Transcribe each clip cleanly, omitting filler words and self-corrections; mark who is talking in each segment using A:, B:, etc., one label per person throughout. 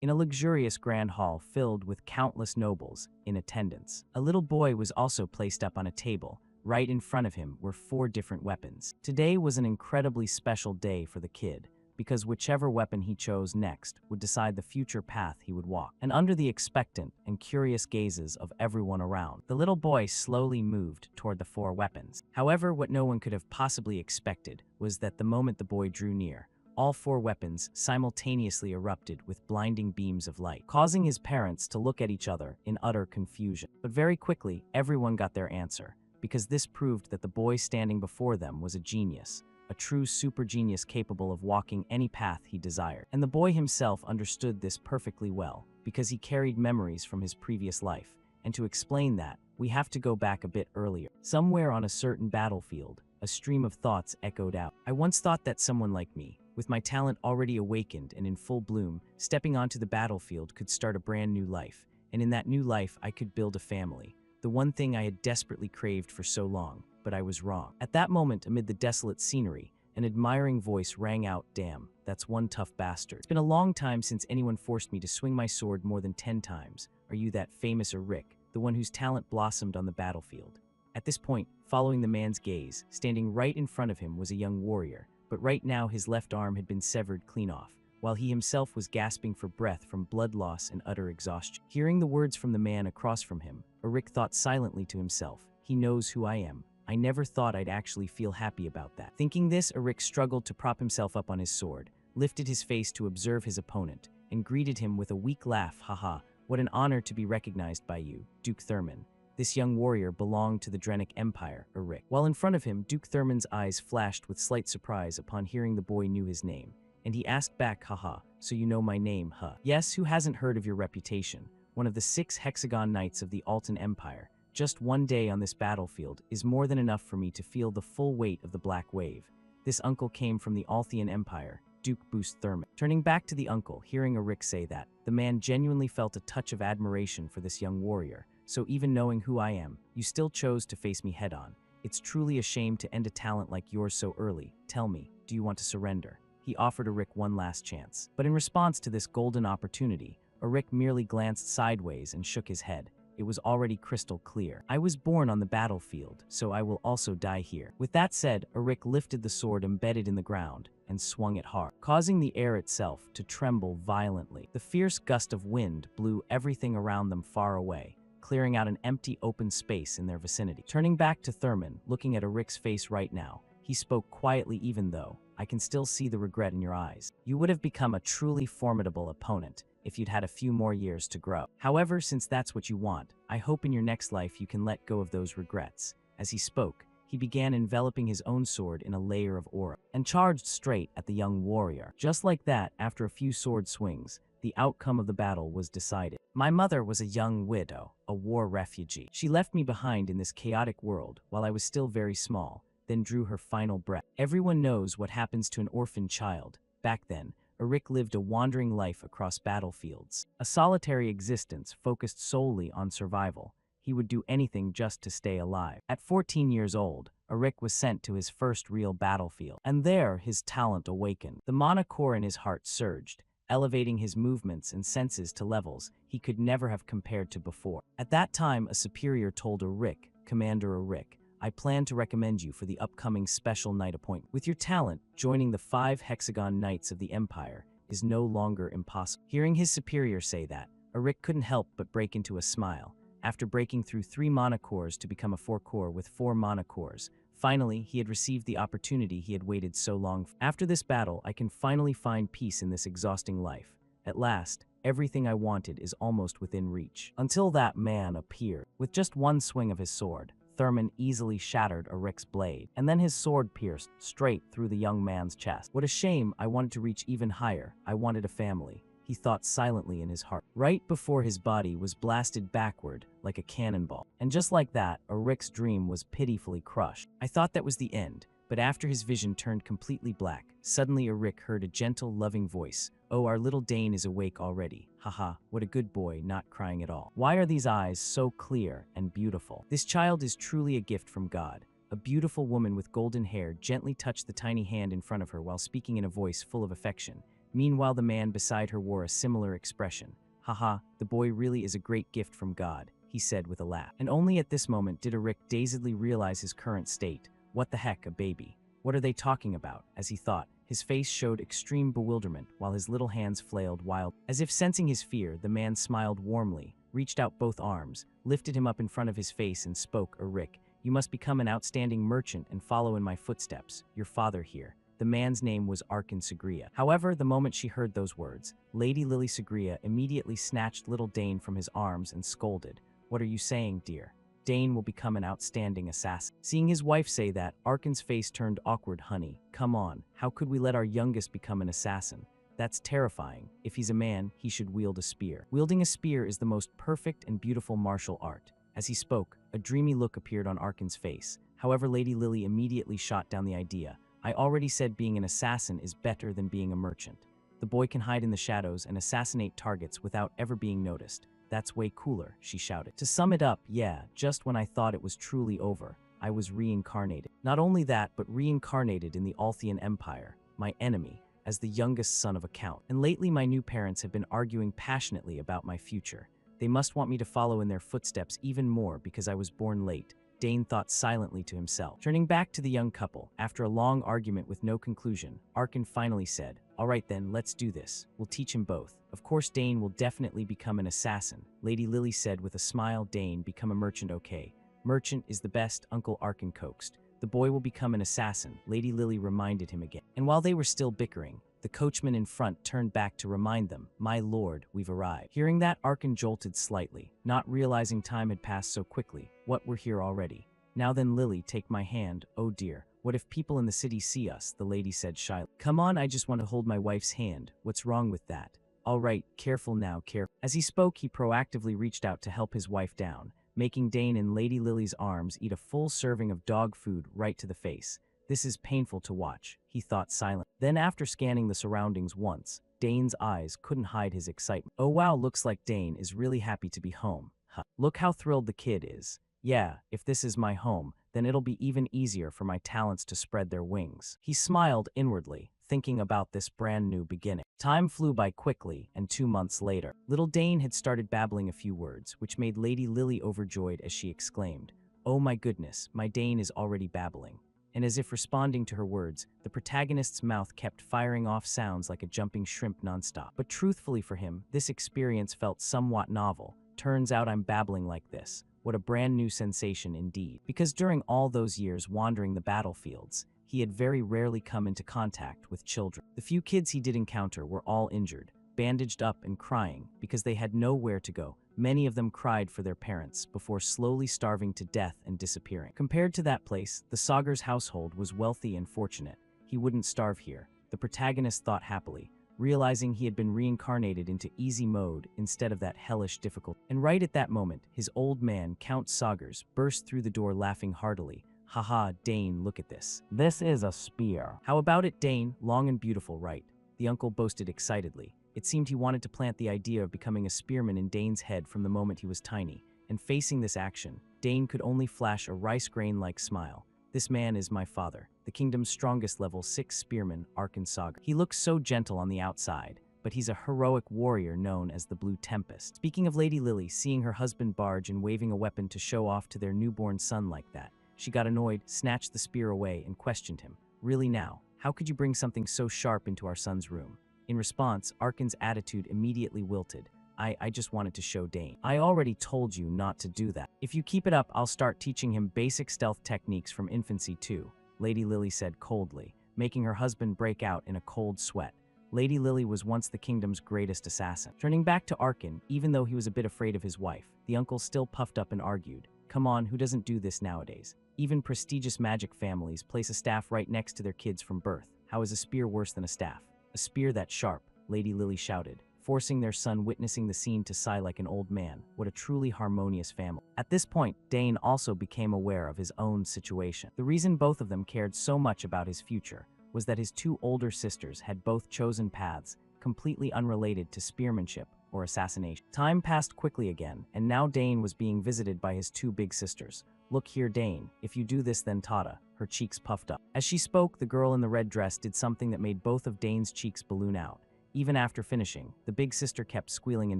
A: in a luxurious grand hall filled with countless nobles in attendance. A little boy was also placed up on a table. Right in front of him were 4 different weapons. Today was an incredibly special day for the kid, because whichever weapon he chose next would decide the future path he would walk. And under the expectant and curious gazes of everyone around, the little boy slowly moved toward the 4 weapons. However, what no one could have possibly expected was that the moment the boy drew near, all 4 weapons simultaneously erupted with blinding beams of light, causing his parents to look at each other in utter confusion. But very quickly, everyone got their answer, because this proved that the boy standing before them was a genius, a true super genius capable of walking any path he desired. And the boy himself understood this perfectly well, because he carried memories from his previous life. And to explain that, we have to go back a bit earlier. Somewhere on a certain battlefield, a stream of thoughts echoed out. I once thought that someone like me, with my talent already awakened and in full bloom, stepping onto the battlefield could start a brand new life. And in that new life, I could build a family. The one thing I had desperately craved for so long, but I was wrong. At that moment, amid the desolate scenery, an admiring voice rang out, "Damn, that's one tough bastard. It's been a long time since anyone forced me to swing my sword more than 10 times. Are you that famous Rick, the one whose talent blossomed on the battlefield?" At this point, following the man's gaze, standing right in front of him was a young warrior, but right now his left arm had been severed clean off, while he himself was gasping for breath from blood loss and utter exhaustion. Hearing the words from the man across from him, Rick thought silently to himself, "He knows who I am. I never thought I'd actually feel happy about that." Thinking this, Rick struggled to prop himself up on his sword, lifted his face to observe his opponent, and greeted him with a weak laugh. "Haha, what an honor to be recognized by you, Duke Thurman." This young warrior belonged to the Drenic Empire, Rick. While in front of him, Duke Thurman's eyes flashed with slight surprise upon hearing the boy knew his name, and he asked back, "Haha, so you know my name, huh?" "Yes, who hasn't heard of your reputation? One of the 6 Hexagon Knights of the Altan Empire. Just one day on this battlefield is more than enough for me to feel the full weight of the Black Wave. This uncle came from the Althian Empire, Duke Boost Thurman." Turning back to the uncle, hearing Rick say that, the man genuinely felt a touch of admiration for this young warrior. "So even knowing who I am, you still chose to face me head-on. It's truly a shame to end a talent like yours so early. Tell me, do you want to surrender?" He offered Rick one last chance. But in response to this golden opportunity, Rick merely glanced sideways and shook his head. It was already crystal clear. "I was born on the battlefield, so I will also die here." With that said, Rick lifted the sword embedded in the ground and swung it hard, causing the air itself to tremble violently. The fierce gust of wind blew everything around them far away, clearing out an empty open space in their vicinity. Turning back to Thurman, looking at Rick's face right now, he spoke quietly, "Even though I can still see the regret in your eyes. You would have become a truly formidable opponent if you'd had a few more years to grow. However, since that's what you want, I hope in your next life you can let go of those regrets." As he spoke, he began enveloping his own sword in a layer of aura, and charged straight at the young warrior. Just like that, after a few sword swings, the outcome of the battle was decided. "My mother was a young widow, a war refugee. She left me behind in this chaotic world while I was still very small, then drew her final breath. Everyone knows what happens to an orphan child. Back then, Rick lived a wandering life across battlefields, a solitary existence focused solely on survival. He would do anything just to stay alive. At 14 years old, Rick was sent to his first real battlefield, and there his talent awakened. The mana core in his heart surged, elevating his movements and senses to levels he could never have compared to before. At that time, a superior told Rick, "Commander Rick, I plan to recommend you for the upcoming special knight appointment. With your talent, joining the 5 Hexagon Knights of the Empire is no longer impossible." Hearing his superior say that, Rick couldn't help but break into a smile. After breaking through 3 mana cores to become a 4-core with 4 mana cores, finally, he had received the opportunity he had waited so long for. "After this battle, I can finally find peace in this exhausting life. At last, everything I wanted is almost within reach." Until that man appeared. With just one swing of his sword, Thurman easily shattered Rick's blade, and then his sword pierced straight through the young man's chest. "What a shame, I wanted to reach even higher. I wanted a family," he thought silently in his heart. Right before his body was blasted backward like a cannonball. And just like that, Rick's dream was pitifully crushed. I thought that was the end, but after his vision turned completely black, suddenly Rick heard a gentle, loving voice. "Oh, our little Dane is awake already. Haha, what a good boy, not crying at all. Why are these eyes so clear and beautiful? This child is truly a gift from God." A beautiful woman with golden hair gently touched the tiny hand in front of her while speaking in a voice full of affection. Meanwhile, the man beside her wore a similar expression. Haha, the boy really is a great gift from God, he said with a laugh. And only at this moment did Eric dazedly realize his current state. What the heck, a baby? What are they talking about? As he thought, his face showed extreme bewilderment while his little hands flailed wild. As if sensing his fear, the man smiled warmly, reached out both arms, lifted him up in front of his face and spoke, Eric, you must become an outstanding merchant and follow in my footsteps. Your father here. The man's name was Arkin Sagria. However, the moment she heard those words, Lady Lily Sagria immediately snatched little Dane from his arms and scolded. What are you saying, dear? Dane will become an outstanding assassin. Seeing his wife say that, Arkin's face turned awkward. Honey, come on, how could we let our youngest become an assassin? That's terrifying. If he's a man, he should wield a spear. Wielding a spear is the most perfect and beautiful martial art. As he spoke, a dreamy look appeared on Arkin's face. However, Lady Lily immediately shot down the idea. I already said being an assassin is better than being a merchant. The boy can hide in the shadows and assassinate targets without ever being noticed. That's way cooler, she shouted. To sum it up, yeah, just when I thought it was truly over, I was reincarnated. Not only that, but reincarnated in the Althian Empire, my enemy, as the youngest son of a count. And lately my new parents have been arguing passionately about my future. They must want me to follow in their footsteps even more because I was born late. Dane thought silently to himself. Turning back to the young couple, after a long argument with no conclusion, Arkin finally said, all right then, let's do this. We'll teach him both. Of course, Dane will definitely become an assassin. Lady Lily said with a smile. Dane, become a merchant, okay? Merchant is the best, Uncle Arkin coaxed. The boy will become an assassin, Lady Lily reminded him again. And while they were still bickering, the coachman in front turned back to remind them, my lord, we've arrived. Hearing that, Arkin jolted slightly, not realizing time had passed so quickly. What, we're here already? Now then, Lily, take my hand. Oh dear, what if people in the city see us? The lady said shyly. Come on, I just want to hold my wife's hand. What's wrong with that? All right, careful now, careful. As he spoke, he proactively reached out to help his wife down, making Dane in Lady Lily's arms eat a full serving of dog food right to the face. This is painful to watch, he thought silently. Then after scanning the surroundings once, Dane's eyes couldn't hide his excitement. Oh wow, looks like Dane is really happy to be home. Huh. Look how thrilled the kid is. Yeah, if this is my home, then it'll be even easier for my talents to spread their wings. He smiled inwardly, thinking about this brand new beginning. Time flew by quickly, and 2 months later, little Dane had started babbling a few words, which made Lady Lily overjoyed as she exclaimed, oh my goodness, my Dane is already babbling. And as if responding to her words, the protagonist's mouth kept firing off sounds like a jumping shrimp nonstop. But truthfully for him, this experience felt somewhat novel. Turns out I'm babbling like this. What a brand new sensation indeed. Because during all those years wandering the battlefields, he had very rarely come into contact with children. The few kids he did encounter were all injured, bandaged up and crying because they had nowhere to go. Many of them cried for their parents before slowly starving to death and disappearing. Compared to that place, the Sagar's household was wealthy and fortunate. He wouldn't starve here, the protagonist thought happily, realizing he had been reincarnated into easy mode instead of that hellish difficulty. And right at that moment, his old man, Count Sagars, burst through the door laughing heartily. Haha, Dane, look at this. This is a spear. How about it, Dane? Long and beautiful, right? The uncle boasted excitedly. It seemed he wanted to plant the idea of becoming a spearman in Dane's head from the moment he was tiny, and facing this action, Dane could only flash a rice grain-like smile. This man is my father, the kingdom's strongest level 6 spearman, Arkin Sagar. He looks so gentle on the outside, but he's a heroic warrior known as the Blue Tempest. Speaking of Lady Lily, seeing her husband barge and waving a weapon to show off to their newborn son like that, she got annoyed, snatched the spear away, and questioned him. Really now, how could you bring something so sharp into our son's room? In response, Arkin's attitude immediately wilted. I just wanted to show Dane. I already told you not to do that. If you keep it up, I'll start teaching him basic stealth techniques from infancy too, Lady Lily said coldly, making her husband break out in a cold sweat. Lady Lily was once the kingdom's greatest assassin. Turning back to Arkin, even though he was a bit afraid of his wife, the uncle still puffed up and argued. Come on, who doesn't do this nowadays? Even prestigious magic families place a staff right next to their kids from birth. How is a spear worse than a staff? A spear that sharp, Lady Lily shouted, forcing their son witnessing the scene to sigh like an old man. What a truly harmonious family. At this point, Dane also became aware of his own situation. The reason both of them cared so much about his future was that his 2 older sisters had both chosen paths completely unrelated to spearmanship or assassination. Time passed quickly again, and now Dane was being visited by his 2 big sisters. Look here, Dane, if you do this then Tata, her cheeks puffed up. As she spoke, the girl in the red dress did something that made both of Dane's cheeks balloon out. Even after finishing, the big sister kept squealing in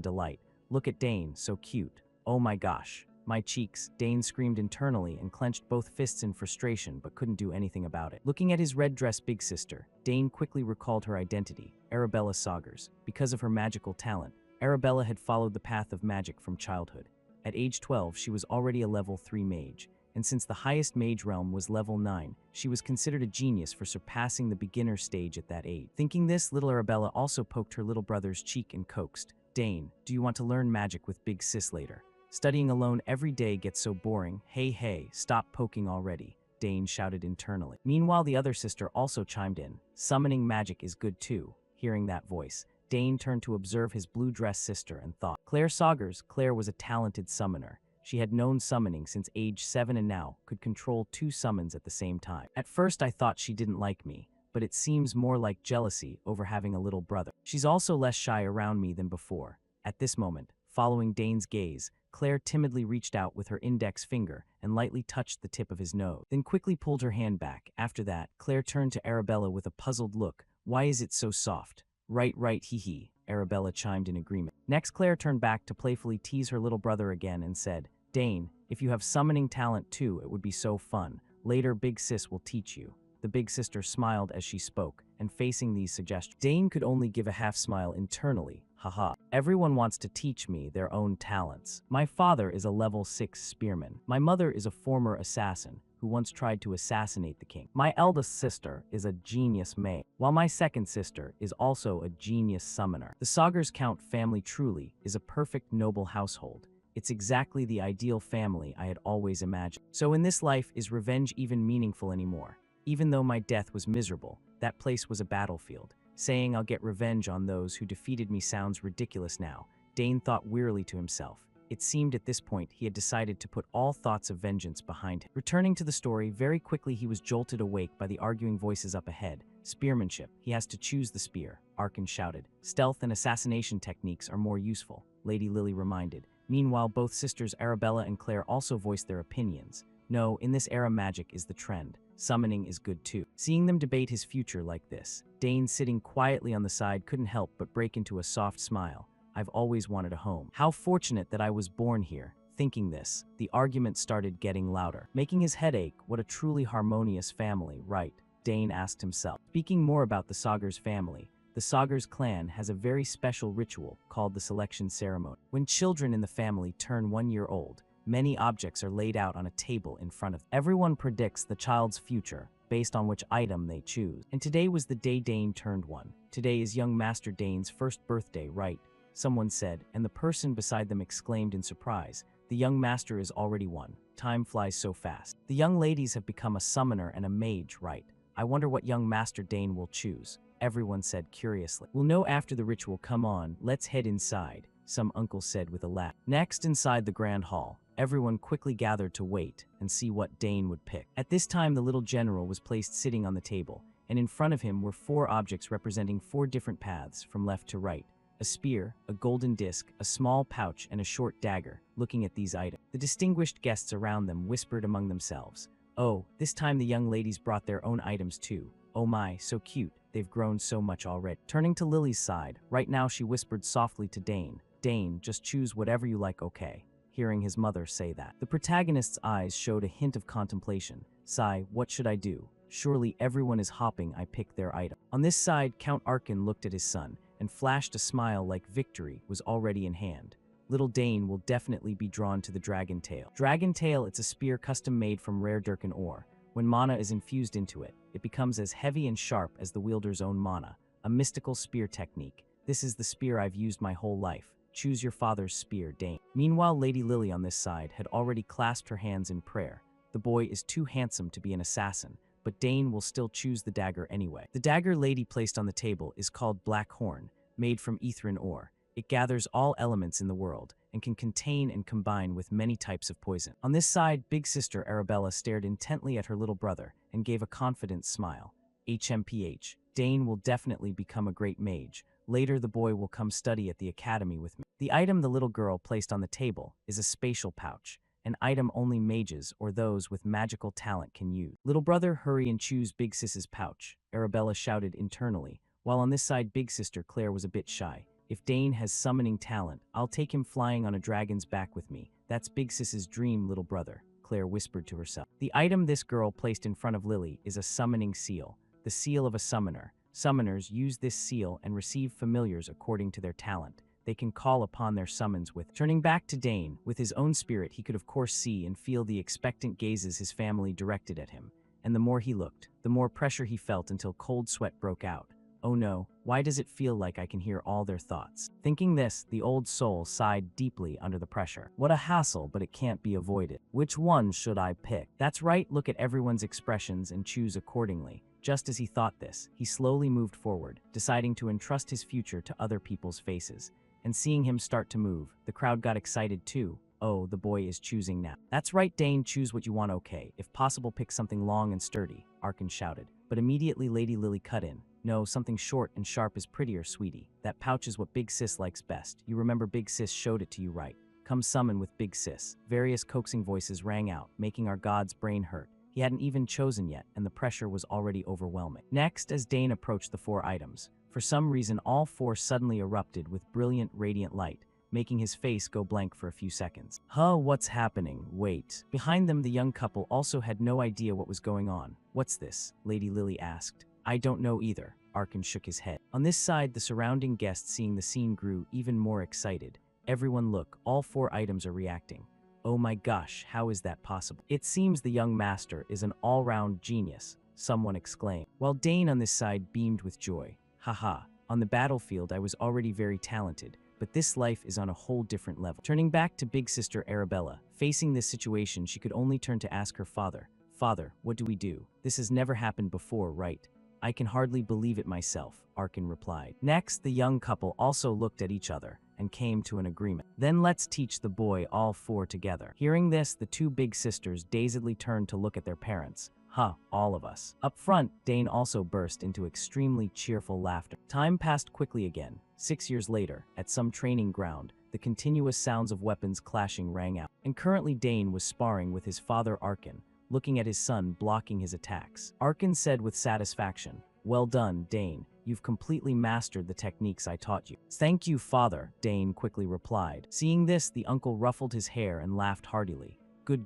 A: delight. Look at Dane, so cute. Oh my gosh. My cheeks, Dane screamed internally and clenched both fists in frustration but couldn't do anything about it. Looking at his red dress big sister, Dane quickly recalled her identity, Arabella Saugers. Because of her magical talent, Arabella had followed the path of magic from childhood. At age 12, she was already a level 3 mage, and since the highest mage realm was level 9, she was considered a genius for surpassing the beginner stage at that age. Thinking this, little Arabella also poked her little brother's cheek and coaxed, Dane, do you want to learn magic with Big Sis later? Studying alone every day gets so boring. Hey, stop poking already, Dane shouted internally. Meanwhile, the other sister also chimed in. Summoning magic is good too. Hearing that voice, Dane turned to observe his blue dress sister and thought. Claire Saugers. Claire was a talented summoner. She had known summoning since age 7 and now could control 2 summons at the same time. At first I thought she didn't like me, but it seems more like jealousy over having a little brother. She's also less shy around me than before. At this moment, following Dane's gaze, Claire timidly reached out with her index finger and lightly touched the tip of his nose, then quickly pulled her hand back. After that, Claire turned to Arabella with a puzzled look. Why is it so soft? Right, hee, Arabella chimed in agreement. Next, Claire turned back to playfully tease her little brother again and said, Dane, if you have summoning talent too, it would be so fun. Later, Big Sis will teach you. The big sister smiled as she spoke, and facing these suggestions, Dane could only give a half smile internally. Haha. Everyone wants to teach me their own talents. My father is a level 6 spearman. My mother is a former assassin who once tried to assassinate the king. My eldest sister is a genius mage, while my second sister is also a genius summoner. The Saugers Count family truly is a perfect noble household. It's exactly the ideal family I had always imagined. So in this life, is revenge even meaningful anymore? Even though my death was miserable, that place was a battlefield. Saying I'll get revenge on those who defeated me sounds ridiculous now, Dane thought wearily to himself. It seemed at this point he had decided to put all thoughts of vengeance behind him. Returning to the story, very quickly he was jolted awake by the arguing voices up ahead. Spearmanship. He has to choose the spear, Arkin shouted. Stealth and assassination techniques are more useful, Lady Lily reminded. Meanwhile, both sisters Arabella and Claire also voiced their opinions. No, in this era magic is the trend. Summoning is good too. Seeing them debate his future like this, Dane sitting quietly on the side couldn't help but break into a soft smile. I've always wanted a home. How fortunate that I was born here. Thinking this, the argument started getting louder. Making his head ache, what a truly harmonious family, right? Dane asked himself. Speaking more about the Saugers family, the Saugers clan has a very special ritual called the selection ceremony. When children in the family turn 1 year old, many objects are laid out on a table in front of them. Everyone predicts the child's future based on which item they choose. And today was the day Dane turned 1. Today is young Master Dane's first birthday, right? Someone said, and the person beside them exclaimed in surprise, the young master is already 1. Time flies so fast. The young ladies have become a summoner and a mage, right? I wonder what young Master Dane will choose. Everyone said curiously. We'll know after the ritual. Come on, let's head inside, some uncle said with a laugh. Next, inside the grand hall, everyone quickly gathered to wait and see what Dane would pick. At this time, the little general was placed sitting on the table, and in front of him were 4 objects representing 4 different paths from left to right. A spear, a golden disc, a small pouch, and a short dagger. Looking at these items, the distinguished guests around them whispered among themselves. Oh, this time the young ladies brought their own items too. Oh my, so cute. They've grown so much already. Turning to Lily's side, right now she whispered softly to Dane. Dane, just choose whatever you like, okay? Hearing his mother say that, the protagonist's eyes showed a hint of contemplation. Sigh, what should I do? Surely everyone is hopping. I pick their item. On this side, Count Arkin looked at his son and flashed a smile like victory was already in hand. Little Dane will definitely be drawn to the Dragon Tail. Dragon Tail, it's a spear custom made from rare Durkin ore. When mana is infused into it, it becomes as heavy and sharp as the wielder's own mana. A mystical spear technique. This is the spear I've used my whole life. Choose your father's spear, Dane. Meanwhile, Lady Lily on this side had already clasped her hands in prayer. The boy is too handsome to be an assassin, but Dane will still choose the dagger anyway. The dagger Lady placed on the table is called Black Horn, made from Ethrin ore. It gathers all elements in the world and can contain and combine with many types of poison. On this side, big sister Arabella stared intently at her little brother and gave a confident smile. HMPH, Dane will definitely become a great mage. Later, the boy will come study at the academy with me. The item the little girl placed on the table is a spatial pouch, an item only mages or those with magical talent can use. Little brother, hurry and choose Big Sis's pouch, Arabella shouted internally, while on this side big sister Claire was a bit shy. If Dane has summoning talent, I'll take him flying on a dragon's back with me. That's Big Sis's dream, little brother, Claire whispered to herself. The item this girl placed in front of Lily is a summoning seal, the seal of a summoner. Summoners use this seal and receive familiars according to their talent. They can call upon their summons with. Turning back to Dane, with his own spirit he could of course see and feel the expectant gazes his family directed at him. And the more he looked, the more pressure he felt until cold sweat broke out. Oh no, why does it feel like I can hear all their thoughts? Thinking this, the old soul sighed deeply under the pressure. What a hassle, but it can't be avoided. Which one should I pick? That's right, look at everyone's expressions and choose accordingly. Just as he thought this, he slowly moved forward, deciding to entrust his future to other people's faces. And seeing him start to move, the crowd got excited too. Oh, the boy is choosing now. That's right, Dane, choose what you want, okay. If possible, pick something long and sturdy, Arkin shouted. But immediately Lady Lily cut in. No, something short and sharp is prettier, sweetie. That pouch is what Big Sis likes best. You remember Big Sis showed it to you, right? Come summon with Big Sis. Various coaxing voices rang out, making our god's brain hurt. He hadn't even chosen yet, and the pressure was already overwhelming. Next, as Dane approached the 4 items, for some reason all 4 suddenly erupted with brilliant, radiant light, making his face go blank for a few seconds. Huh, what's happening? Wait. Behind them, the young couple also had no idea what was going on. What's this? Lady Lily asked. I don't know either. Arkin shook his head. On this side, the surrounding guests seeing the scene grew even more excited. Everyone look, all 4 items are reacting. Oh my gosh, how is that possible? It seems the young master is an all-round genius, someone exclaimed, while Dane on this side beamed with joy. Haha, on the battlefield I was already very talented, but this life is on a whole different level. Turning back to big sister Arabella, facing this situation she could only turn to ask her father, Father, what do we do? This has never happened before, right? I can hardly believe it myself, Arkin replied. Next, the young couple also looked at each other and came to an agreement. Then let's teach the boy all 4 together. Hearing this, the 2 big sisters dazedly turned to look at their parents. Huh, all of us. Up front, Dane also burst into extremely cheerful laughter. Time passed quickly again. 6 years later, at some training ground, the continuous sounds of weapons clashing rang out. And currently Dane was sparring with his father Arkin, looking at his son blocking his attacks. Arkin said with satisfaction, Well done, Dane. You've completely mastered the techniques I taught you. Thank you, father, Dane quickly replied. Seeing this, the uncle ruffled his hair and laughed heartily.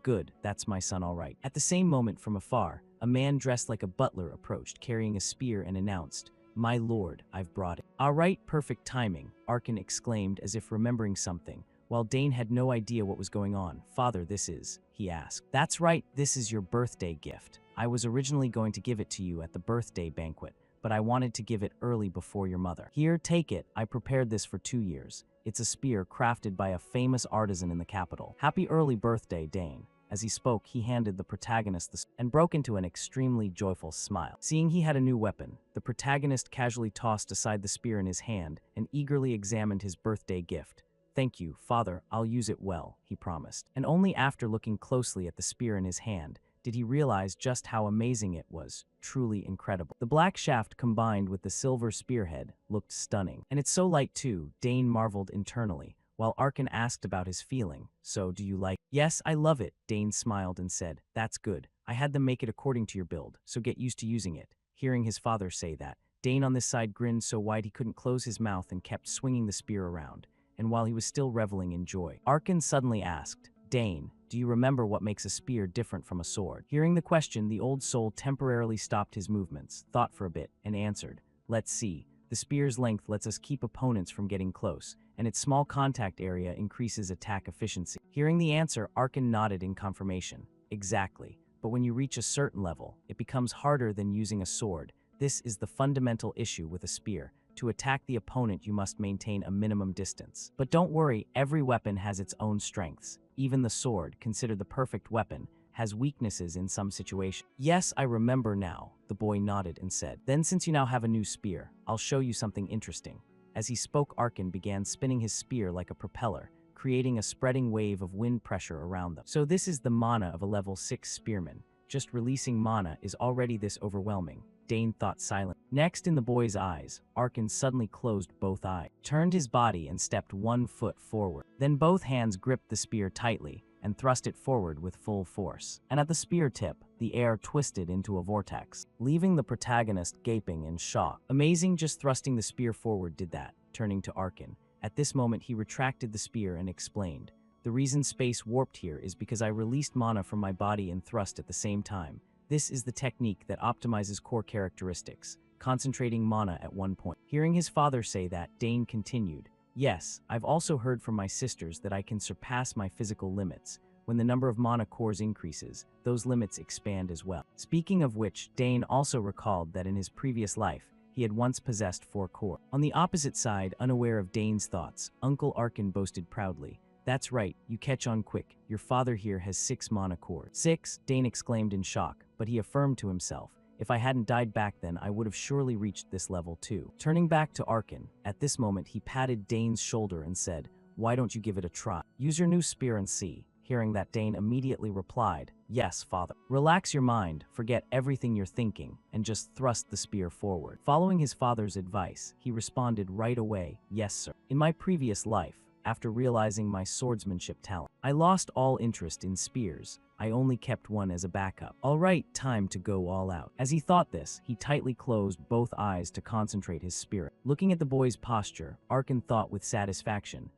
A: Good, that's my son all right. At the same moment from afar, a man dressed like a butler approached, carrying a spear and announced, My lord, I've brought it. All right, perfect timing, Arkin exclaimed as if remembering something, while Dane had no idea what was going on. Father, this is, he asked. That's right, this is your birthday gift. I was originally going to give it to you at the birthday banquet, but I wanted to give it early before your mother. Here, take it. I prepared this for 2 years. It's a spear crafted by a famous artisan in the capital. Happy early birthday, Dane. As he spoke, he handed the protagonist the and broke into an extremely joyful smile. Seeing he had a new weapon, the protagonist casually tossed aside the spear in his hand and eagerly examined his birthday gift. Thank you, father, I'll use it well, he promised. And only after looking closely at the spear in his hand did he realize just how amazing it was, truly incredible. The black shaft combined with the silver spearhead looked stunning. And it's so light too, Dane marveled internally, while Arkin asked about his feeling. So, do you like? Yes, I love it, Dane smiled and said, That's good. I had them make it according to your build, so get used to using it. Hearing his father say that, Dane on this side grinned so wide he couldn't close his mouth and kept swinging the spear around. And while he was still reveling in joy, Arkin suddenly asked, Dane, do you remember what makes a spear different from a sword? Hearing the question, the old soul temporarily stopped his movements, thought for a bit, and answered, Let's see. The spear's length lets us keep opponents from getting close, and its small contact area increases attack efficiency. Hearing the answer, Arkin nodded in confirmation. Exactly. But when you reach a certain level, it becomes harder than using a sword. This is the fundamental issue with a spear. To attack the opponent, you must maintain a minimum distance. But don't worry, every weapon has its own strengths. Even the sword, considered the perfect weapon, has weaknesses in some situations. Yes, I remember now, the boy nodded and said. Then since you now have a new spear, I'll show you something interesting. As he spoke, Arkin began spinning his spear like a propeller, creating a spreading wave of wind pressure around them. So this is the mana of a level 6 spearman. Just releasing mana is already this overwhelming. Dane thought silently. Next in the boy's eyes, Arkin suddenly closed both eyes, turned his body and stepped 1 foot forward. Then both hands gripped the spear tightly, and thrust it forward with full force. And at the spear tip, the air twisted into a vortex, leaving the protagonist gaping in shock. Amazing, just thrusting the spear forward did that. Turning to Arkin. At this moment, he retracted the spear and explained, "The reason space warped here is because I released mana from my body and thrust at the same time. This is the technique that optimizes core characteristics, concentrating mana at one point." Hearing his father say that, Dane continued, "Yes, I've also heard from my sisters that I can surpass my physical limits. When the number of mana cores increases, those limits expand as well." Speaking of which, Dane also recalled that in his previous life, he had once possessed 4 core. On the opposite side, unaware of Dane's thoughts, Uncle Arkin boasted proudly, "That's right, you catch on quick. Your father here has 6 mana cores." 6, Dane exclaimed in shock, but he affirmed to himself, "If I hadn't died back then, I would have surely reached this level too." Turning back to Arkin, at this moment he patted Dane's shoulder and said, "Why don't you give it a try? Use your new spear and see." Hearing that, Dane immediately replied, "Yes, father." Relax your mind, forget everything you're thinking, and just thrust the spear forward. Following his father's advice, he responded right away, "Yes, sir." In my previous life, after realizing my swordsmanship talent, I lost all interest in spears. I only kept one as a backup. All right, time to go all out. As he thought this, he tightly closed both eyes to concentrate his spirit. Looking at the boy's posture, Arkin thought with satisfaction,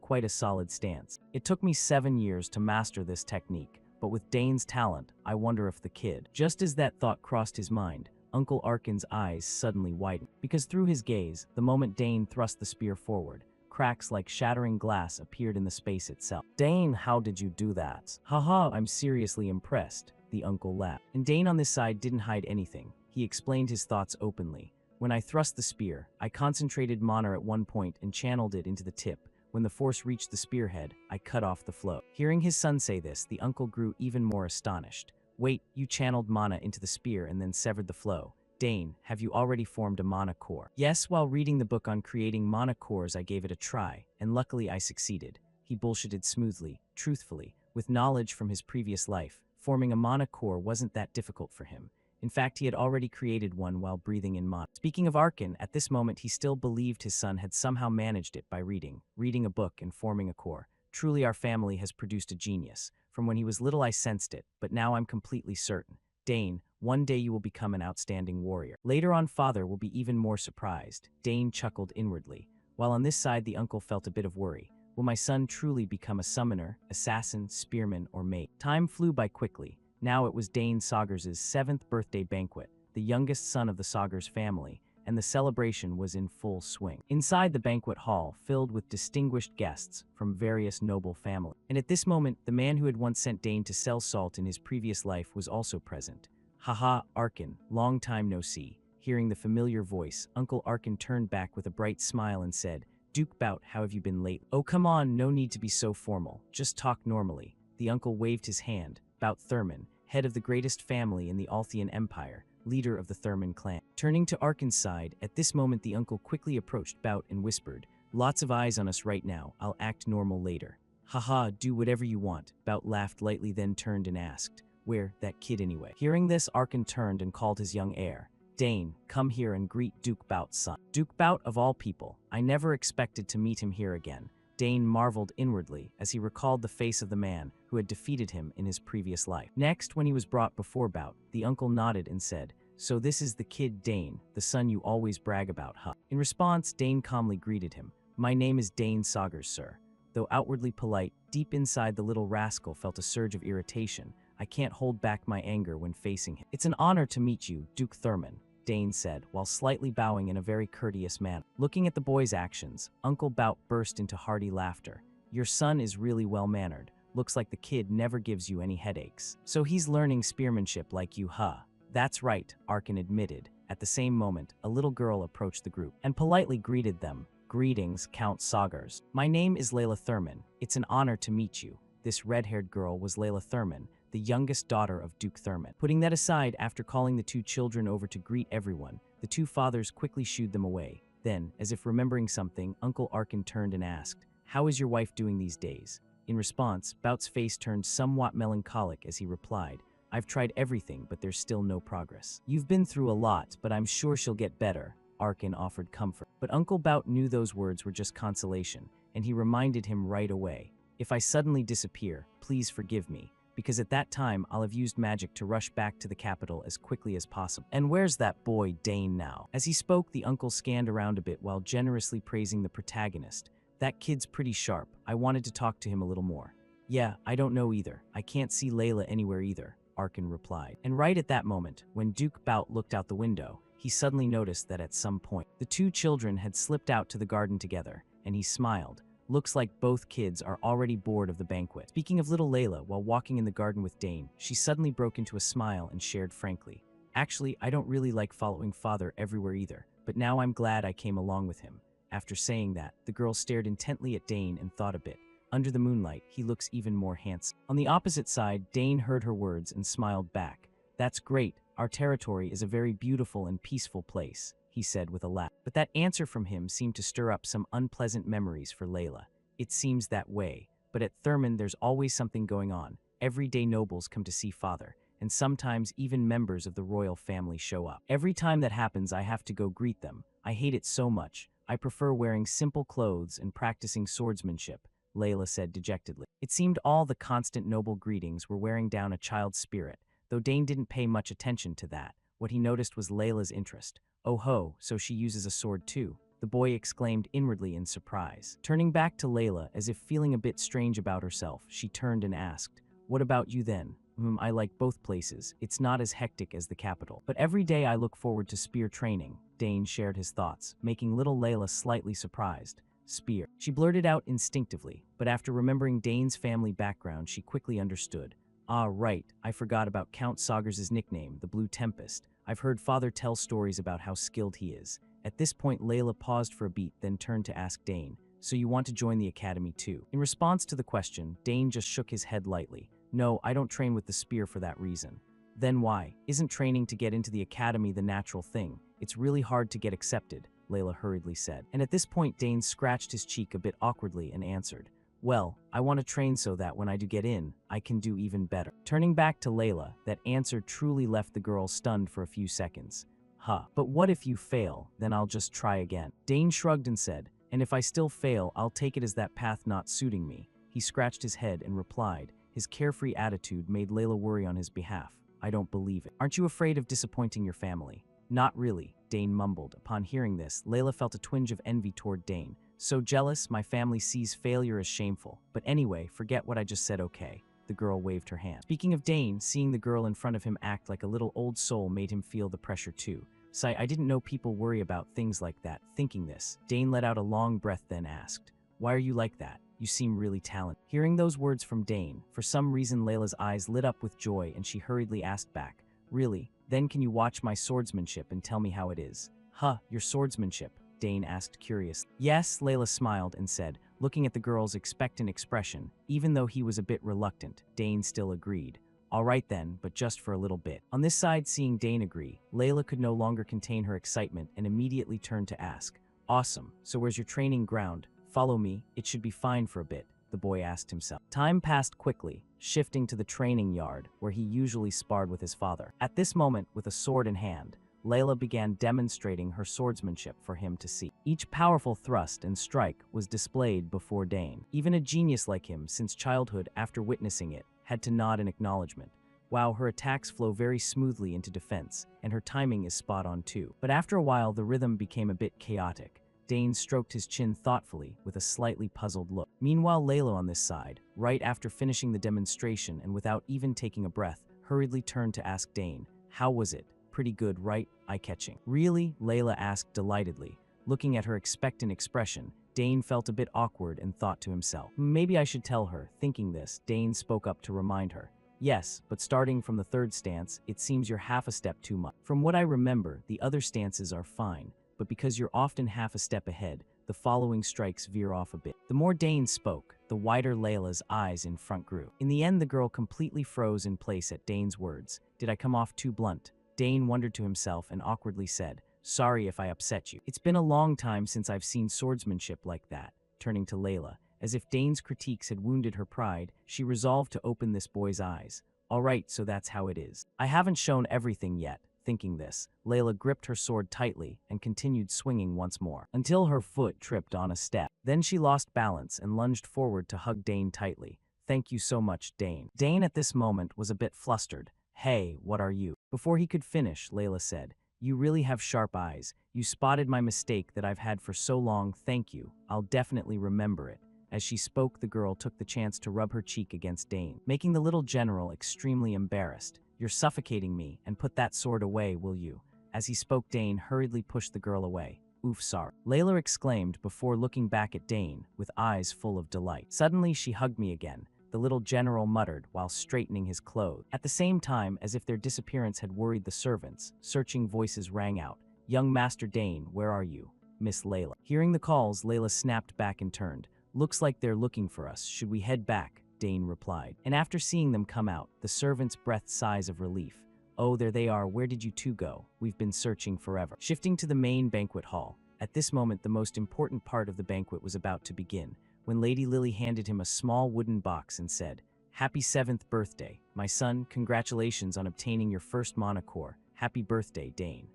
A: quite a solid stance. It took me 7 years to master this technique, but with Dane's talent, I wonder if the kid. Just as that thought crossed his mind, Uncle Arkin's eyes suddenly widened, because through his gaze, the moment Dane thrust the spear forward, cracks like shattering glass appeared in the space itself. "Dane, how did you do that?" "Haha, I'm seriously impressed," the uncle laughed. And Dane on this side didn't hide anything. He explained his thoughts openly. "When I thrust the spear, I concentrated mana at one point and channeled it into the tip. When the force reached the spearhead, I cut off the flow." Hearing his son say this, the uncle grew even more astonished. "Wait, you channeled mana into the spear and then severed the flow. Dane, have you already formed a mana core?" "Yes, while reading the book on creating mana cores I gave it a try, and luckily I succeeded." He bullshitted smoothly, truthfully, with knowledge from his previous life. Forming a mana core wasn't that difficult for him. In fact, he had already created one while breathing in mana. Speaking of Arkin, at this moment he still believed his son had somehow managed it by reading a book and forming a core. Truly our family has produced a genius. From when he was little I sensed it, but now I'm completely certain. Dane, one day you will become an outstanding warrior. Later on, father will be even more surprised. Dane chuckled inwardly. While on this side, the uncle felt a bit of worry. Will my son truly become a summoner, assassin, spearman, or mate? Time flew by quickly. Now it was Dane Saugers' 7th birthday banquet, the youngest son of the Saugers family, and the celebration was in full swing. Inside the banquet hall, filled with distinguished guests from various noble families. And at this moment, the man who had once sent Dane to sell salt in his previous life was also present. "Haha, Arkin, long time no see." Hearing the familiar voice, Uncle Arkin turned back with a bright smile and said, "Duke Bout, how have you been late?" "Oh, come on, no need to be so formal. Just talk normally." The uncle waved his hand. Bout Thurman, head of the greatest family in the Althian Empire, leader of the Thurman clan. Turning to Arkin's side, at this moment the uncle quickly approached Bout and whispered, "Lots of eyes on us right now. I'll act normal later." "Haha, do whatever you want." Bout laughed lightly, then turned and asked, "Where, that kid anyway?" Hearing this, Arkin turned and called his young heir. "Dane, come here and greet Duke Bout's son." Duke Bout of all people. I never expected to meet him here again. Dane marveled inwardly as he recalled the face of the man who had defeated him in his previous life. Next, when he was brought before Bout, the uncle nodded and said, "So this is the kid Dane, the son you always brag about, huh?" In response, Dane calmly greeted him. "My name is Dane Saugers, sir." Though outwardly polite, deep inside the little rascal felt a surge of irritation. I can't hold back my anger when facing him. "It's an honor to meet you, Duke Thurman," Dane said, while slightly bowing in a very courteous manner. Looking at the boy's actions, Uncle Bout burst into hearty laughter. "Your son is really well-mannered. Looks like the kid never gives you any headaches. So he's learning spearmanship like you, huh?" "That's right," Arkin admitted. At the same moment, a little girl approached the group and politely greeted them. "Greetings, Count Saugers. My name is Layla Thurman. It's an honor to meet you." This red-haired girl was Layla Thurman, the youngest daughter of Duke Thurman. Putting that aside, after calling the 2 children over to greet everyone, the 2 fathers quickly shooed them away. Then, as if remembering something, Uncle Arkin turned and asked, "How is your wife doing these days?" In response, Bout's face turned somewhat melancholic as he replied, "I've tried everything, but there's still no progress." "You've been through a lot, but I'm sure she'll get better," Arkin offered comfort. But Uncle Bout knew those words were just consolation, and he reminded him right away, If I suddenly disappear, please forgive me, because at that time I'll have used magic to rush back to the capital as quickly as possible. And where's that boy Dane now? As he spoke, the uncle scanned around a bit while generously praising the protagonist. That kid's pretty sharp. I wanted to talk to him a little more. Yeah, I don't know either. I can't see Layla anywhere either, Arkin replied. And right at that moment, when Duke Bout looked out the window, he suddenly noticed that at some point, the two children had slipped out to the garden together, and he smiled. Looks like both kids are already bored of the banquet. Speaking of little Layla, while walking in the garden with Dane, she suddenly broke into a smile and shared frankly, "Actually, I don't really like following father everywhere either, but now I'm glad I came along with him." After saying that, the girl stared intently at Dane and thought a bit. Under the moonlight, he looks even more handsome. On the opposite side, Dane heard her words and smiled back. "That's great. Our territory is a very beautiful and peaceful place," he said with a laugh. But that answer from him seemed to stir up some unpleasant memories for Layla. It seems that way, but at Thurman there's always something going on. Everyday nobles come to see father, and sometimes even members of the royal family show up. Every time that happens, I have to go greet them. I hate it so much. I prefer wearing simple clothes and practicing swordsmanship, Layla said dejectedly. It seemed all the constant noble greetings were wearing down a child's spirit, though Dane didn't pay much attention to that. What he noticed was Layla's interest. "Oh ho, so she uses a sword too," the boy exclaimed inwardly in surprise. Turning back to Layla, as if feeling a bit strange about herself, she turned and asked, "What about you then?" I like both places. It's not as hectic as the capital. But every day I look forward to spear training." Dane shared his thoughts, making little Layla slightly surprised. Spear. She blurted out instinctively, but after remembering Dane's family background, she quickly understood. "Ah, right, I forgot about Count Sagers's nickname, the Blue Tempest. I've heard father tell stories about how skilled he is." At this point, Layla paused for a beat, then turned to ask Dane, "So you want to join the academy too?" In response to the question, Dane just shook his head lightly. "No, I don't train with the spear for that reason." "Then why? Isn't training to get into the academy the natural thing? It's really hard to get accepted," Layla hurriedly said. And at this point, Dane scratched his cheek a bit awkwardly and answered, "Well, I want to train so that when I do get in, I can do even better." Turning back to Layla, that answer truly left the girl stunned for a few seconds. "Huh, but what if you fail? Then I'll just try again." Dane shrugged and said, "And if I still fail, I'll take it as that path not suiting me." He scratched his head and replied. His carefree attitude made Layla worry on his behalf. "I don't believe it. Aren't you afraid of disappointing your family?" "Not really," Dane mumbled. Upon hearing this, Layla felt a twinge of envy toward Dane. "So jealous, my family sees failure as shameful. But anyway, forget what I just said, okay?" The girl waved her hand. Speaking of Dane, seeing the girl in front of him act like a little old soul made him feel the pressure too. "Sigh, I didn't know people worry about things like that." Thinking this, Dane let out a long breath then asked, "Why are you like that? You seem really talented." Hearing those words from Dane, for some reason Layla's eyes lit up with joy and she hurriedly asked back, "Really? Then can you watch my swordsmanship and tell me how it is?" "Huh, your swordsmanship?" Dane asked curiously. "Yes," Layla smiled and said, looking at the girl's expectant expression. Even though he was a bit reluctant, Dane still agreed. "All right then, but just for a little bit." On this side, seeing Dane agree, Layla could no longer contain her excitement and immediately turned to ask, "Awesome, so where's your training ground? Follow me, it should be fine for a bit," the boy asked himself. Time passed quickly, shifting to the training yard, where he usually sparred with his father. At this moment, with a sword in hand, Layla began demonstrating her swordsmanship for him to see. Each powerful thrust and strike was displayed before Dane. Even a genius like him, since childhood after witnessing it, had to nod in acknowledgement. Wow, her attacks flow very smoothly into defense, and her timing is spot on too. But after a while, the rhythm became a bit chaotic. Dane stroked his chin thoughtfully with a slightly puzzled look. Meanwhile, Layla on this side, right after finishing the demonstration and without even taking a breath, hurriedly turned to ask Dane, "How was it? Pretty good, right? Eye-catching." "Really?" Layla asked delightedly. Looking at her expectant expression, Dane felt a bit awkward and thought to himself, "Maybe I should tell her." Thinking this, Dane spoke up to remind her, "Yes, but starting from the third stance, it seems you're half a step too much. From what I remember, the other stances are fine, but because you're often half a step ahead, the following strikes veer off a bit." The more Dane spoke, the wider Layla's eyes in front grew. In the end, the girl completely froze in place at Dane's words. "Did I come off too blunt?" Dane wondered to himself and awkwardly said, "Sorry if I upset you. It's been a long time since I've seen swordsmanship like that." Turning to Layla, as if Dane's critiques had wounded her pride, she resolved to open this boy's eyes. "All right, so that's how it is. I haven't shown everything yet. Thinking this, Layla gripped her sword tightly and continued swinging once more, until her foot tripped on a step. Then she lost balance and lunged forward to hug Dane tightly. "Thank you so much, Dane." Dane at this moment was a bit flustered. "Hey, what are you?" Before he could finish, Layla said, "You really have sharp eyes. You spotted my mistake that I've had for so long. Thank you. I'll definitely remember it." As she spoke, the girl took the chance to rub her cheek against Dane, making the little general extremely embarrassed. "You're suffocating me, and put that sword away, will you?" As he spoke, Dane hurriedly pushed the girl away. "Oof, sorry," Layla exclaimed before looking back at Dane with eyes full of delight. "Suddenly she hugged me again," the little general muttered while straightening his clothes. At the same time, as if their disappearance had worried the servants, searching voices rang out. "Young Master Dane, where are you? Miss Layla." Hearing the calls, Layla snapped back and turned. "Looks like they're looking for us. Should we head back?" Dane replied. And after seeing them come out, the servants breathed sighs of relief. "Oh, there they are. Where did you two go? We've been searching forever." Shifting to the main banquet hall. At this moment, the most important part of the banquet was about to begin, when Lady Lily handed him a small wooden box and said, "Happy 7th birthday, my son. Congratulations on obtaining your first monocore. Happy birthday, Dane."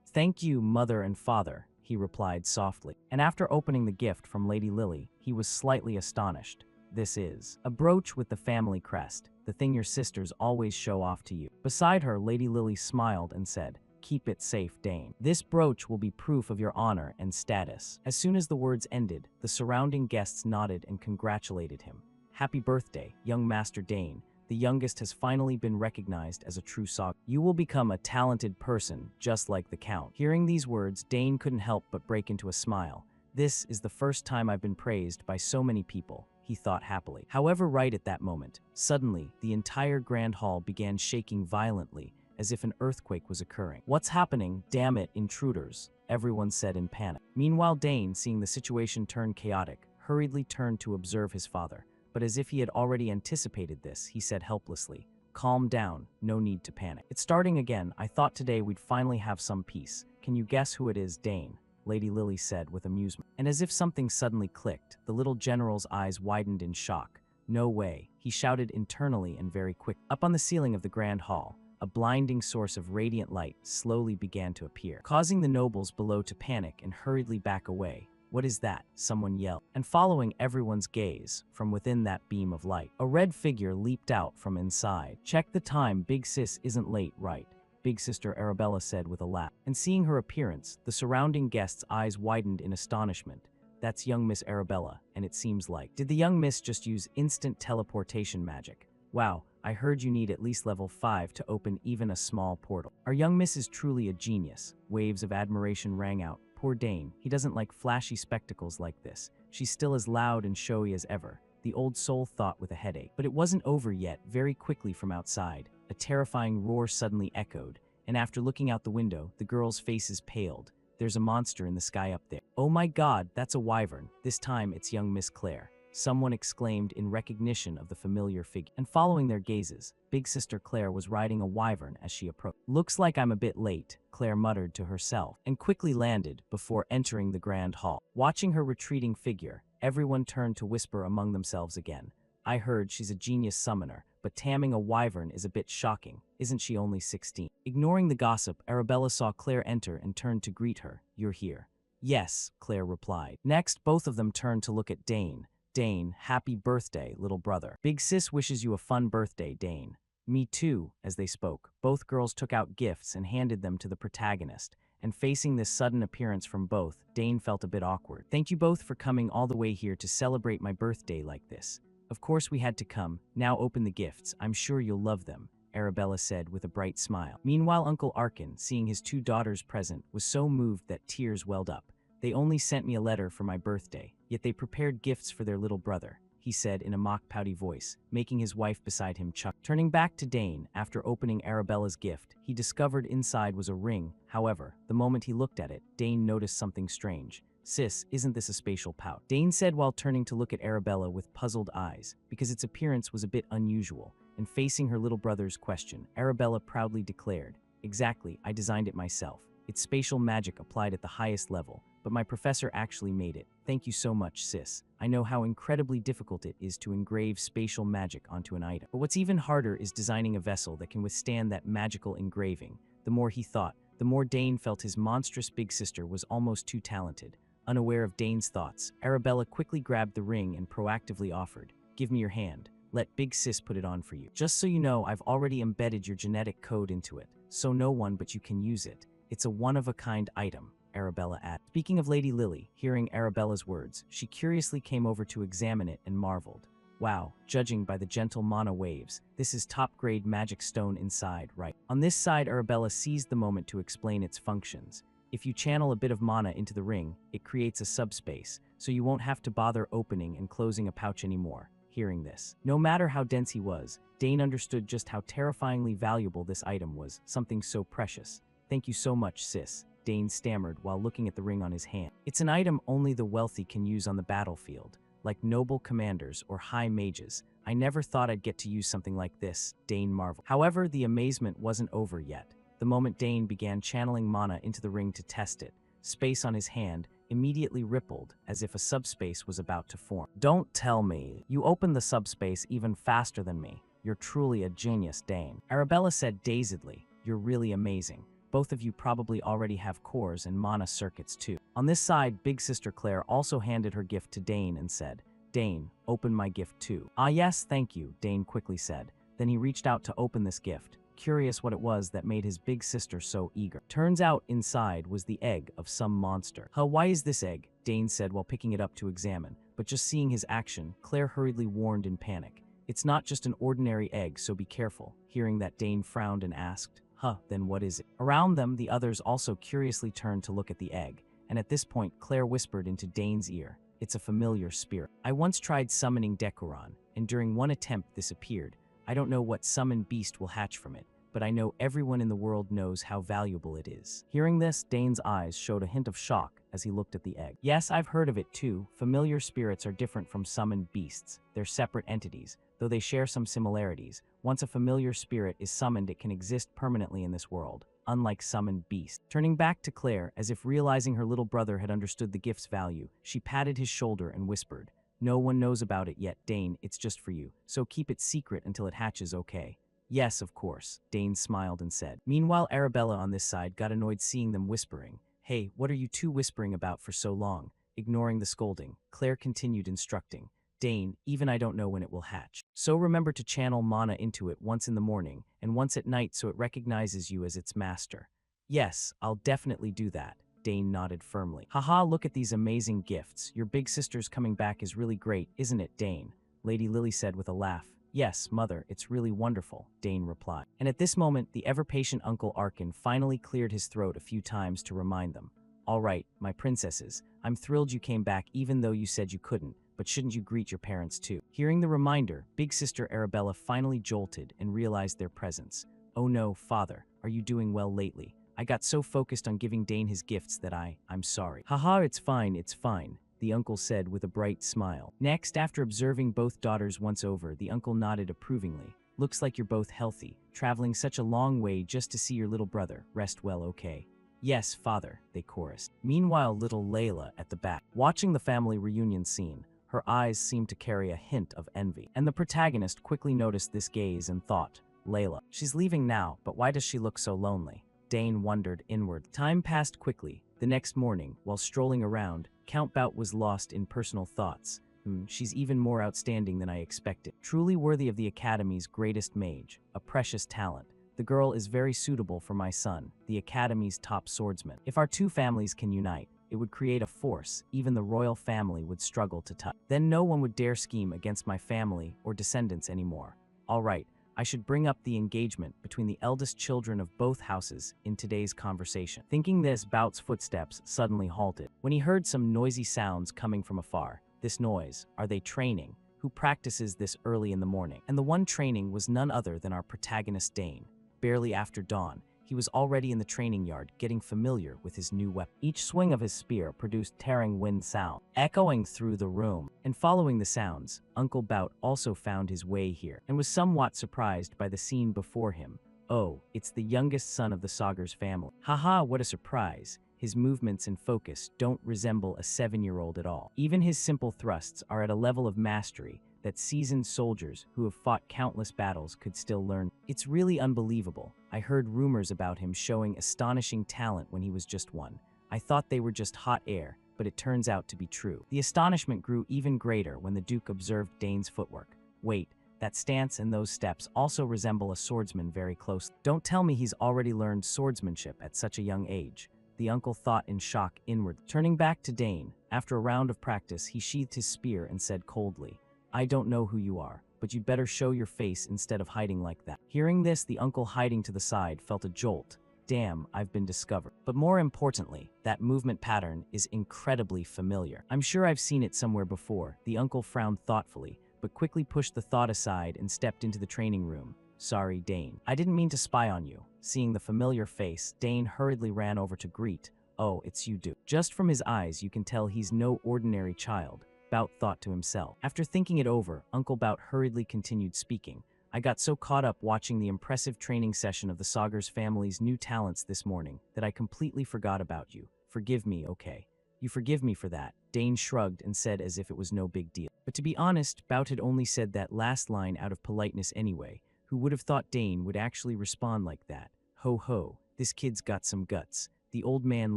A: "Thank you, mother and father," he replied softly. And after opening the gift from Lady Lily, he was slightly astonished. "This is a brooch with the family crest, the thing your sisters always show off to you." Beside her, Lady Lily smiled and said, "Keep it safe, Dane. This brooch will be proof of your honor and status." As soon as the words ended, the surrounding guests nodded and congratulated him. "Happy birthday, young Master Dane. The youngest has finally been recognized as a true saga. You will become a talented person, just like the Count." Hearing these words, Dane couldn't help but break into a smile. "This is the first time I've been praised by so many people," he thought happily. However, right at that moment, suddenly, the entire grand hall began shaking violently, as if an earthquake was occurring. "What's happening? Damn it, intruders," everyone said in panic. Meanwhile, Dane, seeing the situation turn chaotic, hurriedly turned to observe his father. But as if he had already anticipated this, he said helplessly, "Calm down, no need to panic. It's starting again. I thought today we'd finally have some peace. Can you guess who it is, Dane?" Lady Lily said with amusement. And as if something suddenly clicked, the little general's eyes widened in shock. "No way," he shouted internally and very quick. Up on the ceiling of the grand hall, a blinding source of radiant light slowly began to appear, causing the nobles below to panic and hurriedly back away. "What is that?" someone yelled. And following everyone's gaze, from within that beam of light, a red figure leaped out from inside. "Check the time, Big Sis isn't late, right?" Big Sister Arabella said with a laugh. And seeing her appearance, the surrounding guests' eyes widened in astonishment. "That's young Miss Arabella, and it seems like..." Did the young miss just use instant teleportation magic? Wow, I heard you need at least level 5 to open even a small portal. Our young miss is truly a genius. Waves of admiration rang out. Poor Dane, he doesn't like flashy spectacles like this. She's still as loud and showy as ever, the old soul thought with a headache. But it wasn't over yet. Very quickly from outside, a terrifying roar suddenly echoed, and after looking out the window, the girls' faces paled. "There's a monster in the sky up there." "Oh my god, that's a wyvern. This time it's young Miss Claire," someone exclaimed in recognition of the familiar figure. And following their gazes, Big Sister Claire was riding a wyvern as she approached. "Looks like I'm a bit late," Claire muttered to herself, and quickly landed before entering the grand hall. Watching her retreating figure, everyone turned to whisper among themselves again. "I heard she's a genius summoner, but taming a wyvern is a bit shocking. Isn't she only 16? Ignoring the gossip, Arabella saw Claire enter and turned to greet her. "You're here." "Yes," Claire replied. Next, both of them turned to look at Dane. "Dane, happy birthday, little brother. Big Sis wishes you a fun birthday, Dane." "Me too." As they spoke, both girls took out gifts and handed them to the protagonist. And facing this sudden appearance from both, Dane felt a bit awkward. "Thank you both for coming all the way here to celebrate my birthday like this." "Of course we had to come. Now open the gifts. I'm sure you'll love them," Arabella said with a bright smile. Meanwhile, Uncle Arkin, seeing his two daughters present, was so moved that tears welled up. "They only sent me a letter for my birthday, yet they prepared gifts for their little brother," he said in a mock-pouty voice, making his wife beside him chuckle. Turning back to Dane, after opening Arabella's gift, he discovered inside was a ring. However, the moment he looked at it, Dane noticed something strange. "Sis, isn't this a spatial pouch?" Dane said while turning to look at Arabella with puzzled eyes, because its appearance was a bit unusual. And facing her little brother's question, Arabella proudly declared, "Exactly, I designed it myself. It's spatial magic applied at the highest level, but my professor actually made it. Thank you so much, sis. I know how incredibly difficult it is to engrave spatial magic onto an item. But what's even harder is designing a vessel that can withstand that magical engraving. The more he thought, the more Dane felt his monstrous big sister was almost too talented. Unaware of Dane's thoughts, Arabella quickly grabbed the ring and proactively offered, "Give me your hand. Let Big Sis put it on for you. Just so you know, I've already embedded your genetic code into it, so no one but you can use it. It's a one-of-a-kind item," Arabella added. Speaking of Lady Lily, hearing Arabella's words, she curiously came over to examine it and marveled. "Wow, judging by the gentle mana waves, this is top-grade magic stone inside, right?" On this side, Arabella seized the moment to explain its functions. If you channel a bit of mana into the ring, it creates a subspace, so you won't have to bother opening and closing a pouch anymore. Hearing this, no matter how dense he was, Dane understood just how terrifyingly valuable this item was, something so precious. "Thank you so much, sis," Dane stammered while looking at the ring on his hand. "It's an item only the wealthy can use on the battlefield, like noble commanders or high mages. I never thought I'd get to use something like this," Dane marveled. However, the amazement wasn't over yet. The moment Dane began channeling mana into the ring to test it, space on his hand immediately rippled as if a subspace was about to form. "Don't tell me. You opened the subspace even faster than me. You're truly a genius, Dane," Arabella said dazedly. "You're really amazing. Both of you probably already have cores and mana circuits too." On this side, Big Sister Claire also handed her gift to Dane and said, "Dane, open my gift too." "Ah yes, thank you," Dane quickly said. Then he reached out to open this gift, curious what it was that made his big sister so eager. Turns out inside was the egg of some monster. "Huh, why is this egg?" Dane said while picking it up to examine, but just seeing his action, Claire hurriedly warned in panic. "It's not just an ordinary egg, so be careful." Hearing that, Dane frowned and asked, "Huh, then what is it?" Around them, the others also curiously turned to look at the egg, and at this point, Claire whispered into Dane's ear, "It's a familiar spirit. I once tried summoning Decoron, and during one attempt this appeared. I don't know what summon beast will hatch from it, but I know everyone in the world knows how valuable it is." Hearing this, Dane's eyes showed a hint of shock as he looked at the egg. "Yes, I've heard of it too. Familiar spirits are different from summoned beasts. They're separate entities, though they share some similarities. Once a familiar spirit is summoned, it can exist permanently in this world, unlike summoned beasts." Turning back to Claire, as if realizing her little brother had understood the gift's value, she patted his shoulder and whispered, "No one knows about it yet, Dane. It's just for you, so keep it secret until it hatches, okay?" "Yes, of course," Dane smiled and said. Meanwhile, Arabella on this side got annoyed seeing them whispering. "Hey, what are you two whispering about for so long?" Ignoring the scolding, Claire continued instructing, "Dane, even I don't know when it will hatch. So remember to channel mana into it once in the morning and once at night so it recognizes you as its master." "Yes, I'll definitely do that," Dane nodded firmly. "Haha, look at these amazing gifts. Your big sister's coming back is really great, isn't it, Dane?" Lady Lily said with a laugh. "Yes, Mother, it's really wonderful," Dane replied. And at this moment, the ever-patient Uncle Arkin finally cleared his throat a few times to remind them. "All right, my princesses, I'm thrilled you came back even though you said you couldn't, but shouldn't you greet your parents too?" Hearing the reminder, Big Sister Arabella finally jolted and realized their presence. "Oh no, Father, are you doing well lately? I got so focused on giving Dane his gifts that I'm sorry." "Haha, it's fine," the uncle said with a bright smile. Next, after observing both daughters once over, the uncle nodded approvingly. "Looks like you're both healthy, traveling such a long way just to see your little brother. Rest well, okay?" "Yes, Father," they chorused. Meanwhile, little Layla at the back, watching the family reunion scene, her eyes seemed to carry a hint of envy. And the protagonist quickly noticed this gaze and thought, "Layla, she's leaving now, but why does she look so lonely?" Dane wondered inward. Time passed quickly. The next morning, while strolling around, Count Bout was lost in personal thoughts. She's even more outstanding than I expected. Truly worthy of the Academy's greatest mage, a precious talent. The girl is very suitable for my son, the Academy's top swordsman. If our two families can unite, it would create a force even the royal family would struggle to touch. Then no one would dare scheme against my family or descendants anymore. All right, I should bring up the engagement between the eldest children of both houses in today's conversation. Thinking this, Bout's footsteps suddenly halted when he heard some noisy sounds coming from afar. This noise, are they training? Who practices this early in the morning? And the one training was none other than our protagonist Dane. Barely after dawn, he was already in the training yard getting familiar with his new weapon. Each swing of his spear produced tearing wind sound, echoing through the room. And following the sounds, Uncle Bout also found his way here, and was somewhat surprised by the scene before him. Oh, it's the youngest son of the Saugers family. Haha, what a surprise. His movements and focus don't resemble a 7-year-old at all. Even his simple thrusts are at a level of mastery that seasoned soldiers who have fought countless battles could still learn. It's really unbelievable. I heard rumors about him showing astonishing talent when he was just one. I thought they were just hot air, but it turns out to be true. The astonishment grew even greater when the Duke observed Dane's footwork. Wait, that stance and those steps also resemble a swordsman very closely. Don't tell me he's already learned swordsmanship at such a young age. The uncle thought in shock inward. Turning back to Dane, after a round of practice, he sheathed his spear and said coldly, "I don't know who you are, but you'd better show your face instead of hiding like that." Hearing this, the uncle hiding to the side felt a jolt. Damn, I've been discovered. But more importantly, that movement pattern is incredibly familiar. I'm sure I've seen it somewhere before. The uncle frowned thoughtfully, but quickly pushed the thought aside and stepped into the training room. Sorry, Dane. I didn't mean to spy on you. Seeing the familiar face, Dane hurriedly ran over to greet. Oh, it's you, Duke. Just from his eyes, you can tell he's no ordinary child, Bout thought to himself. After thinking it over, Uncle Bout hurriedly continued speaking. I got so caught up watching the impressive training session of the Saugers family's new talents this morning that I completely forgot about you. Forgive me, okay? You forgive me for that, Dane shrugged and said as if it was no big deal. But to be honest, Bout had only said that last line out of politeness anyway. Who would have thought Dane would actually respond like that? Ho ho, this kid's got some guts. The old man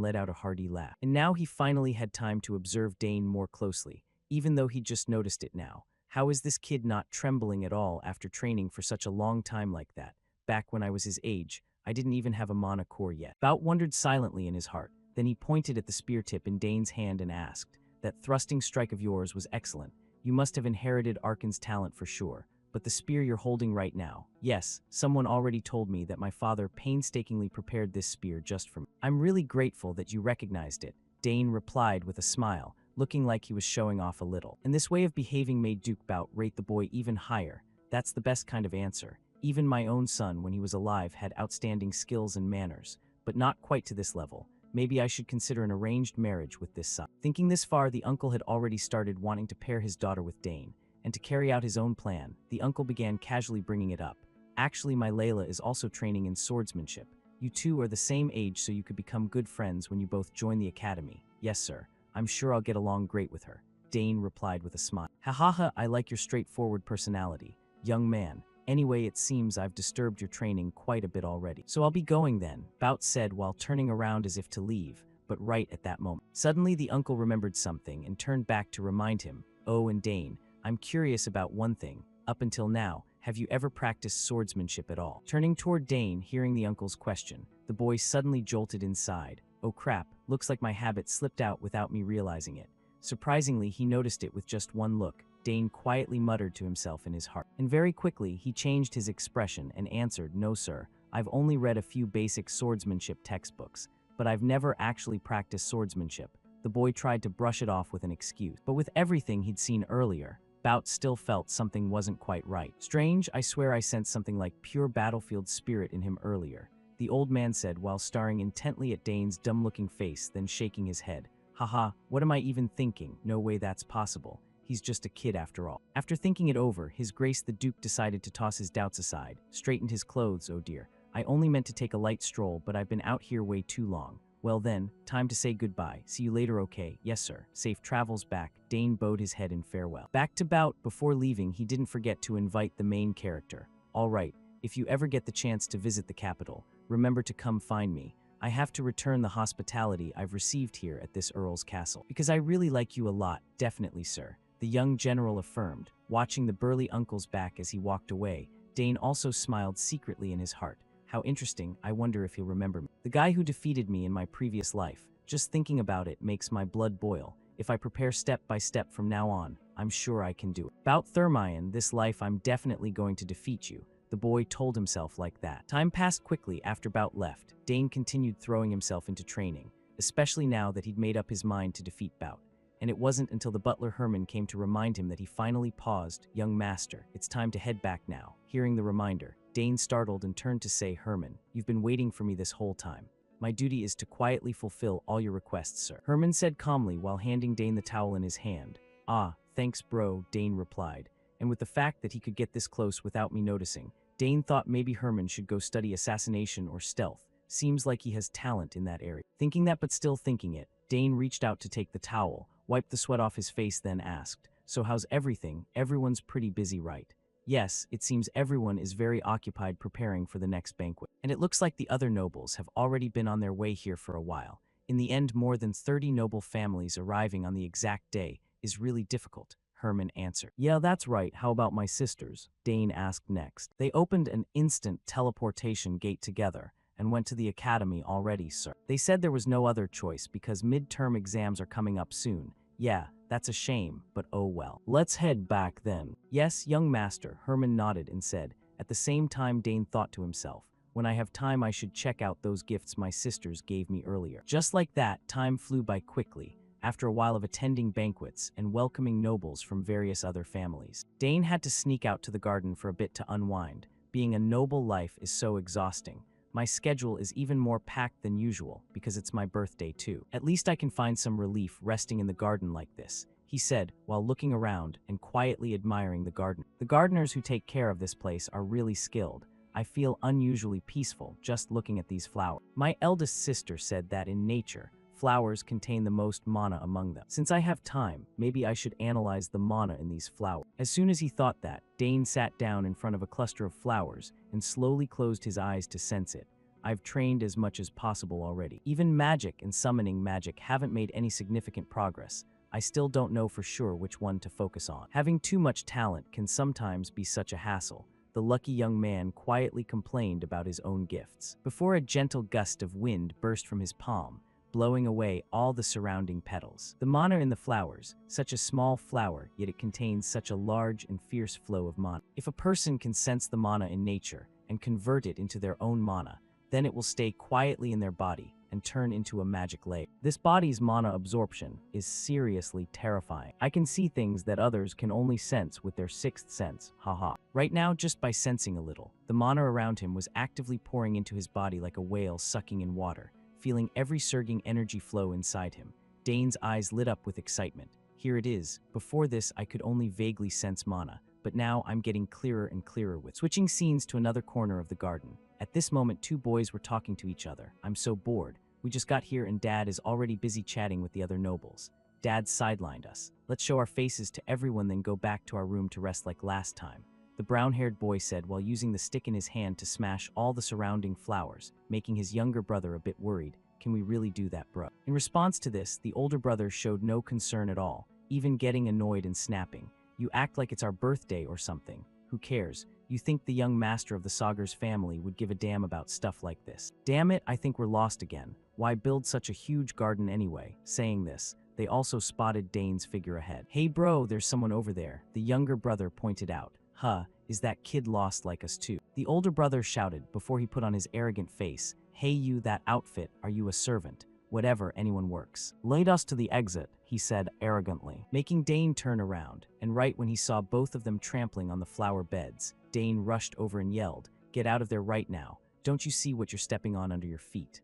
A: let out a hearty laugh. And now he finally had time to observe Dane more closely, even though he'd just noticed it now. How is this kid not trembling at all after training for such a long time like that? Back when I was his age, I didn't even have a mana core yet. Bout wondered silently in his heart. Then he pointed at the spear tip in Dane's hand and asked, "That thrusting strike of yours was excellent. You must have inherited Arkan's talent for sure. But the spear you're holding right now, yes, someone already told me that my father painstakingly prepared this spear just for me. I'm really grateful that you recognized it," Dane replied with a smile, looking like he was showing off a little. And this way of behaving made Duke Bout rate the boy even higher. That's the best kind of answer. Even my own son, when he was alive, had outstanding skills and manners, but not quite to this level. Maybe I should consider an arranged marriage with this son. Thinking this far, the uncle had already started wanting to pair his daughter with Dane. And to carry out his own plan, the uncle began casually bringing it up. Actually, my Layla is also training in swordsmanship. You two are the same age, so you could become good friends when you both join the academy. Yes, sir. I'm sure I'll get along great with her, Dane replied with a smile. Ha ha ha, I like your straightforward personality, young man. Anyway, it seems I've disturbed your training quite a bit already. So I'll be going then, Bout said while turning around as if to leave, but right at that moment. Suddenly, the uncle remembered something and turned back to remind him, "Oh, and Dane, I'm curious about one thing. Up until now, have you ever practiced swordsmanship at all?" Turning toward Dane, hearing the uncle's question, the boy suddenly jolted inside. Oh crap, looks like my habit slipped out without me realizing it. Surprisingly, he noticed it with just one look. Dane quietly muttered to himself in his heart. And very quickly, he changed his expression and answered, "No sir, I've only read a few basic swordsmanship textbooks, but I've never actually practiced swordsmanship." The boy tried to brush it off with an excuse. But with everything he'd seen earlier, Bout still felt something wasn't quite right. Strange, I swear I sensed something like pure battlefield spirit in him earlier, the old man said while staring intently at Dane's dumb-looking face, then shaking his head. Haha, what am I even thinking? No way that's possible. He's just a kid after all. After thinking it over, His Grace the Duke decided to toss his doubts aside, straightened his clothes. Oh dear, I only meant to take a light stroll, but I've been out here way too long. Well then, time to say goodbye. See you later, okay? Yes, sir. Safe travels back. Dane bowed his head in farewell. Back to Bout. Before leaving, he didn't forget to invite the main character. All right, if you ever get the chance to visit the capital, remember to come find me. I have to return the hospitality I've received here at this Earl's castle. Because I really like you a lot. Definitely, sir, the young general affirmed, watching the burly uncle's back as he walked away. Dane also smiled secretly in his heart. How interesting, I wonder if he'll remember me. The guy who defeated me in my previous life. Just thinking about it makes my blood boil. If I prepare step by step from now on, I'm sure I can do it. Bout Thermion, this life I'm definitely going to defeat you. The boy told himself like that. Time passed quickly after Bout left. Dane continued throwing himself into training, especially now that he'd made up his mind to defeat Bout. And it wasn't until the butler Herman came to remind him that he finally paused. Young master, it's time to head back now. Hearing the reminder, Dane startled and turned to say, Herman, you've been waiting for me this whole time. My duty is to quietly fulfill all your requests, sir. Herman said calmly while handing Dane the towel in his hand. Ah, thanks bro, Dane replied. And with the fact that he could get this close without me noticing, Dane thought maybe Herman should go study assassination or stealth. Seems like he has talent in that area. Thinking that but still thinking it, Dane reached out to take the towel, wiped the sweat off his face, then asked, So how's everything? Everyone's pretty busy, right? Yes, it seems everyone is very occupied preparing for the next banquet. And it looks like the other nobles have already been on their way here for a while. In the end, more than 30 noble families arriving on the exact day is really difficult, Herman answered. Yeah, that's right. How about my sisters? Dane asked next. They opened an instant teleportation gate together and went to the academy already, sir. They said there was no other choice because midterm exams are coming up soon. Yeah, that's a shame, but oh well. Let's head back then. Yes, young master, Herman nodded and said. At the same time, Dane thought to himself, when I have time I should check out those gifts my sisters gave me earlier. Just like that, time flew by quickly. After a while of attending banquets and welcoming nobles from various other families, Dane had to sneak out to the garden for a bit to unwind. Being a noble life is so exhausting. My schedule is even more packed than usual because it's my birthday too. At least I can find some relief resting in the garden like this, he said while looking around and quietly admiring the garden. The gardeners who take care of this place are really skilled. I feel unusually peaceful just looking at these flowers. My eldest sister said that in nature, flowers contain the most mana among them. Since I have time, maybe I should analyze the mana in these flowers. As soon as he thought that, Dane sat down in front of a cluster of flowers and slowly closed his eyes to sense it. I've trained as much as possible already. Even magic and summoning magic haven't made any significant progress. I still don't know for sure which one to focus on. Having too much talent can sometimes be such a hassle. The lucky young man quietly complained about his own gifts, before a gentle gust of wind burst from his palm, blowing away all the surrounding petals. The mana in the flowers, such a small flower, yet it contains such a large and fierce flow of mana. If a person can sense the mana in nature and convert it into their own mana, then it will stay quietly in their body and turn into a magic layer. This body's mana absorption is seriously terrifying. I can see things that others can only sense with their sixth sense, haha. Right now, just by sensing a little, the mana around him was actively pouring into his body like a whale sucking in water, feeling every surging energy flow inside him. Dane's eyes lit up with excitement. Here it is. Before this, I could only vaguely sense mana, but now I'm getting clearer and clearer with. Switching scenes to another corner of the garden. At this moment, two boys were talking to each other. I'm so bored. We just got here and Dad is already busy chatting with the other nobles. Dad sidelined us. Let's show our faces to everyone, then go back to our room to rest like last time, the brown-haired boy said while using the stick in his hand to smash all the surrounding flowers, making his younger brother a bit worried. Can we really do that, bro? In response to this, the older brother showed no concern at all, even getting annoyed and snapping. You act like it's our birthday or something. Who cares? You think the young master of the Sagar's family would give a damn about stuff like this? Damn it, I think we're lost again. Why build such a huge garden anyway? Saying this, they also spotted Dane's figure ahead. Hey bro, there's someone over there, the younger brother pointed out. Huh, is that kid lost like us too? The older brother shouted before he put on his arrogant face. Hey you, that outfit, are you a servant? Whatever, anyone works. Lead us to the exit, he said arrogantly, making Dane turn around, and right when he saw both of them trampling on the flower beds, Dane rushed over and yelled, "Get out of there right now. Don't you see what you're stepping on under your feet?"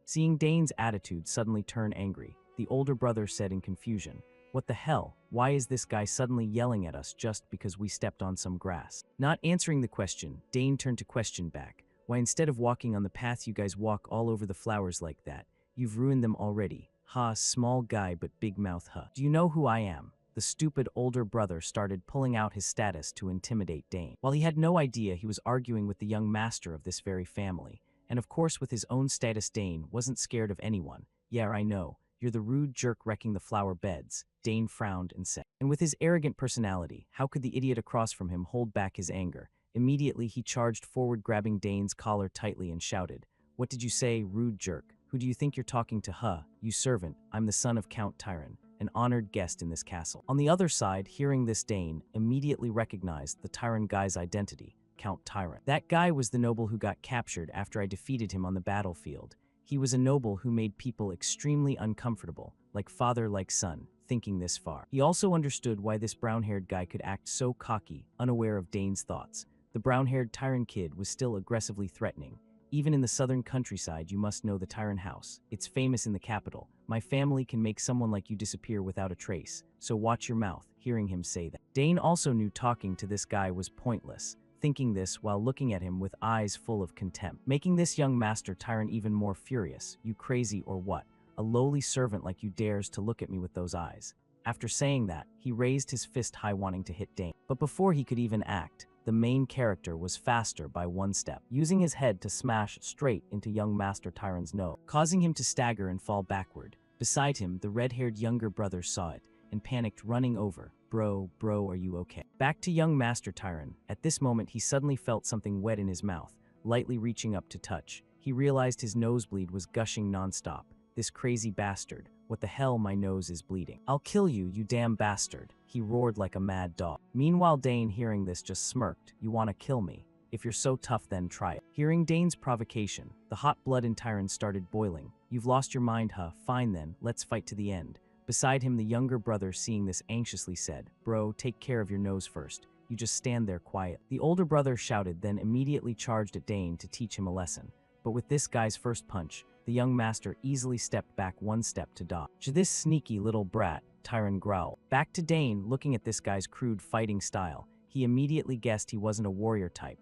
A: Seeing Dane's attitude suddenly turn angry, the older brother said in confusion, "What the hell? Why is this guy suddenly yelling at us just because we stepped on some grass?" Not answering the question, Dane turned to question back, "Why instead of walking on the path you guys walk all over the flowers like that? You've ruined them already. Ha, small guy but big mouth, huh? Do you know who I am?" The stupid older brother started pulling out his status to intimidate Dane. While he had no idea he was arguing with the young master of this very family, and of course with his own status, Dane wasn't scared of anyone. "Yeah, I know. You're the rude jerk wrecking the flower beds," Dane frowned and said. And with his arrogant personality, how could the idiot across from him hold back his anger? Immediately, he charged forward, grabbing Dane's collar tightly and shouted, "What did you say, rude jerk? Who do you think you're talking to, huh? You servant, I'm the son of Count Tyron, an honored guest in this castle." On the other side, hearing this, Dane immediately recognized the Tyron guy's identity, Count Tyron. That guy was the noble who got captured after I defeated him on the battlefield. He was a noble who made people extremely uncomfortable, like father, like son, thinking this far. He also understood why this brown-haired guy could act so cocky, unaware of Dane's thoughts. The brown-haired Tyron kid was still aggressively threatening. "Even in the southern countryside, you must know the Tyron house. It's famous in the capital. My family can make someone like you disappear without a trace, so watch your mouth," hearing him say that. Dane also knew talking to this guy was pointless, thinking this while looking at him with eyes full of contempt, making this young master Tyron even more furious. "You crazy or what? A lowly servant like you dares to look at me with those eyes?" After saying that, he raised his fist high wanting to hit Dane. But before he could even act, the main character was faster by one step, using his head to smash straight into young Master Tyron's nose, causing him to stagger and fall backward. Beside him, the red-haired younger brother saw it and panicked, running over. Bro, are you okay? Back to young Master Tyron. At this moment, he suddenly felt something wet in his mouth, lightly reaching up to touch. He realized his nosebleed was gushing nonstop. This crazy bastard. What the hell, my nose is bleeding. I'll kill you, you damn bastard. He roared like a mad dog. Meanwhile, Dane, hearing this, just smirked. You wanna kill me? If you're so tough, then try it. Hearing Dane's provocation, the hot blood in Tyron started boiling. You've lost your mind, huh? Fine then, let's fight to the end. Beside him, the younger brother, seeing this, anxiously said, Bro, take care of your nose first. You just stand there quiet. The older brother shouted, then immediately charged at Dane to teach him a lesson. But with this guy's first punch, the young master easily stepped back one step to dodge. This sneaky little brat, Tyron growled. Back to Dane, looking at this guy's crude fighting style. He immediately guessed he wasn't a warrior type.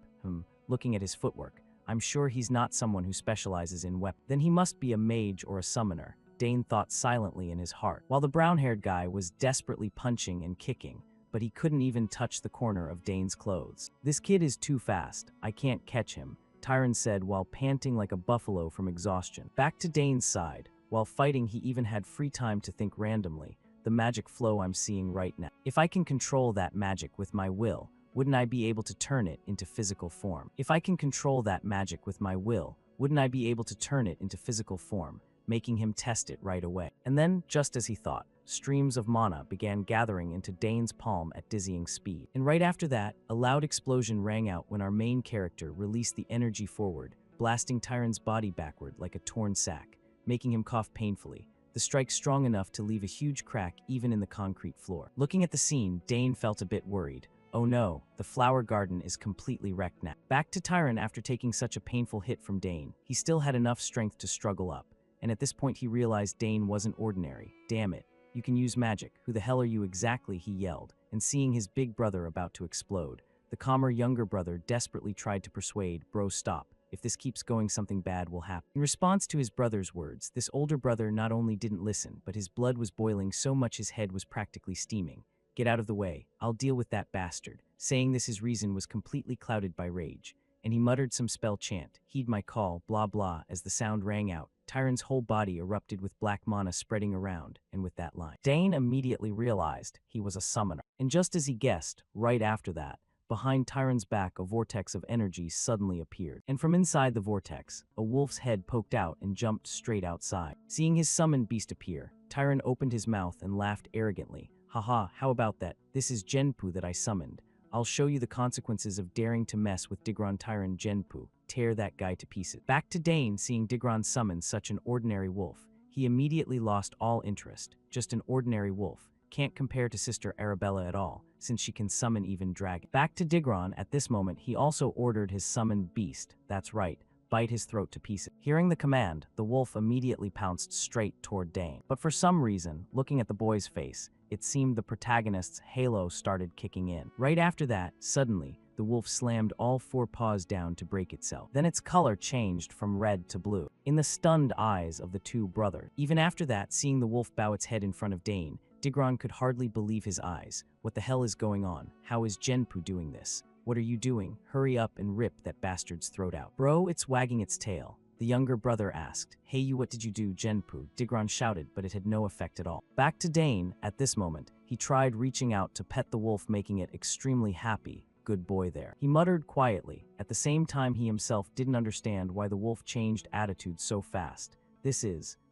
A: Looking at his footwork, I'm sure he's not someone who specializes in weapons. Then he must be a mage or a summoner, Dane thought silently in his heart, while the brown-haired guy was desperately punching and kicking, but he couldn't even touch the corner of Dane's clothes. This kid is too fast. I can't catch him, Tyron said while panting like a buffalo from exhaustion. Back to Dane's side. While fighting, he even had free time to think randomly. The magic flow I'm seeing right now. If I can control that magic with my will, wouldn't I be able to turn it into physical form? If I can control that magic with my will, wouldn't I be able to turn it into physical form, making him test it right away? And then, just as he thought, streams of mana began gathering into Dane's palm at dizzying speed. And right after that, a loud explosion rang out when our main character released the energy forward, blasting Tyron's body backward like a torn sack, making him cough painfully. The strike strong enough to leave a huge crack even in the concrete floor. Looking at the scene, Dane felt a bit worried. Oh no, the flower garden is completely wrecked now. Back to Tyron after taking such a painful hit from Dane. He still had enough strength to struggle up, and at this point he realized Dane wasn't ordinary. Damn it, you can use magic. Who the hell are you exactly? He yelled, and seeing his big brother about to explode, the calmer younger brother desperately tried to persuade, Bro, stop. If this keeps going, something bad will happen. In response to his brother's words, this older brother not only didn't listen, but his blood was boiling so much his head was practically steaming. Get out of the way, I'll deal with that bastard. Saying this, his reason was completely clouded by rage, and he muttered some spell chant, heed my call, blah blah. As the sound rang out, Tyron's whole body erupted with black mana spreading around, and with that line, Dane immediately realized he was a summoner. And just as he guessed, right after that, behind Tyron's back a vortex of energy suddenly appeared, and from inside the vortex, a wolf's head poked out and jumped straight outside. Seeing his summoned beast appear, Tyron opened his mouth and laughed arrogantly. Haha, how about that? This is Genpu that I summoned. I'll show you the consequences of daring to mess with Digron Tyron Genpu. Tear that guy to pieces. Back to Dane, seeing Digron summon such an ordinary wolf. He immediately lost all interest. Just an ordinary wolf. Can't compare to Sister Arabella at all, since she can summon even dragon. Back to Digron, at this moment he also ordered his summoned beast, that's right, bite his throat to pieces. Hearing the command, the wolf immediately pounced straight toward Dane. But for some reason, looking at the boy's face, it seemed the protagonist's halo started kicking in. Right after that, suddenly, the wolf slammed all four paws down to break itself. Then its color changed from red to blue, in the stunned eyes of the two brothers. Even after that, seeing the wolf bow its head in front of Dane, Digron could hardly believe his eyes. What the hell is going on? How is Genpu doing this? What are you doing? Hurry up and rip that bastard's throat out. Bro, it's wagging its tail. The younger brother asked. Hey you, what did you do, Genpu? Digron shouted, but it had no effect at all. Back to Dane, at this moment, he tried reaching out to pet the wolf, making it extremely happy. Good boy there. He muttered quietly. At the same time, he himself didn't understand why the wolf changed attitude so fast.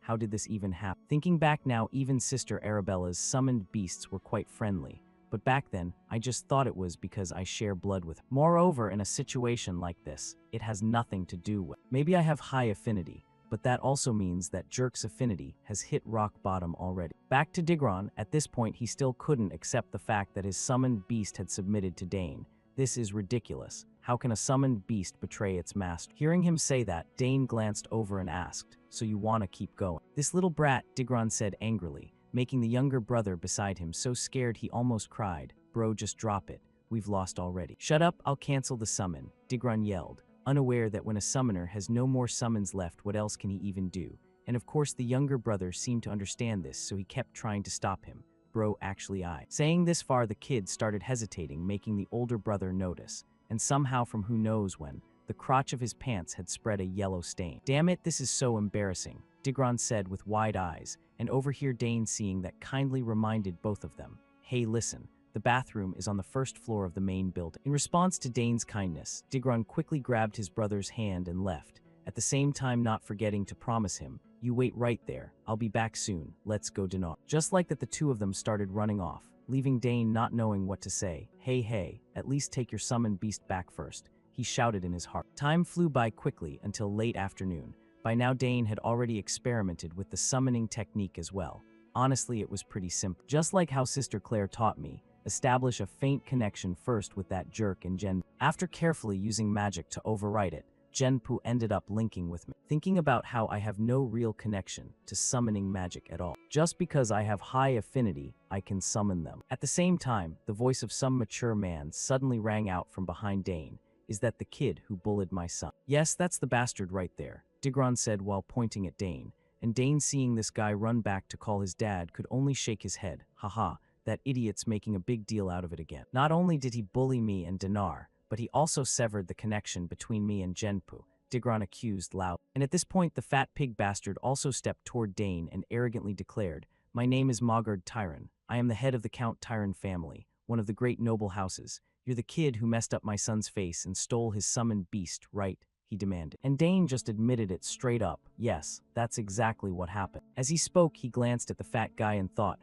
A: How did this even happen? Thinking back now, even Sister Arabella's summoned beasts were quite friendly. But back then, I just thought it was because I share blood with her. Moreover, in a situation like this, it has nothing to do with. Maybe I have high affinity, but that also means that Jerk's affinity has hit rock bottom already. Back to Digron, at this point he still couldn't accept the fact that his summoned beast had submitted to Dane. This is ridiculous. How can a summoned beast betray its master? Hearing him say that, Dane glanced over and asked, so you wanna keep going? This little brat, Digron said angrily, making the younger brother beside him so scared he almost cried. Bro, just drop it. We've lost already. Shut up, I'll cancel the summon, Digron yelled, unaware that when a summoner has no more summons left, what else can he even do? And of course the younger brother seemed to understand this, so he kept trying to stop him. bro actually I. Saying this far, the kid started hesitating, making the older brother notice, and somehow from who knows when, the crotch of his pants had spread a yellow stain. Damn it, this is so embarrassing, Digron said with wide eyes, and over here Dane seeing that kindly reminded both of them, hey listen, the bathroom is on the first floor of the main building. In response to Dane's kindness, Digron quickly grabbed his brother's hand and left, at the same time not forgetting to promise him, you wait right there, I'll be back soon, let's go dinner. Just like that, the two of them started running off, leaving Dane not knowing what to say. Hey, at least take your summoned beast back first, he shouted in his heart. Time flew by quickly until late afternoon. By now Dane had already experimented with the summoning technique as well. Honestly, it was pretty simple. Just like how Sister Claire taught me, establish a faint connection first with that jerk in Gen. After carefully using magic to override it, Genpu ended up linking with me, thinking about how I have no real connection to summoning magic at all. Just because I have high affinity, I can summon them. At the same time, the voice of some mature man suddenly rang out from behind Dane. Is that the kid who bullied my son? Yes, that's the bastard right there, Digron said while pointing at Dane, and Dane seeing this guy run back to call his dad could only shake his head. Haha, that idiot's making a big deal out of it again. Not only did he bully me and Dinar, but he also severed the connection between me and Genpu, Digron accused loud. And at this point, the fat pig bastard also stepped toward Dane and arrogantly declared, my name is Mogard Tyron. I am the head of the Count Tyron family, one of the great noble houses. You're the kid who messed up my son's face and stole his summoned beast, right? He demanded. And Dane just admitted it straight up. Yes, that's exactly what happened. As he spoke, he glanced at the fat guy and thought,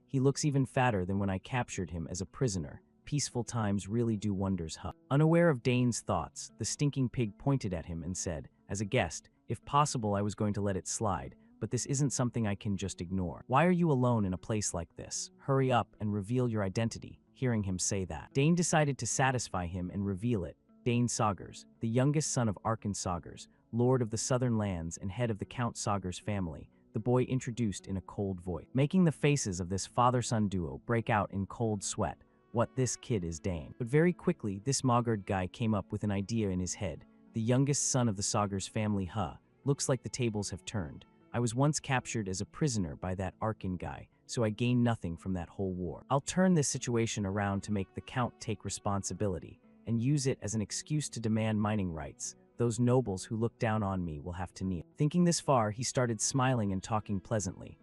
A: he looks even fatter than when I captured him as a prisoner. Peaceful times really do wonders, huh? Unaware of Dane's thoughts, the stinking pig pointed at him and said, as a guest, if possible I was going to let it slide, but this isn't something I can just ignore. Why are you alone in a place like this? Hurry up and reveal your identity. Hearing him say that, Dane decided to satisfy him and reveal it. Dane Saugers, the youngest son of Arkan Saugers, lord of the southern lands and head of the Count Saugers family, the boy introduced in a cold voice, making the faces of this father-son duo break out in cold sweat. What, this kid is Dane. But very quickly, this Mogard guy came up with an idea in his head. The youngest son of the Saugers family, looks like the tables have turned. I was once captured as a prisoner by that Arkan guy, so I gained nothing from that whole war. I'll turn this situation around to make the Count take responsibility, and use it as an excuse to demand mining rights. Those nobles who look down on me will have to kneel. Thinking this far, he started smiling and talking pleasantly.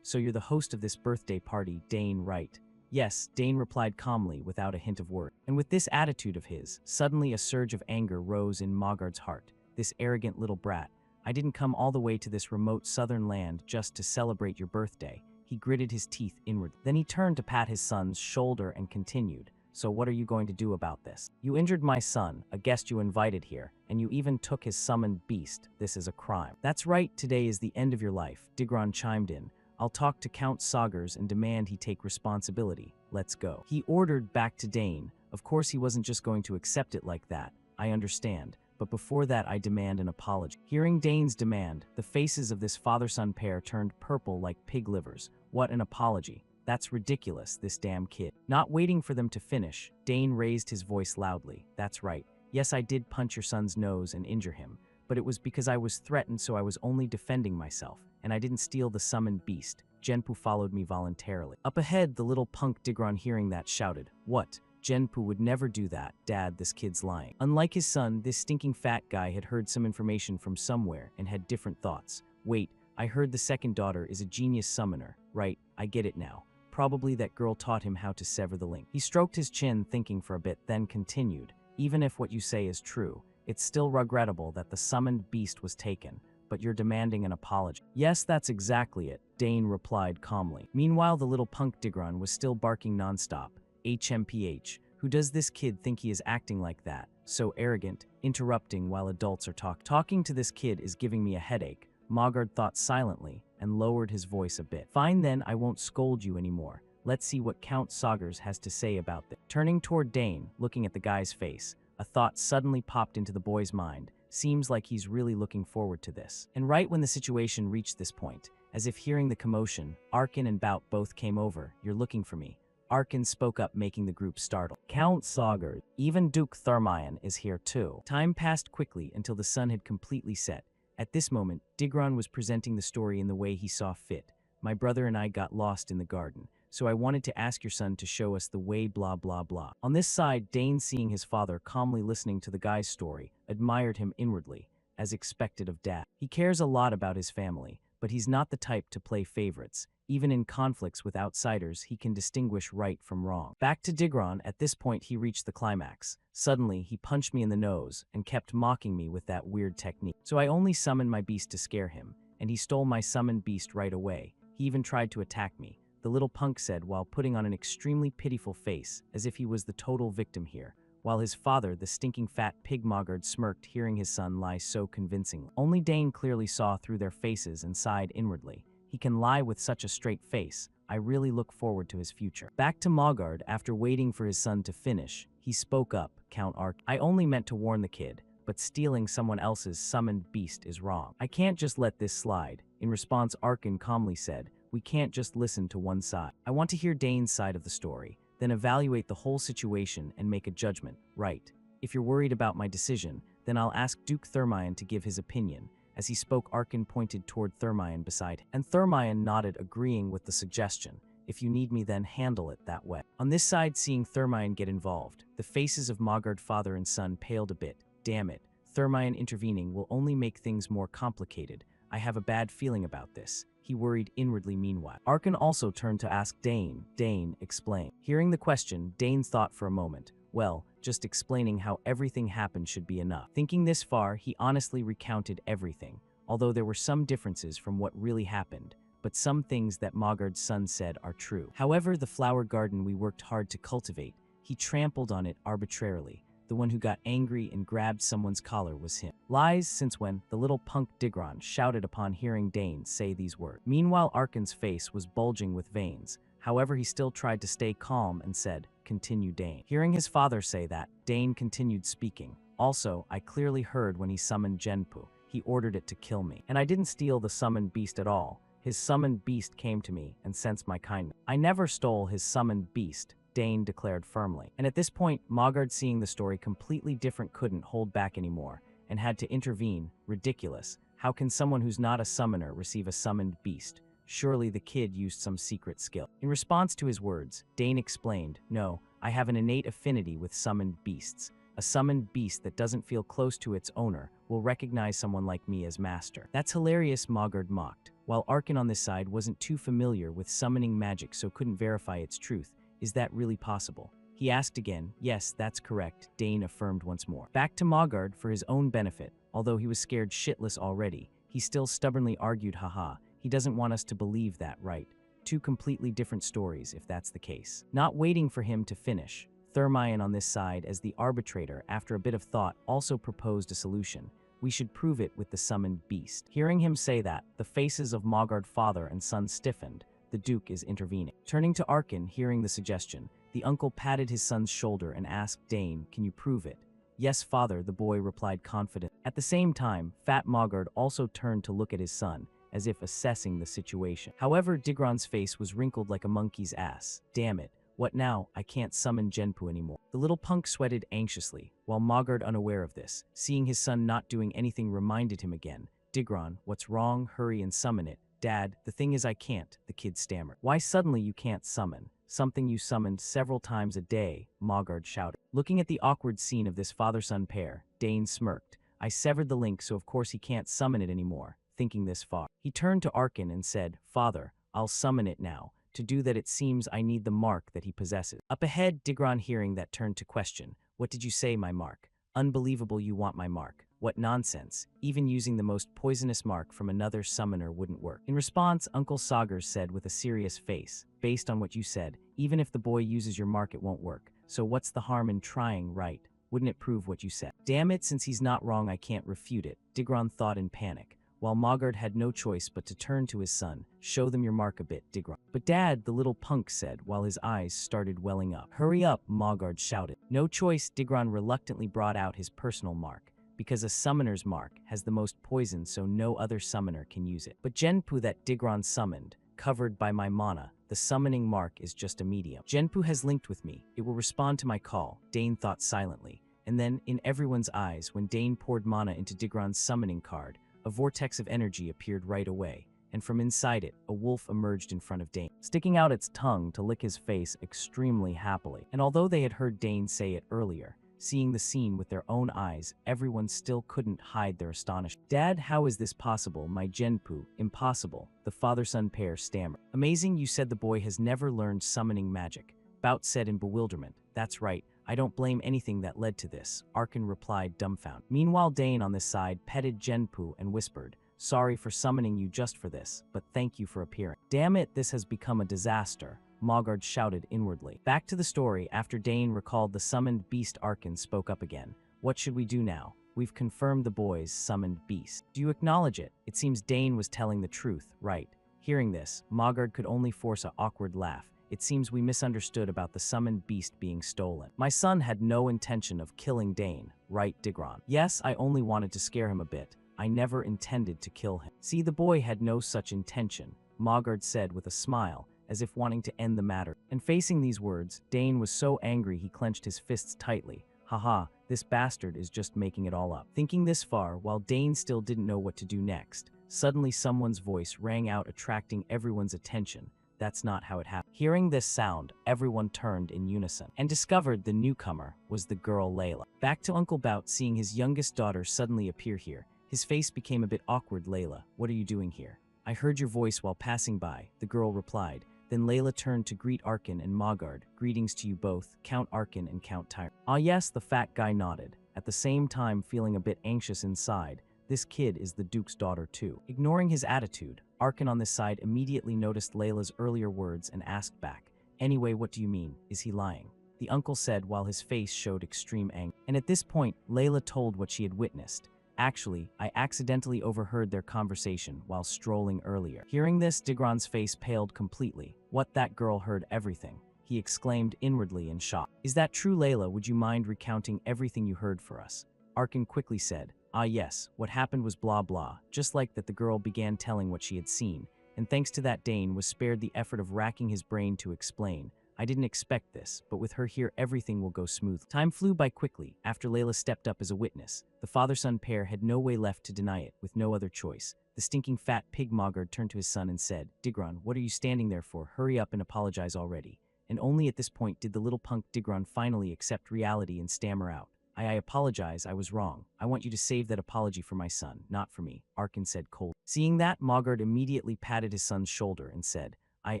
A: So you're the host of this birthday party, Dane, right? Yes, Dane replied calmly without a hint of word. And with this attitude of his, suddenly a surge of anger rose in Mogard's heart. This arrogant little brat. I didn't come all the way to this remote southern land just to celebrate your birthday. He gritted his teeth inward. Then he turned to pat his son's shoulder and continued. So what are you going to do about this? You injured my son, a guest you invited here, and you even took his summoned beast. This is a crime. That's right, today is the end of your life, Digron chimed in. I'll talk to Count Saugers and demand he take responsibility. Let's go. He ordered back to Dane. Of course he wasn't just going to accept it like that. I understand. But before that I demand an apology. Hearing Dane's demand, the faces of this father-son pair turned purple like pig livers. What an apology. That's ridiculous, this damn kid. Not waiting for them to finish, Dane raised his voice loudly. That's right. Yes, I did punch your son's nose and injure him, but it was because I was threatened, so I was only defending myself, and I didn't steal the summoned beast. Genpu followed me voluntarily. Up ahead, the little punk Digron hearing that shouted, What? Genpu would never do that. Dad, this kid's lying. Unlike his son, this stinking fat guy had heard some information from somewhere and had different thoughts. Wait, I heard the second daughter is a genius summoner. Right, I get it now. Probably that girl taught him how to sever the link. He stroked his chin, thinking for a bit, then continued. Even if what you say is true, it's still regrettable that the summoned beast was taken, but you're demanding an apology. Yes, that's exactly it, Dane replied calmly. Meanwhile, the little punk Digron was still barking nonstop. HMPH, who does this kid think he is acting like that? So arrogant, interrupting while adults are talking to this kid is giving me a headache. Mogard thought silently and lowered his voice a bit. Fine then, I won't scold you anymore. Let's see what Count Saugers has to say about this. Turning toward Dane, looking at the guy's face, a thought suddenly popped into the boy's mind. Seems like he's really looking forward to this. And right when the situation reached this point, as if hearing the commotion, Arkan and Bout both came over. You're looking for me. Arkan spoke up, making the group startled. Count Saugers, even Duke Thermion is here too. Time passed quickly until the sun had completely set. At this moment, Digron was presenting the story in the way he saw fit. My brother and I got lost in the garden, so I wanted to ask your son to show us the way blah blah blah. On this side, Dane, seeing his father calmly listening to the guy's story, admired him inwardly, as expected of dad. He cares a lot about his family, but he's not the type to play favorites. Even in conflicts with outsiders, he can distinguish right from wrong. Back to Digron. At this point, he reached the climax. Suddenly, he punched me in the nose and kept mocking me with that weird technique. So I only summoned my beast to scare him, and he stole my summoned beast right away. He even tried to attack me, the little punk said while putting on an extremely pitiful face, as if he was the total victim here, while his father, the stinking fat pig Mogard, smirked hearing his son lie so convincingly. Only Dane clearly saw through their faces and sighed inwardly. He can lie with such a straight face. I really look forward to his future. Back to Mogard, after waiting for his son to finish, he spoke up, Count Ark. I only meant to warn the kid, but stealing someone else's summoned beast is wrong. I can't just let this slide. In response, Arkin calmly said, we can't just listen to one side. I want to hear Dane's side of the story, then evaluate the whole situation and make a judgment, right? If you're worried about my decision, then I'll ask Duke Thermion to give his opinion. As he spoke, Arkin pointed toward Thermion beside him, and Thermion nodded, agreeing with the suggestion. If you need me, then handle it that way. On this side, seeing Thermion get involved, the faces of Mogard father and son paled a bit. Damn it, Thermion intervening will only make things more complicated. I have a bad feeling about this. He worried inwardly meanwhile. Arkin also turned to ask Dane. Dane, explain. Hearing the question, Dane thought for a moment. Well, just explaining how everything happened should be enough. Thinking this far, he honestly recounted everything, although there were some differences from what really happened, but some things that Mogard's son said are true. However, the flower garden we worked hard to cultivate, he trampled on it arbitrarily. The one who got angry and grabbed someone's collar was him. Lies, since when? The little punk Digron shouted upon hearing Dane say these words. Meanwhile, Arkin's face was bulging with veins. However, he still tried to stay calm and said, continue Dane. Hearing his father say that, Dane continued speaking. Also, I clearly heard when he summoned Genpu. He ordered it to kill me. And I didn't steal the summoned beast at all. His summoned beast came to me and sensed my kindness. I never stole his summoned beast, Dane declared firmly. And at this point, Mogard, seeing the story completely different, couldn't hold back anymore and had to intervene. Ridiculous. How can someone who's not a summoner receive a summoned beast? Surely the kid used some secret skill. In response to his words, Dane explained, no, I have an innate affinity with summoned beasts. A summoned beast that doesn't feel close to its owner will recognize someone like me as master. That's hilarious, Mogard mocked. While Arkin on this side wasn't too familiar with summoning magic so couldn't verify its truth. Is that really possible? He asked again. Yes, that's correct, Dane affirmed once more. Back to Mogard for his own benefit. Although he was scared shitless already, he still stubbornly argued, haha, he doesn't want us to believe that, right? Two completely different stories if that's the case. Not waiting for him to finish, Thermion on this side as the arbitrator, after a bit of thought, also proposed a solution. We should prove it with the summoned beast. Hearing him say that, the faces of Mogard father and son stiffened. The Duke is intervening. Turning to Arkin, hearing the suggestion, the uncle patted his son's shoulder and asked Dane, can you prove it? Yes, father, the boy replied confidently. At the same time, Fat Mogard also turned to look at his son, as if assessing the situation. However, Digron's face was wrinkled like a monkey's ass. Damn it, what now? I can't summon Genpu anymore. The little punk sweated anxiously, while Mogard, unaware of this, seeing his son not doing anything, reminded him again. Digron, what's wrong? Hurry and summon it. Dad, the thing is I can't, the kid stammered. Why suddenly you can't summon? Something you summoned several times a day, Mogard shouted. Looking at the awkward scene of this father-son pair, Dane smirked. I severed the link, so of course he can't summon it anymore. Thinking this far, he turned to Arkin and said, Father, I'll summon it now. To do that, it seems I need the mark that he possesses. Up ahead, Digron, hearing that, turned to question. What did you say, my mark? Unbelievable, you want my mark. What nonsense. Even using the most poisonous mark from another summoner wouldn't work. In response, Uncle Sagers said with a serious face, based on what you said, even if the boy uses your mark it won't work. So what's the harm in trying, right? Wouldn't it prove what you said? Damn it, since he's not wrong I can't refute it, Digron thought in panic. While Mogard had no choice but to turn to his son. Show them your mark a bit, Digron. But Dad, the little punk said while his eyes started welling up. Hurry up, Mogard shouted. No choice, Digron reluctantly brought out his personal mark. Because a summoner's mark has the most poison so no other summoner can use it. But Genpu that Digron summoned, covered by my mana, the summoning mark is just a medium. Genpu has linked with me. It will respond to my call, Dane thought silently. And then, in everyone's eyes, when Dane poured mana into Digron's summoning card, a vortex of energy appeared right away, and from inside it, a wolf emerged in front of Dane, sticking out its tongue to lick his face extremely happily. And although they had heard Dane say it earlier, seeing the scene with their own eyes, everyone still couldn't hide their astonishment. "Dad, how is this possible? My Genpu, impossible," the father-son pair stammered. "Amazing, you said the boy has never learned summoning magic," Bout said in bewilderment. "That's right, I don't blame anything that led to this," Arkin replied dumbfounded. Meanwhile, Dane on this side petted Genpu and whispered, "Sorry for summoning you just for this, but thank you for appearing." "Damn it, this has become a disaster," Mogard shouted inwardly. Back to the story, after Dane recalled the summoned beast, Arkin spoke up again. "What should we do now? We've confirmed the boy's summoned beast. Do you acknowledge it?" It seems Dane was telling the truth, right? Hearing this, Mogard could only force an awkward laugh. "It seems we misunderstood about the summoned beast being stolen. My son had no intention of killing Dane, right, Digron?" "Yes, I only wanted to scare him a bit. I never intended to kill him." "See, the boy had no such intention," Mogard said with a smile, as if wanting to end the matter. And facing these words, Dane was so angry he clenched his fists tightly. "Haha, this bastard is just making it all up." Thinking this far, while Dane still didn't know what to do next, suddenly someone's voice rang out, attracting everyone's attention. That's not how it happened. Hearing this sound, everyone turned in unison and discovered the newcomer was the girl Layla. Back to Uncle Bout, seeing his youngest daughter suddenly appear here. His face became a bit awkward. "Layla, what are you doing here?" "I heard your voice while passing by," the girl replied. Then Layla turned to greet Arkin and Mogard. "Greetings to you both, Count Arkin and Count Tyron." "Ah yes," the fat guy nodded, at the same time feeling a bit anxious inside. This kid is the Duke's daughter too. Ignoring his attitude, Arkin on this side immediately noticed Layla's earlier words and asked back, "Anyway, what do you mean? Is he lying?" The uncle said while his face showed extreme anger. And at this point, Layla told what she had witnessed. "Actually, I accidentally overheard their conversation while strolling earlier." Hearing this, Digron's face paled completely. "What, that girl heard everything?" he exclaimed inwardly in shock. "Is that true, Layla? Would you mind recounting everything you heard for us?" Arkin quickly said, "Ah yes, what happened was blah blah," just like that the girl began telling what she had seen, and thanks to that Dane was spared the effort of racking his brain to explain. "I didn't expect this, but with her here everything will go smooth." Time flew by quickly after Layla stepped up as a witness. The father-son pair had no way left to deny it, with no other choice. The stinking fat pig Mogard turned to his son and said, "Digron, what are you standing there for? Hurry up and apologize already." And only at this point did the little punk Digron finally accept reality and stammer out, I apologize, I was wrong. I want you to save that apology for my son, not for me," Arkin said coldly. Seeing that, Mogard immediately patted his son's shoulder and said, I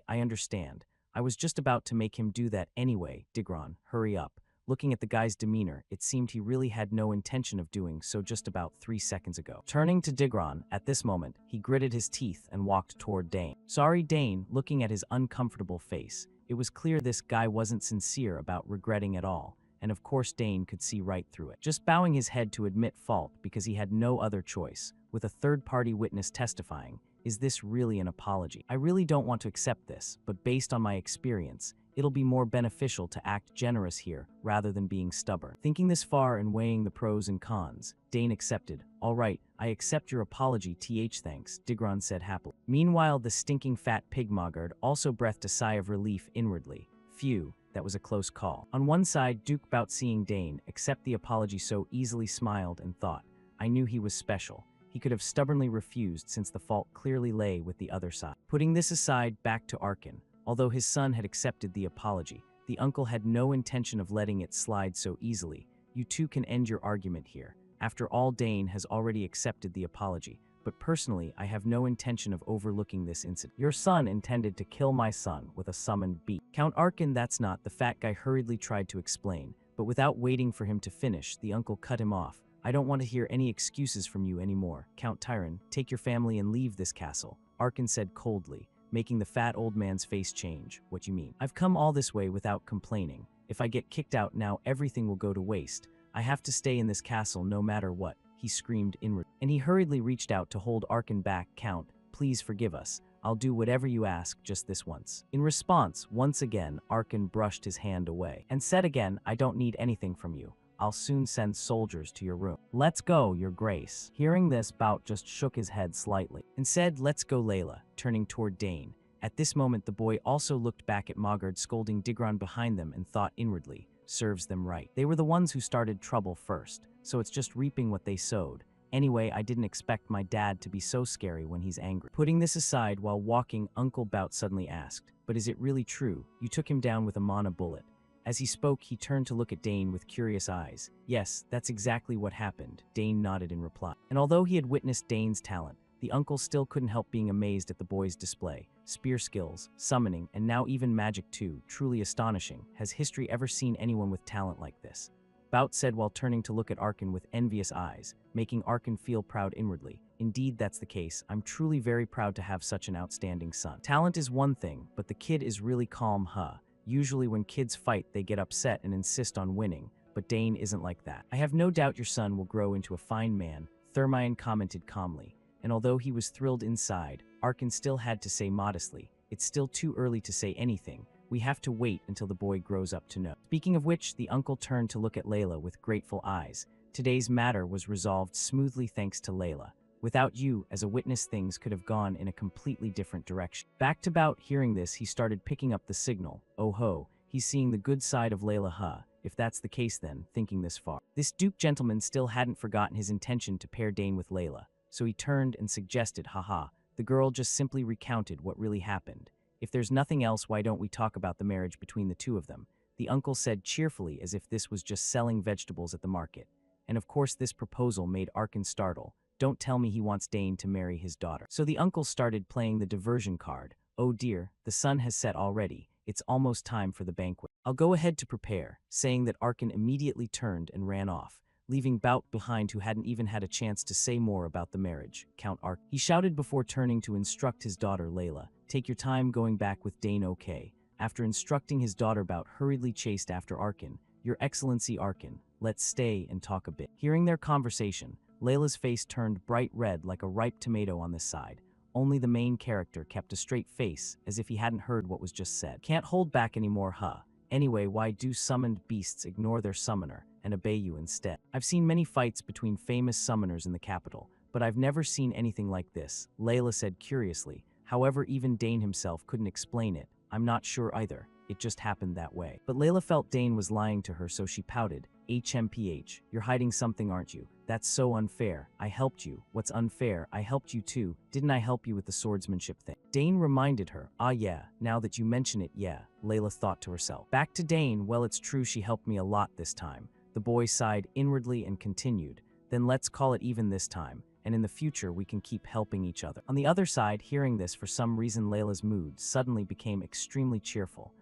A: understand. I was just about to make him do that anyway, Digron, hurry up." Looking at the guy's demeanor, it seemed he really had no intention of doing so just about 3 seconds ago. Turning to Digron, at this moment, he gritted his teeth and walked toward Dane. Sorry, Dane, looking at his uncomfortable face. It was clear this guy wasn't sincere about regretting at all. And of course Dane could see right through it. Just bowing his head to admit fault because he had no other choice, with a third-party witness testifying, "Is this really an apology? I really don't want to accept this, but based on my experience, it'll be more beneficial to act generous here rather than being stubborn." Thinking this far and weighing the pros and cons, Dane accepted. "All right, I accept your apology, thanks," Digron said happily. Meanwhile, the stinking fat pig Mogard also breathed a sigh of relief inwardly. Phew. That was a close call. On one side, Duke, about seeing Dane accept the apology so easily, smiled and thought, I knew he was special. He could have stubbornly refused since the fault clearly lay with the other side. Putting this aside, back to Arkin. Although his son had accepted the apology, the uncle had no intention of letting it slide so easily. You two can end your argument here. After all, Dane has already accepted the apology. But personally, I have no intention of overlooking this incident. Your son intended to kill my son with a summoned beast. Count Arkin, that's not, the fat guy hurriedly tried to explain, but without waiting for him to finish, the uncle cut him off. I don't want to hear any excuses from you anymore. Count Tyron, take your family and leave this castle, Arkin said coldly, making the fat old man's face change. What you mean? I've come all this way without complaining. If I get kicked out now, everything will go to waste. I have to stay in this castle no matter what, he screamed inward. And he hurriedly reached out to hold Arkin back. Count, please forgive us. I'll do whatever you ask just this once. In response, once again, Arkin brushed his hand away and said again, I don't need anything from you. I'll soon send soldiers to your room. Let's go, your grace. Hearing this, Bout just shook his head slightly and said, let's go, Layla, turning toward Dane. At this moment, the boy also looked back at Mogard scolding Digron behind them and thought inwardly, serves them right. They were the ones who started trouble first, so it's just reaping what they sowed. Anyway, I didn't expect my dad to be so scary when he's angry. Putting this aside, while walking, Uncle Bout suddenly asked, "But is it really true? You took him down with a mana bullet?" As he spoke, he turned to look at Dane with curious eyes. "Yes, that's exactly what happened," Dane nodded in reply. And although he had witnessed Dane's talent, the uncle still couldn't help being amazed at the boy's display. Spear skills, summoning, and now even magic too, truly astonishing. Has history ever seen anyone with talent like this? Bout said while turning to look at Arkin with envious eyes, making Arkin feel proud inwardly. Indeed, that's the case. I'm truly very proud to have such an outstanding son. Talent is one thing, but the kid is really calm, huh? Usually when kids fight, they get upset and insist on winning, but Dane isn't like that. "I have no doubt your son will grow into a fine man," Thermion commented calmly. And although he was thrilled inside, Arkin still had to say modestly, "It's still too early to say anything. We have to wait until the boy grows up to know." Speaking of which, the uncle turned to look at Layla with grateful eyes. Today's matter was resolved smoothly thanks to Layla. Without you, as a witness, things could have gone in a completely different direction. Back to Bout, hearing this, he started picking up the signal. Oh ho, he's seeing the good side of Layla, huh? If that's the case then, thinking this far. This Duke gentleman still hadn't forgotten his intention to pair Dane with Layla, so he turned and suggested, "Haha, the girl just simply recounted what really happened. If there's nothing else, why don't we talk about the marriage between the two of them?" The uncle said cheerfully, as if this was just selling vegetables at the market. And of course this proposal made Arkin startle. Don't tell me he wants Dane to marry his daughter. So the uncle started playing the diversion card. "Oh dear, the sun has set already. It's almost time for the banquet. I'll go ahead to prepare," saying that Arkin immediately turned and ran off, leaving Bout behind, who hadn't even had a chance to say more about the marriage. "Count Arkin," he shouted before turning to instruct his daughter Layla. "Take your time going back with Dane, okay?" After instructing his daughter, Bout hurriedly chased after Arkin. "Your Excellency Arkin, let's stay and talk a bit." Hearing their conversation, Layla's face turned bright red like a ripe tomato on this side. Only the main character kept a straight face, as if he hadn't heard what was just said. "Can't hold back anymore, huh? Anyway, why do summoned beasts ignore their summoner and obey you instead? I've seen many fights between famous summoners in the capital, but I've never seen anything like this," Layla said curiously. However, even Dane himself couldn't explain it. "I'm not sure either. It just happened that way." But Layla felt Dane was lying to her, so she pouted. "HMPH, you're hiding something, aren't you? That's so unfair. I helped you. What's unfair? I helped you too. Didn't I help you with the swordsmanship thing?" Dane reminded her. "Ah yeah, now that you mention it, yeah," Layla thought to herself. Back to Dane. "Well, it's true she helped me a lot this time." The boy sighed inwardly and continued. "Then let's call it even this time, and in the future we can keep helping each other." On the other side, hearing this, for some reason Layla's mood suddenly became extremely cheerful.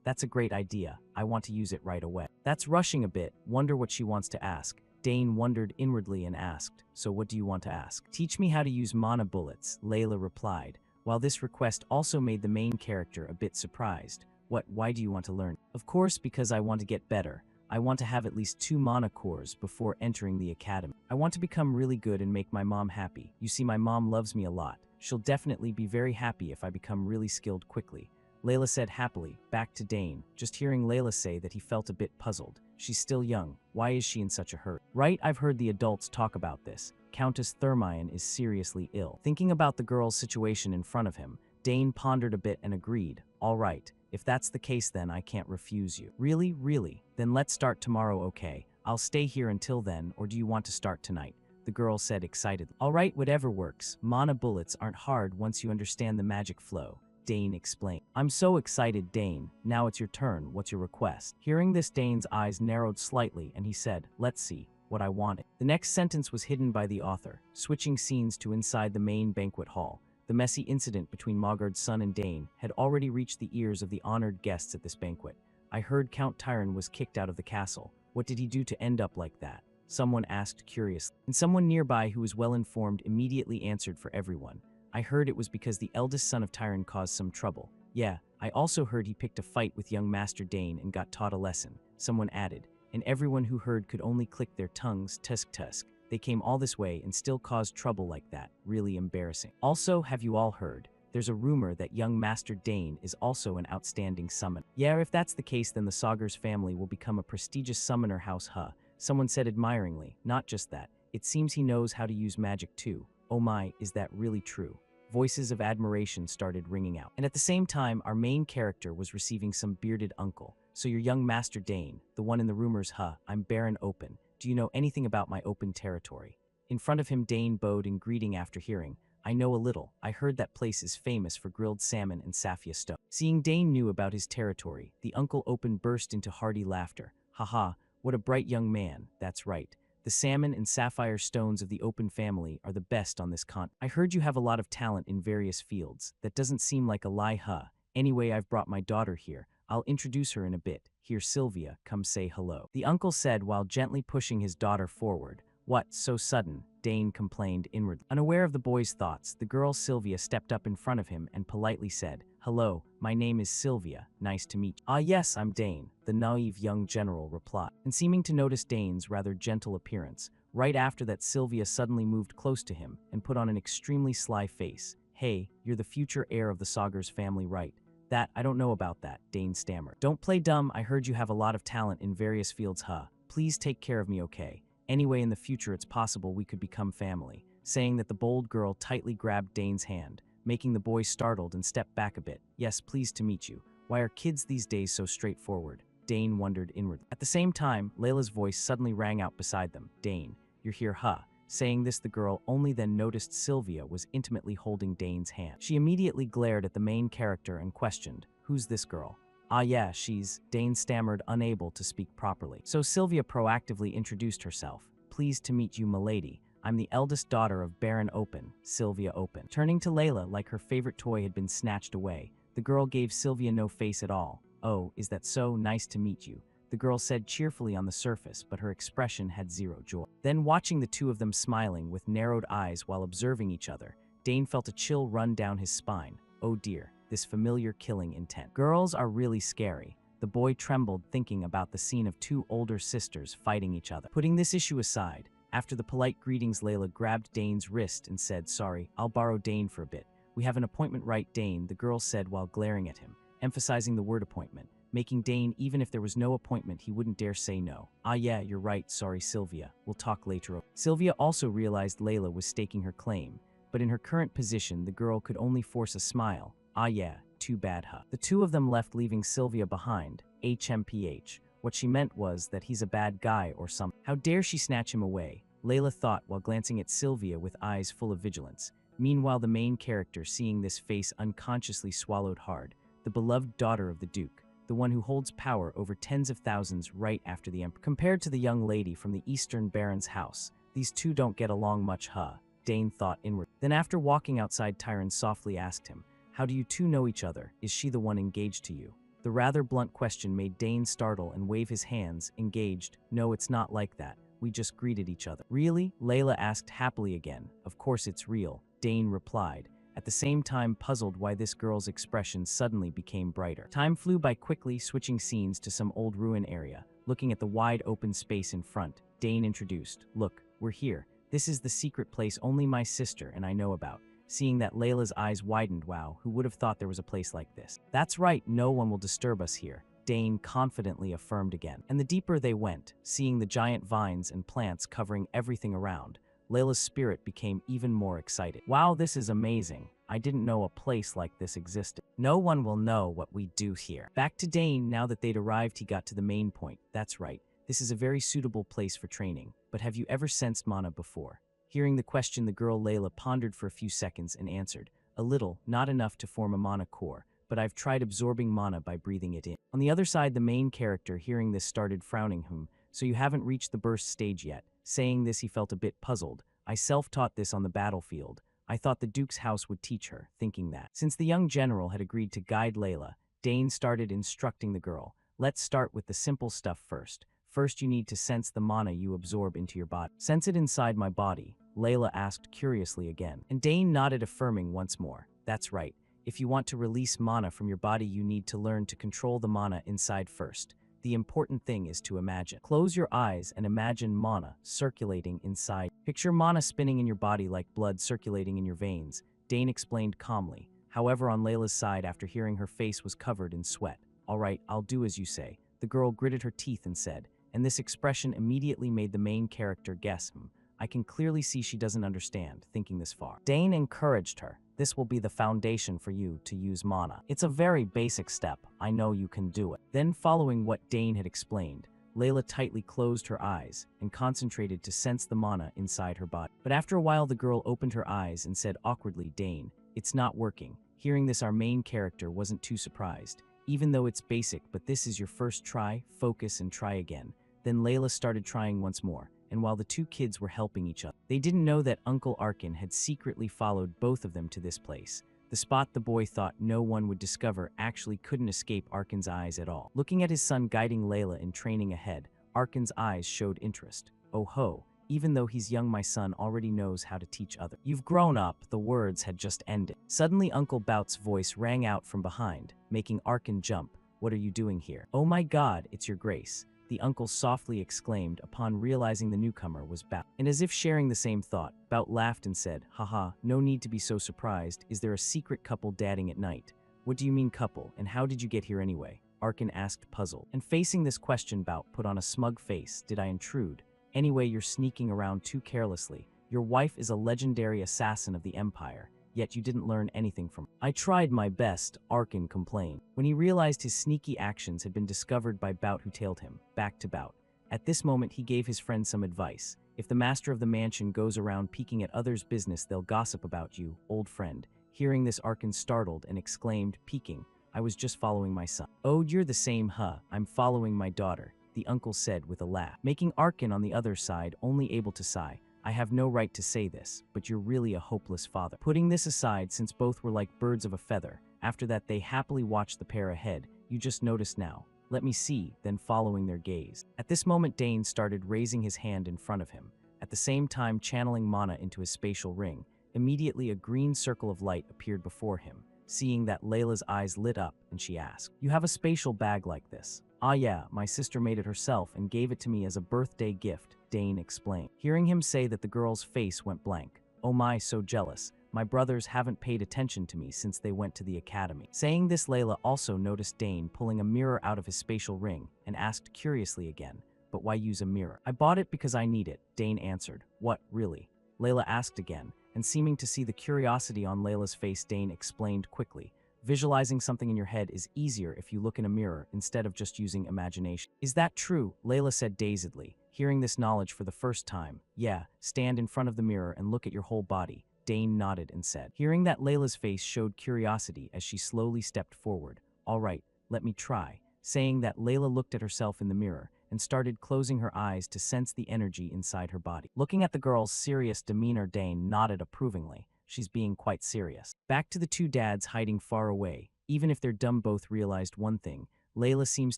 A: That's a great idea. I want to use it right away." "That's rushing a bit. Wonder what she wants to ask." Dane wondered inwardly and asked, "So what do you want to ask?" "Teach me how to use mana bullets," Layla replied, while this request also made the main character a bit surprised. "What? Why do you want to learn?" "Of course, because I want to get better. I want to have at least 2 mana cores before entering the academy. I want to become really good and make my mom happy. You see, my mom loves me a lot. She'll definitely be very happy if I become really skilled quickly," Layla said happily. Back to Dane. Just hearing Layla say that, he felt a bit puzzled. She's still young. Why is she in such a hurry? Right, I've heard the adults talk about this. Countess Thermion is seriously ill. Thinking about the girl's situation in front of him, Dane pondered a bit and agreed. "All right, if that's the case then I can't refuse you." "Really? Really? Then let's start tomorrow, okay? I'll stay here until then, or do you want to start tonight?" the girl said excitedly. "All right, whatever works. Mana bullets aren't hard once you understand the magic flow," Dane explained. "I'm so excited, Dane. Now it's your turn. What's your request?" Hearing this, Dane's eyes narrowed slightly and he said, "Let's see what I wanted." The next sentence was hidden by the author, switching scenes to inside the main banquet hall. The messy incident between Mogard's son and Dane had already reached the ears of the honored guests at this banquet. "I heard Count Tyron was kicked out of the castle. What did he do to end up like that?" someone asked curiously. And someone nearby who was well informed immediately answered for everyone. "I heard it was because the eldest son of Tyron caused some trouble. Yeah, I also heard he picked a fight with young Master Dane and got taught a lesson," someone added. And everyone who heard could only click their tongues. Tusk. They came all this way and still caused trouble like that. Really embarrassing. "Also, have you all heard? There's a rumor that young Master Dane is also an outstanding summoner." "Yeah, if that's the case then the Saugers family will become a prestigious summoner house, huh?" someone said admiringly. "Not just that, it seems he knows how to use magic too. Oh my, is that really true?" Voices of admiration started ringing out. And at the same time, our main character was receiving some bearded uncle. "So your young Master Dane, the one in the rumors, huh? I'm Baron Open. Do you know anything about my open territory?" In front of him, Dane bowed in greeting after hearing, I know a little. I heard that place is famous for grilled salmon and sapphire stone. Seeing Dane knew about his territory, the uncle open burst into hearty laughter. Haha, what a bright young man, that's right. The salmon and sapphire stones of the Open family are the best on this continent. I heard you have a lot of talent in various fields. That doesn't seem like a lie, huh? Anyway, I've brought my daughter here. I'll introduce her in a bit. Here, Sylvia, come say hello. The uncle said while gently pushing his daughter forward. What, so sudden? Dane complained inwardly. Unaware of the boy's thoughts, the girl Sylvia stepped up in front of him and politely said, Hello, my name is Sylvia. Nice to meet you. Ah yes, I'm Dane, the naive young general replied. And seeming to notice Dane's rather gentle appearance, right after that Sylvia suddenly moved close to him and put on an extremely sly face. Hey, you're the future heir of the Saugers family, right? That, I don't know about that, Dane stammered. Don't play dumb, I heard you have a lot of talent in various fields, huh? Please take care of me, okay? Anyway, in the future it's possible we could become family. Saying that, the bold girl tightly grabbed Dane's hand, making the boy startled and step back a bit. Yes, pleased to meet you. Why are kids these days so straightforward? Dane wondered inwardly. At the same time, Layla's voice suddenly rang out beside them. Dane, you're here, huh? Saying this, the girl only then noticed Sylvia was intimately holding Dane's hand. She immediately glared at the main character and questioned, Who's this girl? Ah yeah, she's, Dane stammered, unable to speak properly. So Sylvia proactively introduced herself. Pleased to meet you, milady. I'm the eldest daughter of Baron Open, Sylvia Open. Turning to Layla like her favorite toy had been snatched away, the girl gave Sylvia no face at all. Oh, is that so? Nice to meet you, the girl said cheerfully on the surface, but her expression had zero joy. Then, watching the two of them smiling with narrowed eyes while observing each other, Dane felt a chill run down his spine. Oh dear, this familiar killing intent. Girls are really scary. The boy trembled thinking about the scene of two older sisters fighting each other. Putting this issue aside, after the polite greetings, Layla grabbed Dane's wrist and said, Sorry, I'll borrow Dane for a bit. We have an appointment, right, Dane? The girl said while glaring at him, emphasizing the word appointment, making Dane, even if there was no appointment, he wouldn't dare say no. Ah yeah, you're right, sorry Sylvia. We'll talk later. Sylvia also realized Layla was staking her claim, but in her current position, the girl could only force a smile. Ah yeah, too bad, huh? The two of them left, leaving Sylvia behind. HMPH. What she meant was that he's a bad guy or something. How dare she snatch him away? Layla thought while glancing at Sylvia with eyes full of vigilance. Meanwhile, the main character, seeing this face, unconsciously swallowed hard. The beloved daughter of the Duke, the one who holds power over tens of thousands right after the Emperor. Compared to the young lady from the Eastern Baron's house, these two don't get along much, huh? Dane thought inward. Then after walking outside, Tyron softly asked him, How do you two know each other? Is she the one engaged to you? The rather blunt question made Dane startle and wave his hands. Engaged? No, it's not like that. We just greeted each other. Really? Layla asked happily again. Of course it's real, Dane replied, at the same time puzzled why this girl's expression suddenly became brighter. Time flew by quickly, switching scenes to some old ruin area. Looking at the wide open space in front, Dane introduced, Look, we're here. This is the secret place only my sister and I know about. Seeing that, Layla's eyes widened. Wow, who would have thought there was a place like this? That's right, no one will disturb us here, Dane confidently affirmed again. And the deeper they went, seeing the giant vines and plants covering everything around, Layla's spirit became even more excited. Wow, this is amazing. I didn't know a place like this existed. No one will know what we do here. Back to Dane, now that they'd arrived, he got to the main point. That's right, this is a very suitable place for training. But have you ever sensed mana before? Hearing the question, the girl Layla pondered for a few seconds and answered, A little, not enough to form a mana core, but I've tried absorbing mana by breathing it in. On the other side, the main character, hearing this, started frowning. So you haven't reached the burst stage yet. Saying this, he felt a bit puzzled. I self-taught this on the battlefield. I thought the Duke's house would teach her, thinking that. Since the young general had agreed to guide Layla, Dane started instructing the girl. Let's start with the simple stuff first. First, you need to sense the mana you absorb into your body. Sense it inside my body, Layla asked curiously again. And Dane nodded, affirming once more. That's right. If you want to release mana from your body, you need to learn to control the mana inside first. The important thing is to imagine. Close your eyes and imagine mana circulating inside. Picture mana spinning in your body like blood circulating in your veins, Dane explained calmly. However, on Layla's side, after hearing, her face was covered in sweat. All right, I'll do as you say. The girl gritted her teeth and said, and this expression immediately made the main character guess. I can clearly see she doesn't understand, thinking this far. Dane encouraged her. This will be the foundation for you to use mana. It's a very basic step. I know you can do it. Then, following what Dane had explained, Layla tightly closed her eyes and concentrated to sense the mana inside her body. But after a while, the girl opened her eyes and said awkwardly, "Dane, it's not working." Hearing this, our main character wasn't too surprised. "Even though it's basic, but this is your first try, focus and try again." Then Layla started trying once more, and while the two kids were helping each other, they didn't know that Uncle Arkin had secretly followed both of them to this place. The spot the boy thought no one would discover actually couldn't escape Arkin's eyes at all. Looking at his son guiding Layla in training ahead, Arkin's eyes showed interest. "Oh ho, even though he's young, my son already knows how to teach others." "You've grown up," the words had just ended. Suddenly Uncle Bout's voice rang out from behind, making Arkin jump. "What are you doing here?" "Oh my God, it's your grace," the uncle softly exclaimed upon realizing the newcomer was Bout. And as if sharing the same thought, Bout laughed and said, "Haha, no need to be so surprised. Is there a secret couple dadding at night?" "What do you mean couple, and how did you get here anyway?" Arkin asked, puzzled. And facing this question, Bout put on a smug face. "Did I intrude? Anyway, you're sneaking around too carelessly. Your wife is a legendary assassin of the Empire, yet you didn't learn anything from her." "I tried my best," Arkin complained, when he realized his sneaky actions had been discovered by Bout, who tailed him back to Bout. At this moment, he gave his friend some advice. "If the master of the mansion goes around peeking at others' business, they'll gossip about you, old friend." Hearing this, Arkin startled and exclaimed, "Peeking? I was just following my son." "Oh, you're the same, huh? I'm following my daughter," the uncle said with a laugh, making Arkin on the other side only able to sigh. "I have no right to say this, but you're really a hopeless father." Putting this aside, since both were like birds of a feather, after that they happily watched the pair ahead. "You just noticed now. Let me see," then following their gaze. At this moment, Dane started raising his hand in front of him, at the same time channeling mana into his spatial ring. Immediately a green circle of light appeared before him. Seeing that, Layla's eyes lit up and she asked, "You have a spatial bag like this?" "Ah yeah, my sister made it herself and gave it to me as a birthday gift," Dane explained. Hearing him say that, the girl's face went blank. "Oh my, so jealous. My brothers haven't paid attention to me since they went to the academy." Saying this, Layla also noticed Dane pulling a mirror out of his spatial ring and asked curiously again, "But why use a mirror?" "I bought it because I need it," Dane answered. "What, really?" Layla asked again, and seeming to see the curiosity on Layla's face, Dane explained quickly. "Visualizing something in your head is easier if you look in a mirror instead of just using imagination." "Is that true?" Layla said dazedly, hearing this knowledge for the first time. "Yeah, stand in front of the mirror and look at your whole body," Dane nodded and said. Hearing that, Layla's face showed curiosity as she slowly stepped forward. "All right, let me try." Saying that, Layla looked at herself in the mirror and started closing her eyes to sense the energy inside her body. Looking at the girl's serious demeanor, Dane nodded approvingly. She's being quite serious. Back to the two dads hiding far away. Even if they're dumb, both realized one thing. "Layla seems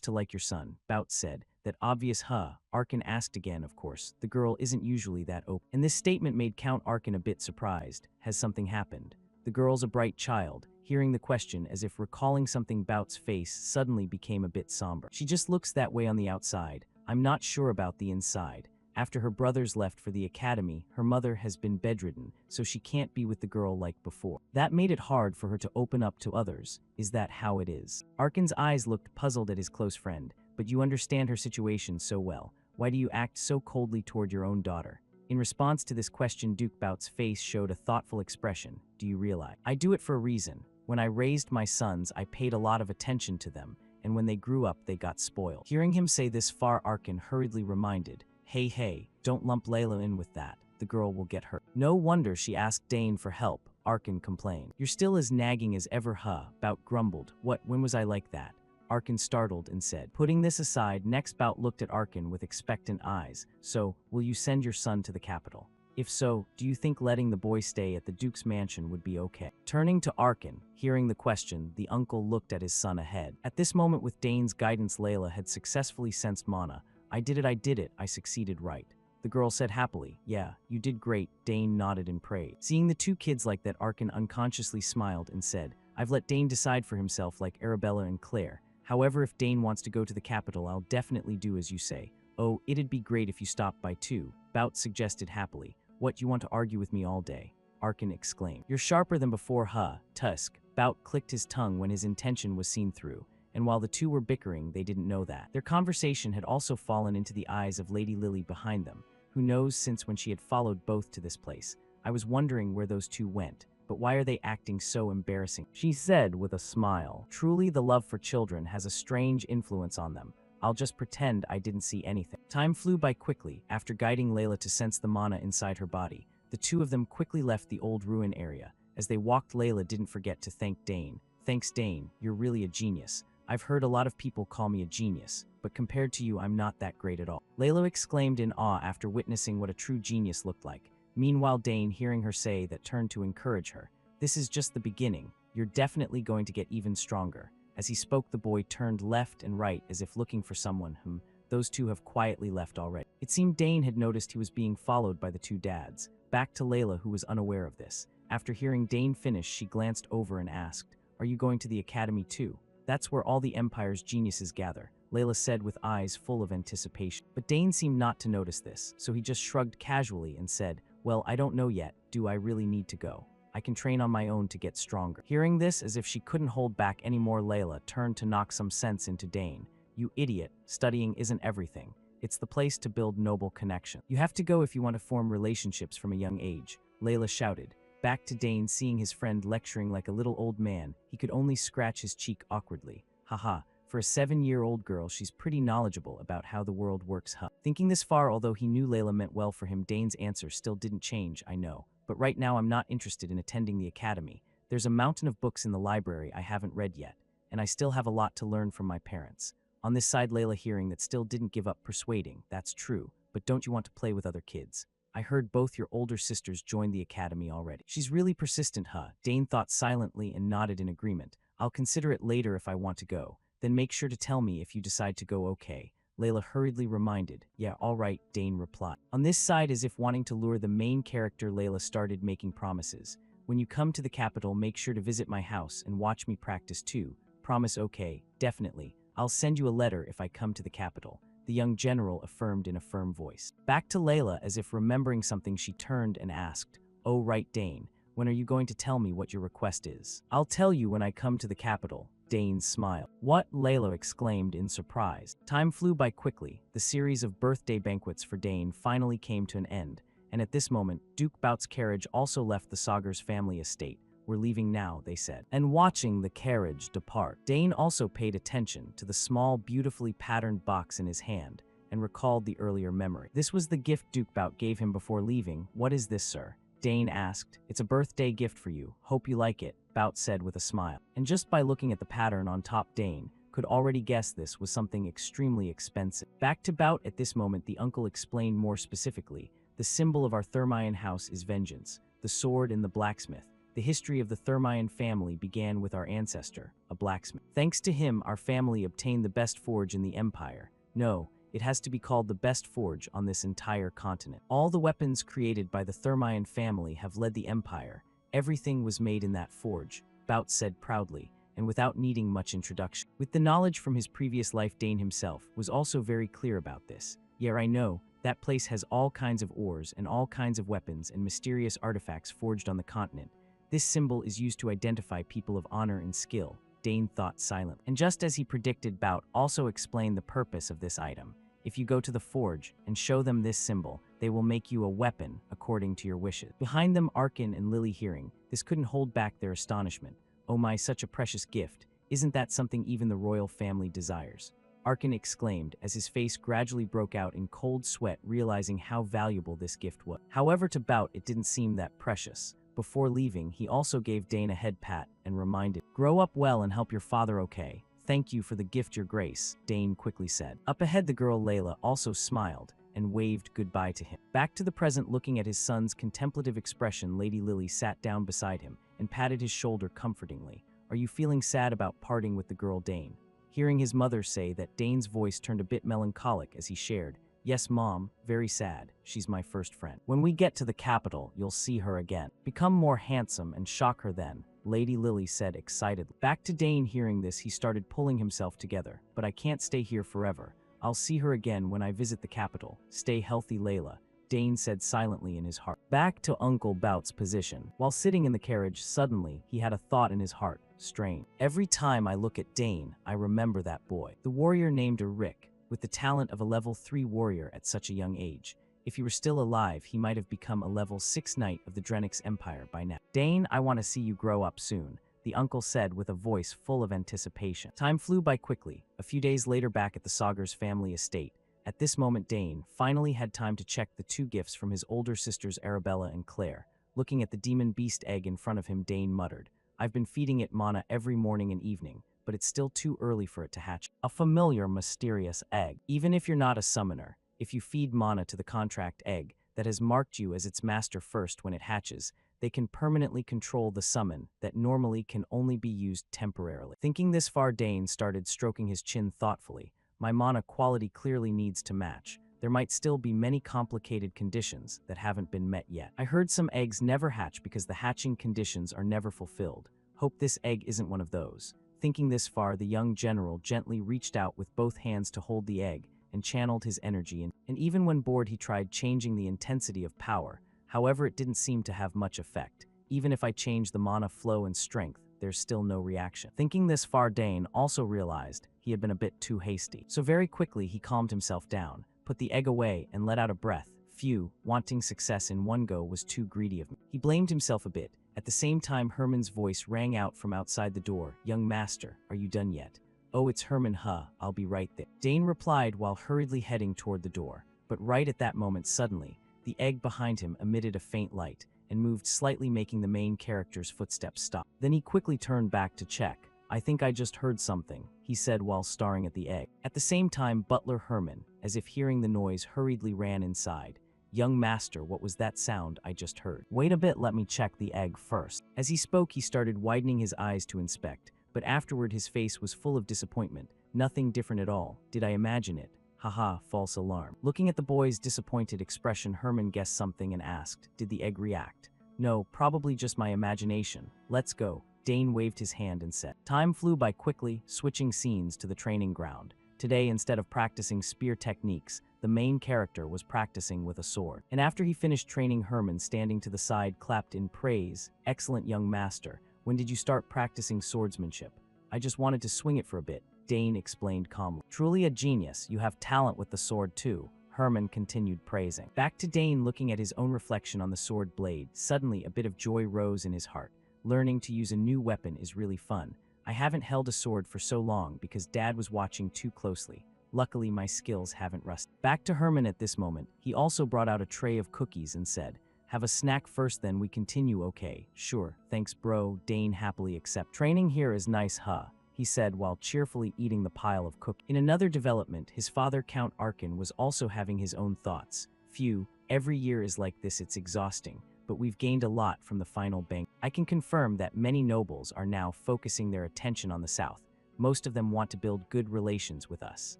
A: to like your son," Bout said. "That obvious, huh?" Arkin asked again, of course. The girl isn't usually that open. And this statement made Count Arkin a bit surprised. Has something happened? The girl's a bright child. Hearing the question, as if recalling something, Bout's face suddenly became a bit somber. "She just looks that way on the outside. I'm not sure about the inside. After her brothers left for the academy, her mother has been bedridden, so she can't be with the girl like before. That made it hard for her to open up to others. Is that how it is?" Arkin's eyes looked puzzled at his close friend. "But you understand her situation so well. Why do you act so coldly toward your own daughter?" In response to this question, Duke Bout's face showed a thoughtful expression. "Do you realize? I do it for a reason. When I raised my sons, I paid a lot of attention to them, and when they grew up, they got spoiled." Hearing him say this, far Arkin hurriedly reminded, Hey, don't lump Layla in with that. The girl will get hurt." "No wonder she asked Dane for help," Arkin complained. "You're still as nagging as ever, huh?" Bout grumbled. "What, when was I like that?" Arkin startled and said. Putting this aside, next Bout looked at Arkin with expectant eyes. "So, will you send your son to the capital? If so, do you think letting the boy stay at the Duke's mansion would be okay?" Turning to Arkin, hearing the question, the uncle looked at his son ahead. At this moment, with Dane's guidance, Layla had successfully sensed mana. I did it, I succeeded, right?" The girl said happily. "Yeah, you did great," Dane nodded in praise. Seeing the two kids like that, Arkin unconsciously smiled and said, "I've let Dane decide for himself like Arabella and Claire. However, if Dane wants to go to the capital, I'll definitely do as you say." "Oh, it'd be great if you stopped by too," Bout suggested happily. "What, you want to argue with me all day?" Arkin exclaimed. "You're sharper than before, huh, Tusk?" Bout clicked his tongue when his intention was seen through. And while the two were bickering, they didn't know that. Their conversation had also fallen into the eyes of Lady Lily behind them, who knows since when she had followed both to this place. "I was wondering where those two went, but why are they acting so embarrassing?" she said with a smile. "Truly, the love for children has a strange influence on them. I'll just pretend I didn't see anything. Time flew by quickly. After guiding Layla to sense the mana inside her body, the two of them quickly left the old ruin area. As they walked, Layla didn't forget to thank Dane. Thanks, Dane. You're really a genius. I've heard a lot of people call me a genius, but compared to you, I'm not that great at all. Layla exclaimed in awe after witnessing what a true genius looked like. Meanwhile, Dane, hearing her say that, turned to encourage her. This is just the beginning. You're definitely going to get even stronger. As he spoke, the boy turned left and right as if looking for someone whom those two have quietly left already. It seemed Dane had noticed he was being followed by the two dads. Back to Layla, who was unaware of this. After hearing Dane finish, she glanced over and asked, "Are you going to the academy too?" "That's where all the Empire's geniuses gather," Layla said with eyes full of anticipation. But Dane seemed not to notice this, so he just shrugged casually and said, "Well, I don't know yet. Do I really need to go? I can train on my own to get stronger." Hearing this, as if she couldn't hold back anymore, Layla turned to knock some sense into Dane. "You idiot, studying isn't everything. It's the place to build noble connection. You have to go if you want to form relationships from a young age," Layla shouted. Back to Dane, seeing his friend lecturing like a little old man, he could only scratch his cheek awkwardly. Haha, for a 7-year-old girl, she's pretty knowledgeable about how the world works, huh? Thinking this far, although he knew Layla meant well for him, Dane's answer still didn't change. "I know. But right now I'm not interested in attending the academy. There's a mountain of books in the library I haven't read yet, and I still have a lot to learn from my parents." On this side, Layla, hearing that, still didn't give up persuading. "That's true, but don't you want to play with other kids? I heard both your older sisters joined the academy already." "She's really persistent, huh?" Dane thought silently and nodded in agreement. "I'll consider it later if I want to go. Then make sure to tell me if you decide to go, okay?" Layla hurriedly reminded. "Yeah, all right," Dane replied. On this side, as if wanting to lure the main character, Layla started making promises. "When you come to the capital, make sure to visit my house and watch me practice too. Promise, okay?" "Definitely. I'll send you a letter if I come to the capital," the young general affirmed in a firm voice. Back to Layla, as if remembering something, she turned and asked, "Oh right, Dane. When are you going to tell me what your request is?" "I'll tell you when I come to the capital," Dane smiled. "What?" Layla exclaimed in surprise. Time flew by quickly. The series of birthday banquets for Dane finally came to an end, and at this moment, Duke Bout's carriage also left the Sagar's family estate. "We're leaving now," they said. And watching the carriage depart, Dane also paid attention to the small, beautifully patterned box in his hand and recalled the earlier memory. This was the gift Duke Bout gave him before leaving. "What is this, sir?" Dane asked. "It's a birthday gift for you. Hope you like it," Bout said with a smile. And just by looking at the pattern on top, Dane could already guess this was something extremely expensive. Back to Bout at this moment, the uncle explained more specifically. "The symbol of our Thermion house is vengeance, the sword and the blacksmith. The history of the Thermion family began with our ancestor, a blacksmith. Thanks to him, our family obtained the best forge in the Empire. No, it has to be called the best forge on this entire continent. All the weapons created by the Thermion family have led the Empire. Everything was made in that forge," Bout said proudly, and without needing much introduction. With the knowledge from his previous life, Dane himself was also very clear about this. "Yeah, I know. That place has all kinds of ores and all kinds of weapons and mysterious artifacts forged on the continent. This symbol is used to identify people of honor and skill," Dane thought silently. And just as he predicted, Bout also explained the purpose of this item. "If you go to the forge and show them this symbol, they will make you a weapon according to your wishes." Behind them, Arkin and Lily, hearing this, couldn't hold back their astonishment. "Oh my, such a precious gift. Isn't that something even the royal family desires?" Arkin exclaimed as his face gradually broke out in cold sweat, realizing how valuable this gift was. However, to Bout, it didn't seem that precious. Before leaving, he also gave Dane a head pat and reminded, "Grow up well and help your father, okay?" "Thank you for the gift, your grace," Dane quickly said. Up ahead, the girl Layla also smiled and waved goodbye to him. Back to the present, looking at his son's contemplative expression, Lady Lily sat down beside him and patted his shoulder comfortingly. "Are you feeling sad about parting with the girl, Dane?" Hearing his mother say that, Dane's voice turned a bit melancholic as he shared, "Yes, Mom, very sad. She's my first friend. When we get to the capital, you'll see her again. Become more handsome and shock her then," Lady Lily said excitedly. Back to Dane, hearing this, he started pulling himself together. "But I can't stay here forever. I'll see her again when I visit the capital. Stay healthy, Layla," Dane said silently in his heart. Back to Uncle Bout's position. While sitting in the carriage, suddenly he had a thought in his heart. Strange. Every time I look at Dane, I remember that boy. The warrior named Rick, with the talent of a level 3 warrior at such a young age. If he were still alive, he might have become a level 6 knight of the Drenix Empire by now. "Dane, I want to see you grow up soon." the uncle said with a voice full of anticipation. Time flew by quickly. A few days later, back at the Sagar's family estate. At this moment, Dane finally had time to check the two gifts from his older sisters Arabella and Claire. Looking at the demon beast egg in front of him, Dane muttered, "I've been feeding it mana every morning and evening, but it's still too early for it to hatch." A familiar, mysterious egg. Even if you're not a summoner, if you feed mana to the contract egg that has marked you as its master first when it hatches, they can permanently control the summon that normally can only be used temporarily. Thinking this far, Dane started stroking his chin thoughtfully. My mana quality clearly needs to match. There might still be many complicated conditions that haven't been met yet. I heard some eggs never hatch because the hatching conditions are never fulfilled. Hope this egg isn't one of those. Thinking this far, the young general gently reached out with both hands to hold the egg and channeled his energy, and even when bored he tried changing the intensity of power. However, it didn't seem to have much effect. Even if I change the mana flow and strength, there's still no reaction. Thinking this far, Dane also realized he had been a bit too hasty. So very quickly he calmed himself down, put the egg away, and let out a breath. Phew, wanting success in one go was too greedy of me. He blamed himself a bit. At the same time, Herman's voice rang out from outside the door. "Young master, are you done yet?" "Oh, it's Herman, huh? I'll be right there," Dane replied while hurriedly heading toward the door. But right at that moment, suddenly, the egg behind him emitted a faint light and moved slightly, making the main character's footsteps stop. Then he quickly turned back to check. "I think I just heard something," he said while staring at the egg. At the same time, Butler Herman, as if hearing the noise, hurriedly ran inside. "Young master, what was that sound I just heard?" "Wait a bit, let me check the egg first." As he spoke, he started widening his eyes to inspect, but afterward his face was full of disappointment. "Nothing different at all. Did I imagine it? Haha, false alarm." Looking at the boy's disappointed expression, Herman guessed something and asked, "Did the egg react?" "No, probably just my imagination. Let's go." Dane waved his hand and said. Time flew by quickly, switching scenes to the training ground. Today, instead of practicing spear techniques, the main character was practicing with a sword. And after he finished training, Herman, standing to the side, clapped in praise. "Excellent, young master. When did you start practicing swordsmanship?" "I just wanted to swing it for a bit," Dane explained calmly. "Truly a genius. You have talent with the sword too," Herman continued praising. Back to Dane, looking at his own reflection on the sword blade. Suddenly, a bit of joy rose in his heart. Learning to use a new weapon is really fun. I haven't held a sword for so long because Dad was watching too closely. Luckily, my skills haven't rusted. Back to Herman at this moment. He also brought out a tray of cookies and said, "Have a snack first, then we continue." "Okay, sure, thanks bro," Dane happily accepted. "Training here is nice, huh?" he said while cheerfully eating the pile of cookies. In another development, his father, Count Arkin, was also having his own thoughts. "Phew, every year is like this, it's exhausting. But we've gained a lot from the final bank. I can confirm that many nobles are now focusing their attention on the South. Most of them want to build good relations with us.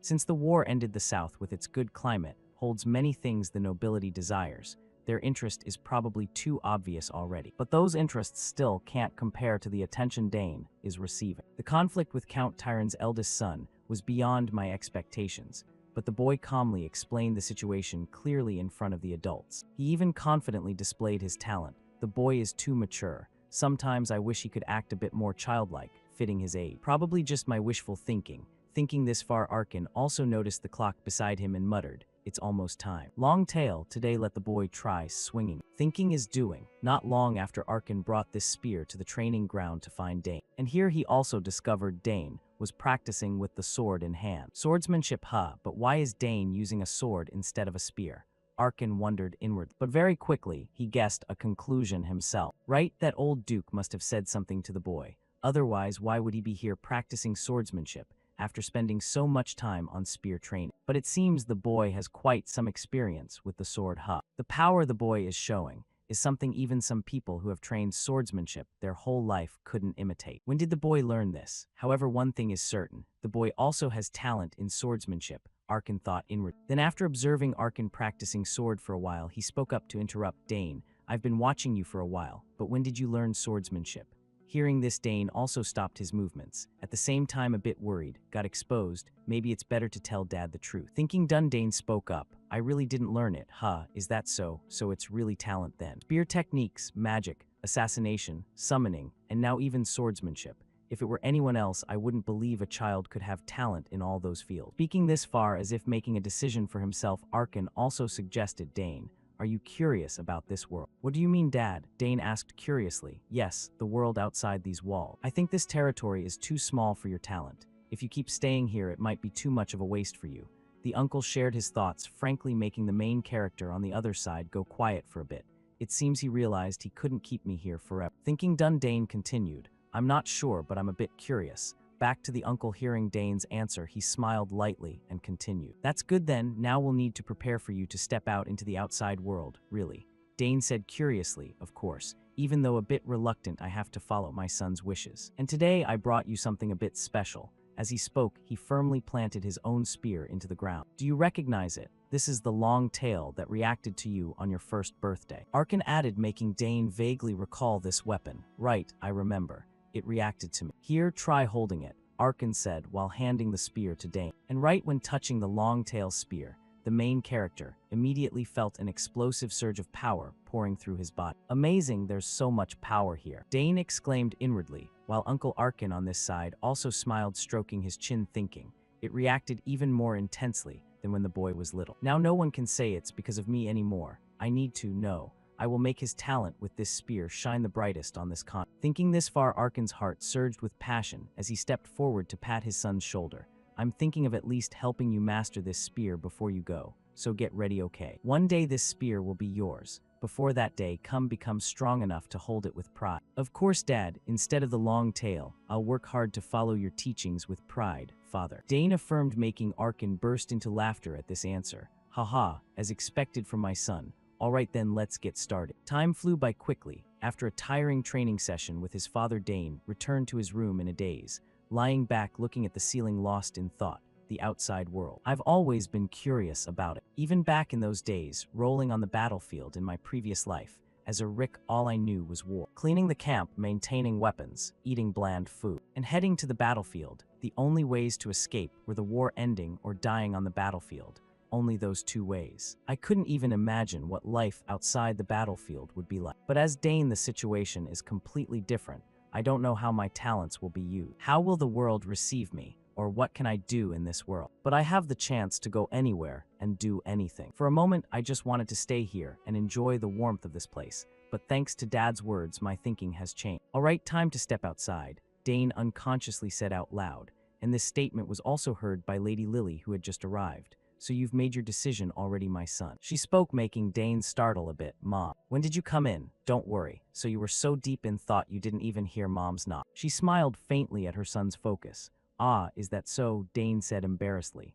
A: Since the war ended, the South, with its good climate, holds many things the nobility desires. Their interest is probably too obvious already. But those interests still can't compare to the attention Dane is receiving. The conflict with Count Tyron's eldest son was beyond my expectations. But the boy calmly explained the situation clearly in front of the adults. He even confidently displayed his talent. The boy is too mature. Sometimes I wish he could act a bit more childlike, fitting his age. Probably just my wishful thinking. Thinking this far, Arkin also noticed the clock beside him and muttered, "It's almost time." Long tail, today let the boy try swinging. Thinking is doing. Not long after Arkin brought this spear to the training ground to find Dane. And here he also discovered Dane was practicing with the sword in hand. Swordsmanship, huh? But why is Dane using a sword instead of a spear? Arkin wondered inward, but very quickly he guessed a conclusion himself. Right, that old duke must have said something to the boy. Otherwise, why would he be here practicing swordsmanship after spending so much time on spear training? But it seems the boy has quite some experience with the sword, huh? The power the boy is showing is something even some people who have trained swordsmanship their whole life couldn't imitate. When did the boy learn this? However, one thing is certain, the boy also has talent in swordsmanship, Arkin thought inward. Then after observing Arkin practicing sword for a while, he spoke up to interrupt Dane. "I've been watching you for a while, but when did you learn swordsmanship?" Hearing this, Dane also stopped his movements. At the same time, a bit worried, got exposed. Maybe it's better to tell Dad the truth. Thinking done, Dane spoke up. "I really didn't learn it, huh? Is that so? So it's really talent then. Spear techniques, magic, assassination, summoning, and now even swordsmanship. If it were anyone else, I wouldn't believe a child could have talent in all those fields." Speaking this far as if making a decision for himself, Arkin also suggested Dane, Are you curious about this world? What do you mean, Dad? Dane asked curiously. Yes, the world outside these walls. I think this territory is too small for your talent. If you keep staying here, it might be too much of a waste for you. The uncle shared his thoughts, frankly making the main character on the other side go quiet for a bit. It seems he realized he couldn't keep me here forever. Thinking done, Dane continued. I'm not sure, but I'm a bit curious. Back to the uncle. Hearing Dane's answer, he smiled lightly and continued. That's good then, now we'll need to prepare for you to step out into the outside world, really. Dane said curiously, of course, even though a bit reluctant. I have to follow my son's wishes. And today I brought you something a bit special. As he spoke, he firmly planted his own spear into the ground. Do you recognize it? This is the long tail that reacted to you on your first birthday. Arkin added, making Dane vaguely recall this weapon. Right, I remember. It reacted to me. Here, try holding it, Arkin said while handing the spear to Dane. And right when touching the long-tail spear, the main character immediately felt an explosive surge of power pouring through his body. Amazing, there's so much power here, Dane exclaimed inwardly, while Uncle Arkin on this side also smiled, stroking his chin, thinking. It reacted even more intensely than when the boy was little. Now no one can say it's because of me anymore. I need to know. I will make his talent with this spear shine the brightest on this con. Thinking this far, Arkin's heart surged with passion as he stepped forward to pat his son's shoulder. I'm thinking of at least helping you master this spear before you go, so get ready, okay? One day this spear will be yours. Before that day become strong enough to hold it with pride. Of course, Dad, instead of the long tail, I'll work hard to follow your teachings with pride, Father. Dane affirmed, making Arkin burst into laughter at this answer. Haha, as expected from my son. Alright then, let's get started. Time flew by quickly. After a tiring training session with his father, Dane returned to his room in a daze, lying back looking at the ceiling, lost in thought. The outside world. I've always been curious about it. Even back in those days, rolling on the battlefield in my previous life. As a Rick, all I knew was war. Cleaning the camp, maintaining weapons, eating bland food, and heading to the battlefield. The only ways to escape were the war ending or dying on the battlefield. Only those two ways. I couldn't even imagine what life outside the battlefield would be like. But as Dane, the situation is completely different. I don't know how my talents will be used. How will the world receive me? Or what can I do in this world? But I have the chance to go anywhere and do anything. For a moment, I just wanted to stay here and enjoy the warmth of this place. But thanks to Dad's words, my thinking has changed. Alright, time to step outside, Dane unconsciously said out loud. And this statement was also heard by Lady Lily, who had just arrived. So you've made your decision already, my son. She spoke, making Dane startle a bit. Mom, when did you come in? Don't worry. So you were so deep in thought you didn't even hear Mom's knock. She smiled faintly at her son's focus. Ah, is that so? Dane said embarrassedly.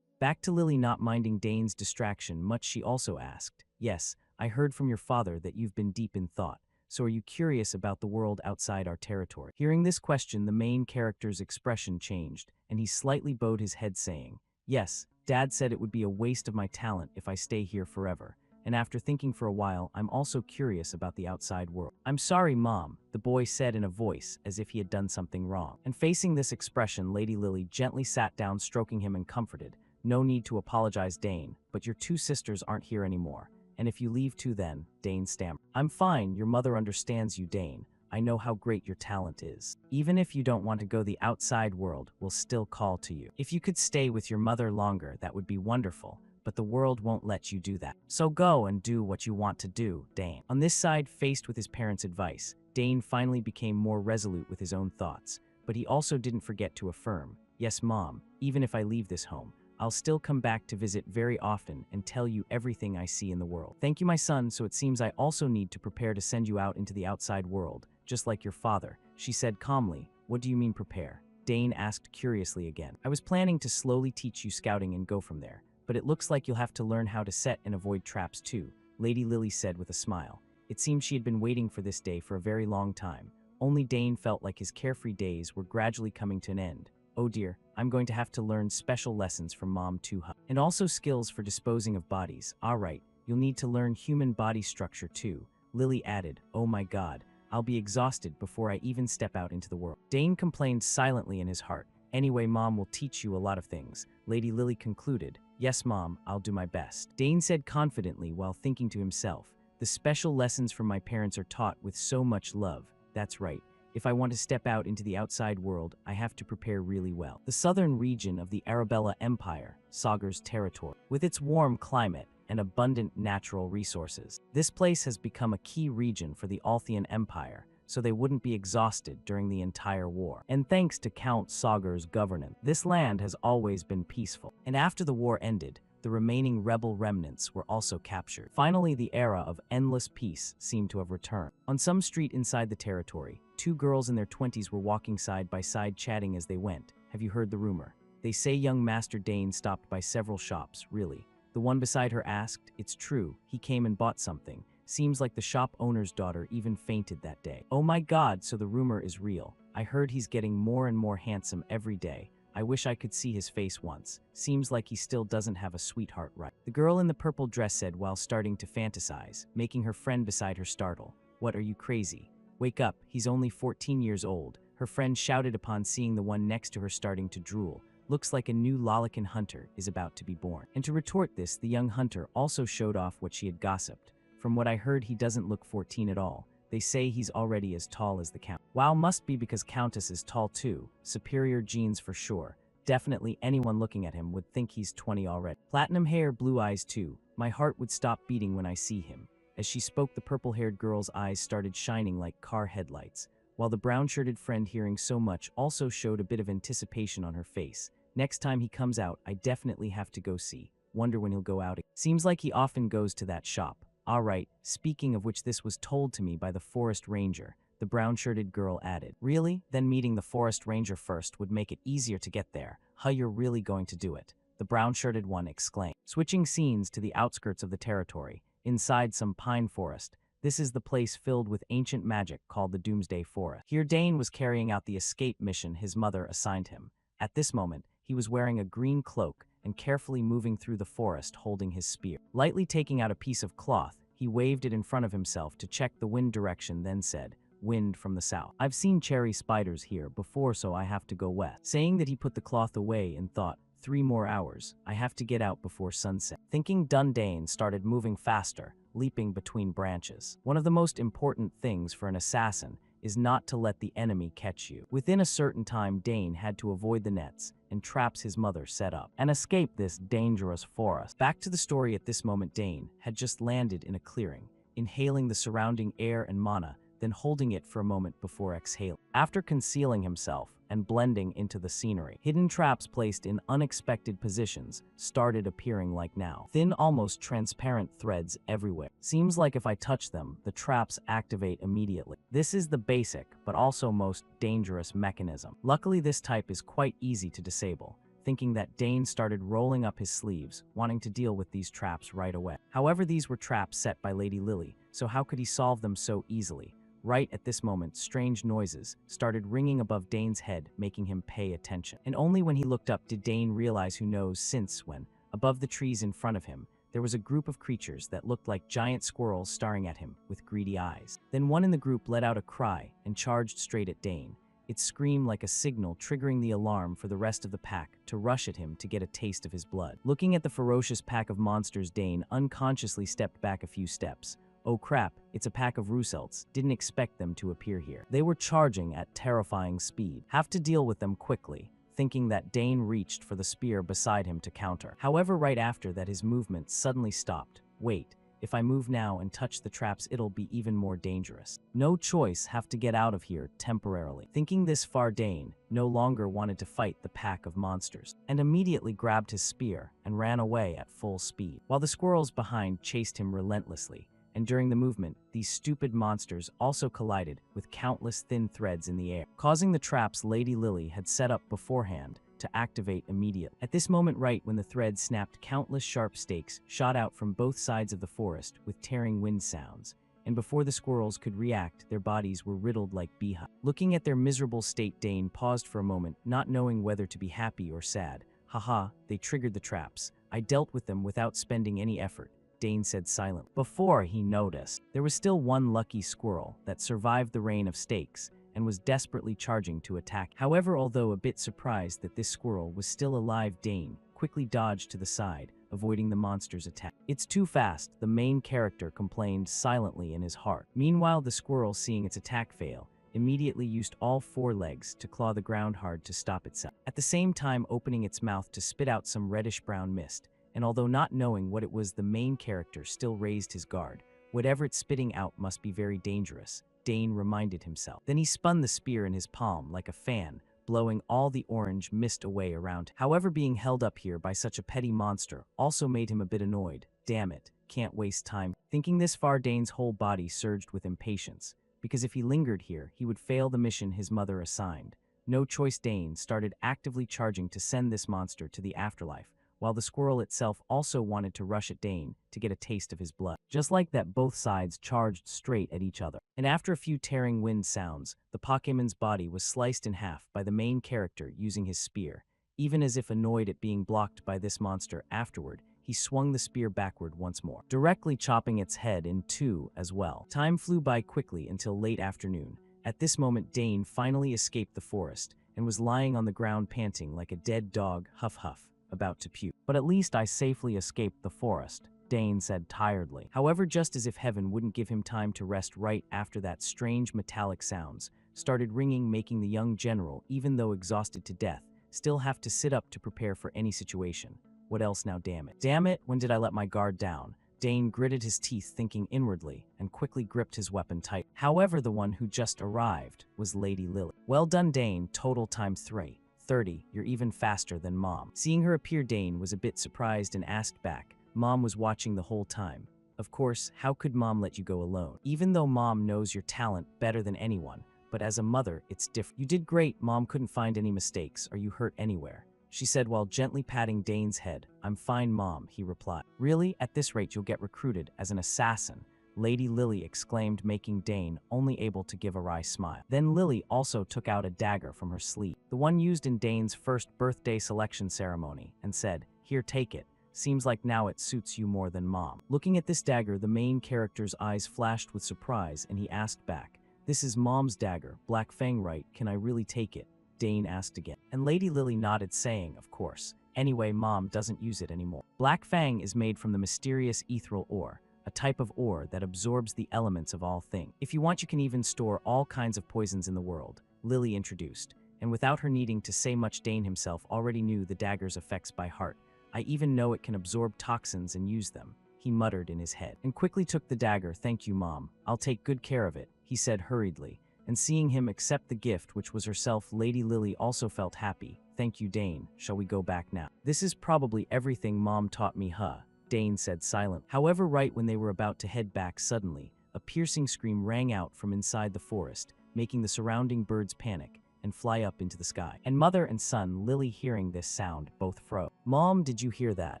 A: Back to Lily, not minding Dane's distraction much, she also asked, Yes, I heard from your father that you've been deep in thought. So are you curious about the world outside our territory? Hearing this question, the main character's expression changed, and he slightly bowed his head, saying, Yes, Dad said it would be a waste of my talent if I stay here forever. And after thinking for a while, I'm also curious about the outside world. I'm sorry, Mom, the boy said in a voice as if he had done something wrong. And facing this expression, Lady Lily gently sat down, stroking him, and comforted. No need to apologize, Dane, but your two sisters aren't here anymore. And if you leave too, then, Dane stammered. I'm fine, your mother understands you, Dane. I know how great your talent is. Even if you don't want to go the outside world, we'll still call to you. If you could stay with your mother longer, that would be wonderful. But the world won't let you do that. So go and do what you want to do, Dane. On this side, faced with his parents' advice, Dane finally became more resolute with his own thoughts. But he also didn't forget to affirm, Yes, Mom, even if I leave this home, I'll still come back to visit very often and tell you everything I see in the world. Thank you, my son, so it seems I also need to prepare to send you out into the outside world, just like your father, she said calmly. What do you mean prepare? Dane asked curiously again. I was planning to slowly teach you scouting and go from there. But it looks like you'll have to learn how to set and avoid traps too, Lady Lily said with a smile. It seemed she had been waiting for this day for a very long time. Only Dane felt like his carefree days were gradually coming to an end. Oh dear, I'm going to have to learn special lessons from Mom too. And also skills for disposing of bodies. Alright, you'll need to learn human body structure too, Lily added. Oh my god, I'll be exhausted before I even step out into the world. Dane complained silently in his heart. Anyway, Mom will teach you a lot of things, Lady Lily concluded. Yes, Mom, I'll do my best, Dane said confidently while thinking to himself. The special lessons from my parents are taught with so much love. That's right. If I want to step out into the outside world, I have to prepare really well. The southern region of the Arabella Empire, Sagar's territory, with its warm climate and abundant natural resources. This place has become a key region for the Althian Empire, so they wouldn't be exhausted during the entire war. And thanks to Count Sagar's governance, this land has always been peaceful. And after the war ended, the remaining rebel remnants were also captured. Finally, the era of endless peace seemed to have returned. On some street inside the territory, two girls in their 20s were walking side by side chatting as they went. Have you heard the rumor? They say young Master Dane stopped by several shops, really. The one beside her asked. It's true, he came and bought something. Seems like the shop owner's daughter even fainted that day. Oh my god, so the rumor is real. I heard he's getting more and more handsome every day. I wish I could see his face once. Seems like he still doesn't have a sweetheart, right? The girl in the purple dress said while starting to fantasize, making her friend beside her startle. What, are you crazy? Wake up, he's only 14 years old. Her friend shouted upon seeing the one next to her starting to drool. Looks like a new Lalakan hunter is about to be born. And to retort this, the young hunter also showed off what she had gossiped. From what I heard, he doesn't look 14 at all. They say he's already as tall as the count. Wow, must be because Countess is tall too. Superior genes for sure. Definitely anyone looking at him would think he's 20 already. Platinum hair, blue eyes too. My heart would stop beating when I see him. As she spoke, the purple-haired girl's eyes started shining like car headlights, while the brown-shirted friend, hearing so much, also showed a bit of anticipation on her face. Next time he comes out, I definitely have to go see. Wonder when he'll go out again. Seems like he often goes to that shop. Alright, speaking of which, this was told to me by the forest ranger, the brown-shirted girl added. Really? Then meeting the forest ranger first would make it easier to get there. Huh, you're really going to do it? The brown-shirted one exclaimed. Switching scenes to the outskirts of the territory, inside some pine forest. This is the place filled with ancient magic called the Doomsday Forest. Here Dane was carrying out the escape mission his mother assigned him. At this moment, he was wearing a green cloak and carefully moving through the forest holding his spear. Lightly taking out a piece of cloth, he waved it in front of himself to check the wind direction, then said, "Wind from the south. I've seen cherry spiders here before, so I have to go west." Saying that, he put the cloth away and thought, 3 more hours. I have to get out before sunset. Thinking done, Dane started moving faster, leaping between branches. One of the most important things for an assassin is not to let the enemy catch you. Within a certain time, Dane had to avoid the nets and traps his mother set up and escape this dangerous forest. Back to the story. At this moment, Dane had just landed in a clearing, inhaling the surrounding air and mana, then holding it for a moment before exhaling. After concealing himself and blending into the scenery, hidden traps placed in unexpected positions started appearing like now. Thin, almost transparent threads everywhere. Seems like if I touch them, the traps activate immediately. This is the basic, but also most dangerous mechanism. Luckily, this type is quite easy to disable. Thinking that, Dane started rolling up his sleeves, wanting to deal with these traps right away. However, these were traps set by Lady Lily, so how could he solve them so easily? Right at this moment, strange noises started ringing above Dane's head, making him pay attention. And only when he looked up did Dane realize who knows since when, above the trees in front of him, there was a group of creatures that looked like giant squirrels staring at him with greedy eyes. Then one in the group let out a cry and charged straight at Dane. It screamed like a signal, triggering the alarm for the rest of the pack to rush at him to get a taste of his blood. Looking at the ferocious pack of monsters, Dane unconsciously stepped back a few steps. Oh crap, it's a pack of Russelts. Didn't expect them to appear here. They were charging at terrifying speed. Have to deal with them quickly. Thinking that, Dane reached for the spear beside him to counter. However, right after that, his movement suddenly stopped. Wait, if I move now and touch the traps, it'll be even more dangerous. No choice, have to get out of here temporarily. Thinking this far, Dane no longer wanted to fight the pack of monsters, and immediately grabbed his spear and ran away at full speed, while the squirrels behind chased him relentlessly. And during the movement, these stupid monsters also collided with countless thin threads in the air, causing the traps Lady Lily had set up beforehand to activate immediately. At this moment, right when the threads snapped, countless sharp stakes shot out from both sides of the forest with tearing wind sounds, and before the squirrels could react, their bodies were riddled like beehives. Looking at their miserable state, Dane paused for a moment, not knowing whether to be happy or sad. Haha, they triggered the traps. I dealt with them without spending any effort, Dane said silently. Before he noticed, there was still one lucky squirrel that survived the rain of stakes and was desperately charging to attack. However, although a bit surprised that this squirrel was still alive, Dane quickly dodged to the side, avoiding the monster's attack. It's too fast, the main character complained silently in his heart. Meanwhile, the squirrel, seeing its attack fail, immediately used all 4 legs to claw the ground hard to stop itself, at the same time opening its mouth to spit out some reddish-brown mist. and although not knowing what it was, the main character still raised his guard. Whatever it's spitting out must be very dangerous, Dane reminded himself. Then he spun the spear in his palm like a fan, blowing all the orange mist away around him. However, being held up here by such a petty monster also made him a bit annoyed. Damn it, can't waste time. Thinking this far, Dane's whole body surged with impatience, because if he lingered here, he would fail the mission his mother assigned. No choice, Dane started actively charging to send this monster to the afterlife, while the squirrel itself also wanted to rush at Dane to get a taste of his blood. Just like that, both sides charged straight at each other. And after a few tearing wind sounds, the Pokemon's body was sliced in half by the main character using his spear. Even as if annoyed at being blocked by this monster afterward, he swung the spear backward once more, directly chopping its head in two as well. Time flew by quickly until late afternoon. At this moment, Dane finally escaped the forest and was lying on the ground panting like a dead dog, huff huff, about to puke. But at least I safely escaped the forest, Dane said tiredly. However, just as if heaven wouldn't give him time to rest, right after that, strange metallic sounds started ringing, making the young general, even though exhausted to death, still have to sit up to prepare for any situation. What else now, damn it? Damn it, when did I let my guard down? Dane gritted his teeth, thinking inwardly, and quickly gripped his weapon tight. However, the one who just arrived was Lady Lily. Well done, Dane, total time 3:30, you're even faster than Mom. Seeing her appear, Dane was a bit surprised and asked back. Mom was watching the whole time. Of course, how could Mom let you go alone? Even though Mom knows your talent better than anyone, but as a mother, it's different. You did great, Mom couldn't find any mistakes. Are you hurt anywhere? She said while gently patting Dane's head. I'm fine, Mom, he replied. Really? At this rate, you'll get recruited as an assassin, Lady Lily exclaimed, making Dane only able to give a wry smile. Then Lily also took out a dagger from her sleeve, the one used in Dane's first birthday selection ceremony, and said, Here, take it. Seems like now it suits you more than Mom. Looking at this dagger, the main character's eyes flashed with surprise, and he asked back, This is Mom's dagger, Black Fang, right? Can I really take it? Dane asked again. And Lady Lily nodded, saying, Of course. Anyway, Mom doesn't use it anymore. Black Fang is made from the mysterious ethereal ore, a type of ore that absorbs the elements of all things. If you want, you can even store all kinds of poisons in the world, Lily introduced. And without her needing to say much, Dane himself already knew the dagger's effects by heart. I even know it can absorb toxins and use them, he muttered in his head, and quickly took the dagger. Thank you, Mom. I'll take good care of it, he said hurriedly. And seeing him accept the gift, which was herself, Lady Lily also felt happy. Thank you, Dane. Shall we go back now? This is probably everything Mom taught me, huh? Dane said silent. However, right when they were about to head back, suddenly, a piercing scream rang out from inside the forest, making the surrounding birds panic and fly up into the sky. And mother and son, Lily, hearing this sound, both froze. Mom, did you hear that?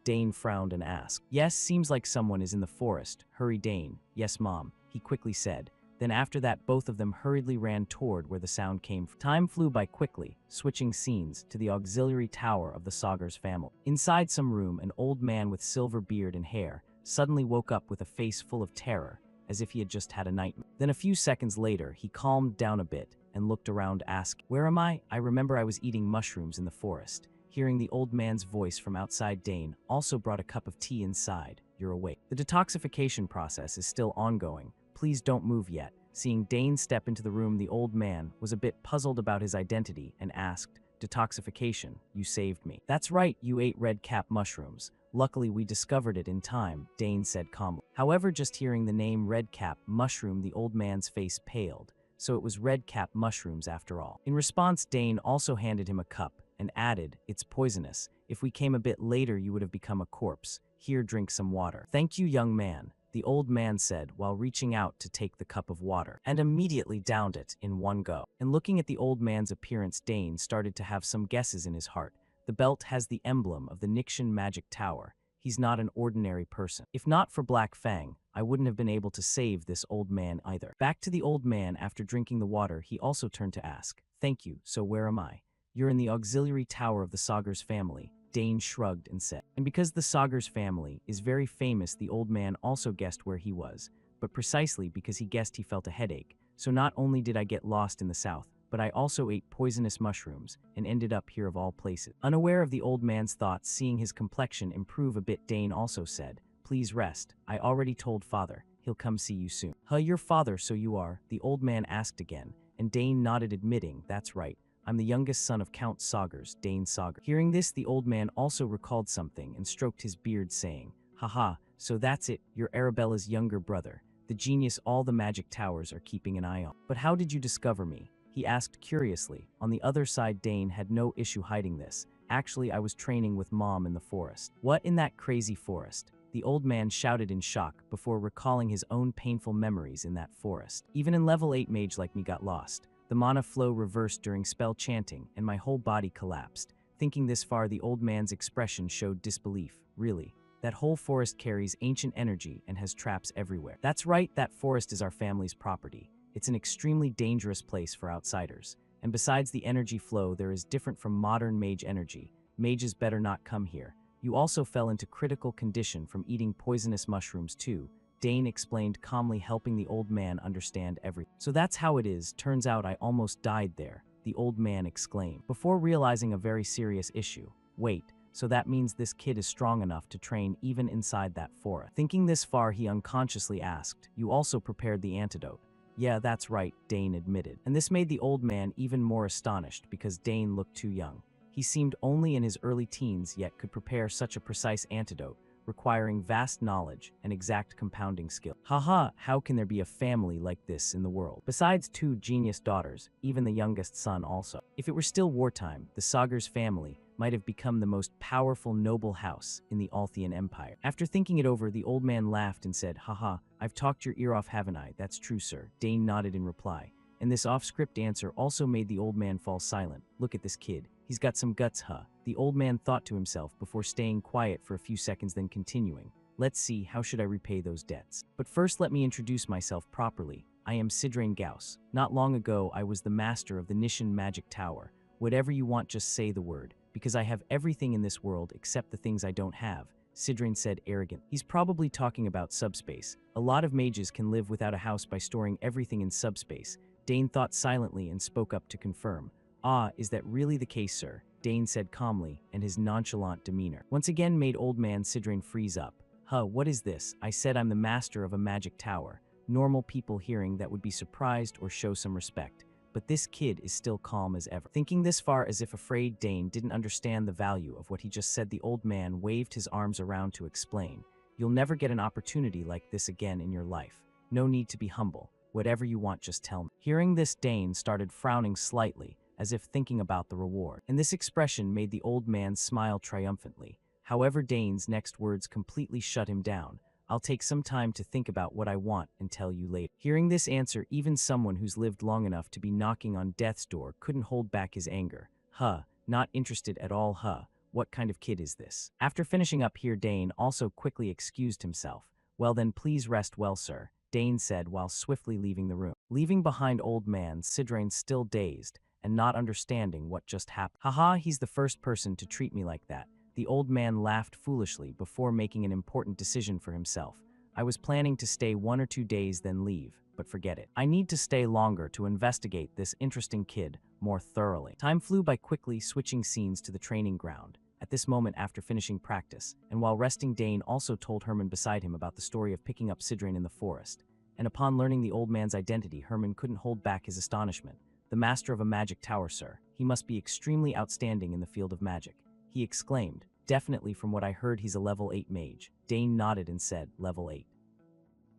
A: Dane frowned and asked. Yes, seems like someone is in the forest. Hurry, Dane. Yes, Mom, he quickly said. Then after that, both of them hurriedly ran toward where the sound came from. Time flew by quickly, switching scenes to the auxiliary tower of the Sagar's family. Inside some room, an old man with silver beard and hair suddenly woke up with a face full of terror, as if he had just had a nightmare. Then a few seconds later, he calmed down a bit and looked around, asking, Where am I? I remember I was eating mushrooms in the forest. Hearing the old man's voice from outside, Dane also brought a cup of tea inside. You're awake. The detoxification process is still ongoing. Please don't move yet. Seeing Dane step into the room, the old man was a bit puzzled about his identity and asked, Detoxification, you saved me. That's right, you ate red cap mushrooms. Luckily, we discovered it in time, Dane said calmly. However, just hearing the name red cap mushroom, the old man's face paled. So it was red cap mushrooms after all. In response, Dane also handed him a cup and added, It's poisonous. If we came a bit later, you would have become a corpse. Here, drink some water. Thank you, young man, the old man said while reaching out to take the cup of water, and immediately downed it in one go. And looking at the old man's appearance, Dane started to have some guesses in his heart. The belt has the emblem of the Nixian magic tower. He's not an ordinary person. If not for Black Fang, I wouldn't have been able to save this old man either. Back to the old man after drinking the water, he also turned to ask, Thank you, so where am I? You're in the auxiliary tower of the Sagar's family, Dane shrugged and said. And because the Sagar's family is very famous, the old man also guessed where he was, but precisely because he guessed, he felt a headache. So not only did I get lost in the south, but I also ate poisonous mushrooms and ended up here of all places. Unaware of the old man's thoughts, seeing his complexion improve a bit, Dane also said, Please rest. I already told father. He'll come see you soon. Your father, so you are? The old man asked again, and Dane nodded, admitting, That's right. I'm the youngest son of Count Sagers, Dane Sager. Hearing this, the old man also recalled something and stroked his beard, saying, Haha, so that's it, you're Arabella's younger brother, the genius all the magic towers are keeping an eye on. But how did you discover me? He asked curiously. On the other side, Dane had no issue hiding this. Actually, I was training with Mom in the forest. What, in that crazy forest? The old man shouted in shock before recalling his own painful memories in that forest. Even in level 8 mage like me got lost. The mana flow reversed during spell chanting, and my whole body collapsed. Thinking this far, the old man's expression showed disbelief. Really? That whole forest carries ancient energy and has traps everywhere. That's right, that forest is our family's property. It's an extremely dangerous place for outsiders. And besides the energy flow, there is different from modern mage energy. Mages better not come here. You also fell into critical condition from eating poisonous mushrooms too, Dane explained calmly, helping the old man understand everything. So that's how it is. Turns out I almost died there, the old man exclaimed, before realizing a very serious issue. Wait, so that means this kid is strong enough to train even inside that forest. Thinking this far, he unconsciously asked, You also prepared the antidote? Yeah, that's right, Dane admitted. And this made the old man even more astonished because Dane looked too young. He seemed only in his early teens, yet could prepare such a precise antidote, requiring vast knowledge and exact compounding skill. Haha, how can there be a family like this in the world? Besides 2 genius daughters, even the youngest son also. If it were still wartime, the Sagers family might have become the most powerful noble house in the Althian Empire. After thinking it over, the old man laughed and said, Haha, I've talked your ear off, haven't I? That's true, sir. Dane nodded in reply. And this off-script answer also made the old man fall silent. Look at this kid. He's got some guts, huh? The old man thought to himself before staying quiet for a few seconds, then continuing. Let's see, how should I repay those debts? But first let me introduce myself properly. I am Sidrain Gauss. Not long ago, I was the master of the Nishan Magic Tower. Whatever you want, just say the word, because I have everything in this world except the things I don't have, Sidrain said arrogant. He's probably talking about subspace. A lot of mages can live without a house by storing everything in subspace. Dane thought silently and spoke up to confirm. Ah, is that really the case, sir? Dane said calmly, and his nonchalant demeanor once again made old man Sidrain freeze up. Huh, what is this? I said I'm the master of a magic tower. Normal people hearing that would be surprised or show some respect. But this kid is still calm as ever. Thinking this far as if afraid Dane didn't understand the value of what he just said, the old man waved his arms around to explain. You'll never get an opportunity like this again in your life. No need to be humble. Whatever you want, just tell me. Hearing this, Dane started frowning slightly, as if thinking about the reward. And this expression made the old man smile triumphantly. However, Dane's next words completely shut him down. I'll take some time to think about what I want and tell you later. Hearing this answer, even someone who's lived long enough to be knocking on death's door couldn't hold back his anger. Huh, not interested at all, huh? What kind of kid is this? After finishing up here, Dane also quickly excused himself. Well then, please rest well, sir, Dane said while swiftly leaving the room. Leaving behind old man Sidrain still dazed and not understanding what just happened. Haha, he's the first person to treat me like that. The old man laughed foolishly before making an important decision for himself. I was planning to stay 1 or 2 days then leave, but forget it. I need to stay longer to investigate this interesting kid more thoroughly. Time flew by quickly, switching scenes to the training ground. At this moment, after finishing practice, and while resting, Dane also told Herman beside him about the story of picking up Sidrain in the forest. And upon learning the old man's identity, Herman couldn't hold back his astonishment. The master of a magic tower, sir. He must be extremely outstanding in the field of magic, he exclaimed. Definitely, from what I heard, he's a level 8 mage. Dane nodded and said, level 8.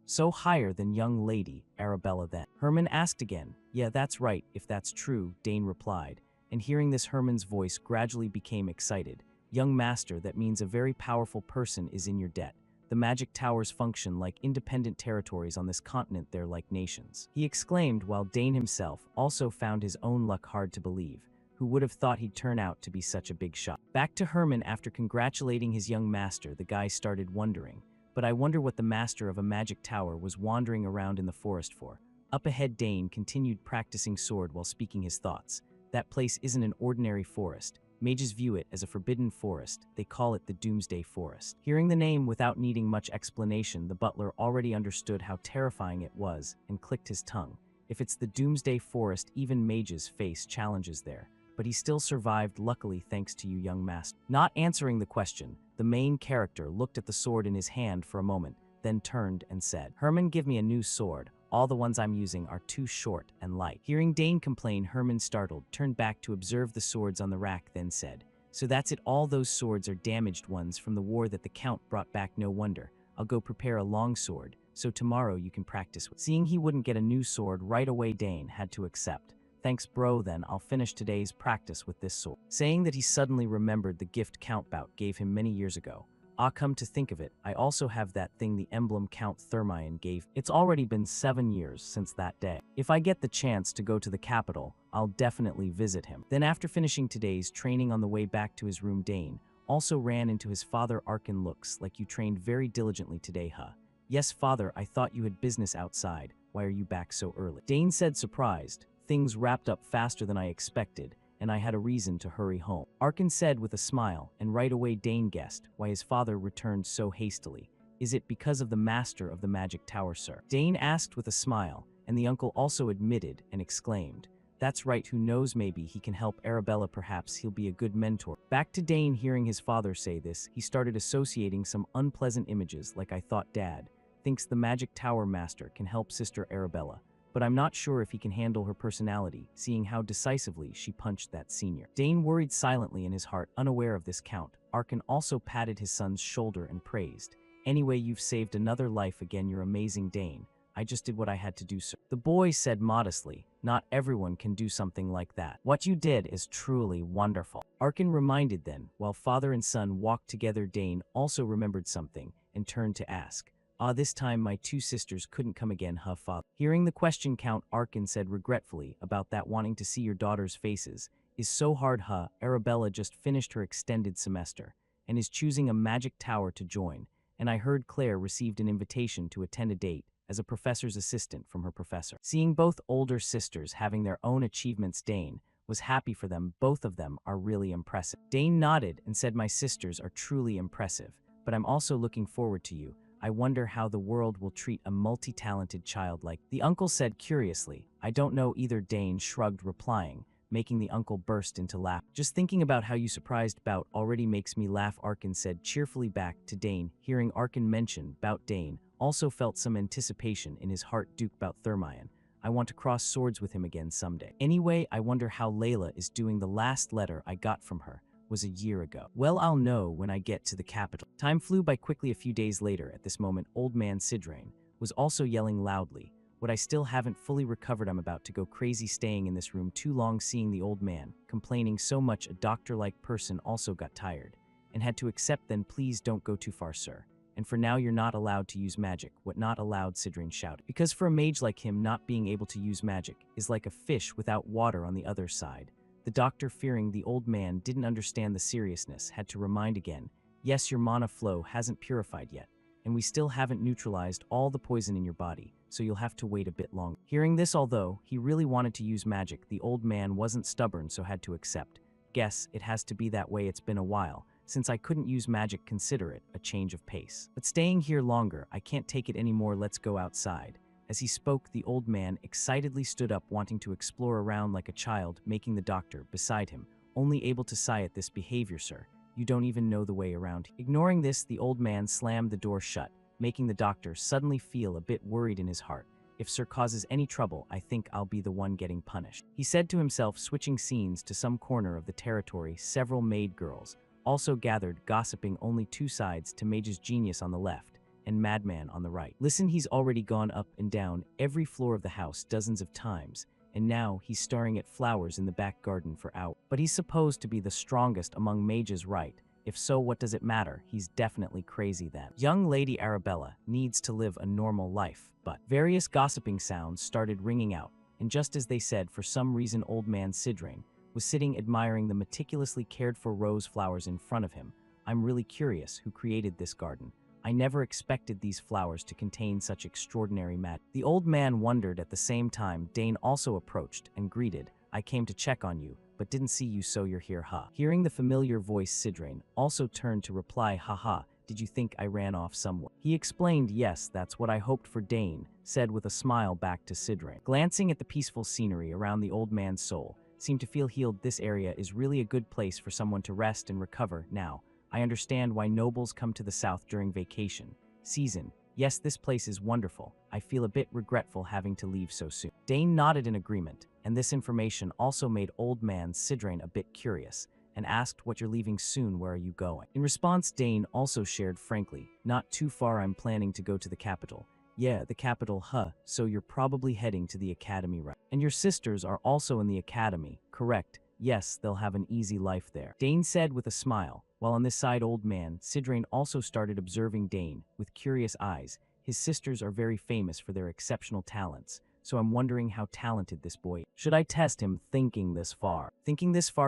A: So higher than young lady Arabella then? Herman asked again. Yeah, that's right, if that's true, Dane replied. And hearing this, Herman's voice gradually became excited. Young master, that means a very powerful person is in your debt. The magic towers function like independent territories on this continent, they're like nations, he exclaimed, while Dane himself also found his own luck hard to believe. Who would have thought he'd turn out to be such a big shot? Back to Herman, after congratulating his young master, the guy started wondering. But I wonder what the master of a magic tower was wandering around in the forest for. Up ahead, Dane continued practicing sword while speaking his thoughts. That place isn't an ordinary forest. Mages view it as a forbidden forest. They call it the Doomsday Forest. Hearing the name without needing much explanation, the butler already understood how terrifying it was and clicked his tongue. If it's the Doomsday Forest, even mages face challenges there. But he still survived, luckily thanks to you, young master. Not answering the question, the main character looked at the sword in his hand for a moment, then turned and said, Herman, give me a new sword. All the ones I'm using are too short and light. Hearing Dane complain, Herman, startled, turned back to observe the swords on the rack, then said, So that's it, all those swords are damaged ones from the war that the Count brought back. No wonder. I'll go prepare a long sword, so tomorrow you can practice with. Seeing he wouldn't get a new sword right away, Dane had to accept. Thanks, bro, then I'll finish today's practice with this sword. Saying that, he suddenly remembered the gift Count Bout gave him many years ago. Come to think of it, I also have that thing, the emblem Count Thermion gave. It's already been 7 years since that day. If I get the chance to go to the capital, I'll definitely visit him. Then after finishing today's training on the way back to his room, Dane also ran into his father. Arkin, looks like you trained very diligently today, huh? Yes, father, I thought you had business outside. Why are you back so early? Dane said, surprised. Things wrapped up faster than I expected, and I had a reason to hurry home. Arkin said with a smile, and right away Dane guessed why his father returned so hastily. Is it because of the master of the magic tower, sir? Dane asked with a smile, and the uncle also admitted and exclaimed, That's right, who knows, maybe he can help Arabella, perhaps he'll be a good mentor. Back to Dane. Hearing his father say this, he started associating some unpleasant images, like, I thought Dad thinks the magic tower master can help Sister Arabella, but I'm not sure if he can handle her personality, seeing how decisively she punched that senior. Dane worried silently in his heart, unaware of this Count. Arkin also patted his son's shoulder and praised, Anyway, you've saved another life again, you're amazing, Dane. I just did what I had to do, sir. The boy said modestly, Not everyone can do something like that. What you did is truly wonderful. Arkin reminded then, while father and son walked together. Dane also remembered something and turned to ask, This time my two sisters couldn't come again, huh, father? Hearing the question, Count Arkin said regretfully, About that, wanting to see your daughter's faces is so hard, huh? Arabella just finished her extended semester and is choosing a magic tower to join, and I heard Claire received an invitation to attend a date as a professor's assistant from her professor. Seeing both older sisters having their own achievements, Dane was happy for them. Both of them are really impressive. Dane nodded and said, My sisters are truly impressive, but I'm also looking forward to you. I wonder how the world will treat a multi-talented child like the uncle said curiously. I don't know either, Dane shrugged, replying, making the uncle burst into laughter. Just thinking about how you surprised Bout already makes me laugh, Arkin said cheerfully back to Dane. Hearing Arkin mention Bout, Dane also felt some anticipation in his heart. Duke Bout Thermion. I want to cross swords with him again someday. Anyway, I wonder how Layla is doing. The last letter I got from her was a year ago. Well, I'll know when I get to the capital. Time flew by quickly. A few days later, at this moment, old man Sidrain was also yelling loudly, What I still haven't fully recovered. I'm about to go crazy staying in this room too long. Seeing the old man complaining so much, a doctor-like person also got tired and had to accept. Then please don't go too far, sir. And for now, you're not allowed to use magic. What, not allowed? Sidrain shouted. Because for a mage like him, not being able to use magic is like a fish without water on the other side. The doctor, fearing the old man didn't understand the seriousness, had to remind again, Yes, your mana flow hasn't purified yet, and we still haven't neutralized all the poison in your body, so you'll have to wait a bit longer. Hearing this, although he really wanted to use magic, the old man wasn't stubborn, so had to accept. Guess it has to be that way. It's been a while since I couldn't use magic. Consider it a change of pace. But staying here longer, I can't take it anymore. Let's go outside. As he spoke, the old man excitedly stood up, wanting to explore around like a child, making the doctor beside him only able to sigh at this behavior. Sir, you don't even know the way around. Ignoring this, the old man slammed the door shut, making the doctor suddenly feel a bit worried in his heart. If Sir causes any trouble, I think I'll be the one getting punished, he said to himself. Switching scenes to some corner of the territory, several maid girls also gathered, gossiping. Only two sides to Mage's genius on the left and madman on the right. Listen, he's already gone up and down every floor of the house dozens of times, and now he's staring at flowers in the back garden for hours. But he's supposed to be the strongest among mages, right? If so, what does it matter? He's definitely crazy then. Young Lady Arabella needs to live a normal life. But various gossiping sounds started ringing out, and just as they said, for some reason old man Sidrain was sitting admiring the meticulously cared for rose flowers in front of him. I'm really curious who created this garden. I never expected these flowers to contain such extraordinary magic. The old man wondered. At the same time, Dane also approached and greeted. I came to check on you, but didn't see you, so you're here, huh? Hearing the familiar voice, Sidrain also turned to reply, Haha, did you think I ran off somewhere? He explained. Yes, that's what I hoped for, Dane said with a smile back to Sidrain. Glancing at the peaceful scenery around, the old man's soul seemed to feel healed. This area is really a good place for someone to rest and recover. Now, I understand why nobles come to the south during vacation season. Yes, this place is wonderful. I feel a bit regretful having to leave so soon. Dane nodded in agreement, and this information also made old man Sidrain a bit curious, and asked, what you're leaving soon, where are you going? In response, Dane also shared frankly, not too far, I'm planning to go to the capital. Yeah, the capital, so you're probably heading to the academy, right? And your sisters are also in the academy, correct? Yes, they'll have an easy life there, Dane said with a smile, while on this side old man, Sidrain also started observing Dane with curious eyes. His sisters are very famous for their exceptional talents, so I'm wondering how talented this boy is. Should I test him? Thinking this far,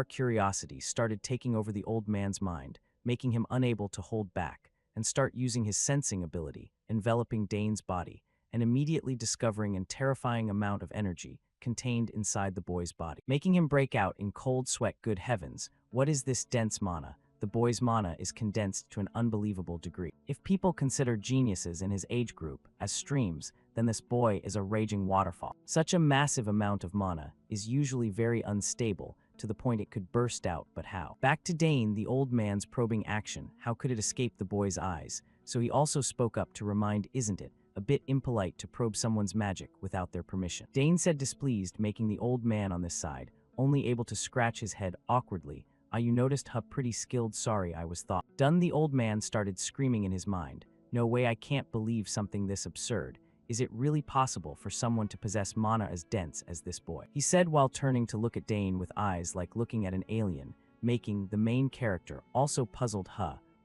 A: curiosity started taking over the old man's mind, making him unable to hold back, and start using his sensing ability, enveloping Dane's body, and immediately discovering a terrifying amount of energy contained inside the boy's body, making him break out in cold sweat. Good heavens, what is this dense mana? The boy's mana is condensed to an unbelievable degree. If people consider geniuses in his age group as streams, then this boy is a raging waterfall. Such a massive amount of mana is usually very unstable, to the point it could burst out, but how? Back to Dane, the old man's probing action. How could it escape the boy's eyes? So he also spoke up to remind, isn't it a bit impolite to probe someone's magic without their permission? Dane said, displeased, making the old man on this side only able to scratch his head awkwardly. You noticed how pretty skilled, sorry I was thought. Done, the old man started screaming in his mind. No way, I can't believe something this absurd. Is it really possible for someone to possess mana as dense as this boy? He said while turning to look at Dane with eyes like looking at an alien, making the main character also puzzled.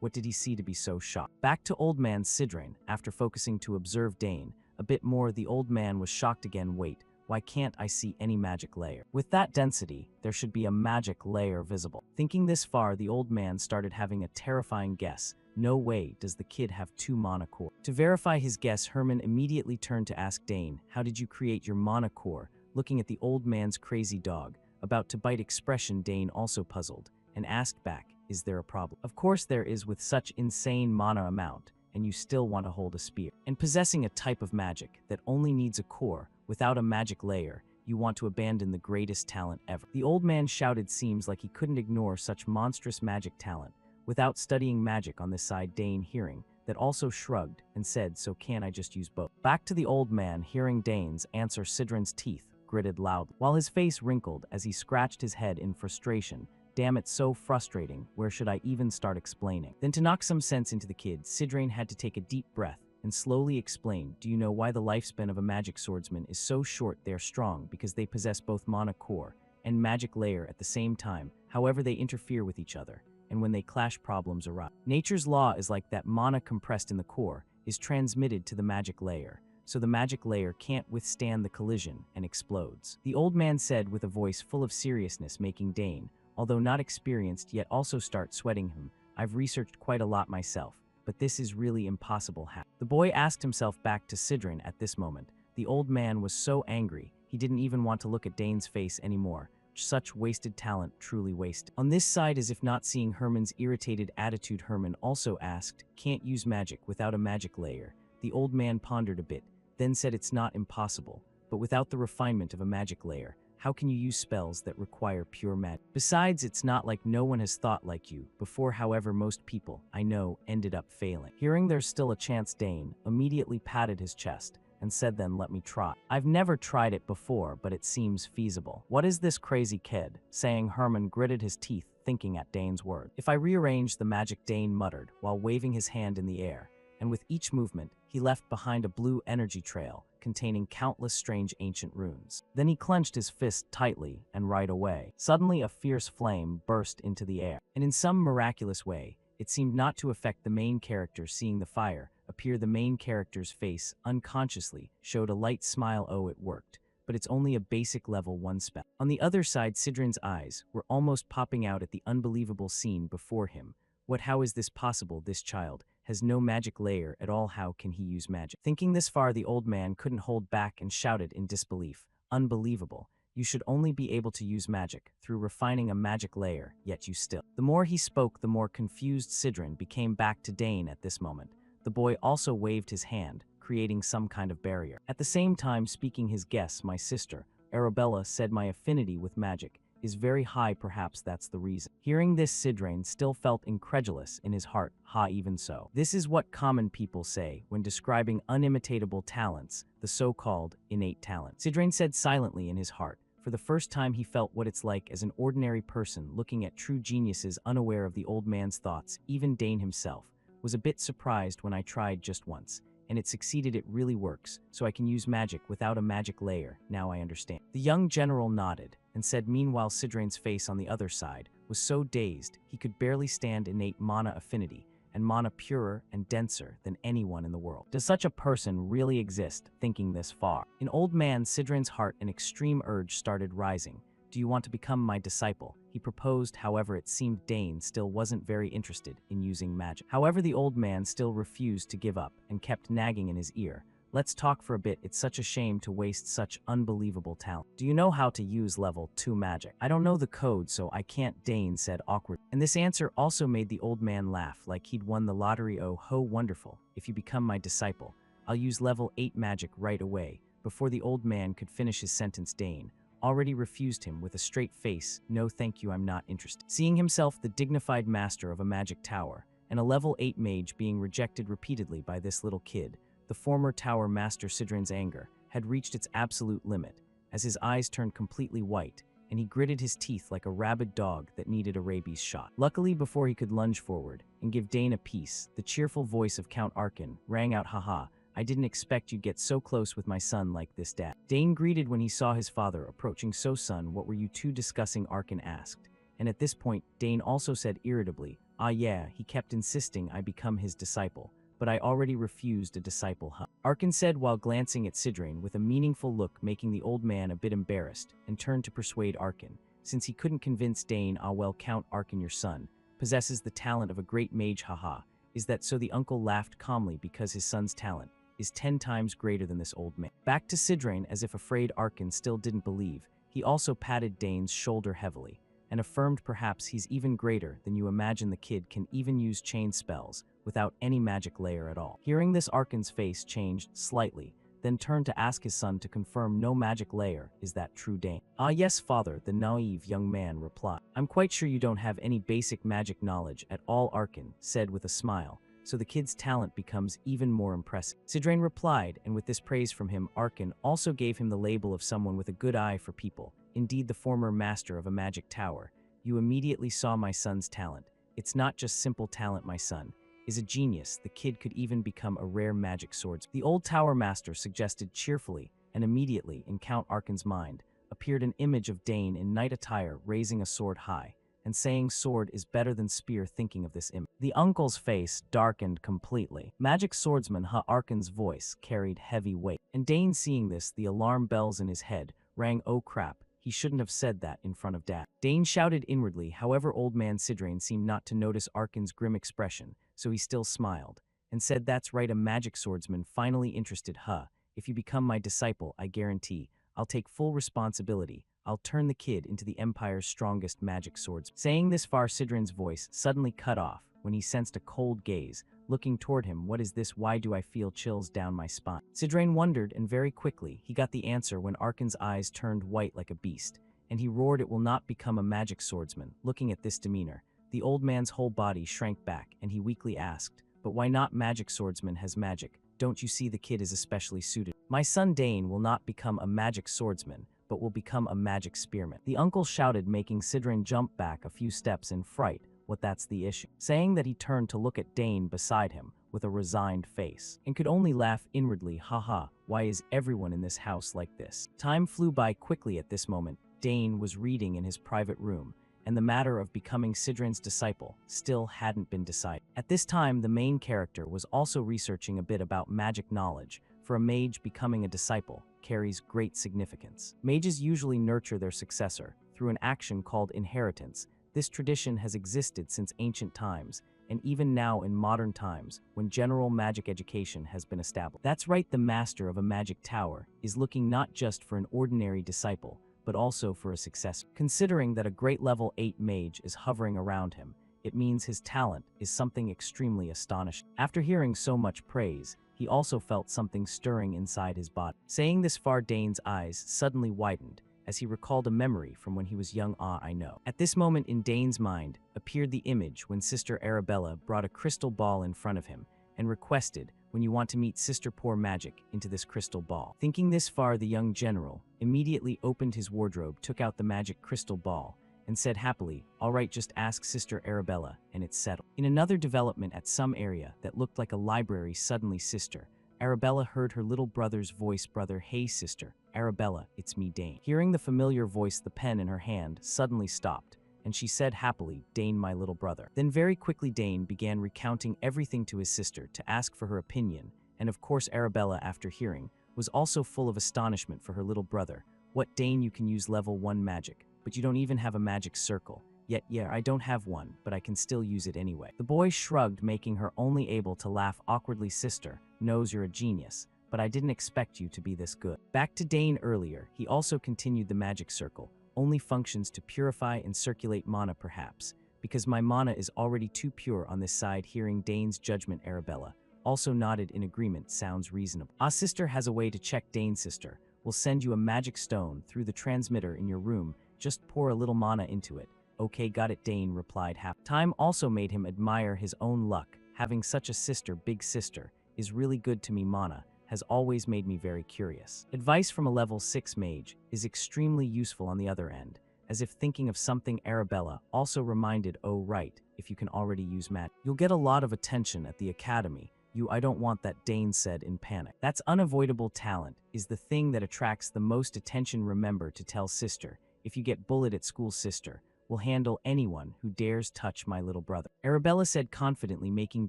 A: What did he see to be so shocked? Back to old man Sidrain, after focusing to observe Dane a bit more, the old man was shocked again. Wait, why can't I see any magic layer? With that density, there should be a magic layer visible. Thinking this far, the old man started having a terrifying guess. No way does the kid have 2 mana core. To verify his guess, Herman immediately turned to ask Dane, how did you create your mana core? Looking at the old man's crazy dog, about to bite expression, Dane also puzzled, and asked back, is there a problem? Of course there is, with such insane mana amount, and you still want to hold a spear. And possessing a type of magic that only needs a core, without a magic layer, you want to abandon the greatest talent ever. The old man shouted, seems like he couldn't ignore such monstrous magic talent. Without studying magic on this side, Dane hearing that also shrugged and said, so can I just use both? Back to the old man, hearing Dane's answer, Sidrain's teeth gritted loudly, while his face wrinkled as he scratched his head in frustration. Damn, it's so frustrating, where should I even start explaining? Then to knock some sense into the kid, Sidrain had to take a deep breath and slowly explain, do you know why the lifespan of a magic swordsman is so short? They are strong because they possess both mana core and magic layer at the same time. However, they interfere with each other, and when they clash, problems arise. Nature's law is like that. Mana compressed in the core is transmitted to the magic layer, so the magic layer can't withstand the collision and explodes. The old man said with a voice full of seriousness, making Dane, although not experienced yet, also start sweating him. I've researched quite a lot myself, but this is really impossible. How? The boy asked himself. Back to Sidrain at this moment. The old man was so angry, he didn't even want to look at Dane's face anymore. Such wasted talent, truly wasted. On this side, as if not seeing Herman's irritated attitude, Herman also asked, can't use magic without a magic layer? The old man pondered a bit, then said, it's not impossible, but without the refinement of a magic layer, how can you use spells that require pure magic? Besides, it's not like no one has thought like you before. However, most people I know ended up failing. Hearing there's still a chance, Dane immediately patted his chest and said, then let me try. I've never tried it before, but it seems feasible. What is this crazy kid saying? Herman gritted his teeth, thinking at Dane's word. If I rearrange the magic, Dane muttered while waving his hand in the air, and with each movement, he left behind a blue energy trail containing countless strange ancient runes. Then he clenched his fist tightly, and right away, suddenly a fierce flame burst into the air. And in some miraculous way, it seemed not to affect the main character. Seeing the fire appear, the main character's face unconsciously showed a light smile. Oh, it worked. But it's only a basic level 1 spell. On the other side, Sidrain's eyes were almost popping out at the unbelievable scene before him. How is this possible? This child has no magic layer at all. How can he use magic? Thinking this far, the old man couldn't hold back and shouted in disbelief, unbelievable. You should only be able to use magic through refining a magic layer, yet you still. The more he spoke, the more confused Sidrain became. Back to Dane at this moment. The boy also waved his hand, creating some kind of barrier. At the same time speaking his guess, my sister, Arabella, said, my affinity with magic is very high, perhaps that's the reason. Hearing this, Sidrain still felt incredulous in his heart. Ha, even so. This is what common people say when describing unimitatable talents, the so-called innate talent. Sidrain said silently in his heart. For the first time he felt what it's like as an ordinary person looking at true geniuses, unaware of the old man's thoughts. Even Dane himself was a bit surprised when I tried just once, and it succeeded. It really works, so I can use magic without a magic layer. Now I understand. The young general nodded and said, meanwhile Sidrain's face on the other side was so dazed he could barely stand innate mana affinity, and mana purer and denser than anyone in the world. Does such a person really exist? Thinking this far, in old man Sidrain's heart an extreme urge started rising. Do you want to become my disciple? He proposed. However, it seemed Dane still wasn't very interested in using magic. However, the old man still refused to give up and kept nagging in his ear. Let's talk for a bit. It's such a shame to waste such unbelievable talent. Do you know how to use level 2 magic? I don't know the code, so I can't, Dane said awkwardly. And this answer also made the old man laugh like he'd won the lottery. Oh ho, wonderful. If you become my disciple, I'll use level 8 magic right away. Before the old man could finish his sentence, Dane already refused him with a straight face. No thank you, I'm not interested. Seeing himself the dignified master of a magic tower, and a level 8 mage being rejected repeatedly by this little kid, the former tower master Sidrain's anger had reached its absolute limit, as his eyes turned completely white, and he gritted his teeth like a rabid dog that needed a rabies shot. Luckily, before he could lunge forward and give Dane a piece, the cheerful voice of Count Arkin rang out, haha, I didn't expect you'd get so close with my son like this, Dad. Dane greeted when he saw his father approaching. So son, what were you two discussing? Arkin asked, and at this point, Dane also said irritably, ah yeah, he kept insisting I become his disciple. But I already refused a disciple, huh? Arkin said while glancing at Sidrain with a meaningful look, making the old man a bit embarrassed, and turned to persuade Arkin. Since he couldn't convince Dane, ah well, Count Arkin, your son possesses the talent of a great mage, haha. Is that so? The uncle laughed calmly because his son's talent is 10 times greater than this old man. Back to Sidrain, as if afraid Arkin still didn't believe, he also patted Dane's shoulder heavily, and affirmed perhaps he's even greater than you imagine. The kid can even use chain spells without any magic layer at all. Hearing this, Arkin's face changed slightly, then turned to ask his son to confirm no magic layer. Is that true, Dane? Ah yes, father, the naive young man replied. I'm quite sure you don't have any basic magic knowledge at all, Arkin said with a smile, so the kid's talent becomes even more impressive. Sidrain replied, and with this praise from him, Arkin also gave him the label of someone with a good eye for people. Indeed, the former master of a magic tower. You immediately saw my son's talent. It's not just simple talent, my son is a genius. The kid could even become a rare magic swordsman. The old tower master suggested cheerfully, and immediately, in Count Arkin's mind, appeared an image of Dane in knight attire raising a sword high, and saying sword is better than spear. Thinking of this image, the uncle's face darkened completely. Magic swordsman, huh? Arkin's voice carried heavy weight. And Dane, seeing this, the alarm bells in his head rang. Oh crap, he shouldn't have said that in front of Dad. Dane shouted inwardly. However, old man Sidrain seemed not to notice Arkin's grim expression, so he still smiled, and said, that's right, a magic swordsman. Finally interested, huh? If you become my disciple, I guarantee I'll take full responsibility. I'll turn the kid into the Empire's strongest magic swordsman. Saying this far, Sidrain's voice suddenly cut off when he sensed a cold gaze looking toward him. What is this? Why do I feel chills down my spine? Sidrain wondered, and very quickly he got the answer when Arkin's eyes turned white like a beast, and he roared, it will not become a magic swordsman. Looking at this demeanor, the old man's whole body shrank back, and he weakly asked, but why not? Magic swordsman has magic. Don't you see the kid is especially suited? My son Dane will not become a magic swordsman, but will become a magic spearman. The uncle shouted, making Sidrain jump back a few steps in fright. What, that's the issue? Saying that, he turned to look at Dane beside him with a resigned face, and could only laugh inwardly. Haha, why is everyone in this house like this? Time flew by quickly. At this moment, Dane was reading in his private room, and the matter of becoming Sidrain's disciple still hadn't been decided. At this time, the main character was also researching a bit about magic knowledge. For a mage, becoming a disciple carries great significance. Mages usually nurture their successor through an action called inheritance. This tradition has existed since ancient times, and even now in modern times, when general magic education has been established. That's right, the master of a magic tower is looking not just for an ordinary disciple, but also for a successor. Considering that a great level 8 mage is hovering around him, it means his talent is something extremely astonishing. After hearing so much praise, he also felt something stirring inside his body. Saying this far, Dane's eyes suddenly widened, as he recalled a memory from when he was young. Ah, I know. At this moment in Dane's mind appeared the image when Sister Arabella brought a crystal ball in front of him and requested, when you want to meet Sister Pour Magic into this crystal ball. Thinking this far, the young general immediately opened his wardrobe, took out the magic crystal ball, and said happily, "All right, just ask Sister Arabella, and it's settled." In another development at some area that looked like a library, suddenly Sister Arabella heard her little brother's voice. "Brother, hey Sister Arabella, it's me, Dane." Hearing the familiar voice, the pen in her hand suddenly stopped, and she said happily, "Dane, my little brother." Then very quickly Dane began recounting everything to his sister to ask for her opinion, and of course Arabella, after hearing, was also full of astonishment for her little brother. "What, Dane, you can use level 1 magic, but you don't even have a magic circle. Yet, yeah, I don't have one, but I can still use it anyway." The boy shrugged, making her only able to laugh awkwardly. "Sister knows you're a genius, but I didn't expect you to be this good." Back to Dane earlier, he also continued. "The magic circle only functions to purify and circulate mana, perhaps, because my mana is already too pure on this side." Hearing Dane's judgment, Arabella also nodded in agreement. "Sounds reasonable." "Ah, Sister has a way to check." Dane, "Sister will send you a magic stone through the transmitter in your room. Just pour a little mana into it." "Okay, got it," Dane replied. Time also made him admire his own luck. Having such a sister, big sister, is really good to me. Mana has always made me very curious. Advice from a level 6 mage is extremely useful on the other end. As if thinking of something, Arabella also reminded, "Oh right, if you can already use magic, you'll get a lot of attention at the academy." I don't want that," Dane said in panic. "That's unavoidable. Talent is the thing that attracts the most attention. Remember to tell Sister, if you get bullied at school, Sister will handle anyone who dares touch my little brother," Arabella said confidently, making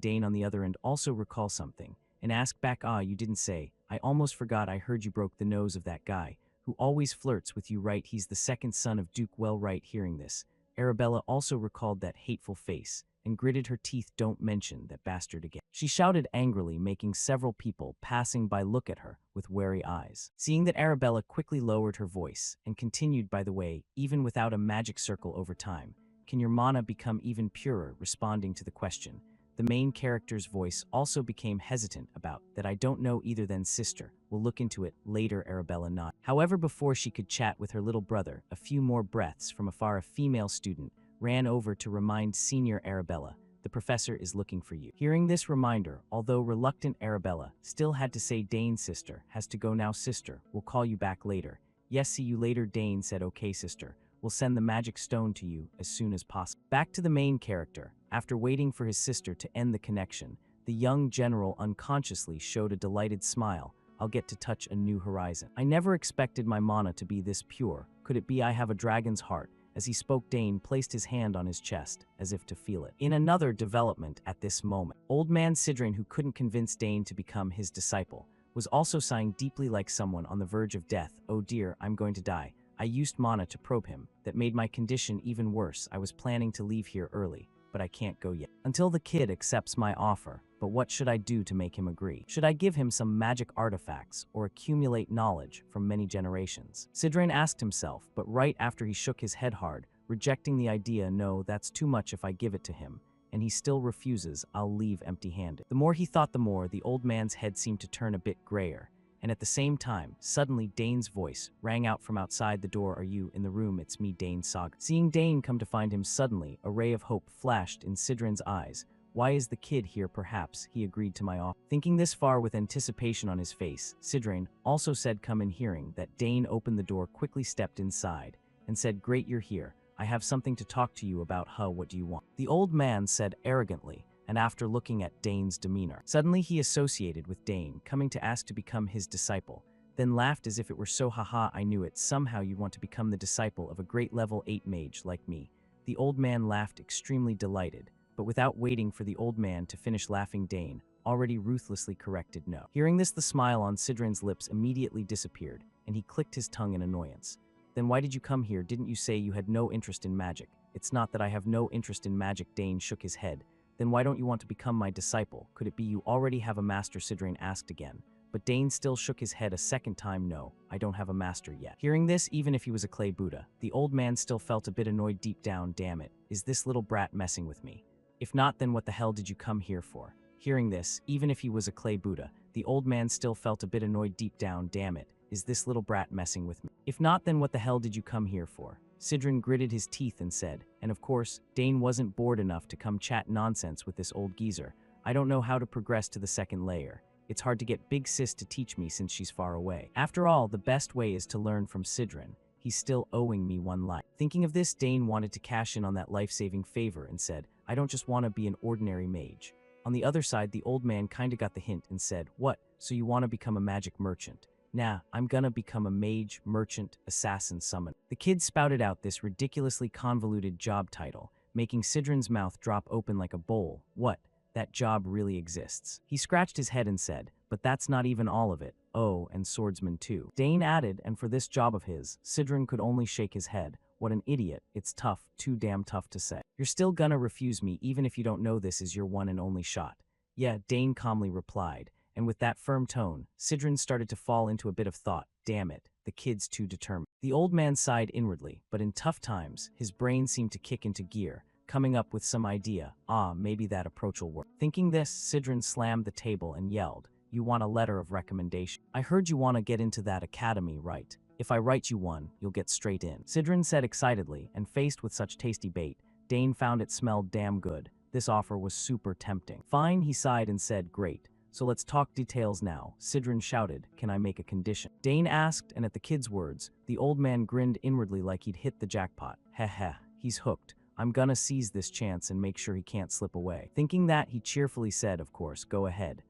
A: Dane on the other end also recall something and ask back, "Ah, you didn't say. I almost forgot. I heard you broke the nose of that guy who always flirts with you, right? He's the second son of Duke." "Well, right." Hearing this, Arabella also recalled that hateful face and gritted her teeth. "Don't mention that bastard again," she shouted angrily, making several people passing by look at her with wary eyes. Seeing that, Arabella quickly lowered her voice and continued, "By the way, even without a magic circle over time, can your mana become even purer?" Responding to the question, the main character's voice also became hesitant about that. "I don't know either." "Then Sister will look into it later," Arabella nodded. However, before she could chat with her little brother, a few more breaths from afar, a female student ran over to remind Senior Arabella, "The professor is looking for you." Hearing this reminder, although reluctant, Arabella still had to say, "Dane, Sister has to go now. Sister will call you back later." "Yes, see you later," Dane said. "Okay, Sister will send the magic stone to you as soon as possible." Back to the main character. After waiting for his sister to end the connection, the young general unconsciously showed a delighted smile. "I'll get to touch a new horizon. I never expected my mana to be this pure. Could it be I have a dragon's heart?" As he spoke, Dane placed his hand on his chest, as if to feel it. In another development at this moment, old man Sidran, who couldn't convince Dane to become his disciple, was also sighing deeply like someone on the verge of death. "Oh dear, I'm going to die. I used mana to probe him. That made my condition even worse. I was planning to leave here early, but I can't go yet until the kid accepts my offer. But what should I do to make him agree? Should I give him some magic artifacts or accumulate knowledge from many generations?" Sidran asked himself, but right after he shook his head hard, rejecting the idea. "No, that's too much if I give it to him, and he still refuses. I'll leave empty-handed." The more he thought, the more the old man's head seemed to turn a bit grayer. And at the same time, suddenly Dane's voice rang out from outside the door. "Are you in the room? It's me, Dane Saga." Seeing Dane come to find him, suddenly a ray of hope flashed in Sidran's eyes. "Why is the kid here? Perhaps he agreed to my offer." Thinking this far with anticipation on his face, Sidran also said, "Come in." Hearing that, Dane opened the door, quickly stepped inside, and said, "Great, you're here. I have something to talk to you about." What do you want?" the old man said arrogantly, and after looking at Dane's demeanor. Suddenly he associated with Dane coming to ask to become his disciple, then laughed as if it were so. "Haha, I knew it. Somehow you'd want to become the disciple of a great level 8 mage like me." The old man laughed, extremely delighted, but without waiting for the old man to finish laughing, Dane already ruthlessly corrected no. Hearing this, the smile on Sidran's lips immediately disappeared, and he clicked his tongue in annoyance. "Then why did you come here? Didn't you say you had no interest in magic?" "It's not that I have no interest in magic." Dane shook his head. "Then why don't you want to become my disciple? Could it be you already have a master?" Sidran asked again, but Dane still shook his head a second time. "No, I don't have a master yet." Hearing this, even if he was a clay Buddha, the old man still felt a bit annoyed deep down. "Damn it, is this little brat messing with me? If not, then what the hell did you come here for?" Hearing this, even if he was a clay Buddha, the old man still felt a bit annoyed deep down. "Damn it, Is this little brat messing with me? If not, then what the hell did you come here for? Sidran gritted his teeth and said, and of course, Dane wasn't bored enough to come chat nonsense with this old geezer. I don't know how to progress to the second layer. It's hard to get Big Sis to teach me since she's far away. After all, the best way is to learn from Sidran. He's still owing me one life. Thinking of this, Dane wanted to cash in on that life-saving favor and said, I don't just want to be an ordinary mage. On the other side, the old man kinda got the hint and said, what, so you want to become a magic merchant? Nah, I'm gonna become a mage, merchant, assassin, summoner. The kid spouted out this ridiculously convoluted job title, making Sidran's mouth drop open like a bowl. What? That job really exists. He scratched his head and said, but that's not even all of it. Oh, and swordsman too. Dane added, and for this job of his, Sidran could only shake his head. What an idiot. It's tough, too damn tough to say. You're still gonna refuse me even if you don't know this is your one and only shot. Yeah, Dane calmly replied, and with that firm tone, Sidran started to fall into a bit of thought. Damn it, the kid's too determined. The old man sighed inwardly, but in tough times, his brain seemed to kick into gear, coming up with some idea. Maybe that approach will work. Thinking this, Sidran slammed the table and yelled, you want a letter of recommendation? I heard you want to get into that academy, right? If I write you one, you'll get straight in. Sidran said excitedly, and faced with such tasty bait, Dane found it smelled damn good. This offer was super tempting. Fine, he sighed and said, great. So let's talk details now. Sidran shouted, can I make a condition? Dane asked, and at the kid's words, the old man grinned inwardly like he'd hit the jackpot. Heh, he's hooked. I'm gonna seize this chance and make sure he can't slip away. Thinking that, he cheerfully said, of course, go ahead.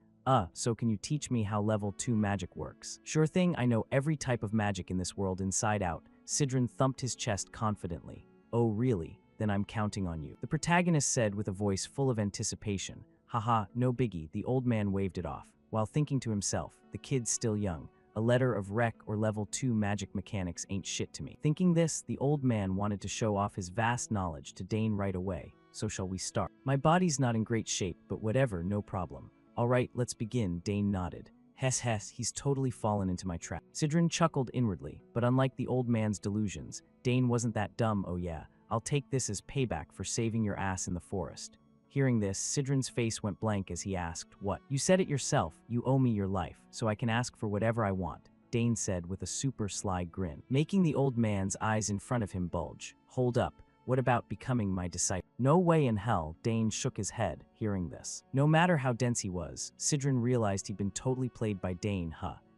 A: So can you teach me how level 2 magic works? Sure thing, I know every type of magic in this world inside out. Sidran thumped his chest confidently. Oh really? Then I'm counting on you. The protagonist said with a voice full of anticipation. Haha, no biggie, the old man waved it off, while thinking to himself, the kid's still young. A letter of rec or level 2 magic mechanics ain't shit to me. Thinking this, the old man wanted to show off his vast knowledge to Dane right away. So shall we start? My body's not in great shape, but whatever, no problem. Alright, let's begin, Dane nodded. Hess, he's totally fallen into my trap. Sidran chuckled inwardly, but unlike the old man's delusions, Dane wasn't that dumb. Oh yeah, I'll take this as payback for saving your ass in the forest. Hearing this, Sidran's face went blank as he asked, what? You said it yourself, you owe me your life, so I can ask for whatever I want, Dane said with a super sly grin, making the old man's eyes in front of him bulge. Hold up, what about becoming my disciple? No way in hell, Dane shook his head, hearing this. No matter how dense he was, Sidran realized he'd been totally played by Dane.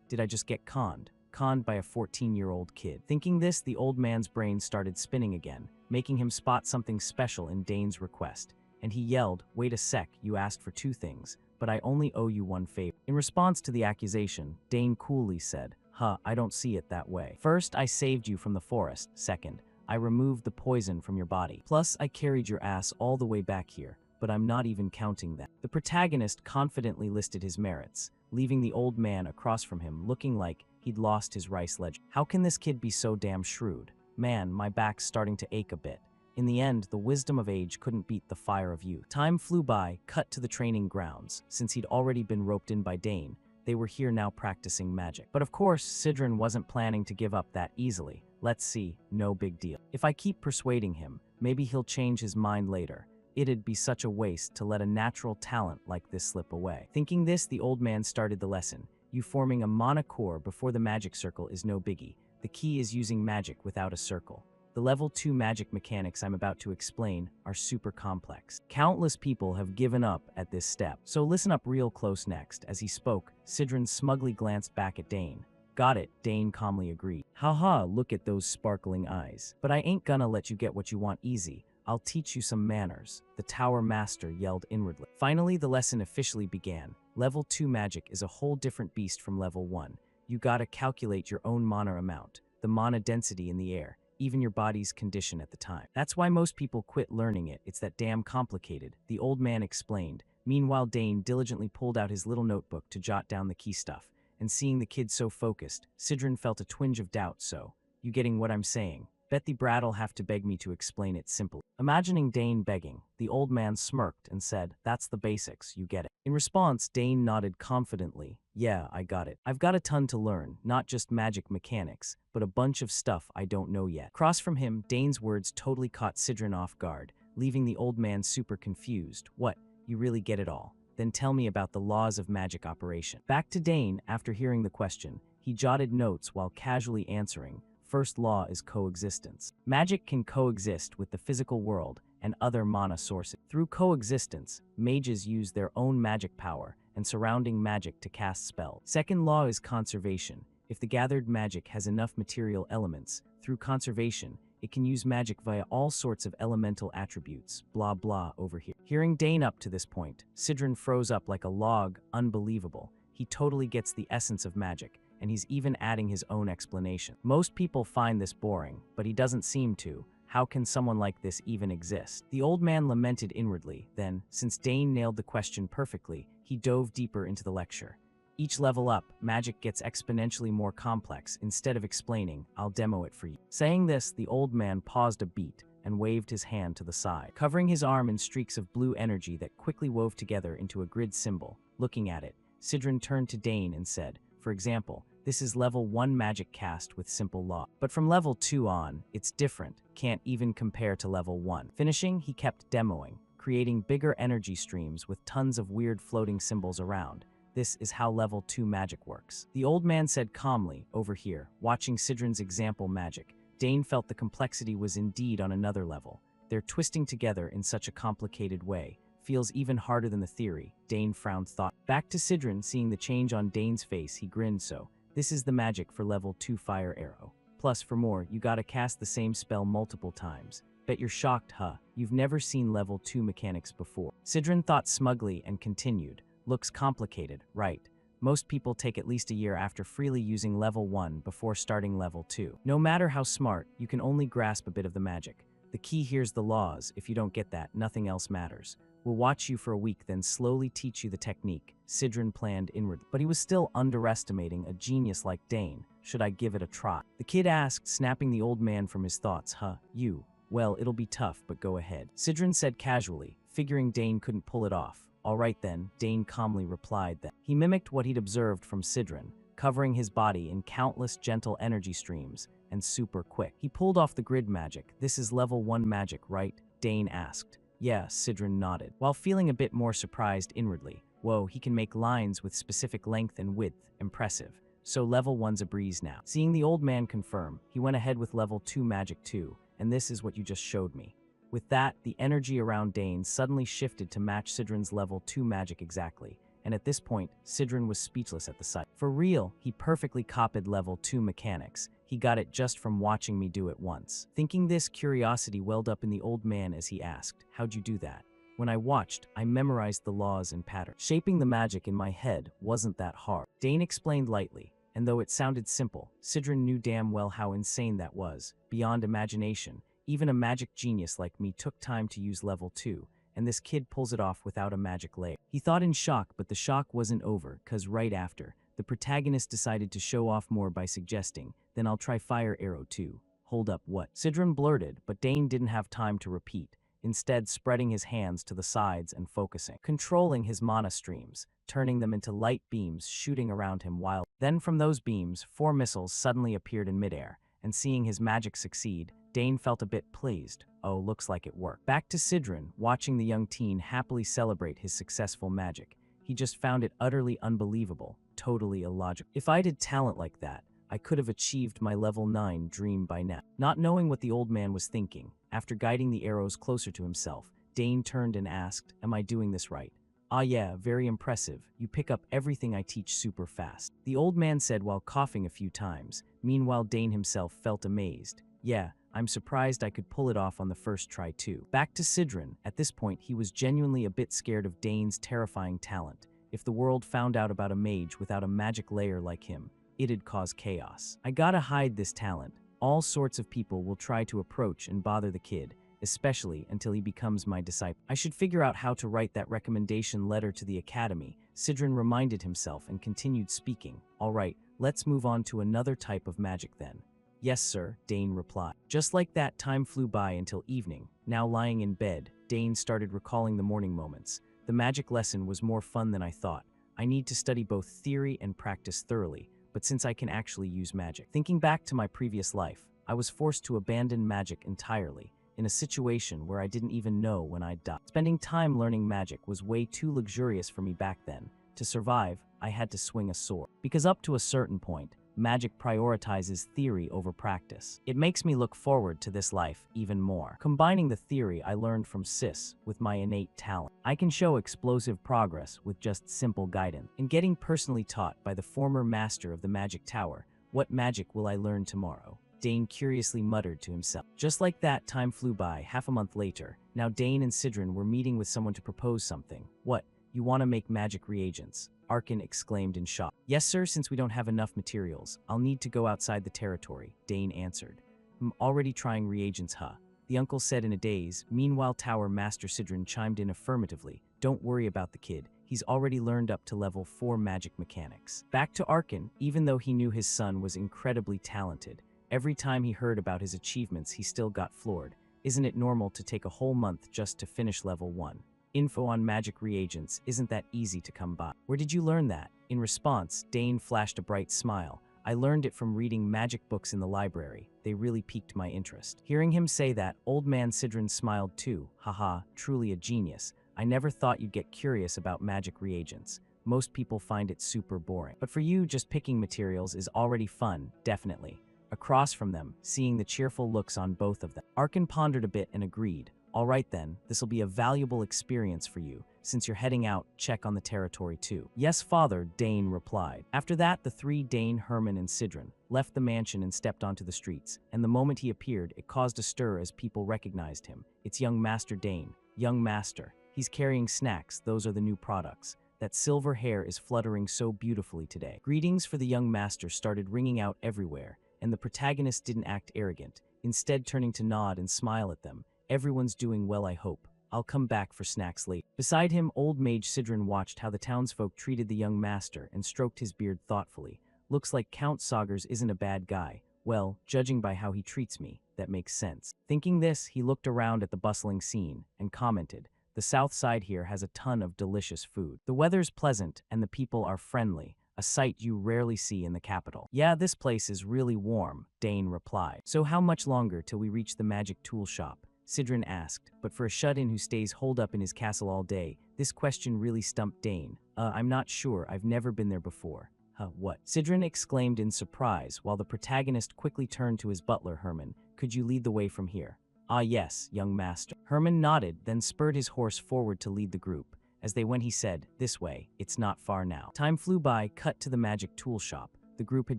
A: Did I just get conned? Conned by a 14-year-old kid. Thinking this, the old man's brain started spinning again, making him spot something special in Dane's request. And he yelled, wait a sec, you asked for 2 things, but I only owe you 1 favor. In response to the accusation, Dane coolly said, I don't see it that way. First, I saved you from the forest. Second, I removed the poison from your body. Plus, I carried your ass all the way back here, but I'm not even counting that. The protagonist confidently listed his merits, leaving the old man across from him looking like he'd lost his rice ledger. How can this kid be so damn shrewd? Man, my back's starting to ache a bit. In the end, the wisdom of age couldn't beat the fire of youth. Time flew by, cut to the training grounds. Since he'd already been roped in by Dane, they were here now practicing magic. But of course, Sidran wasn't planning to give up that easily. Let's see, no big deal. If I keep persuading him, maybe he'll change his mind later. It'd be such a waste to let a natural talent like this slip away. Thinking this, the old man started the lesson. You forming a mana core before the magic circle is no biggie. The key is using magic without a circle. The level 2 magic mechanics I'm about to explain are super complex. Countless people have given up at this step, so listen up real close next. As he spoke, Sidran smugly glanced back at Dane. Got it, Dane calmly agreed. Haha, look at those sparkling eyes. But I ain't gonna let you get what you want easy. I'll teach you some manners, the tower master yelled inwardly. Finally, the lesson officially began. Level 2 magic is a whole different beast from level 1. You gotta calculate your own mana amount, the mana density in the air, even your body's condition at the time. That's why most people quit learning it. It's that damn complicated, the old man explained. Meanwhile, Dane diligently pulled out his little notebook to jot down the key stuff. And seeing the kid so focused, Sidran felt a twinge of doubt. So, you getting what I'm saying? Bet the brat'll have to beg me to explain it simply. Imagining Dane begging, the old man smirked and said, that's the basics, you get it. In response, Dane nodded confidently. Yeah, I got it. I've got a ton to learn, not just magic mechanics, but a bunch of stuff I don't know yet. Across from him, Dane's words totally caught Sidran off guard, leaving the old man super confused. What? You really get it all? Then tell me about the laws of magic operation. Back to Dane, after hearing the question, He jotted notes while casually answering. First law is coexistence. Magic can coexist with the physical world and other mana sources. Through coexistence, mages use their own magic power and surrounding magic to cast spells. Second law is conservation. If the gathered magic has enough material elements, through conservation, it can use magic via all sorts of elemental attributes, blah blah over here. Hearing Dane up to this point, Sidran froze up like a log. Unbelievable. He totally gets the essence of magic, and he's even adding his own explanation. Most people find this boring, but he doesn't seem to. How can someone like this even exist? The old man lamented inwardly. Then, since Dane nailed the question perfectly, he dove deeper into the lecture. Each level up, magic gets exponentially more complex. Instead of explaining, I'll demo it for you. Saying this, the old man paused a beat and waved his hand to the side, covering his arm in streaks of blue energy that quickly wove together into a grid symbol. Looking at it, Sidran turned to Dane and said, for example, this is level 1 magic cast with simple law. But from level 2 on, it's different, can't even compare to level 1. Finishing, he kept demoing, creating bigger energy streams with tons of weird floating symbols around. This is how level 2 magic works. The old man said calmly, over here, watching Sidran's example magic. Dane felt the complexity was indeed on another level. They're twisting together in such a complicated way. Feels even harder than the theory. Dane frowned thought. Back to Sidran, seeing the change on Dane's face, he grinned. So, this is the magic for level 2 fire arrow. Plus, for more, you gotta cast the same spell multiple times. Bet you're shocked, huh? You've never seen level 2 mechanics before. Sidran thought smugly and continued. Looks complicated, right? Most people take at least a year after freely using level 1 before starting level 2. No matter how smart, you can only grasp a bit of the magic. The key here's the laws. If you don't get that, nothing else matters. We'll watch you for a week, then slowly teach you the technique, Sidran planned inwardly. But he was still underestimating a genius like Dane. Should I give it a try? The kid asked, snapping the old man from his thoughts. Huh, you? Well, it'll be tough, but go ahead. Sidran said casually, figuring Dane couldn't pull it off. All right then, Dane calmly replied that. He mimicked what he'd observed from Sidran, covering his body in countless gentle energy streams, and super quick. He pulled off the grid magic. This is level 1 magic, right? Dane asked. Yeah, Sidran nodded, while feeling a bit more surprised inwardly. Whoa, he can make lines with specific length and width. Impressive. So level 1's a breeze now. Seeing the old man confirm, he went ahead with level 2 magic too, and this is what you just showed me. With that, the energy around Dane suddenly shifted to match Sidran's level 2 magic exactly, and at this point, Sidran was speechless at the sight. For real, he perfectly copied level 2 mechanics. He got it just from watching me do it once. Thinking this, curiosity welled up in the old man as he asked, how'd you do that? When I watched, I memorized the laws and patterns. Shaping the magic in my head wasn't that hard. Dane explained lightly, and though it sounded simple, Sidran knew damn well how insane that was, beyond imagination. Even a magic genius like me took time to use level 2, and this kid pulls it off without a magic layer. He thought in shock, but the shock wasn't over, cause right after, the protagonist decided to show off more by suggesting, then I'll try fire arrow too. Hold up, what? Sidran blurted, but Dane didn't have time to repeat, instead spreading his hands to the sides and focusing, controlling his mana streams, turning them into light beams shooting around him while. Then from those beams, 4 missiles suddenly appeared in midair, and seeing his magic succeed, Dane felt a bit pleased. Oh, looks like it worked. Back to Sidran, watching the young teen happily celebrate his successful magic. He just found it utterly unbelievable, totally illogical. If I did talent like that, I could have achieved my level 9 dream by now. Not knowing what the old man was thinking, after guiding the arrows closer to himself, Dane turned and asked, am I doing this right? Ah yeah, very impressive. You pick up everything I teach super fast. The old man said while coughing a few times. Meanwhile, Dane himself felt amazed. Yeah, I'm surprised I could pull it off on the first try too. Back to Sidran. At this point, he was genuinely a bit scared of Dane's terrifying talent. If the world found out about a mage without a magic layer like him, it'd cause chaos. I gotta hide this talent. All sorts of people will try to approach and bother the kid, especially until he becomes my disciple. I should figure out how to write that recommendation letter to the academy. Sidran reminded himself and continued speaking. All right, let's move on to another type of magic then. Yes, sir, Dane replied. Just like that, time flew by until evening. Now lying in bed, Dane started recalling the morning moments. The magic lesson was more fun than I thought. I need to study both theory and practice thoroughly, but since I can actually use magic. Thinking back to my previous life, I was forced to abandon magic entirely, in a situation where I didn't even know when I'd die. Spending time learning magic was way too luxurious for me back then. To survive, I had to swing a sword. Because up to a certain point, magic prioritizes theory over practice. It makes me look forward to this life even more. Combining the theory I learned from Sis with my innate talent, I can show explosive progress with just simple guidance. In getting personally taught by the former master of the magic tower, what magic will I learn tomorrow? Dane curiously muttered to himself. Just like that, time flew by. Half a month later, now Dane and Sidran were meeting with someone to propose something. What? You want to make magic reagents? Arkin exclaimed in shock. Yes, sir, since we don't have enough materials. I'll need to go outside the territory, Dane answered. I'm already trying reagents, huh? The uncle said in a daze. Meanwhile, Tower Master Sidran chimed in affirmatively. Don't worry about the kid. He's already learned up to level 4 magic mechanics. Back to Arkin, even though he knew his son was incredibly talented, every time he heard about his achievements, he still got floored. Isn't it normal to take a whole month just to finish level 1? Info on magic reagents isn't that easy to come by. Where did you learn that? In response, Dane flashed a bright smile. I learned it from reading magic books in the library. They really piqued my interest. Hearing him say that, old man Sidran smiled too. Haha, truly a genius. I never thought you'd get curious about magic reagents. Most people find it super boring. But for you, just picking materials is already fun, definitely. Across from them, seeing the cheerful looks on both of them, Arkin pondered a bit and agreed. All right then, this'll be a valuable experience for you. Since you're heading out, check on the territory too. Yes, father, Dane replied. After that, the three, Dane, Herman, and Sidran, left the mansion and stepped onto the streets. And the moment he appeared, it caused a stir as people recognized him. It's young Master Dane. Young Master. He's carrying snacks, those are the new products. That silver hair is fluttering so beautifully today. Greetings for the young master started ringing out everywhere, and the protagonist didn't act arrogant, instead turning to nod and smile at them. Everyone's doing well, I hope. I'll come back for snacks later. Beside him, old mage Sidran watched how the townsfolk treated the young master and stroked his beard thoughtfully. Looks like Count Saugers isn't a bad guy. Well, judging by how he treats me, that makes sense. Thinking this, he looked around at the bustling scene and commented, the south side here has a ton of delicious food. The weather's pleasant and the people are friendly, a sight you rarely see in the capital. Yeah, this place is really warm, Dane replied. So how much longer till we reach the magic tool shop? Sidran asked, but for a shut-in who stays holed up in his castle all day, this question really stumped Dane. I'm not sure, I've never been there before. What? Sidran exclaimed in surprise, while the protagonist quickly turned to his butler, Herman. Could you lead the way from here? Ah yes, young master. Herman nodded, then spurred his horse forward to lead the group. As they went, he said, this way, it's not far now. Time flew by, cut to the magic tool shop. The group had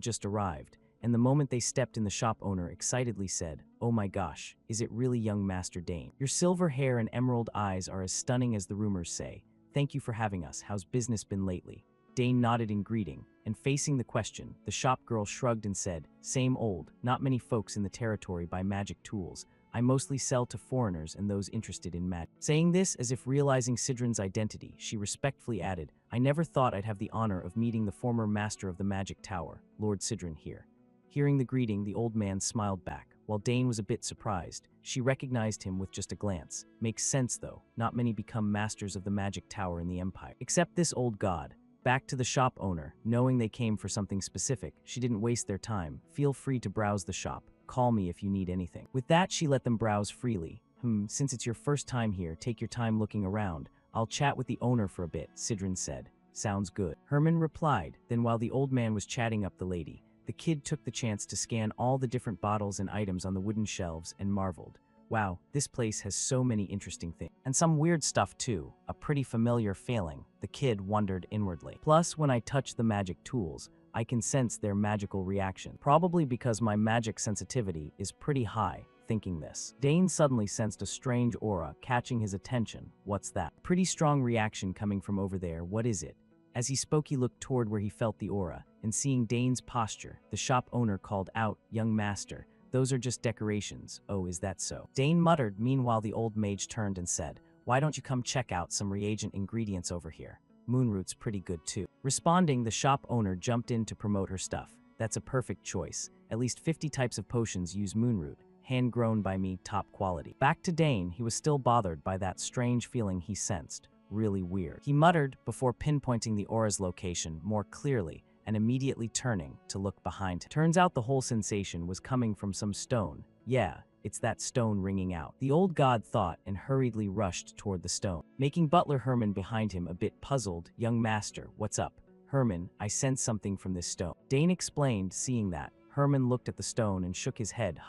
A: just arrived, and the moment they stepped in, the shop owner excitedly said, oh my gosh, is it really young Master Dane? Your silver hair and emerald eyes are as stunning as the rumors say. Thank you for having us. How's business been lately? Dane nodded in greeting, and facing the question, the shop girl shrugged and said, same old, not many folks in the territory buy magic tools. I mostly sell to foreigners and those interested in magic. Saying this as if realizing Sidran's identity, she respectfully added, I never thought I'd have the honor of meeting the former master of the magic tower, Lord Sidran here. Hearing the greeting, the old man smiled back. While Dane was a bit surprised, she recognized him with just a glance. Makes sense though, not many become masters of the magic tower in the empire. Except this old god. Back to the shop owner, knowing they came for something specific, she didn't waste their time. Feel free to browse the shop. Call me if you need anything. With that, she let them browse freely. Since it's your first time here, take your time looking around. I'll chat with the owner for a bit, Sidran said. Sounds good. Herman replied. Then while the old man was chatting up the lady, the kid took the chance to scan all the different bottles and items on the wooden shelves and marveled. Wow, this place has so many interesting things. And some weird stuff too. A pretty familiar feeling, the kid wondered inwardly. Plus, when I touch the magic tools, I can sense their magical reaction. Probably because my magic sensitivity is pretty high. Thinking this, Dane suddenly sensed a strange aura catching his attention. What's that? Pretty strong reaction coming from over there. What is it? As he spoke, he looked toward where he felt the aura, and seeing Dane's posture, the shop owner called out, young master, those are just decorations. Oh, is that so? Dane muttered. Meanwhile, the old mage turned and said, why don't you come check out some reagent ingredients over here? Moonroot's pretty good too. Responding, the shop owner jumped in to promote her stuff. That's a perfect choice. At least 50 types of potions use moonroot, hand-grown by me, top quality. Back to Dane, he was still bothered by that strange feeling he sensed. Really weird. He muttered before pinpointing the aura's location more clearly and immediately turning to look behind him. Turns out the whole sensation was coming from some stone. Yeah, it's that stone ringing out. The old god thought and hurriedly rushed toward the stone, making butler Herman behind him a bit puzzled. Young master, what's up? Herman, I sense something from this stone. Dane explained, seeing that. Herman looked at the stone and shook his head.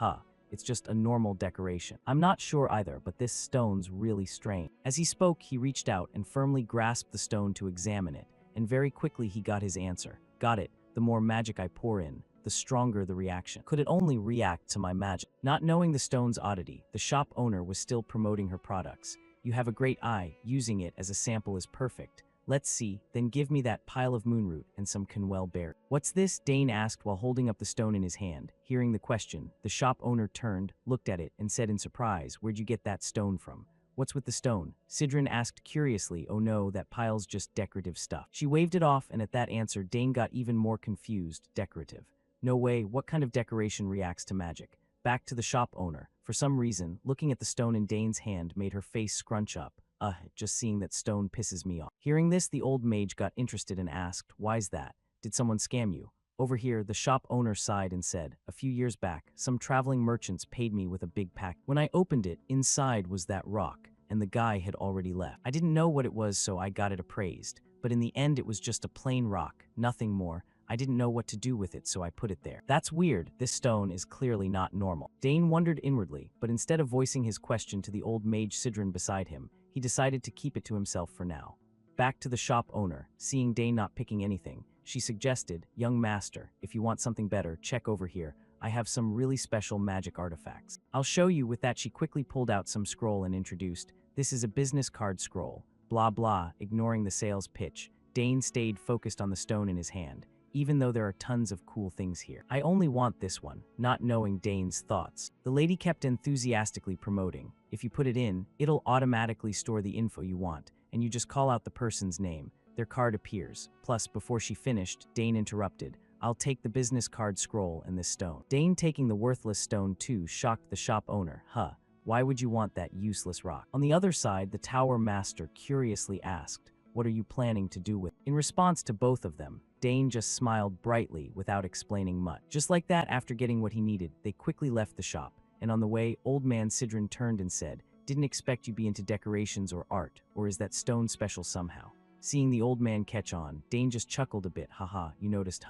A: It's just a normal decoration. I'm not sure either, but this stone's really strange. As he spoke, he reached out and firmly grasped the stone to examine it, and very quickly he got his answer. Got it. The more magic I pour in, the stronger the reaction. Could it only react to my magic? Not knowing the stone's oddity, the shop owner was still promoting her products. You have a great eye. Using it as a sample is perfect. Let's see, then give me that pile of moonroot and some Conwell berry. What's this? Dane asked while holding up the stone in his hand. Hearing the question, the shop owner turned, looked at it, and said in surprise, "Where'd you get that stone from?" "What's with the stone?" Sidran asked curiously. "Oh no, that pile's just decorative stuff." She waved it off, and at that answer, Dane got even more confused. Decorative? No way, what kind of decoration reacts to magic? Back to the shop owner. For some reason, looking at the stone in Dane's hand made her face scrunch up. Just seeing that stone pisses me off. Hearing this, the old mage got interested and asked, "Why's that? Did someone scam you?" Over here, the shop owner sighed and said, "A few years back, some traveling merchants paid me with a big pack. When I opened it, inside was that rock, and the guy had already left. I didn't know what it was, so I got it appraised. But in the end, it was just a plain rock, nothing more. I didn't know what to do with it, so I put it there." That's weird. This stone is clearly not normal. Dane wondered inwardly, but instead of voicing his question to the old mage Sidran beside him, he decided to keep it to himself for now. Back to the shop owner. Seeing Dane not picking anything, she suggested, "Young master, if you want something better, check over here. I have some really special magic artifacts." "I'll show you." With that, she quickly pulled out some scroll and introduced, "This is a business card scroll." Blah blah. Ignoring the sales pitch, Dane stayed focused on the stone in his hand. "Even though there are tons of cool things here, I only want this one," not knowing Dane's thoughts. The lady kept enthusiastically promoting, "If you put it in, it'll automatically store the info you want, and you just call out the person's name. Their card appears." Plus, before she finished, Dane interrupted, "I'll take the business card scroll and this stone." Dane taking the worthless stone too shocked the shop owner. Why would you want that useless rock?" On the other side, the tower master curiously asked, "What are you planning to do with it?" In response to both of them, Dane just smiled brightly without explaining much. Just like that, after getting what he needed, they quickly left the shop, and on the way, old man Sidran turned and said, "Didn't expect you be into decorations or art, or is that stone special somehow?" Seeing the old man catch on, Dane just chuckled a bit. You noticed,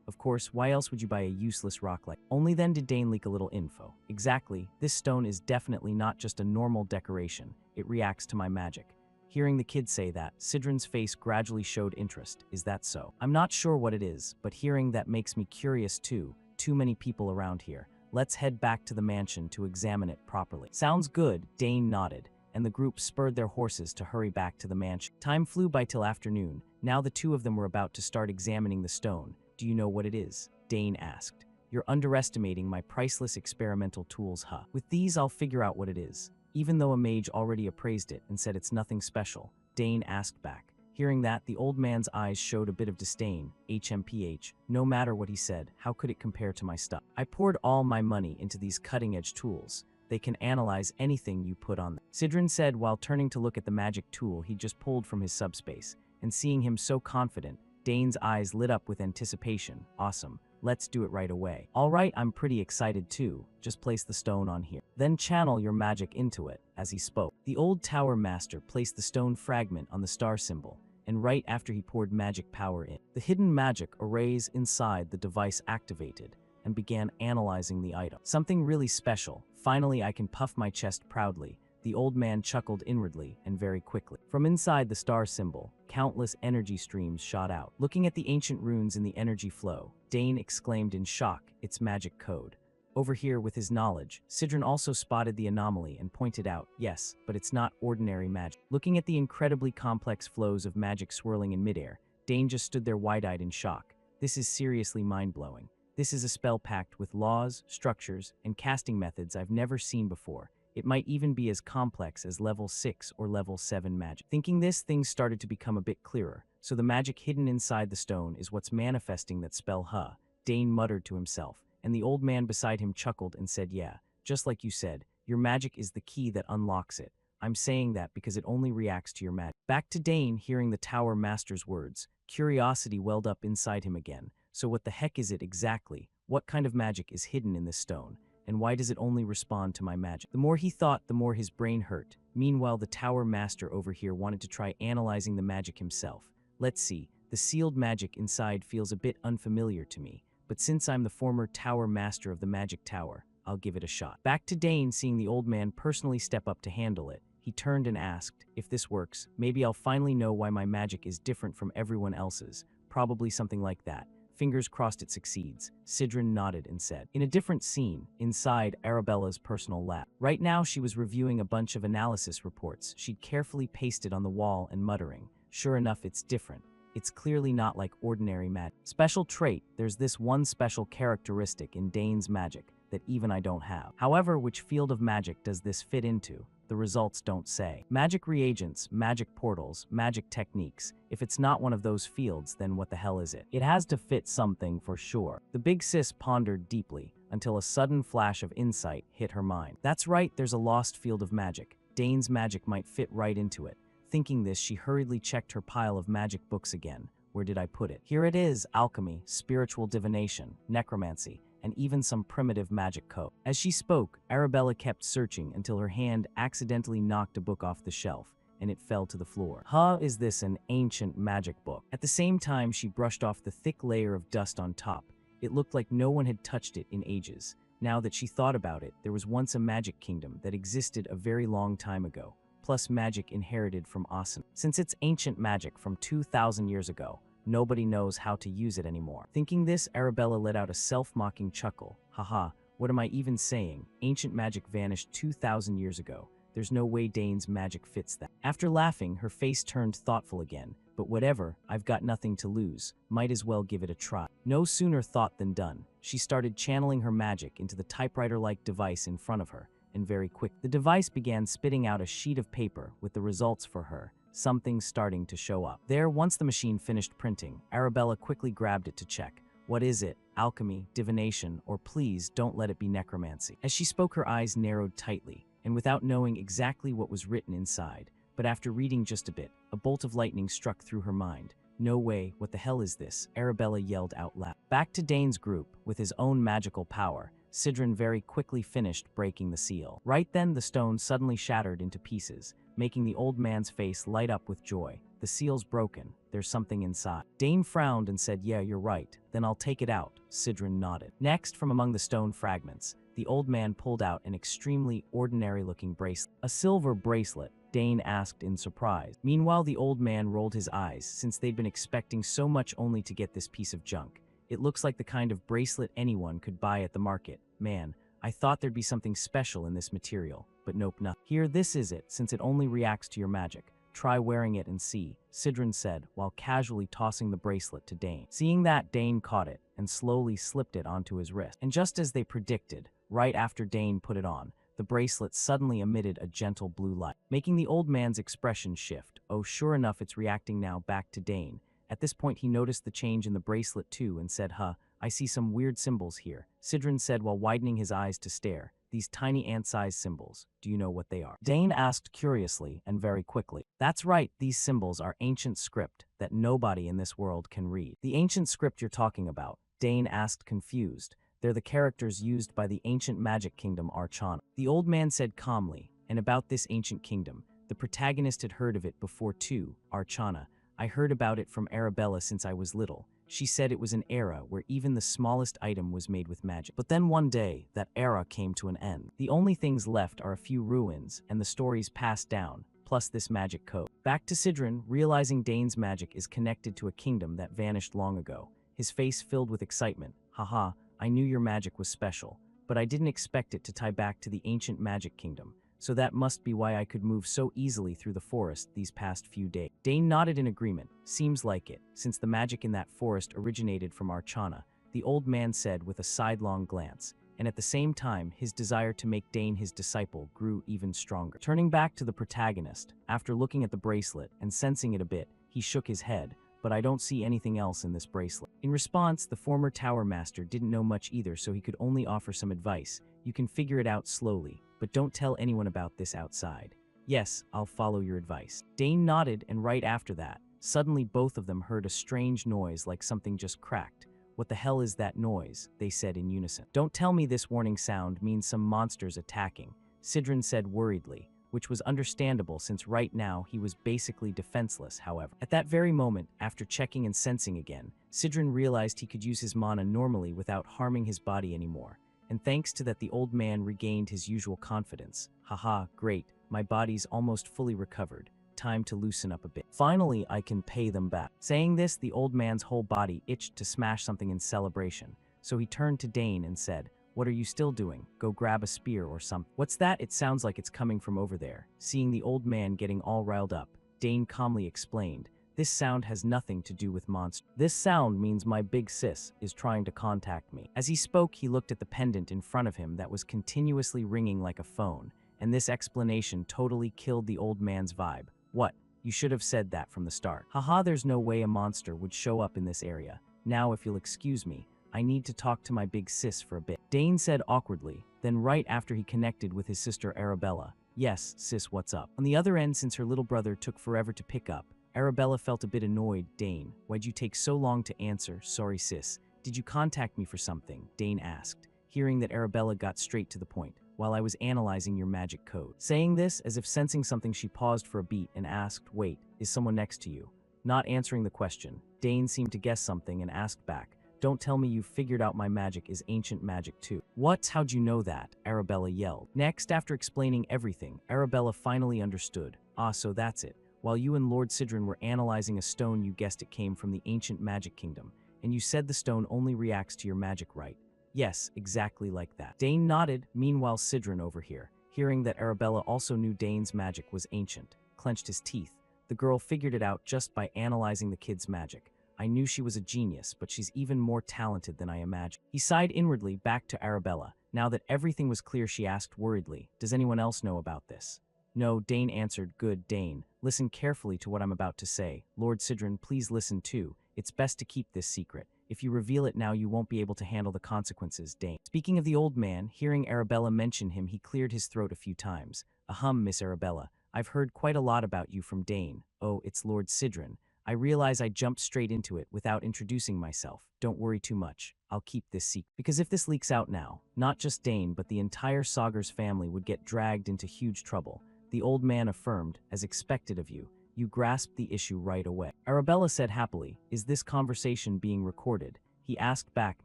A: Of course, why else would you buy a useless rock like?" Only then did Dane leak a little info. "Exactly, this stone is definitely not just a normal decoration, it reacts to my magic." Hearing the kid say that, Sidran's face gradually showed interest. "Is that so?" "I'm not sure what it is, but hearing that makes me curious too. Too many people around here. Let's head back to the mansion to examine it properly." "Sounds good," Dane nodded, and the group spurred their horses to hurry back to the mansion. Time flew by till afternoon. Now the two of them were about to start examining the stone. "Do you know what it is?" Dane asked. "You're underestimating my priceless experimental tools, With these, I'll figure out what it is." Even though a mage already appraised it and said it's nothing special, Dane asked back. Hearing that, the old man's eyes showed a bit of disdain. "HMPH, no matter what he said, how could it compare to my stuff? I poured all my money into these cutting-edge tools. They can analyze anything you put on them." Sidran said while turning to look at the magic tool he just pulled from his subspace, and seeing him so confident, Dane's eyes lit up with anticipation. "Awesome. Let's do it right away." "All right, I'm pretty excited too. Just place the stone on here. Then channel your magic into it." As he spoke, the old tower master placed the stone fragment on the star symbol, and right after he poured magic power in, the hidden magic arrays inside the device activated and began analyzing the item. "Something really special. Finally, I can puff my chest proudly." The old man chuckled inwardly, and very quickly, from inside the star symbol, countless energy streams shot out. Looking at the ancient runes in the energy flow, Dane exclaimed in shock, "It's magic code." Over here, with his knowledge, Sidran also spotted the anomaly and pointed out, "Yes, but it's not ordinary magic." Looking at the incredibly complex flows of magic swirling in midair, Dane just stood there wide-eyed in shock. "This is seriously mind-blowing. This is a spell packed with laws, structures, and casting methods I've never seen before. It might even be as complex as level 6 or level 7 magic." Thinking this, things started to become a bit clearer. "So the magic hidden inside the stone is what's manifesting that spell, Dane muttered to himself, and the old man beside him chuckled and said, "Yeah, just like you said, your magic is the key that unlocks it. I'm saying that because it only reacts to your magic." Back to Dane, hearing the tower master's words, curiosity welled up inside him again. "So what the heck is it exactly? What kind of magic is hidden in this stone? And why does it only respond to my magic?" The more he thought, the more his brain hurt. Meanwhile, the tower master over here wanted to try analyzing the magic himself. "Let's see, The sealed magic inside feels a bit unfamiliar to me, but since I'm the former tower master of the magic tower, I'll give it a shot. Back to Dane, seeing the old man personally step up to handle it. He turned and asked, if this works, maybe I'll finally know why my magic is different from everyone else's. Probably something like that. Fingers crossed it succeeds. Sidran nodded and said. In a different scene, inside Arabella's personal lab. Right now she was reviewing a bunch of analysis reports she'd carefully pasted on the wall and muttering, sure enough it's different. It's clearly not like ordinary magic. Special trait, there's this one special characteristic in Dane's magic that even I don't have. However, which field of magic does this fit into? The results don't say. Magic reagents, magic portals, magic techniques. If it's not one of those fields, then what the hell is it? It has to fit something for sure. The big sis pondered deeply until a sudden flash of insight hit her mind. That's right, there's a lost field of magic. Dane's magic might fit right into it. Thinking this, she hurriedly checked her pile of magic books again. Where did I put it? Here it is: alchemy, spiritual divination, necromancy, and even some primitive magic code. As she spoke, Arabella kept searching until her hand accidentally knocked a book off the shelf, and it fell to the floor. Is this an ancient magic book? At the same time, she brushed off the thick layer of dust on top. It looked like no one had touched it in ages. Now that she thought about it, there was once a magic kingdom that existed a very long time ago, plus magic inherited from Asen. Since it's ancient magic from 2,000 years ago, nobody knows how to use it anymore. Thinking this, Arabella let out a self-mocking chuckle. Haha, what am I even saying? Ancient magic vanished 2,000 years ago. There's no way Dane's magic fits that. After laughing, her face turned thoughtful again. But whatever, I've got nothing to lose. Might as well give it a try. No sooner thought than done. She started channeling her magic into the typewriter-like device in front of her, and very quick, the device began spitting out a sheet of paper with the results for her. Something starting to show up. There, once the machine finished printing, Arabella quickly grabbed it to check. What is it? Alchemy, divination, or please don't let it be necromancy. As she spoke, her eyes narrowed tightly, and without knowing exactly what was written inside, but after reading just a bit, a bolt of lightning struck through her mind. No way, what the hell is this? Arabella yelled out loud. Back to Dane's group, with his own magical power, Sidran very quickly finished breaking the seal. Right then, the stone suddenly shattered into pieces, making the old man's face light up with joy. The seal's broken. There's something inside. Dane frowned and said, yeah, you're right. Then I'll take it out. Sidran nodded. Next, from among the stone fragments, the old man pulled out an extremely ordinary-looking bracelet. A silver bracelet, Dane asked in surprise. Meanwhile, the old man rolled his eyes, since they'd been expecting so much only to get this piece of junk. It looks like the kind of bracelet anyone could buy at the market. Man, I thought there'd be something special in this material, but nope, nothing. Here, this is it, since it only reacts to your magic. Try wearing it and see, Sidran said, while casually tossing the bracelet to Dane. Seeing that, Dane caught it and slowly slipped it onto his wrist. And just as they predicted, right after Dane put it on, the bracelet suddenly emitted a gentle blue light, making the old man's expression shift. Oh, sure enough, it's reacting now. Back to Dane. At this point, he noticed the change in the bracelet too and said, I see some weird symbols here. Sidran said while widening his eyes to stare. These tiny ant-sized symbols. Do you know what they are? Dane asked curiously and very quickly. That's right, these symbols are ancient script that nobody in this world can read. The ancient script you're talking about? Dane asked confused. They're the characters used by the ancient magic kingdom Archana. The old man said calmly, and about this ancient kingdom, the protagonist had heard of it before too, Archana. I heard about it from Arabella since I was little. She said it was an era where even the smallest item was made with magic. But then one day, that era came to an end. The only things left are a few ruins and the stories passed down, plus this magic code. Back to Sidran, realizing Dane's magic is connected to a kingdom that vanished long ago. His face filled with excitement. Haha, I knew your magic was special, but I didn't expect it to tie back to the ancient magic kingdom. So that must be why I could move so easily through the forest these past few days. Dane nodded in agreement. Seems like it, since the magic in that forest originated from Archana, the old man said with a sidelong glance, and at the same time, his desire to make Dane his disciple grew even stronger. Turning back to the protagonist, after looking at the bracelet and sensing it a bit, he shook his head, but I don't see anything else in this bracelet. In response, the former tower master didn't know much either, so he could only offer some advice. You can figure it out slowly, but don't tell anyone about this outside. Yes, I'll follow your advice. Dane nodded, and right after that, suddenly both of them heard a strange noise like something just cracked. What the hell is that noise? They said in unison. Don't tell me this warning sound means some monsters attacking, Sidran said worriedly. which was understandable since right now he was basically defenseless. However, at that very moment, after checking and sensing again, Sidran realized he could use his mana normally without harming his body anymore. And thanks to that, the old man regained his usual confidence. Haha, great, my body's almost fully recovered. Time to loosen up a bit. Finally, I can pay them back. Saying this, the old man's whole body itched to smash something in celebration. So he turned to Dane and said, "What are you still doing? Go grab a spear or something." "What's that? It sounds like it's coming from over there." Seeing the old man getting all riled up, Dane calmly explained, "This sound has nothing to do with monster. This sound means my big sis is trying to contact me." As he spoke, he looked at the pendant in front of him that was continuously ringing like a phone, and this explanation totally killed the old man's vibe. "What? You should have said that from the start." "Haha, there's no way a monster would show up in this area. Now if you'll excuse me, I need to talk to my big sis for a bit," Dane said awkwardly, then right after he connected with his sister Arabella. "Yes, sis, what's up?" On the other end, since her little brother took forever to pick up, Arabella felt a bit annoyed. "Dane, why'd you take so long to answer?" "Sorry, sis. Did you contact me for something?" Dane asked, hearing that Arabella got straight to the point. "While I was analyzing your magic code." Saying this, as if sensing something, she paused for a beat and asked, "Wait, is someone next to you?" Not answering the question, Dane seemed to guess something and asked back, "Don't tell me you've figured out my magic is ancient magic too." "What? How'd you know that?" Arabella yelled. Next, after explaining everything, Arabella finally understood. "Ah, so that's it. While you and Lord Sidran were analyzing a stone, you guessed it came from the ancient magic kingdom, and you said the stone only reacts to your magic, right?" "Yes, exactly like that." Dane nodded. Meanwhile, Sidran over here, hearing that Arabella also knew Dane's magic was ancient, clenched his teeth. The girl figured it out just by analyzing the kid's magic. "I knew she was a genius, but she's even more talented than I imagined." He sighed inwardly back to Arabella. Now that everything was clear, she asked worriedly, "Does anyone else know about this?" "No," Dane answered. "Good, Dane. Listen carefully to what I'm about to say. Lord Sidran, please listen too. It's best to keep this secret. If you reveal it now, you won't be able to handle the consequences." Dane. Speaking of the old man, hearing Arabella mention him, he cleared his throat a few times. "Ahem, Miss Arabella. I've heard quite a lot about you from Dane. Oh, it's Lord Sidran. I realize I jumped straight into it without introducing myself. Don't worry too much. I'll keep this secret. Because if this leaks out now, not just Dane but the entire Sagar's family would get dragged into huge trouble." The old man affirmed, "As expected of you. You grasped the issue right away." Arabella said happily, "Is this conversation being recorded?" He asked back,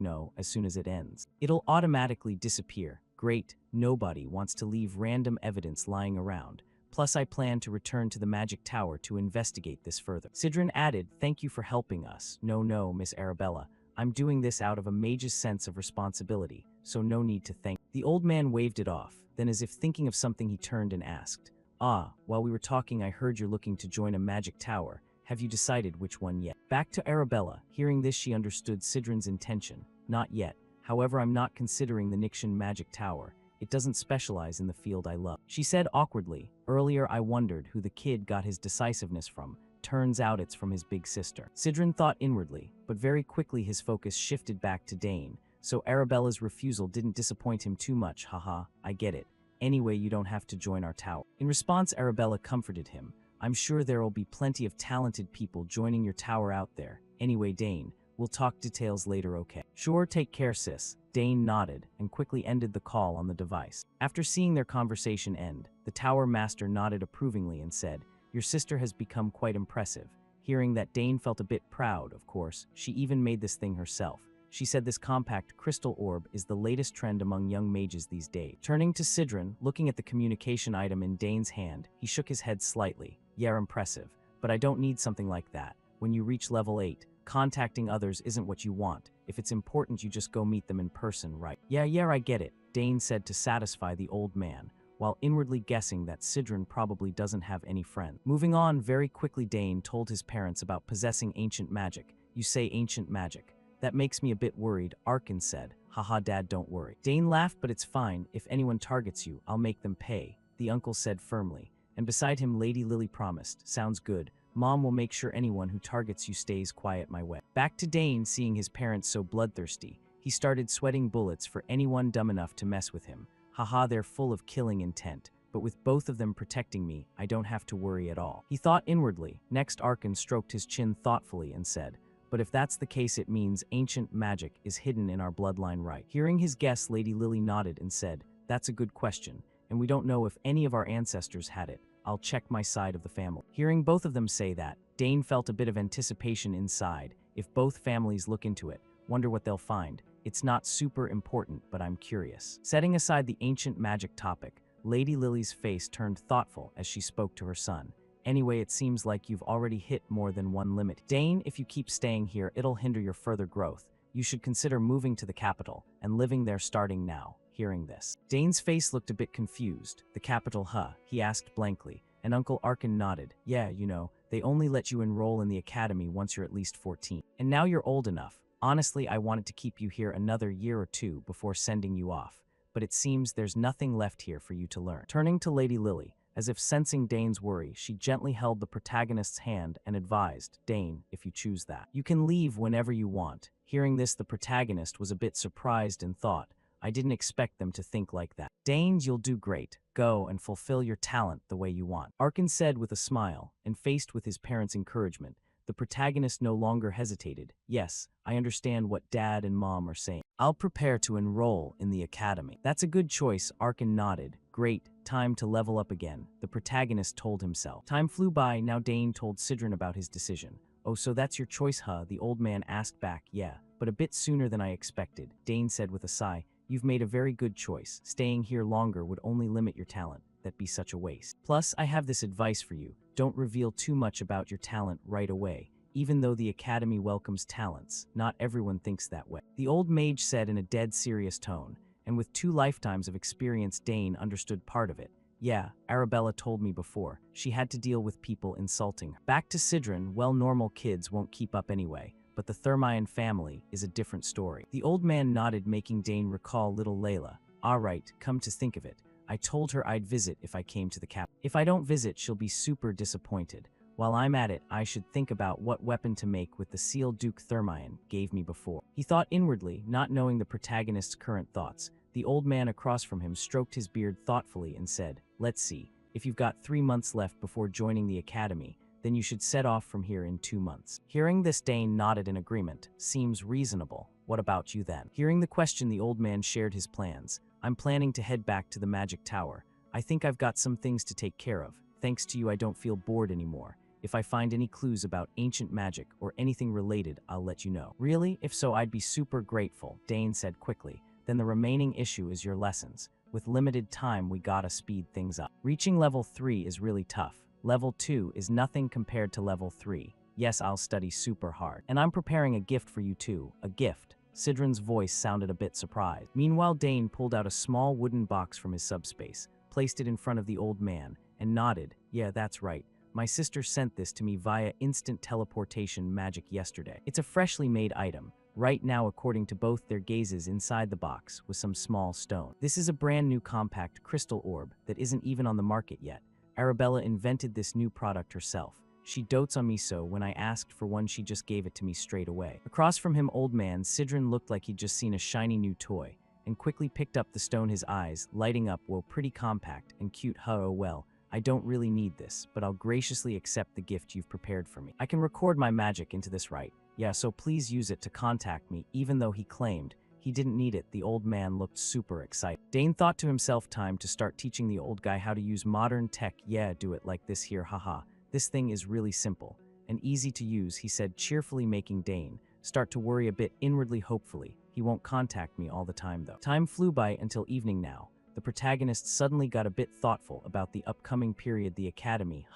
A: "No, as soon as it ends. It'll automatically disappear." "Great. Nobody wants to leave random evidence lying around. Plus, I plan to return to the Magic Tower to investigate this further." Sidran added, "Thank you for helping us." No, Miss Arabella. I'm doing this out of a mage's sense of responsibility, so no need to thank." The old man waved it off. Then, as if thinking of something, he turned and asked, "Ah, while we were talking, I heard you're looking to join a magic tower. Have you decided which one yet?" Back to Arabella. Hearing this, she understood Sidran's intention. "Not yet. However, I'm not considering the Nixian magic tower. It doesn't specialize in the field I love." She said awkwardly, "Earlier I wondered who the kid got his decisiveness from. Turns out it's from his big sister." Sidran thought inwardly, but very quickly his focus shifted back to Dane, so Arabella's refusal didn't disappoint him too much. "Haha, I get it. Anyway, you don't have to join our tower." In response, Arabella comforted him. "I'm sure there'll be plenty of talented people joining your tower out there. Anyway, Dane, we'll talk details later, okay?" "Sure, take care, sis." Dane nodded and quickly ended the call on the device. After seeing their conversation end, the tower master nodded approvingly and said, "Your sister has become quite impressive." Hearing that, Dane felt a bit proud. Of course, she even made this thing herself. She said this compact crystal orb is the latest trend among young mages these days. Turning to Sidran, looking at the communication item in Dane's hand, he shook his head slightly. "Yeah, impressive, but I don't need something like that. When you reach level 8, contacting others isn't what you want. If it's important, you just go meet them in person, right?" Yeah, I get it," Dane said to satisfy the old man, while inwardly guessing that Sidran probably doesn't have any friends. Moving on very quickly, Dane told his parents about possessing ancient magic. "You say ancient magic. That makes me a bit worried," Arkin said. "Haha, Dad, don't worry." Dane laughed, "But it's fine. If anyone targets you, I'll make them pay," the uncle said firmly. And beside him, Lady Lily promised, "Sounds good. Mom will make sure anyone who targets you stays quiet my way." Back to Dane, seeing his parents so bloodthirsty, he started sweating bullets for anyone dumb enough to mess with him. "Haha, they're full of killing intent, but with both of them protecting me, I don't have to worry at all," he thought inwardly. Next, Arkin stroked his chin thoughtfully and said, "But if that's the case, it means ancient magic is hidden in our bloodline, right?" Hearing his guess, Lady Lily nodded and said, "That's a good question. and we don't know if any of our ancestors had it. I'll check my side of the family. Hearing both of them say that, Dane felt a bit of anticipation inside. If both families look into it, wonder what they'll find. It's not super important, but I'm curious. Setting aside the ancient magic topic, Lady Lily's face turned thoughtful as she spoke to her son. Anyway, it seems like you've already hit more than one limit. Dane, if you keep staying here, it'll hinder your further growth. You should consider moving to the capital and living there starting now. Hearing this, Dane's face looked a bit confused. The capital, huh? He asked blankly, and Uncle Arkin nodded. Yeah, they only let you enroll in the academy once you're at least 14. And now you're old enough. Honestly, I wanted to keep you here another year or two before sending you off, but it seems there's nothing left here for you to learn. Turning to Lady Lily, as if sensing Dane's worry, she gently held the protagonist's hand and advised, Dane, if you choose that, you can leave whenever you want. Hearing this, the protagonist was a bit surprised and thought, I didn't expect them to think like that. Dane, you'll do great. Go and fulfill your talent the way you want. Arkin said with a smile, and faced with his parents' encouragement, the protagonist no longer hesitated. Yes, I understand what Dad and Mom are saying. I'll prepare to enroll in the academy. That's a good choice, Arkin nodded. Great, time to level up again, the protagonist told himself. Time flew by, now Dane told Sidron about his decision. Oh, so that's your choice, huh? The old man asked back. Yeah, but a bit sooner than I expected, Dane said with a sigh. You've made a very good choice. Staying here longer would only limit your talent. That'd be such a waste. Plus, I have this advice for you. Don't reveal too much about your talent right away. Even though the academy welcomes talents, not everyone thinks that way. The old mage said in a dead serious tone, and with 2 lifetimes of experience, Dane understood part of it. Yeah, Arabella told me before. She had to deal with people insulting her. Back to Sidron, well, normal kids won't keep up anyway. But the Thermion family is a different story. The old man nodded, making Dane recall little Layla. All right, come to think of it, I told her I'd visit if I came to the cap. If I don't visit, she'll be super disappointed. While I'm at it, I should think about what weapon to make with the seal Duke Thermion gave me before. He thought inwardly, not knowing the protagonist's current thoughts. The old man across from him stroked his beard thoughtfully and said, let's see, if you've got 3 months left before joining the academy, then you should set off from here in 2 months. Hearing this, Dane nodded in agreement. Seems reasonable. What about you then? Hearing the question, the old man shared his plans. I'm planning to head back to the magic tower. I think I've got some things to take care of. Thanks to you, I don't feel bored anymore. If I find any clues about ancient magic or anything related, I'll let you know. Really? If so, I'd be super grateful, Dane said quickly. Then the remaining issue is your lessons. With limited time, we gotta speed things up. Reaching level 3 is really tough. Level 2 is nothing compared to level 3. Yes, I'll study super hard. And I'm preparing a gift for you too. A gift. Sidron's voice sounded a bit surprised. Meanwhile, Dane pulled out a small wooden box from his subspace, placed it in front of the old man, and nodded. Yeah, that's right. My sister sent this to me via instant teleportation magic yesterday. It's a freshly made item. Right now, according to both their gazes, inside the box was some small stone. This is a brand new compact crystal orb that isn't even on the market yet. Arabella invented this new product herself. She dotes on me, so when I asked for one, she just gave it to me straight away. Across from him, old man Sidron looked like he'd just seen a shiny new toy and quickly picked up the stone, his eyes lighting up. Whoa, pretty compact and cute, huh? Oh well, I don't really need this, but I'll graciously accept the gift you've prepared for me. I can record my magic into this, right? Yeah, so please use it to contact me. Even though he claimed he didn't need it, the old man looked super excited. Dane thought to himself, time to start teaching the old guy how to use modern tech. Yeah, do it like this here, haha. This thing is really simple and easy to use, he said cheerfully, making Dane start to worry a bit inwardly. Hopefully, he won't contact me all the time though. Time flew by until evening now. The protagonist suddenly got a bit thoughtful about the upcoming period, the academy.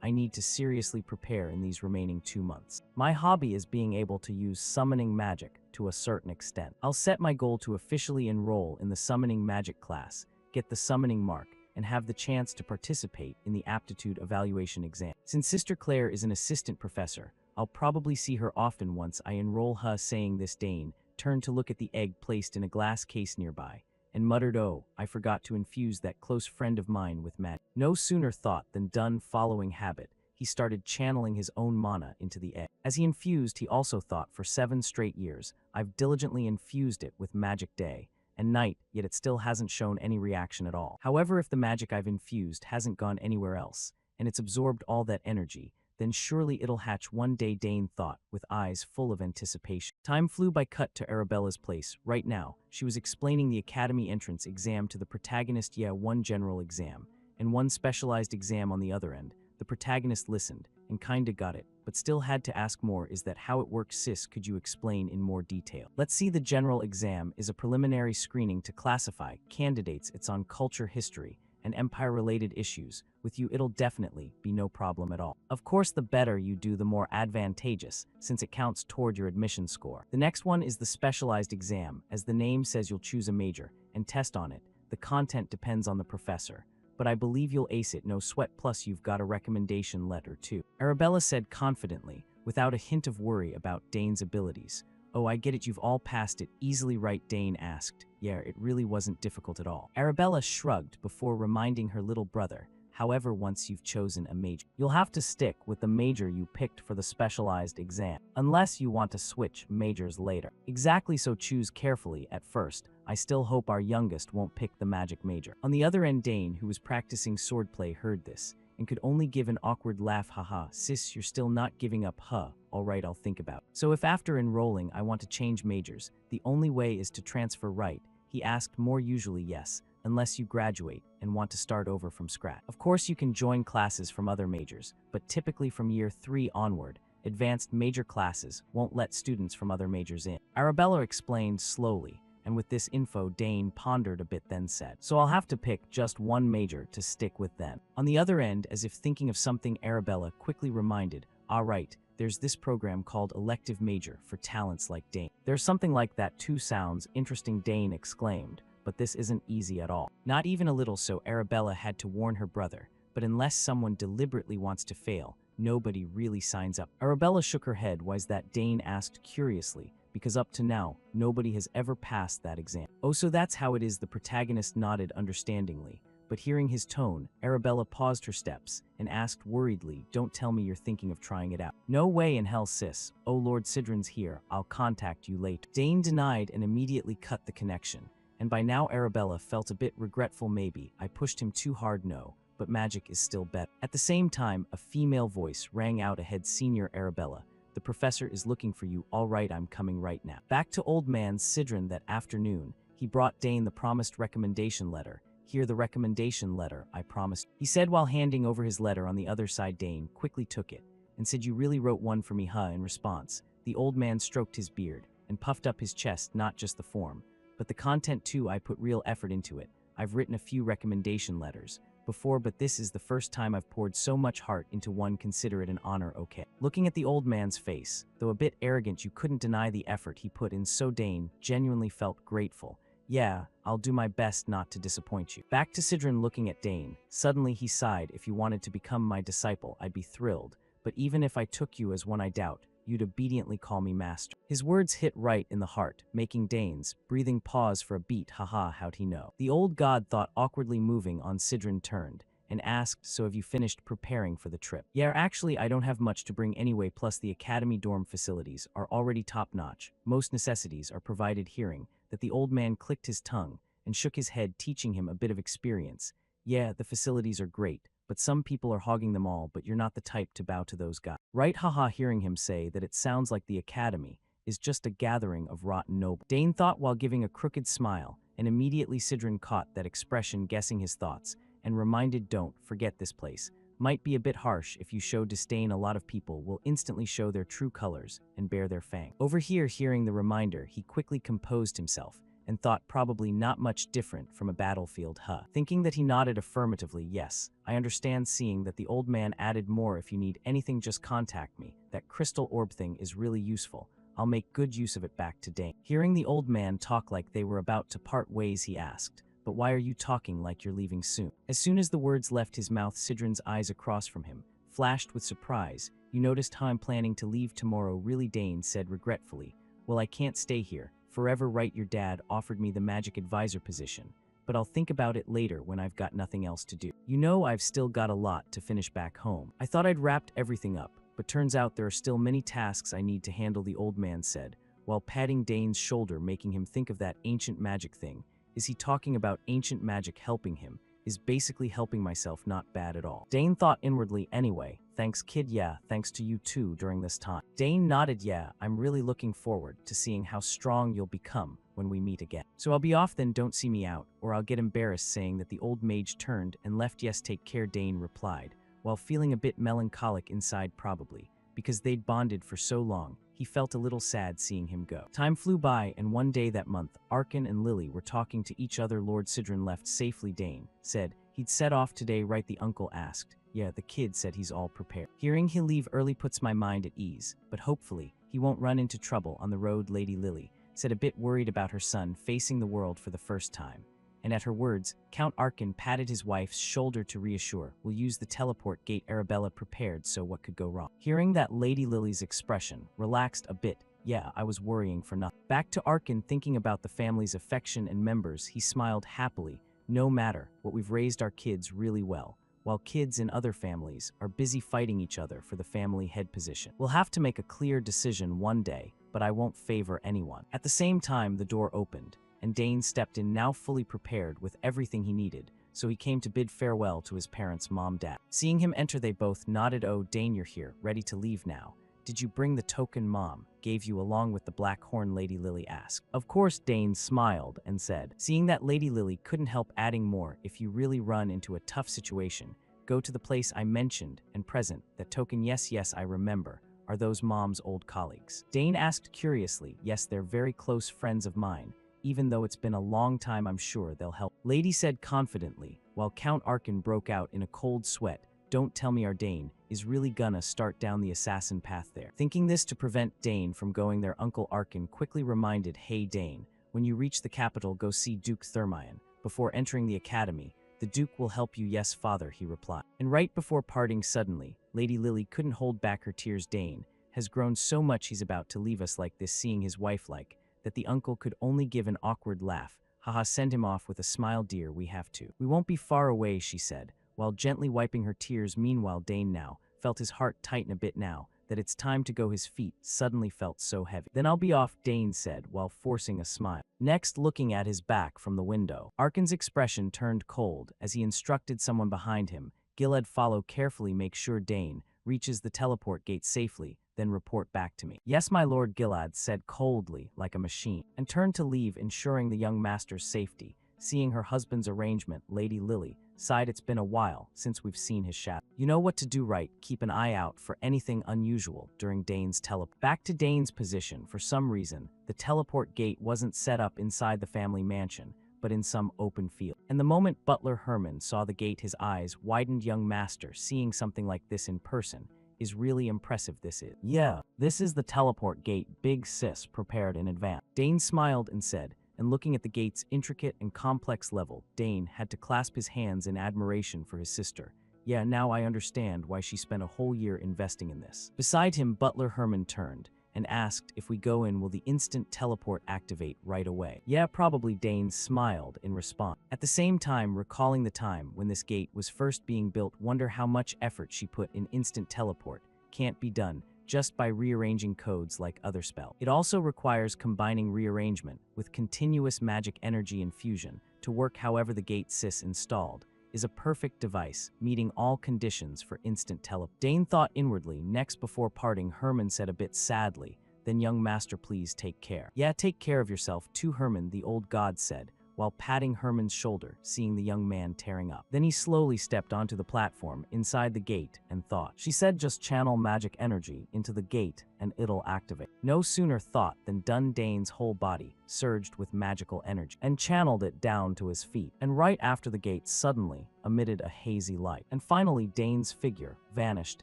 A: I need to seriously prepare in these remaining 2 months. My hobby is being able to use summoning magic to a certain extent. I'll set my goal to officially enroll in the summoning magic class, get the summoning mark, and have the chance to participate in the aptitude evaluation exam. Since Sister Claire is an assistant professor, I'll probably see her often once I enroll her. Saying this, Dane turned to look at the egg placed in a glass case nearby, and muttered, oh, I forgot to infuse that close friend of mine with magic. No sooner thought than done. Following habit, he started channeling his own mana into the egg. As he infused, he also thought, for 7 straight years, I've diligently infused it with magic day and night, yet it still hasn't shown any reaction at all. However, if the magic I've infused hasn't gone anywhere else, and it's absorbed all that energy, then surely it'll hatch one day, Dane thought, with eyes full of anticipation. Time flew by. Cut to Arabella's place. Right now, she was explaining the academy entrance exam to the protagonist. Yeah, one general exam, and one specialized exam on the other end. The protagonist listened, and kinda got it, but still had to ask more. Is that how it works, sis? Could you explain in more detail? Let's see. The general exam is a preliminary screening to classify candidates. It's on culture, history, and empire-related issues. With you, it'll definitely be no problem at all. Of course, the better you do, the more advantageous, since it counts toward your admission score. The next one is the specialized exam. As the name says, you'll choose a major and test on it. The content depends on the professor, but I believe you'll ace it, no sweat. Plus, you've got a recommendation letter too, Arabella said confidently, without a hint of worry about Dane's abilities. Oh, I get it, you've all passed it easily, right? Dane asked. Yeah, it really wasn't difficult at all. Arabella shrugged before reminding her little brother, however, once you've chosen a major, you'll have to stick with the major you picked for the specialized exam, unless you want to switch majors later. Exactly, so choose carefully at first. I still hope our youngest won't pick the magic major. On the other end, Dane, who was practicing swordplay, heard this and could only give an awkward laugh. Haha, sis, you're still not giving up, huh? Alright, I'll think about it. So if after enrolling I want to change majors, the only way is to transfer, right? He asked. More usually yes, unless you graduate and want to start over from scratch. Of course you can join classes from other majors, but typically from year 3 onward, advanced major classes won't let students from other majors in. Arabella explained slowly, and with this info Dane pondered a bit, then said, so I'll have to pick just one major to stick with then. On the other end, as if thinking of something, Arabella quickly reminded, right, there's this program called elective major for talents like Dane. There's something like that too. Sounds interesting, Dane exclaimed, but this isn't easy at all. Not even a little. So Arabella had to warn her brother, but unless someone deliberately wants to fail, nobody really signs up. Arabella shook her head. Why's that? Dane asked curiously, because up to now, nobody has ever passed that exam. Oh, so that's how it is. The protagonist nodded understandingly, but hearing his tone, Arabella paused her steps and asked worriedly, don't tell me you're thinking of trying it out. No way in hell, sis. Oh, Lord Sidron's here. I'll contact you later. Dane denied and immediately cut the connection, and by now Arabella felt a bit regretful. Maybe I pushed him too hard. No, but magic is still better. At the same time, a female voice rang out ahead. Senior Arabella, the professor is looking for you. All right, I'm coming right now. Back to old man Sidron that afternoon, he brought Dane the promised recommendation letter. Here, the recommendation letter, I promised, he said while handing over his letter. On the other side, Dane quickly took it and said, you really wrote one for me, huh? In response, the old man stroked his beard and puffed up his chest. Not just the form, but the content too. I put real effort into it. I've written a few recommendation letters before, but this is the first time I've poured so much heart into one. Consider it an honor, okay? Looking at the old man's face, though a bit arrogant, you couldn't deny the effort he put in, so Dane genuinely felt grateful. Yeah, I'll do my best not to disappoint you. Back to Sidron looking at Dane. Suddenly he sighed. If you wanted to become my disciple, I'd be thrilled. But even if I took you as one, I doubt you'd obediently call me master. His words hit right in the heart, making Dane's breathing pause for a beat. Haha, how'd he know? The old god thought, awkwardly moving on. Sidron turned and asked, so have you finished preparing for the trip? Yeah, actually I don't have much to bring anyway, plus the academy dorm facilities are already top-notch. Most necessities are provided. Hearing that, the old man clicked his tongue and shook his head, teaching him a bit of experience. Yeah, the facilities are great, but some people are hogging them all, but you're not the type to bow to those guys. Right? Haha. Hearing him say that, it sounds like the academy is just a gathering of rotten nobles, Dane thought while giving a crooked smile, and immediately Sidron caught that expression, guessing his thoughts, and reminded, don't forget this place might be a bit harsh. If you show disdain, a lot of people will instantly show their true colors and bare their fang. Over here, hearing the reminder, he quickly composed himself and thought, probably not much different from a battlefield, huh? Thinking that, he nodded affirmatively. Yes, I understand. Seeing that, the old man added more. If you need anything, just contact me. That crystal orb thing is really useful. I'll make good use of it. Back to Dane. Hearing the old man talk like they were about to part ways, he asked, but why are you talking like you're leaving soon? As soon as the words left his mouth, Sidron's eyes across from him flashed with surprise. You noticed how I'm planning to leave tomorrow? Really? Dane said regretfully. Well, I can't stay here forever, right? Your dad offered me the magic advisor position, but I'll think about it later when I've got nothing else to do. You know, I've still got a lot to finish back home. I thought I'd wrapped everything up, but turns out there are still many tasks I need to handle, the old man said, while patting Dane's shoulder, making him think of that ancient magic thing. Is he talking about ancient magic helping him? is basically helping myself not bad at all. Dane thought inwardly anyway. Thanks kid, yeah, thanks to you too during this time. Dane nodded, yeah, I'm really looking forward to seeing how strong you'll become when we meet again. So I'll be off then, don't see me out, or I'll get embarrassed saying that the old mage turned and left. Yes, take care, Dane replied, while feeling a bit melancholic inside probably, because they'd bonded for so long. He felt a little sad seeing him go. Time flew by, and one day that month, Arkin and Lily were talking to each other. Lord Sidron left safely. Dane said he'd set off today, right? The uncle asked. Yeah, the kid said he's all prepared. Hearing he'll leave early puts my mind at ease, but hopefully he won't run into trouble on the road. Lady Lily said, a bit worried about her son facing the world for the first time. And at her words, Count Arkin patted his wife's shoulder to reassure. We'll use the teleport gate. Arabella prepared, so what could go wrong? Hearing that, Lady Lily's expression relaxed a bit. Yeah, I was worrying for nothing. Back to Arkin, thinking about the family's affection and members, he smiled happily. No matter what, we've raised our kids really well, while kids in other families are busy fighting each other for the family head position. We'll have to make a clear decision one day, but I won't favor anyone. At the same time, the door opened, and Dane stepped in, now fully prepared with everything he needed, so he came to bid farewell to his parents, Mom, Dad. Seeing him enter, they both nodded. Oh, Dane, you're here, ready to leave now. Did you bring the token Mom gave you along with the black horn? Lady Lily asked. Of course, Dane smiled and said. Seeing that, Lady Lily couldn't help adding more. If you really run into a tough situation, go to the place I mentioned and present that token. Yes, I remember. Are those Mom's old colleagues? Dane asked curiously. Yes, they're very close friends of mine. Even though it's been a long time, I'm sure they'll help. Lady said confidently, while Count Arkin broke out in a cold sweat. Don't tell me our Dane is really gonna start down the assassin path there. Thinking this to prevent Dane from going there, Uncle Arkin quickly reminded, hey Dane, when you reach the capital, go see Duke Thermion. Before entering the academy, the Duke will help you. Yes, father, he replied. And right before parting suddenly, Lady Lily couldn't hold back her tears. Dane has grown so much he's about to leave us like this. Seeing his wife like that, the uncle could only give an awkward laugh. Haha, send him off with a smile, dear, we have to. We won't be far away, she said, while gently wiping her tears. Meanwhile, Dane now felt his heart tighten a bit now that it's time to go. His feet suddenly felt so heavy. Then I'll be off, Dane said while forcing a smile. Next, looking at his back from the window, Arkin's expression turned cold as he instructed someone behind him. Gilad, follow carefully, make sure Dane reaches the teleport gate safely, then report back to me. Yes, my lord, Gilad said coldly like a machine, and turned to leave, ensuring the young master's safety. Seeing her husband's arrangement, Lady Lily sighed. It's been a while since we've seen his shadow. You know what to do, right? Keep an eye out for anything unusual during Dane's teleport. Back to Dane's position. For some reason, the teleport gate wasn't set up inside the family mansion, but in some open field. And the moment Butler Herman saw the gate, his eyes widened. Young master, seeing something like this in person is really impressive. This is. Yeah, this is the teleport gate big sis prepared in advance. Dane smiled and said, and looking at the gate's intricate and complex level, Dane had to clasp his hands in admiration for his sister. Yeah, now I understand why she spent a whole year investing in this. Beside him, Butler Herman turned and asked, if we go in, will the instant teleport activate right away? Yeah, probably, Dane smiled in response. At the same time, recalling the time when this gate was first being built, wonder how much effort she put in instant teleport. Can't be done just by rearranging codes like other spells. It also requires combining rearrangement with continuous magic energy infusion to work. However, the gate sis installed is a perfect device, meeting all conditions for instant teleport. Dane thought inwardly. Next, before parting, Herman said a bit sadly, then young master, please take care. Yeah, take care of yourself too, Herman, the old god said, while patting Herman's shoulder, seeing the young man tearing up. Then he slowly stepped onto the platform inside the gate and thought. She said, just channel magic energy into the gate and it'll activate. No sooner thought than done. Dane's whole body surged with magical energy and channeled it down to his feet. And right after, the gate suddenly emitted a hazy light. And finally, Dane's figure vanished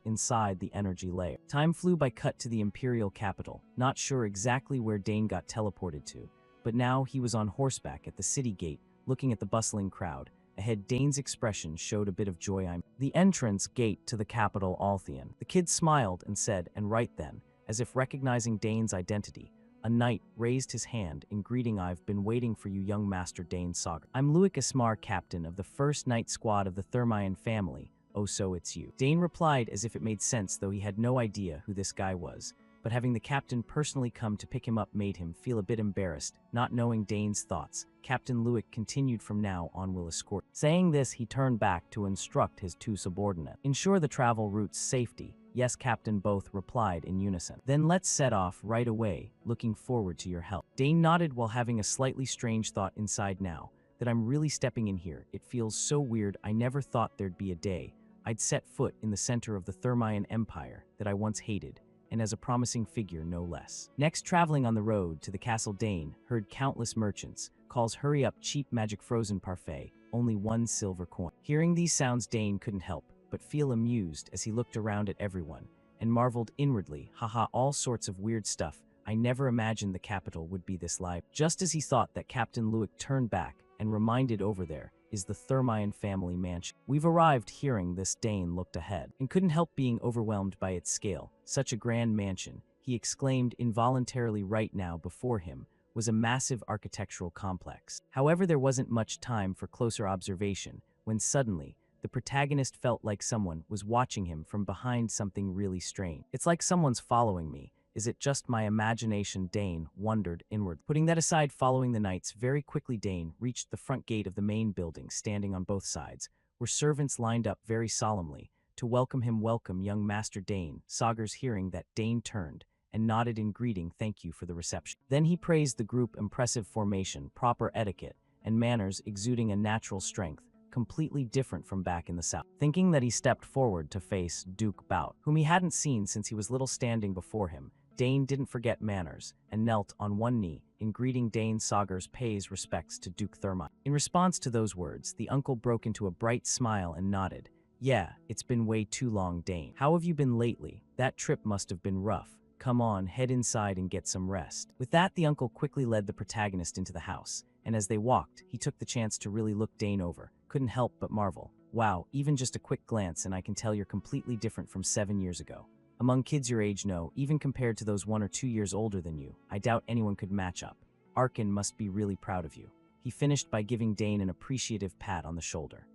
A: inside the energy layer. Time flew by. Cut to the imperial capital. Not sure exactly where Dane got teleported to, but now he was on horseback at the city gate, looking at the bustling crowd. Ahead, Dane's expression showed a bit of joy. I'm the entrance gate to the capital, Altheon. The kid smiled and said, and right then, as if recognizing Dane's identity, a knight raised his hand in greeting. I've been waiting for you, young master, Dane Saga. I'm Luik Ismar, captain of the 1st Knight Squad of the Thermion family. Oh, so it's you. Dane replied as if it made sense, though he had no idea who this guy was. but having the captain personally come to pick him up made him feel a bit embarrassed, not knowing Dane's thoughts. Captain Lewick continued, "From now on we'll escort." Saying this, he turned back to instruct his two subordinates. "Ensure the travel route's safety." "Yes, Captain," both replied in unison. "Then let's set off right away. Looking forward to your help." Dane nodded while having a slightly strange thought inside now, that I'm really stepping in here. It feels so weird. I never thought there'd be a day I'd set foot in the center of the Thermian Empire that I once hated, and as a promising figure no less. Next, traveling on the road to the castle, Dane heard countless merchants calls, "Hurry up, cheap magic frozen parfait, only 1 silver coin." Hearing these sounds, Dane couldn't help but feel amused as he looked around at everyone and marveled inwardly, "Haha, all sorts of weird stuff. I never imagined the capital would be this live." Just as he thought that, Captain Lewick turned back and reminded, "Over there is the Thermian family mansion. We've arrived." Hearing this, Dane looked ahead and couldn't help being overwhelmed by its scale. Such a grand mansion, he exclaimed involuntarily. Right now before him was a massive architectural complex. However, there wasn't much time for closer observation when suddenly the protagonist felt like someone was watching him from behind, something really strange. "It's like someone's following me. Is it just my imagination?" Dane wondered inward. Putting that aside, following the knights very quickly, Dane reached the front gate of the main building. Standing on both sides were servants lined up very solemnly to welcome him. "Welcome, young Master Dane." Saugers, hearing that, Dane turned and nodded in greeting. "Thank you for the reception." Then he praised the group. Impressive formation, proper etiquette, and manners exuding a natural strength, completely different from back in the south. Thinking that, he stepped forward to face Duke Bout, whom he hadn't seen since he was little. Standing before him, Dane didn't forget manners and knelt on one knee in greeting. Dane Saugers pays respects to Duke Thermite. In response to those words, the uncle broke into a bright smile and nodded. "Yeah, it's been way too long, Dane. How have you been lately? That trip must have been rough. Come on, head inside and get some rest." With that, the uncle quickly led the protagonist into the house, and as they walked, he took the chance to really look Dane over. Couldn't help but marvel. "Wow, even just a quick glance and I can tell you're completely different from 7 years ago. Among kids your age, no, even compared to those 1 or 2 years older than you, I doubt anyone could match up. Arkin must be really proud of you." He finished by giving Dane an appreciative pat on the shoulder.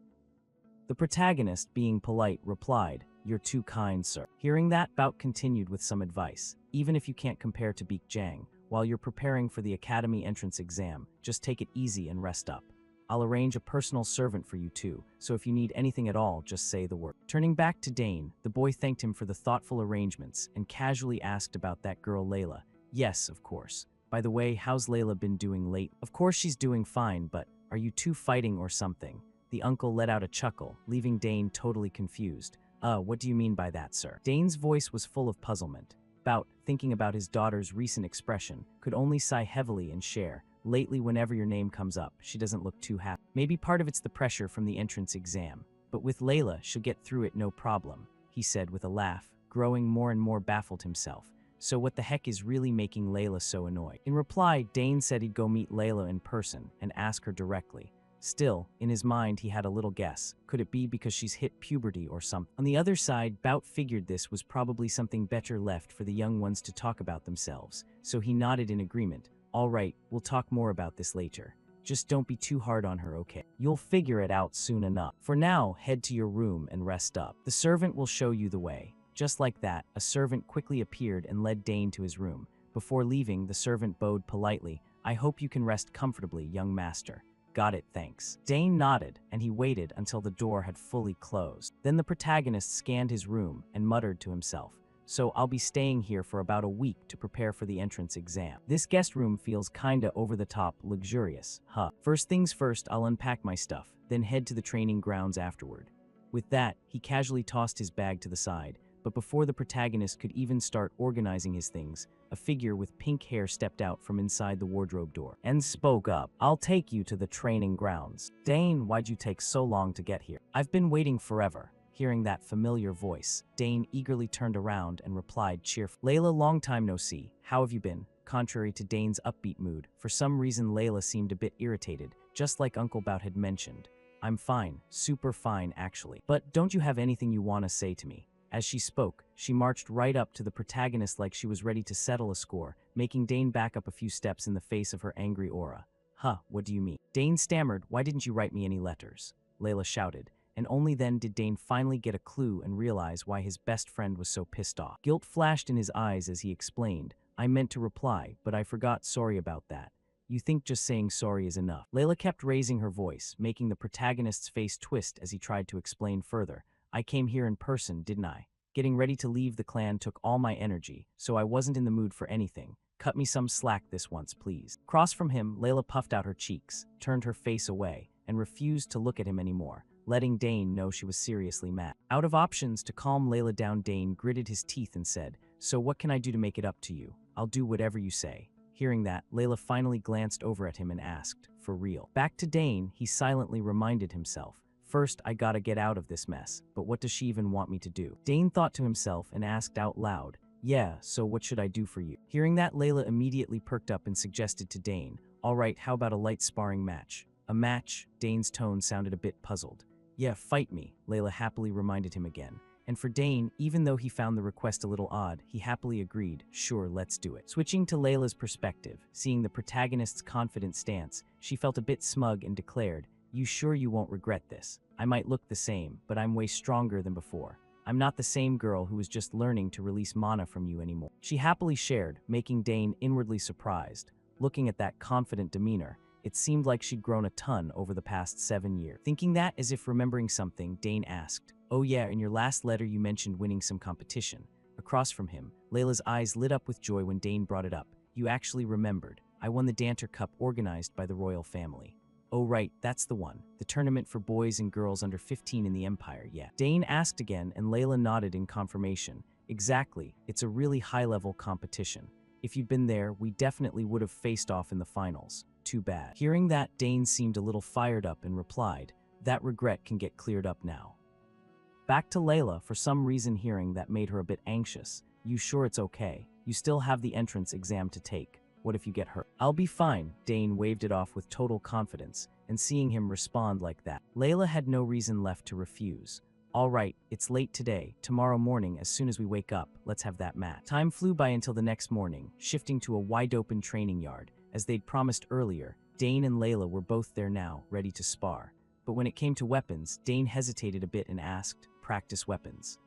A: The protagonist, being polite, replied, "You're too kind, sir." Hearing that, Bout continued with some advice. "Even if you can't compare to Beek Jang, while you're preparing for the academy entrance exam, just take it easy and rest up. I'll arrange a personal servant for you too, so if you need anything at all, just say the word." Turning back to Dane, the boy thanked him for the thoughtful arrangements and casually asked about that girl Layla. "Yes, of course. By the way, how's Layla been doing late?" "Of course she's doing fine, but are you two fighting or something?" The uncle let out a chuckle, leaving Dane totally confused. What do you mean by that, sir?" Dane's voice was full of puzzlement. Bout, thinking about his daughter's recent expression, could only sigh heavily and share. "Lately, whenever your name comes up, she doesn't look too happy. Maybe part of it's the pressure from the entrance exam, but with Layla, she'll get through it no problem," he said with a laugh, growing more and more baffled himself. "So what the heck is really making Layla so annoyed?" In reply, Dane said he'd go meet Layla in person and ask her directly. Still, in his mind, he had a little guess. Could it be because she's hit puberty or something? On the other side, Bout figured this was probably something better left for the young ones to talk about themselves, so he nodded in agreement. "All right, we'll talk more about this later. Just don't be too hard on her, okay? You'll figure it out soon enough. For now, head to your room and rest up. The servant will show you the way." Just like that, a servant quickly appeared and led Dane to his room. Before leaving, the servant bowed politely. "I hope you can rest comfortably, young master." "Got it, thanks." Dane nodded, and he waited until the door had fully closed. Then the protagonist scanned his room and muttered to himself, "So I'll be staying here for about a week to prepare for the entrance exam. This guest room feels kinda over-the-top luxurious, huh? First things first, I'll unpack my stuff, then head to the training grounds afterward." With that, he casually tossed his bag to the side, but before the protagonist could even start organizing his things, a figure with pink hair stepped out from inside the wardrobe door and spoke up. "I'll take you to the training grounds." "Dane, why'd you take so long to get here?" "I've been waiting forever." Hearing that familiar voice, Dane eagerly turned around and replied cheerfully, "Layla, long time no see. How have you been?" Contrary to Dane's upbeat mood, for some reason Layla seemed a bit irritated, just like Uncle Bout had mentioned. "I'm fine, super fine actually. But don't you have anything you want to say to me?" As she spoke, she marched right up to the protagonist like she was ready to settle a score, making Dane back up a few steps in the face of her angry aura. "Huh, what do you mean?" Dane stammered. "Why didn't you write me any letters?" Layla shouted, and only then did Dane finally get a clue and realize why his best friend was so pissed off. Guilt flashed in his eyes as he explained, I meant to reply, but I forgot, sorry about that. You think just saying sorry is enough? Layla kept raising her voice, making the protagonist's face twist as he tried to explain further. I came here in person, didn't I? Getting ready to leave the clan took all my energy, so I wasn't in the mood for anything. Cut me some slack this once, please. Across from him, Layla puffed out her cheeks, turned her face away, and refused to look at him anymore, letting Dane know she was seriously mad. Out of options to calm Layla down, Dane gritted his teeth and said, So what can I do to make it up to you? I'll do whatever you say. Hearing that, Layla finally glanced over at him and asked, For real? Back to Dane, he silently reminded himself, First, I gotta get out of this mess, but what does she even want me to do? Dane thought to himself and asked out loud, Yeah, so what should I do for you? Hearing that, Layla immediately perked up and suggested to Dane, All right, how about a light sparring match? A match? Dane's tone sounded a bit puzzled. Yeah, fight me, Layla happily reminded him again. And for Dane, even though he found the request a little odd, he happily agreed, Sure, let's do it. Switching to Layla's perspective, seeing the protagonist's confident stance, she felt a bit smug and declared, You sure you won't regret this? I might look the same, but I'm way stronger than before. I'm not the same girl who was just learning to release mana from you anymore. She happily shared, making Dane inwardly surprised. Looking at that confident demeanor, it seemed like she'd grown a ton over the past 7 years. Thinking that as if remembering something, Dane asked, Oh yeah, in your last letter you mentioned winning some competition. Across from him, Layla's eyes lit up with joy when Dane brought it up. You actually remembered. I won the Danter Cup organized by the royal family. Oh right, that's the one. The tournament for boys and girls under 15 in the Empire, yeah. Dane asked again and Layla nodded in confirmation. Exactly, it's a really high-level competition. If you'd been there, we definitely would have faced off in the finals. Too bad. Hearing that, Dane seemed a little fired up and replied, That regret can get cleared up now. Back to Layla, for some reason hearing that made her a bit anxious. You sure it's okay? You still have the entrance exam to take. What if you get hurt? I'll be fine, Dane waved it off with total confidence, and seeing him respond like that, Layla had no reason left to refuse. All right, it's late today. Tomorrow morning, as soon as we wake up, let's have that match. Time flew by until the next morning, shifting to a wide-open training yard. As they'd promised earlier, Dane and Layla were both there now, ready to spar. But when it came to weapons, Dane hesitated a bit and asked, Practice weapons.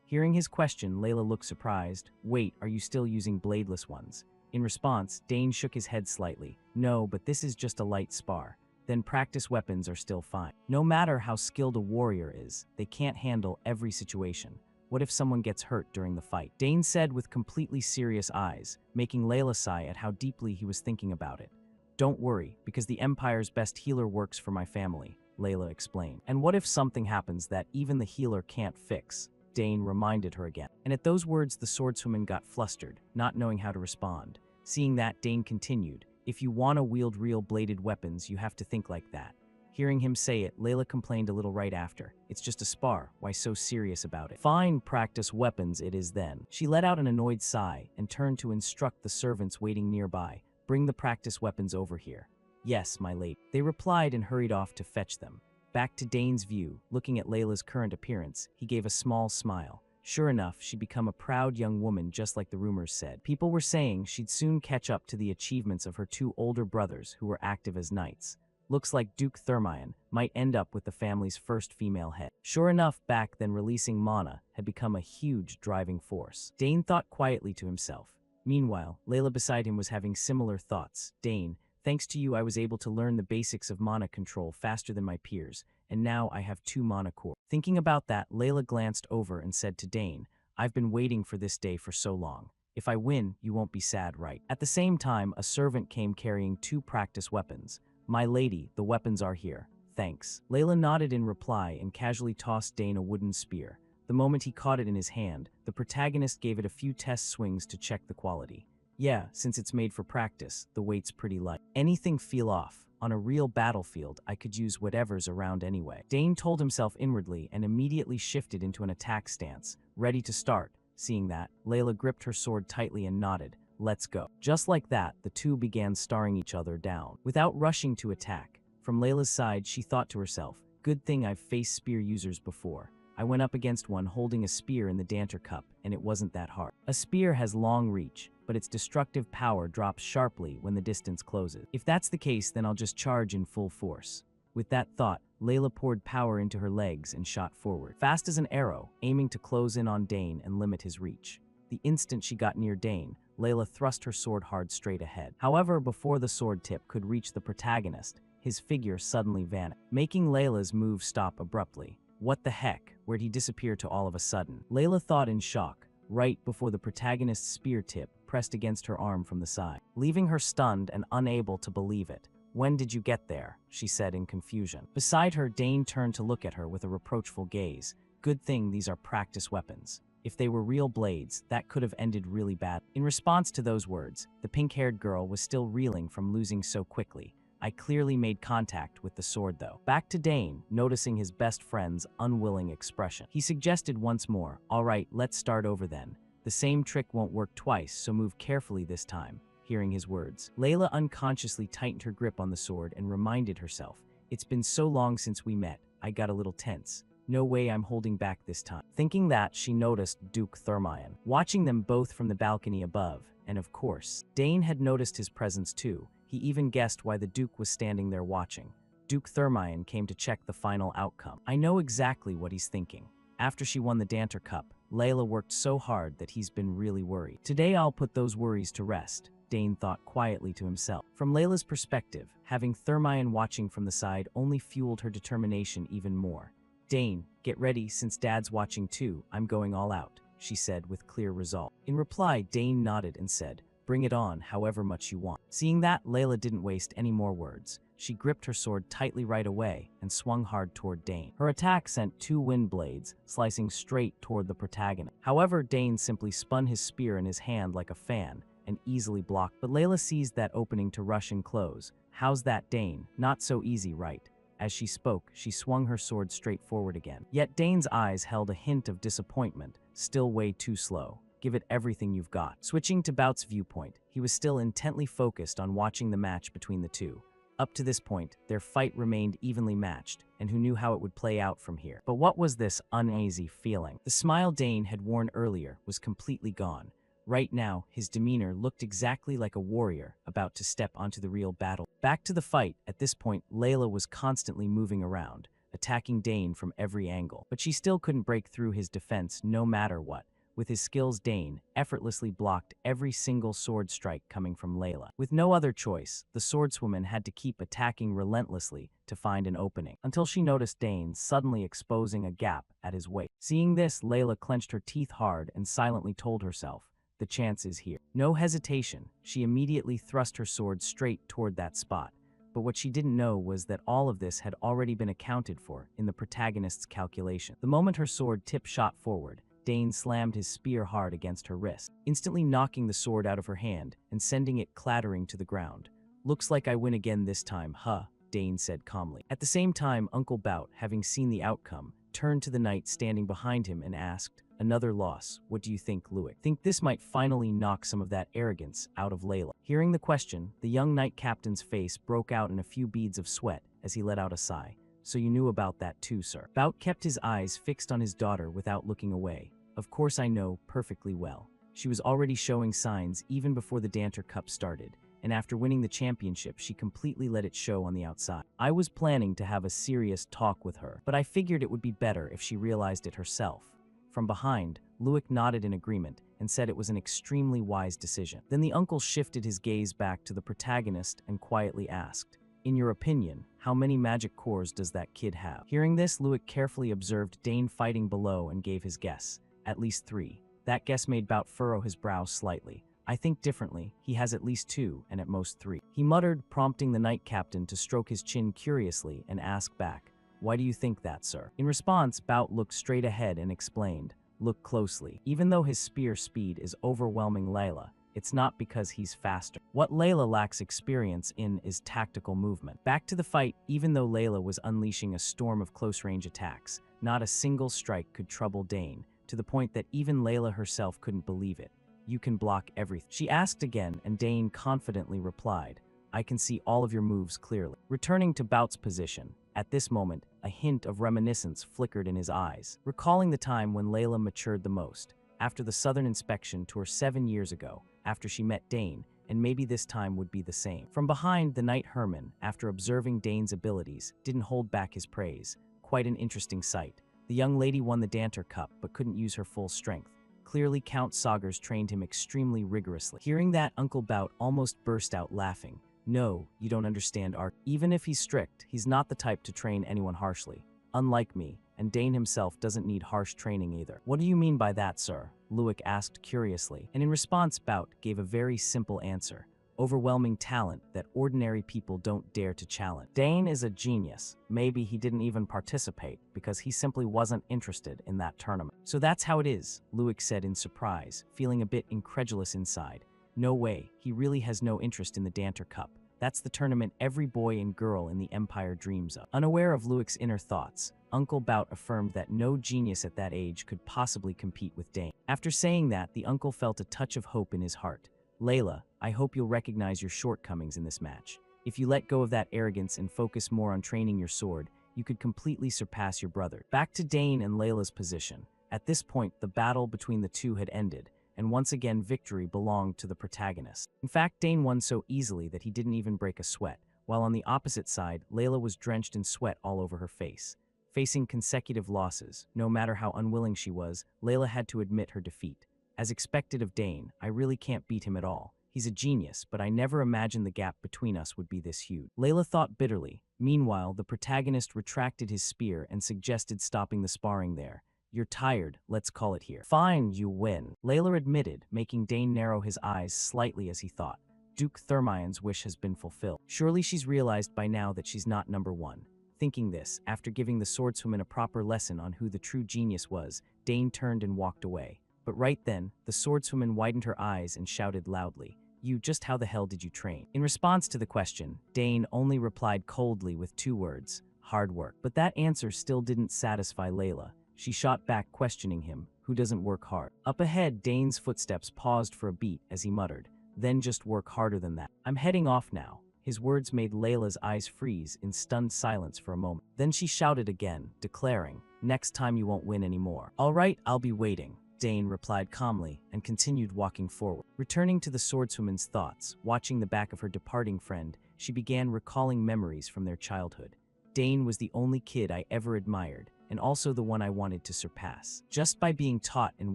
A: Hearing his question, Layla looked surprised. Wait, are you still using bladeless ones? In response, Dane shook his head slightly. No, but this is just a light spar. Then practice weapons are still fine. No matter how skilled a warrior is, they can't handle every situation. What if someone gets hurt during the fight? Dane said with completely serious eyes, making Layla sigh at how deeply he was thinking about it. Don't worry, because the Empire's best healer works for my family, Layla explained. And what if something happens that even the healer can't fix? Dane reminded her again. And at those words, the swordswoman got flustered, not knowing how to respond. Seeing that, Dane continued, If you want to wield real bladed weapons, you have to think like that. Hearing him say it, Layla complained a little right after. It's just a spar, why so serious about it? Fine, practice weapons it is then. She let out an annoyed sigh and turned to instruct the servants waiting nearby. Bring the practice weapons over here. Yes, my lady. They replied and hurried off to fetch them. Back to Dane's view, looking at Layla's current appearance, he gave a small smile. Sure enough, she'd become a proud young woman just like the rumors said. People were saying she'd soon catch up to the achievements of her two older brothers who were active as knights. Looks like Duke Thermion might end up with the family's first female head. Sure enough, back then releasing mana had become a huge driving force. Dane thought quietly to himself. Meanwhile, Layla beside him was having similar thoughts. Dane, thanks to you I was able to learn the basics of mana control faster than my peers, and now I have 2 mana core. Thinking about that, Layla glanced over and said to Dane, I've been waiting for this day for so long. If I win, you won't be sad, right? At the same time, a servant came carrying 2 practice weapons. My lady, the weapons are here. Thanks. Layla nodded in reply and casually tossed Dane a wooden spear. The moment he caught it in his hand, the protagonist gave it a few test swings to check the quality. Yeah, since it's made for practice, the weight's pretty light. Anything feel off. On a real battlefield, I could use whatever's around anyway. Dane told himself inwardly and immediately shifted into an attack stance, ready to start. Seeing that, Layla gripped her sword tightly and nodded. Let's go. Just like that, the two began staring each other down. Without rushing to attack, from Layla's side, she thought to herself, good thing I've faced spear users before. I went up against one holding a spear in the Danter Cup, and it wasn't that hard. A spear has long reach, but its destructive power drops sharply when the distance closes. If that's the case, then I'll just charge in full force. With that thought, Layla poured power into her legs and shot forward, fast as an arrow, aiming to close in on Dane and limit his reach. The instant she got near Dane, Layla thrust her sword hard straight ahead. However, before the sword tip could reach the protagonist, his figure suddenly vanished, making Layla's move stop abruptly. What the heck? Where'd he disappear to all of a sudden? Layla thought in shock, right before the protagonist's spear tip pressed against her arm from the side, leaving her stunned and unable to believe it. "When did you get there?" she said in confusion. Beside her, Dane turned to look at her with a reproachful gaze. "Good thing these are practice weapons. If they were real blades, that could have ended really bad." In response to those words, the pink-haired girl was still reeling from losing so quickly. "I clearly made contact with the sword though." Back to Dane, noticing his best friend's unwilling expression. He suggested once more, "All right, let's start over then. The same trick won't work twice, so move carefully this time." Hearing his words, Layla unconsciously tightened her grip on the sword and reminded herself, "It's been so long since we met, I got a little tense. No way I'm holding back this time." Thinking that, she noticed Duke Thermion, watching them both from the balcony above, and of course, Dane had noticed his presence too. He even guessed why the Duke was standing there watching. Duke Thermion came to check the final outcome. I know exactly what he's thinking. After she won the Danter Cup, Layla worked so hard that he's been really worried. Today I'll put those worries to rest, Dane thought quietly to himself. From Layla's perspective, having Thermion watching from the side only fueled her determination even more. "Dane, get ready since Dad's watching too. I'm going all out," she said with clear resolve. In reply, Dane nodded and said, "Bring it on however much you want." Seeing that, Layla didn't waste any more words. She gripped her sword tightly right away and swung hard toward Dane. Her attack sent 2 wind blades, slicing straight toward the protagonist. However, Dane simply spun his spear in his hand like a fan and easily blocked, but Layla seized that opening to rush and close. "How's that, Dane? Not so easy, right?" As she spoke, she swung her sword straight forward again. Yet Dane's eyes held a hint of disappointment. "Still way too slow. Give it everything you've got." Switching to Bout's viewpoint, he was still intently focused on watching the match between the two. Up to this point, their fight remained evenly matched, and who knew how it would play out from here. But what was this uneasy feeling? The smile Dane had worn earlier was completely gone. Right now, his demeanor looked exactly like a warrior about to step onto the real battle. Back to the fight, at this point, Layla was constantly moving around, attacking Dane from every angle. But she still couldn't break through his defense no matter what. With his skills, Dane effortlessly blocked every single sword strike coming from Layla. With no other choice, the swordswoman had to keep attacking relentlessly to find an opening, until she noticed Dane suddenly exposing a gap at his waist. Seeing this, Layla clenched her teeth hard and silently told herself, "The chance is here." No hesitation, she immediately thrust her sword straight toward that spot. But what she didn't know was that all of this had already been accounted for in the protagonist's calculation. The moment her sword tip shot forward, Dane slammed his spear hard against her wrist, instantly knocking the sword out of her hand and sending it clattering to the ground. "Looks like I win again this time, huh?" Dane said calmly. At the same time, Uncle Bout, having seen the outcome, turned to the knight standing behind him and asked, "Another loss. What do you think, Luik? Think this might finally knock some of that arrogance out of Layla?" Hearing the question, the young knight captain's face broke out in a few beads of sweat as he let out a sigh. "So you knew about that too, sir." Bout kept his eyes fixed on his daughter without looking away. "Of course I know perfectly well. She was already showing signs even before the Danter Cup started, and after winning the championship, she completely let it show on the outside. I was planning to have a serious talk with her, but I figured it would be better if she realized it herself." From behind, Luik nodded in agreement and said it was an extremely wise decision. Then the uncle shifted his gaze back to the protagonist and quietly asked, "In your opinion, how many magic cores does that kid have?" Hearing this, Luik carefully observed Dane fighting below and gave his guess. "At least 3. That guess made Bout furrow his brow slightly. "I think differently. He has at least 2, and at most 3. He muttered, prompting the knight captain to stroke his chin curiously and ask back, "Why do you think that, sir?" In response, Bout looked straight ahead and explained, "Look closely. Even though his spear speed is overwhelming Layla, it's not because he's faster. What Layla lacks experience in is tactical movement." Back to the fight, even though Layla was unleashing a storm of close-range attacks, not a single strike could trouble Dane, to the point that even Layla herself couldn't believe it. "You can block everything?" She asked again, and Dane confidently replied, "I can see all of your moves clearly." Returning to Bout's position, at this moment, a hint of reminiscence flickered in his eyes, recalling the time when Layla matured the most. After the southern inspection tour 7 years ago, after she met Dane, and maybe this time would be the same. From behind, the knight Herman, after observing Dane's abilities, didn't hold back his praise. Quite an interesting sight. The young lady won the Danter Cup but couldn't use her full strength. Clearly, Count Sagers trained him extremely rigorously. Hearing that, Uncle Bout almost burst out laughing. No, you don't understand art. Even if he's strict, he's not the type to train anyone harshly. Unlike me, and Dane himself doesn't need harsh training either. What do you mean by that, sir? Luik asked curiously, and in response Bout gave a very simple answer. Overwhelming talent that ordinary people don't dare to challenge. Dane is a genius. Maybe he didn't even participate because he simply wasn't interested in that tournament. So that's how it is, Luik said in surprise, feeling a bit incredulous inside. No way, he really has no interest in the Danter Cup. That's the tournament every boy and girl in the Empire dreams of. Unaware of Luik's inner thoughts, Uncle Bout affirmed that no genius at that age could possibly compete with Dane. After saying that, the uncle felt a touch of hope in his heart. Layla, I hope you'll recognize your shortcomings in this match. If you let go of that arrogance and focus more on training your sword, you could completely surpass your brother. Back to Dane and Layla's position. At this point, the battle between the two had ended, and once again victory belonged to the protagonist. In fact, Dane won so easily that he didn't even break a sweat, while on the opposite side, Layla was drenched in sweat all over her face. Facing consecutive losses, no matter how unwilling she was, Layla had to admit her defeat. As expected of Dane, I really can't beat him at all. He's a genius, but I never imagined the gap between us would be this huge. Layla thought bitterly. Meanwhile, the protagonist retracted his spear and suggested stopping the sparring there. You're tired, let's call it here. Fine, you win, Layla admitted, making Dane narrow his eyes slightly as he thought. Duke Thermion's wish has been fulfilled. Surely she's realized by now that she's not number one. Thinking this, after giving the swordswoman a proper lesson on who the true genius was, Dane turned and walked away. But right then, the swordswoman widened her eyes and shouted loudly, You, just how the hell did you train? In response to the question, Dane only replied coldly with 2 words, hard work. But that answer still didn't satisfy Layla. She shot back questioning him, who doesn't work hard? Up ahead, Dane's footsteps paused for a beat as he muttered, then just work harder than that. I'm heading off now. His words made Layla's eyes freeze in stunned silence for a moment. Then she shouted again, declaring, Next time you won't win anymore. All right, I'll be waiting, Dane replied calmly and continued walking forward. Returning to the swordswoman's thoughts, watching the back of her departing friend, she began recalling memories from their childhood. Dane was the only kid I ever admired, and also the one I wanted to surpass. Just by being taught and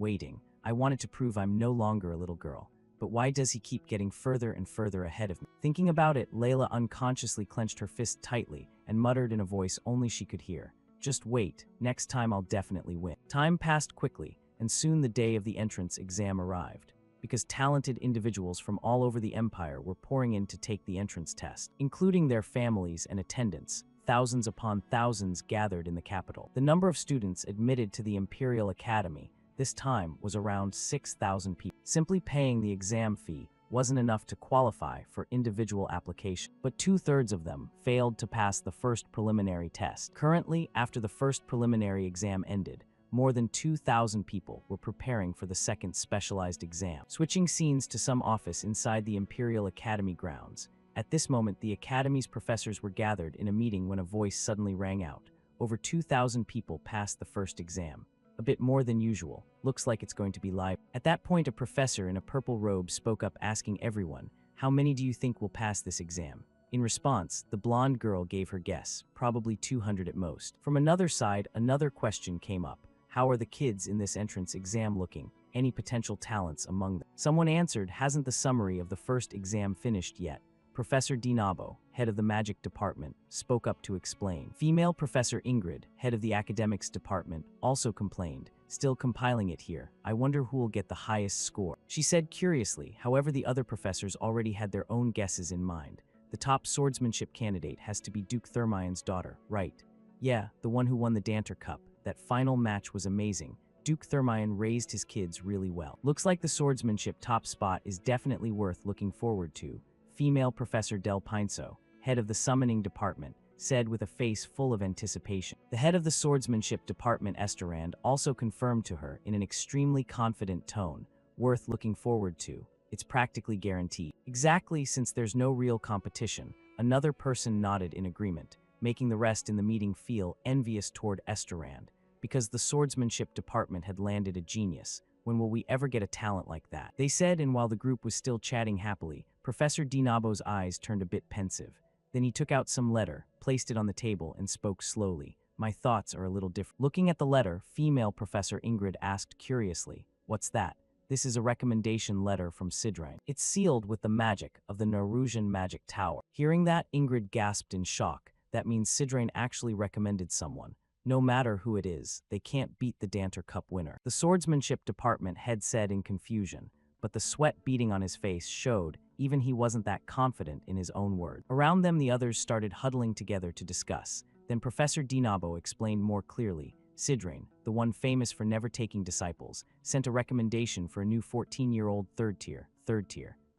A: waiting, I wanted to prove I'm no longer a little girl. But why does he keep getting further and further ahead of me? Thinking about it, Layla unconsciously clenched her fist tightly and muttered in a voice only she could hear, Just wait, next time I'll definitely win. Time passed quickly, and soon the day of the entrance exam arrived, because talented individuals from all over the Empire were pouring in to take the entrance test, including their families and attendants. Thousands upon thousands gathered in the capital. The number of students admitted to the Imperial Academy this time was around 6,000 people. Simply paying the exam fee wasn't enough to qualify for individual application, but 2/3 of them failed to pass the first preliminary test. Currently, after the first preliminary exam ended, more than 2,000 people were preparing for the second specialized exam. Switching scenes to some office inside the Imperial Academy grounds. At this moment, the Academy's professors were gathered in a meeting when a voice suddenly rang out. Over 2,000 people passed the first exam. A bit more than usual. Looks like it's going to be live. At that point, a professor in a purple robe spoke up asking everyone, How many do you think will pass this exam? In response, the blonde girl gave her guess, probably 200 at most. From another side, another question came up. How are the kids in this entrance exam looking? Any potential talents among them? Someone answered, Hasn't the summary of the first exam finished yet? Professor Dinabo, head of the magic department, spoke up to explain. Female Professor Ingrid, head of the academics department, also complained, Still compiling it here. I wonder who will get the highest score. She said curiously, however the other professors already had their own guesses in mind. The top swordsmanship candidate has to be Duke Thermion's daughter, right? Yeah, the one who won the Danter Cup. That final match was amazing. Duke Thermion raised his kids really well. Looks like the swordsmanship top spot is definitely worth looking forward to. Female Professor Del Pinso, head of the summoning department, said with a face full of anticipation. The head of the swordsmanship department, Esterand, also confirmed to her in an extremely confident tone, worth looking forward to. It's practically guaranteed. Exactly, since there's no real competition. Another person nodded in agreement, making the rest in the meeting feel envious toward Esterand, because the swordsmanship department had landed a genius. When will we ever get a talent like that? They said, and while the group was still chatting happily, Professor Dinabo's eyes turned a bit pensive. Then he took out some letter, placed it on the table, and spoke slowly. My thoughts are a little different. Looking at the letter, female Professor Ingrid asked curiously, "What's that?" "This is a recommendation letter from Sidrain. It's sealed with the magic of the Narusian magic tower." Hearing that, Ingrid gasped in shock. That means Sidrain actually recommended someone. No matter who it is, they can't beat the Danter Cup winner. The swordsmanship department head said in confusion, but the sweat beating on his face showed even he wasn't that confident in his own word. Around them, the others started huddling together to discuss. Then Professor Dinabo explained more clearly. Sidrain, the one famous for never taking disciples, sent a recommendation for a new 14-year-old third tier.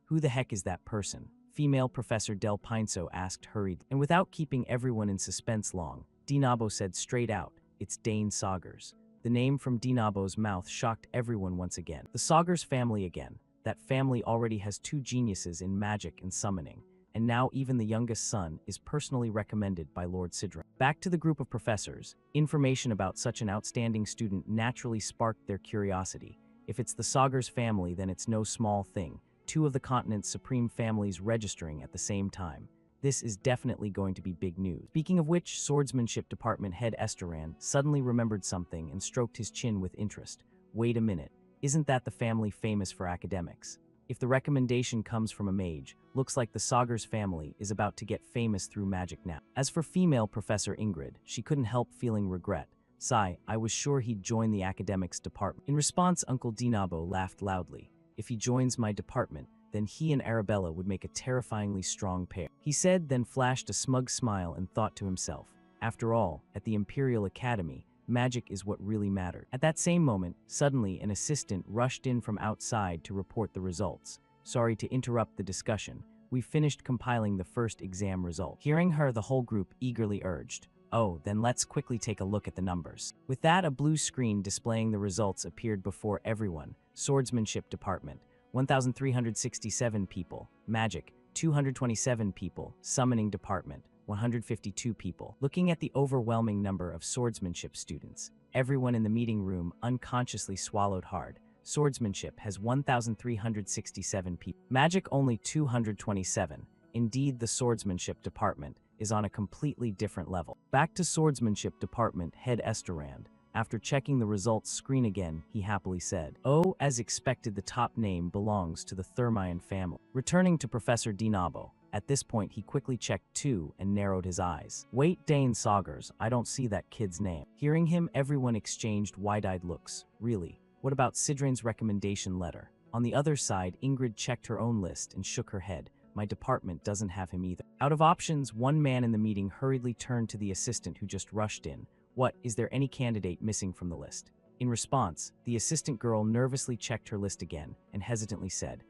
A: Who the heck is that person? Female Professor Del Pinso asked hurriedly. And without keeping everyone in suspense long, Dinabo said straight out, "It's Dane Saugers." The name from Dinabo's mouth shocked everyone once again. The Saugers family again. That family already has two geniuses in magic and summoning, and now even the youngest son is personally recommended by Lord Sidra. Back to the group of professors, information about such an outstanding student naturally sparked their curiosity. If it's the Saugers family, then it's no small thing. Two of the continent's supreme families registering at the same time. This is definitely going to be big news. Speaking of which, Swordsmanship Department head Esteran suddenly remembered something and stroked his chin with interest. Wait a minute, isn't that the family famous for academics? If the recommendation comes from a mage, looks like the Saugers family is about to get famous through magic now. As for female Professor Ingrid, she couldn't help feeling regret. Sigh, I was sure he'd join the academics department. In response, Uncle Dinabo laughed loudly. If he joins my department, then he and Arabella would make a terrifyingly strong pair. He said, then flashed a smug smile and thought to himself, after all, at the Imperial Academy, magic is what really mattered. At that same moment, suddenly an assistant rushed in from outside to report the results. Sorry to interrupt the discussion. We've finished compiling the first exam result. Hearing her, the whole group eagerly urged, "Oh, then let's quickly take a look at the numbers." With that, a blue screen displaying the results appeared before everyone. Swordsmanship Department, 1,367 people. Magic, 227 people. Summoning Department, 152 people. Looking at the overwhelming number of swordsmanship students, everyone in the meeting room unconsciously swallowed hard. Swordsmanship has 1,367 people. Magic only 227. Indeed, the swordsmanship department is on a completely different level. Back to swordsmanship department head Esterand. After checking the results screen again, he happily said, "Oh, as expected, the top name belongs to the Thermion family." Returning to Professor Dinabo, at this point he quickly checked too and narrowed his eyes. "Wait, Dane Saugers, I don't see that kid's name." Hearing him, everyone exchanged wide-eyed looks. Really? What about Sidrain's recommendation letter? On the other side, Ingrid checked her own list and shook her head. My department doesn't have him either. Out of options, one man in the meeting hurriedly turned to the assistant who just rushed in. "What, is there any candidate missing from the list?" In response, the assistant girl nervously checked her list again and hesitantly said,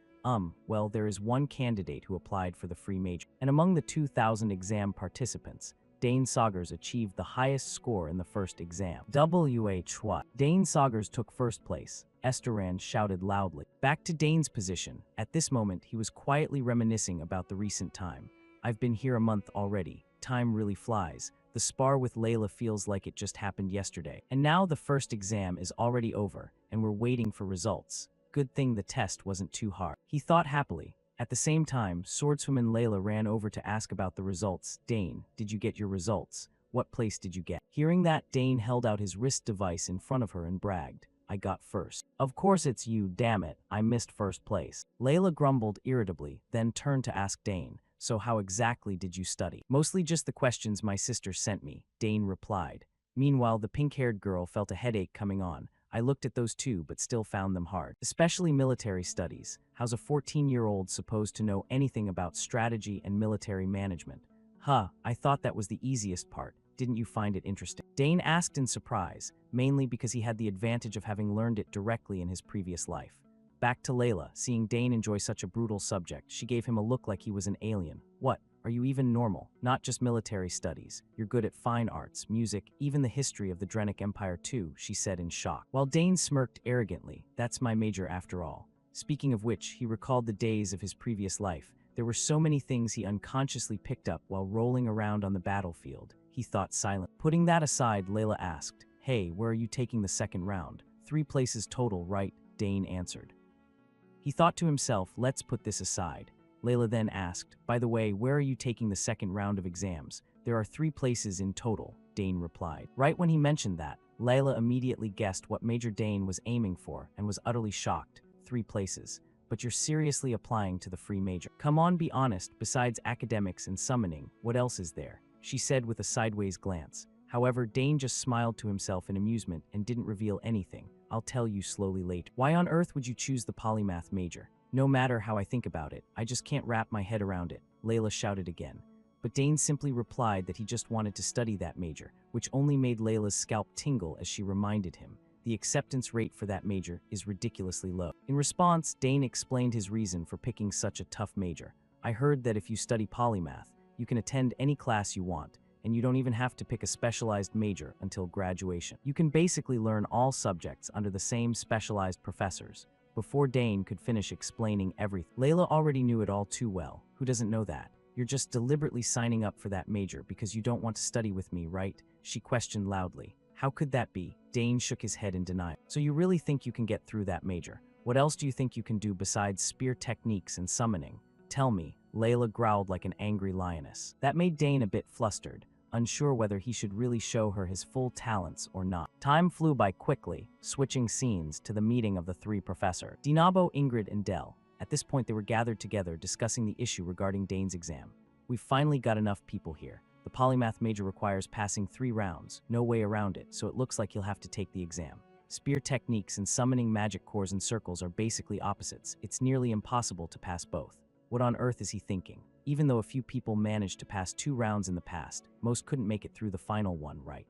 A: Well, there is one candidate who applied for the free major." And among the 2,000 exam participants, Dane Saugers achieved the highest score in the first exam. What? Dane Saugers took first place. Esteran shouted loudly. Back to Dane's position. At this moment, he was quietly reminiscing about the recent time. "I've been here a month already. Time really flies. The spar with Layla feels like it just happened yesterday. And now the first exam is already over, and we're waiting for results. Good thing the test wasn't too hard," he thought happily. At the same time, swordswoman Layla ran over to ask about the results. "Dane, did you get your results? What place did you get?" Hearing that, Dane held out his wrist device in front of her and bragged, "I got first." "Of course it's you, damn it. I missed first place." Layla grumbled irritably, then turned to ask Dane, "So how exactly did you study?" "Mostly just the questions my sister sent me," Dane replied. Meanwhile, the pink-haired girl felt a headache coming on. "I looked at those too, but still found them hard. Especially military studies. How's a 14-year-old supposed to know anything about strategy and military management?" I thought that was the easiest part. Didn't you find it interesting?" Dane asked in surprise, mainly because he had the advantage of having learned it directly in his previous life. Back to Layla, seeing Dane enjoy such a brutal subject, she gave him a look like he was an alien. "What? Are you even normal? Not just military studies. You're good at fine arts, music, even the history of the Drenic Empire too," she said in shock. While Dane smirked arrogantly, "That's my major after all." Speaking of which, he recalled the days of his previous life. There were so many things he unconsciously picked up while rolling around on the battlefield. He thought silently. Putting that aside, Layla asked, "Hey, where are you taking the second round?" 3 places total, right?" Dane answered. He thought to himself, let's put this aside. Layla then asked, "By the way, where are you taking the second round of exams?" "There are 3 places in total," Dane replied. Right when he mentioned that, Layla immediately guessed what Major Dane was aiming for and was utterly shocked. 3 places. But you're seriously applying to the free major. Come on, be honest, besides academics and summoning, what else is there? She said with a sideways glance. However, Dane just smiled to himself in amusement and didn't reveal anything. "I'll tell you slowly later." "Why on earth would you choose the polymath major?" "No matter how I think about it, I just can't wrap my head around it," Layla shouted again. But Dane simply replied that he just wanted to study that major, which only made Layla's scalp tingle as she reminded him. The acceptance rate for that major is ridiculously low. In response, Dane explained his reason for picking such a tough major. "I heard that if you study polymath, you can attend any class you want, and you don't even have to pick a specialized major until graduation. You can basically learn all subjects under the same specialized professors." Before Dane could finish explaining everything, Layla already knew it all too well. Who doesn't know that? "You're just deliberately signing up for that major because you don't want to study with me, right?" she questioned loudly. "How could that be?" Dane shook his head in denial. "So you really think you can get through that major? What else do you think you can do besides spear techniques and summoning? Tell me," Layla growled like an angry lioness. That made Dane a bit flustered, unsure whether he should really show her his full talents or not. Time flew by quickly, switching scenes to the meeting of the 3 professors. Dinabo, Ingrid, and Dell. At this point, they were gathered together discussing the issue regarding Dane's exam. "We've finally got enough people here. The polymath major requires passing 3 rounds, no way around it, so it looks like you'll have to take the exam. Spear techniques and summoning magic cores and circles are basically opposites. It's nearly impossible to pass both." What on earth is he thinking? Even though a few people managed to pass 2 rounds in the past, most couldn't make it through the final one, right?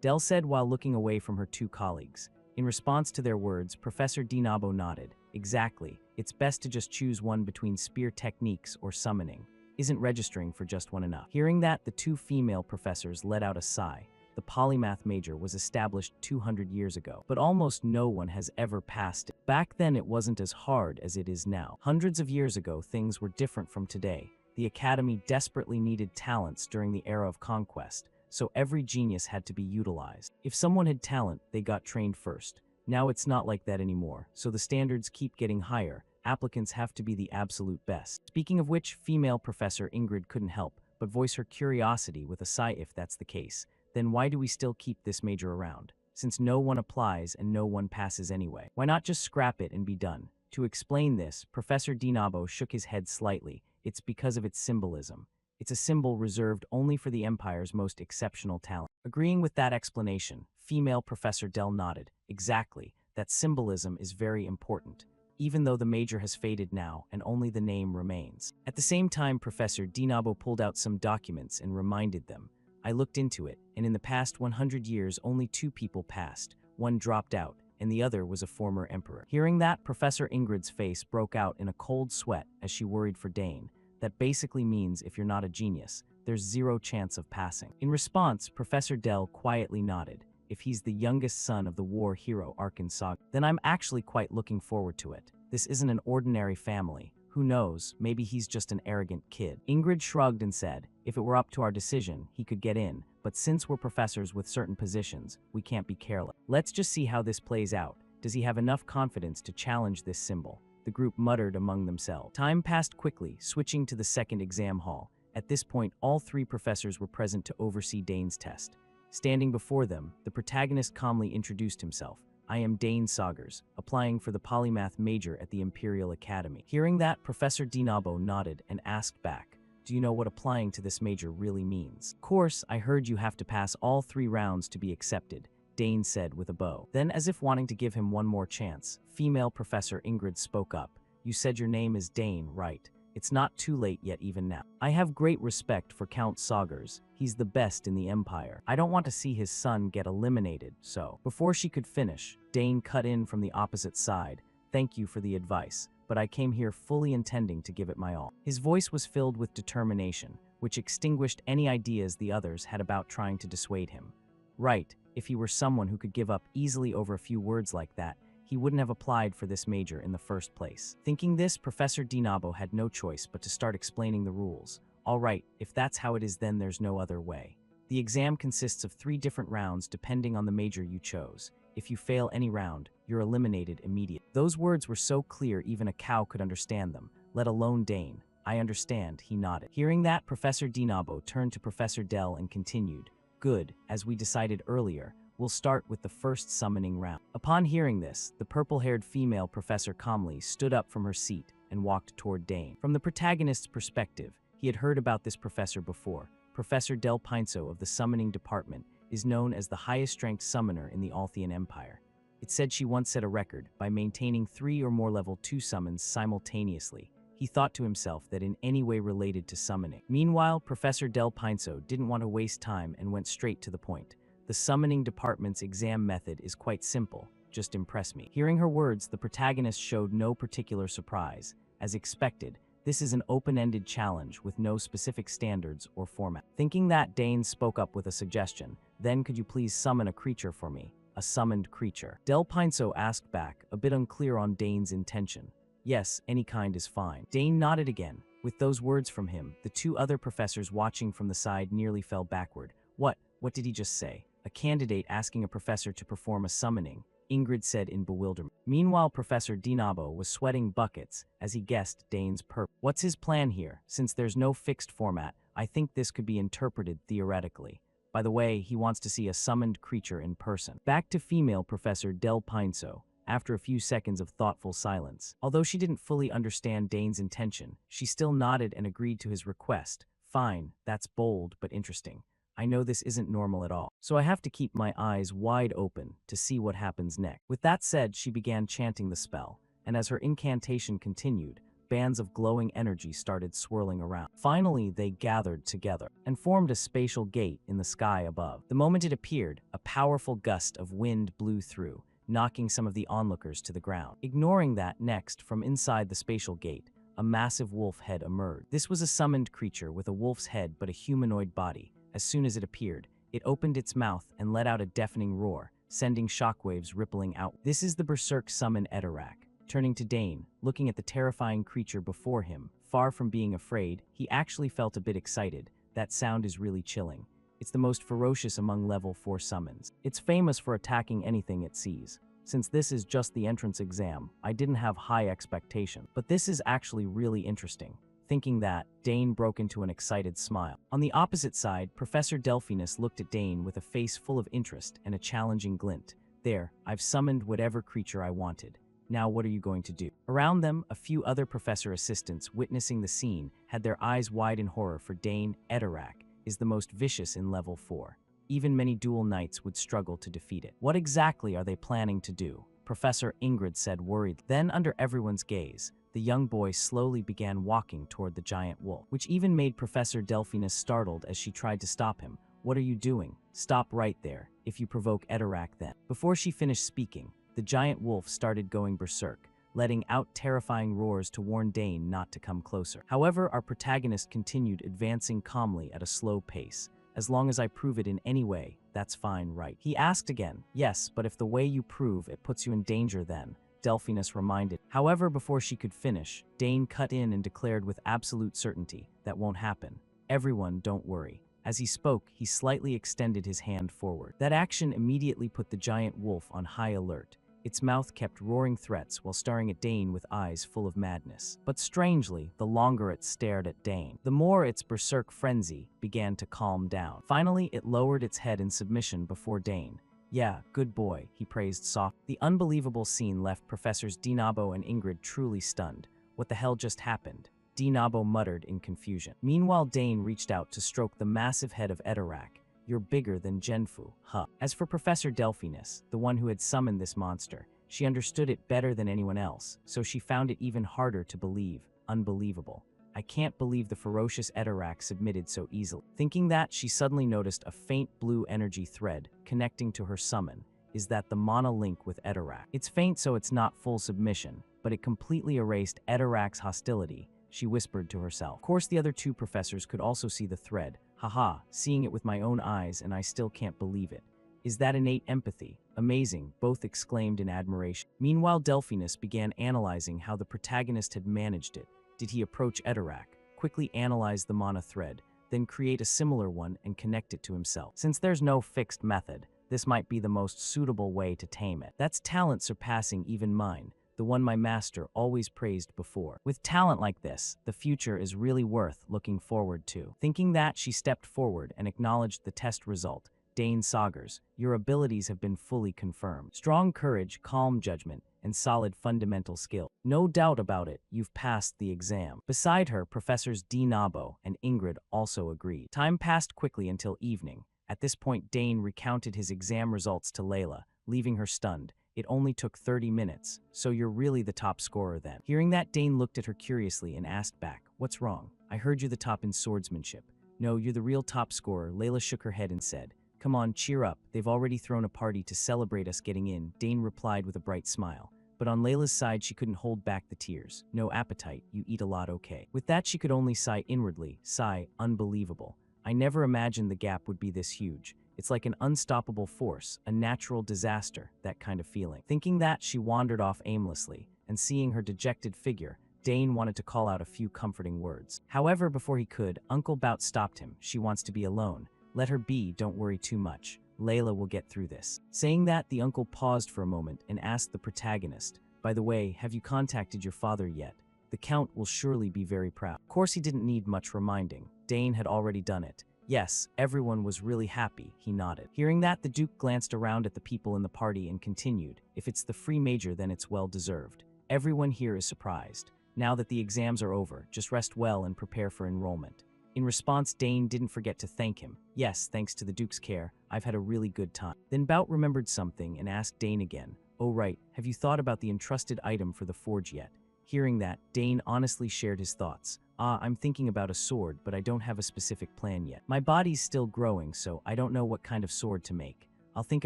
A: Dell said while looking away from her 2 colleagues. In response to their words, Professor Dinabo nodded. "Exactly. It's best to just choose one between spear techniques or summoning. Isn't registering for just one enough?" Hearing that, the 2 female professors let out a sigh. The polymath major was established 200 years ago, but almost no one has ever passed it. Back then, it wasn't as hard as it is now. Hundreds of years ago, things were different from today. The academy desperately needed talents during the era of conquest, so every genius had to be utilized. If someone had talent, they got trained first. Now it's not like that anymore, so the standards keep getting higher. Applicants have to be the absolute best. Speaking of which, female Professor Ingrid couldn't help but voice her curiosity with a sigh. "If that's the case, then why do we still keep this major around? Since no one applies and no one passes anyway. Why not just scrap it and be done?" To explain this, Professor Dinabo shook his head slightly. "It's because of its symbolism. It's a symbol reserved only for the Empire's most exceptional talent." Agreeing with that explanation, female Professor Dell nodded. "Exactly. That symbolism is very important, even though the major has faded now and only the name remains." At the same time, Professor Dinabo pulled out some documents and reminded them. "I looked into it, and in the past 100 years only 2 people passed. One dropped out, and the other was a former emperor." Hearing that, Professor Ingrid's face broke out in a cold sweat as she worried for Dane. That basically means if you're not a genius, there's 0 chance of passing. In response, Professor Dell quietly nodded. "If he's the youngest son of the war hero Arkansas, then I'm actually quite looking forward to it. This isn't an ordinary family. Who knows, maybe he's just an arrogant kid." Ingrid shrugged and said, "If it were up to our decision, he could get in, but since we're professors with certain positions, we can't be careless. Let's just see how this plays out. Does he have enough confidence to challenge this symbol?" The group muttered among themselves. Time passed quickly, switching to the second exam hall. At this point, all 3 professors were present to oversee Dane's test. Standing before them, the protagonist calmly introduced himself. "I am Dane Saugers, applying for the polymath major at the Imperial Academy." Hearing that, Professor Dinabo nodded and asked back, "Do you know what applying to this major really means?" "Of course, I heard you have to pass all 3 rounds to be accepted," Dane said with a bow. Then, as if wanting to give him one more chance, female Professor Ingrid spoke up. "You said your name is Dane, right? It's not too late yet even now. I have great respect for Count Saugers. He's the best in the Empire. I don't want to see his son get eliminated, so..." Before she could finish, Dane cut in from the opposite side. "Thank you for the advice, but I came here fully intending to give it my all." His voice was filled with determination, which extinguished any ideas the others had about trying to dissuade him. Right, if he were someone who could give up easily over a few words like that, he wouldn't have applied for this major in the first place. Thinking this, Professor Dinabo had no choice but to start explaining the rules. "All right, if that's how it is, then there's no other way. The exam consists of 3 different rounds depending on the major you chose. If you fail any round, you're eliminated immediately." Those words were so clear even a cow could understand them, let alone Dane. I understand, he nodded. Hearing that, Professor Dinabo turned to Professor Dell and continued. Good, as we decided earlier, we'll start with the first summoning round. Upon hearing this, the purple-haired female professor calmly stood up from her seat and walked toward Dane. From the protagonist's perspective, he had heard about this professor before. Professor Del Pinso of the Summoning Department is known as the highest-ranked summoner in the Althian Empire. It said she once set a record by maintaining 3 or more level 2 summons simultaneously. He thought to himself that in any way related to summoning. Meanwhile, Professor Del Pinso didn't want to waste time and went straight to the point. The Summoning Department's exam method is quite simple. Just impress me. Hearing her words, the protagonist showed no particular surprise. As expected, this is an open-ended challenge with no specific standards or format. Thinking that, Dane spoke up with a suggestion. Then could you please summon a creature for me? A summoned creature. Del Pinso asked back, a bit unclear on Dane's intention. Yes, any kind is fine. Dane nodded again. With those words from him, the 2 other professors watching from the side nearly fell backward. What did he just say? A candidate asking a professor to perform a summoning, Ingrid said in bewilderment. Meanwhile, Professor Dinabo was sweating buckets as he guessed Dane's purpose. What's his plan here? Since there's no fixed format, I think this could be interpreted theoretically. By the way, he wants to see a summoned creature in person. Back to female Professor Del Pinso. After a few seconds of thoughtful silence. Although she didn't fully understand Dane's intention, she still nodded and agreed to his request. Fine, that's bold but interesting. I know this isn't normal at all, so I have to keep my eyes wide open to see what happens next. With that said, she began chanting the spell, and as her incantation continued, bands of glowing energy started swirling around. Finally, they gathered together and formed a spatial gate in the sky above. The moment it appeared, a powerful gust of wind blew through, knocking some of the onlookers to the ground. Ignoring that, next, from inside the spatial gate, a massive wolf head emerged. This was a summoned creature with a wolf's head but a humanoid body. As soon as it appeared, it opened its mouth and let out a deafening roar, sending shockwaves rippling out. This is the berserk summon Edorak. Turning to Dane, looking at the terrifying creature before him, far from being afraid, he actually felt a bit excited. That sound is really chilling. It's the most ferocious among level 4 summons. It's famous for attacking anything it sees. Since this is just the entrance exam, I didn't have high expectation. But this is actually really interesting. Thinking that, Dane broke into an excited smile. On the opposite side, Professor Delphinus looked at Dane with a face full of interest and a challenging glint. There, I've summoned whatever creature I wanted. Now what are you going to do? Around them, a few other professor assistants witnessing the scene had their eyes wide in horror for Dane. Edorak is the most vicious in level 4. Even many dual knights would struggle to defeat it. What exactly are they planning to do? Professor Ingrid said worried. Then, under everyone's gaze, the young boy slowly began walking toward the giant wolf, which even made Professor Delphinus startled as she tried to stop him. What are you doing? Stop right there. If you provoke Edorak then. Before she finished speaking, the giant wolf started going berserk, letting out terrifying roars to warn Dane not to come closer. However, our protagonist continued advancing calmly at a slow pace. As long as I prove it in any way, that's fine, right? He asked again. Yes, but if the way you prove it puts you in danger then, Delphinus reminded. However, before she could finish, Dane cut in and declared with absolute certainty, that won't happen. Everyone, don't worry. As he spoke, he slightly extended his hand forward. That action immediately put the giant wolf on high alert. Its mouth kept roaring threats while staring at Dane with eyes full of madness. But strangely, the longer it stared at Dane, the more its berserk frenzy began to calm down. Finally, it lowered its head in submission before Dane. Yeah, good boy, he praised softly. The unbelievable scene left Professors Dinabo and Ingrid truly stunned. What the hell just happened? Dinabo muttered in confusion. Meanwhile, Dane reached out to stroke the massive head of Edorak. You're bigger than Genfu, huh? As for Professor Delphinus, the one who had summoned this monster, she understood it better than anyone else, so she found it even harder to believe. Unbelievable. I can't believe the ferocious Edorak submitted so easily. Thinking that, she suddenly noticed a faint blue energy thread connecting to her summon. Is that the mana link with Edorak? It's faint so it's not full submission, but it completely erased Edorak's hostility, she whispered to herself. Of course, the other 2 professors could also see the thread. Haha, seeing it with my own eyes and I still can't believe it. Is that innate empathy? Amazing, both exclaimed in admiration. Meanwhile, Delphinus began analyzing how the protagonist had managed it. Did he approach Edorak, quickly analyze the mana thread, then create a similar one and connect it to himself? Since there's no fixed method, this might be the most suitable way to tame it. That's talent surpassing even mine. the one my master always praised before. With talent like this, the future is really worth looking forward to. Thinking that, she stepped forward and acknowledged the test result. Dane Saugers, your abilities have been fully confirmed. Strong courage, calm judgment, and solid fundamental skill. No doubt about it, you've passed the exam. Beside her, Professors D. Nabo and Ingrid also agreed. Time passed quickly until evening. At this point, Dane recounted his exam results to Layla, leaving her stunned. It only took 30 minutes, so you're really the top scorer then. Hearing that, Dane looked at her curiously and asked back, "What's wrong? I heard you're the top in swordsmanship." "No, you're the real top scorer," Layla shook her head and said. "Come on, cheer up. They've already thrown a party to celebrate us getting in," Dane replied with a bright smile. But on Layla's side, she couldn't hold back the tears. "No appetite, you eat a lot, okay." With that, she could only sigh inwardly. Sigh, unbelievable. I never imagined the gap would be this huge. It's like an unstoppable force, a natural disaster, that kind of feeling. Thinking that, she wandered off aimlessly, and seeing her dejected figure, Dane wanted to call out a few comforting words. However, before he could, Uncle Bout stopped him. "She wants to be alone. Let her be, don't worry too much. Layla will get through this." Saying that, the uncle paused for a moment and asked the protagonist, "By the way, have you contacted your father yet? The Count will surely be very proud." Of course, he didn't need much reminding. Dane had already done it. Yes, everyone was really happy, he nodded. Hearing that, the Duke glanced around at the people in the party and continued, "If it's the free major, then it's well deserved. Everyone here is surprised. Now that the exams are over, just rest well and prepare for enrollment." In response, Dane didn't forget to thank him. "Yes, thanks to the Duke's care, I've had a really good time." Then Bout remembered something and asked Dane again, "Oh right, have you thought about the entrusted item for the forge yet?" Hearing that, Dane honestly shared his thoughts. I'm thinking about a sword, but I don't have a specific plan yet. My body's still growing, so I don't know what kind of sword to make. I'll think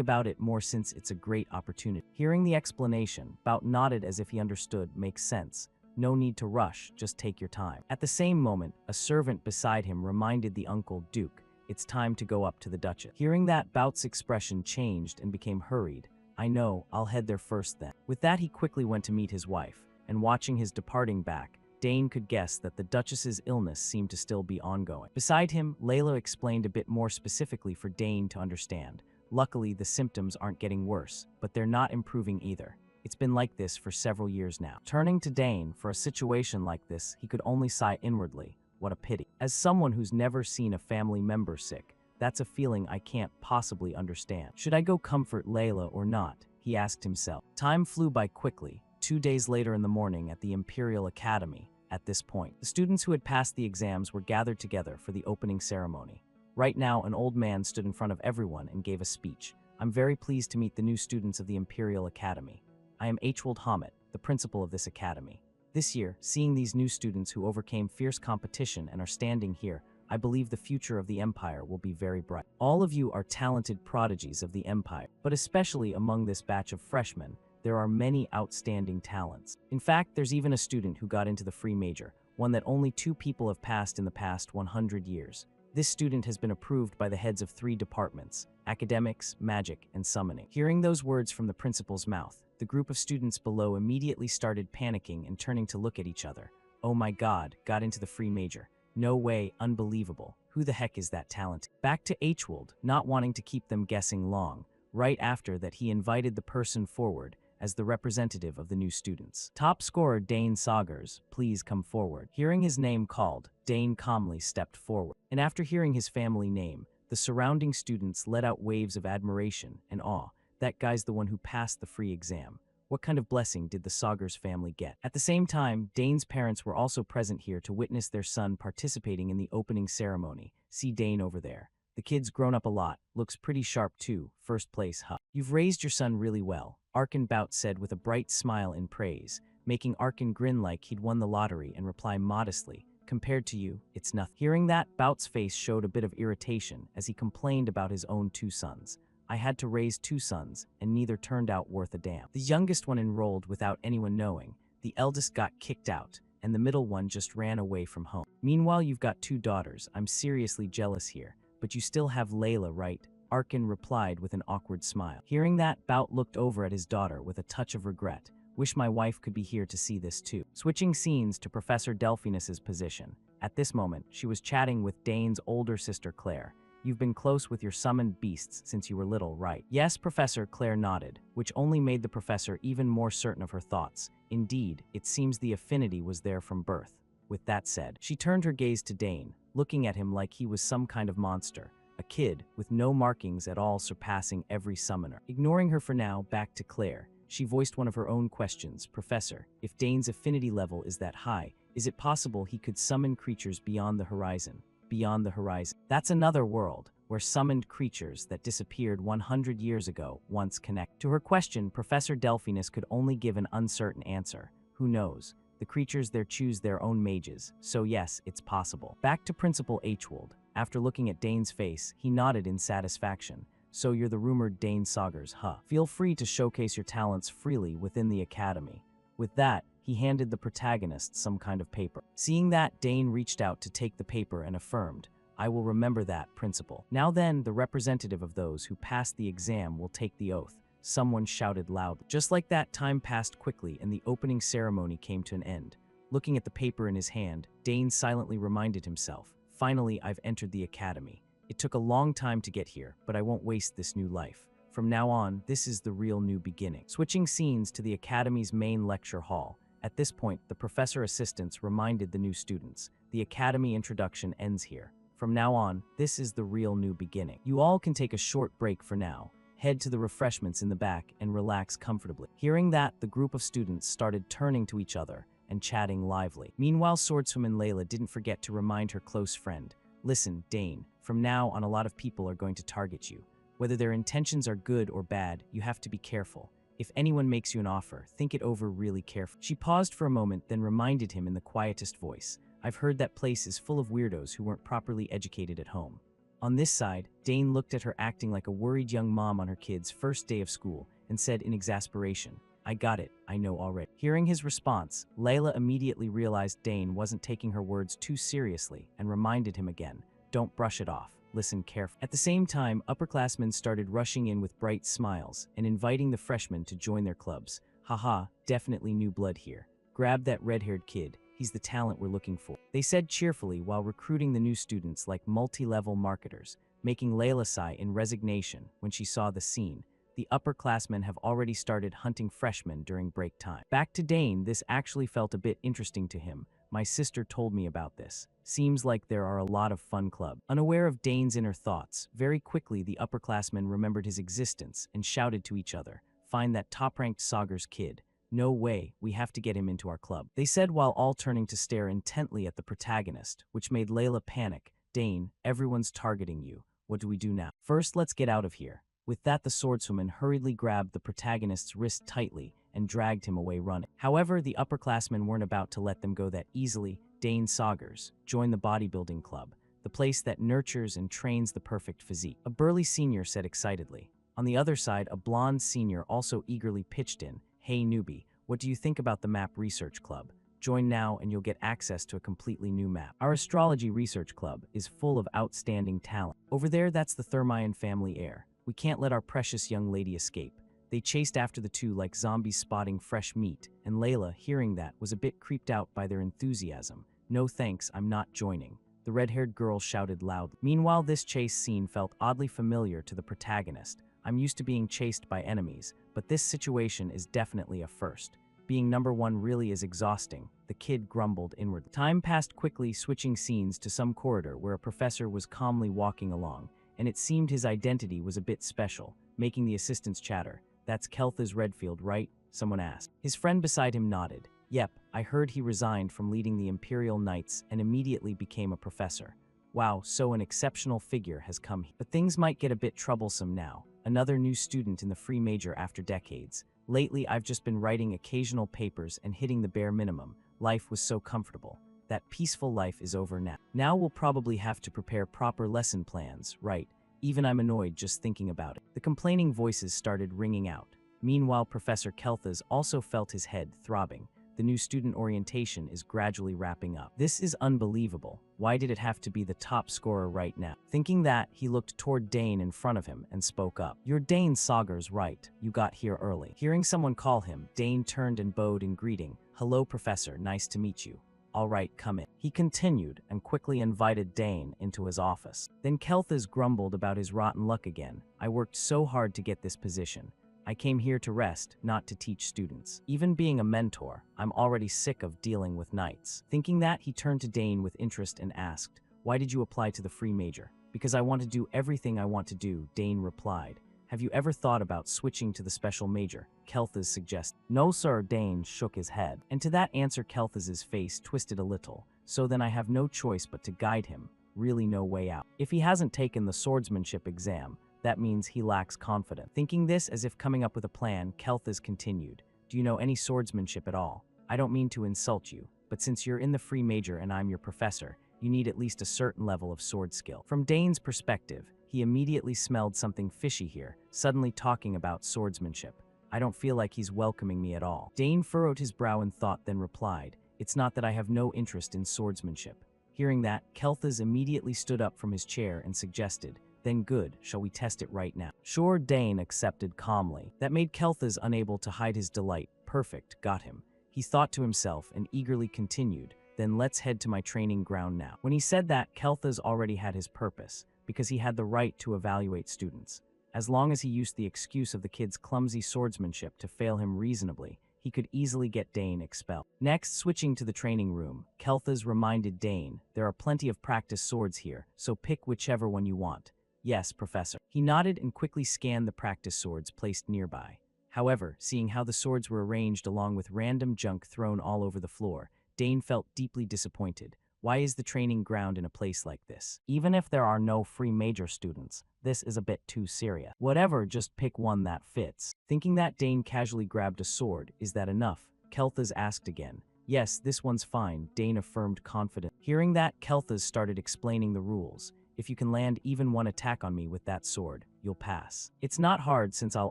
A: about it more since it's a great opportunity." Hearing the explanation, Bout nodded as if he understood. "Makes sense. No need to rush, just take your time." At the same moment, a servant beside him reminded the uncle, "Duke, it's time to go up to the Duchess." Hearing that, Bout's expression changed and became hurried. "I know, I'll head there first then." With that, he quickly went to meet his wife, and watching his departing back, Dane could guess that the Duchess's illness seemed to still be ongoing. Beside him, Layla explained a bit more specifically for Dane to understand. Luckily, the symptoms aren't getting worse, but they're not improving either. It's been like this for several years now. Turning to Dane, for a situation like this, he could only sigh inwardly. What a pity. As someone who's never seen a family member sick, that's a feeling I can't possibly understand. Should I go comfort Layla or not? He asked himself. Time flew by quickly. 2 days later in the morning at the Imperial Academy. At this point, the students who had passed the exams were gathered together for the opening ceremony. Right now, an old man stood in front of everyone and gave a speech. "I'm very pleased to meet the new students of the Imperial Academy. I am H. Hammett, the principal of this academy. This year, seeing these new students who overcame fierce competition and are standing here, I believe the future of the Empire will be very bright. All of you are talented prodigies of the Empire, but especially among this batch of freshmen, there are many outstanding talents. In fact, there's even a student who got into the free major, one that only 2 people have passed in the past 100 years. This student has been approved by the heads of 3 departments, academics, magic, and summoning." Hearing those words from the principal's mouth, the group of students below immediately started panicking and turning to look at each other. "Oh my God, got into the free major. No way, unbelievable. Who the heck is that talent?" Back to Hwold, not wanting to keep them guessing long. Right after that, he invited the person forward as the representative of the new students. "Top scorer Dane Saugers, please come forward." Hearing his name called, Dane calmly stepped forward. And after hearing his family name, the surrounding students let out waves of admiration and awe. That guy's the one who passed the free exam. What kind of blessing did the Saugers family get? At the same time, Dane's parents were also present here to witness their son participating in the opening ceremony. See Dane over there. The kid's grown up a lot, looks pretty sharp too, first place, huh? You've raised your son really well, Arkin Bout said with a bright smile in praise, making Arkin grin like he'd won the lottery and reply modestly, "Compared to you, it's nothing." Hearing that, Bout's face showed a bit of irritation as he complained about his own 2 sons. "I had to raise 2 sons, and neither turned out worth a damn. The youngest one enrolled without anyone knowing, the eldest got kicked out, and the middle one just ran away from home. Meanwhile, you've got 2 daughters. I'm seriously jealous here, but you still have Layla, right?" Arkin replied with an awkward smile. Hearing that, Bout looked over at his daughter with a touch of regret. "Wish my wife could be here to see this too." Switching scenes to Professor Delphinus's position. At this moment, she was chatting with Dane's older sister Claire. You've been close with your summoned beasts since you were little, right? Yes, Professor, Claire nodded, which only made the professor even more certain of her thoughts. Indeed, it seems the affinity was there from birth. With that said, she turned her gaze to Dane, looking at him like he was some kind of monster, a kid with no markings at all surpassing every summoner. Ignoring her for now, back to Claire, she voiced one of her own questions. Professor, if Dane's affinity level is that high, is it possible he could summon creatures beyond the horizon? Beyond the horizon. That's another world, where summoned creatures that disappeared 100 years ago once connect. To her question, Professor Delphinus could only give an uncertain answer. Who knows? The creatures there choose their own mages, so yes, it's possible. Back to Principal Hwold. After looking at Dane's face, he nodded in satisfaction. So you're the rumored Dane Saugers, huh? Feel free to showcase your talents freely within the academy. With that, he handed the protagonist some kind of paper. Seeing that, Dane reached out to take the paper and affirmed, I will remember that, Principal. Now then, the representative of those who passed the exam will take the oath. Someone shouted loudly. Just like that, time passed quickly and the opening ceremony came to an end. Looking at the paper in his hand, Dane silently reminded himself, finally, I've entered the academy. It took a long time to get here, but I won't waste this new life. From now on, this is the real new beginning. Switching scenes to the academy's main lecture hall. At this point, the professor assistants reminded the new students, the academy introduction ends here. From now on, this is the real new beginning. You all can take a short break for now. Head to the refreshments in the back and relax comfortably. Hearing that, the group of students started turning to each other and chatting lively. Meanwhile, swordswoman Layla didn't forget to remind her close friend, listen, Dane, from now on a lot of people are going to target you. Whether their intentions are good or bad, you have to be careful. If anyone makes you an offer, think it over really carefully. She paused for a moment, then reminded him in the quietest voice, I've heard that place is full of weirdos who weren't properly educated at home. On this side, Dane looked at her acting like a worried young mom on her kid's first day of school and said in exasperation, I got it, I know already. Hearing his response, Layla immediately realized Dane wasn't taking her words too seriously and reminded him again, don't brush it off, listen carefully. At the same time, upperclassmen started rushing in with bright smiles and inviting the freshmen to join their clubs. Haha, definitely new blood here. Grab that red-haired kid. He's the talent we're looking for, they said cheerfully while recruiting the new students like multi-level marketers, making Layla sigh in resignation when she saw the scene. The upperclassmen have already started hunting freshmen during break time. Back to Dane, this actually felt a bit interesting to him. My sister told me about this. Seems like there are a lot of fun clubs. Unaware of Dane's inner thoughts, very quickly the upperclassmen remembered his existence and shouted to each other, find that top-ranked Saugers kid. No way, we have to get him into our club, they said while all turning to stare intently at the protagonist, which made Layla panic. Dane, everyone's targeting you. What do we do now? First, let's get out of here. With that, the swordswoman hurriedly grabbed the protagonist's wrist tightly and dragged him away running. However, the upperclassmen weren't about to let them go that easily. Dane Saugers joined the bodybuilding club, the place that nurtures and trains the perfect physique, a burly senior said excitedly. On the other side, a blonde senior also eagerly pitched in, hey newbie, what do you think about the map research club? Join now and you'll get access to a completely new map. Our astrology research club is full of outstanding talent. Over there, that's the Thermion family heir. We can't let our precious young lady escape. They chased after the two like zombies spotting fresh meat, and Layla, hearing that, was a bit creeped out by their enthusiasm. No thanks, I'm not joining, the red-haired girl shouted loudly. Meanwhile, this chase scene felt oddly familiar to the protagonist. I'm used to being chased by enemies, but this situation is definitely a first. Being number one really is exhausting, the kid grumbled inwardly. Time passed quickly, switching scenes to some corridor where a professor was calmly walking along, and it seemed his identity was a bit special, making the assistants chatter. That's Kelthas Redfield, right? Someone asked. His friend beside him nodded. Yep, I heard he resigned from leading the Imperial Knights and immediately became a professor. Wow, so an exceptional figure has come here. But things might get a bit troublesome now. Another new student in the free major after decades. Lately, I've just been writing occasional papers and hitting the bare minimum. Life was so comfortable. That peaceful life is over now. Now we'll probably have to prepare proper lesson plans, right? Even I'm annoyed just thinking about it. The complaining voices started ringing out. Meanwhile, Professor Kelthas also felt his head throbbing. The new student orientation is gradually wrapping up. This is unbelievable. Why did it have to be the top scorer right now? Thinking that, he looked toward Dane in front of him and spoke up. You're Dane Saugers, right? You got here early. Hearing someone call him, Dane turned and bowed in greeting. Hello, Professor, nice to meet you. "All right, come in." He continued and quickly invited Dane into his office. Then Kelthas grumbled about his rotten luck again. "I worked so hard to get this position. I came here to rest, not to teach students. Even being a mentor, I'm already sick of dealing with knights." Thinking that, he turned to Dane with interest and asked, "Why did you apply to the free major?" "Because I want to do everything I want to do," Dane replied. "Have you ever thought about switching to the special major?" Kelthas suggested. "No, sir," Dane shook his head. And to that answer, Kelthas's face twisted a little. "So then I have no choice but to guide him. Really no way out. If he hasn't taken the swordsmanship exam, that means he lacks confidence." Thinking this as if coming up with a plan, Kelthas continued, "Do you know any swordsmanship at all? I don't mean to insult you, but since you're in the free major and I'm your professor, you need at least a certain level of sword skill." From Dane's perspective, he immediately smelled something fishy here, suddenly talking about swordsmanship. "I don't feel like he's welcoming me at all." Dane furrowed his brow in thought, then replied, "It's not that I have no interest in swordsmanship." Hearing that, Kelthas immediately stood up from his chair and suggested, "Then good, shall we test it right now?" "Sure," Dane accepted calmly. That made Kelthas unable to hide his delight. "Perfect, got him." He thought to himself and eagerly continued, "Then let's head to my training ground now." When he said that, Kelthas already had his purpose, because he had the right to evaluate students. As long as he used the excuse of the kid's clumsy swordsmanship to fail him reasonably, he could easily get Dane expelled. Next, switching to the training room, Kelthas reminded Dane, "There are plenty of practice swords here, so pick whichever one you want." "Yes, Professor." He nodded and quickly scanned the practice swords placed nearby. However, seeing how the swords were arranged along with random junk thrown all over the floor, Dane felt deeply disappointed. Why is the training ground in a place like this? Even if there are no free major students, this is a bit too serious. Whatever, just pick one that fits. Thinking that, Dane casually grabbed a sword. "Is that enough?" Kelthas asked again. "Yes, this one's fine," Dane affirmed confidently. Hearing that, Kelthas started explaining the rules. "If you can land even one attack on me with that sword, you'll pass. It's not hard since I'll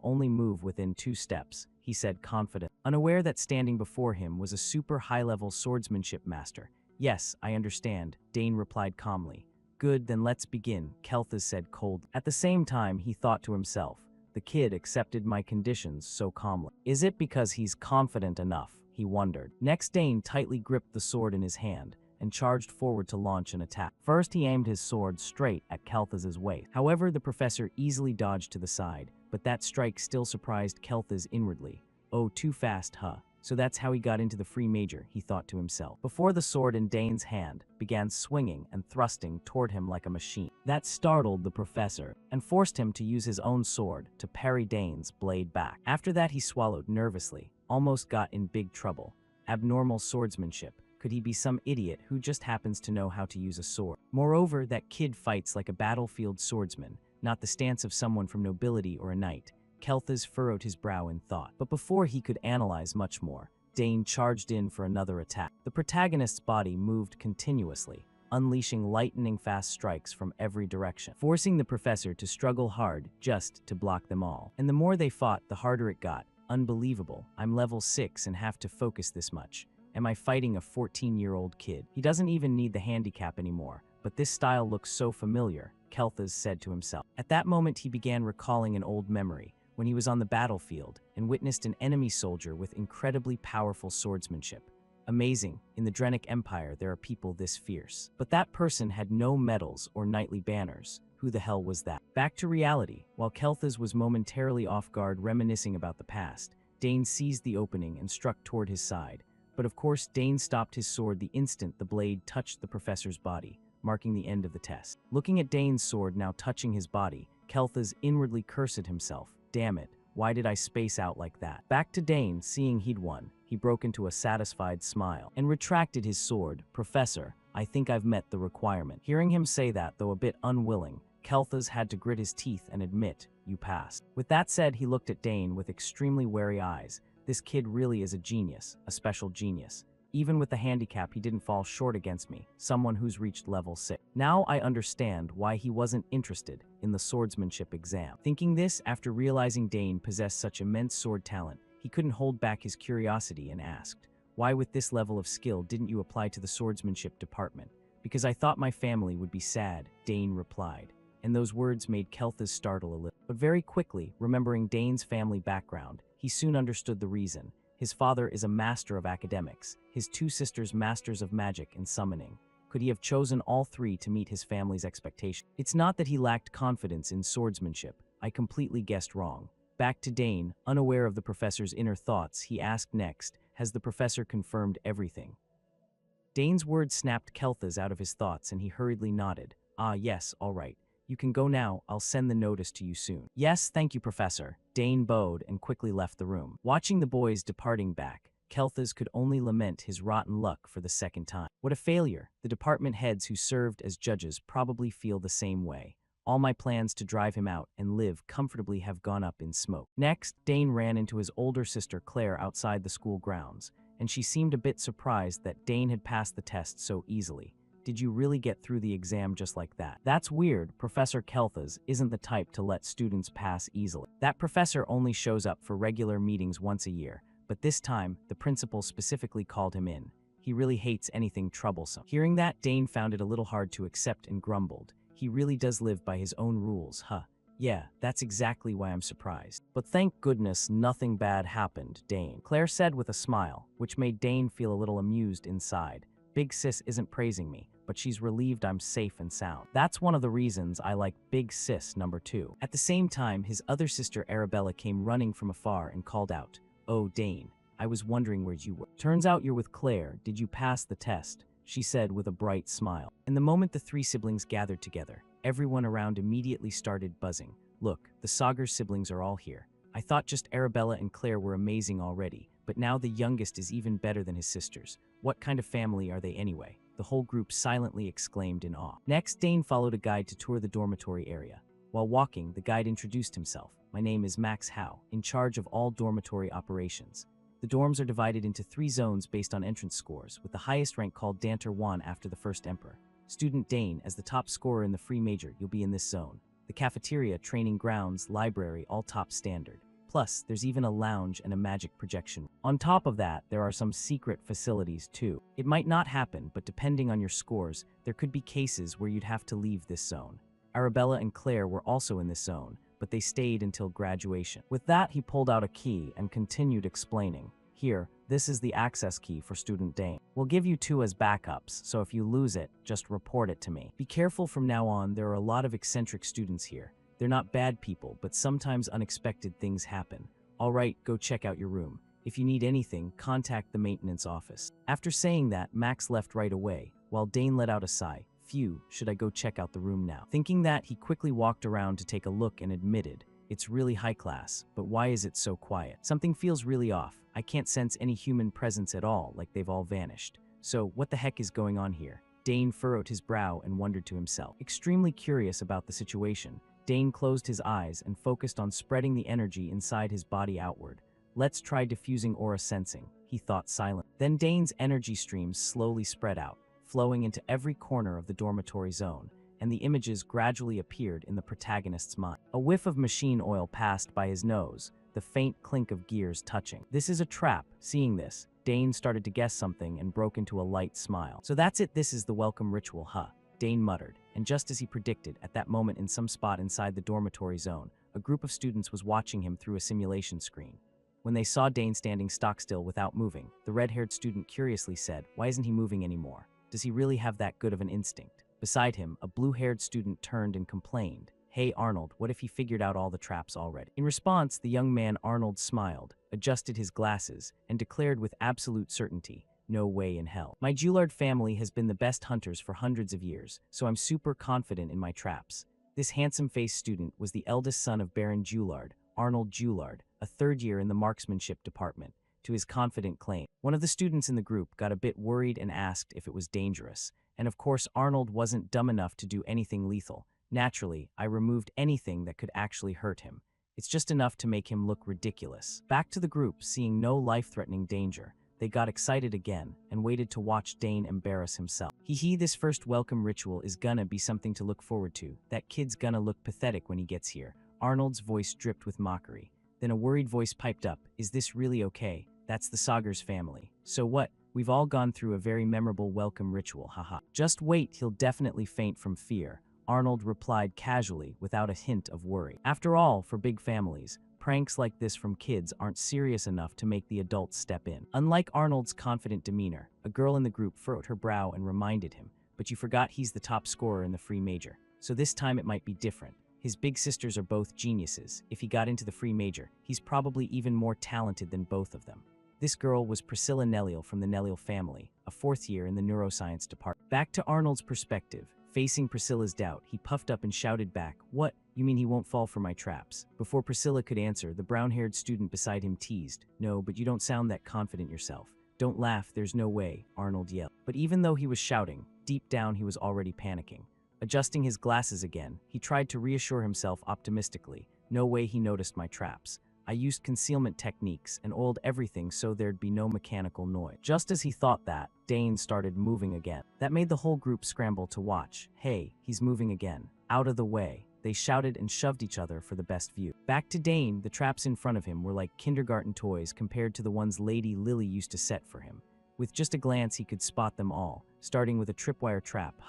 A: only move within 2 steps, he said confidently, unaware that standing before him was a super high-level swordsmanship master. "Yes, I understand," Dane replied calmly. "Good, then let's begin," Kelthas said coldly. At the same time, he thought to himself, "The kid accepted my conditions so calmly. Is it because he's confident enough?" he wondered. Next, Dane tightly gripped the sword in his hand and charged forward to launch an attack. First, he aimed his sword straight at Kelthas's waist. However, the professor easily dodged to the side, but that strike still surprised Kelthas inwardly. "Oh, too fast, huh? So that's how he got into the free major," he thought to himself, before the sword in Dane's hand began swinging and thrusting toward him like a machine. That startled the professor and forced him to use his own sword to parry Dane's blade back. After that, he swallowed nervously, almost got in big trouble. Abnormal swordsmanship. Could he be some idiot who just happens to know how to use a sword? Moreover, that kid fights like a battlefield swordsman, not the stance of someone from nobility or a knight. Kelthas furrowed his brow in thought. But before he could analyze much more, Dane charged in for another attack. The protagonist's body moved continuously, unleashing lightning-fast strikes from every direction, forcing the professor to struggle hard just to block them all. And the more they fought, the harder it got. Unbelievable. I'm level 6 and have to focus this much. Am I fighting a 14-year-old kid? He doesn't even need the handicap anymore, but this style looks so familiar, Kelthas said to himself. At that moment, he began recalling an old memory, when he was on the battlefield and witnessed an enemy soldier with incredibly powerful swordsmanship. Amazing, in the Drenic Empire there are people this fierce. But that person had no medals or knightly banners. Who the hell was that? Back to reality, while Kelthas was momentarily off guard reminiscing about the past, Dane seized the opening and struck toward his side. But of course, Dane stopped his sword the instant the blade touched the professor's body, marking the end of the test. Looking at Dane's sword now touching his body, Kelthas inwardly cursed himself. Damn it, why did I space out like that? Back to Dane, seeing he'd won, he broke into a satisfied smile and retracted his sword. "Professor, I think I've met the requirement." Hearing him say that, though a bit unwilling, Kelthas had to grit his teeth and admit, "You passed." With that said, he looked at Dane with extremely wary eyes. This kid really is a genius, a special genius. Even with the handicap, he didn't fall short against me, someone who's reached level 6. Now I understand why he wasn't interested in the swordsmanship exam. Thinking this, after realizing Dane possessed such immense sword talent, he couldn't hold back his curiosity and asked, "Why with this level of skill didn't you apply to the swordsmanship department?" "Because I thought my family would be sad," Dane replied. And those words made Kelthas startle a little. But very quickly, remembering Dane's family background, he soon understood the reason. His father is a master of academics, his two sisters masters of magic and summoning. Could he have chosen all three to meet his family's expectations? It's not that he lacked confidence in swordsmanship. I completely guessed wrong. Back to Dane, unaware of the professor's inner thoughts, he asked next, has the professor confirmed everything? Dane's words snapped Kelthas out of his thoughts and he hurriedly nodded. Ah, yes, all right. You can go now, I'll send the notice to you soon. Yes, thank you, Professor. Dane bowed and quickly left the room. Watching the boys departing back, Kelthas could only lament his rotten luck for the second time. What a failure. The department heads who served as judges probably feel the same way. All my plans to drive him out and live comfortably have gone up in smoke. Next, Dane ran into his older sister Claire outside the school grounds, and she seemed a bit surprised that Dane had passed the test so easily. Did you really get through the exam just like that? That's weird. Professor Kelthas isn't the type to let students pass easily. That professor only shows up for regular meetings once a year, but this time, the principal specifically called him in. He really hates anything troublesome. Hearing that, Dane found it a little hard to accept and grumbled. He really does live by his own rules, huh? Yeah, that's exactly why I'm surprised. But thank goodness nothing bad happened, Dane, Claire said with a smile, which made Dane feel a little amused inside. Big Sis isn't praising me, but she's relieved I'm safe and sound. That's one of the reasons I like Big Sis number 2. At the same time, his other sister Arabella came running from afar and called out, "Oh, Dane, I was wondering where you were. Turns out you're with Claire. Did you pass the test?" she said with a bright smile. And the moment the three siblings gathered together, everyone around immediately started buzzing. Look, the Sagar siblings are all here. I thought just Arabella and Claire were amazing already, but now the youngest is even better than his sisters. What kind of family are they anyway? The whole group silently exclaimed in awe. Next, Dane followed a guide to tour the dormitory area. While walking, the guide introduced himself. My name is Max Howe, in charge of all dormitory operations. The dorms are divided into 3 zones based on entrance scores, with the highest rank called Danter 1 after the first emperor. Student Dane, as the top scorer in the free major, you'll be in this zone. The cafeteria, training grounds, library, all top standard. Plus, there's even a lounge and a magic projection. On top of that, there are some secret facilities too. It might not happen, but depending on your scores, there could be cases where you'd have to leave this zone. Arabella and Claire were also in this zone, but they stayed until graduation. With that, he pulled out a key and continued explaining. Here, this is the access key for Student Dane. We'll give you 2 as backups, so if you lose it, just report it to me. Be careful from now on, there are a lot of eccentric students here. They're not bad people, but sometimes unexpected things happen. All right, go check out your room. If you need anything, contact the maintenance office. After saying that, Max left right away, while Dane let out a sigh. Phew, should I go check out the room now? Thinking that, he quickly walked around to take a look and admitted, it's really high class, but why is it so quiet? Something feels really off. I can't sense any human presence at all, like they've all vanished. So, what the heck is going on here? Dane furrowed his brow and wondered to himself. Extremely curious about the situation, Dane closed his eyes and focused on spreading the energy inside his body outward. Let's try diffusing aura sensing, he thought silently. Then Dane's energy streams slowly spread out, flowing into every corner of the dormitory zone, and the images gradually appeared in the protagonist's mind. A whiff of machine oil passed by his nose, the faint clink of gears touching. This is a trap. Seeing this, Dane started to guess something and broke into a light smile. So that's it, this is the welcome ritual, huh? Dane muttered, and just as he predicted, at that moment in some spot inside the dormitory zone, a group of students was watching him through a simulation screen. When they saw Dane standing stock still without moving, the red-haired student curiously said, why isn't he moving anymore? Does he really have that good of an instinct? Beside him, a blue-haired student turned and complained, hey Arnold, what if he figured out all the traps already? In response, the young man Arnold smiled, adjusted his glasses, and declared with absolute certainty, no way in hell. My Joulard family has been the best hunters for hundreds of years, so I'm super confident in my traps. This handsome-faced student was the eldest son of Baron Joulard, Arnold Joulard, a 3rd year in the marksmanship department, to his confident claim. One of the students in the group got a bit worried and asked if it was dangerous, and of course Arnold wasn't dumb enough to do anything lethal. Naturally, I removed anything that could actually hurt him. It's just enough to make him look ridiculous. Back to the group, seeing no life-threatening danger, they got excited again and waited to watch Dane embarrass himself. This first welcome ritual is gonna be something to look forward to. That kid's gonna look pathetic when he gets here. Arnold's voice dripped with mockery. Then a worried voice piped up, is this really okay? That's the Sagars family. So what? We've all gone through a very memorable welcome ritual, haha. Just wait, he'll definitely faint from fear. Arnold replied casually, without a hint of worry. After all, for big families, pranks like this from kids aren't serious enough to make the adults step in. Unlike Arnold's confident demeanor, a girl in the group furrowed her brow and reminded him, "But you forgot he's the top scorer in the free major. So this time it might be different. His big sisters are both geniuses. If he got into the free major, he's probably even more talented than both of them." This girl was Priscilla Nelliel from the Nelliel family, a fourth year in the neuroscience department. Back to Arnold's perspective. Facing Priscilla's doubt, he puffed up and shouted back, "What? You mean he won't fall for my traps?" Before Priscilla could answer, the brown-haired student beside him teased, "No, but you don't sound that confident yourself." "Don't laugh, there's no way," Arnold yelled. But even though he was shouting, deep down he was already panicking. Adjusting his glasses again, he tried to reassure himself optimistically. "No way he noticed my traps. I used concealment techniques and oiled everything so there'd be no mechanical noise." Just as he thought that, Dane started moving again. That made the whole group scramble to watch. "Hey, he's moving again. Out of the way." They shouted and shoved each other for the best view. Back to Dane, the traps in front of him were like kindergarten toys compared to the ones Lady Lily used to set for him. With just a glance, he could spot them all, starting with a tripwire trap.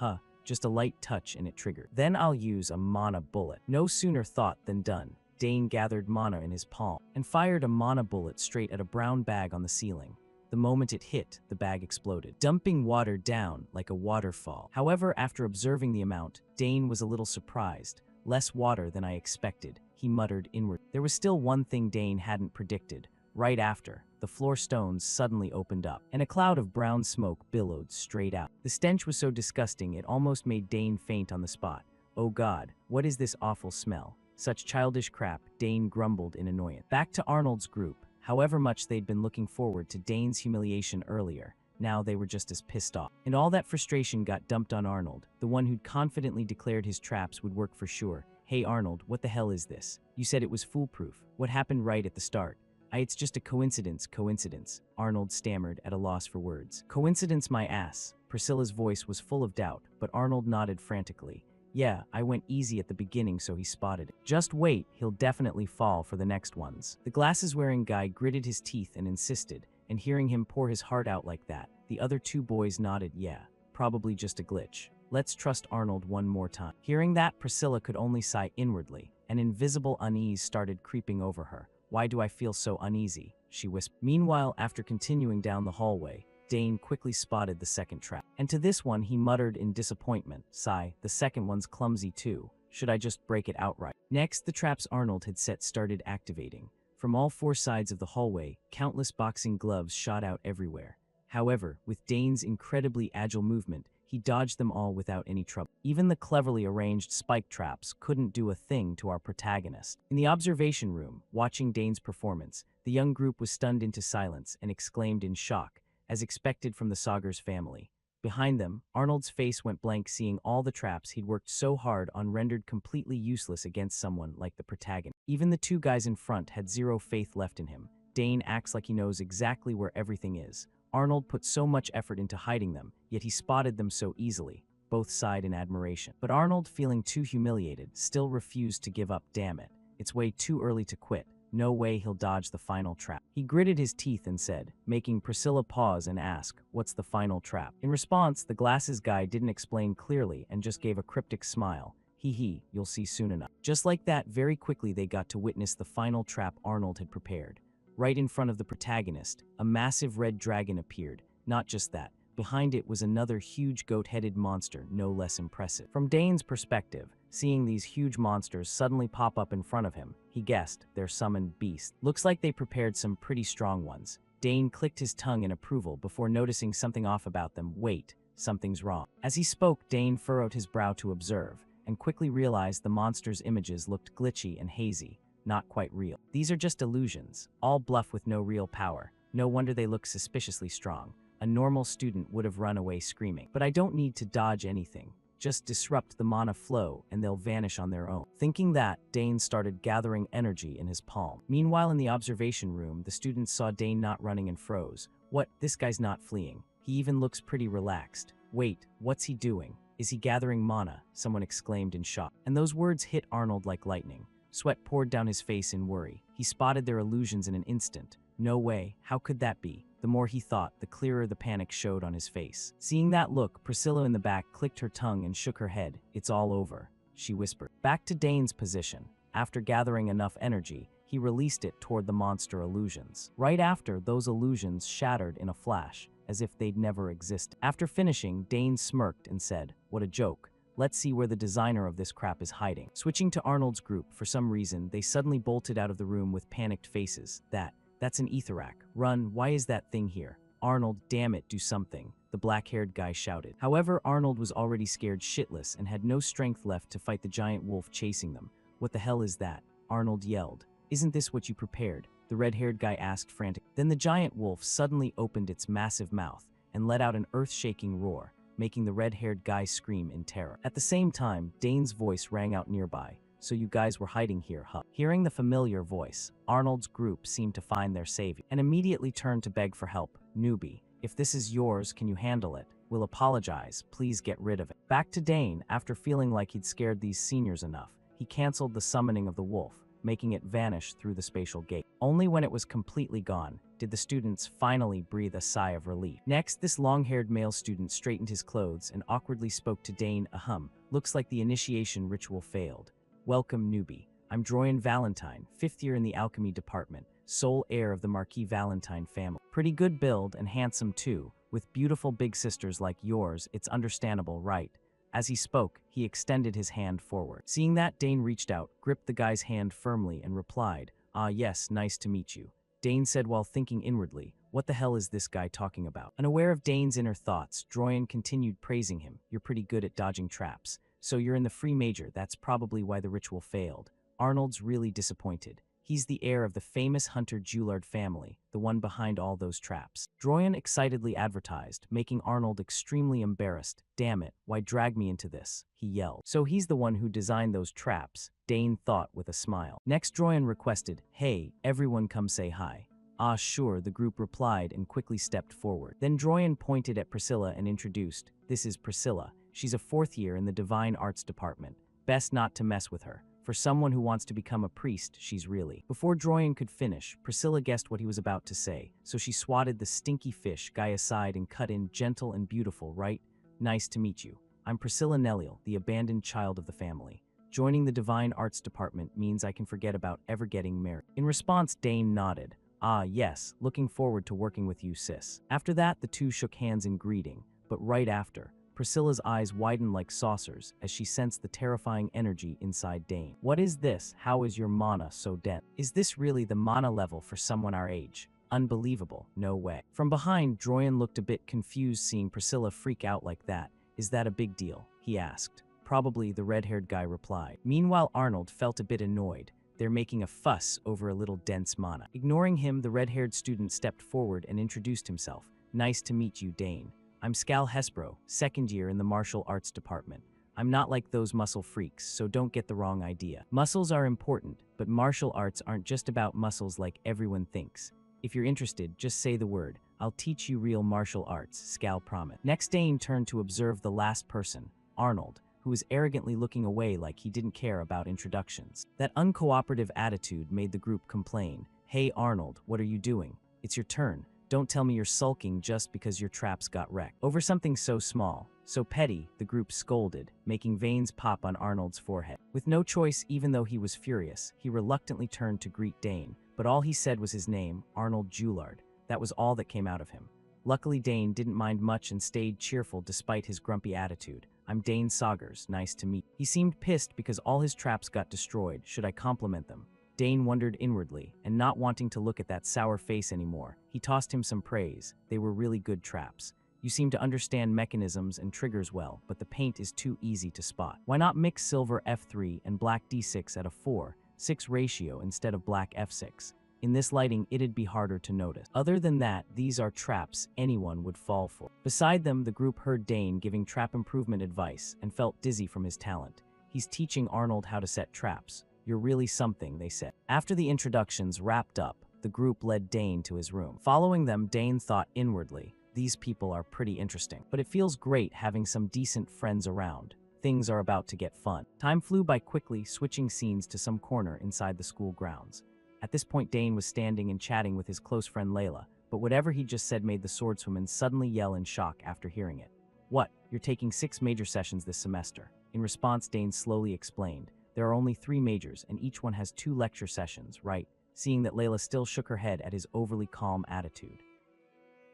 A: Just a light touch and it triggered. "Then I'll use a mana bullet." No sooner thought than done. Dane gathered mana in his palm and fired a mana bullet straight at a brown bag on the ceiling. The moment it hit, the bag exploded, dumping water down like a waterfall. However, after observing the amount, Dane was a little surprised. "Less water than I expected," he muttered inward. There was still one thing Dane hadn't predicted. Right after, the floor stones suddenly opened up, and a cloud of brown smoke billowed straight out. The stench was so disgusting it almost made Dane faint on the spot. "Oh God, what is this awful smell? Such childish crap," Dane grumbled in annoyance. Back to Arnold's group. However much they'd been looking forward to Dane's humiliation earlier, now they were just as pissed off. And all that frustration got dumped on Arnold, the one who'd confidently declared his traps would work for sure. "Hey Arnold, what the hell is this? You said it was foolproof. What happened right at the start?" It's just a coincidence, Arnold stammered at a loss for words. "Coincidence my ass." Priscilla's voice was full of doubt, but Arnold nodded frantically. "Yeah, I went easy at the beginning so he spotted it. Just wait, he'll definitely fall for the next ones." The glasses-wearing guy gritted his teeth and insisted, and hearing him pour his heart out like that, the other two boys nodded. "Yeah, probably just a glitch. Let's trust Arnold one more time." Hearing that, Priscilla could only sigh inwardly. An invisible unease started creeping over her. "Why do I feel so uneasy?" she whispered. Meanwhile, after continuing down the hallway, Dane quickly spotted the second trap. And to this one, he muttered in disappointment, "Sigh, the second one's clumsy too. Should I just break it outright?" Next, the traps Arnold had set started activating. From all four sides of the hallway, countless boxing gloves shot out everywhere. However, with Dane's incredibly agile movement, he dodged them all without any trouble. Even the cleverly arranged spike traps couldn't do a thing to our protagonist. In the observation room, watching Dane's performance, the young group was stunned into silence and exclaimed in shock, as expected from the Saugers family. Behind them, Arnold's face went blank seeing all the traps he'd worked so hard on rendered completely useless against someone like the protagonist. Even the two guys in front had zero faith left in him. Dane acts like he knows exactly where everything is. Arnold put so much effort into hiding them, yet he spotted them so easily. Both sighed in admiration. But Arnold, feeling too humiliated, still refused to give up. "Damn it. It's way too early to quit. No way he'll dodge the final trap." He gritted his teeth and said, making Priscilla pause and ask, "What's the final trap?" In response, the glasses guy didn't explain clearly and just gave a cryptic smile. You'll see soon enough." Just like that, very quickly they got to witness the final trap Arnold had prepared. Right in front of the protagonist, a massive red dragon appeared. Not just that, behind it was another huge goat-headed monster, no less impressive. From Dane's perspective, seeing these huge monsters suddenly pop up in front of him, he guessed they're summoned beasts. Looks like they prepared some pretty strong ones. Dane clicked his tongue in approval before noticing something off about them. "Wait, something's wrong." As he spoke, Dane furrowed his brow to observe, and quickly realized the monster's images looked glitchy and hazy. Not quite real. These are just illusions, all bluff with no real power. No wonder they look suspiciously strong. A normal student would have run away screaming. But I don't need to dodge anything. Just disrupt the mana flow and they'll vanish on their own. Thinking that, Dane started gathering energy in his palm. Meanwhile, in the observation room, the students saw Dane not running and froze. "What? This guy's not fleeing. He even looks pretty relaxed. Wait, what's he doing? Is he gathering mana?" someone exclaimed in shock. And those words hit Arnold like lightning. Sweat poured down his face in worry. He spotted their illusions in an instant. No way, how could that be? The more he thought, the clearer the panic showed on his face. Seeing that look, Priscilla in the back clicked her tongue and shook her head. It's all over, she whispered. Back to Dane's position. After gathering enough energy, he released it toward the monster illusions. Right after, those illusions shattered in a flash, as if they'd never existed. After finishing, Dane smirked and said, "What a joke. Let's see where the designer of this crap is hiding." Switching to Arnold's group, for some reason, they suddenly bolted out of the room with panicked faces. That's an Etherac. Run, why is that thing here? Arnold, damn it, do something, the black-haired guy shouted. However, Arnold was already scared shitless and had no strength left to fight the giant wolf chasing them. What the hell is that? Arnold yelled. Isn't this what you prepared? The red-haired guy asked frantically. Then the giant wolf suddenly opened its massive mouth and let out an earth-shaking roar, making the red-haired guy scream in terror. At the same time, Dane's voice rang out nearby. So you guys were hiding here, huh? Hearing the familiar voice, Arnold's group seemed to find their savior and immediately turned to beg for help. Newbie, if this is yours, can you handle it? We'll apologize, please get rid of it. Back to Dane, after feeling like he'd scared these seniors enough, he canceled the summoning of the wolf, making it vanish through the spatial gate. Only when it was completely gone did the students finally breathe a sigh of relief. Next, this long-haired male student straightened his clothes and awkwardly spoke to Dane. Ahem, looks like the initiation ritual failed. Welcome, newbie. I'm Droyan Valentine, 5th year in the alchemy department, sole heir of the Marquis Valentine family. Pretty good build and handsome too. With beautiful big sisters like yours, it's understandable, right? As he spoke, he extended his hand forward. Seeing that, Dane reached out, gripped the guy's hand firmly, and replied, "Ah yes, nice to meet you." Dane said while thinking inwardly, what the hell is this guy talking about? Unaware of Dane's inner thoughts, Droyan continued praising him. You're pretty good at dodging traps. So you're in the free major, that's probably why the ritual failed. Arnold's really disappointed. He's the heir of the famous Hunter Julard family, the one behind all those traps. Droyan excitedly advertised, making Arnold extremely embarrassed. Damn it, why drag me into this? He yelled. So he's the one who designed those traps, Dane thought with a smile. Next, Droyan requested, hey, everyone come say hi. Ah sure, the group replied and quickly stepped forward. Then Droyan pointed at Priscilla and introduced, this is Priscilla. She's a 4th year in the Divine Arts department. Best not to mess with her. For someone who wants to become a priest, she's really. Before Droyan could finish, Priscilla guessed what he was about to say, so she swatted the stinky fish guy aside and cut in, gentle and beautiful, right? Nice to meet you. I'm Priscilla Nelliel, the abandoned child of the family. Joining the Divine Arts department means I can forget about ever getting married. In response, Dane nodded. Ah, yes, looking forward to working with you, sis. After that, the two shook hands in greeting, but right after, Priscilla's eyes widened like saucers as she sensed the terrifying energy inside Dane. What is this? How is your mana so dense? Is this really the mana level for someone our age? Unbelievable, no way. From behind, Droyan looked a bit confused seeing Priscilla freak out like that. Is that a big deal? He asked. Probably, the red-haired guy replied. Meanwhile, Arnold felt a bit annoyed. They're making a fuss over a little dense mana. Ignoring him, the red-haired student stepped forward and introduced himself. Nice to meet you, Dane. I'm Skal Hespro, 2nd year in the martial arts department. I'm not like those muscle freaks, so don't get the wrong idea. Muscles are important, but martial arts aren't just about muscles like everyone thinks. If you're interested, just say the word. I'll teach you real martial arts, Skal promised. Next, Dane turned to observe the last person, Arnold, who was arrogantly looking away like he didn't care about introductions. That uncooperative attitude made the group complain. Hey Arnold, what are you doing? It's your turn. Don't tell me you're sulking just because your traps got wrecked. Over something so small, so petty, the group scolded, making veins pop on Arnold's forehead. With no choice, even though he was furious, he reluctantly turned to greet Dane, but all he said was his name, Arnold Julard. That was all that came out of him. Luckily, Dane didn't mind much and stayed cheerful despite his grumpy attitude. I'm Dane Saugers, nice to meet you. He seemed pissed because all his traps got destroyed. Should I compliment them? Dane wondered inwardly, and not wanting to look at that sour face anymore, he tossed him some praise. They were really good traps. You seem to understand mechanisms and triggers well, but the paint is too easy to spot. Why not mix silver F3 and black D6 at a 4:6 ratio instead of black F6? In this lighting, it'd be harder to notice. Other than that, these are traps anyone would fall for. Beside them, the group heard Dane giving trap improvement advice and felt dizzy from his talent. He's teaching Arnold how to set traps. You're really something, they said. After the introductions wrapped up, the group led Dane to his room. Following them, Dane thought inwardly, these people are pretty interesting. But it feels great having some decent friends around. Things are about to get fun. Time flew by quickly, switching scenes to some corner inside the school grounds. At this point, Dane was standing and chatting with his close friend Layla, but whatever he just said made the swordswoman suddenly yell in shock after hearing it. What? You're taking 6 major sessions this semester. In response, Dane slowly explained, there are only 3 majors and each one has 2 lecture sessions, right? Seeing that Layla still shook her head at his overly calm attitude.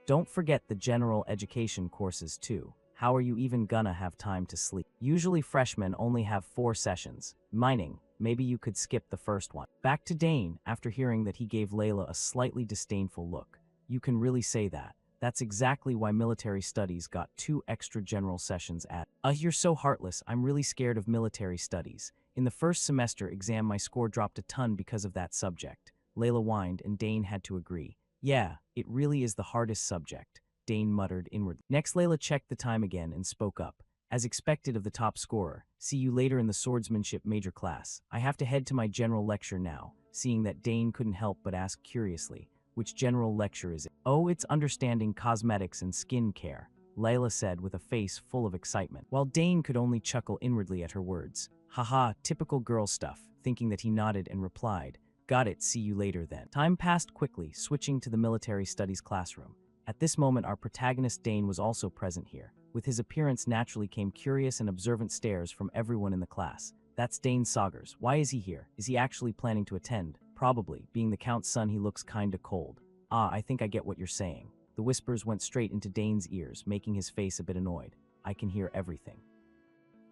A: Don't forget the general education courses too. How are you even gonna have time to sleep? Usually freshmen only have 4 sessions. Mining, maybe you could skip the first one. Back to Dane, after hearing that he gave Layla a slightly disdainful look. You can really say that. That's exactly why military studies got 2 extra general sessions at. You're so heartless, I'm really scared of military studies. In the first semester exam my score dropped a ton because of that subject. Layla whined and Dane had to agree. Yeah, it really is the hardest subject, Dane muttered inwardly. Next, Layla checked the time again and spoke up. As expected of the top scorer, see you later in the swordsmanship major class. I have to head to my general lecture now, seeing that Dane couldn't help but ask curiously, which general lecture is it? Oh, it's understanding cosmetics and skin care, Layla said with a face full of excitement, while Dane could only chuckle inwardly at her words. Haha, typical girl stuff, thinking that he nodded and replied, got it, see you later then. Time passed quickly, switching to the military studies classroom. At this moment, our protagonist Dane was also present here. With his appearance naturally came curious and observant stares from everyone in the class. That's Dane Saugers. Why is he here? Is he actually planning to attend? Probably. Being the Count's son, he looks kinda cold. I think I get what you're saying. The whispers went straight into Dane's ears, making his face a bit annoyed. I can hear everything.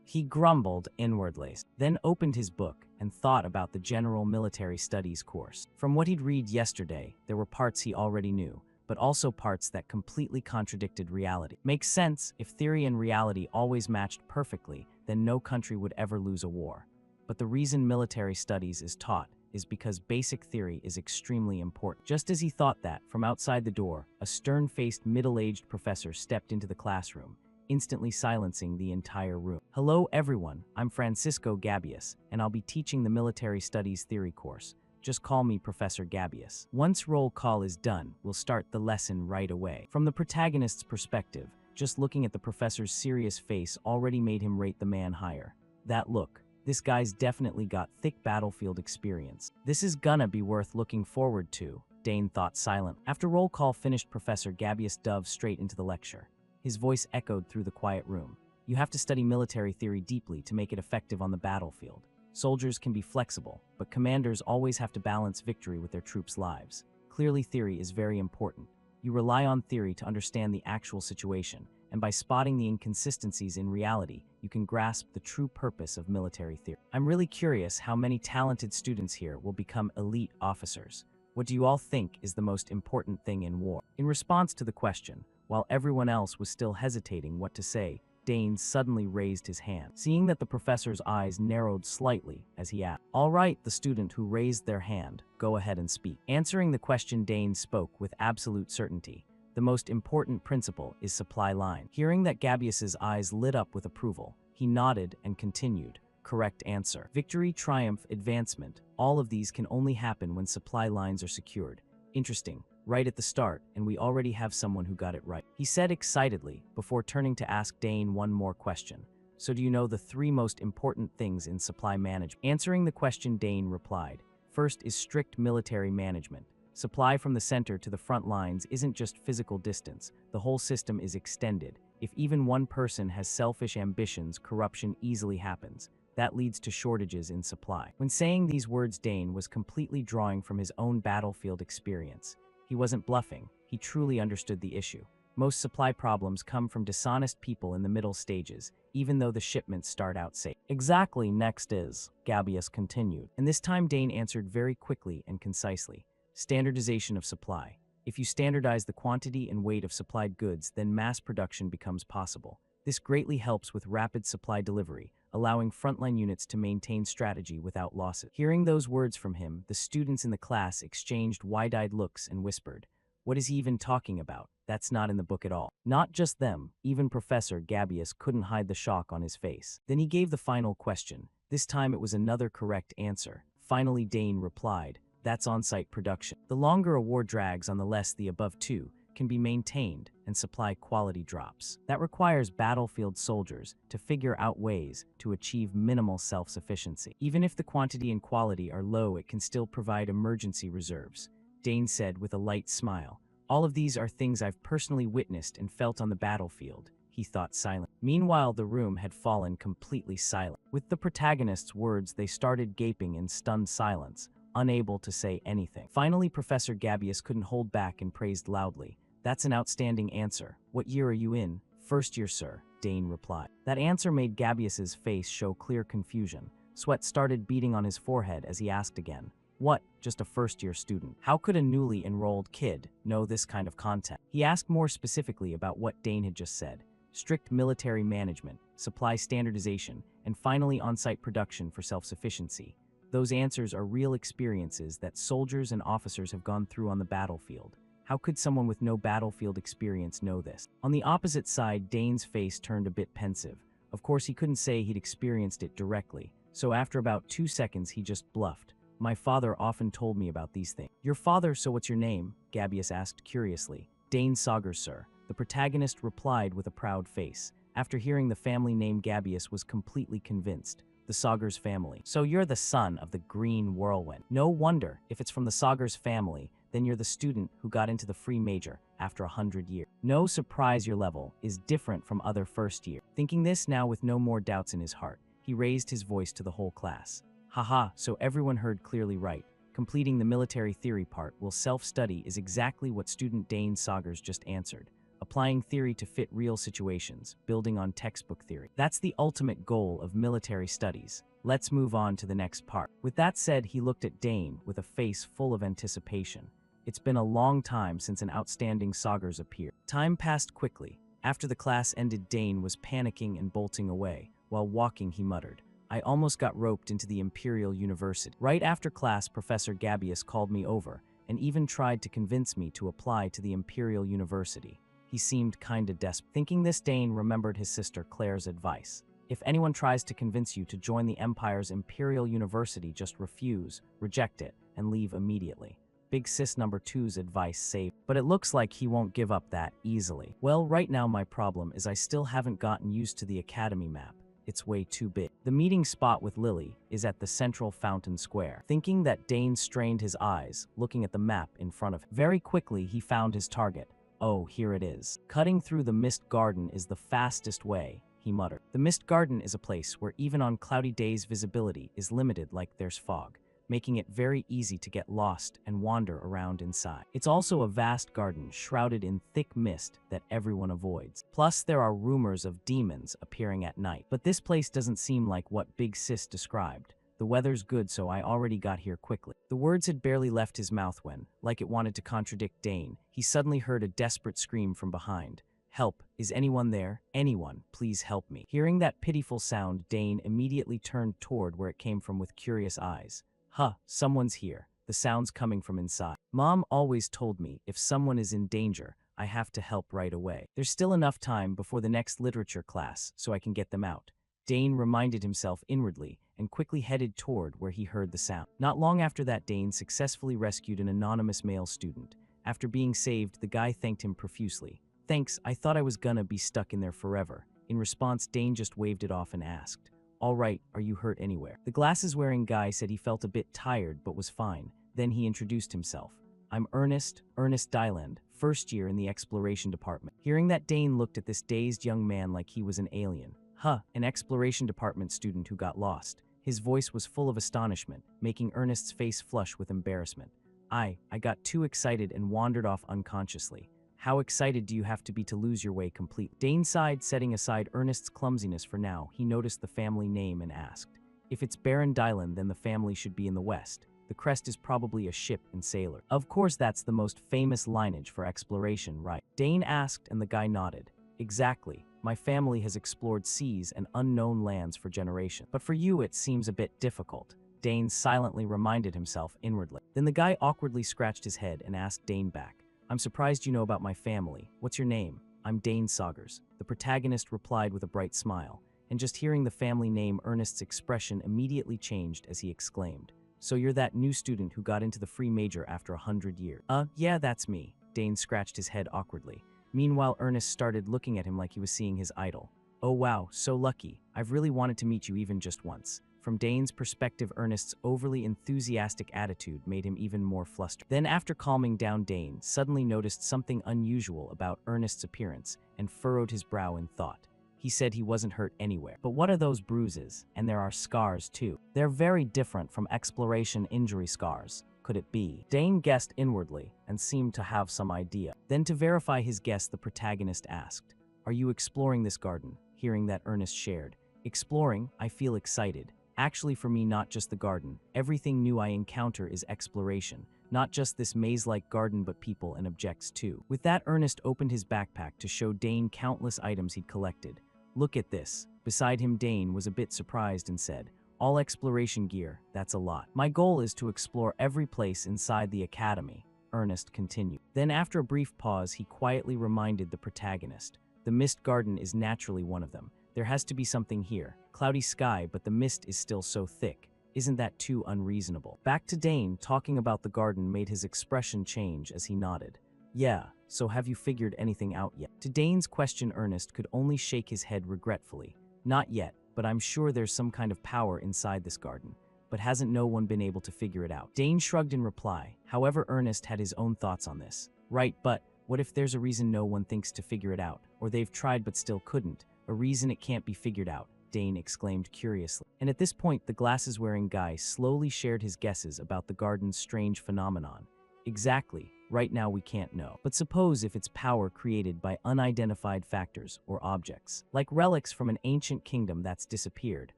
A: He grumbled inwardly, then opened his book and thought about the general military studies course. From what he'd read yesterday, there were parts he already knew, but also parts that completely contradicted reality. Makes sense, if theory and reality always matched perfectly, then no country would ever lose a war. But the reason military studies is taught is because basic theory is extremely important. Just as he thought that, from outside the door, a stern-faced middle-aged professor stepped into the classroom, instantly silencing the entire room. Hello everyone, I'm Francisco Gabius, and I'll be teaching the military studies theory course. Just call me Professor Gabius. Once roll call is done, we'll start the lesson right away. From the protagonist's perspective, just looking at the professor's serious face already made him rate the man higher. That look, this guy's definitely got thick battlefield experience. This is gonna be worth looking forward to, Dane thought silent. After roll call finished, Professor Gabius dove straight into the lecture. His voice echoed through the quiet room. You have to study military theory deeply to make it effective on the battlefield. Soldiers can be flexible, but commanders always have to balance victory with their troops' lives. Clearly, theory is very important. You rely on theory to understand the actual situation, and by spotting the inconsistencies in reality, you can grasp the true purpose of military theory. I'm really curious how many talented students here will become elite officers. What do you all think is the most important thing in war? In response to the question, while everyone else was still hesitating what to say, Dane suddenly raised his hand. Seeing that the professor's eyes narrowed slightly as he asked, all right, the student who raised their hand, go ahead and speak. Answering the question, Dane spoke with absolute certainty. The most important principle is supply line. Hearing that Gabius's eyes lit up with approval, he nodded and continued. Correct answer. Victory, triumph, advancement, all of these can only happen when supply lines are secured. Interesting. Right at the start, and we already have someone who got it right, he said excitedly, before turning to ask Dane one more question. So do you know the 3 most important things in supply management? Answering the question, Dane replied, first is strict military management. Supply from the center to the front lines isn't just physical distance, the whole system is extended. If even one person has selfish ambitions, corruption easily happens. That leads to shortages in supply. When saying these words, Dane was completely drawing from his own battlefield experience. He wasn't bluffing, he truly understood the issue. Most supply problems come from dishonest people in the middle stages, even though the shipments start out safe. Exactly, next is, Gabius continued. And this time Dane answered very quickly and concisely. Standardization of supply. If you standardize the quantity and weight of supplied goods, then mass production becomes possible. This greatly helps with rapid supply delivery, allowing frontline units to maintain strategy without losses. Hearing those words from him, the students in the class exchanged wide-eyed looks and whispered, what is he even talking about? That's not in the book at all. Not just them, even Professor Gabius couldn't hide the shock on his face. Then he gave the final question. This time it was another correct answer. Finally, Dane replied, that's on-site production. The longer a war drags on, the less the above 2 can be maintained, and supply quality drops. That requires battlefield soldiers to figure out ways to achieve minimal self-sufficiency. Even if the quantity and quality are low, it can still provide emergency reserves, Dane said with a light smile. All of these are things I've personally witnessed and felt on the battlefield, he thought silently. Meanwhile, the room had fallen completely silent. With the protagonist's words, they started gaping in stunned silence, unable to say anything. Finally, Professor Gabius couldn't hold back and praised loudly. That's an outstanding answer. What year are you in? First year, sir, Dane replied. That answer made Gabius's face show clear confusion. Sweat started beading on his forehead as he asked again. What? Just a first-year student. How could a newly enrolled kid know this kind of content? He asked more specifically about what Dane had just said. Strict military management, supply standardization, and finally on-site production for self-sufficiency. Those answers are real experiences that soldiers and officers have gone through on the battlefield. How could someone with no battlefield experience know this? On the opposite side, Dane's face turned a bit pensive. Of course, he couldn't say he'd experienced it directly, so after about 2 seconds, he just bluffed. My father often told me about these things. Your father, so what's your name? Gabius asked curiously. Dane Saugers, sir. The protagonist replied with a proud face. After hearing the family name, Gabius was completely convinced. The Saugers family. So you're the son of the Green Whirlwind. No wonder, if it's from the Saugers family, then you're the student who got into the free major after 100 years. No surprise your level is different from other first year. Thinking this now with no more doubts in his heart, he raised his voice to the whole class. Haha, so everyone heard clearly right. Completing the military theory part will self-study is exactly what student Dane Saugers just answered. Applying theory to fit real situations, building on textbook theory. That's the ultimate goal of military studies. Let's move on to the next part. With that said, he looked at Dane with a face full of anticipation. It's been a long time since an outstanding Saugers appeared. Time passed quickly. After the class ended, Dane was panicking and bolting away. While walking, he muttered, I almost got roped into the Imperial University. Right after class, Professor Gabius called me over and even tried to convince me to apply to the Imperial University. He seemed kinda desperate. Thinking this, Dane remembered his sister Claire's advice. If anyone tries to convince you to join the Empire's Imperial University, just refuse, reject it, and leave immediately. Big sis number 2's advice saved. But it looks like he won't give up that easily. Well, right now my problem is I still haven't gotten used to the academy map. It's way too big. The meeting spot with Lily is at the central fountain square. Thinking that, Dane strained his eyes, looking at the map in front of him. Very quickly, he found his target. Oh, here it is. Cutting through the mist garden is the fastest way, he muttered. The mist garden is a place where even on cloudy days visibility is limited like there's fog, making it very easy to get lost and wander around inside. It's also a vast garden shrouded in thick mist that everyone avoids. Plus, there are rumors of demons appearing at night. But this place doesn't seem like what Big Sis described. The weather's good, so I already got here quickly. The words had barely left his mouth when, like it wanted to contradict Dane, he suddenly heard a desperate scream from behind. Help, is anyone there? Anyone, please help me. Hearing that pitiful sound, Dane immediately turned toward where it came from with curious eyes. Huh, someone's here. The sound's coming from inside. Mom always told me if someone is in danger, I have to help right away. There's still enough time before the next literature class, so I can get them out. Dane reminded himself inwardly and quickly headed toward where he heard the sound. Not long after that, Dane successfully rescued an anonymous male student. After being saved, the guy thanked him profusely. Thanks, I thought I was gonna be stuck in there forever. In response, Dane just waved it off and asked, all right, are you hurt anywhere? The glasses-wearing guy said he felt a bit tired but was fine. Then he introduced himself. I'm Ernest Dyland, first year in the exploration department. Hearing that, Dane looked at this dazed young man like he was an alien. Huh, an exploration department student who got lost. His voice was full of astonishment, making Ernest's face flush with embarrassment. I got too excited and wandered off unconsciously. How excited do you have to be to lose your way completely? Dane sighed, setting aside Ernest's clumsiness for now. He noticed the family name and asked, if it's Baron Dylan, then the family should be in the west. The crest is probably a ship and sailor. Of course, that's the most famous lineage for exploration, right? Dane asked, and the guy nodded. Exactly. My family has explored seas and unknown lands for generations. But for you, it seems a bit difficult. Dane silently reminded himself inwardly. Then the guy awkwardly scratched his head and asked Dane back. I'm surprised you know about my family. What's your name? I'm Dane Saugers. The protagonist replied with a bright smile, and just hearing the family name, Ernest's expression immediately changed as he exclaimed. So you're that new student who got into the free major after 100 years? Yeah, that's me. Dane scratched his head awkwardly. Meanwhile, Ernest started looking at him like he was seeing his idol. Oh wow, so lucky. I've really wanted to meet you even just once. From Dane's perspective, Ernest's overly enthusiastic attitude made him even more flustered. Then, after calming down, Dane suddenly noticed something unusual about Ernest's appearance and furrowed his brow in thought. He said he wasn't hurt anywhere. But what are those bruises? And there are scars too. They're very different from exploration injury scars. Could it be? Dane guessed inwardly and seemed to have some idea. Then, to verify his guess, the protagonist asked, "Are you exploring this garden?" Hearing that, Ernest shared, "Exploring? I feel excited. Actually, for me, not just the garden. Everything new I encounter is exploration. Not just this maze-like garden, but people and objects too." With that, Ernest opened his backpack to show Dane countless items he'd collected. "Look at this." Beside him, Dane was a bit surprised and said, "All exploration gear, that's a lot. My goal is to explore every place inside the academy," Ernest continued. Then, after a brief pause, he quietly reminded the protagonist, "The mist garden is naturally one of them. There has to be something here. Cloudy sky, but the mist is still so thick. Isn't that too unreasonable?" Back to Dane, talking about the garden made his expression change as he nodded. "Yeah, so have you figured anything out yet?" To Dane's question, Ernest could only shake his head regretfully. "Not yet, but I'm sure there's some kind of power inside this garden. But hasn't no one been able to figure it out?" Dane shrugged in reply. However, Ernest had his own thoughts on this. "Right, but what if there's a reason no one thinks to figure it out? Or they've tried but still couldn't? A reason it can't be figured out?" Dane exclaimed curiously. And at this point, the glasses-wearing guy slowly shared his guesses about the garden's strange phenomenon. "Exactly. Right now we can't know. But suppose if it's power created by unidentified factors or objects, like relics from an ancient kingdom that's disappeared,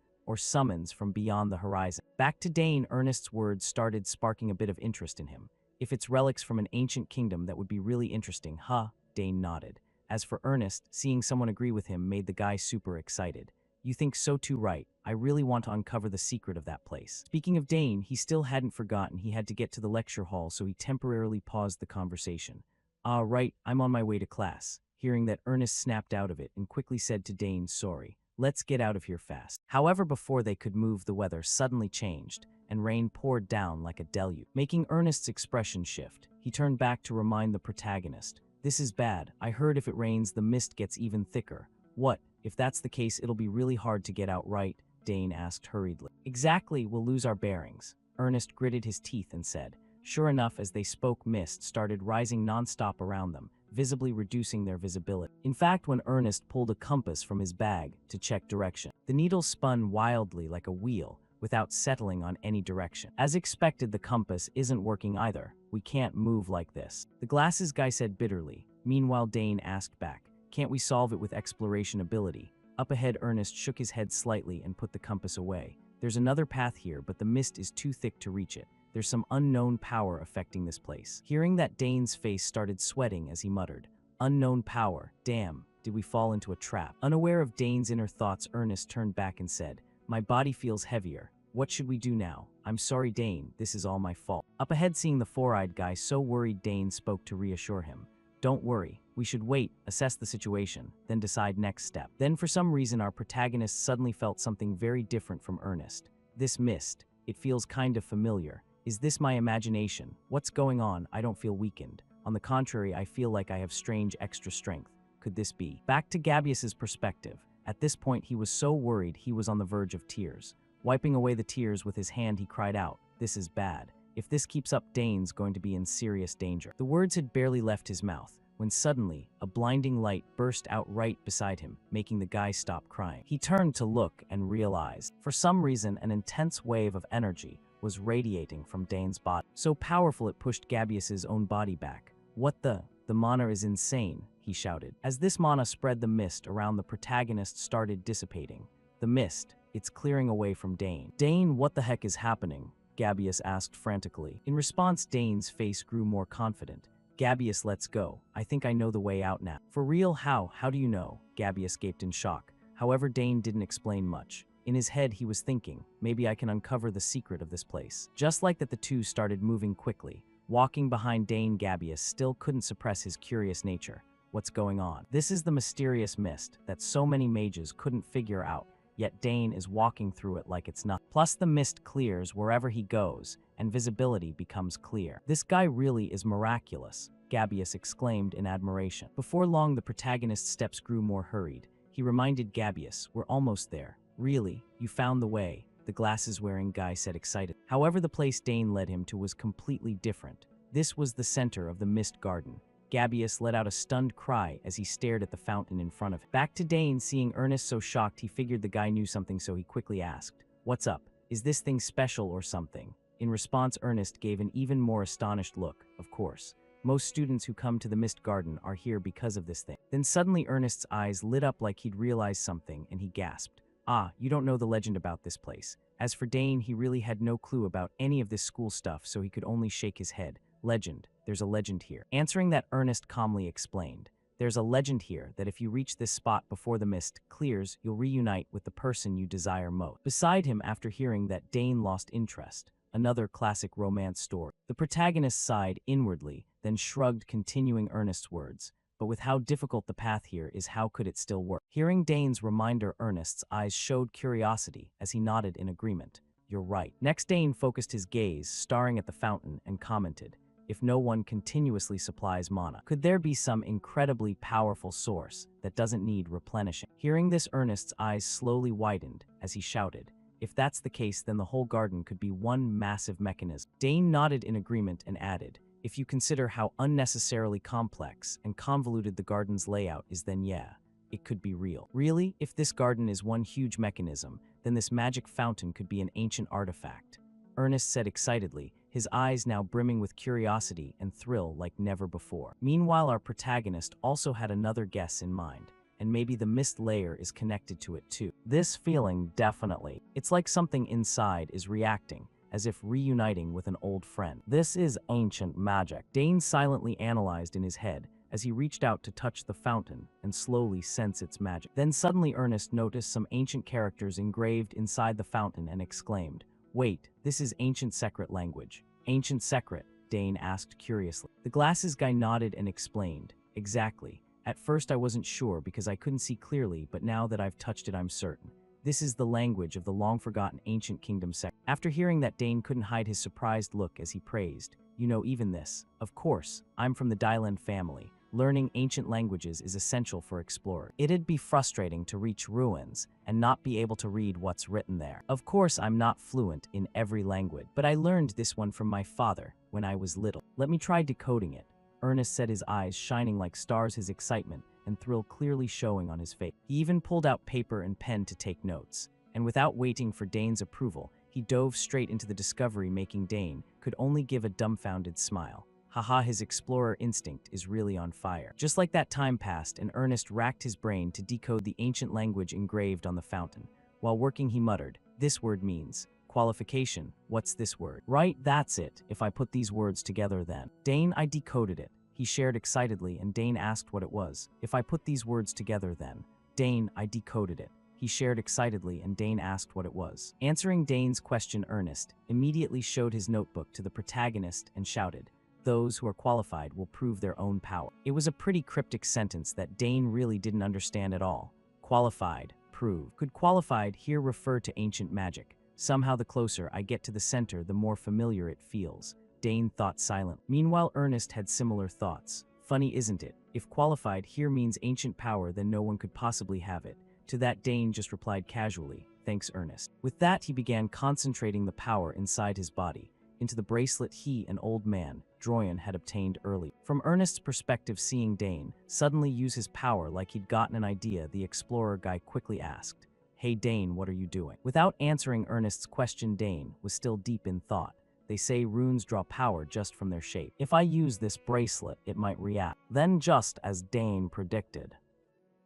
A: or summons from beyond the horizon." Back to Dane, Ernest's words started sparking a bit of interest in him. "If it's relics from an ancient kingdom, that would be really interesting, huh?" Dane nodded. As for Ernest, seeing someone agree with him made the guy super excited. "You think so too, right? I really want to uncover the secret of that place." Speaking of Dane, he still hadn't forgotten he had to get to the lecture hall, so he temporarily paused the conversation. Right, I'm on my way to class." Hearing that, Ernest snapped out of it and quickly said to Dane, "Sorry. Let's get out of here fast." However, before they could move, the weather suddenly changed, and rain poured down like a deluge, making Ernest's expression shift. He turned back to remind the protagonist, "This is bad. I heard if it rains, the mist gets even thicker." "What? If that's the case, it'll be really hard to get out, right?" Dane asked hurriedly. "Exactly, we'll lose our bearings." Ernest gritted his teeth and said. Sure enough, as they spoke, mist started rising nonstop around them, visibly reducing their visibility. In fact, when Ernest pulled a compass from his bag to check direction, the needle spun wildly like a wheel, without settling on any direction. As expected, the compass isn't working either. "We can't move like this," the glasses guy said bitterly. Meanwhile, Dane asked back, "Can't we solve it with exploration ability?" Up ahead, Ernest shook his head slightly and put the compass away. "There's another path here, but the mist is too thick to reach it. There's some unknown power affecting this place." Hearing that, Dane's face started sweating as he muttered, "Unknown power, damn, did we fall into a trap?" Unaware of Dane's inner thoughts, Ernest turned back and said, "My body feels heavier. What should we do now?" "I'm sorry, Dane, this is all my fault." Up ahead, seeing the four-eyed guy so worried, Dane spoke to reassure him. "Don't worry, we should wait, assess the situation, then decide next step." Then, for some reason, our protagonist suddenly felt something very different from Ernest. "This mist, it feels kind of familiar. Is this my imagination? What's going on? I don't feel weakened. On the contrary, I feel like I have strange extra strength. Could this be?" Back to Gabius's perspective. At this point, he was so worried he was on the verge of tears. Wiping away the tears with his hand, he cried out, "This is bad. If this keeps up, Dane's going to be in serious danger." The words had barely left his mouth when suddenly a blinding light burst out right beside him, making the guy stop crying. He turned to look and realized, for some reason, an intense wave of energy was radiating from Dane's body, so powerful it pushed Gabius's own body back. "What the? The mana is insane," he shouted. As this mana spread, the mist around the protagonist started dissipating. The mist, it's clearing away from Dane. "Dane, what the heck is happening?" Gabius asked frantically. In response, Dane's face grew more confident. "Gabius, let's go. I think I know the way out now." "For real? How? How do you know?" Gabius gaped in shock. However, Dane didn't explain much. In his head, he was thinking, maybe I can uncover the secret of this place. Just like that, the two started moving quickly. Walking behind Dane, Gabius still couldn't suppress his curious nature. "What's going on?" "This is the mysterious mist that so many mages couldn't figure out. yet Dane is walking through it like it's nothing. Plus, the mist clears wherever he goes, and visibility becomes clear. This guy really is miraculous, Gabius exclaimed in admiration. Before long, the protagonist's steps grew more hurried. He reminded Gabius, "We're almost there." "Really? You found the way," the glasses-wearing guy said excited. However, the place Dane led him to was completely different. This was the center of the Mist Garden. Gabius let out a stunned cry as he stared at the fountain in front of him. Back to Dane, seeing Ernest so shocked, he figured the guy knew something, so he quickly asked, "What's up? Is this thing special or something?" In response, Ernest gave an even more astonished look. "Of course. Most students who come to the Mist Garden are here because of this thing." Then suddenly Ernest's eyes lit up like he'd realized something, and he gasped, "Ah, you don't know the legend about this place." As for Dane, he really had no clue about any of this school stuff, so he could only shake his head. "Legend. There's a legend here." Answering that, Ernest calmly explained, "There's a legend here that if you reach this spot before the mist clears, you'll reunite with the person you desire most." Beside him, after hearing that, Dane lost interest. Another classic romance story. The protagonist sighed inwardly, then shrugged, continuing Ernest's words. "But with how difficult the path here is, how could it still work?" Hearing Dane's reminder, Ernest's eyes showed curiosity as he nodded in agreement. "You're right." Next, Dane focused his gaze, staring at the fountain, and commented, "If no one continuously supplies mana, could there be some incredibly powerful source that doesn't need replenishing?" Hearing this, Ernest's eyes slowly widened as he shouted, "If that's the case, then the whole garden could be one massive mechanism." Dane nodded in agreement and added, "If you consider how unnecessarily complex and convoluted the garden's layout is, then yeah, it could be real." "Really? If this garden is one huge mechanism, then this magic fountain could be an ancient artifact," Ernest said excitedly, his eyes now brimming with curiosity and thrill like never before. Meanwhile, our protagonist also had another guess in mind, and maybe the mist layer is connected to it too. "This feeling, definitely. It's like something inside is reacting, as if reuniting with an old friend. This is ancient magic," Dane silently analyzed in his head as he reached out to touch the fountain and slowly sense its magic. Then suddenly Ernest noticed some ancient characters engraved inside the fountain and exclaimed, "Wait, this is ancient secret language." "Ancient secret?" Dane asked curiously. The glasses guy nodded and explained, "Exactly. At first I wasn't sure because I couldn't see clearly, but now that I've touched it, I'm certain. This is the language of the long-forgotten ancient kingdom secret." After hearing that, Dane couldn't hide his surprised look as he praised, "You know even this." "Of course, I'm from the Dylan family. Learning ancient languages is essential for explorers. It'd be frustrating to reach ruins and not be able to read what's written there. Of course, I'm not fluent in every language, but I learned this one from my father when I was little. Let me try decoding it." Ernest said, his eyes shining like stars, his excitement and thrill clearly showing on his face. He even pulled out paper and pen to take notes, and without waiting for Dane's approval, he dove straight into the discovery, making Dane could only give a dumbfounded smile. Haha, his explorer instinct is really on fire. Just like that, time passed, and Ernest racked his brain to decode the ancient language engraved on the fountain. While working, he muttered, "This word means qualification. What's this word?" "Right, that's it. If I put these words together, then." "Dane, I decoded it," he shared excitedly, and Dane asked what it was. "If I put these words together, then." "Dane, I decoded it," he shared excitedly, and Dane asked what it was. Answering Dane's question, Ernest immediately showed his notebook to the protagonist and shouted, "Those who are qualified will prove their own power." It was a pretty cryptic sentence that Dane really didn't understand at all. Qualified, prove. Could qualified here refer to ancient magic? Somehow the closer I get to the center, the more familiar it feels, Dane thought silently. Meanwhile, Ernest had similar thoughts. Funny, isn't it? If qualified here means ancient power, then no one could possibly have it. To that, Dane just replied casually, "Thanks, Ernest." With that, he began concentrating the power inside his body into the bracelet he, an old man, Droyan, had obtained early. From Ernest's perspective, seeing Dane suddenly use his power like he'd gotten an idea, the explorer guy quickly asked, "Hey Dane, what are you doing?" Without answering Ernest's question, Dane was still deep in thought. They say runes draw power just from their shape. If I use this bracelet, it might react. Then, just as Dane predicted,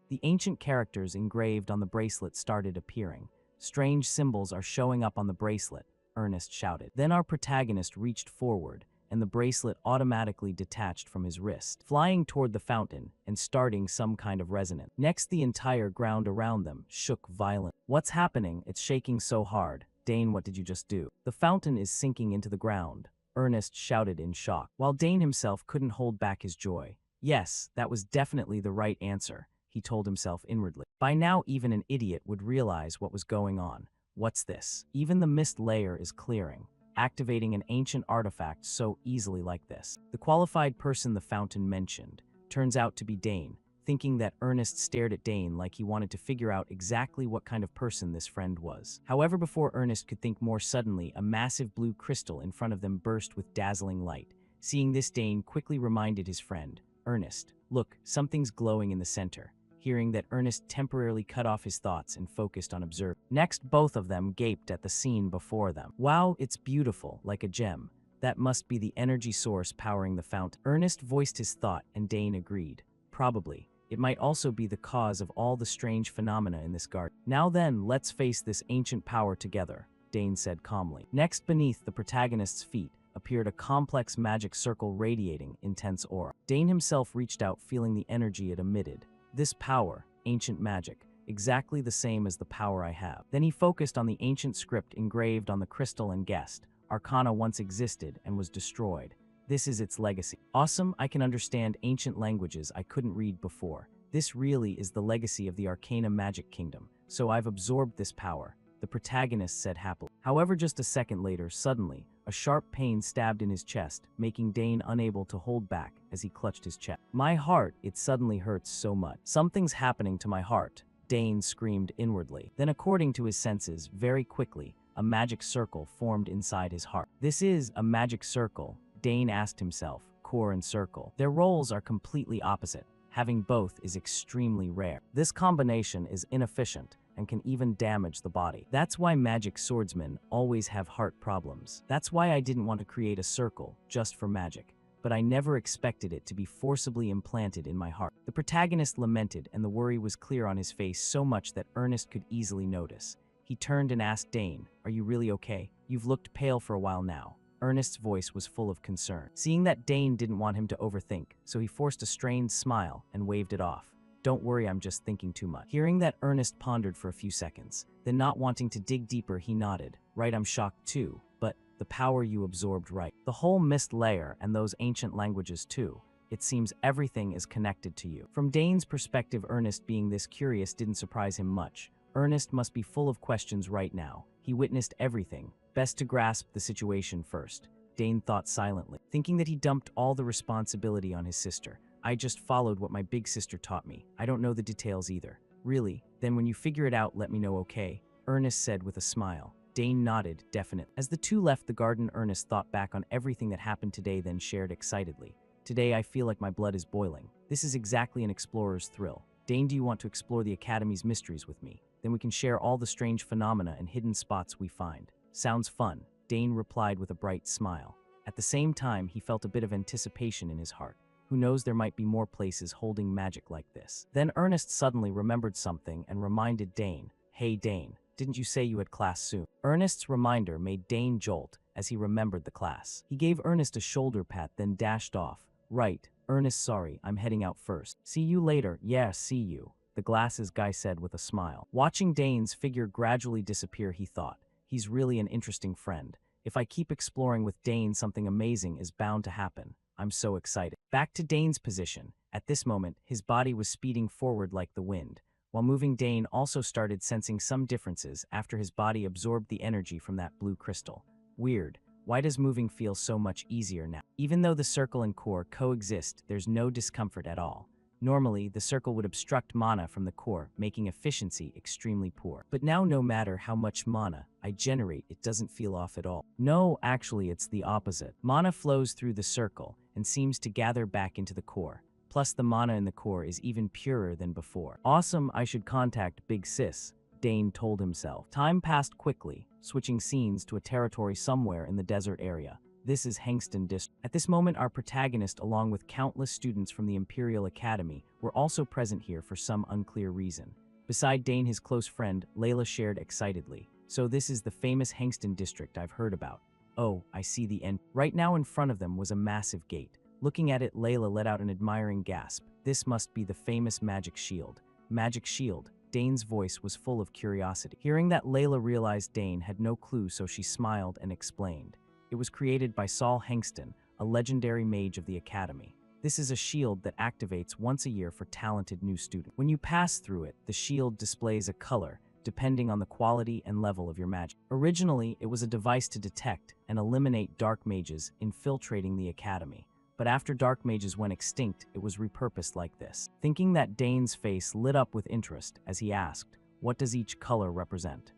A: the ancient characters engraved on the bracelet started appearing. "Strange symbols are showing up on the bracelet," Ernest shouted. Then our protagonist reached forward, and the bracelet automatically detached from his wrist, flying toward the fountain and starting some kind of resonance. Next, the entire ground around them shook violently. "What's happening? It's shaking so hard." "Dane, what did you just do?" "The fountain is sinking into the ground," Ernest shouted in shock, while Dane himself couldn't hold back his joy. Yes, that was definitely the right answer. he told himself inwardly. By now, even an idiot would realize what was going on. What's this? Even the mist layer is clearing, activating an ancient artifact so easily like this. The qualified person the fountain mentioned turns out to be Dane, thinking that Ernest stared at Dane like he wanted to figure out exactly what kind of person this friend was. However, before Ernest could think more suddenly, a massive blue crystal in front of them burst with dazzling light. Seeing this, Dane quickly reminded his friend, Ernest, look, something's glowing in the center. Hearing that, Ernest temporarily cut off his thoughts and focused on observing. Next, both of them gaped at the scene before them. Wow, it's beautiful, like a gem. That must be the energy source powering the fountain. Ernest voiced his thought and Dane agreed. Probably. It might also be the cause of all the strange phenomena in this garden. Now then, let's face this ancient power together, Dane said calmly. Next, beneath the protagonist's feet, appeared a complex magic circle radiating intense aura. Dane himself reached out, feeling the energy it emitted. This power, ancient magic, exactly the same as the power I have. Then he focused on the ancient script engraved on the crystal and guessed, Arcana once existed and was destroyed. This is its legacy. Awesome, I can understand ancient languages I couldn't read before. This really is the legacy of the Arcana Magic Kingdom, so I've absorbed this power, the protagonist said happily. However, just a second later, suddenly, a sharp pain stabbed in his chest, making Dane unable to hold back as he clutched his chest. My heart, it suddenly hurts so much. Something's happening to my heart, Dane screamed inwardly. Then, according to his senses, very quickly, a magic circle formed inside his heart. This is a magic circle, Dane asked himself, core and circle. Their roles are completely opposite. Having both is extremely rare. This combination is inefficient and can even damage the body. That's why magic swordsmen always have heart problems. That's why I didn't want to create a circle just for magic, but I never expected it to be forcibly implanted in my heart. The protagonist lamented, and the worry was clear on his face, so much that Ernest could easily notice. He turned and asked Dane, "Are you really okay? You've looked pale for a while now." Ernest's voice was full of concern. Seeing that Dane didn't want him to overthink, so he forced a strained smile and waved it off. "Don't worry, I'm just thinking too much." Hearing that, Ernest pondered for a few seconds. Then, not wanting to dig deeper, he nodded. "Right, I'm shocked too, but the power you absorbed, right? The whole mist layer and those ancient languages too. It seems everything is connected to you." From Dane's perspective, Ernest being this curious didn't surprise him much. Ernest must be full of questions right now. He witnessed everything. Best to grasp the situation first, Dane thought silently, thinking that he dumped all the responsibility on his sister. "I just followed what my big sister taught me. I don't know the details either." "Really? Then when you figure it out, let me know, okay?" Ernest said with a smile. Dane nodded, definite. As the two left the garden, Ernest thought back on everything that happened today, then shared excitedly. "Today I feel like my blood is boiling. This is exactly an explorer's thrill. Dane, do you want to explore the Academy's mysteries with me? Then we can share all the strange phenomena and hidden spots we find." "Sounds fun," Dane replied with a bright smile. At the same time, he felt a bit of anticipation in his heart. Who knows, there might be more places holding magic like this. Then Ernest suddenly remembered something and reminded Dane, "Hey Dane, didn't you say you had class soon?" Ernest's reminder made Dane jolt as he remembered the class. He gave Ernest a shoulder pat, then dashed off. "Right, Ernest, sorry, I'm heading out first. See you later." "Yeah, see you," the glasses guy said with a smile. Watching Dane's figure gradually disappear, he thought, "He's really an interesting friend. If I keep exploring with Dane, something amazing is bound to happen. I'm so excited." Back to Dane's position. At this moment, his body was speeding forward like the wind. While moving, Dane also started sensing some differences after his body absorbed the energy from that blue crystal. Weird. Why does moving feel so much easier now? Even though the circle and core coexist, there's no discomfort at all. Normally, the circle would obstruct mana from the core, making efficiency extremely poor. But now, no matter how much mana I generate, it doesn't feel off at all. No, actually, it's the opposite. Mana flows through the circle and seems to gather back into the core. Plus, the mana in the core is even purer than before. Awesome, I should contact Big Sis, Dane told himself. Time passed quickly, switching scenes to a territory somewhere in the desert area. This is Hengston District. At this moment, our protagonist, along with countless students from the Imperial Academy, were also present here for some unclear reason. Beside Dane, his close friend, Layla shared excitedly. "So this is the famous Hengston District I've heard about. Oh, I see the end." Right now in front of them was a massive gate. Looking at it, Layla let out an admiring gasp. "This must be the famous magic shield." "Magic shield?" Dane's voice was full of curiosity. Hearing that, Layla realized Dane had no clue, so she smiled and explained. "It was created by Saul Hengston, a legendary mage of the Academy." This is a shield that activates once a year for talented new students. When you pass through it, the shield displays a color, depending on the quality and level of your magic. Originally, it was a device to detect and eliminate dark mages infiltrating the academy. But after dark mages went extinct, it was repurposed like this. Thinking that, Dane's face lit up with interest as he asked, "What does each color represent?"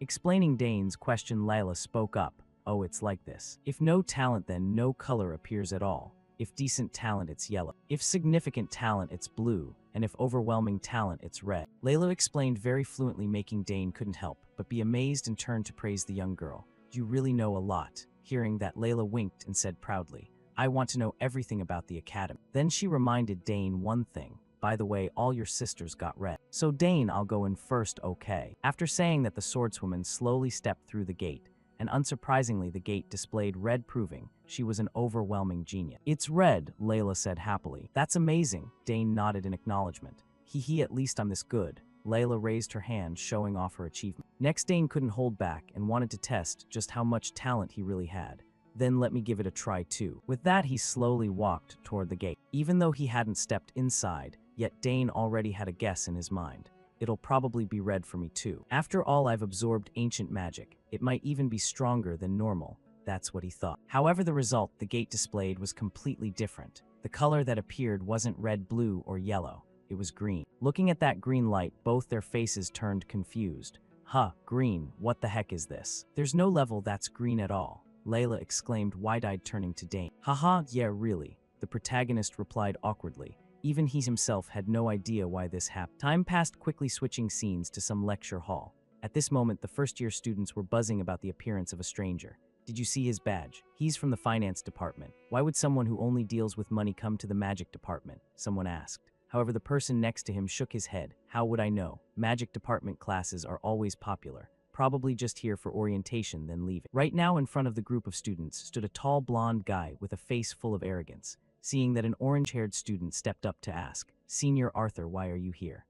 A: Explaining Dane's question, Layla spoke up, "Oh, it's like this. If no talent, then no color appears at all. If decent talent, it's yellow. If significant talent, it's blue. And if overwhelming talent, it's red." Layla explained very fluently, making Dane couldn't help but be amazed and turned to praise the young girl. "You really know a lot." Hearing that, Layla winked and said proudly, "I want to know everything about the academy." Then she reminded Dane one thing. "By the way, all your sisters got red. So Dane, I'll go in first, okay?" After saying that, the swordswoman slowly stepped through the gate, and unsurprisingly the gate displayed red, proving she was an overwhelming genius. "It's red," Layla said happily. "That's amazing." Dane nodded in acknowledgement. He, at least I'm this good." Layla raised her hand, showing off her achievement. Next, Dane couldn't hold back and wanted to test just how much talent he really had. "Then let me give it a try too." With that, he slowly walked toward the gate. Even though he hadn't stepped inside, yet Dane already had a guess in his mind. "It'll probably be red for me too. After all, I've absorbed ancient magic. It might even be stronger than normal." That's what he thought. However, the result the gate displayed was completely different. The color that appeared wasn't red, blue, or yellow. It was green. Looking at that green light, both their faces turned confused. "Huh, green, what the heck is this? There's no level that's green at all," Layla exclaimed, wide-eyed, turning to Dane. "Haha, yeah, really," the protagonist replied awkwardly. Even he himself had no idea why this happened. Time passed quickly, switching scenes to some lecture hall. At this moment, the first-year students were buzzing about the appearance of a stranger. "Did you see his badge? He's from the finance department. Why would someone who only deals with money come to the magic department?" someone asked. However, the person next to him shook his head. "How would I know? Magic department classes are always popular. Probably just here for orientation, then leaving." Right now, in front of the group of students, stood a tall blonde guy with a face full of arrogance. Seeing that, an orange-haired student stepped up to ask, "Senior Arthur, why are you here?"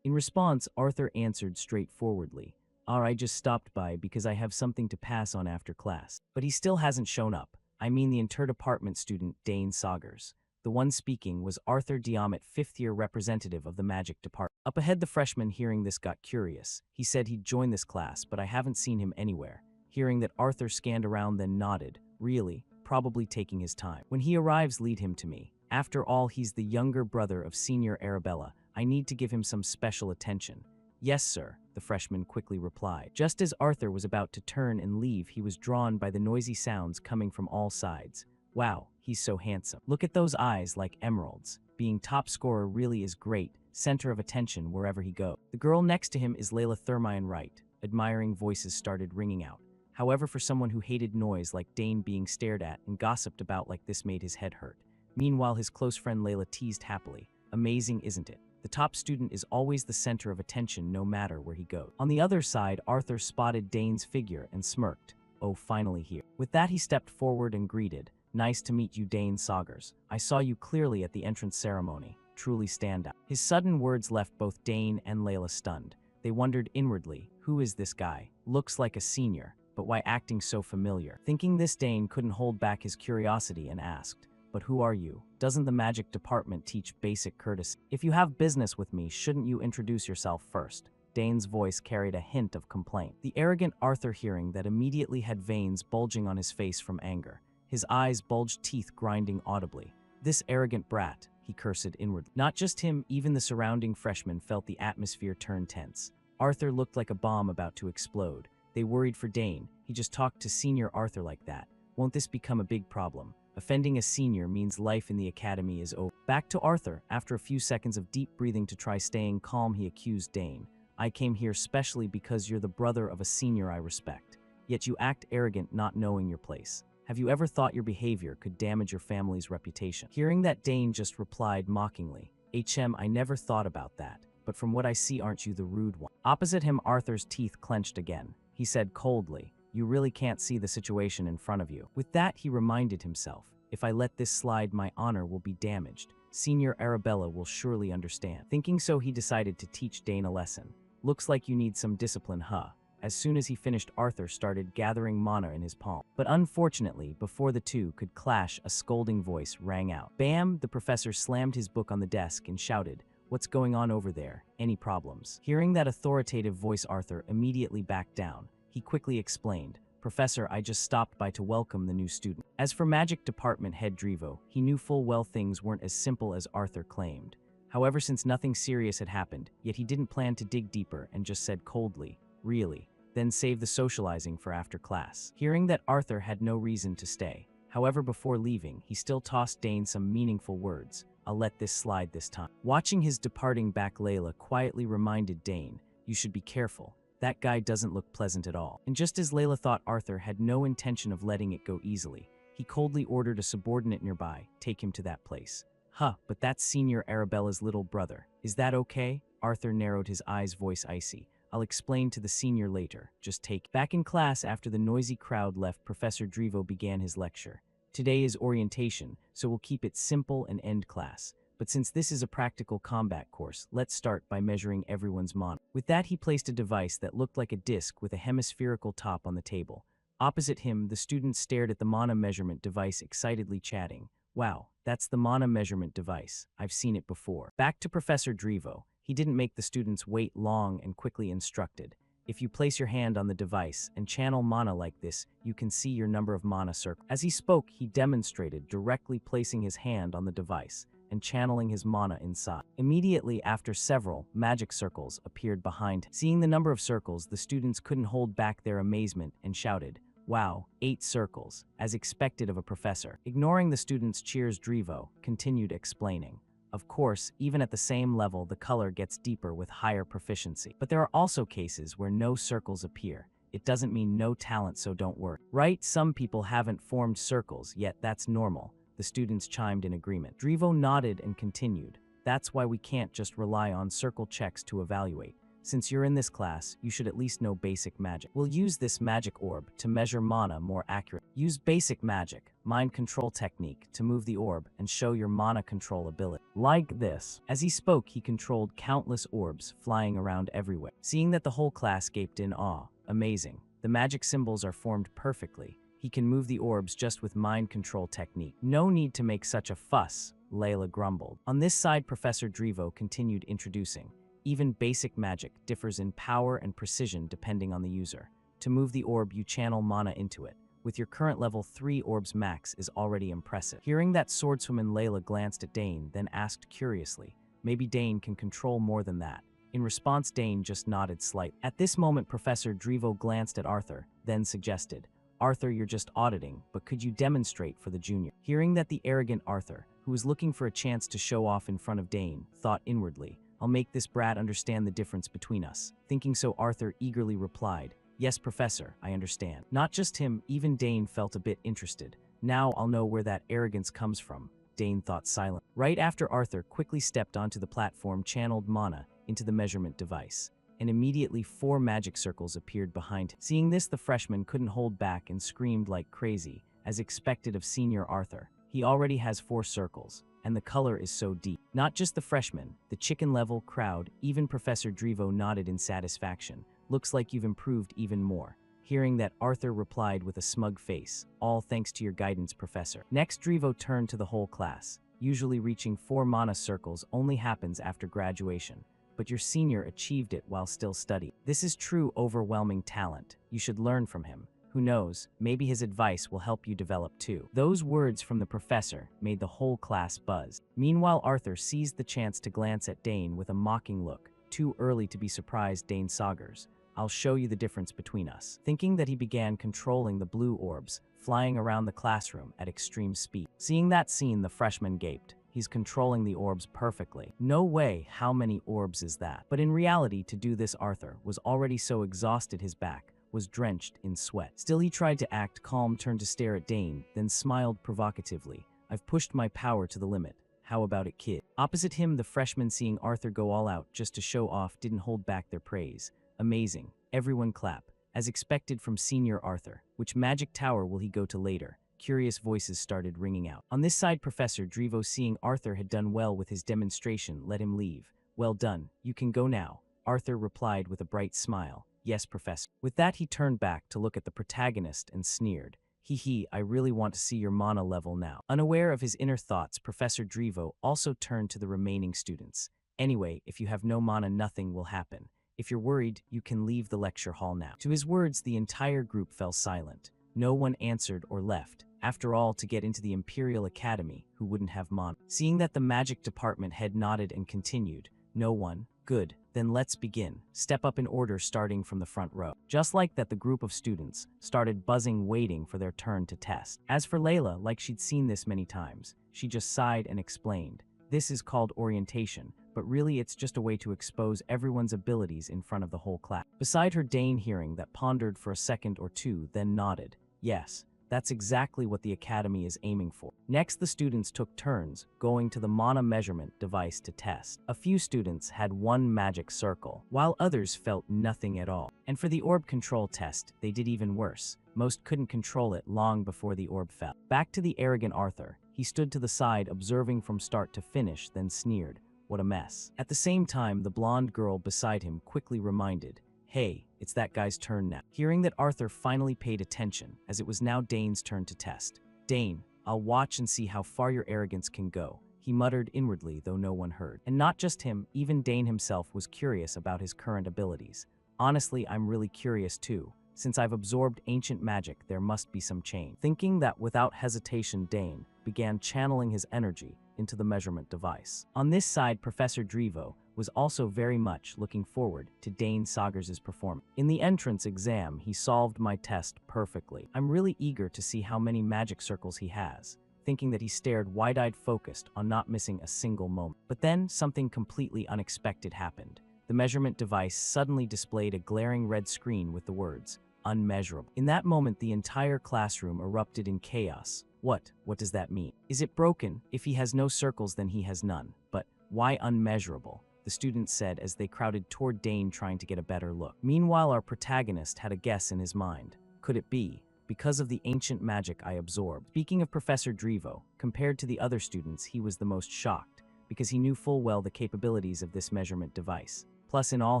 A: In response, Arthur answered straightforwardly, I just stopped by because I have something to pass on after class." But he still hasn't shown up. I mean the interdepartment student, Dane Saugers. The one speaking was Arthur Diamet, fifth-year representative of the magic department. Up ahead, the freshman, hearing this, got curious. He said he'd join this class, but I haven't seen him anywhere. Hearing that, Arthur scanned around, then nodded. "Really? Probably taking his time. When he arrives, lead him to me. After all, he's the younger brother of Senior Arabella. I need to give him some special attention." "Yes, sir," the freshman quickly replied. Just as Arthur was about to turn and leave, he was drawn by the noisy sounds coming from all sides. "Wow, he's so handsome. Look at those eyes, like emeralds. Being top scorer really is great, center of attention wherever he goes." The girl next to him is Layla Thermion Wright. Admiring voices started ringing out. However, for someone who hated noise like Dane, being stared at and gossiped about like this made his head hurt. Meanwhile, his close friend Layla teased happily, "Amazing, isn't it? The top student is always the center of attention no matter where he goes." On the other side, Arthur spotted Dane's figure and smirked. "Oh, finally here." With that, he stepped forward and greeted, "Nice to meet you, Dane Saugers. I saw you clearly at the entrance ceremony. Truly stand out." His sudden words left both Dane and Layla stunned. They wondered inwardly, who is this guy? Looks like a senior, but why acting so familiar? Thinking this, Dane couldn't hold back his curiosity and asked, "But who are you? Doesn't the magic department teach basic courtesy? If you have business with me, shouldn't you introduce yourself first?" Dane's voice carried a hint of complaint. The arrogant Arthur, hearing that, immediately had veins bulging on his face from anger. His eyes bulged, teeth grinding audibly. "This arrogant brat," he cursed inwardly. Not just him, even the surrounding freshmen felt the atmosphere turn tense. Arthur looked like a bomb about to explode. They worried for Dane. He just talked to Senior Arthur like that. Won't this become a big problem? Offending a senior means life in the academy is over. Back to Arthur. After a few seconds of deep breathing to try staying calm, he accused Dane. "I came here specially because you're the brother of a senior I respect. Yet you act arrogant, not knowing your place. Have you ever thought your behavior could damage your family's reputation?" Hearing that, Dane just replied mockingly, I never thought about that. But from what I see, aren't you the rude one?" Opposite him, Arthur's teeth clenched again. He said coldly, "You really can't see the situation in front of you." With that, he reminded himself, "If I let this slide, my honor will be damaged. Senior Arabella will surely understand." Thinking so, he decided to teach Dane a lesson. "Looks like you need some discipline, huh? As soon as he finished, Arthur started gathering mana in his palm. But unfortunately, before the two could clash, a scolding voice rang out. Bam! The professor slammed his book on the desk and shouted, "What's going on over there? Any problems?" Hearing that authoritative voice, Arthur immediately backed down. He quickly explained, "Professor, I just stopped by to welcome the new student." As for Magic Department head Drivo, he knew full well things weren't as simple as Arthur claimed. However, since nothing serious had happened, yet he didn't plan to dig deeper and just said coldly, "Really?" Then save the socializing for after class. Hearing that Arthur had no reason to stay. However, before leaving, he still tossed Dane some meaningful words. "I'll let this slide this time." Watching his departing back, Layla quietly reminded Dane, "You should be careful. That guy doesn't look pleasant at all." And just as Layla thought Arthur had no intention of letting it go easily, he coldly ordered a subordinate nearby, "Take him to that place." "Huh, but that's Senior Arabella's little brother. Is that okay?" Arthur narrowed his eyes, voice icy. "I'll explain to the senior later. Just take." Back in class, after the noisy crowd left, Professor Drivo began his lecture. "Today is orientation, so we'll keep it simple and end class. But since this is a practical combat course, let's start by measuring everyone's mana." With that, he placed a device that looked like a disc with a hemispherical top on the table. Opposite him, the students stared at the mana measurement device, excitedly chatting. "Wow, that's the mana measurement device. I've seen it before." Back to Professor Drivo. He didn't make the students wait long and quickly instructed. "If you place your hand on the device and channel mana like this, you can see your number of mana circles." As he spoke, he demonstrated directly placing his hand on the device and channeling his mana inside. Immediately after, several magic circles appeared behind him. Seeing the number of circles, the students couldn't hold back their amazement and shouted, "Wow, 8 circles, as expected of a professor." Ignoring the students' cheers, Drivo continued explaining. "Of course, even at the same level, the color gets deeper with higher proficiency. But there are also cases where no circles appear. It doesn't mean no talent, so don't worry." "Right, some people haven't formed circles yet, that's normal." The students chimed in agreement. Drivo nodded and continued, "That's why we can't just rely on circle checks to evaluate. Since you're in this class, you should at least know basic magic. We'll use this magic orb to measure mana more accurately. Use basic magic, mind control technique, to move the orb and show your mana control ability. Like this." As he spoke, he controlled countless orbs flying around everywhere. Seeing that, the whole class gaped in awe. "Amazing. The magic symbols are formed perfectly. He can move the orbs just with mind control technique. No need to make such a fuss," Layla grumbled. On this side, Professor Drivo continued introducing. "Even basic magic differs in power and precision depending on the user. To move the orb, you channel mana into it. With your current level 3 orbs max is already impressive." Hearing that, swordswoman Layla glanced at Dane, then asked curiously, "Maybe Dane can control more than that?" In response, Dane just nodded slightly. At this moment, Professor Drivo glanced at Arthur, then suggested, "Arthur, you're just auditing, but could you demonstrate for the junior?" Hearing that, the arrogant Arthur, who was looking for a chance to show off in front of Dane, thought inwardly, "I'll make this brat understand the difference between us." Thinking so, Arthur eagerly replied, "Yes, Professor, I understand." Not just him, even Dane felt a bit interested. "Now I'll know where that arrogance comes from," Dane thought silently. Right after, Arthur quickly stepped onto the platform, channeled mana into the measurement device, and immediately 4 magic circles appeared behind him. Seeing this, the freshman couldn't hold back and screamed like crazy, as expected of Senior Arthur. He already has 4 circles, and the color is so deep. Not just the freshman, the chicken-level crowd, even Professor Drivo nodded in satisfaction. "Looks like you've improved even more." Hearing that, Arthur replied with a smug face, "All thanks to your guidance, Professor." Next, Drivo turned to the whole class. "Usually reaching 4 mana circles only happens after graduation, but your senior achieved it while still studying. This is true overwhelming talent. You should learn from him. Who knows, maybe his advice will help you develop too." Those words from the professor made the whole class buzz. Meanwhile, Arthur seized the chance to glance at Dane with a mocking look. "Too early to be surprised, Dane Saugers. I'll show you the difference between us." Thinking that, he began controlling the blue orbs, flying around the classroom at extreme speed. Seeing that scene, the freshman gaped. He's controlling the orbs perfectly. No way, how many orbs is that? But in reality, to do this, Arthur was already so exhausted his back was drenched in sweat. Still, he tried to act calm, turned to stare at Dane, then smiled provocatively. "I've pushed my power to the limit. How about it, kid?" Opposite him, the freshmen, seeing Arthur go all out just to show off, didn't hold back their praise. "Amazing." Everyone clap. As expected from Senior Arthur. Which magic tower will he go to later? Curious voices started ringing out. On this side, Professor Drivo, seeing Arthur had done well with his demonstration, let him leave. "Well done. You can go now," Arthur replied with a bright smile. Yes, Professor. With that, he turned back to look at the protagonist and sneered. Hee hee, I really want to see your mana level now. Unaware of his inner thoughts, Professor Drivo also turned to the remaining students. Anyway, if you have no mana, nothing will happen. If you're worried, you can leave the lecture hall now. To his words, the entire group fell silent. No one answered or left. After all, to get into the Imperial Academy, who wouldn't have mana? Seeing that the magic department head nodded and continued, no one? Good. Then let's begin. Step up in order starting from the front row. Just like that, the group of students started buzzing, waiting for their turn to test. As for Layla, like she'd seen this many times, she just sighed and explained, this is called orientation, but really it's just a way to expose everyone's abilities in front of the whole class. Beside her, Dane, hearing that, pondered for a second or two, then nodded. Yes, that's exactly what the academy is aiming for. Next, the students took turns, going to the mana measurement device to test. A few students had one magic circle, while others felt nothing at all. And for the orb control test, they did even worse. Most couldn't control it long before the orb fell. Back to the arrogant Arthur. He stood to the side, observing from start to finish, then sneered. What a mess. At the same time, the blonde girl beside him quickly reminded, hey, it's that guy's turn now. Hearing that, Arthur finally paid attention, as it was now Dane's turn to test. Dane, I'll watch and see how far your arrogance can go, he muttered inwardly, though no one heard. And not just him, even Dane himself was curious about his current abilities. Honestly, I'm really curious too. Since I've absorbed ancient magic, there must be some change. Thinking that, without hesitation, Dane began channeling his energy into the measurement device. On this side, Professor Drivo was also very much looking forward to Dane Sagers' performance. In the entrance exam, he solved my test perfectly. I'm really eager to see how many magic circles he has, thinking that he stared wide-eyed, focused on not missing a single moment. But then something completely unexpected happened. The measurement device suddenly displayed a glaring red screen with the words, unmeasurable. In that moment, the entire classroom erupted in chaos. What does that mean? Is it broken? If he has no circles, then he has none. But why unmeasurable? The students said as they crowded toward Dane, trying to get a better look. Meanwhile, our protagonist had a guess in his mind. Could it be because of the ancient magic I absorbed? Speaking of Professor Drivo, compared to the other students, he was the most shocked, because he knew full well the capabilities of this measurement device. Plus, in all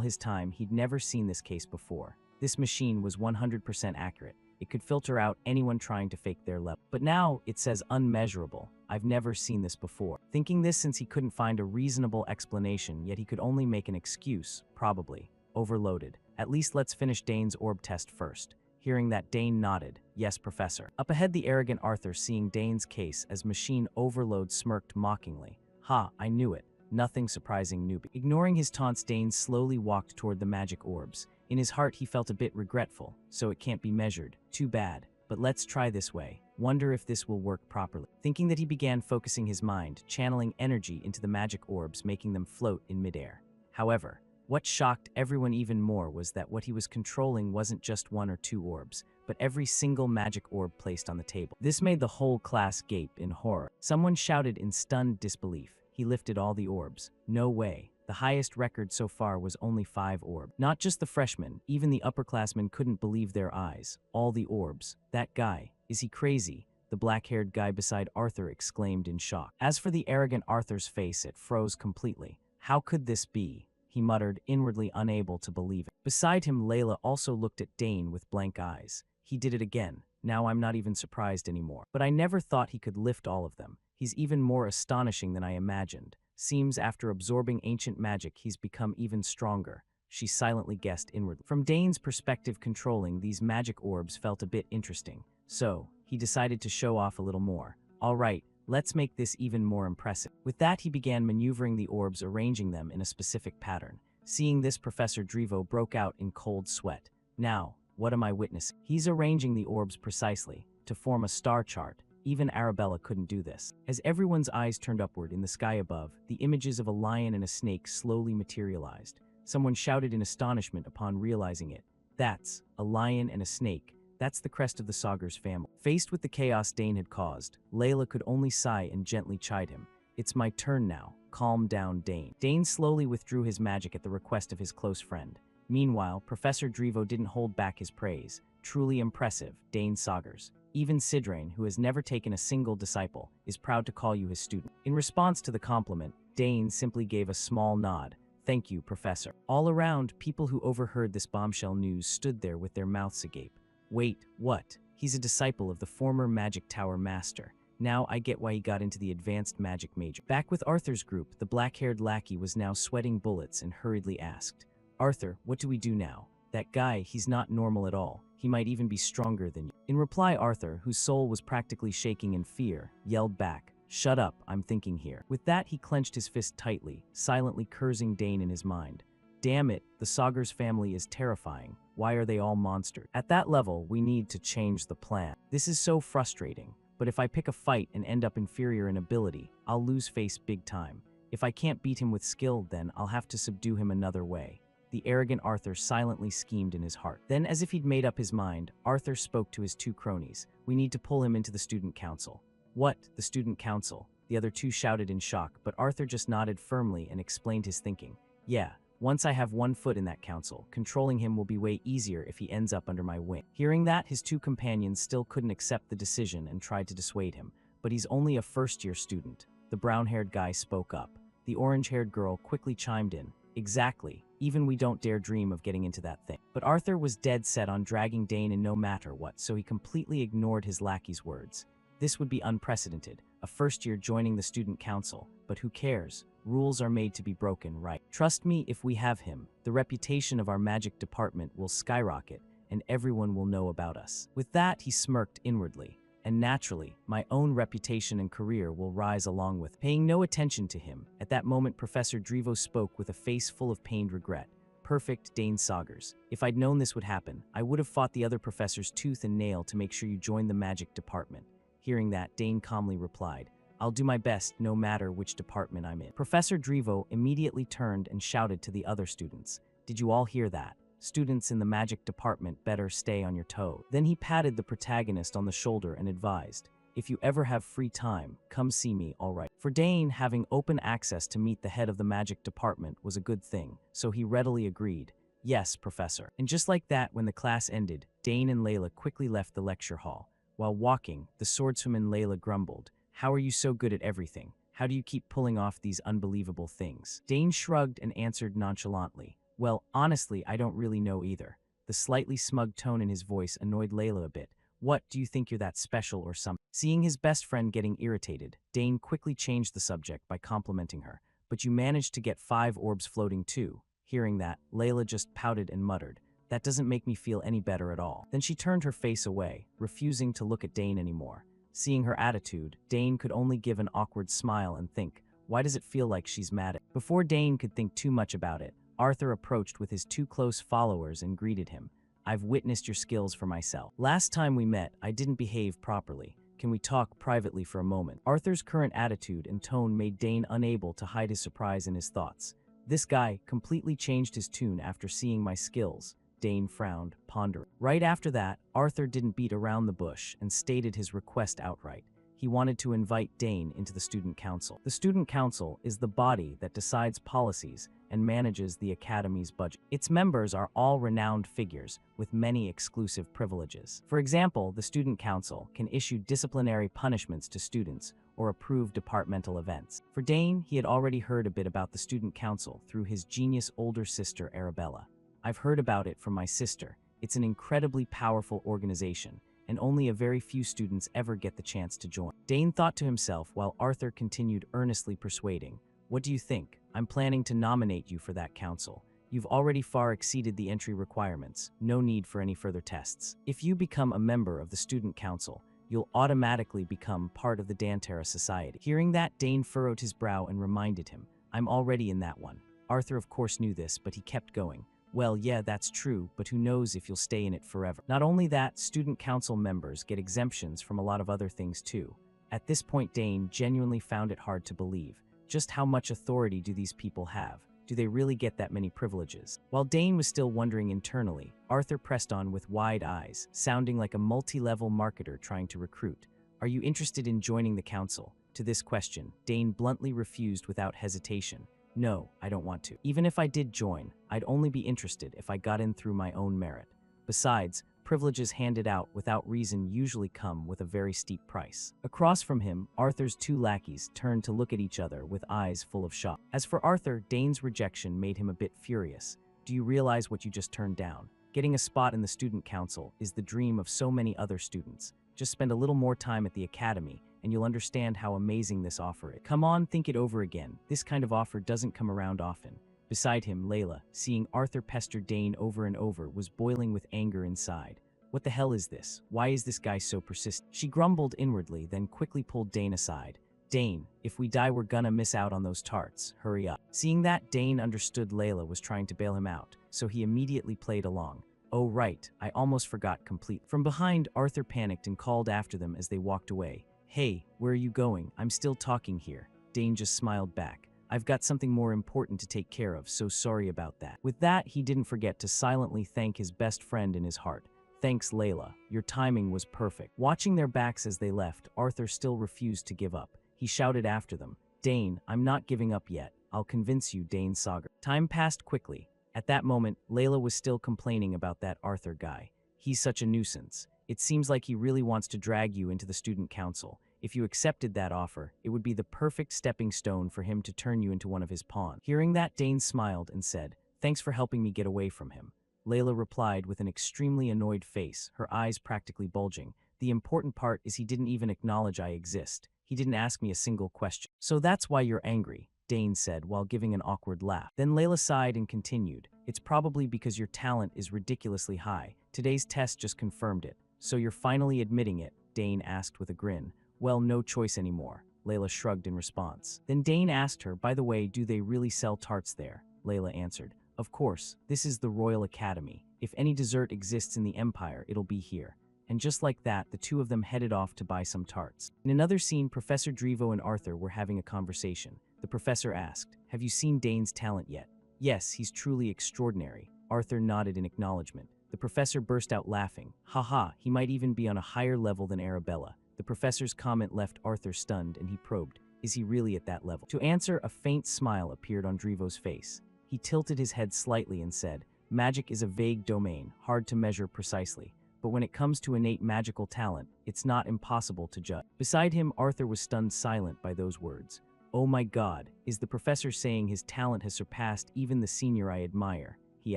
A: his time, he'd never seen this case before. This machine was 100% accurate. It could filter out anyone trying to fake their level. But now it says unmeasurable. I've never seen this before. Thinking this, since he couldn't find a reasonable explanation, yet he could only make an excuse, probably overloaded. At least let's finish Dane's orb test first. Hearing that, Dane nodded. Yes, Professor. Up ahead, the arrogant Arthur, seeing Dane's case as machine overload, smirked mockingly. Ha, I knew it. Nothing surprising, newbie. Ignoring his taunts, Dane slowly walked toward the magic orbs. In his heart, he felt a bit regretful. So it can't be measured. Too bad. But let's try this way. Wonder if this will work properly. Thinking that, he began focusing his mind, channeling energy into the magic orbs, making them float in midair. However, what shocked everyone even more was that what he was controlling wasn't just one or two orbs, but every single magic orb placed on the table. This made the whole class gape in horror. Someone shouted in stunned disbelief. He lifted all the orbs. No way. The highest record so far was only 5 orbs. Not just the freshmen, even the upperclassmen couldn't believe their eyes. All the orbs. That guy. Is he crazy? The black-haired guy beside Arthur exclaimed in shock. As for the arrogant Arthur's face, it froze completely. How could this be? He muttered, inwardly unable to believe it. Beside him, Layla also looked at Dane with blank eyes. He did it again. Now I'm not even surprised anymore. But I never thought he could lift all of them. He's even more astonishing than I imagined. Seems after absorbing ancient magic, he's become even stronger, she silently guessed inwardly. From Dane's perspective, controlling these magic orbs felt a bit interesting. So, he decided to show off a little more. All right, let's make this even more impressive. With that, he began maneuvering the orbs, arranging them in a specific pattern. Seeing this, Professor Drivo broke out in cold sweat. Now, what am I witnessing? He's arranging the orbs precisely to form a star chart. Even Arabella couldn't do this. As everyone's eyes turned upward in the sky above, the images of a lion and a snake slowly materialized. Someone shouted in astonishment upon realizing it. That's a lion and a snake. That's the crest of the Sagers family. Faced with the chaos Dane had caused, Layla could only sigh and gently chide him. It's my turn now. Calm down, Dane. Dane slowly withdrew his magic at the request of his close friend. Meanwhile, Professor Drivo didn't hold back his praise. Truly impressive, Dane Sagers. Even Sidrain, who has never taken a single disciple, is proud to call you his student. In response to the compliment, Dane simply gave a small nod, Thank you, Professor. All around, people who overheard this bombshell news stood there with their mouths agape. Wait, what? He's a disciple of the former Magic Tower Master. Now I get why he got into the advanced magic major. Back with Arthur's group, the black-haired lackey was now sweating bullets and hurriedly asked, Arthur, what do we do now? That guy, he's not normal at all. He might even be stronger than you. In reply, Arthur, whose soul was practically shaking in fear, yelled back, Shut up, I'm thinking here. With that, he clenched his fist tightly, silently cursing Dane in his mind. Damn it, the Saugers family is terrifying. Why are they all monsters? At that level, we need to change the plan. This is so frustrating, but if I pick a fight and end up inferior in ability, I'll lose face big time. If I can't beat him with skill, then I'll have to subdue him another way. The arrogant Arthur silently schemed in his heart. Then, as if he'd made up his mind, Arthur spoke to his two cronies. We need to pull him into the student council. What? The student council? The other two shouted in shock, but Arthur just nodded firmly and explained his thinking. Yeah, once I have one foot in that council, controlling him will be way easier if he ends up under my wing. Hearing that, his two companions still couldn't accept the decision and tried to dissuade him. But he's only a first-year student. The brown-haired guy spoke up. The orange-haired girl quickly chimed in. Exactly. Even we don't dare dream of getting into that thing. But Arthur was dead set on dragging Dane in no matter what, so he completely ignored his lackey's words. This would be unprecedented, a first year joining the student council, but who cares? Rules are made to be broken, right? Trust me, if we have him, the reputation of our magic department will skyrocket, and everyone will know about us. With that, he smirked inwardly. And naturally, my own reputation and career will rise along with. Paying no attention to him, at that moment Professor Drevo spoke with a face full of pained regret. Perfect, Dane Saugers. If I'd known this would happen, I would have fought the other professors tooth and nail to make sure you joined the magic department. Hearing that, Dane calmly replied, I'll do my best no matter which department I'm in. Professor Drevo immediately turned and shouted to the other students. Did you all hear that? Students in the magic department better stay on your toes. Then he patted the protagonist on the shoulder and advised, if you ever have free time, come see me, all right. For Dane, having open access to meet the head of the magic department was a good thing, so he readily agreed. Yes, Professor. And just like that, when the class ended, Dane and Layla quickly left the lecture hall. While walking, the swordswoman Layla grumbled, How are you so good at everything? How do you keep pulling off these unbelievable things? Dane shrugged and answered nonchalantly, Well, honestly, I don't really know either. The slightly smug tone in his voice annoyed Layla a bit. What, do you think you're that special or something? Seeing his best friend getting irritated, Dane quickly changed the subject by complimenting her. But you managed to get 5 orbs floating too. Hearing that, Layla just pouted and muttered, That doesn't make me feel any better at all. Then she turned her face away, refusing to look at Dane anymore. Seeing her attitude, Dane could only give an awkward smile and think, why does it feel like she's mad at? Before Dane could think too much about it, Arthur approached with his 2 close followers and greeted him. I've witnessed your skills for myself. Last time we met, I didn't behave properly. Can we talk privately for a moment? Arthur's current attitude and tone made Dane unable to hide his surprise in his thoughts. This guy completely changed his tune after seeing my skills. Dane frowned, pondering. Right after that, Arthur didn't beat around the bush and stated his request outright. He wanted to invite Dane into the student council. The student council is the body that decides policies and manages the academy's budget. Its members are all renowned figures with many exclusive privileges. For example, the student council can issue disciplinary punishments to students or approve departmental events. For Dane, he had already heard a bit about the student council through his genius older sister Arabella. I've heard about it from my sister. It's an incredibly powerful organization, and only a very few students ever get the chance to join. Dane thought to himself while Arthur continued earnestly persuading, What do you think? I'm planning to nominate you for that council. You've already far exceeded the entry requirements. No need for any further tests. If you become a member of the student council, you'll automatically become part of the Dantera Society. Hearing that, Dane furrowed his brow and reminded him, I'm already in that one. Arthur of course knew this, but he kept going. Well, yeah, that's true, but who knows if you'll stay in it forever. Not only that, student council members get exemptions from a lot of other things too. At this point, Dane genuinely found it hard to believe. Just how much authority do these people have? Do they really get that many privileges? While Dane was still wondering internally, Arthur pressed on with wide eyes, sounding like a multi-level marketer trying to recruit. Are you interested in joining the council? To this question, Dane bluntly refused without hesitation. No, I don't want to. Even if I did join, I'd only be interested if I got in through my own merit. Besides, privileges handed out without reason usually come with a very steep price. Across from him, Arthur's two lackeys turned to look at each other with eyes full of shock. As for Arthur, Dane's rejection made him a bit furious. Do you realize what you just turned down? Getting a spot in the student council is the dream of so many other students. Just spend a little more time at the academy, and you'll understand how amazing this offer is. Come on, think it over again. This kind of offer doesn't come around often. Beside him, Layla, seeing Arthur pester Dane over and over, was boiling with anger inside. What the hell is this? Why is this guy so persistent? She grumbled inwardly, then quickly pulled Dane aside. Dane, if we die, we're gonna miss out on those tarts. Hurry up. Seeing that, Dane understood Layla was trying to bail him out, so he immediately played along. Oh right, I almost forgot completely. From behind, Arthur panicked and called after them as they walked away. Hey, where are you going? I'm still talking here. Dane just smiled back. I've got something more important to take care of, so sorry about that. With that, he didn't forget to silently thank his best friend in his heart. Thanks, Layla. Your timing was perfect. Watching their backs as they left, Arthur still refused to give up. He shouted after them, Dane, I'm not giving up yet. I'll convince you, Dane Sager. Time passed quickly. At that moment, Layla was still complaining about that Arthur guy. He's such a nuisance. It seems like he really wants to drag you into the student council. If you accepted that offer, it would be the perfect stepping stone for him to turn you into one of his pawns. Hearing that, Dane smiled and said, Thanks for helping me get away from him. Layla replied with an extremely annoyed face, her eyes practically bulging. The important part is he didn't even acknowledge I exist. He didn't ask me a single question. So that's why you're angry, Dane said while giving an awkward laugh. Then Layla sighed and continued, It's probably because your talent is ridiculously high. Today's test just confirmed it. So you're finally admitting it? Dane asked with a grin. Well, no choice anymore, Layla shrugged in response. Then Dane asked her, By the way, do they really sell tarts there? Layla answered, Of course, this is the Royal Academy. If any dessert exists in the Empire, it'll be here. And just like that, the two of them headed off to buy some tarts. In another scene, Professor Drevo and Arthur were having a conversation. The professor asked, Have you seen Dane's talent yet? Yes, he's truly extraordinary. Arthur nodded in acknowledgement. The professor burst out laughing. Haha, he might even be on a higher level than Arabella. The professor's comment left Arthur stunned, and he probed, Is he really at that level? To answer, a faint smile appeared on Drevo's face. He tilted his head slightly and said, Magic is a vague domain, hard to measure precisely. But when it comes to innate magical talent, it's not impossible to judge. Beside him, Arthur was stunned silent by those words. Oh my God, is the professor saying his talent has surpassed even the senior I admire? He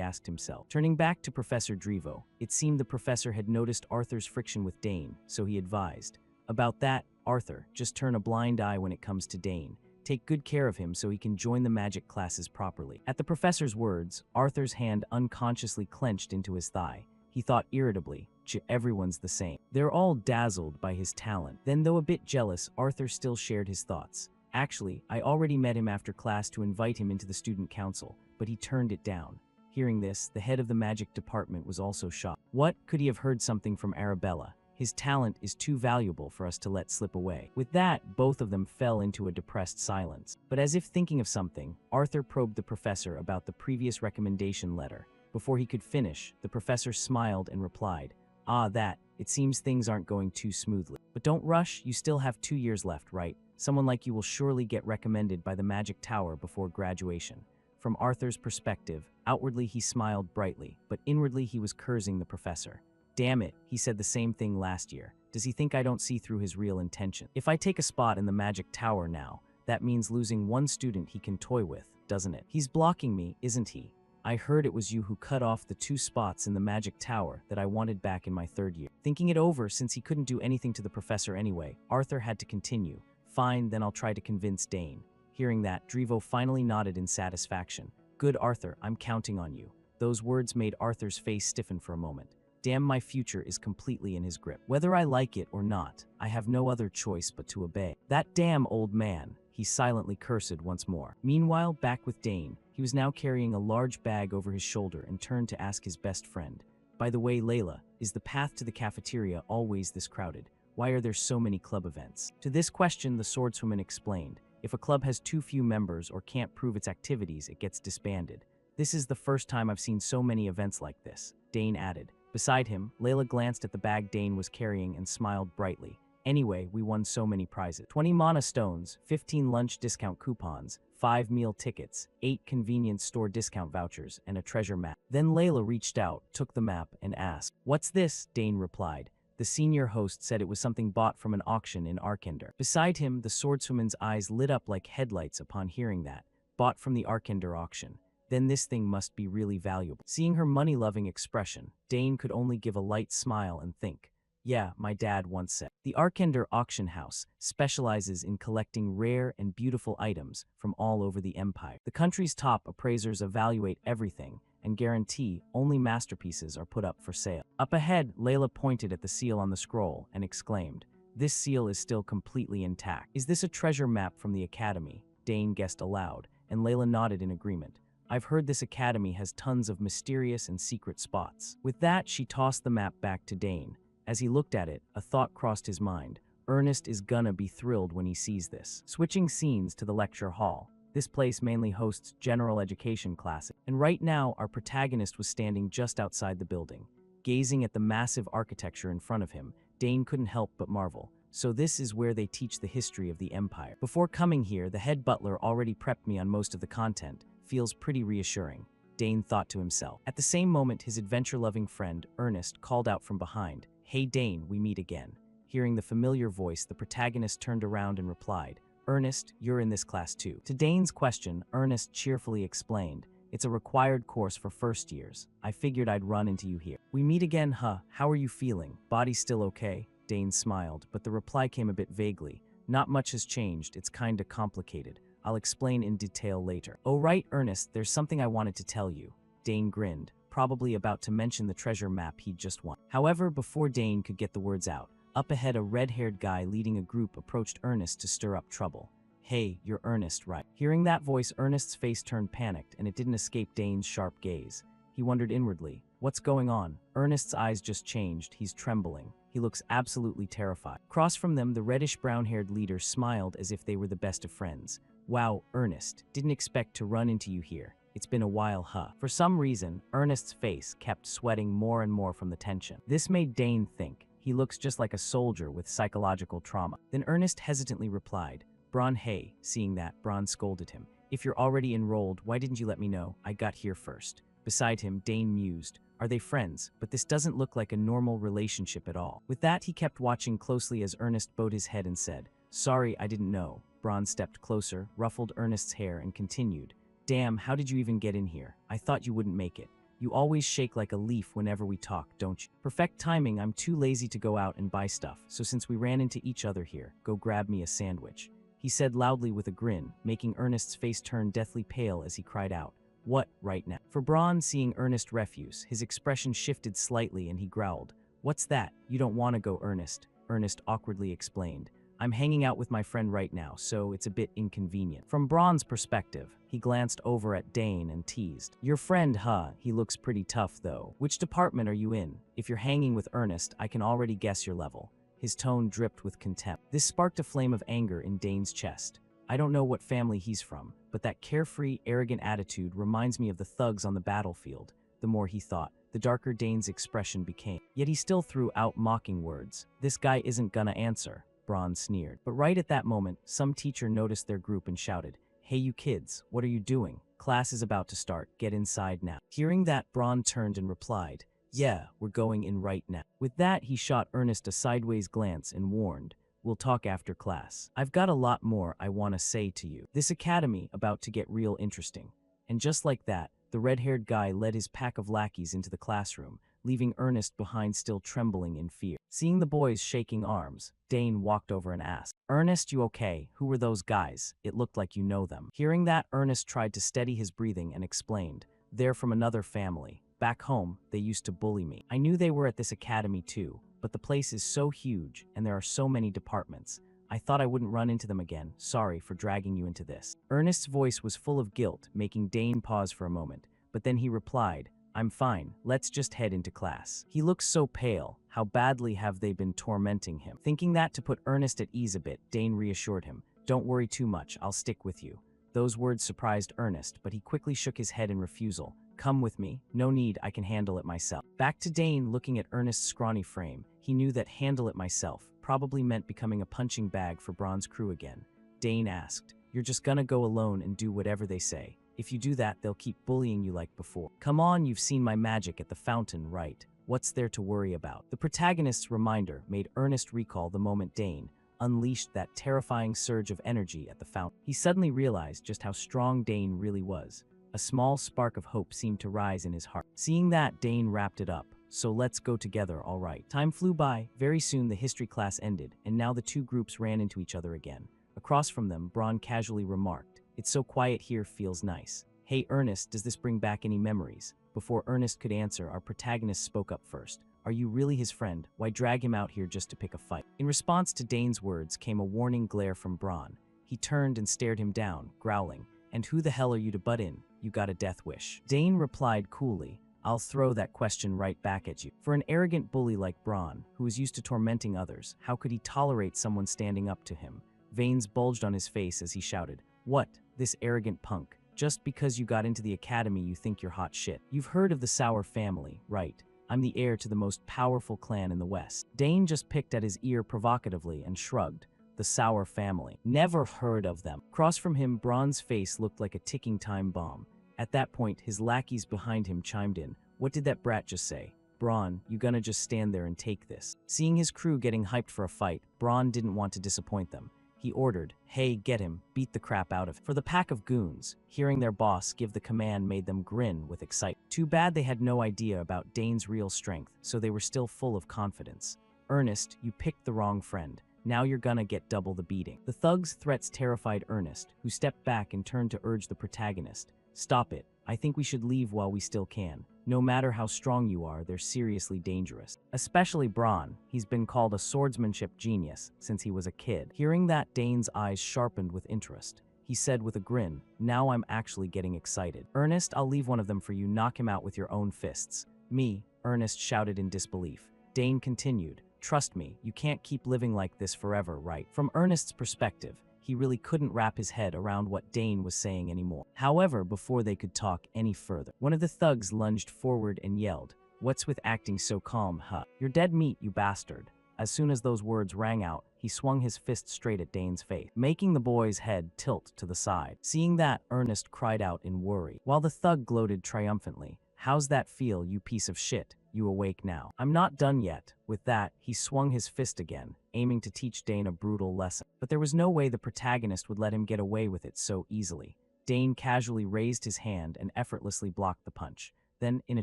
A: asked himself. Turning back to Professor Drevo, it seemed the professor had noticed Arthur's friction with Dane, so he advised. About that, Arthur, just turn a blind eye when it comes to Dane. Take good care of him so he can join the magic classes properly. At the professor's words, Arthur's hand unconsciously clenched into his thigh. He thought irritably, everyone's the same. They're all dazzled by his talent. Then, though a bit jealous, Arthur still shared his thoughts. Actually, I already met him after class to invite him into the student council, but he turned it down. Hearing this, the head of the magic department was also shocked. What? Could he have heard something from Arabella? His talent is too valuable for us to let slip away. With that, both of them fell into a depressed silence. But as if thinking of something, Arthur probed the professor about the previous recommendation letter. Before he could finish, the professor smiled and replied, it seems things aren't going too smoothly. But don't rush, you still have 2 years left, right? Someone like you will surely get recommended by the Magic Tower before graduation. From Arthur's perspective, outwardly he smiled brightly, but inwardly he was cursing the professor. Damn it, he said the same thing last year. Does he think I don't see through his real intention? If I take a spot in the Magic Tower now, that means losing one student he can toy with, doesn't it? He's blocking me, isn't he? I heard it was you who cut off the 2 spots in the Magic Tower that I wanted back in my 3rd year. Thinking it over, since he couldn't do anything to the professor anyway, Arthur had to continue. Fine, then I'll try to convince Dane. Hearing that, Drevo finally nodded in satisfaction. Good, Arthur, I'm counting on you. Those words made Arthur's face stiffen for a moment. Damn, my future is completely in his grip. Whether I like it or not, I have no other choice but to obey. That damn old man, he silently cursed once more. Meanwhile, back with Dane, he was now carrying a large bag over his shoulder and turned to ask his best friend. By the way, Layla, is the path to the cafeteria always this crowded? Why are there so many club events? To this question, the swordswoman explained, if a club has too few members or can't prove its activities, it gets disbanded. This is the first time I've seen so many events like this, Dane added. Beside him, Layla glanced at the bag Dane was carrying and smiled brightly. Anyway, we won so many prizes. 20 mana stones, 15 lunch discount coupons, 5 meal tickets, 8 convenience store discount vouchers, and a treasure map. Then Layla reached out, took the map, and asked, "What's this?" Dane replied. The senior host said it was something bought from an auction in Arkender. Beside him, the swordswoman's eyes lit up like headlights upon hearing that. Bought from the Arkender auction. Then this thing must be really valuable. Seeing her money-loving expression, Dane could only give a light smile and think, "Yeah, my dad once said." The Arkender auction house specializes in collecting rare and beautiful items from all over the empire. The country's top appraisers evaluate everything and guarantee only masterpieces are put up for sale. Up ahead, Layla pointed at the seal on the scroll and exclaimed, "This seal is still completely intact." "Is this a treasure map from the academy?" Dane guessed aloud, and Layla nodded in agreement. "I've heard this academy has tons of mysterious and secret spots." With that, she tossed the map back to Dane. As he looked at it, a thought crossed his mind. Ernest is gonna be thrilled when he sees this. Switching scenes to the lecture hall. This place mainly hosts general education classes, and right now our protagonist was standing just outside the building. Gazing at the massive architecture in front of him, Dane couldn't help but marvel. So this is where they teach the history of the empire. Before coming here, the head butler already prepped me on most of the content. Feels pretty reassuring, Dane thought to himself. At the same moment, his adventure-loving friend, Ernest, called out from behind, "Hey Dane, we meet again." Hearing the familiar voice, the protagonist turned around and replied, "Ernest, you're in this class too." To Dane's question, Ernest cheerfully explained, "It's a required course for first years. I figured I'd run into you here." "We meet again, huh? How are you feeling? Body still okay?" Dane smiled, but the reply came a bit vaguely. "Not much has changed, it's kinda complicated. I'll explain in detail later." "Oh right, Ernest, there's something I wanted to tell you." Dane grinned, probably about to mention the treasure map he'd just won. However, before Dane could get the words out, up ahead a red-haired guy leading a group approached Ernest to stir up trouble. "Hey, you're Ernest, right?" Hearing that voice, Ernest's face turned panicked, and it didn't escape Dane's sharp gaze. He wondered inwardly, what's going on? Ernest's eyes just changed, he's trembling. He looks absolutely terrified. Across from them, the reddish-brown-haired leader smiled as if they were the best of friends. "Wow, Ernest, didn't expect to run into you here. It's been a while, huh?" For some reason, Ernest's face kept sweating more and more from the tension. This made Dane think, he looks just like a soldier with psychological trauma. Then Ernest hesitantly replied, "Bron, hey." Seeing that, Bron scolded him. "If you're already enrolled, why didn't you let me know? I got here first." Beside him, Dane mused, "Are they friends? But this doesn't look like a normal relationship at all." With that, he kept watching closely as Ernest bowed his head and said, "Sorry, I didn't know." Bron stepped closer, ruffled Ernest's hair, and continued, "Damn, how did you even get in here? I thought you wouldn't make it. You always shake like a leaf whenever we talk, don't you?" "Perfect timing, I'm too lazy to go out and buy stuff, so since we ran into each other here, go grab me a sandwich," he said loudly with a grin, making Ernest's face turn deathly pale as he cried out, "What, right now?" For Bron, seeing Ernest refuse, his expression shifted slightly and he growled, "What's that? You don't want to go, Ernest," Ernest awkwardly explained. "I'm hanging out with my friend right now, so it's a bit inconvenient." From Bron's perspective, he glanced over at Dane and teased, "Your friend, huh? He looks pretty tough, though. Which department are you in? If you're hanging with Ernest, I can already guess your level." His tone dripped with contempt. This sparked a flame of anger in Dane's chest. I don't know what family he's from, but that carefree, arrogant attitude reminds me of the thugs on the battlefield. The more he thought, the darker Dane's expression became. Yet he still threw out mocking words. "This guy isn't gonna answer," Bron sneered. But right at that moment, some teacher noticed their group and shouted, "Hey you kids, what are you doing? Class is about to start, get inside now." Hearing that, Bron turned and replied, "Yeah, we're going in right now." With that, he shot Ernest a sideways glance and warned, "We'll talk after class. I've got a lot more I want to say to you. This academy about to get real interesting." And just like that, the red-haired guy led his pack of lackeys into the classroom, leaving Ernest behind still trembling in fear. Seeing the boys shaking arms, Dane walked over and asked, "Ernest, you okay? Who were those guys? It looked like you know them." Hearing that, Ernest tried to steady his breathing and explained, "They're from another family. Back home, they used to bully me. I knew they were at this academy too, but the place is so huge and there are so many departments. I thought I wouldn't run into them again. Sorry for dragging you into this." Ernest's voice was full of guilt, making Dane pause for a moment, but then he replied, "I'm fine, let's just head into class." He looks so pale. How badly have they been tormenting him? Thinking that to put Ernest at ease a bit, Dane reassured him, "Don't worry too much, I'll stick with you." Those words surprised Ernest, but he quickly shook his head in refusal. "Come with me. No need, I can handle it myself." Back to Dane, looking at Ernest's scrawny frame, he knew that handle it myself probably meant becoming a punching bag for Braun's crew again. Dane asked, "You're just gonna go alone and do whatever they say. If you do that, they'll keep bullying you like before." "Come on, you've seen my magic at the fountain, right? What's there to worry about?" The protagonist's reminder made Ernest recall the moment Dane unleashed that terrifying surge of energy at the fountain. He suddenly realized just how strong Dane really was. A small spark of hope seemed to rise in his heart. Seeing that, Dane wrapped it up. "So let's go together, all right." Time flew by. Very soon the history class ended, and now the two groups ran into each other again. Across from them, Braun casually remarked, "It's so quiet here, feels nice. Hey Ernest, does this bring back any memories?" Before Ernest could answer, our protagonist spoke up first. "Are you really his friend? Why drag him out here just to pick a fight?" In response to Dane's words came a warning glare from Braun. He turned and stared him down, growling, "And who the hell are you to butt in? You got a death wish." Dane replied coolly, "I'll throw that question right back at you." For an arrogant bully like Braun, who was used to tormenting others, how could he tolerate someone standing up to him? Veins bulged on his face as he shouted, "What? This arrogant punk. Just because you got into the academy you think you're hot shit. You've heard of the Sauer family, right? I'm the heir to the most powerful clan in the West." Dane just picked at his ear provocatively and shrugged. "The Sauer family. Never heard of them." Across from him, Braun's face looked like a ticking time bomb. At that point, his lackeys behind him chimed in. "What did that brat just say? Braun, you gonna just stand there and take this?" Seeing his crew getting hyped for a fight, Braun didn't want to disappoint them. He ordered, "Hey, get him, beat the crap out of him." For the pack of goons, hearing their boss give the command made them grin with excitement. Too bad they had no idea about Dane's real strength, so they were still full of confidence. "Ernest, you picked the wrong friend. Now you're gonna get double the beating." The thug's threats terrified Ernest, who stepped back and turned to urge the protagonist. "Stop it. I think we should leave while we still can. No matter how strong you are, they're seriously dangerous." Especially Braun. He's been called a swordsmanship genius since he was a kid. Hearing that, Dane's eyes sharpened with interest. He said with a grin, "Now I'm actually getting excited. Ernest, I'll leave one of them for you. Knock him out with your own fists." "Me?" Ernest shouted in disbelief. Dane continued, "Trust me, you can't keep living like this forever, right?" From Ernest's perspective, he really couldn't wrap his head around what Dane was saying anymore. However, before they could talk any further, one of the thugs lunged forward and yelled, "What's with acting so calm, huh? You're dead meat, you bastard." As soon as those words rang out, he swung his fist straight at Dane's face, making the boy's head tilt to the side. Seeing that, Ernest cried out in worry, while the thug gloated triumphantly, "How's that feel, you piece of shit? You awake now?" "I'm not done yet." With that, he swung his fist again, aiming to teach Dane a brutal lesson. But there was no way the protagonist would let him get away with it so easily. Dane casually raised his hand and effortlessly blocked the punch. Then, in a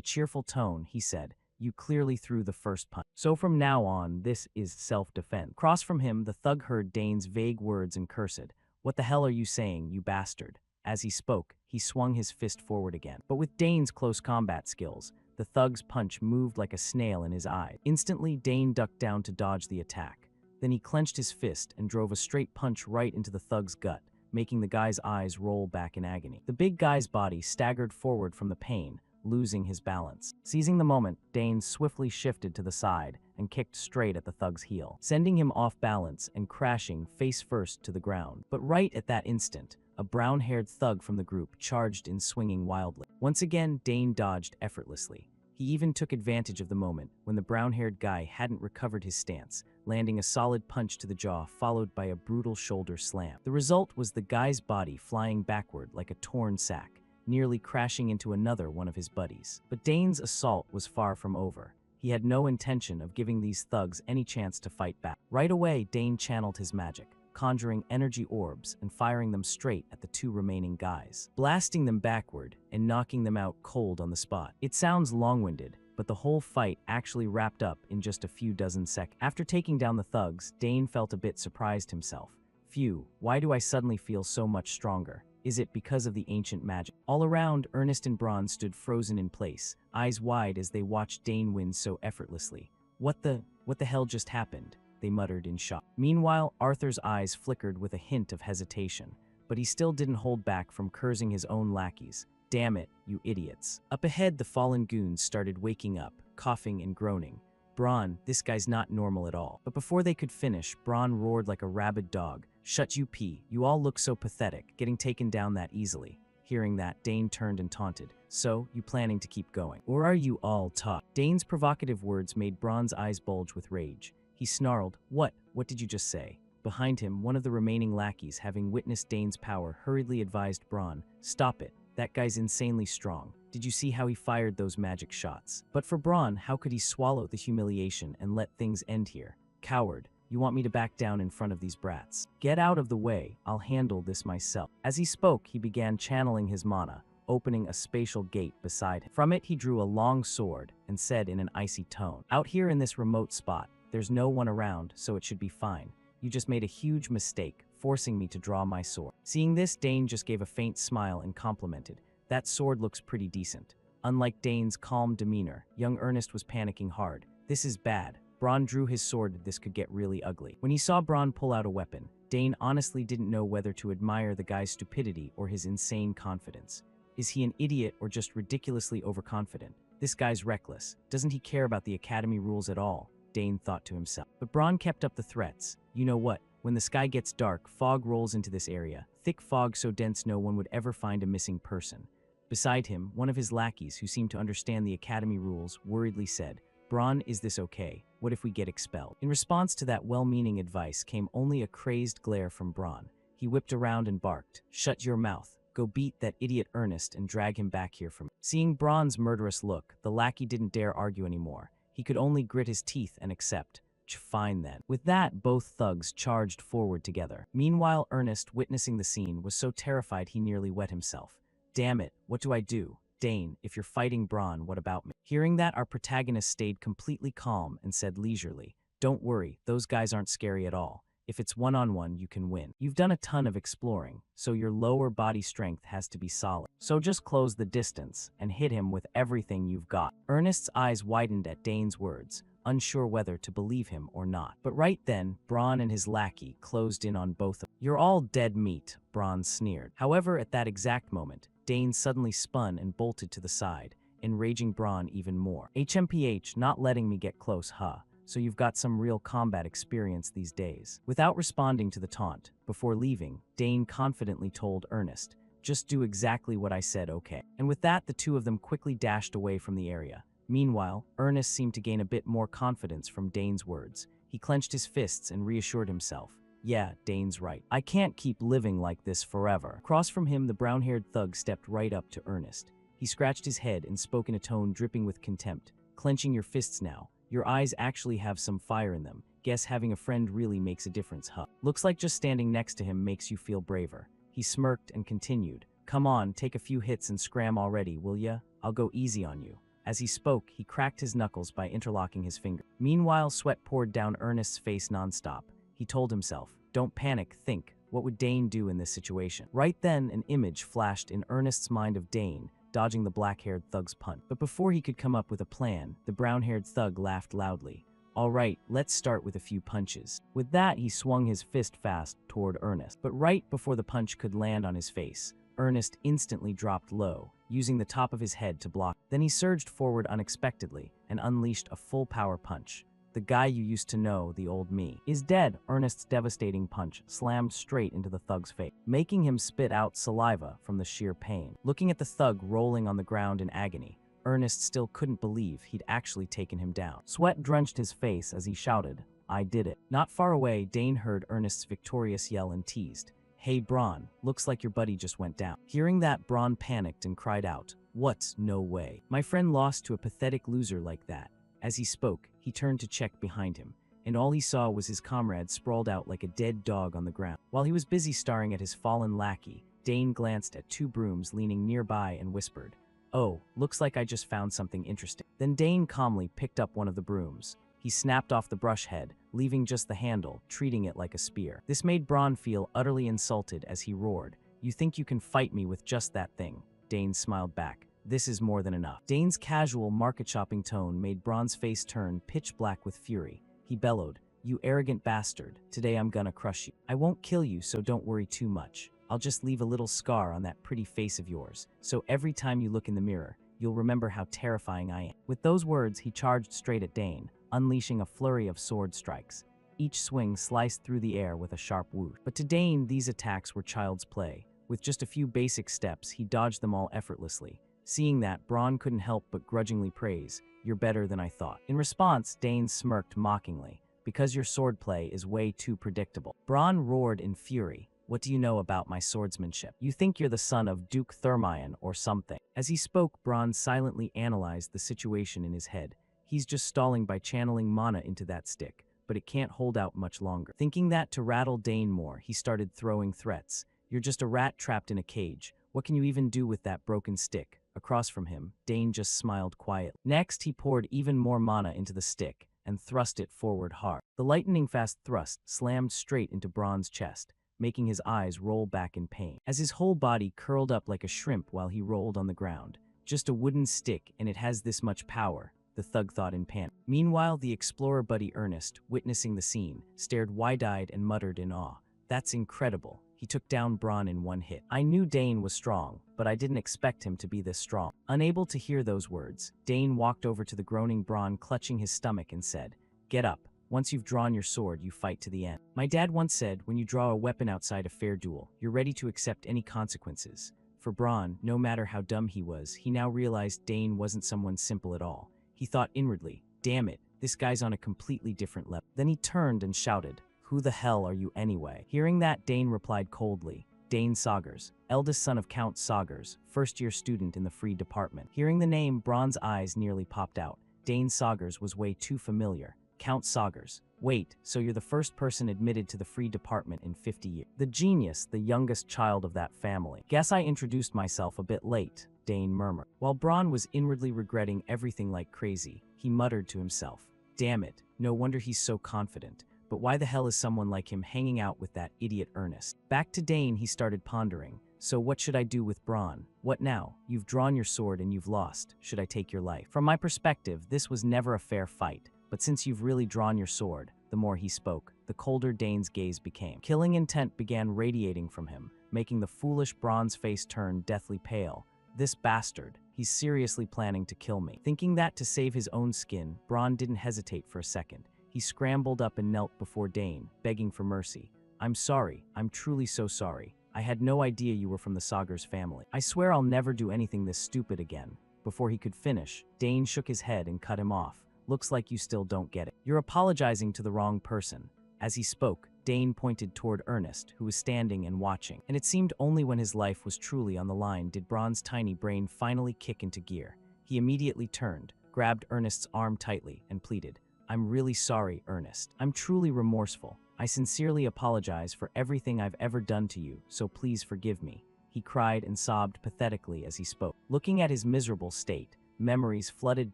A: cheerful tone, he said, "You clearly threw the first punch. So from now on, this is self-defense." Across from him, the thug heard Dane's vague words and cursed, "What the hell are you saying, you bastard?" As he spoke, he swung his fist forward again. But with Dane's close combat skills, the thug's punch moved like a snail in his eye. Instantly, Dane ducked down to dodge the attack. Then he clenched his fist and drove a straight punch right into the thug's gut, making the guy's eyes roll back in agony. The big guy's body staggered forward from the pain, losing his balance. Seizing the moment, Dane swiftly shifted to the side and kicked straight at the thug's heel, sending him off balance and crashing face first to the ground. But right at that instant, a brown-haired thug from the group charged in, swinging wildly. Once again, Dane dodged effortlessly. He even took advantage of the moment when the brown-haired guy hadn't recovered his stance, landing a solid punch to the jaw followed by a brutal shoulder slam. The result was the guy's body flying backward like a torn sack, nearly crashing into another one of his buddies. But Dane's assault was far from over. He had no intention of giving these thugs any chance to fight back. Right away, Dane channeled his magic, conjuring energy orbs and firing them straight at the two remaining guys, blasting them backward and knocking them out cold on the spot. It sounds long-winded, but the whole fight actually wrapped up in just a few dozen seconds. After taking down the thugs, Dane felt a bit surprised himself. Phew, why do I suddenly feel so much stronger? Is it because of the ancient magic? All around, Ernest and Braun stood frozen in place, eyes wide as they watched Dane win so effortlessly. What the hell just happened?" they muttered in shock. Meanwhile, Arthur's eyes flickered with a hint of hesitation, but he still didn't hold back from cursing his own lackeys. "Damn it, you idiots." Up ahead, the fallen goons started waking up, coughing and groaning. "Braun, this guy's not normal at all." But before they could finish, Braun roared like a rabid dog. "Shut you pee. You all look so pathetic, getting taken down that easily." Hearing that, Dane turned and taunted, "So, you planning to keep going? Or are you all taught?" Dane's provocative words made Braun's eyes bulge with rage. He snarled, "What? What did you just say? Behind him, one of the remaining lackeys, having witnessed Dane's power, hurriedly advised Braun, "Stop it. That guy's insanely strong. Did you see how he fired those magic shots?" But for Braun, how could he swallow the humiliation and let things end here? "Coward. You want me to back down in front of these brats? Get out of the way. I'll handle this myself." As he spoke, he began channeling his mana, opening a spatial gate beside him. From it, he drew a long sword and said in an icy tone, "Out here in this remote spot, there's no one around, so it should be fine. You just made a huge mistake, forcing me to draw my sword." Seeing this, Dane just gave a faint smile and complimented, "That sword looks pretty decent." Unlike Dane's calm demeanor, young Ernest was panicking hard. "This is bad." Braun drew his sword. This could get really ugly. When he saw Braun pull out a weapon, Dane honestly didn't know whether to admire the guy's stupidity or his insane confidence. Is he an idiot or just ridiculously overconfident? This guy's reckless. Doesn't he care about the academy rules at all? Dane thought to himself. But Braun kept up the threats. "You know what? When the sky gets dark, fog rolls into this area. Thick fog so dense no one would ever find a missing person." Beside him, one of his lackeys, who seemed to understand the academy rules, worriedly said, "Braun, is this okay? What if we get expelled?" In response to that well-meaning advice came only a crazed glare from Braun. He whipped around and barked, "Shut your mouth. Go beat that idiot Ernest and drag him back here for me." Seeing Braun's murderous look, the lackey didn't dare argue anymore. He could only grit his teeth and accept. Fine then. With that, both thugs charged forward together. Meanwhile, Ernest, witnessing the scene, was so terrified he nearly wet himself. "Damn it, what do I do? Dane, if you're fighting Braun, what about me?" Hearing that, our protagonist stayed completely calm and said leisurely, "Don't worry, those guys aren't scary at all. If it's one-on-one, you can win. You've done a ton of exploring, so your lower body strength has to be solid. So just close the distance and hit him with everything you've got." Ernest's eyes widened at Dane's words, unsure whether to believe him or not. But right then, Braun and his lackey closed in on both of them. "You're all dead meat," Braun sneered. However, at that exact moment, Dane suddenly spun and bolted to the side, enraging Braun even more. "HMPH, not letting me get close, huh? So you've got some real combat experience these days." Without responding to the taunt, before leaving, Dane confidently told Ernest, "Just do exactly what I said, okay?" And with that, the two of them quickly dashed away from the area. Meanwhile, Ernest seemed to gain a bit more confidence from Dane's words. He clenched his fists and reassured himself. "Yeah, Dane's right. I can't keep living like this forever." Across from him, the brown-haired thug stepped right up to Ernest. He scratched his head and spoke in a tone dripping with contempt. "Clenching your fists now. Your eyes actually have some fire in them. Guess having a friend really makes a difference, huh? Looks like just standing next to him makes you feel braver." He smirked and continued, "Come on, take a few hits and scram already, will ya? I'll go easy on you." As he spoke, he cracked his knuckles by interlocking his fingers. Meanwhile, sweat poured down Ernest's face nonstop. He told himself, "Don't panic, think. What would Dane do in this situation?" Right then, an image flashed in Ernest's mind of Dane, dodging the black-haired thug's punch. But before he could come up with a plan, the brown-haired thug laughed loudly. "All right, let's start with a few punches." With that, he swung his fist fast toward Ernest. But right before the punch could land on his face, Ernest instantly dropped low, using the top of his head to block. Then he surged forward unexpectedly and unleashed a full-power punch. "The guy you used to know, the old me, is dead." Ernest's devastating punch slammed straight into the thug's face, making him spit out saliva from the sheer pain. Looking at the thug rolling on the ground in agony, Ernest still couldn't believe he'd actually taken him down. Sweat drenched his face as he shouted, "I did it." Not far away, Dane heard Ernest's victorious yell and teased, "Hey Braun, looks like your buddy just went down." Hearing that, Braun panicked and cried out, "What? No way. My friend lost to a pathetic loser like that." As he spoke, he turned to check behind him, and all he saw was his comrade sprawled out like a dead dog on the ground. While he was busy staring at his fallen lackey, Dane glanced at two brooms leaning nearby and whispered, "Oh, looks like I just found something interesting." Then Dane calmly picked up one of the brooms. He snapped off the brush head, leaving just the handle, treating it like a spear. This made Braun feel utterly insulted as he roared, "You think you can fight me with just that thing?" Dane smiled back. "This is more than enough." Dane's casual, market-shopping tone made Braun's face turn pitch black with fury. He bellowed, "You arrogant bastard, today I'm gonna crush you. I won't kill you, so don't worry too much. I'll just leave a little scar on that pretty face of yours, so every time you look in the mirror, you'll remember how terrifying I am." With those words, he charged straight at Dane, unleashing a flurry of sword strikes. Each swing sliced through the air with a sharp whoosh. But to Dane, these attacks were child's play. With just a few basic steps, he dodged them all effortlessly. Seeing that, Braun couldn't help but grudgingly praise, "You're better than I thought." In response, Dane smirked mockingly, because your swordplay is way too predictable. Bronn roared in fury. What do you know about my swordsmanship? You think you're the son of Duke Thermion or something. As he spoke, Bronn silently analyzed the situation in his head. He's just stalling by channeling mana into that stick, but it can't hold out much longer. Thinking that to rattle Dane more, he started throwing threats. You're just a rat trapped in a cage. What can you even do with that broken stick? Across from him, Dane just smiled quietly. Next, he poured even more mana into the stick and thrust it forward hard. The lightning-fast thrust slammed straight into Bronn's chest, making his eyes roll back in pain. As his whole body curled up like a shrimp while he rolled on the ground. Just a wooden stick, and it has this much power, the thug thought in panic. Meanwhile, the explorer buddy Ernest, witnessing the scene, stared wide-eyed and muttered in awe. That's incredible. He took down Bronn in one hit. I knew Dane was strong, but I didn't expect him to be this strong. Unable to hear those words, Dane walked over to the groaning Bronn, clutching his stomach, and said, "Get up. Once you've drawn your sword, you fight to the end." My dad once said, when you draw a weapon outside a fair duel, you're ready to accept any consequences. For Bronn, no matter how dumb he was, he now realized Dane wasn't someone simple at all. He thought inwardly, damn it, this guy's on a completely different level. Then he turned and shouted, "Who the hell are you anyway?" Hearing that, Dane replied coldly, "Dane Saugers, eldest son of Count Saugers, first-year student in the Free Department." Hearing the name, Bronn's eyes nearly popped out. Dane Saugers was way too familiar. Count Saugers. Wait, so you're the first person admitted to the Free Department in 50 years. The genius, the youngest child of that family. Guess I introduced myself a bit late, Dane murmured. While Bronn was inwardly regretting everything like crazy, he muttered to himself, damn it, no wonder he's so confident. But why the hell is someone like him hanging out with that idiot Ernest? Back to Dane, he started pondering. So what should I do with Bronn? What now? You've drawn your sword and you've lost. Should I take your life? From my perspective, this was never a fair fight. But since you've really drawn your sword, the more he spoke, the colder Dane's gaze became. Killing intent began radiating from him, making the foolish Bronn's face turn deathly pale. This bastard, he's seriously planning to kill me. Thinking that to save his own skin, Bronn didn't hesitate for a second. He scrambled up and knelt before Dane, begging for mercy. I'm sorry, I'm truly so sorry. I had no idea you were from the Saugers family. I swear I'll never do anything this stupid again. Before he could finish, Dane shook his head and cut him off. Looks like you still don't get it. You're apologizing to the wrong person. As he spoke, Dane pointed toward Ernest, who was standing and watching. And it seemed only when his life was truly on the line did Bronn's tiny brain finally kick into gear. He immediately turned, grabbed Ernest's arm tightly, and pleaded, I'm really sorry, Ernest. I'm truly remorseful. I sincerely apologize for everything I've ever done to you, so please forgive me. He cried and sobbed pathetically as he spoke. Looking at his miserable state, memories flooded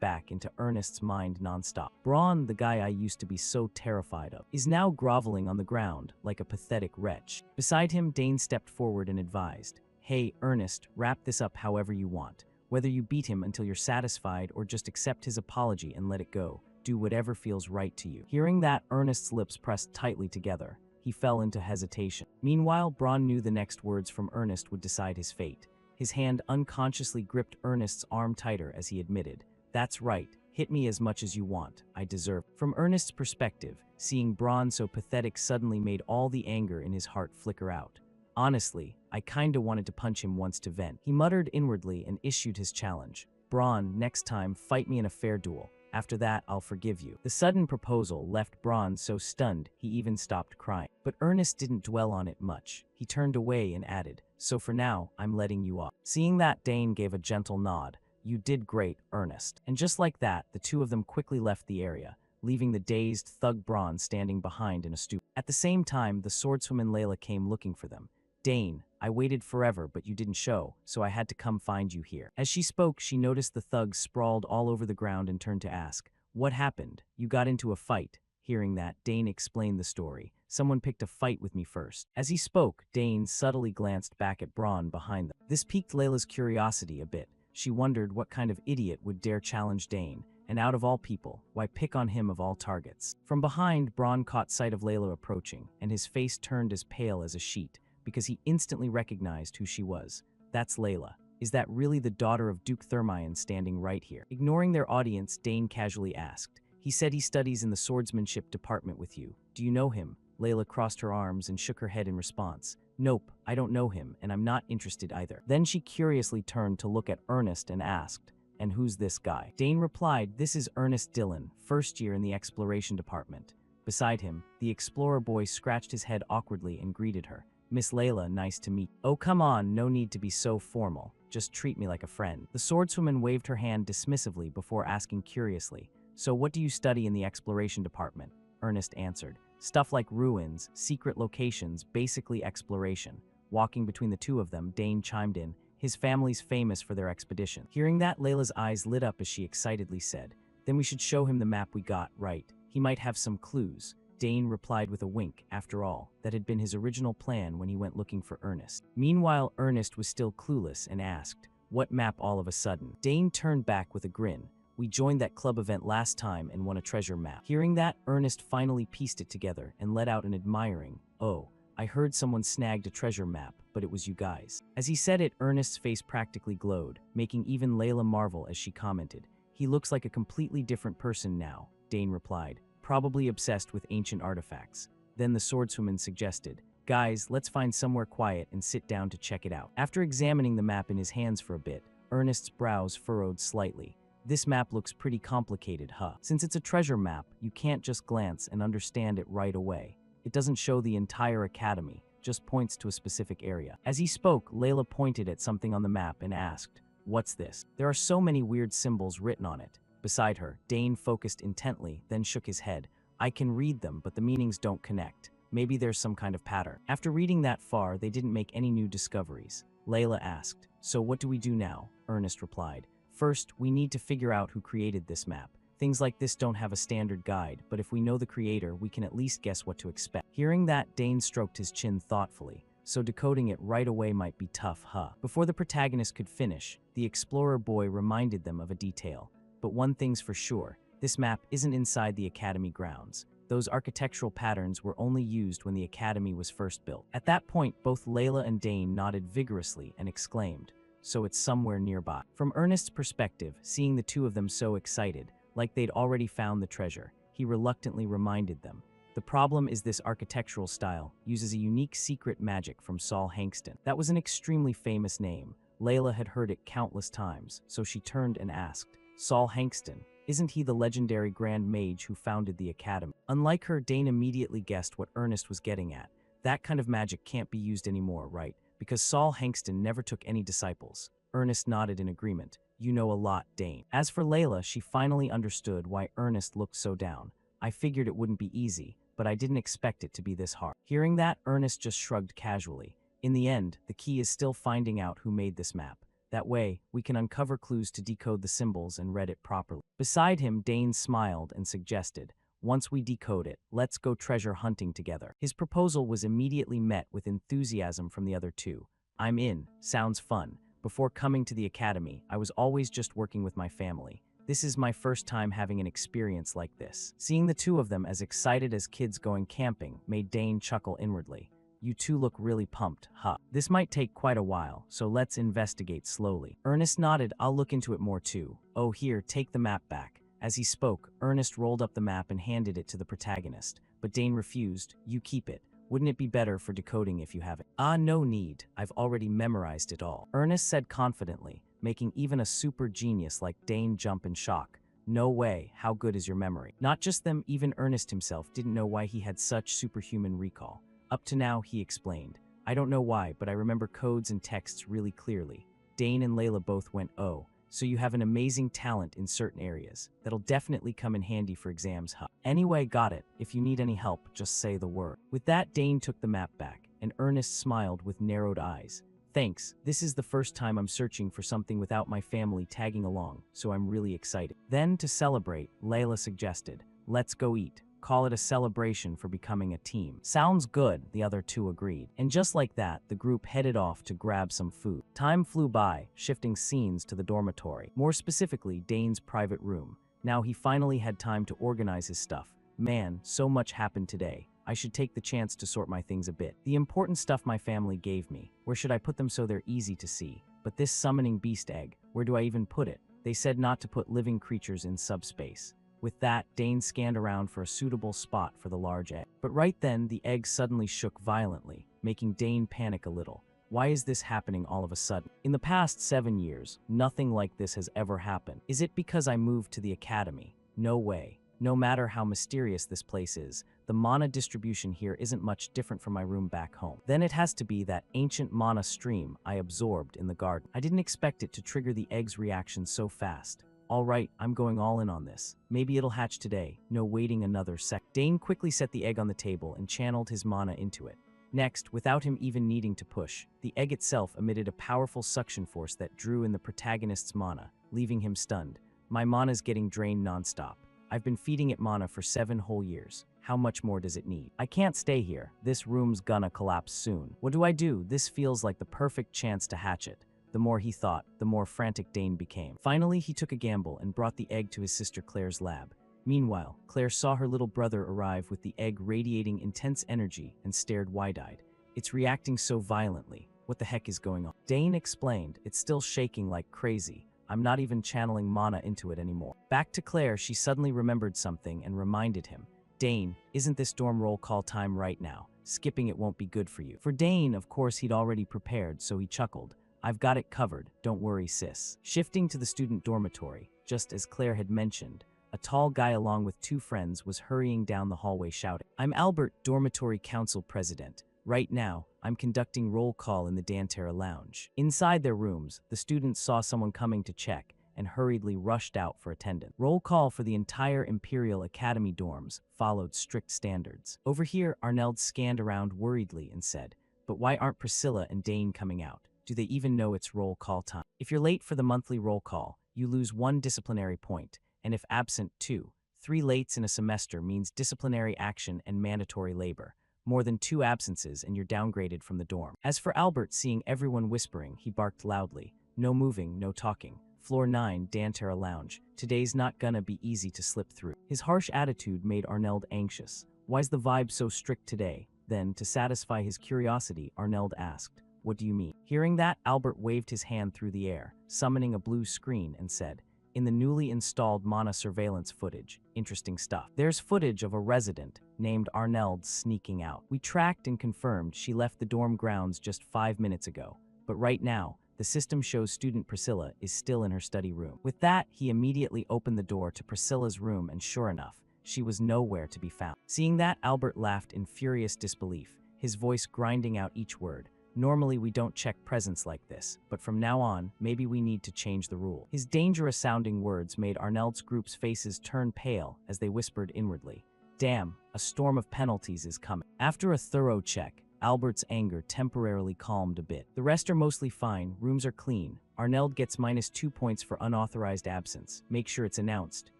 A: back into Ernest's mind nonstop. Bronn, the guy I used to be so terrified of, is now groveling on the ground like a pathetic wretch. Beside him, Dane stepped forward and advised, Hey, Ernest, wrap this up however you want. Whether you beat him until you're satisfied or just accept his apology and let it go. Do whatever feels right to you. Hearing that, Ernest's lips pressed tightly together. He fell into hesitation. Meanwhile, Bronn knew the next words from Ernest would decide his fate. His hand unconsciously gripped Ernest's arm tighter as he admitted, That's right, hit me as much as you want, I deserve. From Ernest's perspective, seeing Bronn so pathetic suddenly made all the anger in his heart flicker out. Honestly, I kinda wanted to punch him once to vent. He muttered inwardly and issued his challenge. Bronn, next time, fight me in a fair duel. After that, I'll forgive you. The sudden proposal left Bronn so stunned he even stopped crying. But Ernest didn't dwell on it much. He turned away and added, So for now, I'm letting you off. Seeing that, Dane gave a gentle nod. You did great, Ernest. And just like that, the two of them quickly left the area, leaving the dazed thug Bronn standing behind in a stoop. At the same time, the swordswoman Layla came looking for them. Dane, I waited forever, but you didn't show, so I had to come find you here. As she spoke, she noticed the thugs sprawled all over the ground and turned to ask, What happened? You got into a fight. Hearing that, Dane explained the story. Someone picked a fight with me first. As he spoke, Dane subtly glanced back at Bronn behind them. This piqued Layla's curiosity a bit. She wondered what kind of idiot would dare challenge Dane, and out of all people, why pick on him of all targets? From behind, Bronn caught sight of Layla approaching, and his face turned as pale as a sheet, because he instantly recognized who she was. That's Layla. Is that really the daughter of Duke Thermion standing right here? Ignoring their audience, Dane casually asked. He said he studies in the swordsmanship department with you. Do you know him? Layla crossed her arms and shook her head in response. Nope, I don't know him, and I'm not interested either. Then she curiously turned to look at Ernest and asked, And who's this guy? Dane replied, This is Ernest Dillon, first year in the exploration department. Beside him, the explorer boy scratched his head awkwardly and greeted her. "Miss Layla, nice to meet you." "Oh, come on, no need to be so formal. Just treat me like a friend." The swordswoman waved her hand dismissively before asking curiously, "So what do you study in the exploration department?" Ernest answered, "Stuff like ruins, secret locations, basically exploration." Walking between the two of them, Dane chimed in, "His family's famous for their expedition." Hearing that, Layla's eyes lit up as she excitedly said, "Then we should show him the map we got, right? He might have some clues." Dane replied with a wink. After all, that had been his original plan when he went looking for Ernest. Meanwhile, Ernest was still clueless and asked, "What map all of a sudden?" Dane turned back with a grin. "We joined that club event last time and won a treasure map." Hearing that, Ernest finally pieced it together and let out an admiring, "Oh, I heard someone snagged a treasure map, but it was you guys." As he said it, Ernest's face practically glowed, making even Layla marvel as she commented, "He looks like a completely different person now." Dane replied, "Probably obsessed with ancient artifacts." Then the swordswoman suggested, "Guys, let's find somewhere quiet and sit down to check it out." After examining the map in his hands for a bit, Ernest's brows furrowed slightly. "This map looks pretty complicated, huh? Since it's a treasure map, you can't just glance and understand it right away. It doesn't show the entire academy, just points to a specific area." As he spoke, Layla pointed at something on the map and asked, "What's this? There are so many weird symbols written on it." Beside her, Dane focused intently, then shook his head. "I can read them, but the meanings don't connect. Maybe there's some kind of pattern." After reading that far, they didn't make any new discoveries. Layla asked, "So what do we do now?" Ernest replied, "First, we need to figure out who created this map. Things like this don't have a standard guide, but if we know the creator, we can at least guess what to expect." Hearing that, Dane stroked his chin thoughtfully. "So decoding it right away might be tough, huh?" Before the protagonist could finish, the explorer boy reminded them of a detail. "But one thing's for sure, this map isn't inside the academy grounds. Those architectural patterns were only used when the academy was first built." At that point, both Layla and Dane nodded vigorously and exclaimed, "So it's somewhere nearby." From Ernest's perspective, seeing the two of them so excited, like they'd already found the treasure, he reluctantly reminded them, "The problem is this architectural style uses a unique secret magic from Saul Hankston." That was an extremely famous name. Layla had heard it countless times, so she turned and asked, "Saul Hankston, isn't he the legendary Grand Mage who founded the Academy?" Unlike her, Dane immediately guessed what Ernest was getting at. That kind of magic can't be used anymore, right? Because Saul Hankston never took any disciples. Ernest nodded in agreement. "You know a lot, Dane." As for Layla, she finally understood why Ernest looked so down. "I figured it wouldn't be easy, but I didn't expect it to be this hard." Hearing that, Ernest just shrugged casually. "In the end, the key is still finding out who made this map. That way, we can uncover clues to decode the symbols and read it properly." Beside him, Dane smiled and suggested, "Once we decode it, let's go treasure hunting together." His proposal was immediately met with enthusiasm from the other two. "I'm in. Sounds fun. Before coming to the academy, I was always just working with my family. This is my first time having an experience like this." Seeing the two of them as excited as kids going camping made Dane chuckle inwardly. "You two look really pumped, huh? This might take quite a while, so let's investigate slowly." Ernest nodded. "I'll look into it more too. Oh, here, take the map back." As he spoke, Ernest rolled up the map and handed it to the protagonist, but Dane refused. "You keep it. Wouldn't it be better for decoding if you have it?" "Ah, no need. I've already memorized it all," Ernest said confidently, making even a super genius like Dane jump in shock. "No way. How good is your memory?" Not just them, even Ernest himself didn't know why he had such superhuman recall. "Up to now," he explained. "I don't know why, but I remember codes and texts really clearly." Dane and Layla both went, "Oh, so you have an amazing talent in certain areas. That'll definitely come in handy for exams, huh?" "Anyway, got it. If you need any help, just say the word." With that, Dane took the map back, and Ernest smiled with narrowed eyes. "Thanks. This is the first time I'm searching for something without my family tagging along, so I'm really excited." Then, to celebrate, Layla suggested, "Let's go eat. Call it a celebration for becoming a team." "Sounds good," the other two agreed. And just like that, the group headed off to grab some food. Time flew by, shifting scenes to the dormitory. More specifically, Dane's private room. Now he finally had time to organize his stuff. "Man, so much happened today. I should take the chance to sort my things a bit. The important stuff my family gave me. Where should I put them so they're easy to see? But this summoning beast egg, where do I even put it? They said not to put living creatures in subspace." With that, Dane scanned around for a suitable spot for the large egg. But right then, the egg suddenly shook violently, making Dane panic a little. Why is this happening all of a sudden? In the past 7 years, nothing like this has ever happened. Is it because I moved to the academy? No way. No matter how mysterious this place is, the mana distribution here isn't much different from my room back home. Then it has to be that ancient mana stream I absorbed in the garden. I didn't expect it to trigger the egg's reaction so fast. Alright, I'm going all in on this. Maybe it'll hatch today, no waiting another sec. Dane quickly set the egg on the table and channeled his mana into it. Next, without him even needing to push, the egg itself emitted a powerful suction force that drew in the protagonist's mana, leaving him stunned. My mana's getting drained nonstop. I've been feeding it mana for 7 whole years. How much more does it need? I can't stay here. This room's gonna collapse soon. What do? This feels like the perfect chance to hatch it. The more he thought, the more frantic Dane became. Finally, he took a gamble and brought the egg to his sister Claire's lab. Meanwhile, Claire saw her little brother arrive with the egg radiating intense energy and stared wide-eyed. It's reacting so violently. What the heck is going on? Dane explained, it's still shaking like crazy. I'm not even channeling mana into it anymore. Back to Claire, she suddenly remembered something and reminded him. Dane, isn't this dorm roll call time right now? Skipping it won't be good for you. For Dane, of course, he'd already prepared, so he chuckled. I've got it covered, don't worry sis. Shifting to the student dormitory, just as Claire had mentioned, a tall guy along with 2 friends was hurrying down the hallway shouting, I'm Albert, dormitory council president. Right now, I'm conducting roll call in the Dantera lounge. Inside their rooms, the students saw someone coming to check and hurriedly rushed out for attendance. Roll call for the entire Imperial Academy dorms followed strict standards. Over here, Arneld scanned around worriedly and said, but why aren't Priscilla and Dane coming out? Do they even know it's roll call time? If you're late for the monthly roll call, you lose 1 disciplinary point, and if absent 2, 3 lates in a semester means disciplinary action and mandatory labor. More than 2 absences and you're downgraded from the dorm. As for Albert, seeing everyone whispering, he barked loudly. No moving, no talking. Floor 9, Dantera Lounge. Today's not gonna be easy to slip through. His harsh attitude made Arneld anxious. Why's the vibe so strict today? Then, to satisfy his curiosity, Arneld asked, what do you mean? Hearing that, Albert waved his hand through the air, summoning a blue screen and said, in the newly installed mana surveillance footage, interesting stuff. There's footage of a resident named Arneld sneaking out. We tracked and confirmed she left the dorm grounds just 5 minutes ago. But right now, the system shows student Priscilla is still in her study room. With that, he immediately opened the door to Priscilla's room and sure enough, she was nowhere to be found. Seeing that, Albert laughed in furious disbelief, his voice grinding out each word. Normally we don't check presence like this, but from now on, maybe we need to change the rule. His dangerous-sounding words made Arneld's group's faces turn pale as they whispered inwardly, damn, a storm of penalties is coming. After a thorough check, Albert's anger temporarily calmed a bit. The rest are mostly fine, rooms are clean. Arneld gets -2 points for unauthorized absence. Make sure it's announced.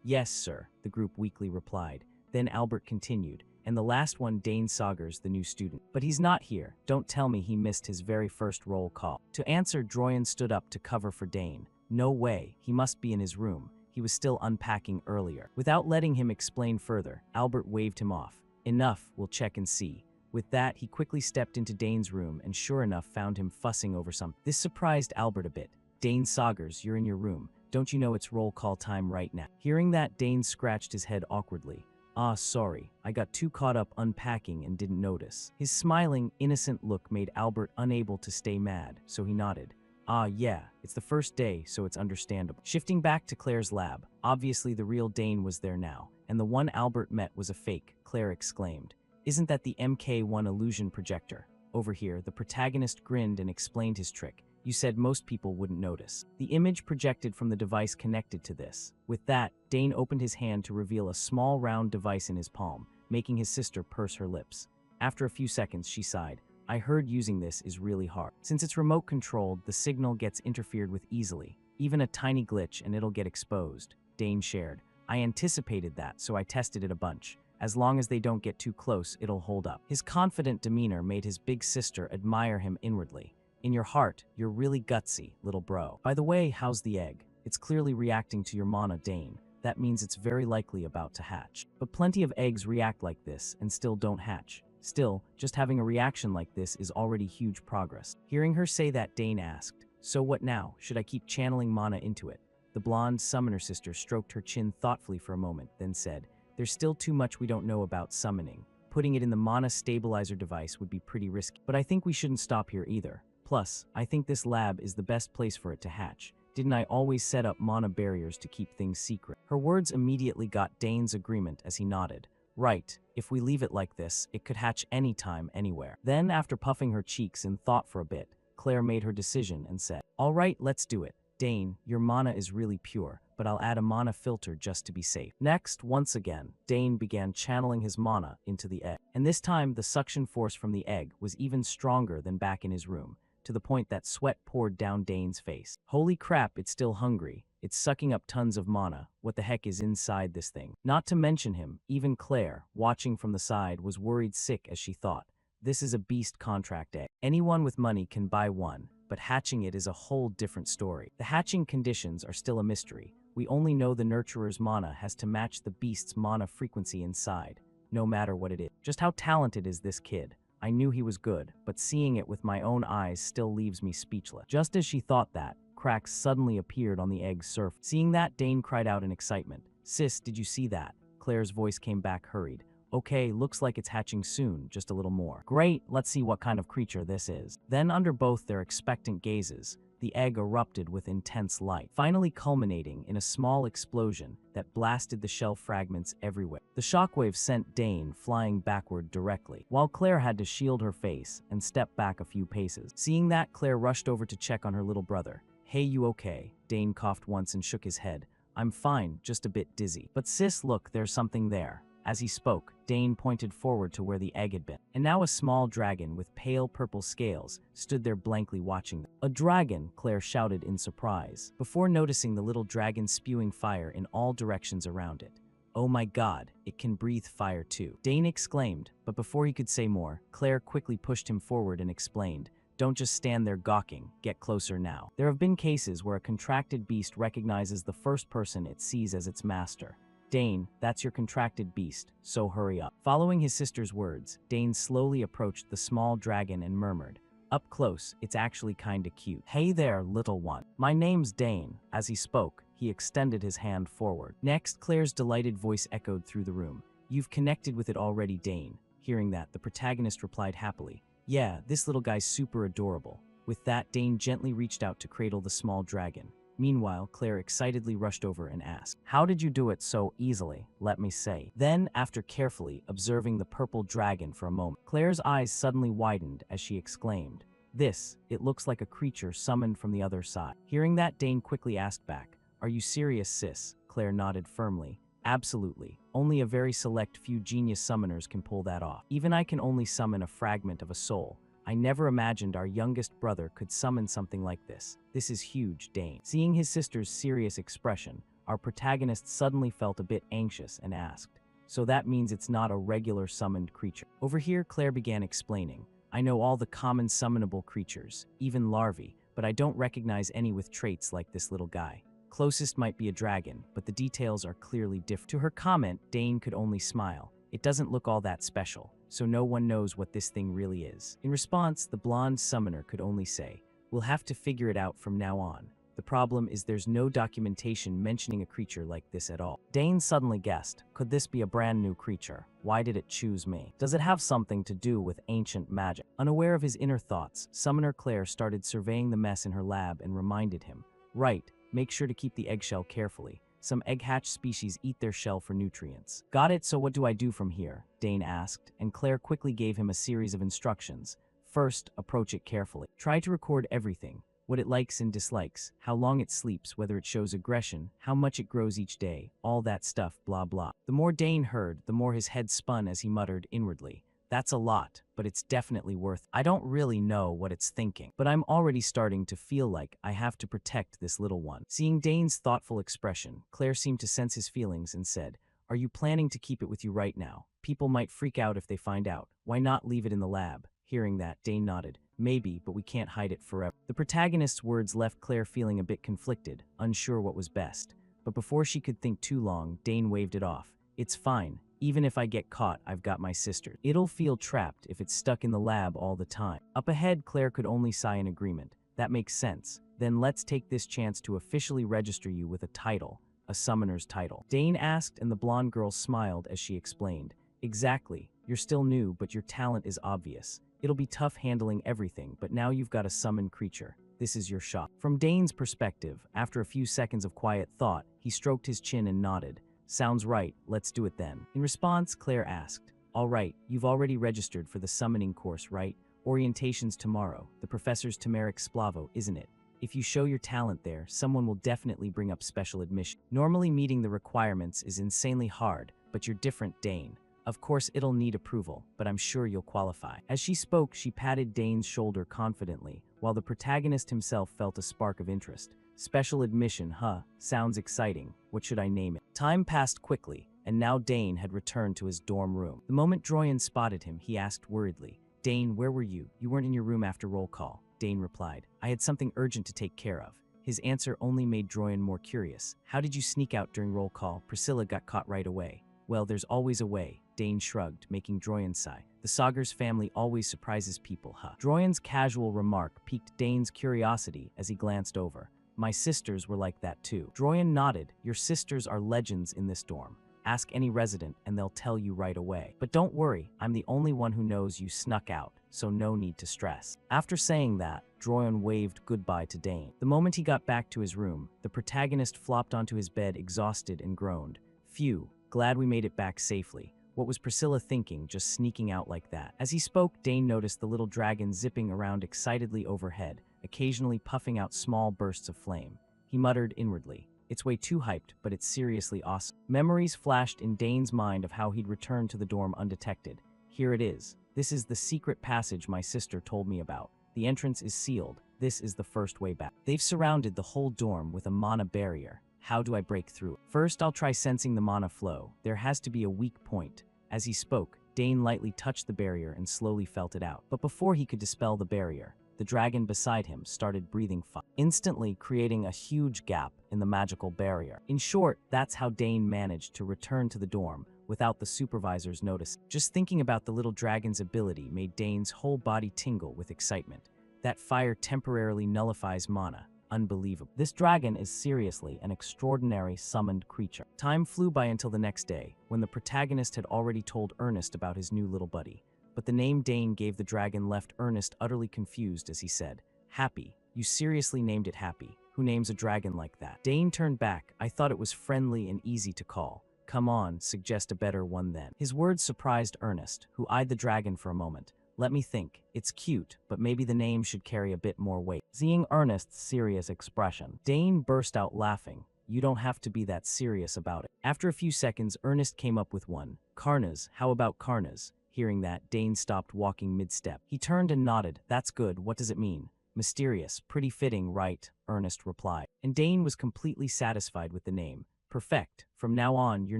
A: Yes, sir, the group weakly replied. Then Albert continued. And the last one, Dane Saugers, the new student. But he's not here. Don't tell me he missed his very first roll call. To answer, Droyan stood up to cover for Dane. No way, he must be in his room. He was still unpacking earlier. Without letting him explain further, Albert waved him off. Enough, we'll check and see. With that, he quickly stepped into Dane's room and sure enough found him fussing over something. This surprised Albert a bit. Dane Saugers, you're in your room. Don't you know it's roll call time right now? Hearing that, Dane scratched his head awkwardly. Ah, sorry, I got too caught up unpacking and didn't notice. His smiling, innocent look made Albert unable to stay mad, so he nodded. Ah, yeah, it's the first day, so it's understandable. Shifting back to Claire's lab, obviously the real Dane was there now, and the one Albert met was a fake, Claire exclaimed. Isn't that the MK1 illusion projector? Over here, the protagonist grinned and explained his trick. You said most people wouldn't notice. The image projected from the device connected to this. With that, Dane opened his hand to reveal a small round device in his palm, making his sister purse her lips. After a few seconds, she sighed. I heard using this is really hard. Since it's remote controlled, the signal gets interfered with easily. Even a tiny glitch and it'll get exposed. Dane shared. I anticipated that, so I tested it a bunch. As long as they don't get too close, it'll hold up. His confident demeanor made his big sister admire him inwardly. In your heart, you're really gutsy, little bro. By the way, how's the egg? It's clearly reacting to your mana, Dane. That means it's very likely about to hatch. But plenty of eggs react like this and still don't hatch. Still, just having a reaction like this is already huge progress. Hearing her say that, Dane asked, so what now? Should I keep channeling mana into it? The blonde summoner sister stroked her chin thoughtfully for a moment, then said, there's still too much we don't know about summoning. Putting it in the mana stabilizer device would be pretty risky. But I think we shouldn't stop here either. Plus, I think this lab is the best place for it to hatch. Didn't I always set up mana barriers to keep things secret? Her words immediately got Dane's agreement as he nodded. Right, if we leave it like this, it could hatch anytime, anywhere. Then, after puffing her cheeks in thought for a bit, Claire made her decision and said, all right, let's do it. Dane, your mana is really pure, but I'll add a mana filter just to be safe. Next, once again, Dane began channeling his mana into the egg. And this time, the suction force from the egg was even stronger than back in his room, to the point that sweat poured down Dane's face. Holy crap, it's still hungry. It's sucking up tons of mana. What the heck is inside this thing? Not to mention him, even Claire, watching from the side, was worried sick as she thought, this is a beast contract egg. Anyone with money can buy one, but hatching it is a whole different story. The hatching conditions are still a mystery. We only know the nurturer's mana has to match the beast's mana frequency inside, no matter what it is. Just how talented is this kid? I knew he was good, but seeing it with my own eyes still leaves me speechless. Just as she thought that, cracks suddenly appeared on the egg's surface. Seeing that, Dane cried out in excitement. Sis, did you see that? Claire's voice came back hurried. Okay, looks like it's hatching soon, just a little more. Great, let's see what kind of creature this is. Then under both their expectant gazes, the egg erupted with intense light, finally culminating in a small explosion that blasted the shell fragments everywhere. The shockwave sent Dane flying backward directly, while Claire had to shield her face and step back a few paces. Seeing that, Claire rushed over to check on her little brother. Hey, you okay? Dane coughed once and shook his head. I'm fine, just a bit dizzy. But sis, look, there's something there. As he spoke, Dane pointed forward to where the egg had been. And now a small dragon with pale purple scales stood there blankly watching them. A dragon, Claire shouted in surprise, before noticing the little dragon spewing fire in all directions around it. Oh my god, it can breathe fire too, Dane exclaimed, but before he could say more, Claire quickly pushed him forward and explained, don't just stand there gawking, get closer now. There have been cases where a contracted beast recognizes the first person it sees as its master. Dane, that's your contracted beast, so hurry up. Following his sister's words, Dane slowly approached the small dragon and murmured, up close, it's actually kinda cute. Hey there, little one. My name's Dane. As he spoke, he extended his hand forward. Next, Claire's delighted voice echoed through the room. You've connected with it already, Dane. Hearing that, the protagonist replied happily, yeah, this little guy's super adorable. With that, Dane gently reached out to cradle the small dragon. Meanwhile, Claire excitedly rushed over and asked, how did you do it so easily, let me say? Then, after carefully observing the purple dragon for a moment, Claire's eyes suddenly widened as she exclaimed, it looks like a creature summoned from the other side. Hearing that, Dane quickly asked back, are you serious, sis? Claire nodded firmly. Absolutely. Only a very select few genius summoners can pull that off. Even I can only summon a fragment of a soul. I never imagined our youngest brother could summon something like this. This is huge, Dane. Seeing his sister's serious expression, our protagonist suddenly felt a bit anxious and asked, so that means it's not a regular summoned creature. Over here, Claire began explaining, I know all the common summonable creatures, even larvae, but I don't recognize any with traits like this little guy. Closest might be a dragon, but the details are clearly different. To her comment, Dane could only smile. It doesn't look all that special, so no one knows what this thing really is. In response, the blonde summoner could only say, we'll have to figure it out from now on. The problem is there's no documentation mentioning a creature like this at all. Dane suddenly guessed, could this be a brand new creature? Why did it choose me? Does it have something to do with ancient magic? Unaware of his inner thoughts, Summoner Claire started surveying the mess in her lab and reminded him, right, make sure to keep the eggshell carefully. Some egg hatch species eat their shell for nutrients. Got it, so what do I do from here? Dane asked, and Claire quickly gave him a series of instructions. First, approach it carefully. Try to record everything. What it likes and dislikes, how long it sleeps, whether it shows aggression, how much it grows each day, all that stuff, blah blah. The more Dane heard, the more his head spun as he muttered inwardly, that's a lot, but it's definitely worth it. I don't really know what it's thinking, but I'm already starting to feel like I have to protect this little one. Seeing Dane's thoughtful expression, Claire seemed to sense his feelings and said, are you planning to keep it with you right now? People might freak out if they find out. Why not leave it in the lab? Hearing that, Dane nodded. Maybe, but we can't hide it forever. The protagonist's words left Claire feeling a bit conflicted, unsure what was best. But before she could think too long, Dane waved it off. It's fine. Even if I get caught, I've got my sister. It'll feel trapped if it's stuck in the lab all the time. Up ahead, Claire could only sigh in agreement. That makes sense. Then let's take this chance to officially register you with a title, a summoner's title. Dane asked, and the blonde girl smiled as she explained. Exactly. You're still new, but your talent is obvious. It'll be tough handling everything, but now you've got a summoned creature. This is your shot. From Dane's perspective, after a few seconds of quiet thought, he stroked his chin and nodded. Sounds right, let's do it then. In response, Claire asked, all right, you've already registered for the summoning course, right? Orientation's tomorrow. The professor's Tamaric Splavo, isn't it? If you show your talent there, someone will definitely bring up special admission. Normally meeting the requirements is insanely hard, but you're different, Dane. Of course, it'll need approval, but I'm sure you'll qualify. As she spoke, she patted Dane's shoulder confidently, while the protagonist himself felt a spark of interest. Special admission, huh? Sounds exciting. What should I name it? Time passed quickly, and now Dane had returned to his dorm room. The moment Droyan spotted him, he asked worriedly, Dane, where were you? You weren't in your room after roll call. Dane replied, I had something urgent to take care of. His answer only made Droyan more curious. How did you sneak out during roll call? Priscilla got caught right away. Well, there's always a way. Dane shrugged, making Droyan sigh. The Sagar's family always surprises people, huh? Droyan's casual remark piqued Dane's curiosity as he glanced over. My sisters were like that too. Droyan nodded. Your sisters are legends in this dorm. Ask any resident and they'll tell you right away. But don't worry, I'm the only one who knows you snuck out, so no need to stress. After saying that, Droyan waved goodbye to Dane. The moment he got back to his room, the protagonist flopped onto his bed exhausted and groaned. Phew, glad we made it back safely. What was Priscilla thinking, just sneaking out like that? As he spoke, Dane noticed the little dragon zipping around excitedly overhead, occasionally puffing out small bursts of flame. He muttered inwardly, it's way too hyped, but it's seriously awesome. Memories flashed in Dane's mind of how he'd returned to the dorm undetected. Here it is. This is the secret passage my sister told me about. The entrance is sealed. This is the first way back. They've surrounded the whole dorm with a mana barrier. How do I break through it? First, I'll try sensing the mana flow. There has to be a weak point. As he spoke, Dane lightly touched the barrier and slowly felt it out. But before he could dispel the barrier, the dragon beside him started breathing fire, instantly creating a huge gap in the magical barrier. In short, that's how Dane managed to return to the dorm without the supervisor's notice. Just thinking about the little dragon's ability made Dane's whole body tingle with excitement. That fire temporarily nullifies mana. Unbelievable. This dragon is seriously an extraordinary summoned creature. Time flew by until the next day, when the protagonist had already told Ernest about his new little buddy. But the name Dane gave the dragon left Ernest utterly confused as he said, Happy? You seriously named it Happy? Who names a dragon like that? Dane turned back. I thought it was friendly and easy to call. Come on, suggest a better one then. His words surprised Ernest, who eyed the dragon for a moment. Let me think. It's cute, but maybe the name should carry a bit more weight. Seeing Ernest's serious expression, Dane burst out laughing. You don't have to be that serious about it. After a few seconds, Ernest came up with one. Karnas, how about Karnas? Hearing that, Dane stopped walking mid-step. He turned and nodded. That's good. What does it mean? Mysterious. Pretty fitting, right? Ernest replied. And Dane was completely satisfied with the name. Perfect. From now on, your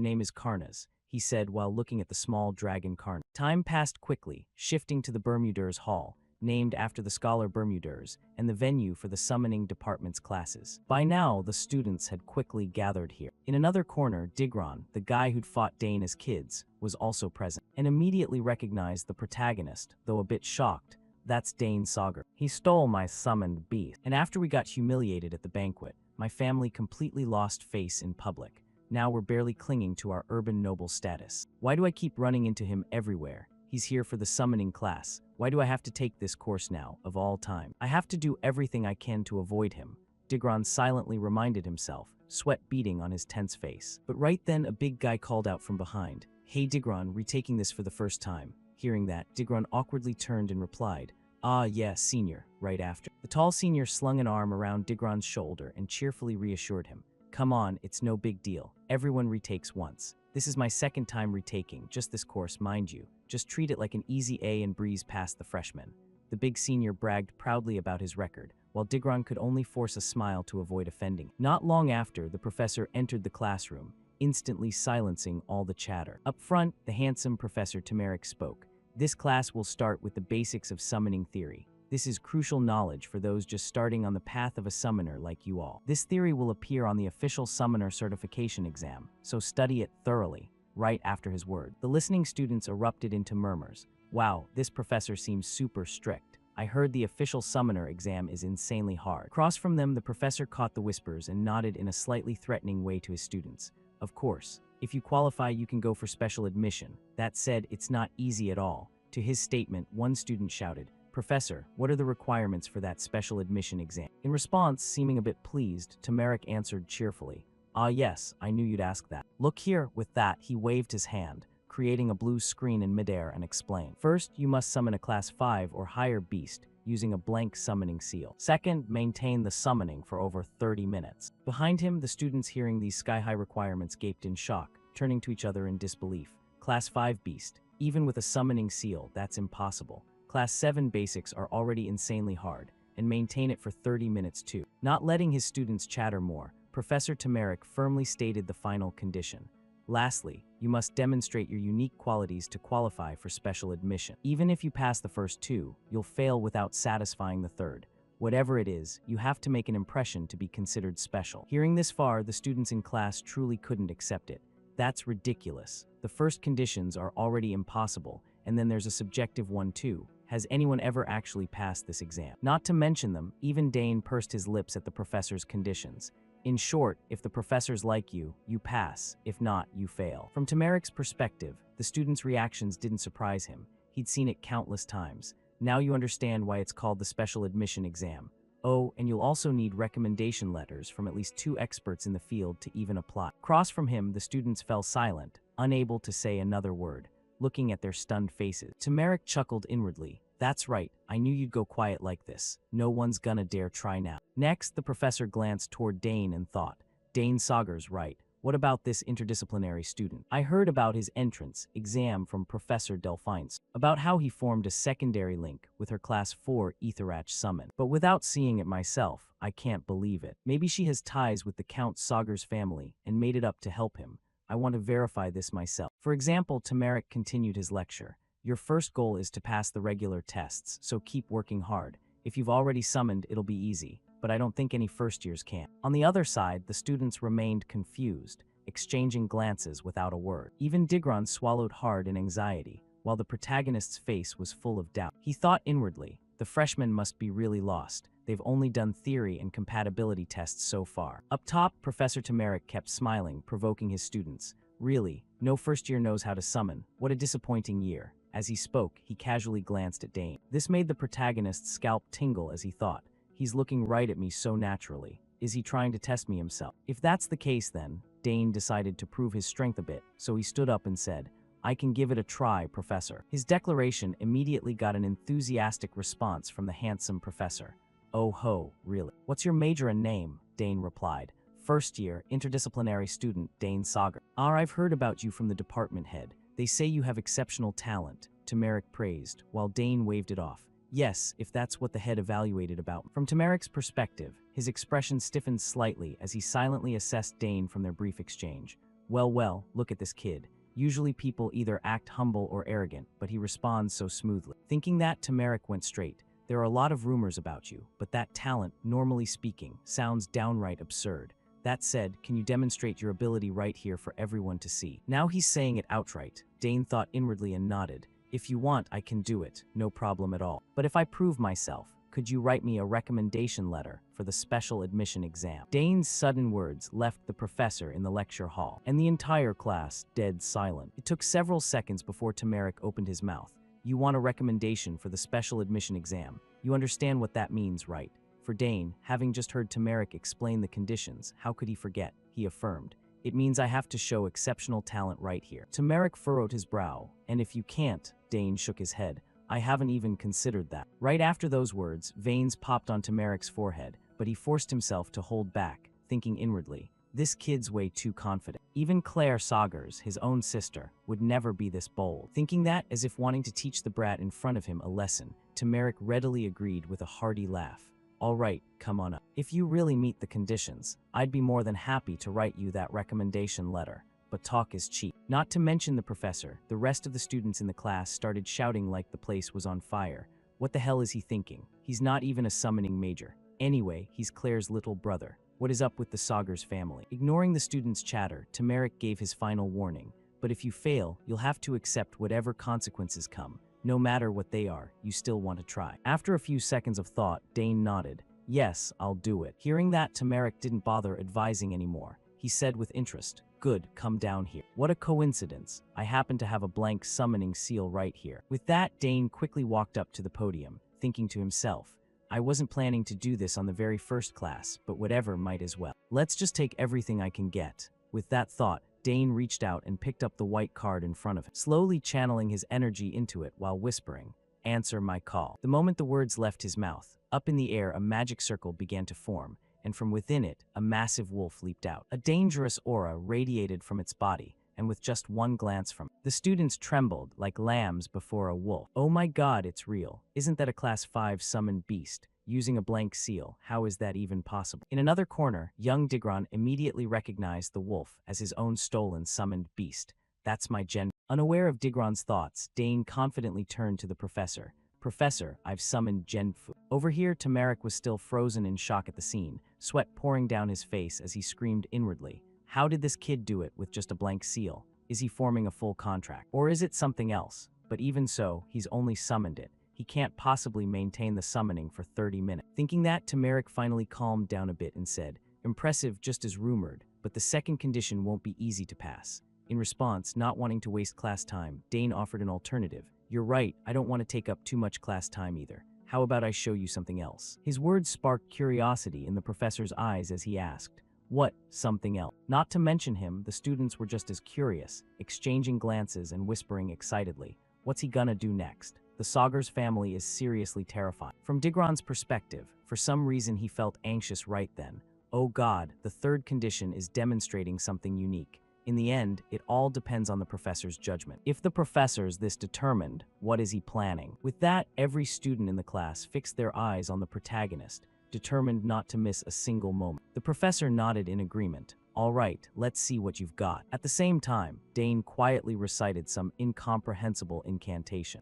A: name is Karnas, he said while looking at the small dragon Karnas. Time passed quickly, shifting to the Bermuders Hall, named after the scholar Bermuders, and the venue for the summoning department's classes. By now, the students had quickly gathered here. In another corner, Digron, the guy who'd fought Dane as kids, was also present, and immediately recognized the protagonist, though a bit shocked. That's Dane Sagar. He stole my summoned beast. And after we got humiliated at the banquet, my family completely lost face in public. Now we're barely clinging to our urban noble status. Why do I keep running into him everywhere? He's here for the summoning class. Why do I have to take this course now, of all time? I have to do everything I can to avoid him. Digron silently reminded himself, sweat beading on his tense face. But right then, a big guy called out from behind. Hey Digron, retaking this for the first time. Hearing that, Digron awkwardly turned and replied, Ah, yeah, senior, right after. The tall senior slung an arm around Digron's shoulder and cheerfully reassured him. Come on, it's no big deal. Everyone retakes once. This is my second time retaking, just this course, mind you. Just treat it like an easy A and breeze past the freshmen. The big senior bragged proudly about his record, while Digron could only force a smile to avoid offending. Not long after, the professor entered the classroom, instantly silencing all the chatter. Up front, the handsome Professor Tamaric spoke. This class will start with the basics of summoning theory. This is crucial knowledge for those just starting on the path of a summoner like you all. This theory will appear on the official summoner certification exam, so study it thoroughly. Right after his word, the listening students erupted into murmurs. Wow, this professor seems super strict. I heard the official summoner exam is insanely hard. Across from them, the professor caught the whispers and nodded in a slightly threatening way to his students. Of course, if you qualify, you can go for special admission. That said, it's not easy at all. To his statement, one student shouted, Professor, what are the requirements for that special admission exam? In response, seeming a bit pleased, Tamaric answered cheerfully, Ah yes, I knew you'd ask that. Look here. With that, he waved his hand, creating a blue screen in midair, and explained. First, you must summon a class 5 or higher beast using a blank summoning seal. Second, maintain the summoning for over 30 minutes. Behind him, the students hearing these sky-high requirements gaped in shock, turning to each other in disbelief. Class 5 beast. Even with a summoning seal, that's impossible. Class 7 basics are already insanely hard, and maintain it for 30 minutes too. Not letting his students chatter more, Professor Turmeric firmly stated the final condition. Lastly, you must demonstrate your unique qualities to qualify for special admission. Even if you pass the first two, you'll fail without satisfying the third. Whatever it is, you have to make an impression to be considered special. Hearing this far, the students in class truly couldn't accept it. That's ridiculous. The first conditions are already impossible, and then there's a subjective one too. Has anyone ever actually passed this exam? Not to mention them, even Dane pursed his lips at the professor's conditions. In short, if the professors like you, you pass. If not, you fail. From Turmeric's perspective, the students' reactions didn't surprise him. He'd seen it countless times. Now you understand why it's called the special admission exam. Oh, and you'll also need recommendation letters from at least 2 experts in the field to even apply. Across from him, the students fell silent, unable to say another word, looking at their stunned faces. Turmeric chuckled inwardly. That's right, I knew you'd go quiet like this. No one's gonna dare try now. Next, the professor glanced toward Dane and thought, Dane Sagar's right. What about this interdisciplinary student? I heard about his entrance exam from Professor Delphines, about how he formed a secondary link with her class 4 Etherach summon. But without seeing it myself, I can't believe it. Maybe she has ties with the Count Sagar's family and made it up to help him. I want to verify this myself. For example, Turmeric continued his lecture. Your first goal is to pass the regular tests, so keep working hard. If you've already summoned, it'll be easy, but I don't think any first years can. On the other side, the students remained confused, exchanging glances without a word. Even Digron swallowed hard in anxiety, while the protagonist's face was full of doubt. He thought inwardly, the freshmen must be really lost. They've only done theory and compatibility tests so far. Up top, Professor Turmeric kept smiling, provoking his students. Really, no first year knows how to summon. What a disappointing year. As he spoke, he casually glanced at Dane. This made the protagonist's scalp tingle as he thought, he's looking right at me so naturally. Is he trying to test me himself? If that's the case then, Dane decided to prove his strength a bit, so he stood up and said, I can give it a try, Professor. His declaration immediately got an enthusiastic response from the handsome professor. Oh ho, really? What's your major and name? Dane replied. First year, interdisciplinary student Dane Sagar. I've heard about you from the department head. They say you have exceptional talent, Turmeric praised, while Dane waved it off. Yes, if that's what the head evaluated about. From Turmeric's perspective, his expression stiffened slightly as he silently assessed Dane from their brief exchange. Well, look at this kid. Usually people either act humble or arrogant, but he responds so smoothly. Thinking that, Turmeric went straight. There are a lot of rumors about you, but that talent, normally speaking, sounds downright absurd. That said, can you demonstrate your ability right here for everyone to see? Now he's saying it outright. Dane thought inwardly and nodded. If you want, I can do it, no problem at all. But if I prove myself, could you write me a recommendation letter for the special admission exam? Dane's sudden words left the professor in the lecture hall, and the entire class dead silent. It took several seconds before Turmeric opened his mouth. You want a recommendation for the special admission exam. You understand what that means, right? For Dane, having just heard Turmeric explain the conditions, how could he forget? He affirmed. It means I have to show exceptional talent right here. Turmeric furrowed his brow, and if you can't, Dane shook his head. I haven't even considered that. Right after those words, veins popped on Turmeric's forehead, but he forced himself to hold back, thinking inwardly, this kid's way too confident. Even Claire Sagars, his own sister, would never be this bold. Thinking that, as if wanting to teach the brat in front of him a lesson, Turmeric readily agreed with a hearty laugh. All right, come on up. If you really meet the conditions, I'd be more than happy to write you that recommendation letter. But talk is cheap. Not to mention the professor, the rest of the students in the class started shouting like the place was on fire. What the hell is he thinking? He's not even a summoning major. Anyway, he's Claire's little brother. What is up with the Sagars family? Ignoring the students' chatter, Turmeric gave his final warning. But if you fail, you'll have to accept whatever consequences come. No matter what they are, you still want to try. After a few seconds of thought, Dane nodded. Yes, I'll do it. Hearing that, Turmeric didn't bother advising anymore. He said with interest, Good, come down here. What a coincidence. I happen to have a blank summoning seal right here. With that, Dane quickly walked up to the podium, thinking to himself, I wasn't planning to do this on the very first class, but whatever, might as well. Let's just take everything I can get. With that thought, Dane reached out and picked up the white card in front of him, slowly channeling his energy into it while whispering, "Answer my call." The moment the words left his mouth, up in the air a magic circle began to form, and from within it, a massive wolf leaped out. A dangerous aura radiated from its body, and with just one glance from it, the students trembled like lambs before a wolf. "Oh my god, it's real. Isn't that a Class 5 summoned beast? Using a blank seal, how is that even possible?" In another corner, young Digron immediately recognized the wolf as his own stolen summoned beast. "That's my gen." Unaware of Digron's thoughts, Dane confidently turned to the professor. "Professor, I've summoned Genfu." Over here, Tamaric was still frozen in shock at the scene, sweat pouring down his face as he screamed inwardly. How did this kid do it with just a blank seal? Is he forming a full contract? Or is it something else? But even so, he's only summoned it. He can't possibly maintain the summoning for 30 minutes. Thinking that, Tamaric finally calmed down a bit and said, "Impressive just as rumored, but the second condition won't be easy to pass." In response, not wanting to waste class time, Dane offered an alternative. "You're right, I don't want to take up too much class time either. How about I show you something else?" His words sparked curiosity in the professor's eyes as he asked, "What, something else?" Not to mention him, the students were just as curious, exchanging glances and whispering excitedly, "What's he gonna do next?" The Sagar's family is seriously terrified. From Digron's perspective, for some reason he felt anxious right then. Oh god, the third condition is demonstrating something unique. In the end, it all depends on the professor's judgment. If the professor's this determined, what is he planning? With that, every student in the class fixed their eyes on the protagonist, determined not to miss a single moment. The professor nodded in agreement. "All right, let's see what you've got." At the same time, Dane quietly recited some incomprehensible incantation.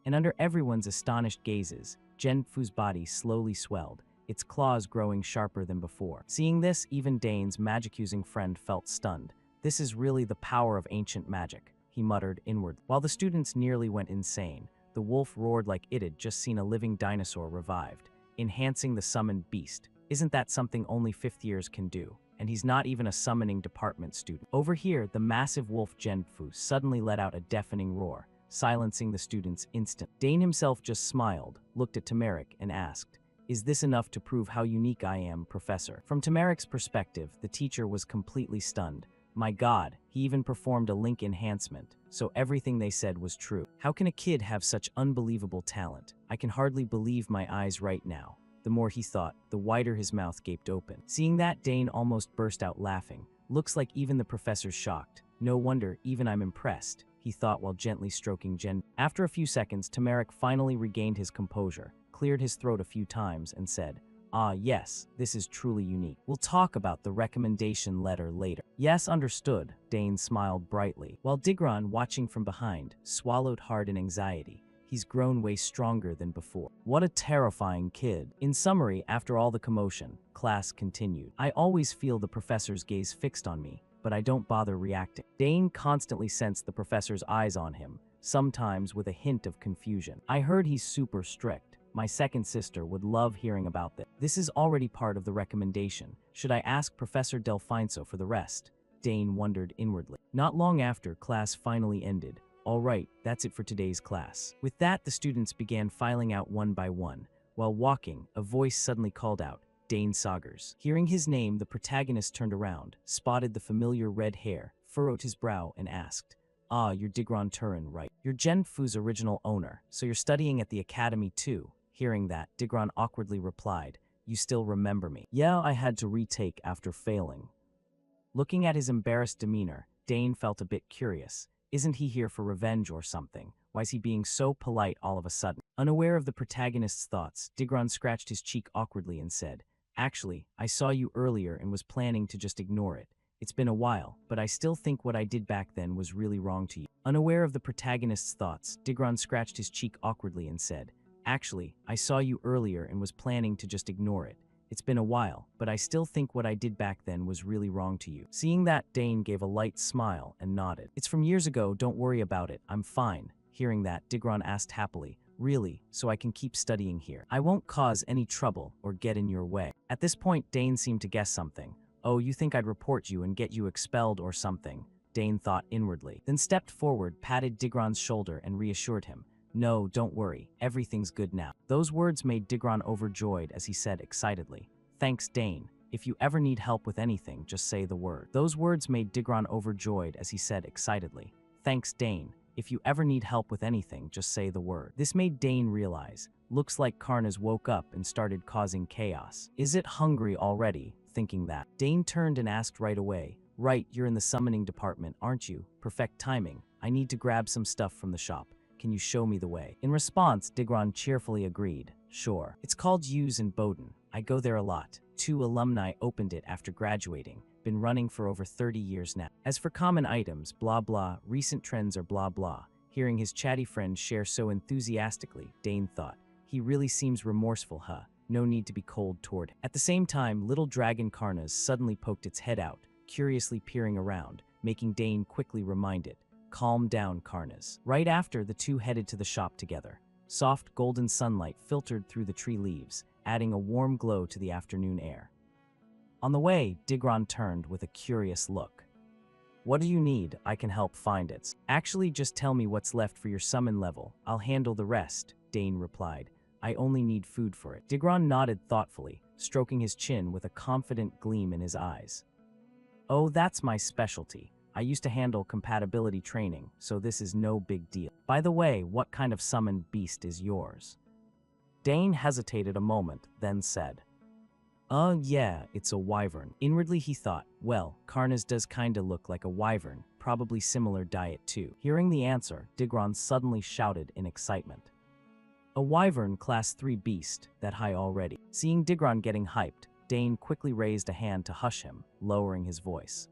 A: And under everyone's astonished gazes, Genfu's body slowly swelled, its claws growing sharper than before. Seeing this, even Dane's magic-using friend felt stunned. "This is really the power of ancient magic," he muttered inwardly. While the students nearly went insane, the wolf roared like it had just seen a living dinosaur revived, enhancing the summoned beast. Isn't that something only fifth years can do? And he's not even a summoning department student. Over here, the massive wolf Genfu suddenly let out a deafening roar, silencing the students instantly. Dane himself just smiled, looked at Tamaric, and asked, "Is this enough to prove how unique I am, Professor?" From Tamaric's perspective, the teacher was completely stunned. My god, he even performed a link enhancement, so everything they said was true. How can a kid have such unbelievable talent? I can hardly believe my eyes right now. The more he thought, the wider his mouth gaped open. Seeing that, Dane almost burst out laughing. Looks like even the professor's shocked. No wonder, even I'm impressed, he thought while gently stroking Gen. After a few seconds, Tamaric finally regained his composure, cleared his throat a few times, and said, "Ah, yes, this is truly unique. We'll talk about the recommendation letter later." "Yes, understood," Dane smiled brightly, while Digron, watching from behind, swallowed hard in anxiety. He's grown way stronger than before. What a terrifying kid. In summary, after all the commotion, class continued. I always feel the professor's gaze fixed on me, but I don't bother reacting. Dane constantly sensed the professor's eyes on him, sometimes with a hint of confusion. "I heard he's super strict. My second sister would love hearing about this. This is already part of the recommendation. Should I ask Professor Delfinso for the rest?" Dane wondered inwardly. Not long after, class finally ended. All right, that's it for today's class. With that, the students began filing out one by one. While walking, a voice suddenly called out, "Dane Sagers." Hearing his name, the protagonist turned around, spotted the familiar red hair, furrowed his brow, and asked, "Ah, you're Digron Turin, right? You're Genfu's original owner, so you're studying at the academy too." Hearing that, Digron awkwardly replied, "You still remember me?" "Yeah, I had to retake after failing." Looking at his embarrassed demeanor, Dane felt a bit curious. Isn't he here for revenge or something? Why is he being so polite all of a sudden? Unaware of the protagonist's thoughts, Digron scratched his cheek awkwardly and said, "Actually, I saw you earlier and was planning to just ignore it. It's been a while, but I still think what I did back then was really wrong to you." Unaware of the protagonist's thoughts, Digron scratched his cheek awkwardly and said, "Actually, I saw you earlier and was planning to just ignore it. It's been a while, but I still think what I did back then was really wrong to you." Seeing that, Dane gave a light smile and nodded. "It's from years ago, don't worry about it, I'm fine." Hearing that, Digron asked happily, "Really, so I can keep studying here? I won't cause any trouble or get in your way." At this point, Dane seemed to guess something. "Oh, you think I'd report you and get you expelled or something?" Dane thought inwardly, then stepped forward, patted Digron's shoulder, and reassured him. No, don't worry, everything's good now. Those words made Digron overjoyed as he said excitedly, Thanks, Dane. If you ever need help with anything, just say the word. Those words made Digron overjoyed as he said excitedly, Thanks, Dane. If you ever need help with anything, just say the word. This made Dane realize, looks like Karnas woke up and started causing chaos. Is it hungry already? Thinking that. Dane turned and asked right away, Right, you're in the summoning department, aren't you? Perfect timing. I need to grab some stuff from the shop. Can you show me the way? In response, Digron cheerfully agreed. Sure. It's called U's in Bowden. I go there a lot. 2 alumni opened it after graduating. Been running for over 30 years now. As for common items, blah blah, recent trends are blah blah. Hearing his chatty friend share so enthusiastically, Dane thought, he really seems remorseful, huh? No need to be cold toward him. At the same time, little dragon Karnas suddenly poked its head out, curiously peering around, making Dane quickly remind it, Calm down, Karnas. Right after, the two headed to the shop together. Soft golden sunlight filtered through the tree leaves, adding a warm glow to the afternoon air. On the way, Digron turned with a curious look. What do you need? I can help find it. Actually, just tell me what's left for your summon level. I'll handle the rest, Dane replied. I only need food for it. Digron nodded thoughtfully, stroking his chin with a confident gleam in his eyes. Oh, that's my specialty. I used to handle compatibility training, so this is no big deal. By the way, what kind of summoned beast is yours? Dane hesitated a moment, then said, Yeah, it's a wyvern. Inwardly he thought, well, Karnas does kinda look like a wyvern, probably similar diet too. Hearing the answer, Digron suddenly shouted in excitement. A wyvern class 3 beast, that high already. Seeing Digron getting hyped, Dane quickly raised a hand to hush him, lowering his voice.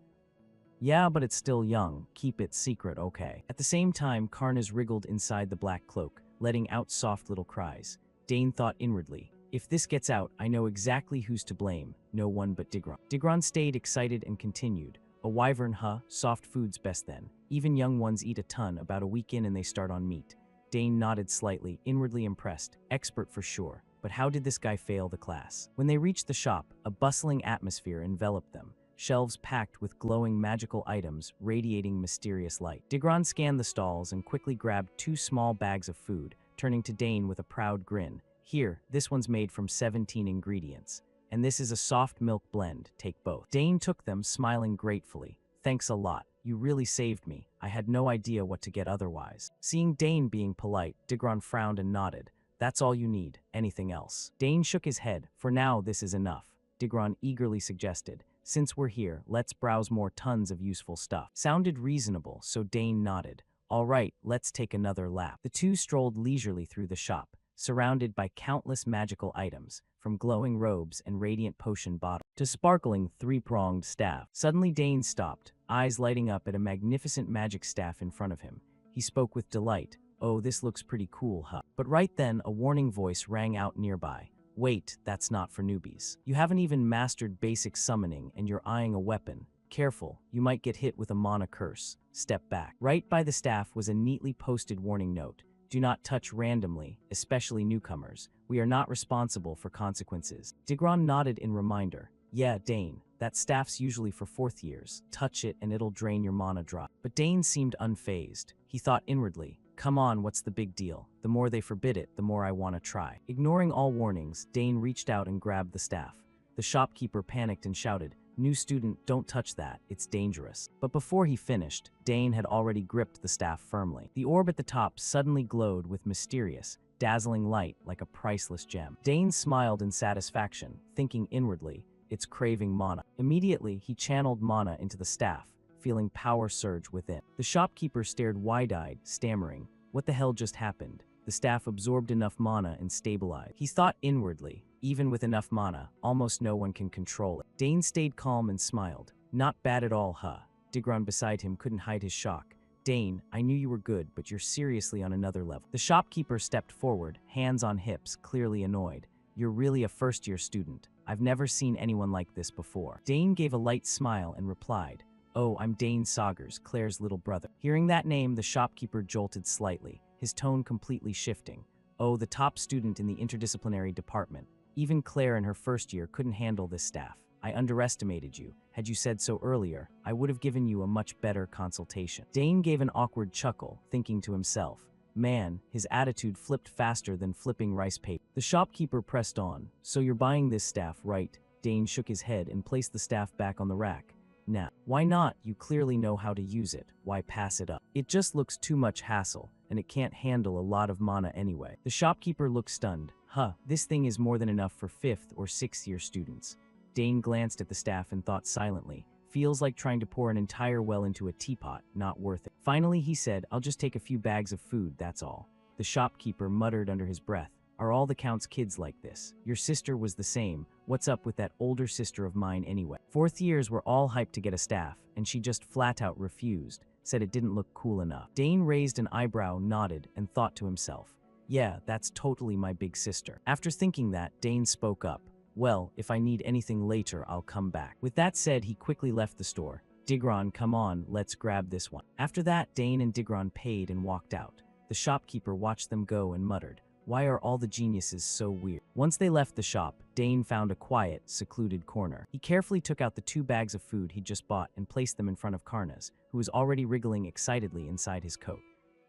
A: Yeah, but it's still young. Keep it secret, okay? At the same time, Karnas wriggled inside the black cloak, letting out soft little cries. Dane thought inwardly, if this gets out, I know exactly who's to blame. No one but Digron. Digron stayed excited and continued. A wyvern, huh? Soft food's best then. Even young ones eat a ton, about a week in and they start on meat. Dane nodded slightly, inwardly impressed. Expert for sure. But how did this guy fail the class? When they reached the shop, a bustling atmosphere enveloped them. Shelves packed with glowing magical items, radiating mysterious light. Digron scanned the stalls and quickly grabbed 2 small bags of food, turning to Dane with a proud grin. Here, this one's made from 17 ingredients. And this is a soft milk blend, take both. Dane took them, smiling gratefully. Thanks a lot, you really saved me. I had no idea what to get otherwise. Seeing Dane being polite, Digron frowned and nodded. That's all you need, anything else? Dane shook his head. For now, this is enough. Digron eagerly suggested. Since we're here, let's browse more tons of useful stuff. Sounded reasonable, so Dane nodded. All right, let's take another lap. The two strolled leisurely through the shop, surrounded by countless magical items, from glowing robes and radiant potion bottles to sparkling 3-pronged staff. Suddenly Dane stopped, eyes lighting up at a magnificent magic staff in front of him. He spoke with delight. Oh, this looks pretty cool, huh? But right then, a warning voice rang out nearby. Wait, that's not for newbies. You haven't even mastered basic summoning and you're eyeing a weapon. Careful, you might get hit with a mana curse. Step back. Right by the staff was a neatly posted warning note. Do not touch randomly, especially newcomers. We are not responsible for consequences. Digron nodded in reminder. Yeah, Dane, that staff's usually for 4th years. Touch it and it'll drain your mana drop. But Dane seemed unfazed. He thought inwardly, come on, what's the big deal? The more they forbid it, the more I want to try. Ignoring all warnings, Dane reached out and grabbed the staff. The shopkeeper panicked and shouted, New student, don't touch that, it's dangerous. But before he finished, Dane had already gripped the staff firmly. The orb at the top suddenly glowed with mysterious, dazzling light like a priceless gem. Dane smiled in satisfaction, thinking inwardly, it's craving mana. Immediately, he channeled mana into the staff, feeling power surge within. The shopkeeper stared wide-eyed, stammering, what the hell just happened? The staff absorbed enough mana and stabilized. He thought inwardly, even with enough mana, almost no one can control it. Dane stayed calm and smiled. Not bad at all, huh? Digron beside him couldn't hide his shock. Dane, I knew you were good, but you're seriously on another level. The shopkeeper stepped forward, hands on hips, clearly annoyed. You're really a first-year student. I've never seen anyone like this before. Dane gave a light smile and replied, Oh, I'm Dane Saugers, Claire's little brother. Hearing that name, the shopkeeper jolted slightly, his tone completely shifting. Oh, the top student in the interdisciplinary department. Even Claire in her first year couldn't handle this staff. I underestimated you. Had you said so earlier, I would have given you a much better consultation. Dane gave an awkward chuckle, thinking to himself, man, his attitude flipped faster than flipping rice paper. The shopkeeper pressed on. So you're buying this staff, right? Dane shook his head and placed the staff back on the rack. Nah, why not? You clearly know how to use it. Why pass it up? It just looks too much hassle, and it can't handle a lot of mana anyway. The shopkeeper looked stunned. Huh, this thing is more than enough for 5th or 6th year students. Dane glanced at the staff and thought silently. Feels like trying to pour an entire well into a teapot, not worth it. Finally, he said, I'll just take a few bags of food, that's all. The shopkeeper muttered under his breath. Are all the Count's kids like this? Your sister was the same. What's up with that older sister of mine anyway? 4th years were all hyped to get a staff, and she just flat out refused, said it didn't look cool enough. Dane raised an eyebrow, nodded, and thought to himself, yeah, that's totally my big sister. After thinking that, Dane spoke up. Well, if I need anything later, I'll come back. With that said, he quickly left the store. Digron, come on, let's grab this one. After that, Dane and Digron paid and walked out. The shopkeeper watched them go and muttered, why are all the geniuses so weird? Once they left the shop, Dane found a quiet, secluded corner. He carefully took out the 2 bags of food he'd just bought and placed them in front of Karnas, who was already wriggling excitedly inside his coat.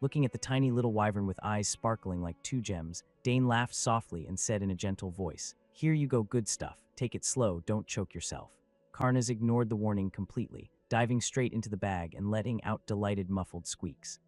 A: Looking at the tiny little wyvern with eyes sparkling like 2 gems, Dane laughed softly and said in a gentle voice, here you go, good stuff. Take it slow, don't choke yourself. Karnas ignored the warning completely, diving straight into the bag and letting out delighted muffled squeaks.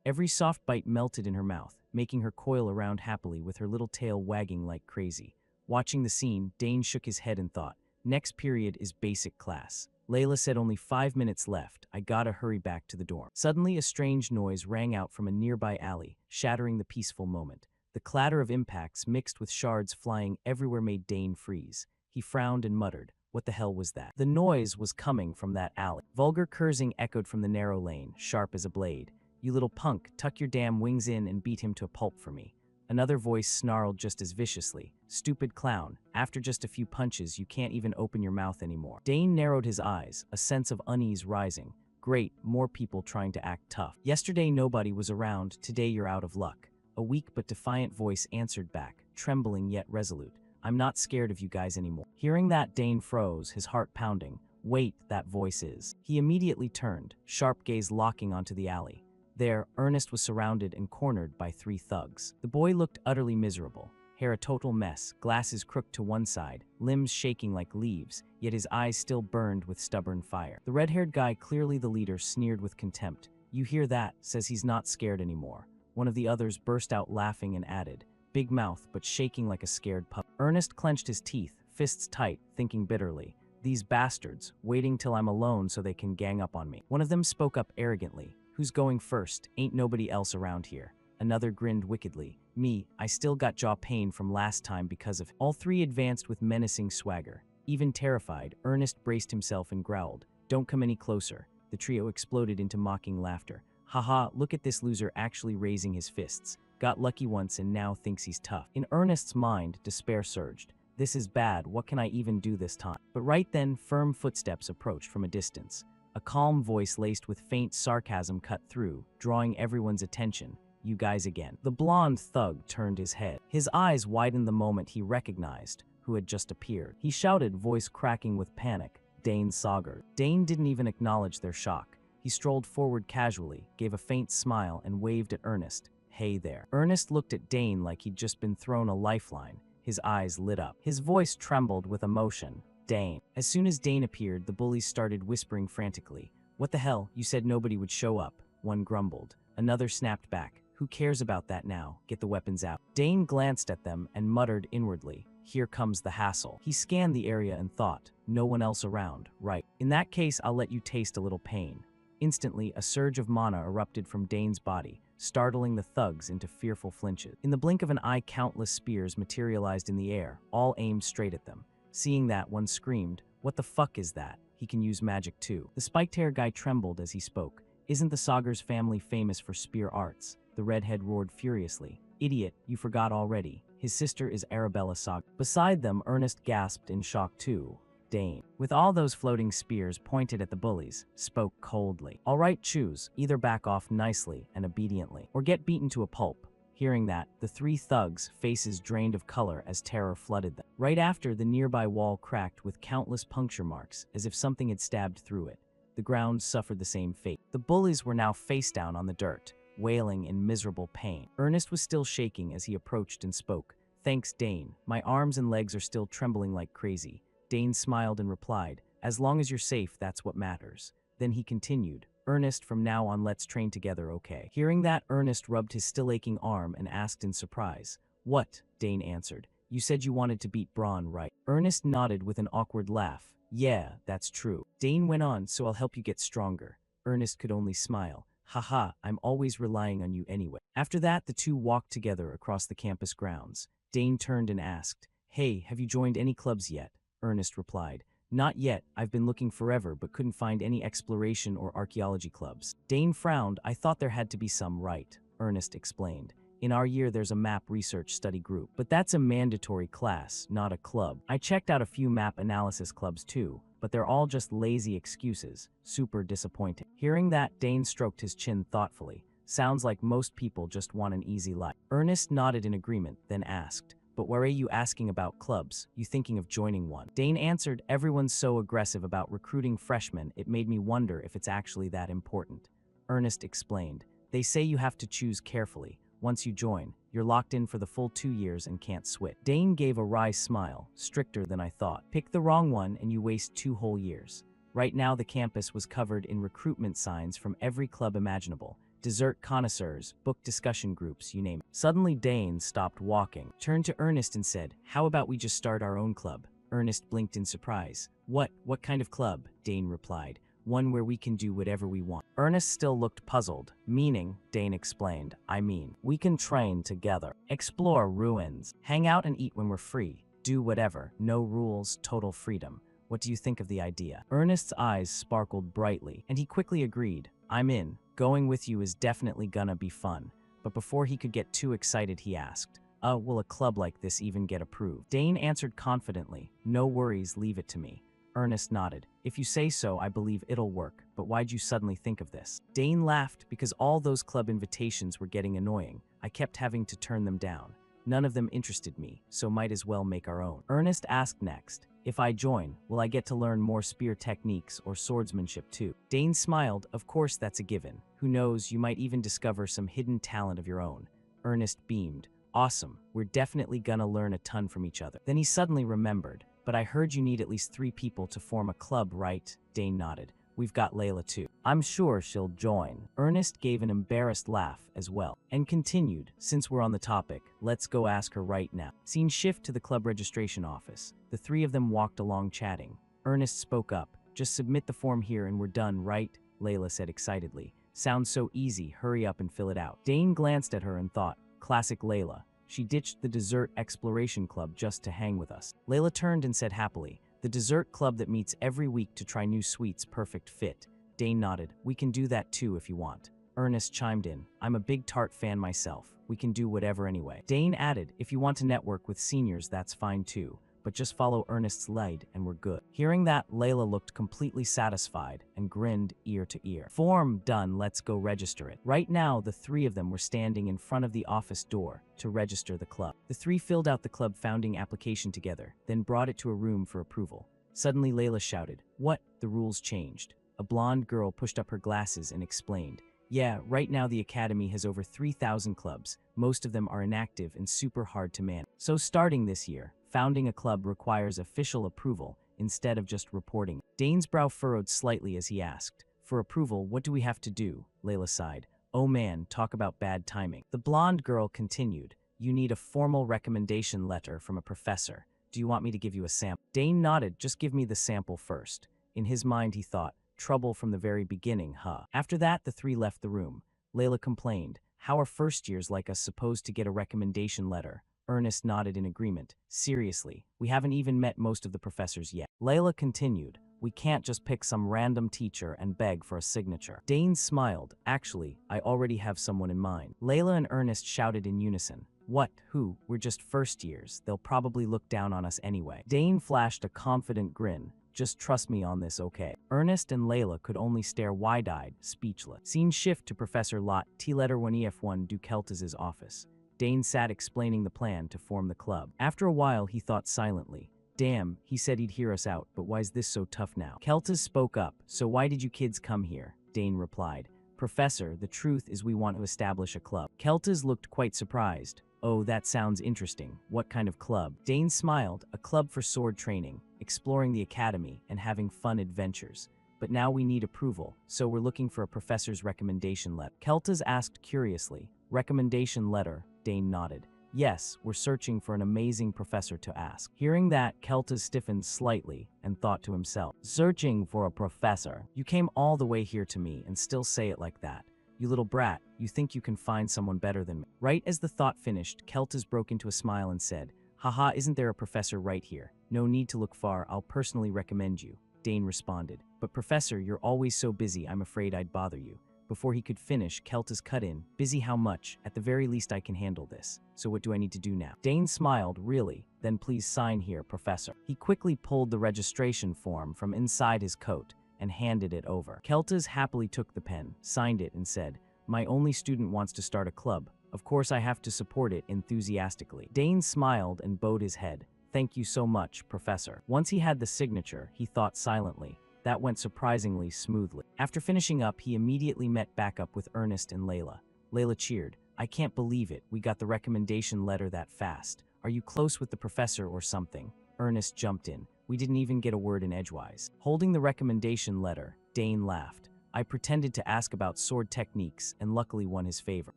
A: Every soft bite melted in her mouth, making her coil around happily with her little tail wagging like crazy. Watching the scene, Dane shook his head and thought, next period is basic class. Layla said only 5 minutes left. I gotta hurry back to the dorm. Suddenly, a strange noise rang out from a nearby alley, shattering the peaceful moment. The clatter of impacts mixed with shards flying everywhere made Dane freeze. He frowned and muttered, what the hell was that? The noise was coming from that alley. Vulgar cursing echoed from the narrow lane, sharp as a blade. You little punk, tuck your damn wings in and beat him to a pulp for me. Another voice snarled just as viciously. Stupid clown, after just a few punches you can't even open your mouth anymore. Dane narrowed his eyes, a sense of unease rising. Great, more people trying to act tough. Yesterday nobody was around, today you're out of luck. A weak but defiant voice answered back, trembling yet resolute. I'm not scared of you guys anymore. Hearing that, Dane froze, his heart pounding. Wait, that voice is. He immediately turned, sharp gaze locking onto the alley. There, Ernest was surrounded and cornered by 3 thugs. The boy looked utterly miserable, hair a total mess, glasses crooked to one side, limbs shaking like leaves, yet his eyes still burned with stubborn fire. The red-haired guy, clearly the leader, sneered with contempt. You hear that? Says he's not scared anymore. One of the others burst out laughing and added, big mouth but shaking like a scared pup. Ernest clenched his teeth, fists tight, thinking bitterly, these bastards, waiting till I'm alone so they can gang up on me. One of them spoke up arrogantly, who's going first? Ain't nobody else around here. Another grinned wickedly, me, I still got jaw pain from last time because of. All 3 advanced with menacing swagger. Even terrified, Ernest braced himself and growled, don't come any closer. The trio exploded into mocking laughter. Haha, look at this loser actually raising his fists. Got lucky once and now thinks he's tough. In Ernest's mind, despair surged. This is bad, what can I even do this time? But right then, firm footsteps approached from a distance. A calm voice laced with faint sarcasm cut through, drawing everyone's attention. You guys again. The blonde thug turned his head. His eyes widened the moment he recognized who had just appeared. He shouted, voice cracking with panic, Dane Sauger. Dane didn't even acknowledge their shock. He strolled forward casually, gave a faint smile, and waved at Ernest. Hey there. Ernest looked at Dane like he'd just been thrown a lifeline. His eyes lit up. His voice trembled with emotion. Dane. As soon as Dane appeared, the bullies started whispering frantically. What the hell? You said nobody would show up. One grumbled. Another snapped back. Who cares about that now? Get the weapons out. Dane glanced at them and muttered inwardly. Here comes the hassle. He scanned the area and thought, no one else around, right? In that case, I'll let you taste a little pain. Instantly, a surge of mana erupted from Dane's body, startling the thugs into fearful flinches. In the blink of an eye, countless spears materialized in the air, all aimed straight at them. Seeing that, one screamed, what the fuck is that? He can use magic too. The spiked hair guy trembled as he spoke. Isn't the Saugers family famous for spear arts? The redhead roared furiously. Idiot, you forgot already. His sister is Arabella Sauger. Beside them, Ernest gasped in shock too. Dane, with all those floating spears pointed at the bullies, spoke coldly. All right, choose. Either back off nicely and obediently, or get beaten to a pulp. Hearing that, the three thugs' faces drained of color as terror flooded them. Right after, the nearby wall cracked with countless puncture marks, as if something had stabbed through it. The ground suffered the same fate. The bullies were now face down on the dirt, wailing in miserable pain. Ernest was still shaking as he approached and spoke. "Thanks, Dane. My arms and legs are still trembling like crazy." Dane smiled and replied, "As long as you're safe, that's what matters." Then he continued, "Ernest, from now on let's train together, okay?" Hearing that, Ernest rubbed his still aching arm and asked in surprise. "What?" Dane answered. "You said you wanted to beat Braun, right?" Ernest nodded with an awkward laugh. "Yeah, that's true." Dane went on, "So I'll help you get stronger." Ernest could only smile. "Haha, I'm always relying on you anyway." After that, the two walked together across the campus grounds. Dane turned and asked, "Hey, have you joined any clubs yet?" Ernest replied, "Not yet. I've been looking forever but couldn't find any exploration or archaeology clubs." Dane frowned. "I thought there had to be some, right?" Ernest explained. "In our year there's a map research study group, but that's a mandatory class, not a club. I checked out a few map analysis clubs too, but they're all just lazy excuses. Super disappointing." Hearing that, Dane stroked his chin thoughtfully. "Sounds like most people just want an easy life." Ernest nodded in agreement, then asked, "But why are you asking about clubs? You thinking of joining one?" Dane answered, "Everyone's so aggressive about recruiting freshmen, it made me wonder if it's actually that important." Ernest explained, "They say you have to choose carefully. Once you join, you're locked in for the full 2 years and can't switch." Dane gave a wry smile, stricter than I thought. "Pick the wrong one and you waste 2 whole years." Right now the campus was covered in recruitment signs from every club imaginable. Dessert connoisseurs, book discussion groups, you name it. Suddenly Dane stopped walking, turned to Ernest and said, "How about we just start our own club?" Ernest blinked in surprise. What kind of club?" Dane replied. "One where we can do whatever we want." Ernest still looked puzzled. "Meaning," Dane explained, "I mean, we can train together, explore ruins, hang out and eat when we're free, do whatever, no rules, total freedom. What do you think of the idea?" Ernest's eyes sparkled brightly, and he quickly agreed. "I'm in. Going with you is definitely gonna be fun." But before he could get too excited, he asked, Will a club like this even get approved?" Dane answered confidently, "No worries, leave it to me." Ernest nodded. "If you say so, I believe it'll work, but why'd you suddenly think of this?" Dane laughed because all those club invitations were getting annoying. I kept having to turn them down. None of them interested me, so might as well make our own. Ernest asked next, "If I join, will I get to learn more spear techniques or swordsmanship too?" Dane smiled. "Of course that's a given. Who knows, you might even discover some hidden talent of your own." Ernest beamed. "Awesome, we're definitely gonna learn a ton from each other." Then he suddenly remembered, "But I heard you need at least 3 people to form a club, right?" Dane nodded. "We've got Layla too." "I'm sure she'll join." Ernest gave an embarrassed laugh as well, and continued, "Since we're on the topic, let's go ask her right now." Scene shift to the club registration office. The 3 of them walked along chatting. Ernest spoke up. "Just submit the form here and we're done, right?" Layla said excitedly. "Sounds so easy, hurry up and fill it out." Dane glanced at her and thought, classic Layla. She ditched the dessert exploration club just to hang with us. Layla turned and said happily, "The dessert club that meets every week to try new sweets, perfect fit." Dane nodded. "We can do that too if you want." Ernest chimed in, "I'm a big tart fan myself. We can do whatever anyway." Dane added, "If you want to network with seniors, that's fine too. But just follow Ernest's lead and we're good." Hearing that, Layla looked completely satisfied and grinned ear to ear. "Form done, let's go register it." Right now, the 3 of them were standing in front of the office door to register the club. The 3 filled out the club founding application together, then brought it to a room for approval. Suddenly, Layla shouted, "What? The rules changed." A blonde girl pushed up her glasses and explained, "Yeah, right now the Academy has over 3,000 clubs. Most of them are inactive and super hard to manage. So starting this year, founding a club requires official approval instead of just reporting." Dane's brow furrowed slightly as he asked, "For approval, what do we have to do?" Layla sighed. "Oh man, talk about bad timing." The blonde girl continued, "You need a formal recommendation letter from a professor. Do you want me to give you a sample?" Dane nodded. "Just give me the sample first." In his mind, he thought, trouble from the very beginning, huh? After that, the 3 left the room. Layla complained, "How are first years like us supposed to get a recommendation letter?" Ernest nodded in agreement. "Seriously, we haven't even met most of the professors yet." Layla continued, "We can't just pick some random teacher and beg for a signature." Dane smiled. "Actually, I already have someone in mind." Layla and Ernest shouted in unison. "What? Who? We're just first years. They'll probably look down on us anyway." Dane flashed a confident grin. "Just trust me on this, okay?" Ernest and Layla could only stare wide-eyed, speechless. Scene shift to Professor Lot, T-letter 1EF1 Dukeltas's office. Dane sat explaining the plan to form the club. After a while, he thought silently. Damn, he said he'd hear us out, but why's this so tough now? Keltas spoke up. So why did you kids come here? Dane replied. Professor, the truth is we want to establish a club. Keltas looked quite surprised. Oh, that sounds interesting. What kind of club? Dane smiled. A club for sword training, exploring the academy, and having fun adventures. But now we need approval, so we're looking for a professor's recommendation letter. Keltas asked curiously. Recommendation letter? Dane nodded. Yes, we're searching for an amazing professor to ask. Hearing that, Keltas stiffened slightly and thought to himself, searching for a professor? You came all the way here to me and still say it like that. You little brat, you think you can find someone better than me. Right as the thought finished, Keltas broke into a smile and said, haha, isn't there a professor right here? No need to look far, I'll personally recommend you. Dane responded, but professor, you're always so busy, I'm afraid I'd bother you. Before he could finish, Keltas cut in. Busy how much? At the very least I can handle this. So what do I need to do now? Dane smiled, really? Then please sign here, professor. He quickly pulled the registration form from inside his coat and handed it over. Keltas happily took the pen, signed it, and said, my only student wants to start a club. Of course I have to support it enthusiastically. Dane smiled and bowed his head. Thank you so much, professor. Once he had the signature, he thought silently. That went surprisingly smoothly. After finishing up, he immediately met back up with Ernest and Layla. Layla cheered. I can't believe it. We got the recommendation letter that fast. Are you close with the professor or something? Ernest jumped in. We didn't even get a word in edgewise. Holding the recommendation letter, Dane laughed. I pretended to ask about sword techniques and luckily won his favor.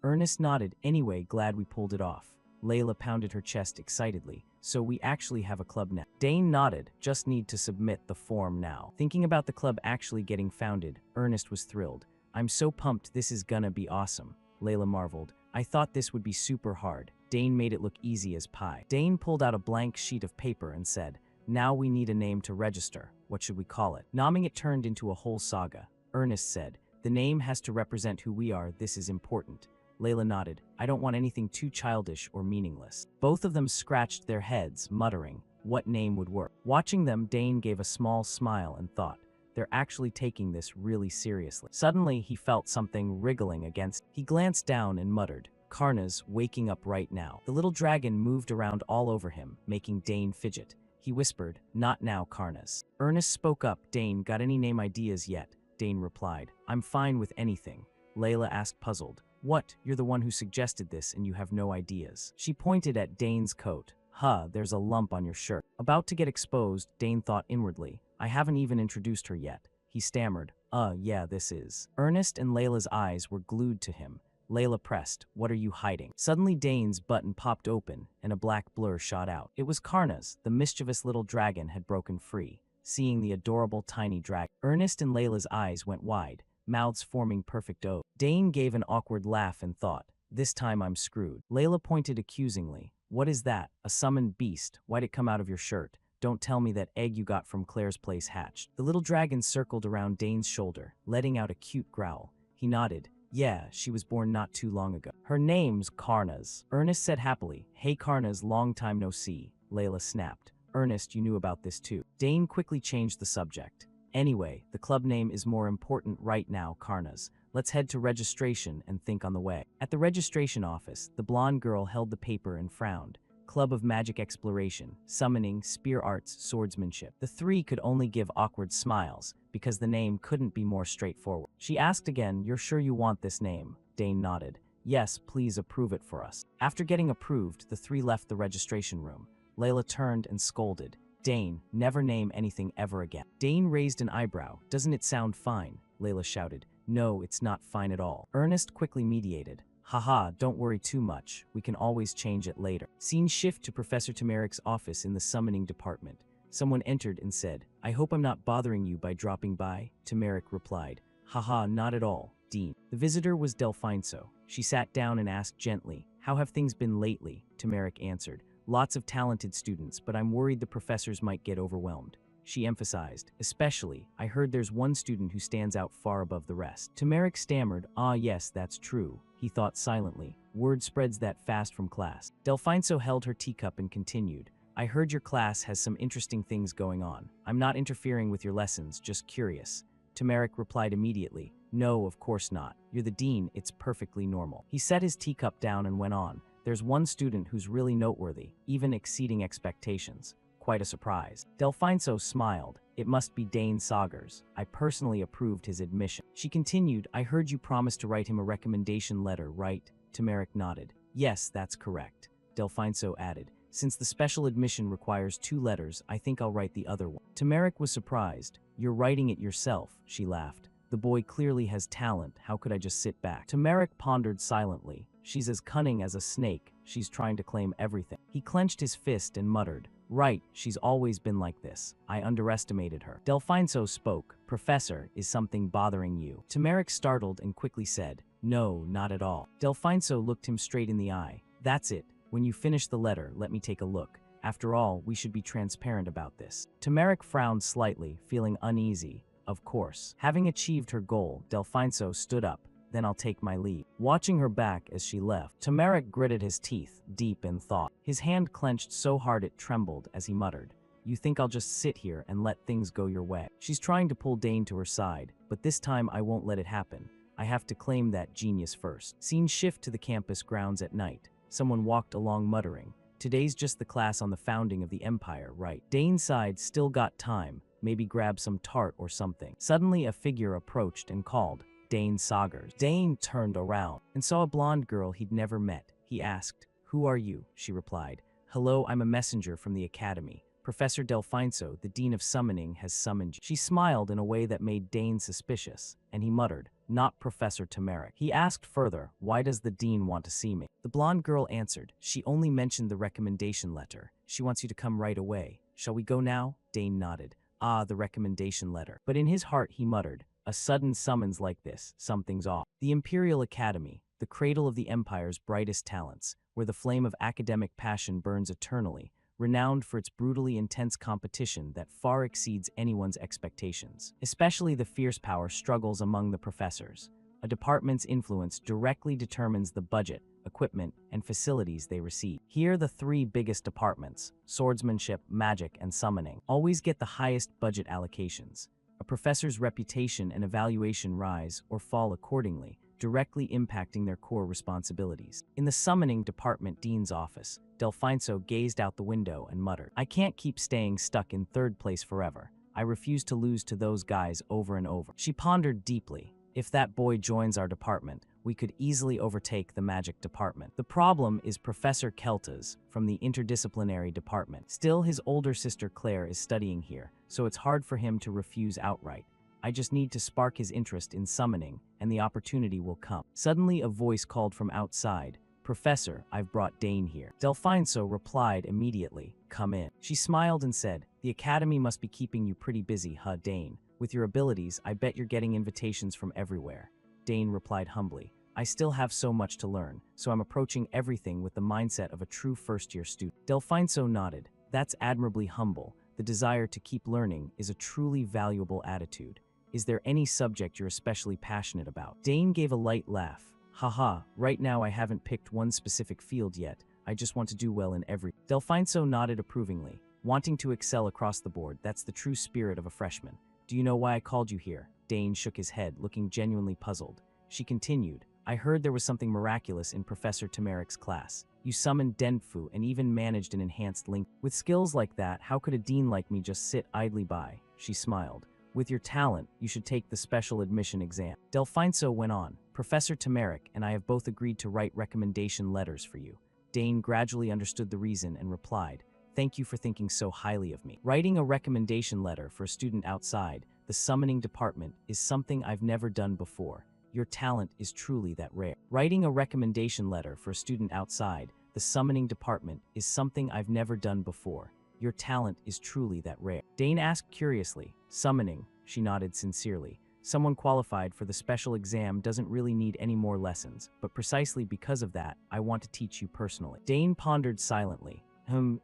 A: Ernest nodded. Anyway, glad we pulled it off. Layla pounded her chest excitedly. So we actually have a club now. Dane nodded. Just need to submit the form now. Thinking about the club actually getting founded, Ernest was thrilled. I'm so pumped, this is gonna be awesome. Layla marveled. I thought this would be super hard. Dane made it look easy as pie. Dane pulled out a blank sheet of paper and said, now we need a name to register. What should we call it? Nomming it turned into a whole saga. Ernest said, the name has to represent who we are, this is important. Layla nodded. I don't want anything too childish or meaningless. Both of them scratched their heads, muttering, what name would work? Watching them, Dane gave a small smile and thought, they're actually taking this really seriously. Suddenly, he felt something wriggling against. He glanced down and muttered, Karna's waking up right now. The little dragon moved around all over him, making Dane fidget. He whispered, not now, Karna's. Ernest spoke up. Dane, got any name ideas yet? Dane replied, I'm fine with anything. Layla asked, puzzled. What? You're the one who suggested this and you have no ideas. She pointed at Dane's coat. Huh, there's a lump on your shirt. About to get exposed, Dane thought inwardly. I haven't even introduced her yet. He stammered. Yeah, this is. Ernest and Layla's eyes were glued to him. Layla pressed, what are you hiding? Suddenly Dane's button popped open and a black blur shot out. It was Karna's. The mischievous little dragon had broken free. Seeing the adorable tiny dragon, Ernest and Layla's eyes went wide, mouths forming perfect O. Dane gave an awkward laugh and thought, this time I'm screwed. Layla pointed accusingly. What is that? A summoned beast? Why'd it come out of your shirt? Don't tell me that egg you got from Claire's place hatched. The little dragon circled around Dane's shoulder, letting out a cute growl. He nodded. Yeah, she was born not too long ago. Her name's Karna's. Ernest said happily. Hey Karna's, long time no see. Layla snapped. Ernest, you knew about this too. Dane quickly changed the subject. Anyway, the club name is more important right now, Karna's. Let's head to registration and think on the way. At the registration office, the blonde girl held the paper and frowned. Club of Magic Exploration, Summoning, Spear Arts, Swordsmanship. The three could only give awkward smiles, because the name couldn't be more straightforward. She asked again, you're sure you want this name? Dane nodded. Yes, please approve it for us. After getting approved, the three left the registration room. Layla turned and scolded. Dane, never name anything ever again. Dane raised an eyebrow. Doesn't it sound fine? Layla shouted. No, it's not fine at all. Ernest quickly mediated. Haha, don't worry too much. We can always change it later. Scene shift to Professor Tamarik's office in the summoning department. Someone entered and said, I hope I'm not bothering you by dropping by. Tamarik replied, haha, not at all, Dean. The visitor was Delfinso. She sat down and asked gently, how have things been lately? Tamarik answered, lots of talented students, but I'm worried the professors might get overwhelmed. She emphasized, especially, I heard there's one student who stands out far above the rest. Tamarik stammered, yes, that's true. He thought silently. Word spreads that fast from class. Delfinso held her teacup and continued. I heard your class has some interesting things going on. I'm not interfering with your lessons, just curious. Tamarik replied immediately. No, of course not. You're the dean, it's perfectly normal. He set his teacup down and went on. There's one student who's really noteworthy, even exceeding expectations. Quite a surprise. Delphine smiled. It must be Dane Saugers. I personally approved his admission. She continued, I heard you promised to write him a recommendation letter, right? Tamaric nodded. Yes, that's correct. Delphine added, since the special admission requires 2 letters, I think I'll write the other one. Tamaric was surprised. You're writing it yourself, she laughed. The boy clearly has talent, how could I just sit back? Tamaric pondered silently. She's as cunning as a snake, she's trying to claim everything. He clenched his fist and muttered, right, she's always been like this. I underestimated her. Delphine spoke. Professor, is something bothering you? Tamaric startled and quickly said, no, not at all. Delphine looked him straight in the eye. That's it. When you finish the letter, let me take a look. After all, we should be transparent about this. Tamaric frowned slightly, feeling uneasy. Of course. Having achieved her goal, Delphine stood up. Then I'll take my leave. Watching her back as she left, Tamaric gritted his teeth, deep in thought. His hand clenched so hard it trembled as he muttered, you think I'll just sit here and let things go your way? She's trying to pull Dane to her side, but this time I won't let it happen. I have to claim that genius first. Scene shift to the campus grounds at night. Someone walked along muttering, today's just the class on the founding of the empire, right? Dane sighed, still got time. Maybe grab some tart or something. Suddenly a figure approached and called, Dane Saugers. Dane turned around and saw a blonde girl he'd never met. He asked, who are you? She replied, hello, I'm a messenger from the academy. Professor Delphine, the Dean of Summoning, has summoned you. She smiled in a way that made Dane suspicious, and he muttered, not Professor Tamaric. He asked further, why does the Dean want to see me? The blonde girl answered, she only mentioned the recommendation letter. She wants you to come right away. Shall we go now? Dane nodded. Ah, the recommendation letter. But in his heart he muttered, a sudden summons like this, something's off. The Imperial Academy, the cradle of the Empire's brightest talents, where the flame of academic passion burns eternally, renowned for its brutally intense competition that far exceeds anyone's expectations. Especially the fierce power struggles among the professors. A department's influence directly determines the budget, equipment, and facilities they receive. Here, the 3 biggest departments, swordsmanship, magic, and summoning, always get the highest budget allocations. A professor's reputation and evaluation rise or fall accordingly, directly impacting their core responsibilities. In the summoning department dean's office, Delphine gazed out the window and muttered, I can't keep staying stuck in 3rd place forever. I refuse to lose to those guys over and over. She pondered deeply. If that boy joins our department, we could easily overtake the magic department. The problem is Professor Keltas from the interdisciplinary department. Still, his older sister Claire is studying here, so it's hard for him to refuse outright. I just need to spark his interest in summoning, and the opportunity will come. Suddenly, a voice called from outside, Professor, I've brought Dane here. Delphine replied immediately, come in. She smiled and said, the academy must be keeping you pretty busy, huh, Dane? With your abilities, I bet you're getting invitations from everywhere. Dane replied humbly, I still have so much to learn, so I'm approaching everything with the mindset of a true first-year student. Delphine nodded. That's admirably humble. The desire to keep learning is a truly valuable attitude. Is there any subject you're especially passionate about? Dane gave a light laugh. Haha, right now I haven't picked one specific field yet. I just want to do well in every. Delphine nodded approvingly. Wanting to excel across the board, that's the true spirit of a freshman. Do you know why I called you here? Dane shook his head, looking genuinely puzzled. She continued, I heard there was something miraculous in Professor Tamaric's class. You summoned Denfu and even managed an enhanced link. With skills like that, how could a dean like me just sit idly by? She smiled. With your talent, you should take the special admission exam. Delphine went on, Professor Tamaric and I have both agreed to write recommendation letters for you. Dane gradually understood the reason and replied, thank you for thinking so highly of me. Writing a recommendation letter for a student outside the summoning department is something I've never done before. Your talent is truly that rare. Writing a recommendation letter for a student outside the summoning department is something I've never done before. Your talent is truly that rare. Dane asked curiously, summoning, she nodded sincerely. Someone qualified for the special exam doesn't really need any more lessons, but precisely because of that, I want to teach you personally. Dane pondered silently.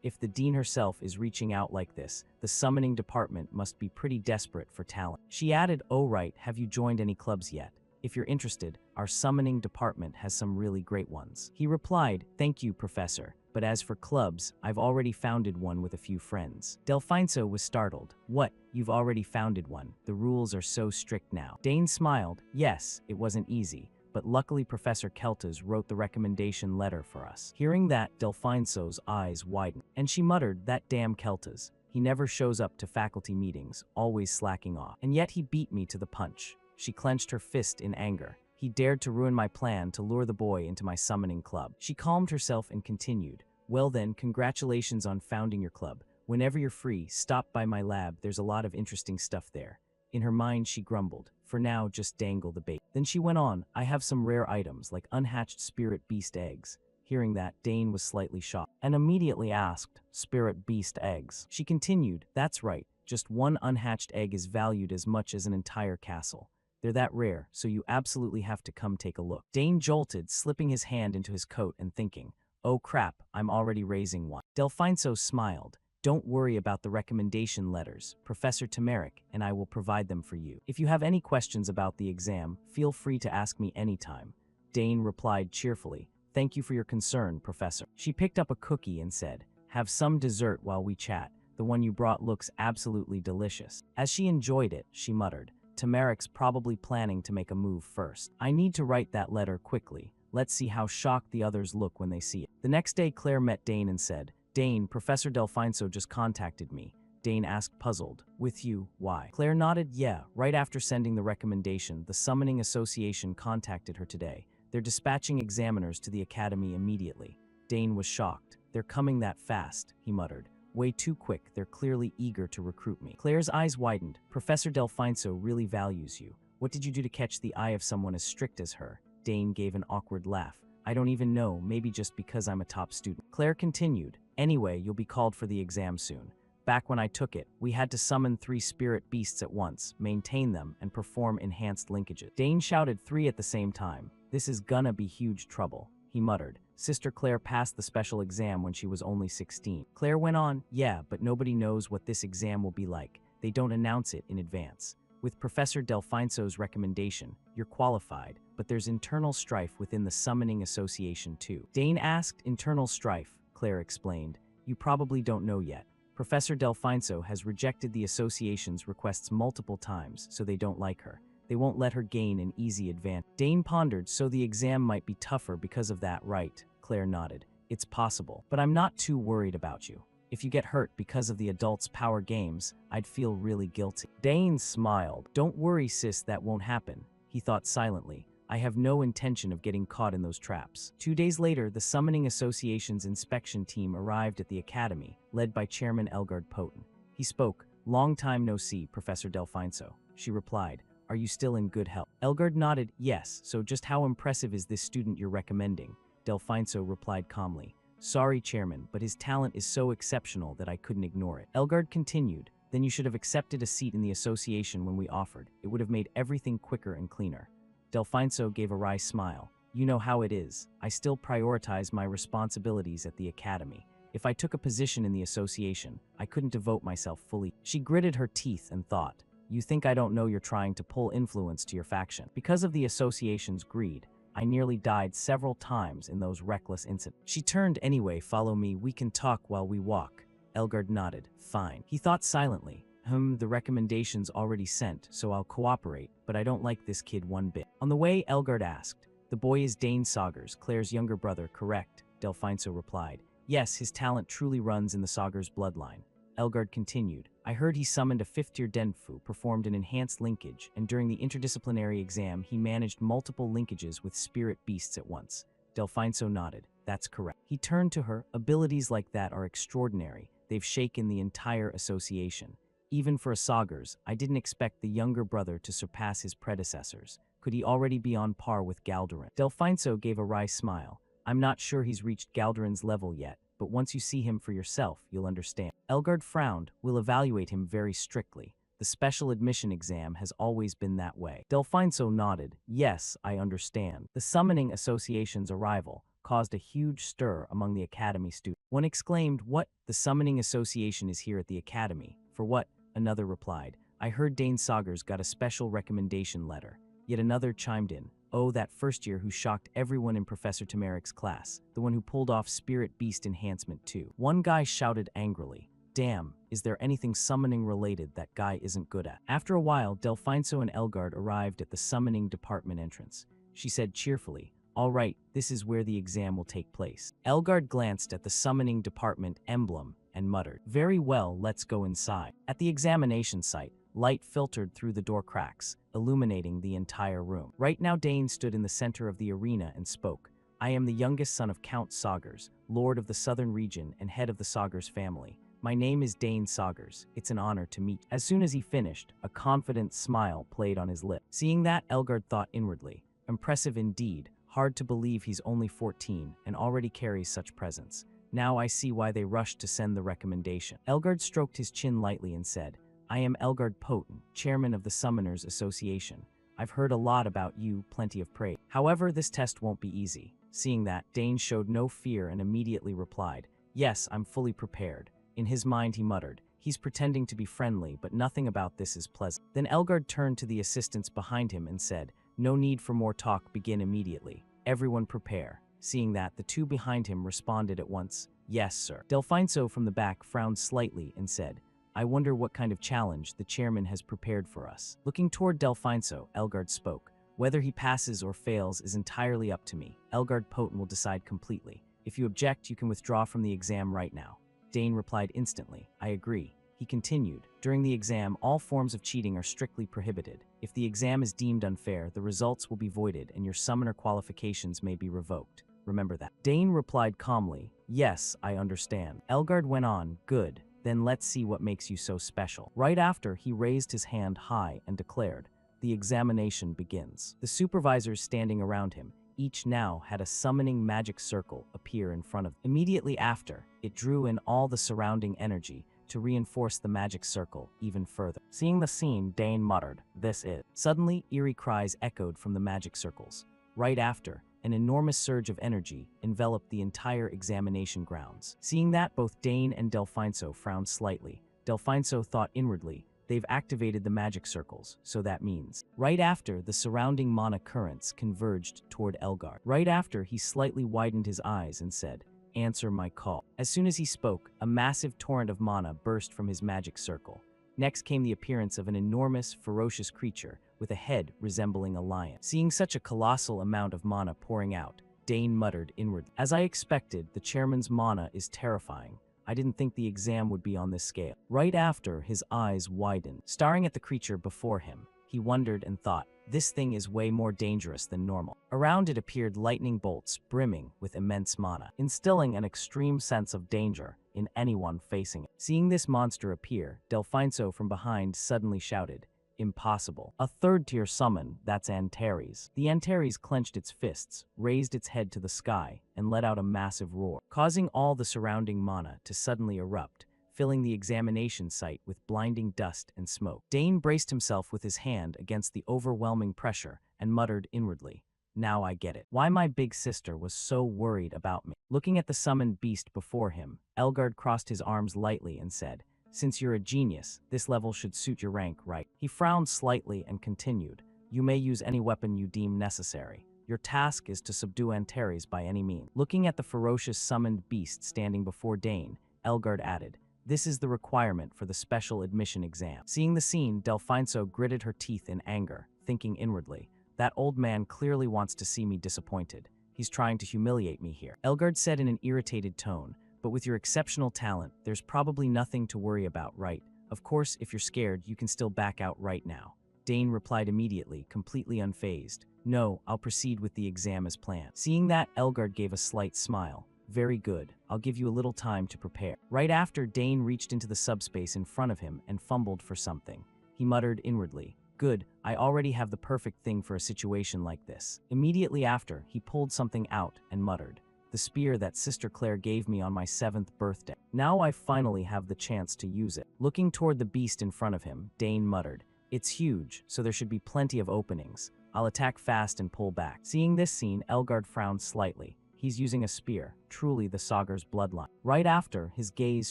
A: If the dean herself is reaching out like this, the summoning department must be pretty desperate for talent. She added, oh right, have you joined any clubs yet? If you're interested, our summoning department has some really great ones. He replied, thank you, Professor. But as for clubs, I've already founded one with a few friends. Delphine was startled. What? You've already founded one? The rules are so strict now. Dane smiled. Yes, it wasn't easy, but luckily Professor Keltas wrote the recommendation letter for us. Hearing that, Delphinso's eyes widened, and she muttered, that damn Keltas. He never shows up to faculty meetings, always slacking off. And yet he beat me to the punch. She clenched her fist in anger. He dared to ruin my plan to lure the boy into my summoning club. She calmed herself and continued, well then, congratulations on founding your club. Whenever you're free, stop by my lab, there's a lot of interesting stuff there. In her mind, she grumbled, for now, just dangle the bait. Then she went on, I have some rare items, like unhatched spirit beast eggs. Hearing that, Dane was slightly shocked, and immediately asked, spirit beast eggs? She continued, that's right, just one unhatched egg is valued as much as an entire castle. They're that rare, so you absolutely have to come take a look. Dane jolted, slipping his hand into his coat and thinking, oh crap, I'm already raising one. Delphinso smiled. Don't worry about the recommendation letters. Professor Tamaric and I will provide them for you. If you have any questions about the exam, feel free to ask me anytime. Dane replied cheerfully, thank you for your concern, Professor. She picked up a cookie and said, have some dessert while we chat. The one you brought looks absolutely delicious. As she enjoyed it, she muttered, Tamaric's probably planning to make a move first. I need to write that letter quickly. Let's see how shocked the others look when they see it. The next day, Claire met Dane and said, Dane, Professor Delphinso just contacted me. Dane asked, puzzled, with you, why? Claire nodded, yeah, right after sending the recommendation, the Summoning Association contacted her today. They're dispatching examiners to the academy immediately. Dane was shocked. They're coming that fast, he muttered. Way too quick, they're clearly eager to recruit me. Claire's eyes widened. Professor Delphinso really values you. What did you do to catch the eye of someone as strict as her? Dane gave an awkward laugh. I don't even know, maybe just because I'm a top student. Claire continued, anyway, you'll be called for the exam soon. Back when I took it, we had to summon 3 spirit beasts at once, maintain them, and perform enhanced linkages. Dane shouted 3 at the same time. This is gonna be huge trouble, he muttered. Sister Claire passed the special exam when she was only 16. Claire went on, yeah, but nobody knows what this exam will be like. They don't announce it in advance. With Professor Delphinso's recommendation, you're qualified, but there's internal strife within the Summoning Association too. Dane asked, internal strife, Claire explained. You probably don't know yet. Professor Delphinso has rejected the association's requests multiple times, so they don't like her. They won't let her gain an easy advantage. Dane pondered, so the exam might be tougher because of that, right? Claire nodded. It's possible, but I'm not too worried about you. If you get hurt because of the adults' power games, I'd feel really guilty. Dane smiled. Don't worry, sis, that won't happen. He thought silently. I have no intention of getting caught in those traps. 2 days later, the Summoning Association's inspection team arrived at the academy, led by Chairman Elgard Poten. He spoke. Long time no see, Professor Delphinso. She replied. Are you still in good health? Elgard nodded. Yes, so just how impressive is this student you're recommending? Delphinso replied calmly. Sorry, Chairman, but his talent is so exceptional that I couldn't ignore it. Elgard continued, then you should have accepted a seat in the association when we offered. It would have made everything quicker and cleaner. Delphinso gave a wry smile. You know how it is. I still prioritize my responsibilities at the academy. If I took a position in the association, I couldn't devote myself fully. She gritted her teeth and thought, you think I don't know you're trying to pull influence to your faction. Because of the association's greed, I nearly died several times in those reckless incidents. She turned anyway, follow me, we can talk while we walk. Elgard nodded, fine. He thought silently, the recommendation's already sent, so I'll cooperate, but I don't like this kid one bit. On the way, Elgard asked, the boy is Dane Saugers, Claire's younger brother, correct? Delphinso replied, yes, his talent truly runs in the Saugers bloodline. Elgard continued, I heard he summoned a 5th-tier Denfu, performed an enhanced linkage, and during the interdisciplinary exam, he managed multiple linkages with spirit beasts at once. Delphinso nodded, that's correct. He turned to her, abilities like that are extraordinary. They've shaken the entire association. Even for a Saugers, I didn't expect the younger brother to surpass his predecessors. Could he already be on par with Galderin? Delphinso gave a wry smile. I'm not sure he's reached Galderin's level yet, but once you see him for yourself, you'll understand. Elgard frowned. We'll evaluate him very strictly. The special admission exam has always been that way. Delphinso nodded. Yes, I understand. The Summoning Association's arrival caused a huge stir among the academy students. One exclaimed, what? The Summoning Association is here at the academy. For what? Another replied, I heard Dane Saugers got a special recommendation letter. Yet another chimed in, oh, that first year who shocked everyone in Professor Tamaric's class, the one who pulled off Spirit Beast Enhancement too. One guy shouted angrily, damn, is there anything summoning related that guy isn't good at? After a while, Delphinso and Elgard arrived at the summoning department entrance. she said cheerfully. All right, this is where the exam will take place. Elgard glanced at the summoning department emblem and muttered, very well, let's go inside. At the examination site, light filtered through the door cracks, illuminating the entire room. Right now, Dane stood in the center of the arena and spoke. I am the youngest son of Count Saugers, Lord of the Southern Region and head of the Saugers family. My name is Dane Saugers. It's an honor to meet. As soon as he finished, a confident smile played on his lip. Seeing that, Elgard thought inwardly, impressive indeed. Hard to believe he's only 14 and already carries such presence. Now I see why they rushed to send the recommendation. Elgard stroked his chin lightly and said, I am Elgard Poten, chairman of the Summoners Association. I've heard a lot about you, plenty of praise. However, this test won't be easy. Seeing that, Dane showed no fear and immediately replied, yes, I'm fully prepared. In his mind he muttered, he's pretending to be friendly, but nothing about this is pleasant. Then Elgard turned to the assistants behind him and said, no need for more talk, begin immediately. Everyone prepare. Seeing that, the two behind him responded at once, yes, sir. Delfinso from the back frowned slightly and said, I wonder what kind of challenge the chairman has prepared for us. Looking toward Delfinso, Elgard spoke. Whether he passes or fails is entirely up to me. Elgard Poten will decide completely. If you object, you can withdraw from the exam right now. Dane replied instantly, I agree. He continued, during the exam, all forms of cheating are strictly prohibited. If the exam is deemed unfair, the results will be voided and your summoner qualifications may be revoked. Remember that. Dane replied calmly, yes, I understand. Elgard went on, good. Then let's see what makes you so special. Right after, he raised his hand high and declared, the examination begins. The supervisors standing around him, each now had a summoning magic circle appear in front of them. Immediately after, it drew in all the surrounding energy to reinforce the magic circle even further. Seeing the scene, Dane muttered, this is. Suddenly, eerie cries echoed from the magic circles. Right after, an enormous surge of energy enveloped the entire examination grounds. Seeing that, both Dane and Delfinso frowned slightly. Delfinso thought inwardly, they've activated the magic circles, so that means. Right after, the surrounding mana currents converged toward Elgard. Right after, he slightly widened his eyes and said, answer my call. As soon as he spoke, a massive torrent of mana burst from his magic circle. Next came the appearance of an enormous, ferocious creature with a head resembling a lion. Seeing such a colossal amount of mana pouring out, Dane muttered inwardly, as I expected, the chairman's mana is terrifying. I didn't think the exam would be on this scale. Right after, his eyes widened. Staring at the creature before him, he wondered and thought, this thing is way more dangerous than normal. Around it appeared lightning bolts brimming with immense mana, instilling an extreme sense of danger in anyone facing it. Seeing this monster appear, Delfinso from behind suddenly shouted, impossible. A third-tier summon, that's Antares. The Antares clenched its fists, raised its head to the sky, and let out a massive roar, causing all the surrounding mana to suddenly erupt, filling the examination site with blinding dust and smoke. Dane braced himself with his hand against the overwhelming pressure and muttered inwardly, now I get it. Why my big sister was so worried about me. Looking at the summoned beast before him, Elgard crossed his arms lightly and said, since you're a genius, this level should suit your rank, right? He frowned slightly and continued, you may use any weapon you deem necessary. Your task is to subdue Antares by any means. Looking at the ferocious summoned beast standing before Dane, Elgard added, this is the requirement for the special admission exam. Seeing the scene, Delfinso gritted her teeth in anger, thinking inwardly, that old man clearly wants to see me disappointed. He's trying to humiliate me here. Elgard said in an irritated tone, but with your exceptional talent, there's probably nothing to worry about, right? Of course, if you're scared, you can still back out right now. Dane replied immediately, completely unfazed. No, I'll proceed with the exam as planned. Seeing that, Elgard gave a slight smile. Very good. I'll give you a little time to prepare. Right after, Dane reached into the subspace in front of him and fumbled for something. He muttered inwardly, good, I already have the perfect thing for a situation like this. Immediately after, he pulled something out and muttered, the spear that Sister Claire gave me on my 7th birthday. Now I finally have the chance to use it. Looking toward the beast in front of him, Dane muttered, it's huge, so there should be plenty of openings. I'll attack fast and pull back. Seeing this scene, Elgard frowned slightly. He's using a spear, truly the Saugers' bloodline. Right after, his gaze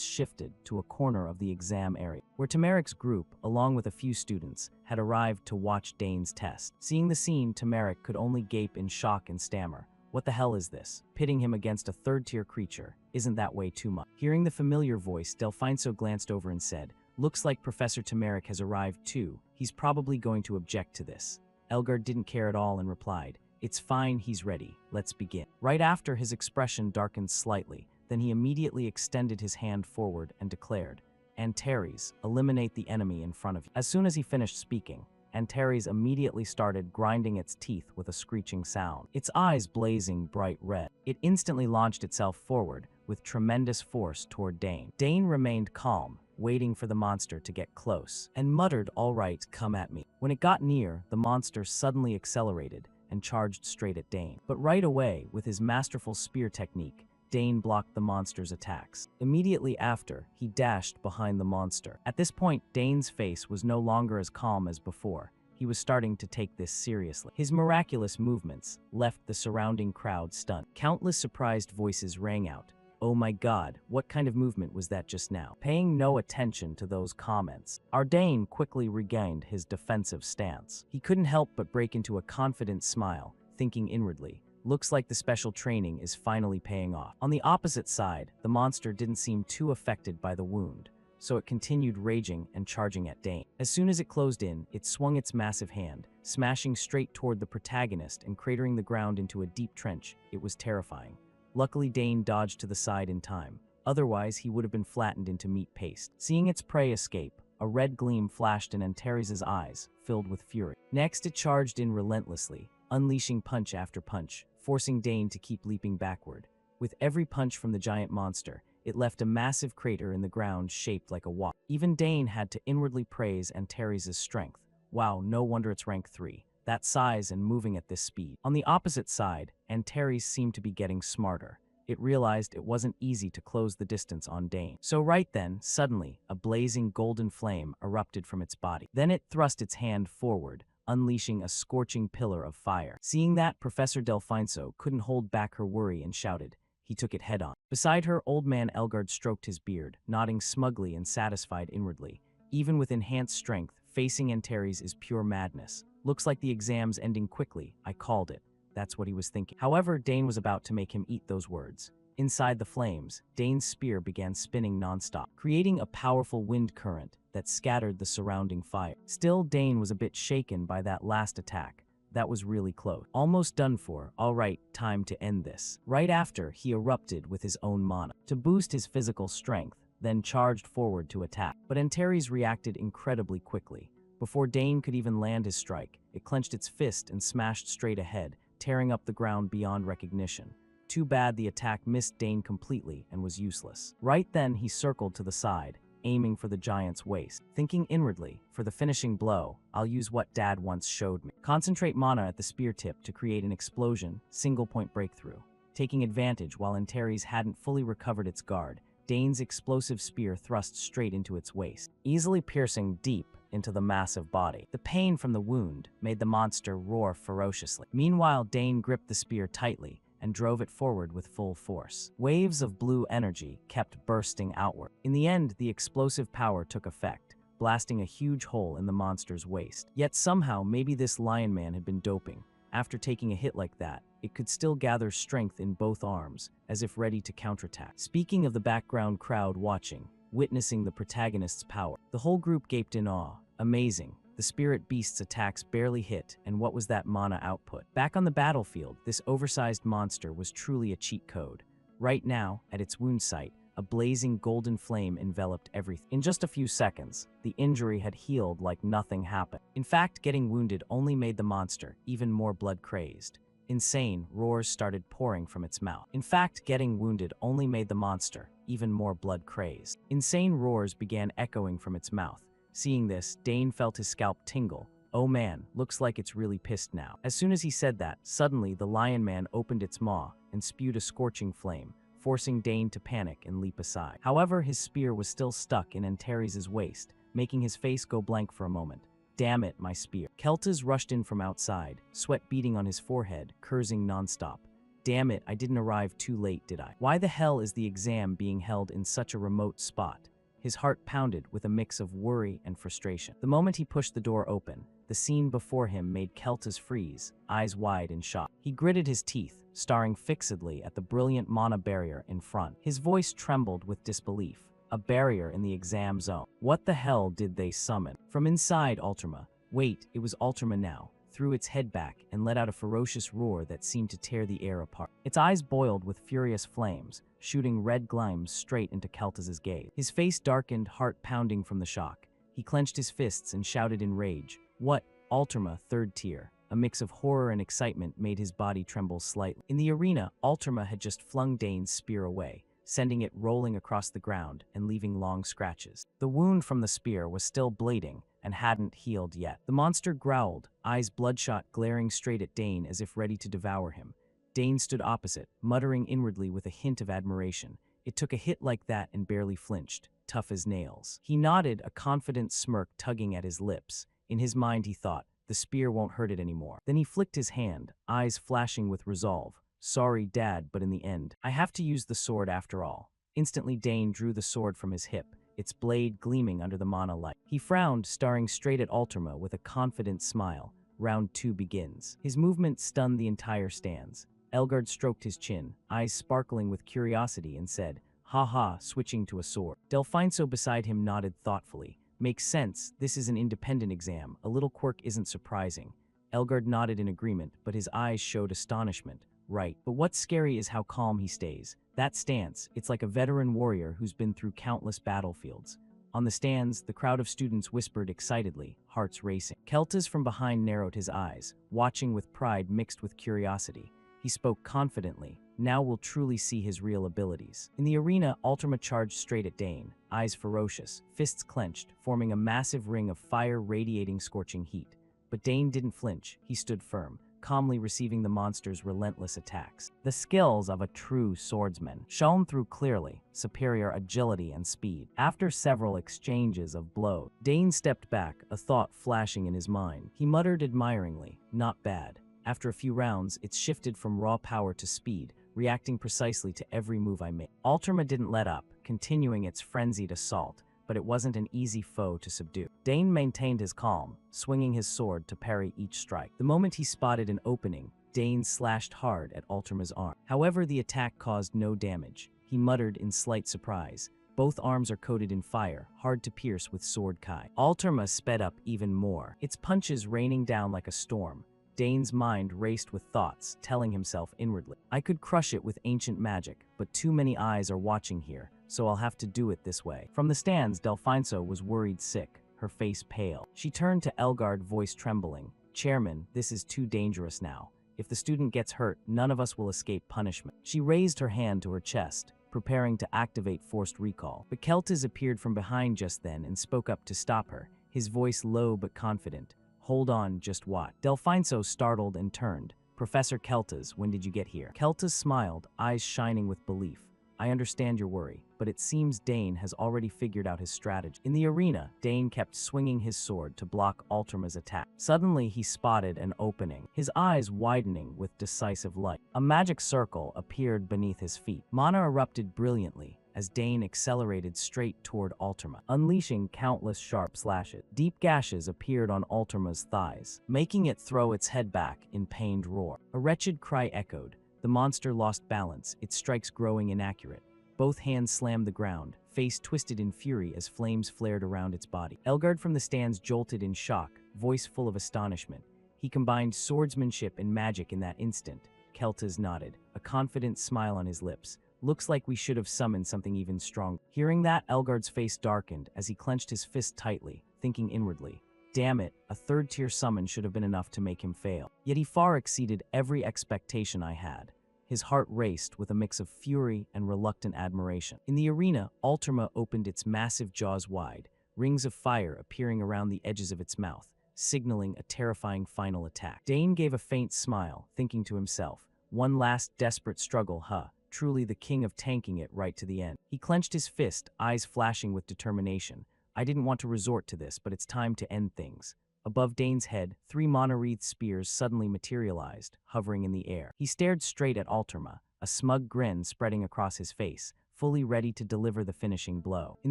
A: shifted to a corner of the exam area, where Tamarik's group, along with a few students, had arrived to watch Dane's test. Seeing the scene, Tamarik could only gape in shock and stammer. What the hell is this? Pitting him against a third-tier creature. Isn't that way too much? Hearing the familiar voice, Delfinso glanced over and said, looks like Professor Tamarik has arrived too. He's probably going to object to this. Elgard didn't care at all and replied, "It's fine, he's ready. Let's begin." Right after, his expression darkened slightly. Then he immediately extended his hand forward and declared, "Antares, eliminate the enemy in front of you." As soon as he finished speaking, Antares immediately started grinding its teeth with a screeching sound, its eyes blazing bright red. It instantly launched itself forward with tremendous force toward Dane. Dane remained calm, waiting for the monster to get close, and muttered, "All right, come at me." When it got near, the monster suddenly accelerated and charged straight at Dane. But right away, with his masterful spear technique, Dane blocked the monster's attacks. Immediately after, he dashed behind the monster. At this point, Dane's face was no longer as calm as before. He was starting to take this seriously. His miraculous movements left the surrounding crowd stunned. Countless surprised voices rang out, "Oh my God, what kind of movement was that just now?" Paying no attention to those comments, our Dane quickly regained his defensive stance. He couldn't help but break into a confident smile, thinking inwardly, "Looks like the special training is finally paying off." On the opposite side, the monster didn't seem too affected by the wound, so it continued raging and charging at Dane. As soon as it closed in, it swung its massive hand, smashing straight toward the protagonist and cratering the ground into a deep trench. It was terrifying. Luckily, Dane dodged to the side in time. Otherwise, he would have been flattened into meat paste. Seeing its prey escape, a red gleam flashed in Antares' eyes, filled with fury. Next, it charged in relentlessly, unleashing punch after punch, forcing Dane to keep leaping backward. With every punch from the giant monster, it left a massive crater in the ground shaped like a wok. Even Dane had to inwardly praise Antares' strength. Wow, no wonder it's rank 3. That size and moving at this speed. On the opposite side, Antares seemed to be getting smarter. It realized it wasn't easy to close the distance on Dane. So right then, suddenly, a blazing golden flame erupted from its body. Then it thrust its hand forward, unleashing a scorching pillar of fire. Seeing that, Professor Delfinso couldn't hold back her worry and shouted. He took it head on. Beside her, Old Man Elgard stroked his beard, nodding smugly and satisfied inwardly. Even with enhanced strength, facing Antares is pure madness. Looks like the exam's ending quickly. I called it. That's what he was thinking. However, Dane was about to make him eat those words. Inside the flames, Dane's spear began spinning nonstop, creating a powerful wind current that scattered the surrounding fire. Still, Dane was a bit shaken by that last attack. That was really close. Almost done for. All right, time to end this. Right after, he erupted with his own mana to boost his physical strength, then charged forward to attack. But Antares reacted incredibly quickly. Before Dane could even land his strike, it clenched its fist and smashed straight ahead, tearing up the ground beyond recognition. Too bad the attack missed Dane completely and was useless. Right then, he circled to the side, aiming for the giant's waist. Thinking inwardly, for the finishing blow, I'll use what Dad once showed me. Concentrate mana at the spear tip to create an explosion, single-point breakthrough. Taking advantage while Antares hadn't fully recovered its guard, Dane's explosive spear thrust straight into its waist, easily piercing deep into the massive body. The pain from the wound made the monster roar ferociously. Meanwhile, Dane gripped the spear tightly and drove it forward with full force. Waves of blue energy kept bursting outward. In the end, the explosive power took effect, blasting a huge hole in the monster's waist. Yet somehow, maybe this lion man had been doping. After taking a hit like that, it could still gather strength in both arms, as if ready to counterattack. Speaking of the background crowd watching, witnessing the protagonist's power, the whole group gaped in awe. Amazing. The spirit beast's attacks barely hit, and what was that mana output? Back on the battlefield, this oversized monster was truly a cheat code. Right now, at its wound site, a blazing golden flame enveloped everything. In just a few seconds, the injury had healed like nothing happened. In fact, getting wounded only made the monster even more blood-crazed. Insane roars started pouring from its mouth. In fact, getting wounded only made the monster even more blood-crazed. Insane roars began echoing from its mouth. Seeing this, Dane felt his scalp tingle. Oh man, looks like it's really pissed now. As soon as he said that, suddenly the lion man opened its maw and spewed a scorching flame, forcing Dane to panic and leap aside. However, his spear was still stuck in Antares' waist, making his face go blank for a moment. Damn it, my spear. Keltas rushed in from outside, sweat beading on his forehead, cursing nonstop. Damn it, I didn't arrive too late, did I? Why the hell is the exam being held in such a remote spot? His heart pounded with a mix of worry and frustration. The moment he pushed the door open, the scene before him made Keltas freeze, eyes wide in shock. He gritted his teeth, staring fixedly at the brilliant mana barrier in front. His voice trembled with disbelief. A barrier in the exam zone. What the hell did they summon? From inside Ultima. Wait, it was Ultima now. threw its head back and let out a ferocious roar that seemed to tear the air apart. Its eyes boiled with furious flames, shooting red glimes straight into Keltaz's gaze. His face darkened, heart pounding from the shock. He clenched his fists and shouted in rage, "What? Alterma, third tier." A mix of horror and excitement made his body tremble slightly. In the arena, Alterma had just flung Dane's spear away, sending it rolling across the ground and leaving long scratches. The wound from the spear was still bleeding and hadn't healed yet. The monster growled, eyes bloodshot, glaring straight at Dane as if ready to devour him. Dane stood opposite, muttering inwardly with a hint of admiration. It took a hit like that and barely flinched, tough as nails. He nodded, a confident smirk tugging at his lips. In his mind he thought, the spear won't hurt it anymore. Then he flicked his hand, eyes flashing with resolve. "Sorry, Dad, but in the end, I have to use the sword after all." Instantly Dane drew the sword from his hip, its blade gleaming under the mana light. He frowned, staring straight at Alterma with a confident smile. Round 2 begins. His movement stunned the entire stands. Elgard stroked his chin, eyes sparkling with curiosity, and said, "Ha ha," switching to a sword. Delfinso beside him nodded thoughtfully. "Makes sense, this is an independent exam, a little quirk isn't surprising." Elgard nodded in agreement, but his eyes showed astonishment. "Right, but what's scary is how calm he stays. That stance, it's like a veteran warrior who's been through countless battlefields." On the stands, the crowd of students whispered excitedly, hearts racing. Keltas from behind narrowed his eyes, watching with pride mixed with curiosity. He spoke confidently. Now we'll truly see his real abilities. In the arena, Alterma charged straight at Dane, eyes ferocious, fists clenched, forming a massive ring of fire radiating scorching heat. But Dane didn't flinch. He stood firm, calmly receiving the monster's relentless attacks. The skills of a true swordsman shone through clearly, superior agility and speed. After several exchanges of blows, Dane stepped back, a thought flashing in his mind. He muttered admiringly, "Not bad." After a few rounds, it shifted from raw power to speed, reacting precisely to every move I made. Alterma didn't let up, continuing its frenzied assault, but it wasn't an easy foe to subdue. Dane maintained his calm, swinging his sword to parry each strike. The moment he spotted an opening, Dane slashed hard at Alterma's arm. However, the attack caused no damage. He muttered in slight surprise. Both arms are coated in fire, hard to pierce with sword kai. Alterma sped up even more, its punches raining down like a storm. Dane's mind raced with thoughts, telling himself inwardly, "I could crush it with ancient magic, but too many eyes are watching here, so I'll have to do it this way." From the stands, Delfinso was worried sick, her face pale. She turned to Elgard, voice trembling. "Chairman, this is too dangerous now. If the student gets hurt, none of us will escape punishment." She raised her hand to her chest, preparing to activate forced recall. But Keltas appeared from behind just then and spoke up to stop her, his voice low but confident. "Hold on, just what?" Delfinso startled and turned. "Professor Keltas, when did you get here?" Keltas smiled, eyes shining with belief. "I understand your worry, but it seems Dane has already figured out his strategy." In the arena, Dane kept swinging his sword to block Alterma's attack. Suddenly, he spotted an opening, his eyes widening with decisive light. A magic circle appeared beneath his feet. Mana erupted brilliantly as Dane accelerated straight toward Alterma, unleashing countless sharp slashes. Deep gashes appeared on Alterma's thighs, making it throw its head back in pained roar. A wretched cry echoed. The monster lost balance, its strikes growing inaccurate. Both hands slammed the ground, face twisted in fury as flames flared around its body. Elgard from the stands jolted in shock, voice full of astonishment. He combined swordsmanship and magic in that instant. Keltas nodded, a confident smile on his lips. "Looks like we should have summoned something even stronger." Hearing that, Elgard's face darkened as he clenched his fist tightly, thinking inwardly, "Damn it, a third-tier summon should have been enough to make him fail." Yet he far exceeded every expectation I had. His heart raced with a mix of fury and reluctant admiration. In the arena, Alterma opened its massive jaws wide, rings of fire appearing around the edges of its mouth, signaling a terrifying final attack. Dane gave a faint smile, thinking to himself, "One last desperate struggle, huh? Truly the king of tanking it right to the end." He clenched his fist, eyes flashing with determination. "I didn't want to resort to this, but it's time to end things." Above Dane's head, 3 mana-wreathed spears suddenly materialized, hovering in the air. He stared straight at Alterma, a smug grin spreading across his face, fully ready to deliver the finishing blow. In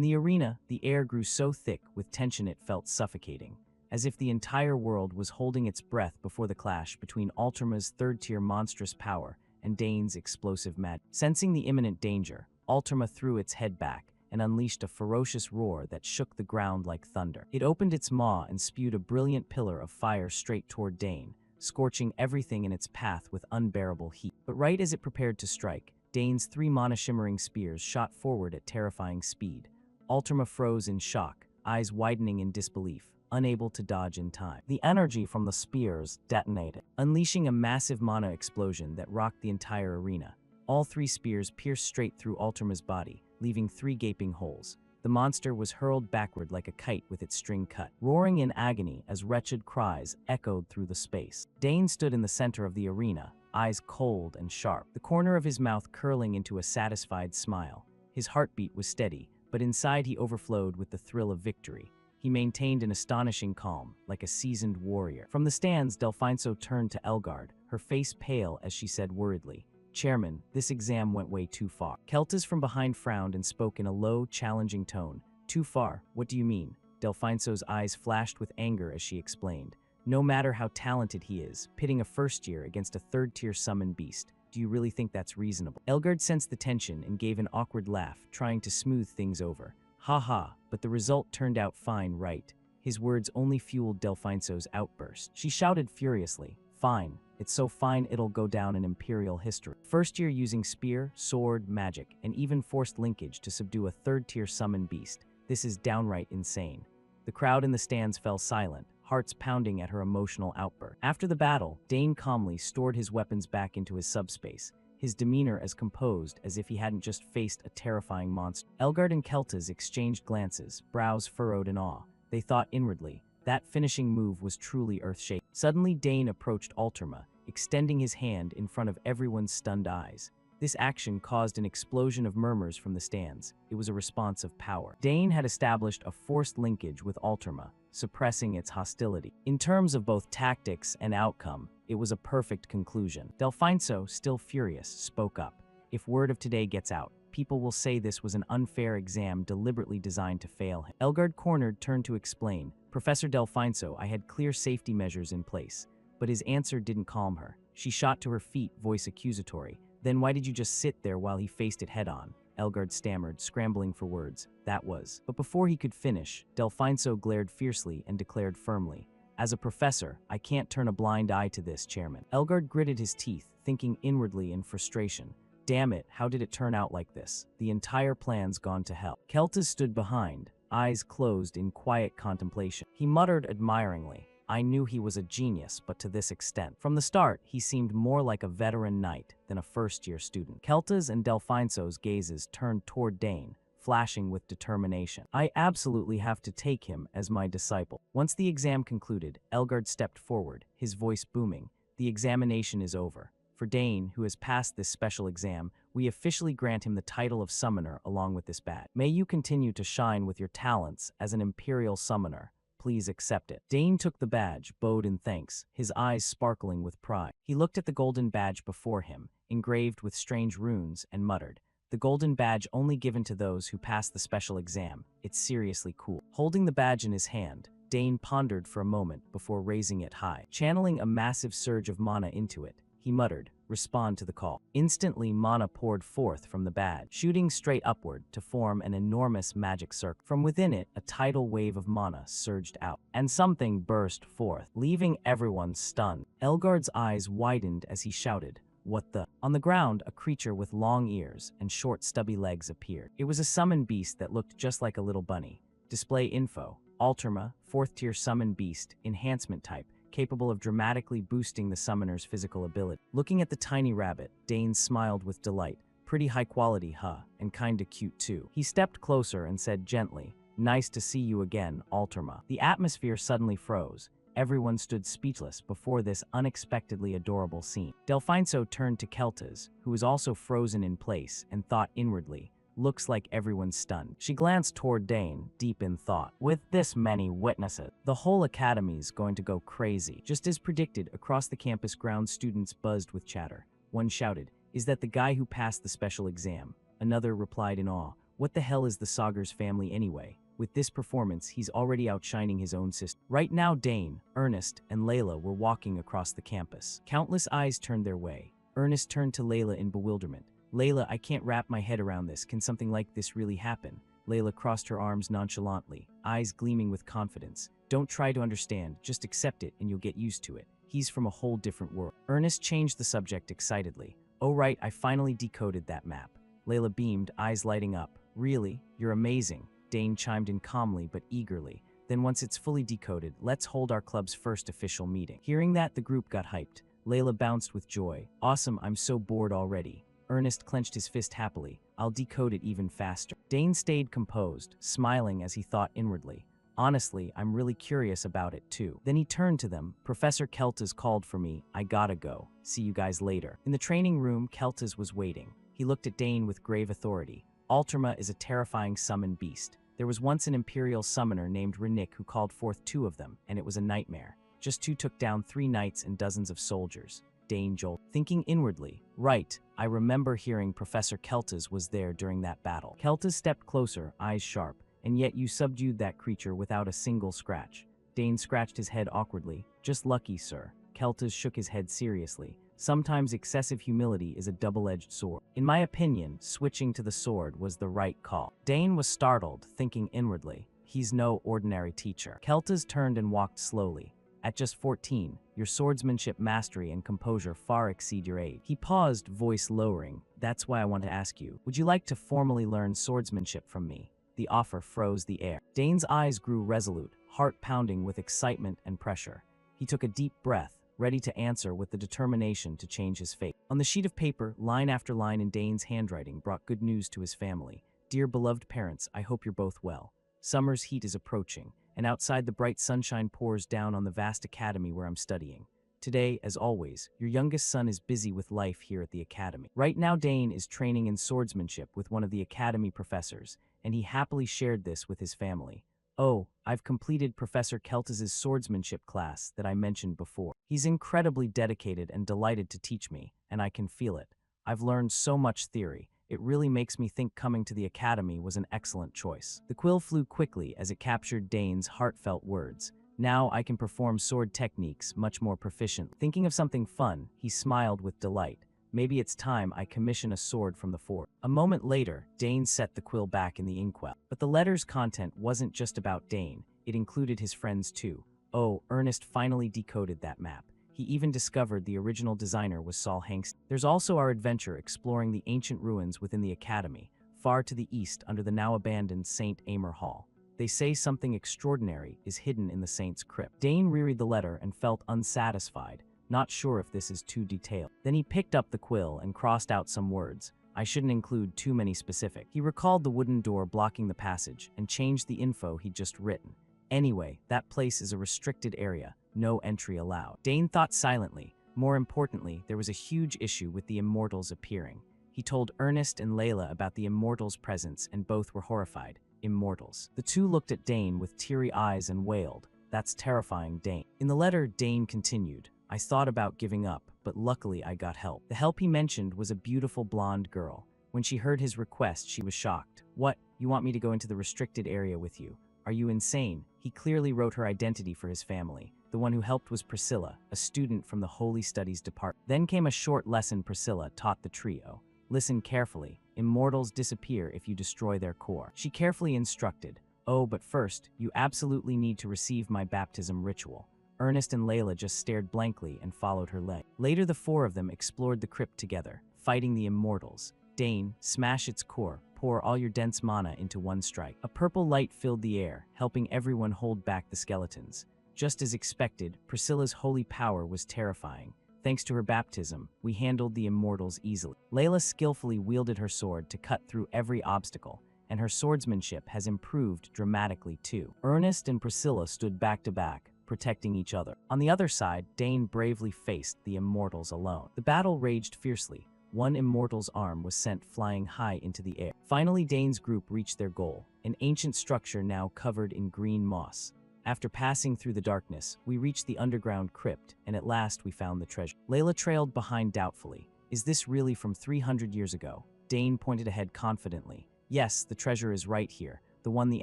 A: the arena, the air grew so thick with tension it felt suffocating, as if the entire world was holding its breath before the clash between Alterma's third-tier monstrous power and Dane's explosive magic. Sensing the imminent danger, Alterma threw its head back, and unleashed a ferocious roar that shook the ground like thunder. It opened its maw and spewed a brilliant pillar of fire straight toward Dane, scorching everything in its path with unbearable heat. But right as it prepared to strike, Dane's 3 mana-shimmering spears shot forward at terrifying speed. Ultima froze in shock, eyes widening in disbelief, unable to dodge in time. The energy from the spears detonated, unleashing a massive mana explosion that rocked the entire arena. All 3 spears pierced straight through Ultima's body, leaving 3 gaping holes. The monster was hurled backward like a kite with its string cut, roaring in agony as wretched cries echoed through the space. Dane stood in the center of the arena, eyes cold and sharp, the corner of his mouth curling into a satisfied smile. His heartbeat was steady, but inside he overflowed with the thrill of victory. He maintained an astonishing calm, like a seasoned warrior. From the stands, Delphinso turned to Elgard, her face pale as she said worriedly, "Chairman, this exam went way too far." Keltas from behind frowned and spoke in a low, challenging tone. "Too far? What do you mean?" Delphinso's eyes flashed with anger as she explained. "No matter how talented he is, pitting a first-year against a third-tier summon beast, do you really think that's reasonable?" Elgard sensed the tension and gave an awkward laugh, trying to smooth things over. "Ha ha, but the result turned out fine, right?" His words only fueled Delphinso's outburst. She shouted furiously, "Fine. It's so fine it'll go down in Imperial history. First year using spear, sword, magic, and even forced linkage to subdue a third-tier summon beast. This is downright insane." The crowd in the stands fell silent, hearts pounding at her emotional outburst. After the battle, Dane calmly stored his weapons back into his subspace, his demeanor as composed as if he hadn't just faced a terrifying monster. Elgard and Keltas exchanged glances, brows furrowed in awe. They thought inwardly, that finishing move was truly earth-shaking. Suddenly Dane approached Ultima, extending his hand in front of everyone's stunned eyes. This action caused an explosion of murmurs from the stands. It was a response of power. Dane had established a forced linkage with Ultima, suppressing its hostility. In terms of both tactics and outcome, it was a perfect conclusion. Delphinso, still furious, spoke up. "If word of today gets out, people will say this was an unfair exam deliberately designed to fail him." Elgard cornered turned to explain, "Professor Delphinso, I had clear safety measures in place." But his answer didn't calm her. She shot to her feet, voice accusatory. "Then why did you just sit there while he faced it head-on?" Elgard stammered, scrambling for words. "That was..." But before he could finish, Delphinso glared fiercely and declared firmly, "As a professor, I can't turn a blind eye to this, Chairman." Elgard gritted his teeth, thinking inwardly in frustration. Damn it, how did it turn out like this? The entire plan's gone to hell. Keltas stood behind, eyes closed in quiet contemplation. He muttered admiringly, "I knew he was a genius, but to this extent." From the start, he seemed more like a veteran knight than a first-year student. Keltas and Delphinso's gazes turned toward Dane, flashing with determination. "I absolutely have to take him as my disciple." Once the exam concluded, Elgard stepped forward, his voice booming. "The examination is over. For Dane, who has passed this special exam, we officially grant him the title of Summoner along with this badge. May you continue to shine with your talents as an Imperial Summoner. Please accept it." Dane took the badge, bowed in thanks, his eyes sparkling with pride. He looked at the golden badge before him, engraved with strange runes, and muttered, "The golden badge only given to those who pass the special exam. It's seriously cool." Holding the badge in his hand, Dane pondered for a moment before raising it high. Channeling a massive surge of mana into it, he muttered, "Respond to the call." Instantly, mana poured forth from the badge, shooting straight upward to form an enormous magic circle. From within it, a tidal wave of mana surged out, and something burst forth, leaving everyone stunned. Elgard's eyes widened as he shouted, "What the?" On the ground, a creature with long ears and short stubby legs appeared. It was a summon beast that looked just like a little bunny. Display info: Ultima, 4th-tier summon beast, enhancement type, capable of dramatically boosting the summoner's physical ability. Looking at the tiny rabbit, Dane smiled with delight. "Pretty high quality, huh? And kinda cute too." He stepped closer and said gently, "Nice to see you again, Ultima." The atmosphere suddenly froze. Everyone stood speechless before this unexpectedly adorable scene. Delphinso turned to Keltas, who was also frozen in place, and thought inwardly, "Looks like everyone's stunned." She glanced toward Dane, deep in thought. "With this many witnesses, the whole academy's going to go crazy." Just as predicted, across the campus ground students buzzed with chatter. One shouted, "Is that the guy who passed the special exam?" Another replied in awe, "What the hell is the Sagar's family anyway? With this performance, he's already outshining his own sister." Right now, Dane, Ernest, and Layla were walking across the campus. Countless eyes turned their way. Ernest turned to Layla in bewilderment. "Layla, I can't wrap my head around this. Can something like this really happen?" Layla crossed her arms nonchalantly, eyes gleaming with confidence. Don't try to understand, just accept it and you'll get used to it. He's from a whole different world. Ernest changed the subject excitedly. Oh right, I finally decoded that map. Layla beamed, eyes lighting up. Really? You're amazing. Dane chimed in calmly but eagerly. Then once it's fully decoded, let's hold our club's first official meeting. Hearing that, the group got hyped. Layla bounced with joy. Awesome, I'm so bored already. Ernest clenched his fist happily. I'll decode it even faster. Dane stayed composed, smiling as he thought inwardly. Honestly, I'm really curious about it too. Then he turned to them. Professor Keltas called for me. I gotta go. See you guys later. In the training room, Keltas was waiting. He looked at Dane with grave authority. Ultima is a terrifying summon beast. There was once an Imperial summoner named Renik who called forth 2 of them, and it was a nightmare. Just 2 took down 3 knights and dozens of soldiers. Dane jolted, thinking inwardly. Right, I remember hearing Professor Keltas was there during that battle. Keltas stepped closer, eyes sharp. And yet you subdued that creature without a single scratch. Dane scratched his head awkwardly. Just lucky, sir. Keltas shook his head seriously. Sometimes excessive humility is a double-edged sword. In my opinion, switching to the sword was the right call. Dane was startled, thinking inwardly. He's no ordinary teacher. Keltas turned and walked slowly. At just 14, your swordsmanship mastery and composure far exceed your age. He paused, voice lowering. That's why I want to ask you. Would you like to formally learn swordsmanship from me? The offer froze the air. Dane's eyes grew resolute, heart pounding with excitement and pressure. He took a deep breath, ready to answer with the determination to change his fate. On the sheet of paper, line after line in Dane's handwriting brought good news to his family. Dear beloved parents, I hope you're both well. Summer's heat is approaching, and outside the bright sunshine pours down on the vast academy where I'm studying. Today, as always, your youngest son is busy with life here at the academy. Right now, Dane is training in swordsmanship with one of the academy professors, and he happily shared this with his family. Oh, I've completed Professor Keltas's swordsmanship class that I mentioned before. He's incredibly dedicated and delighted to teach me, and I can feel it. I've learned so much theory. It really makes me think coming to the academy was an excellent choice. The quill flew quickly as it captured Dane's heartfelt words. Now I can perform sword techniques much more proficient. Thinking of something fun, he smiled with delight. Maybe it's time I commission a sword from the fort. A moment later, Dane set the quill back in the inkwell. But the letter's content wasn't just about Dane. It included his friends too. Oh, Ernest finally decoded that map. He even discovered the original designer was Saul Hanks. There's also our adventure exploring the ancient ruins within the academy, far to the east under the now abandoned St. Amer Hall. They say something extraordinary is hidden in the saint's crypt. Dane reread the letter and felt unsatisfied, not sure if this is too detailed. Then he picked up the quill and crossed out some words. I shouldn't include too many specific. He recalled the wooden door blocking the passage and changed the info he'd just written. Anyway, that place is a restricted area, no entry allowed. Dane thought silently. More importantly, there was a huge issue with the immortals appearing. He told Ernest and Layla about the immortals' presence and both were horrified. Immortals. The 2 looked at Dane with teary eyes and wailed. That's terrifying, Dane. In the letter, Dane continued. I thought about giving up, but luckily I got help. The help he mentioned was a beautiful blonde girl. When she heard his request, she was shocked. What? You want me to go into the restricted area with you? Are you insane? He clearly wrote her identity for his family. The one who helped was Priscilla, a student from the Holy Studies Department. Then came a short lesson Priscilla taught the trio. Listen carefully. Immortals disappear if you destroy their core. She carefully instructed. Oh, but first, you absolutely need to receive my baptism ritual. Ernest and Layla just stared blankly and followed her lead. Later, the 4 of them explored the crypt together, fighting the immortals. Dane, smash its core, pour all your dense mana into one strike. A purple light filled the air, helping everyone hold back the skeletons. Just as expected, Priscilla's holy power was terrifying. Thanks to her baptism, we handled the immortals easily. Layla skillfully wielded her sword to cut through every obstacle, and her swordsmanship has improved dramatically too. Ernest and Priscilla stood back to back, protecting each other. On the other side, Dane bravely faced the immortals alone. The battle raged fiercely. One immortal's arm was sent flying high into the air. Finally, Dane's group reached their goal, an ancient structure now covered in green moss. After passing through the darkness, we reached the underground crypt, and at last we found the treasure. Layla trailed behind doubtfully. Is this really from 300 years ago? Dane pointed ahead confidently. Yes, the treasure is right here. The one the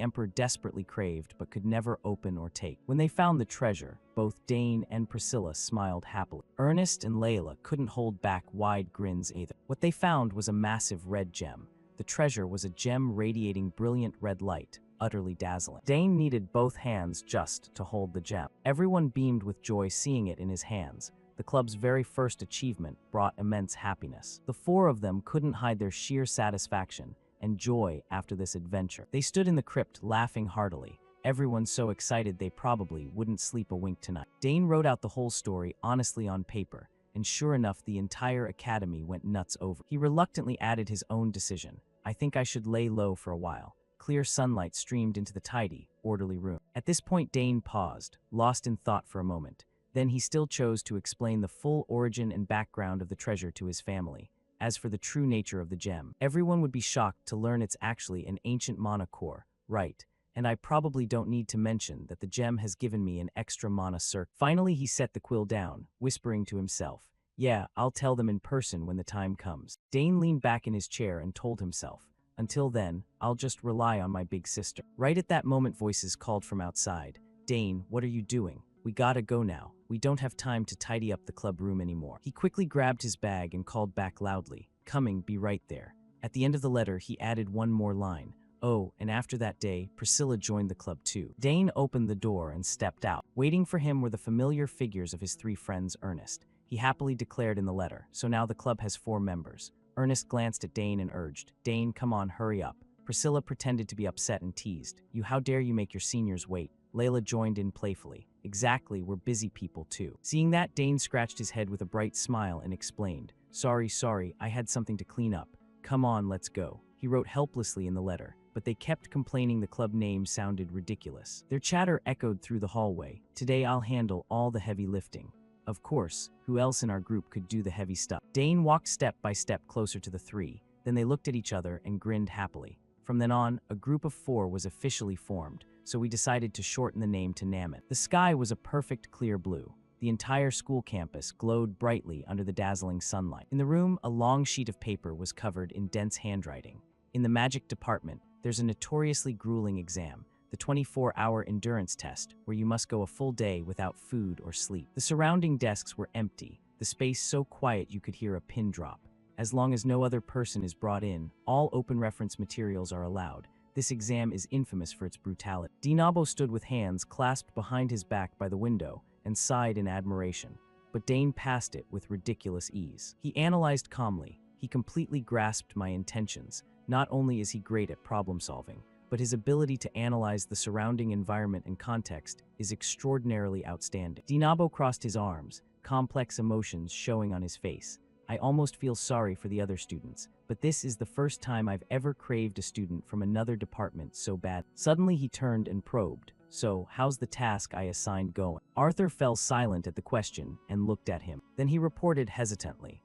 A: Emperor desperately craved but could never open or take. When they found the treasure, both Dane and Priscilla smiled happily. Ernest and Layla couldn't hold back wide grins either. What they found was a massive red gem. The treasure was a gem radiating brilliant red light, utterly dazzling. Dane needed both hands just to hold the gem. Everyone beamed with joy seeing it in his hands. The club's very first achievement brought immense happiness. The four of them couldn't hide their sheer satisfaction and joy after this adventure. They stood in the crypt laughing heartily, everyone so excited they probably wouldn't sleep a wink tonight. Dane wrote out the whole story honestly on paper, and sure enough the entire academy went nuts over. He reluctantly added his own decision. I think I should lay low for a while. Clear sunlight streamed into the tidy, orderly room. At this point Dane paused, lost in thought for a moment. Then he still chose to explain the full origin and background of the treasure to his family. As for the true nature of the gem, everyone would be shocked to learn it's actually an ancient mana core, right? And I probably don't need to mention that the gem has given me an extra mana circ. Finally he set the quill down, whispering to himself, yeah, I'll tell them in person when the time comes. Dane leaned back in his chair and told himself, until then, I'll just rely on my big sister. Right at that moment voices called from outside. Dane, what are you doing? We gotta go now. We don't have time to tidy up the club room anymore. He quickly grabbed his bag and called back loudly, coming, be right there. At the end of the letter, he added one more line. Oh, and after that day, Priscilla joined the club too. Dane opened the door and stepped out. Waiting for him were the familiar figures of his three friends Ernest. He happily declared in the letter, so now the club has 4 members. Ernest glanced at Dane and urged, Dane, come on, hurry up. Priscilla pretended to be upset and teased. You, how dare you make your seniors wait? Layla joined in playfully. Exactly, we're busy people too. Seeing that, Dane scratched his head with a bright smile and explained, sorry, I had something to clean up. Come on, let's go. He wrote helplessly in the letter, but they kept complaining the club name sounded ridiculous. Their chatter echoed through the hallway. Today I'll handle all the heavy lifting. Of course, who else in our group could do the heavy stuff? Dane walked step by step closer to the 3, then they looked at each other and grinned happily. From then on, a group of 4 was officially formed, so we decided to shorten the name to Namit. The sky was a perfect clear blue. The entire school campus glowed brightly under the dazzling sunlight. In the room, a long sheet of paper was covered in dense handwriting. In the magic department, there's a notoriously grueling exam, the 24-hour endurance test, where you must go a full day without food or sleep. The surrounding desks were empty, the space so quiet you could hear a pin drop. As long as no other person is brought in, all open reference materials are allowed. This exam is infamous for its brutality. Dinabo stood with hands clasped behind his back by the window and sighed in admiration, but Dane passed it with ridiculous ease. He analyzed calmly. He completely grasped my intentions. Not only is he great at problem solving, but his ability to analyze the surrounding environment and context is extraordinarily outstanding. Dinabo crossed his arms, complex emotions showing on his face. I almost feel sorry for the other students, but this is the first time I've ever craved a student from another department so bad. Suddenly he turned and probed. So, how's the task I assigned going? Arthur fell silent at the question and looked at him. Then he reported hesitantly.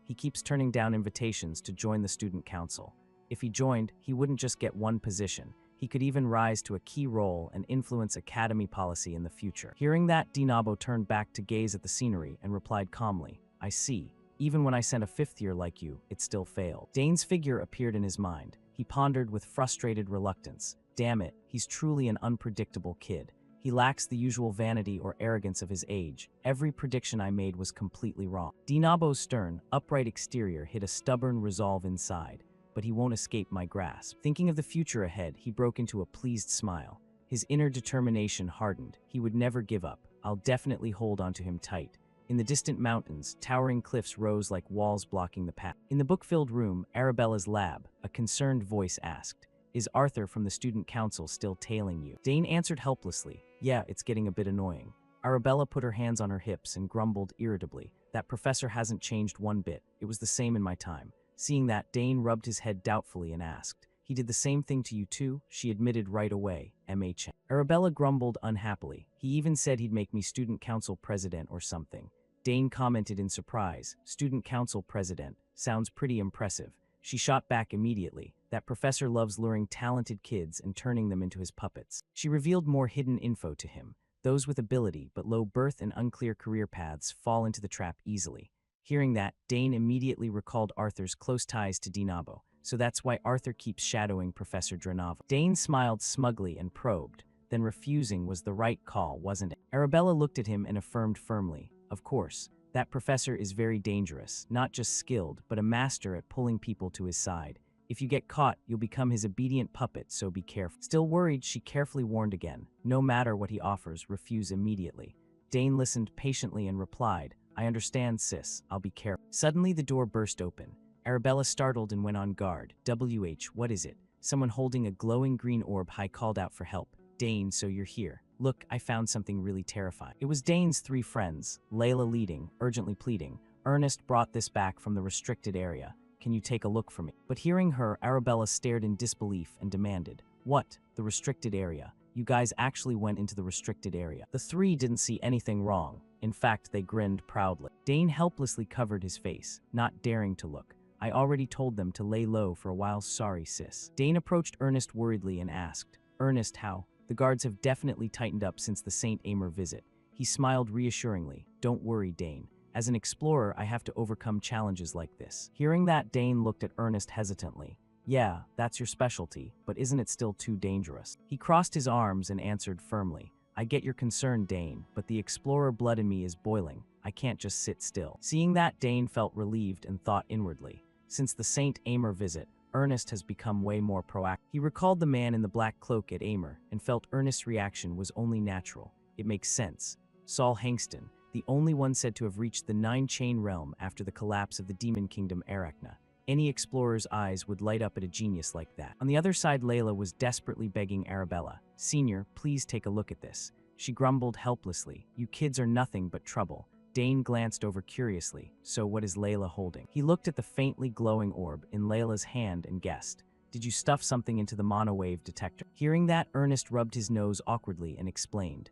A: He keeps turning down invitations to join the student council. If he joined, he wouldn't just get one position. He could even rise to a key role and influence academy policy in the future. Hearing that, Dinabo turned back to gaze at the scenery and replied calmly, I see. Even when I sent a 5th year like you, it still failed. Dane's figure appeared in his mind. He pondered with frustrated reluctance. Damn it, he's truly an unpredictable kid. He lacks the usual vanity or arrogance of his age. Every prediction I made was completely wrong. Dinabo's stern, upright exterior hid a stubborn resolve inside, but he won't escape my grasp. Thinking of the future ahead, he broke into a pleased smile. His inner determination hardened. He would never give up. I'll definitely hold onto him tight. In the distant mountains, towering cliffs rose like walls blocking the path. In the book-filled room, Arabella's lab, a concerned voice asked, Is Arthur from the student council still tailing you? Dane answered helplessly, Yeah, it's getting a bit annoying. Arabella put her hands on her hips and grumbled irritably. That professor hasn't changed one bit. It was the same in my time. Seeing that, Dane rubbed his head doubtfully and asked, He did the same thing to you too? She admitted right away, MH. Arabella grumbled unhappily. He even said he'd make me student council president or something. Dane commented in surprise, Student council president, sounds pretty impressive. She shot back immediately. That professor loves luring talented kids and turning them into his puppets. She revealed more hidden info to him. Those with ability but low birth and unclear career paths fall into the trap easily. Hearing that, Dane immediately recalled Arthur's close ties to Dinabo, so that's why Arthur keeps shadowing Professor Dranava. Dane smiled smugly and probed. Then refusing was the right call, wasn't it? Arabella looked at him and affirmed firmly, Of course, that professor is very dangerous, not just skilled, but a master at pulling people to his side. If you get caught, you'll become his obedient puppet, so be careful. Still worried, she carefully warned again. No matter what he offers, refuse immediately. Dane listened patiently and replied, I understand, sis. I'll be careful. Suddenly, the door burst open. Arabella startled and went on guard. What is it? Someone holding a glowing green orb high called out for help. Dane, so you're here. Look, I found something really terrifying. It was Dane's three friends, Layla leading, urgently pleading. Ernest brought this back from the restricted area. Can you take a look for me? But hearing her, Arabella stared in disbelief and demanded, What? The restricted area? You guys actually went into the restricted area. The three didn't see anything wrong. In fact, they grinned proudly. Dane helplessly covered his face, not daring to look. I already told them to lay low for a while, sorry sis. Dane approached Ernest worriedly and asked, Ernest, how? The guards have definitely tightened up since the St. Amer visit. He smiled reassuringly. Don't worry, Dane. As an explorer, I have to overcome challenges like this. Hearing that, Dane looked at Ernest hesitantly. Yeah, that's your specialty, but isn't it still too dangerous? He crossed his arms and answered firmly. I get your concern, Dane, but the explorer blood in me is boiling. I can't just sit still. Seeing that, Dane felt relieved and thought inwardly. Since the St. Amer visit, Ernest has become way more proactive. He recalled the man in the black cloak at Amer and felt Ernest's reaction was only natural. It makes sense. Saul Hangston, the only one said to have reached the Nine-Chain Realm after the collapse of the Demon Kingdom Arachna. Any explorer's eyes would light up at a genius like that. On the other side, Layla was desperately begging Arabella, Senior, please take a look at this. She grumbled helplessly, You kids are nothing but trouble. Dane glanced over curiously. So what is Layla holding? He looked at the faintly glowing orb in Layla's hand and guessed. Did you stuff something into the monowave detector? Hearing that, Ernest rubbed his nose awkwardly and explained.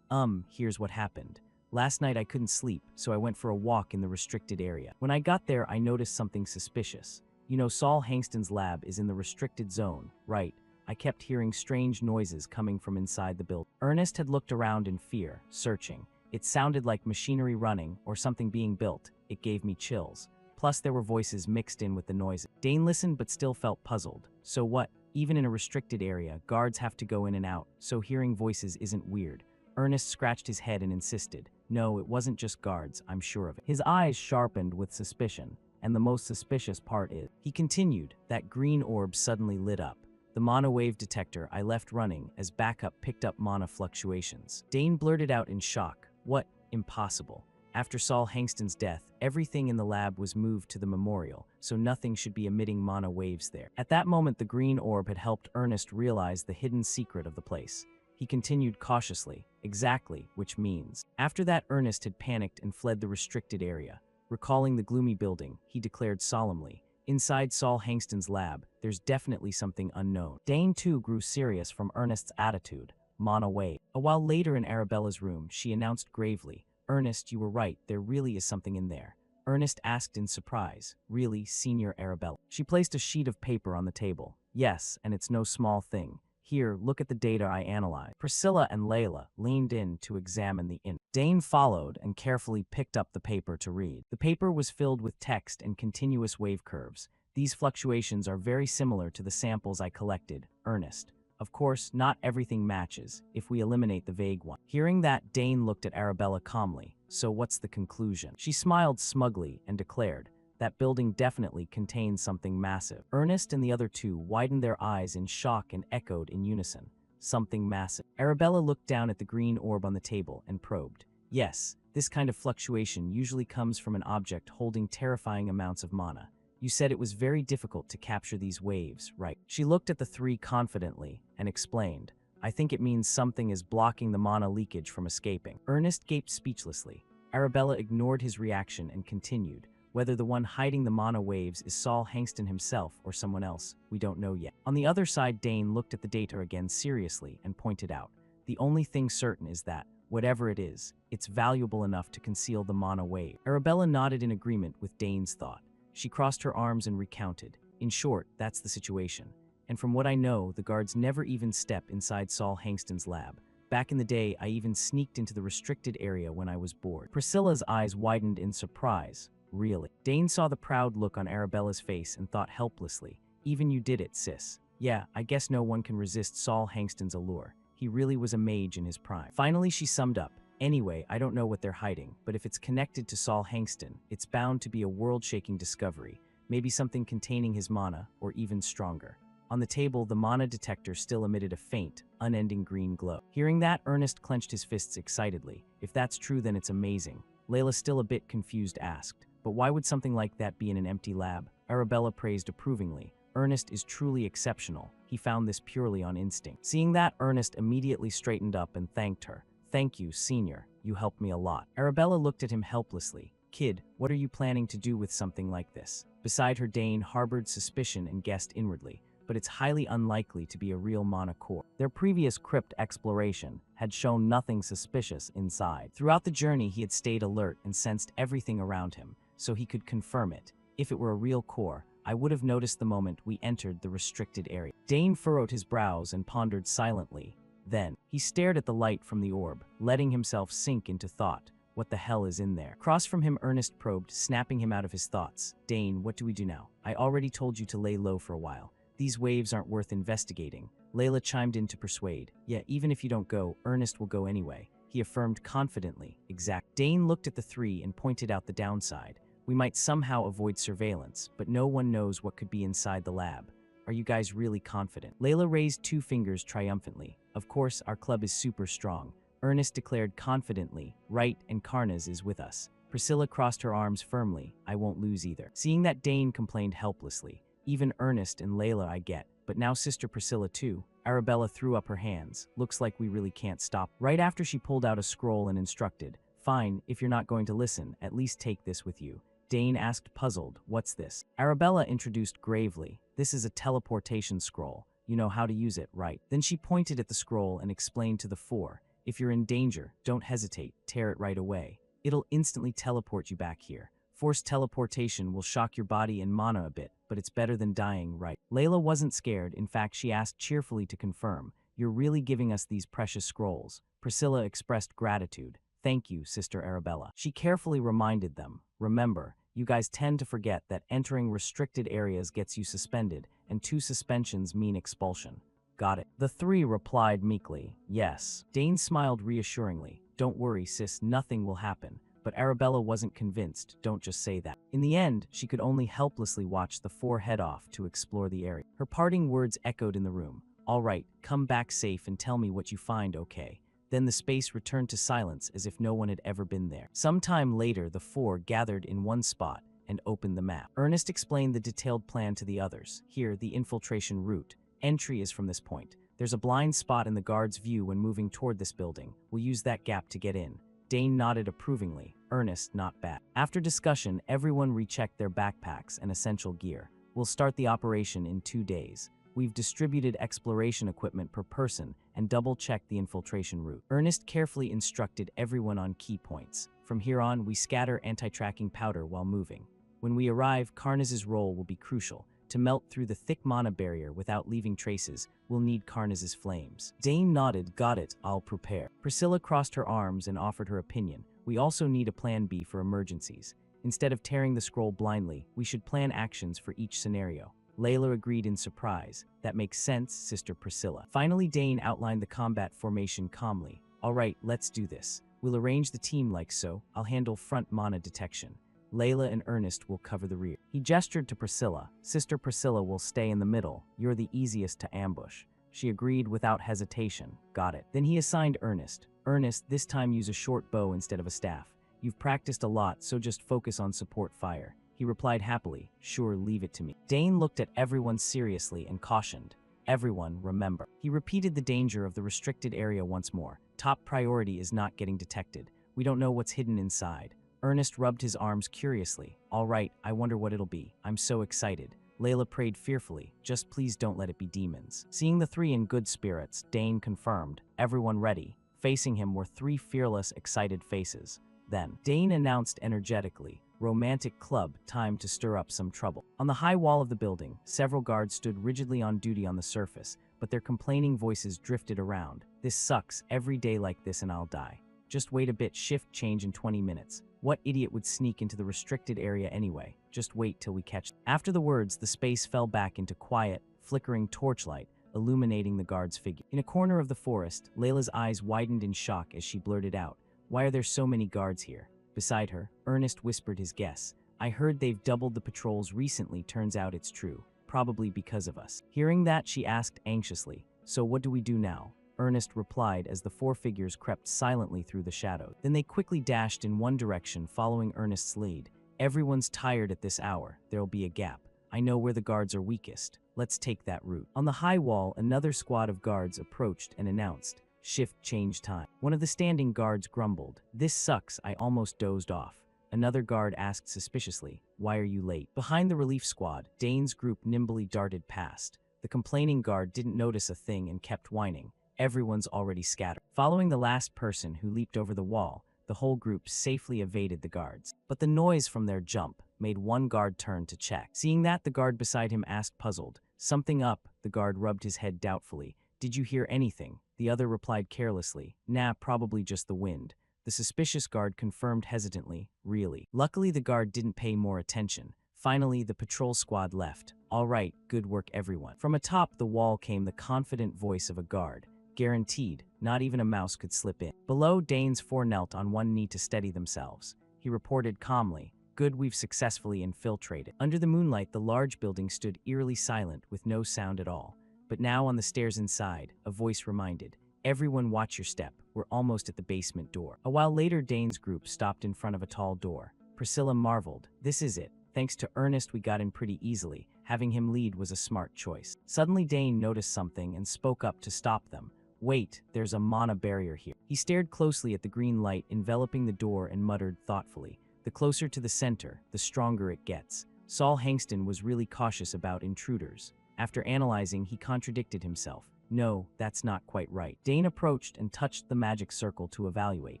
A: Here's what happened. Last night I couldn't sleep, so I went for a walk in the restricted area. When I got there, I noticed something suspicious. You know, Saul Hangston's lab is in the restricted zone, right? I kept hearing strange noises coming from inside the building. Ernest had looked around in fear, searching. It sounded like machinery running or something being built. It gave me chills. Plus, there were voices mixed in with the noises. Dane listened but still felt puzzled. So what? Even in a restricted area, guards have to go in and out, so hearing voices isn't weird. Ernest scratched his head and insisted. No, it wasn't just guards, I'm sure of it. His eyes sharpened with suspicion, and the most suspicious part is, he continued, that green orb suddenly lit up. The monowave detector I left running as backup picked up mana fluctuations. Dane blurted out in shock. What? Impossible. After Saul Hangston's death, everything in the lab was moved to the memorial, so nothing should be emitting mana waves there. At that moment, the green orb had helped Ernest realize the hidden secret of the place. He continued cautiously, exactly, which means. After that, Ernest had panicked and fled the restricted area. Recalling the gloomy building, he declared solemnly, Inside Saul Hangston's lab, there's definitely something unknown. Dane too grew serious from Ernest's attitude. Mana wave. A while later in Arabella's room, she announced gravely, Ernest, you were right, there really is something in there. Ernest asked in surprise, Really, Senior Arabella? She placed a sheet of paper on the table. Yes, and it's no small thing. Here, look at the data I analyzed. Priscilla and Layla leaned in to examine the info. Dane followed and carefully picked up the paper to read. The paper was filled with text and continuous wave curves. These fluctuations are very similar to the samples I collected, Ernest. Of course, not everything matches, if we eliminate the vague one. Hearing that, Dane looked at Arabella calmly. So what's the conclusion? She smiled smugly and declared, That building definitely contains something massive. Ernest and the other two widened their eyes in shock and echoed in unison. Something massive. Arabella looked down at the green orb on the table and probed. Yes, this kind of fluctuation usually comes from an object holding terrifying amounts of mana. You said it was very difficult to capture these waves, right? She looked at the three confidently and explained, I think it means something is blocking the mana leakage from escaping. Ernest gaped speechlessly. Arabella ignored his reaction and continued, Whether the one hiding the mana waves is Saul Hangston himself or someone else, we don't know yet. On the other side, Dane looked at the data again seriously and pointed out, The only thing certain is that, whatever it is, it's valuable enough to conceal the mana wave. Arabella nodded in agreement with Dane's thought. She crossed her arms and recounted. In short, that's the situation. And from what I know, the guards never even step inside Saul Hangston's lab. Back in the day, I even sneaked into the restricted area when I was bored. Priscilla's eyes widened in surprise. Really? Dane saw the proud look on Arabella's face and thought helplessly, Even you did it, sis. Yeah, I guess no one can resist Saul Hangston's allure. He really was a mage in his prime. Finally, she summed up. Anyway, I don't know what they're hiding, but if it's connected to Saul Hangston, it's bound to be a world-shaking discovery. Maybe something containing his mana, or even stronger. On the table, the mana detector still emitted a faint, unending green glow. Hearing that, Ernest clenched his fists excitedly. If that's true, then it's amazing. Layla, still a bit confused, asked, but why would something like that be in an empty lab? Arabella praised approvingly. Ernest is truly exceptional. He found this purely on instinct. Seeing that, Ernest immediately straightened up and thanked her. Thank you, Senior. You helped me a lot. Arabella looked at him helplessly. Kid, what are you planning to do with something like this? Beside her, Dane harbored suspicion and guessed inwardly, but it's highly unlikely to be a real mana core. Their previous crypt exploration had shown nothing suspicious inside. Throughout the journey, he had stayed alert and sensed everything around him, so he could confirm it. If it were a real core, I would have noticed the moment we entered the restricted area. Dane furrowed his brows and pondered silently. Then, he stared at the light from the orb, letting himself sink into thought. What the hell is in there? Across from him, Ernest probed, snapping him out of his thoughts. Dane, what do we do now? I already told you to lay low for a while. These waves aren't worth investigating. Layla chimed in to persuade. Yeah, even if you don't go, Ernest will go anyway. He affirmed confidently. Exact. Dane looked at the three and pointed out the downside. We might somehow avoid surveillance, but no one knows what could be inside the lab. Are you guys really confident? Layla raised two fingers triumphantly. Of course, our club is super strong. Ernest declared confidently. Right, and Karnaz is with us. Priscilla crossed her arms firmly. I won't lose either. Seeing that, Dane complained helplessly. Even Ernest and Layla I get, but now Sister Priscilla too. Arabella threw up her hands. Looks like we really can't stop. Right after, she pulled out a scroll and instructed. Fine, if you're not going to listen, at least take this with you. Dane asked, puzzled, what's this? Arabella introduced gravely. This is a teleportation scroll. You know how to use it, right? Then she pointed at the scroll and explained to the four. If you're in danger, don't hesitate, tear it right away. It'll instantly teleport you back here. Forced teleportation will shock your body and mana a bit, but it's better than dying, right? Layla wasn't scared. In fact, she asked cheerfully to confirm. You're really giving us these precious scrolls. Priscilla expressed gratitude. Thank you, Sister Arabella. She carefully reminded them. Remember, you guys tend to forget that entering restricted areas gets you suspended, and 2 suspensions mean expulsion. Got it. The 3 replied meekly. Yes. Dane smiled reassuringly. Don't worry, sis, nothing will happen. But Arabella wasn't convinced. Don't just say that. In the end, she could only helplessly watch the 4 head off to explore the area. Her parting words echoed in the room. All right, come back safe and tell me what you find, okay? Then the space returned to silence as if no one had ever been there. Sometime later, the 4 gathered in one spot and opened the map. Ernest explained the detailed plan to the others. Here, the infiltration route. Entry is from this point. There's a blind spot in the guard's view when moving toward this building. We'll use that gap to get in. Dane nodded approvingly. Ernest, not bad. After discussion, everyone rechecked their backpacks and essential gear. We'll start the operation in 2 days. We've distributed exploration equipment per person and double-checked the infiltration route. Ernest carefully instructed everyone on key points. From here on, we scatter anti-tracking powder while moving. When we arrive, Karnaz's role will be crucial. To melt through the thick mana barrier without leaving traces, we'll need Karnaz's flames. Dane nodded. Got it, I'll prepare. Priscilla crossed her arms and offered her opinion. We also need a plan B for emergencies. Instead of tearing the scroll blindly, we should plan actions for each scenario. Layla agreed in surprise. That makes sense, Sister Priscilla. Finally, Dane outlined the combat formation calmly. All right, let's do this. We'll arrange the team like so. I'll handle front mana detection. Layla and Ernest will cover the rear. He gestured to Priscilla. Sister Priscilla will stay in the middle. You're the easiest to ambush. She agreed without hesitation. Got it. Then he assigned Ernest. Ernest, this time use a short bow instead of a staff. You've practiced a lot, so just focus on support fire. He replied happily. Sure, leave it to me. Dane looked at everyone seriously and cautioned. Everyone, remember. He repeated the danger of the restricted area once more. Top priority is not getting detected. We don't know what's hidden inside. Ernest rubbed his arms curiously. All right, I wonder what it'll be. I'm so excited. Layla prayed fearfully. Just please don't let it be demons. Seeing the 3 in good spirits, Dane confirmed. Everyone ready. Facing him were 3 fearless, excited faces. Then, Dane announced energetically, Romantic Club, time to stir up some trouble. On the high wall of the building, several guards stood rigidly on duty on the surface, but their complaining voices drifted around. This sucks, every day like this and I'll die. Just wait a bit, shift change in 20 minutes. What idiot would sneak into the restricted area anyway? Just wait till we catch. After the words, the space fell back into quiet, flickering torchlight, illuminating the guard's figure. In a corner of the forest, Layla's eyes widened in shock as she blurted out, "Why are there so many guards here?" Beside her, Ernest whispered his guess. I heard they've doubled the patrols recently. Turns out it's true. Probably because of us. Hearing that, she asked anxiously, "So what do we do now?" Ernest replied as the four figures crept silently through the shadows. Then they quickly dashed in one direction, following Ernest's lead. "Everyone's tired at this hour. There'll be a gap. I know where the guards are weakest. Let's take that route." On the high wall, another squad of guards approached and announced, "Shift change time." One of the standing guards grumbled, "This sucks, I almost dozed off." Another guard asked suspiciously, "Why are you late?" Behind the relief squad, Dane's group nimbly darted past. The complaining guard didn't notice a thing and kept whining. Everyone's already scattered. Following the last person who leaped over the wall, the whole group safely evaded the guards. But the noise from their jump made one guard turn to check. Seeing that, the guard beside him asked puzzled, "Something up?" The guard rubbed his head doubtfully. "Did you hear anything?" The other replied carelessly, "Nah, probably just the wind." The suspicious guard confirmed hesitantly, "Really?" Luckily, the guard didn't pay more attention. Finally, the patrol squad left. "All right, good work everyone." From atop the wall came the confident voice of a guard. Guaranteed, not even a mouse could slip in. Below, Dane's four knelt on one knee to steady themselves. He reported calmly, "Good, we've successfully infiltrated." Under the moonlight, the large building stood eerily silent with no sound at all. But now on the stairs inside, a voice reminded, "Everyone watch your step, we're almost at the basement door." A while later, Dane's group stopped in front of a tall door. Priscilla marveled, "This is it. Thanks to Ernest, we got in pretty easily. Having him lead was a smart choice." Suddenly, Dane noticed something and spoke up to stop them. "Wait, there's a mana barrier here." He stared closely at the green light enveloping the door and muttered thoughtfully, "The closer to the center, the stronger it gets." Saul Hankston was really cautious about intruders. After analyzing, he contradicted himself. "No, that's not quite right." Dane approached and touched the magic circle to evaluate.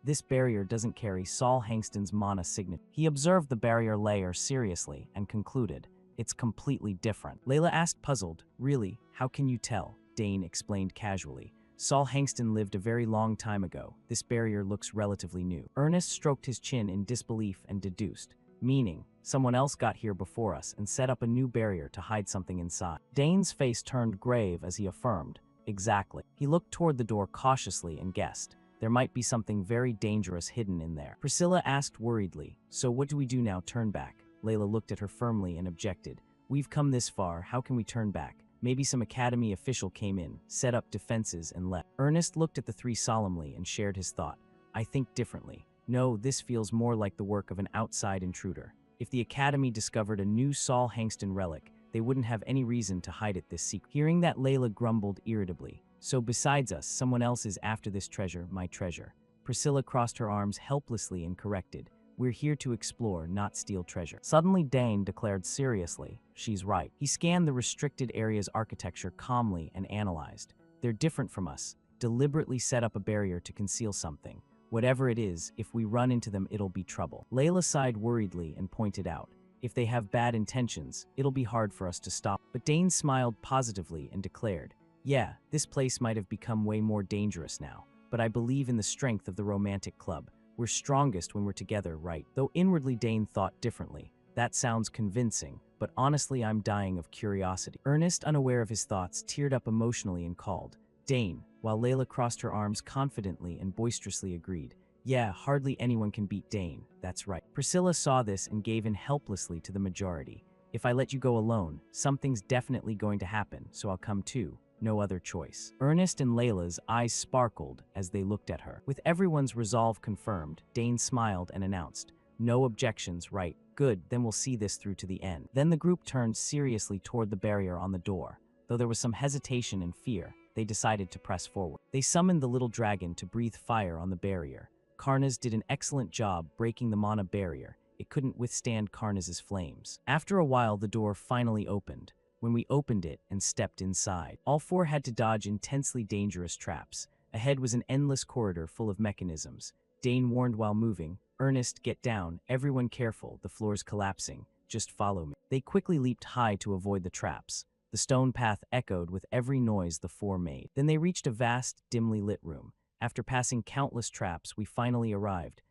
A: "This barrier doesn't carry Saul Hankston's mana signature." He observed the barrier layer seriously and concluded, "It's completely different." Layla asked puzzled, "Really? How can you tell?" Dane explained casually, "Saul Hankston lived a very long time ago. This barrier looks relatively new." Ernest stroked his chin in disbelief and deduced, "Meaning, someone else got here before us and set up a new barrier to hide something inside." Dane's face turned grave as he affirmed, "Exactly." He looked toward the door cautiously and guessed, "There might be something very dangerous hidden in there." Priscilla asked worriedly, "So what do we do now? Turn back?" Layla looked at her firmly and objected, "We've come this far, how can we turn back? Maybe some academy official came in, set up defenses and left." Ernest looked at the three solemnly and shared his thought, "I think differently. No, this feels more like the work of an outside intruder. If the academy discovered a new Saul Hankston relic, they wouldn't have any reason to hide it this secret." Hearing that, Layla grumbled irritably, "So besides us, someone else is after this treasure, my treasure." Priscilla crossed her arms helplessly and corrected, "We're here to explore, not steal treasure." Suddenly, Dane declared seriously, "She's right." He scanned the restricted area's architecture calmly and analyzed. "They're different from us, deliberately set up a barrier to conceal something. Whatever it is, if we run into them, it'll be trouble." Layla sighed worriedly and pointed out, "If they have bad intentions, it'll be hard for us to stop." But Dane smiled positively and declared, "Yeah, this place might have become way more dangerous now, but I believe in the strength of the romantic club. We're strongest when we're together, right?" Though inwardly Dane thought differently. "That sounds convincing, but honestly I'm dying of curiosity." Ernest, unaware of his thoughts, teared up emotionally and called, "Dane," while Layla crossed her arms confidently and boisterously agreed, "Yeah, hardly anyone can beat Dane, that's right." Priscilla saw this and gave in helplessly to the majority. "If I let you go alone, something's definitely going to happen, so I'll come too. No other choice." Ernest and Layla's eyes sparkled as they looked at her. With everyone's resolve confirmed, Dane smiled and announced, "No objections, right? Good, then we'll see this through to the end." Then the group turned seriously toward the barrier on the door. Though there was some hesitation and fear, they decided to press forward. They summoned the little dragon to breathe fire on the barrier. Karnaz did an excellent job breaking the mana barrier. It couldn't withstand Karnaz's flames. After a while, the door finally opened. When we opened it and stepped inside, all four had to dodge intensely dangerous traps. Ahead was an endless corridor full of mechanisms. Dane warned while moving, "Ernest, get down, everyone careful, the floor's collapsing, just follow me." They quickly leaped high to avoid the traps. The stone path echoed with every noise the four made. Then they reached a vast, dimly lit room. After passing countless traps, we finally arrived.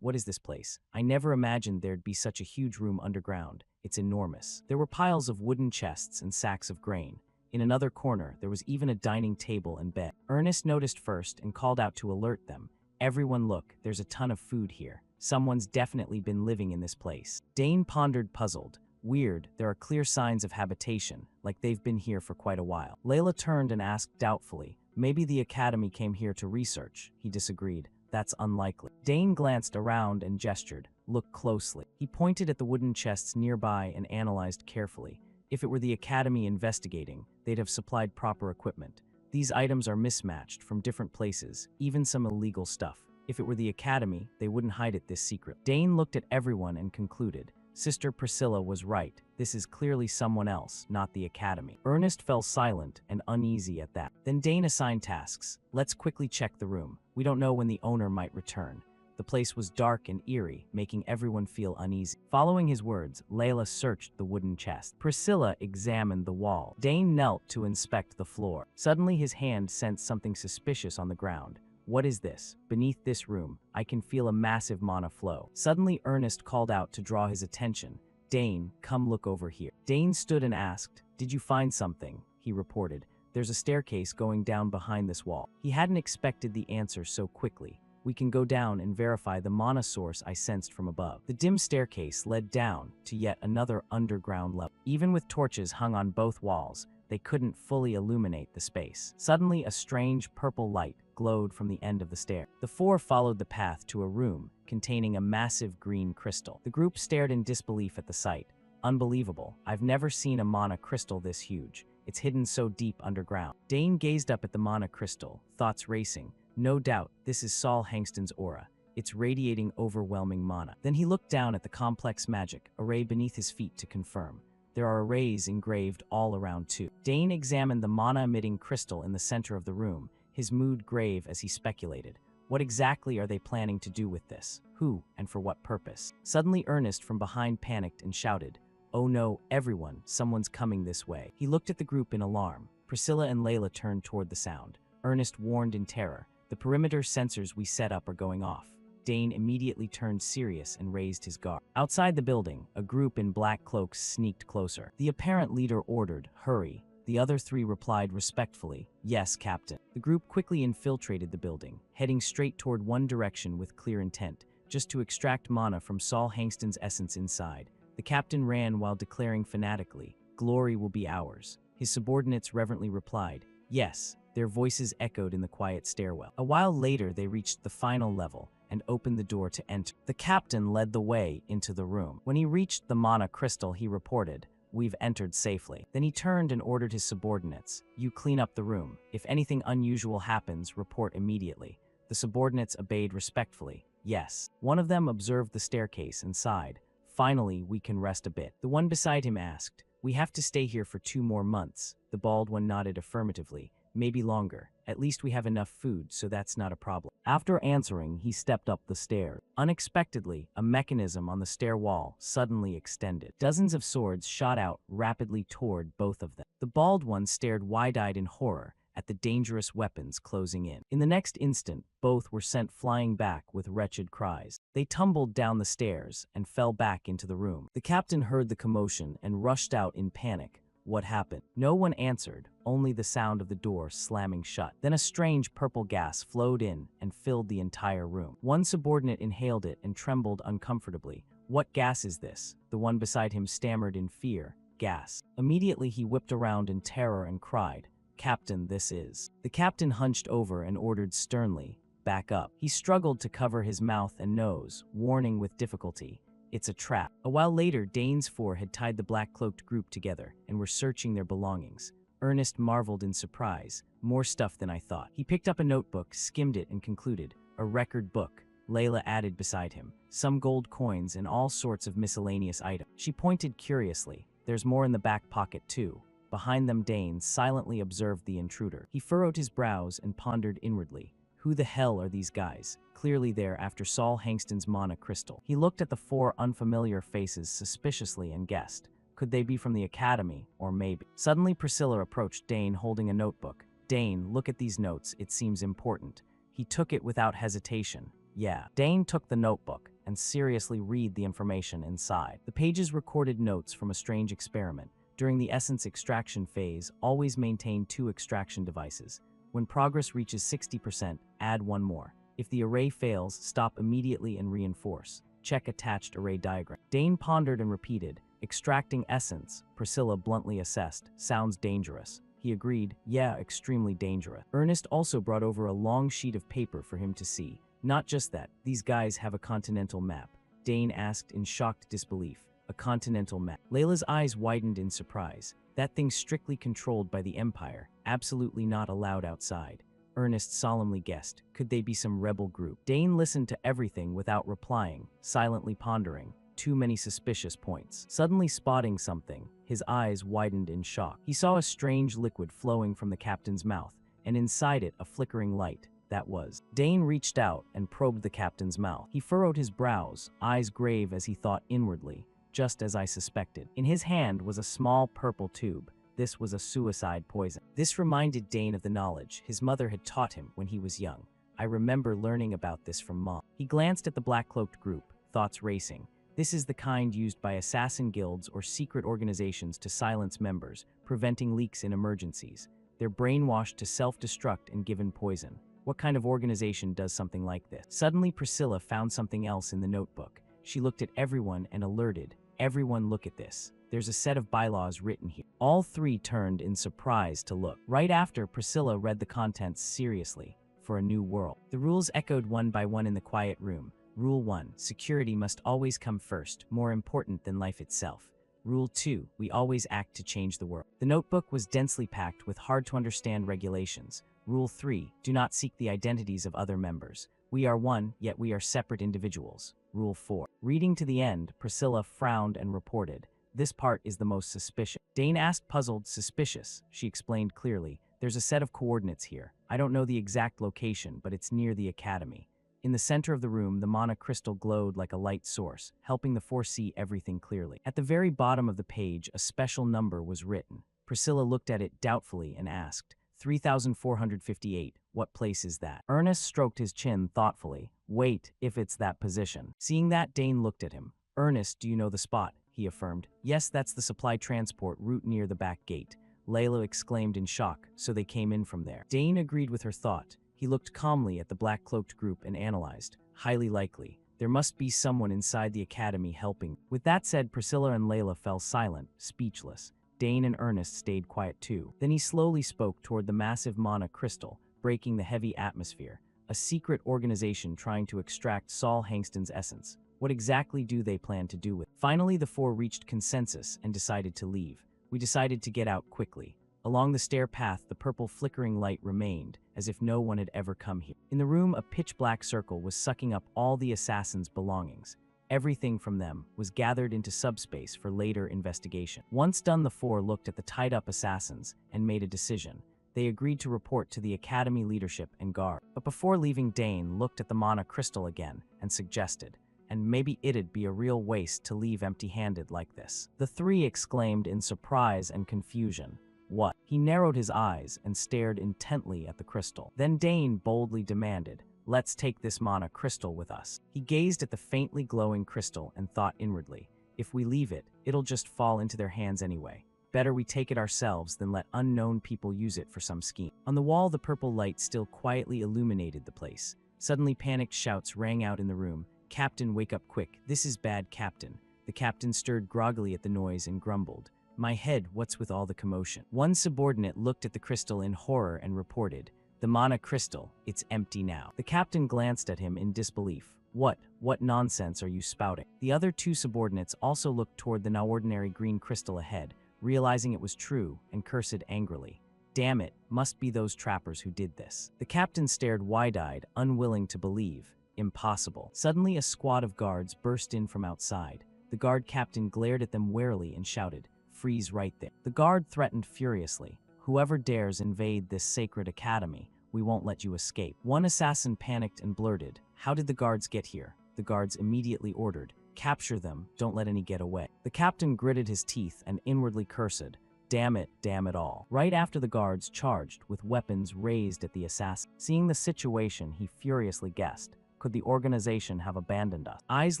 A: What is this place? I never imagined there'd be such a huge room underground. It's enormous. There were piles of wooden chests and sacks of grain. In another corner, there was even a dining table and bed. Ernest noticed first and called out to alert them. "Everyone look, there's a ton of food here." Someone's definitely been living in this place. Dane pondered, puzzled. Weird, there are clear signs of habitation, like they've been here for quite a while. Layla turned and asked doubtfully, maybe the academy came here to research. He disagreed. That's unlikely. Dane glanced around and gestured. Look closely. He pointed at the wooden chests nearby and analyzed carefully. If it were the academy investigating, they'd have supplied proper equipment. These items are mismatched from different places, even some illegal stuff. If it were the academy, they wouldn't hide it this secret. Dane looked at everyone and concluded, Sister Priscilla was right. This is clearly someone else, not the academy. Ernest fell silent and uneasy at that. Then Dane assigned tasks. Let's quickly check the room. We don't know when the owner might return. The place was dark and eerie, making everyone feel uneasy. Following his words, Layla searched the wooden chest. Priscilla examined the wall. Dane knelt to inspect the floor. Suddenly his hand sensed something suspicious on the ground. What is this? Beneath this room, I can feel a massive mana flow. Suddenly Ernest called out to draw his attention. Dane, come look over here. Dane stood and asked, did you find something? He reported, there's a staircase going down behind this wall. He hadn't expected the answer so quickly. We can go down and verify the mana source I sensed from above. The dim staircase led down to yet another underground level. Even with torches hung on both walls, they couldn't fully illuminate the space. Suddenly, a strange purple light glowed from the end of the stair. The four followed the path to a room containing a massive green crystal. The group stared in disbelief at the sight. Unbelievable. I've never seen a mana crystal this huge. It's hidden so deep underground. Dane gazed up at the mana crystal, thoughts racing. No doubt, this is Saul Hangston's aura. It's radiating overwhelming mana. Then he looked down at the complex magic array beneath his feet to confirm. There are arrays engraved all around too. Dane examined the mana-emitting crystal in the center of the room, his mood grave as he speculated. What exactly are they planning to do with this? Who, and for what purpose? Suddenly Ernest from behind panicked and shouted, oh no, everyone, someone's coming this way. He looked at the group in alarm. Priscilla and Layla turned toward the sound. Ernest warned in terror, the perimeter sensors we set up are going off. Dane immediately turned serious and raised his guard. Outside the building, a group in black cloaks sneaked closer. The apparent leader ordered, hurry. The other three replied respectfully, yes, Captain. The group quickly infiltrated the building, heading straight toward one direction with clear intent, just to extract mana from Saul Hangston's essence inside. The captain ran while declaring fanatically, glory will be ours. His subordinates reverently replied, yes. Their voices echoed in the quiet stairwell. A while later, they reached the final level and opened the door to enter. The captain led the way into the room. When he reached the mana crystal, he reported, we've entered safely. Then he turned and ordered his subordinates, you clean up the room. If anything unusual happens, report immediately. The subordinates obeyed respectfully, yes. One of them observed the staircase and sighed, finally, we can rest a bit. The one beside him asked, we have to stay here for 2 more months. The bald one nodded affirmatively. Maybe longer. At least we have enough food, so that's not a problem. After answering, he stepped up the stairs. Unexpectedly, a mechanism on the stair wall suddenly extended. Dozens of swords shot out rapidly toward both of them. The bald one stared wide-eyed in horror at the dangerous weapons closing in. In the next instant, both were sent flying back with wretched cries. They tumbled down the stairs and fell back into the room. The captain heard the commotion and rushed out in panic. What happened? No one answered, only the sound of the door slamming shut. Then a strange purple gas flowed in and filled the entire room. One subordinate inhaled it and trembled uncomfortably. What gas is this? The one beside him stammered in fear. Gas. Immediately he whipped around in terror and cried, Captain, this is. The captain hunched over and ordered sternly, back up. He struggled to cover his mouth and nose, warning with difficulty. It's a trap. A while later, Dane's four had tied the black-cloaked group together and were searching their belongings. Ernest marveled in surprise. More stuff than I thought. He picked up a notebook, skimmed it, and concluded, a record book. Layla added beside him, some gold coins and all sorts of miscellaneous items. She pointed curiously. There's more in the back pocket, too. Behind them, Dane silently observed the intruder. He furrowed his brows and pondered inwardly. Who the hell are these guys? Clearly there after Saul Hangston's mana crystal. He looked at the 4 unfamiliar faces suspiciously and guessed. Could they be from the academy, or maybe? Suddenly Priscilla approached Dane holding a notebook. Dane, look at these notes, it seems important. He took it without hesitation. Yeah. Dane took the notebook and seriously read the information inside. The pages recorded notes from a strange experiment. During the essence extraction phase, always maintain 2 extraction devices. When progress reaches 60%, add 1 more. If the array fails, stop immediately and reinforce. Check attached array diagram. Dane pondered and repeated, extracting essence. Priscilla bluntly assessed, sounds dangerous. He agreed, yeah, extremely dangerous. Ernest also brought over a long sheet of paper for him to see. Not just that, these guys have a continental map. Dane asked in shocked disbelief. A continental map. Layla's eyes widened in surprise. That thing's strictly controlled by the Empire, absolutely not allowed outside. Ernest solemnly guessed, could they be some rebel group? Dane listened to everything without replying, silently pondering. Too many suspicious points. Suddenly spotting something, his eyes widened in shock. He saw a strange liquid flowing from the captain's mouth, and inside it a flickering light. That was. Dane reached out and probed the captain's mouth. He furrowed his brows, eyes grave as he thought inwardly, just as I suspected. In his hand was a small purple tube. This was a suicide poison. This reminded Dane of the knowledge his mother had taught him when he was young. I remember learning about this from Mom. He glanced at the black-cloaked group, thoughts racing. This is the kind used by assassin guilds or secret organizations to silence members, preventing leaks in emergencies. They're brainwashed to self-destruct and given poison. What kind of organization does something like this? Suddenly, Priscilla found something else in the notebook. She looked at everyone and alerted, everyone look at this. There's a set of bylaws written here. All three turned in surprise to look. Right after, Priscilla read the contents seriously. For a new world. The rules echoed one by one in the quiet room. Rule 1. Security must always come first, more important than life itself. Rule 2. We always act to change the world. The notebook was densely packed with hard-to-understand regulations. Rule 3. Do not seek the identities of other members. We are one, yet we are separate individuals. Rule 4. Reading to the end, Priscilla frowned and reported. This part is the most suspicious. Dane asked, puzzled, suspicious. She explained clearly. There's a set of coordinates here. I don't know the exact location, but it's near the academy. In the center of the room, the mana crystal glowed like a light source, helping the four see everything clearly. At the very bottom of the page, a special number was written. Priscilla looked at it doubtfully and asked, 3,458, what place is that? Ernest stroked his chin thoughtfully. Wait, if it's that position. Seeing that, Dane looked at him. Ernest, do you know the spot? He affirmed. Yes, that's the supply transport route near the back gate. Layla exclaimed in shock, so they came in from there. Dane agreed with her thought. He looked calmly at the black-cloaked group and analyzed. Highly likely. There must be someone inside the academy helping. With that said, Priscilla and Layla fell silent, speechless. Dane and Ernest stayed quiet too. Then he slowly spoke toward the massive mana crystal, breaking the heavy atmosphere. A secret organization trying to extract Saul Hangston's essence. What exactly do they plan to do with it? Finally, the four reached consensus and decided to leave. We decided to get out quickly. Along the stair path, the purple flickering light remained, as if no one had ever come here. In the room, a pitch-black circle was sucking up all the assassins' belongings. Everything from them was gathered into subspace for later investigation. Once done, the four looked at the tied-up assassins and made a decision. They agreed to report to the academy leadership and guard. But before leaving, Dane looked at the mana crystal again and suggested, and maybe it'd be a real waste to leave empty-handed like this. The three exclaimed in surprise and confusion. What? He narrowed his eyes and stared intently at the crystal. Then Dane boldly demanded, let's take this mana crystal with us. He gazed at the faintly glowing crystal and thought inwardly, if we leave it, it'll just fall into their hands anyway. Better we take it ourselves than let unknown people use it for some scheme. On the wall, the purple light still quietly illuminated the place. Suddenly, panicked shouts rang out in the room. Captain, wake up quick. This is bad, Captain. The captain stirred groggily at the noise and grumbled. My head, what's with all the commotion? One subordinate looked at the crystal in horror and reported, the mana crystal, it's empty now. The captain glanced at him in disbelief. What nonsense are you spouting? The other two subordinates also looked toward the now ordinary green crystal ahead, realizing it was true, and cursed angrily. Damn it, must be those trappers who did this. The captain stared wide-eyed, unwilling to believe. Impossible. Suddenly, a squad of guards burst in from outside. The guard captain glared at them warily and shouted, freeze right there. The guard threatened furiously. Whoever dares invade this sacred academy, we won't let you escape. One assassin panicked and blurted, how did the guards get here? The guards immediately ordered, capture them, don't let any get away. The captain gritted his teeth and inwardly cursed, damn it all. Right after the guards charged with weapons raised at the assassin. Seeing the situation, he furiously guessed, could the organization have abandoned us? Eyes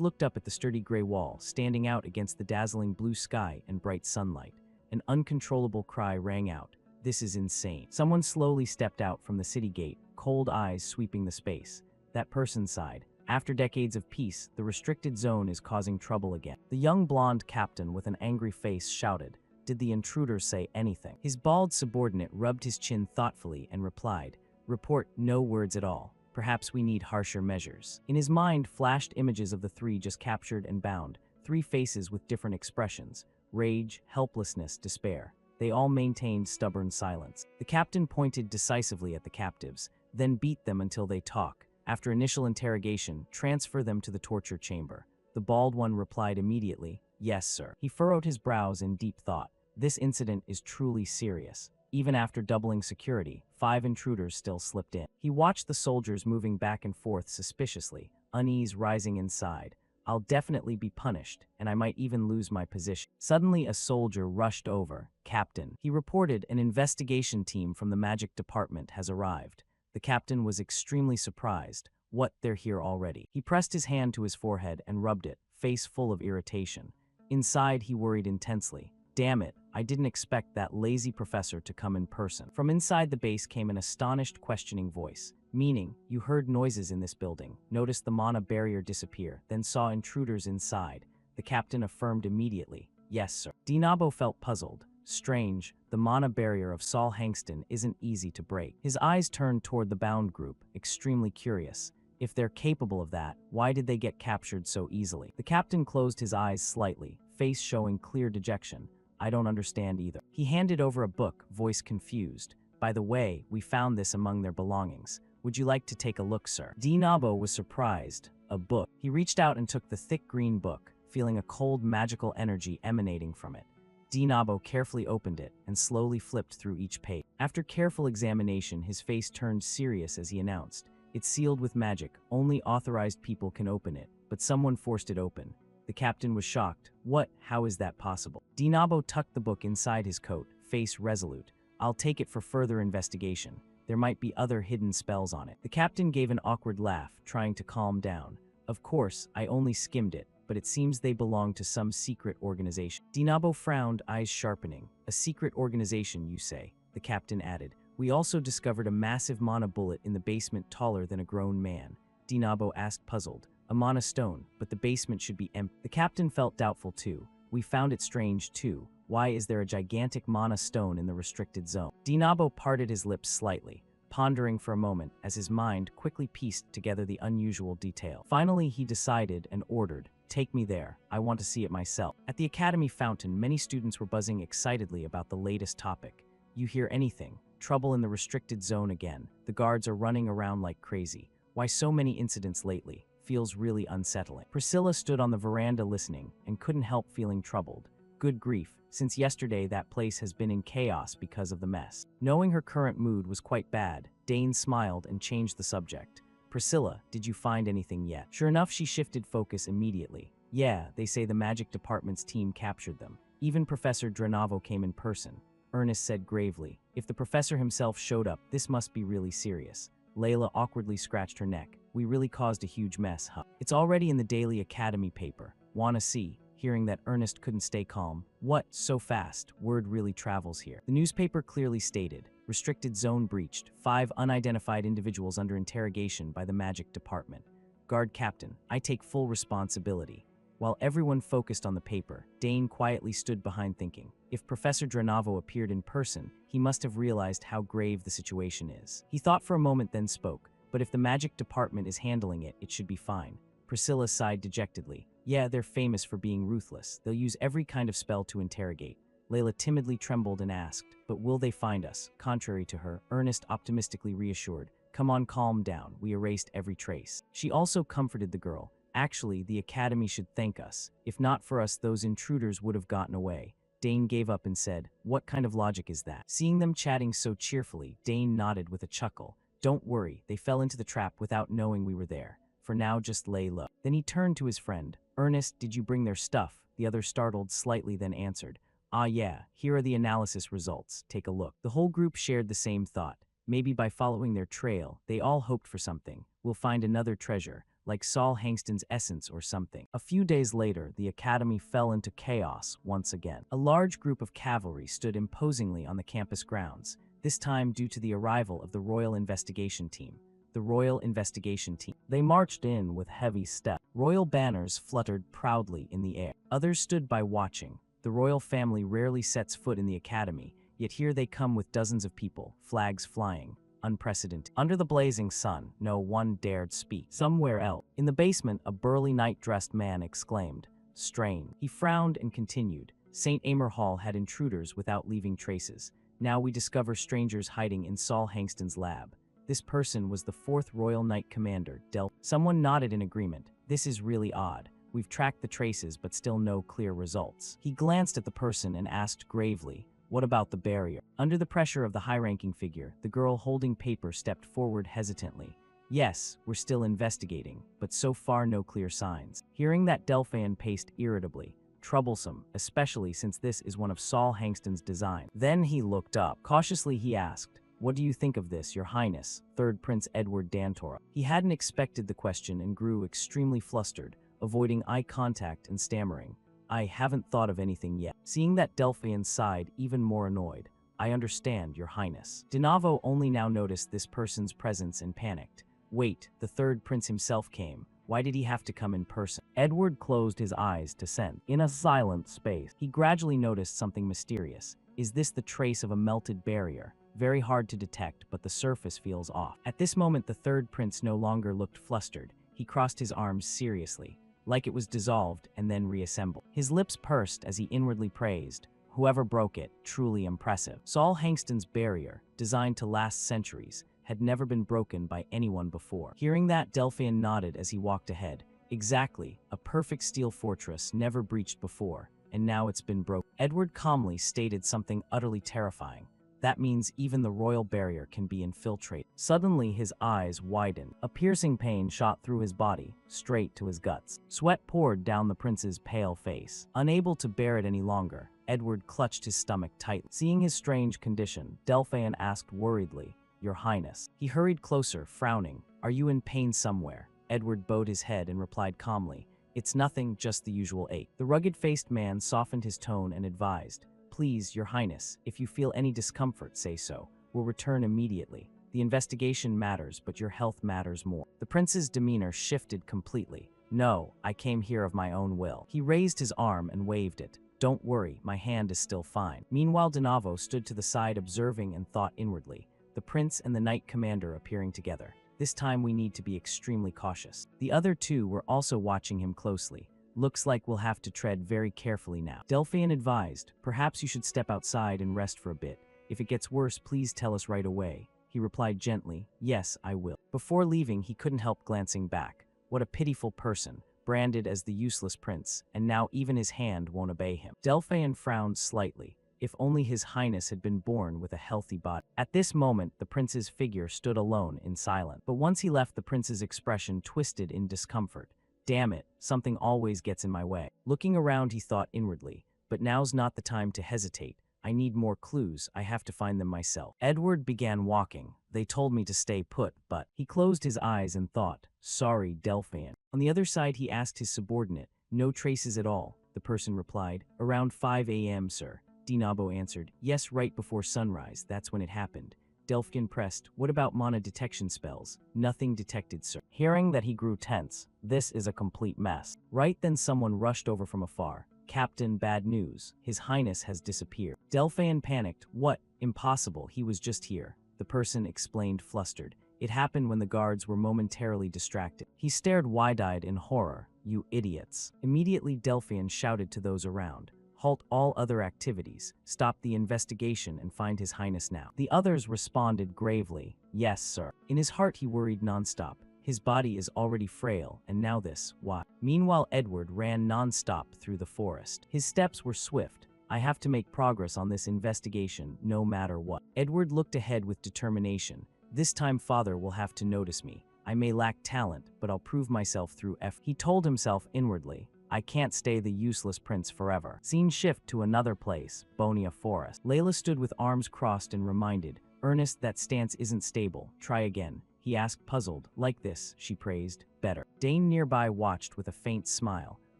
A: looked up at the sturdy gray wall, standing out against the dazzling blue sky and bright sunlight. An uncontrollable cry rang out. This is insane. Someone slowly stepped out from the city gate, cold eyes sweeping the space. That person sighed. After decades of peace, the restricted zone is causing trouble again. The young blonde captain with an angry face shouted, "Did the intruders say anything?" His bald subordinate rubbed his chin thoughtfully and replied, "Report no words at all. Perhaps we need harsher measures." In his mind flashed images of the three just captured and bound, three faces with different expressions: rage, helplessness, despair. They all maintained stubborn silence. The captain pointed decisively at the captives, then beat them until they talk. After initial interrogation, transfer them to the torture chamber. The bald one replied immediately, "Yes, sir." He furrowed his brows in deep thought. This incident is truly serious. Even after doubling security, 5 intruders still slipped in. He watched the soldiers moving back and forth suspiciously, unease rising inside. I'll definitely be punished, and I might even lose my position. Suddenly, a soldier rushed over. "Captain," he reported, "an investigation team from the magic department has arrived." The captain was extremely surprised. "What, they're here already?" He pressed his hand to his forehead and rubbed it, face full of irritation. Inside, he worried intensely. "Damn it, I didn't expect that lazy professor to come in person." From inside the base came an astonished, questioning voice. "Meaning, you heard noises in this building, noticed the mana barrier disappear, then saw intruders inside." The captain affirmed immediately, "Yes, sir." Dinabo felt puzzled. Strange, the mana barrier of Saul Hangston isn't easy to break. His eyes turned toward the bound group, extremely curious. If they're capable of that, why did they get captured so easily? The captain closed his eyes slightly, face showing clear dejection. "I don't understand either." He handed over a book, voice confused. "By the way, we found this among their belongings. Would you like to take a look, sir?" Dinabo was surprised. A book. He reached out and took the thick green book, feeling a cold magical energy emanating from it. Dinabo carefully opened it and slowly flipped through each page. After careful examination, his face turned serious as he announced, "It's sealed with magic. Only authorized people can open it, but someone forced it open." The captain was shocked. "What? How is that possible?" Dinabo tucked the book inside his coat, face resolute. "I'll take it for further investigation. There might be other hidden spells on it." The captain gave an awkward laugh, trying to calm down. "Of course, I only skimmed it, but it seems they belong to some secret organization." Dinabo frowned, eyes sharpening. "A secret organization, you say?" The captain added. "We also discovered a massive mana bullet in the basement taller than a grown man." Dinabo asked, puzzled. "A mana stone, but the basement should be empty." The captain felt doubtful too. "We found it strange too. Why is there a gigantic mana stone in the restricted zone?" Dinabo parted his lips slightly, pondering for a moment as his mind quickly pieced together the unusual detail. Finally, he decided and ordered, "Take me there. I want to see it myself." At the academy fountain, many students were buzzing excitedly about the latest topic. "You hear anything? Trouble in the restricted zone again. The guards are running around like crazy. Why so many incidents lately? Feels really unsettling." Priscilla stood on the veranda listening and couldn't help feeling troubled. Good grief, since yesterday that place has been in chaos because of the mess. Knowing her current mood was quite bad, Dane smiled and changed the subject. "Priscilla, did you find anything yet?" Sure enough, she shifted focus immediately. "Yeah, they say the magic department's team captured them. Even Professor Drenavo came in person." Ernest said gravely, "If the professor himself showed up, this must be really serious." Layla awkwardly scratched her neck. "We really caused a huge mess, huh?" "It's already in the Daily Academy paper. Wanna see?" Hearing that, Ernest couldn't stay calm. "What? So fast? Word really travels here." The newspaper clearly stated, "Restricted zone breached. 5 unidentified individuals under interrogation by the magic department." "Guard captain, I take full responsibility." While everyone focused on the paper, Dane quietly stood behind thinking. If Professor Drenavo appeared in person, he must have realized how grave the situation is. He thought for a moment, then spoke. "But if the magic department is handling it, it should be fine." Priscilla sighed dejectedly. "Yeah, they're famous for being ruthless. They'll use every kind of spell to interrogate." Layla timidly trembled and asked, "But will they find us?" Contrary to her, Ernest optimistically reassured, "Come on, calm down. We erased every trace." She also comforted the girl. "Actually, the academy should thank us. If not for us, those intruders would have gotten away." Dane gave up and said, "What kind of logic is that?" Seeing them chatting so cheerfully, Dane nodded with a chuckle. "Don't worry, they fell into the trap without knowing we were there. For now, just lay low." Then he turned to his friend. "Ernest, did you bring their stuff?" The other startled slightly, then answered, "Ah yeah, here are the analysis results. Take a look." The whole group shared the same thought. Maybe by following their trail, they all hoped for something. We'll find another treasure, like Saul Hangston's essence or something. A few days later, the academy fell into chaos once again. A large group of cavalry stood imposingly on the campus grounds, this time due to the arrival of the Royal Investigation Team. The the Royal Investigation Team. They marched in with heavy steps. Royal banners fluttered proudly in the air. Others stood by watching. The royal family rarely sets foot in the academy, yet here they come with dozens of people, flags flying. Unprecedented. Under the blazing sun, no one dared speak. Somewhere else, in the basement, a burly night-dressed man exclaimed, "Strange." He frowned and continued, "St. Amer Hall had intruders without leaving traces. Now we discover strangers hiding in Saul Hangston's lab. This person was the 4th Royal Knight Commander, Someone nodded in agreement. This is really odd. We've tracked the traces but still no clear results." He glanced at the person and asked gravely, "What about the barrier?" Under the pressure of the high-ranking figure, the girl holding paper stepped forward hesitantly. "Yes, we're still investigating, but so far no clear signs." Hearing that, Delphin paced irritably. Troublesome, especially since this is one of Saul Hangston's designs. Then he looked up. Cautiously he asked, "What do you think of this, Your Highness?" 3rd Prince Edward Dantora. He hadn't expected the question and grew extremely flustered, avoiding eye contact and stammering. "I haven't thought of anything yet." Seeing that, Delphin sighed, even more annoyed. "I understand, Your Highness." Dinavo only now noticed this person's presence and panicked. "Wait, the 3rd Prince himself came. Why did he have to come in person?" Edward closed his eyes to sense. In a silent space, he gradually noticed something mysterious. Is this the trace of a melted barrier? Very hard to detect, but the surface feels off. At this moment, the 3rd Prince no longer looked flustered. He crossed his arms seriously, like it was dissolved and then reassembled. His lips pursed as he inwardly praised, "Whoever broke it, truly impressive." Saul Hangston's barrier, designed to last centuries, had never been broken by anyone before. Hearing that, Delphin nodded as he walked ahead. Exactly, a perfect steel fortress never breached before, and now it's been broken. Edward calmly stated something utterly terrifying. That means even the royal barrier can be infiltrated. Suddenly his eyes widened. A piercing pain shot through his body, straight to his guts. Sweat poured down the prince's pale face. Unable to bear it any longer, Edward clutched his stomach tightly. Seeing his strange condition, Delphin asked worriedly, "Your Highness." He hurried closer, frowning. "Are you in pain somewhere?" Edward bowed his head and replied calmly, "It's nothing, just the usual ache." The rugged-faced man softened his tone and advised, "Please, Your Highness, if you feel any discomfort, say so. We'll return immediately. The investigation matters, but your health matters more." The prince's demeanor shifted completely. "No, I came here of my own will." He raised his arm and waved it. "Don't worry, my hand is still fine." Meanwhile, Dinavo stood to the side observing and thought inwardly, the prince and the knight commander appearing together. This time we need to be extremely cautious. The other two were also watching him closely. "Looks like we'll have to tread very carefully now." Delphin advised, "Perhaps you should step outside and rest for a bit. If it gets worse, please tell us right away." He replied gently, "Yes, I will." Before leaving, he couldn't help glancing back. What a pitiful person, branded as the useless prince, and now even his hand won't obey him. Delphin frowned slightly. If only his highness had been born with a healthy body. At this moment, the prince's figure stood alone in silence. But once he left, the prince's expression twisted in discomfort. Damn it, something always gets in my way. Looking around, he thought inwardly, but now's not the time to hesitate. I need more clues, I have to find them myself. Edward began walking. They told me to stay put, but... He closed his eyes and thought, sorry, Delphin. On the other side, he asked his subordinate. No traces at all, the person replied. Around 5 a.m., sir. Dinabo answered. Yes, right before sunrise, that's when it happened. Delphin pressed, what about mana detection spells? Nothing detected, sir. Hearing that, he grew tense. This is a complete mess. Right then someone rushed over from afar. Captain, bad news. His Highness has disappeared. Delphin panicked. What? Impossible, he was just here. The person explained, flustered. It happened when the guards were momentarily distracted. He stared wide-eyed in horror. You idiots. Immediately Delphin shouted to those around. Halt all other activities, stop the investigation and find His Highness now. The others responded gravely, yes, sir. In his heart he worried nonstop. His body is already frail, and now this, why? Meanwhile, Edward ran nonstop through the forest. His steps were swift. I have to make progress on this investigation, no matter what. Edward looked ahead with determination. This time father will have to notice me. I may lack talent, but I'll prove myself through effort. He told himself inwardly. I can't stay the useless prince forever. Scene shift to another place, Bonia Forest. Layla stood with arms crossed and reminded, Ernest, that stance isn't stable. Try again. He asked, puzzled. Like this, she praised. Better. Dane nearby watched with a faint smile.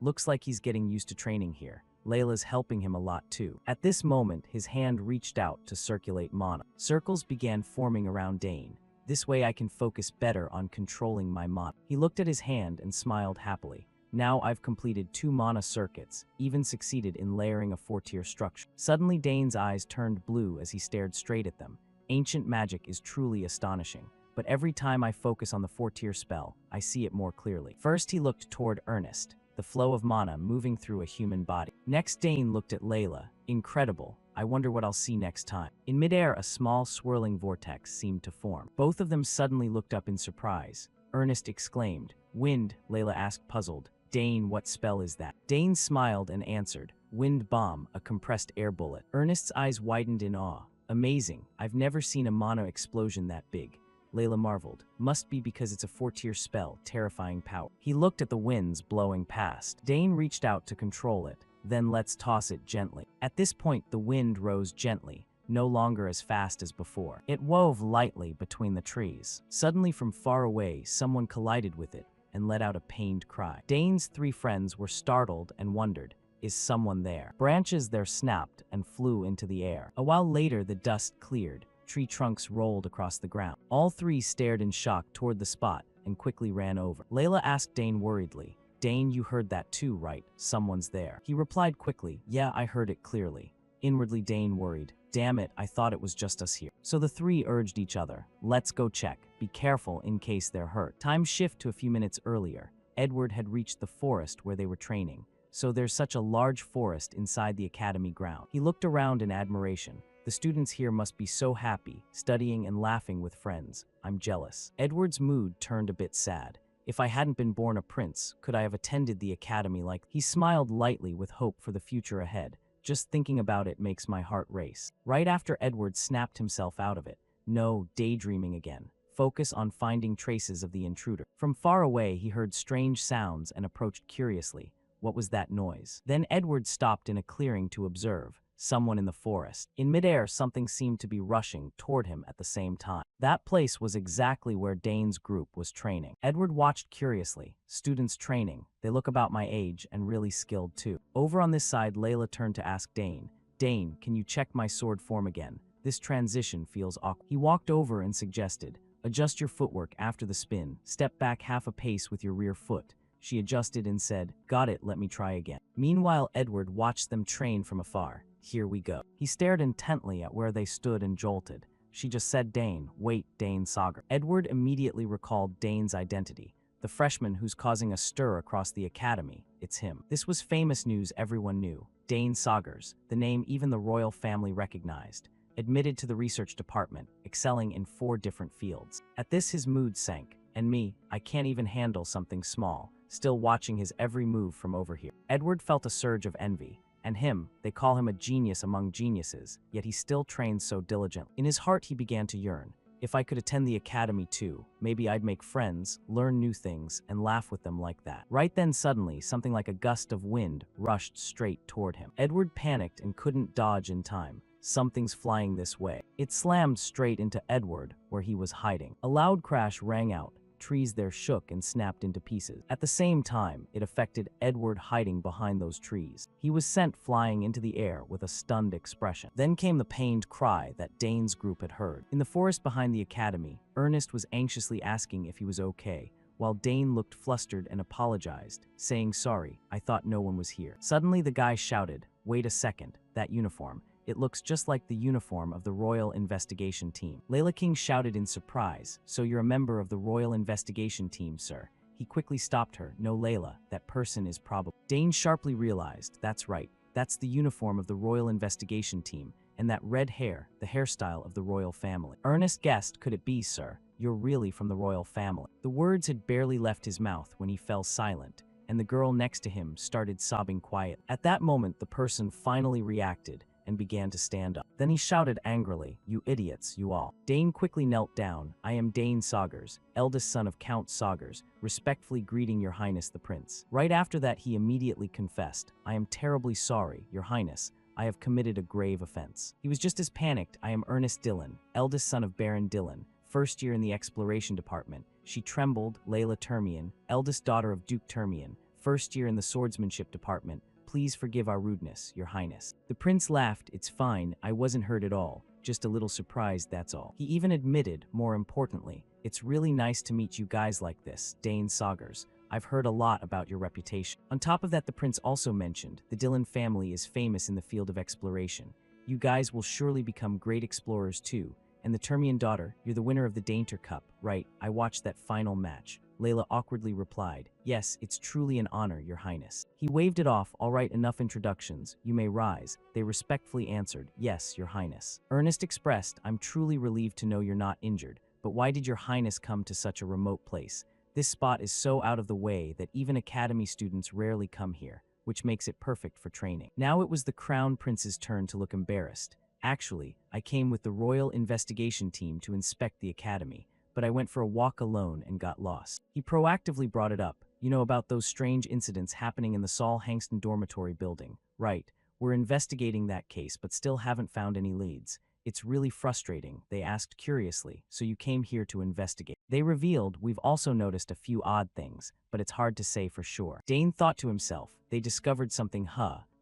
A: Looks like he's getting used to training here. Layla's helping him a lot too. At this moment, his hand reached out to circulate mana. Circles began forming around Dane. This way I can focus better on controlling my mana. He looked at his hand and smiled happily. Now I've completed 2 mana circuits, even succeeded in layering a 4-tier structure. Suddenly Dane's eyes turned blue as he stared straight at them. Ancient magic is truly astonishing, but every time I focus on the 4-tier spell, I see it more clearly. First he looked toward Ernest, the flow of mana moving through a human body. Next Dane looked at Layla. Incredible. I wonder what I'll see next time. In midair, a small swirling vortex seemed to form. Both of them suddenly looked up in surprise. Ernest exclaimed, "Wind," Layla asked puzzled. "Dane, what spell is that?" Dane smiled and answered, "Wind bomb, a compressed air bullet." Ernest's eyes widened in awe. "Amazing, I've never seen a mana explosion that big." Layla marveled. "Must be because it's a 4-tier spell, terrifying power." He looked at the winds blowing past. Dane reached out to control it. "Then let's toss it gently." At this point, the wind rose gently, no longer as fast as before. It wove lightly between the trees. Suddenly from far away, someone collided with it and let out a pained cry. Dane's 3 friends were startled and wondered, is someone there? Branches there snapped and flew into the air. A while later, the dust cleared. Tree trunks rolled across the ground. All 3 stared in shock toward the spot and quickly ran over. Layla asked Dane worriedly, "Dane, you heard that too, right? Someone's there." He replied quickly, "Yeah, I heard it clearly." Inwardly, Dane worried, "Damn it, I thought it was just us here." So the 3 urged each other, "Let's go check. Be careful in case they're hurt." Time shift to a few minutes earlier. Edward had reached the forest where they were training. So there's such a large forest inside the academy ground. He looked around in admiration. The students here must be so happy, studying and laughing with friends. I'm jealous. Edward's mood turned a bit sad. If I hadn't been born a prince, could I have attended the academy like... He smiled lightly with hope for the future ahead. Just thinking about it makes my heart race. Right after Edward snapped himself out of it. No, daydreaming again. Focus on finding traces of the intruder. From far away, he heard strange sounds and approached curiously. What was that noise? Then Edward stopped in a clearing to observe. Someone in the forest. In midair, something seemed to be rushing toward him at the same time. That place was exactly where Dane's group was training. Edward watched curiously. Students training. They look about my age and really skilled too. Over on this side, Layla turned to ask Dane, "Dane, can you check my sword form again? This transition feels awkward." He walked over and suggested, "Adjust your footwork after the spin. Step back half a pace with your rear foot." She adjusted and said, "Got it, let me try again." Meanwhile, Edward watched them train from afar. "Here we go." He stared intently at where they stood and jolted. She just said, "Dane, wait, Dane Sagar." Edward immediately recalled Dane's identity. The freshman who's causing a stir across the academy. It's him. This was famous news everyone knew. Dane Sagars, the name even the royal family recognized. Admitted to the research department, excelling in 4 different fields. At this his mood sank. And me, I can't even handle something small, still watching his every move from over here. Edward felt a surge of envy. And him, they call him a genius among geniuses, yet he still trains so diligently. In his heart he began to yearn. If I could attend the academy too, maybe I'd make friends, learn new things, and laugh with them like that. Right then suddenly, something like a gust of wind rushed straight toward him. Edward panicked and couldn't dodge in time. Something's flying this way. It slammed straight into Edward, where he was hiding. A loud crash rang out. Trees there shook and snapped into pieces. At the same time, it affected Edward hiding behind those trees. He was sent flying into the air with a stunned expression. Then came the pained cry that Dane's group had heard. In the forest behind the academy, Ernest was anxiously asking if he was okay, while Dane looked flustered and apologized, saying, "Sorry, I thought no one was here." Suddenly the guy shouted, "Wait a second, that uniform. It looks just like the uniform of the Royal Investigation Team." Layla King shouted in surprise, "So you're a member of the Royal Investigation Team, sir?" He quickly stopped her. "No, Layla, that person is probably..." Dane sharply realized, that's right, that's the uniform of the Royal Investigation Team, and that red hair, the hairstyle of the royal family. Ernest guessed, "Could it be, sir? You're really from the royal family." The words had barely left his mouth when he fell silent, and the girl next to him started sobbing quietly. At that moment, the person finally reacted and began to stand up. Then he shouted angrily, "You idiots, you all." Dane quickly knelt down. "I am Dane Sagars, eldest son of Count Sagars, respectfully greeting your highness the prince." Right after that, he immediately confessed, "I am terribly sorry, your highness. I have committed a grave offense." He was just as panicked. "I am Ernest Dillon, eldest son of Baron Dillon, first year in the exploration department." She trembled. "Layla Termian, eldest daughter of Duke Termian, first year in the swordsmanship department. Please forgive our rudeness, your highness." The prince laughed. "It's fine, I wasn't hurt at all. just a little surprised, that's all. He even admitted, more importantly, it's really nice to meet you guys like this, Dane Saugers. I've heard a lot about your reputation. On top of that, the prince also mentioned the Dylan family is famous in the field of exploration. You guys will surely become great explorers too. And the Termian daughter, you're the winner of the Dainter Cup, right? I watched that final match. Layla awkwardly replied, yes, it's truly an honor, your highness. He waved it off, all right, enough introductions, you may rise. They respectfully answered, yes, your highness. Ernest expressed, I'm truly relieved to know you're not injured, but why did your highness come to such a remote place? This spot is so out of the way that even academy students rarely come here, which makes it perfect for training. Now it was the crown prince's turn to look embarrassed. Actually, I came with the royal investigation team to inspect the academy, but I went for a walk alone and got lost. He proactively brought it up, you know, about those strange incidents happening in the Saul Hangston dormitory building. Right, we're investigating that case but still haven't found any leads. It's really frustrating, they asked curiously, so you came here to investigate. They revealed, we've also noticed a few odd things, but it's hard to say for sure. Dane thought to himself, they discovered something,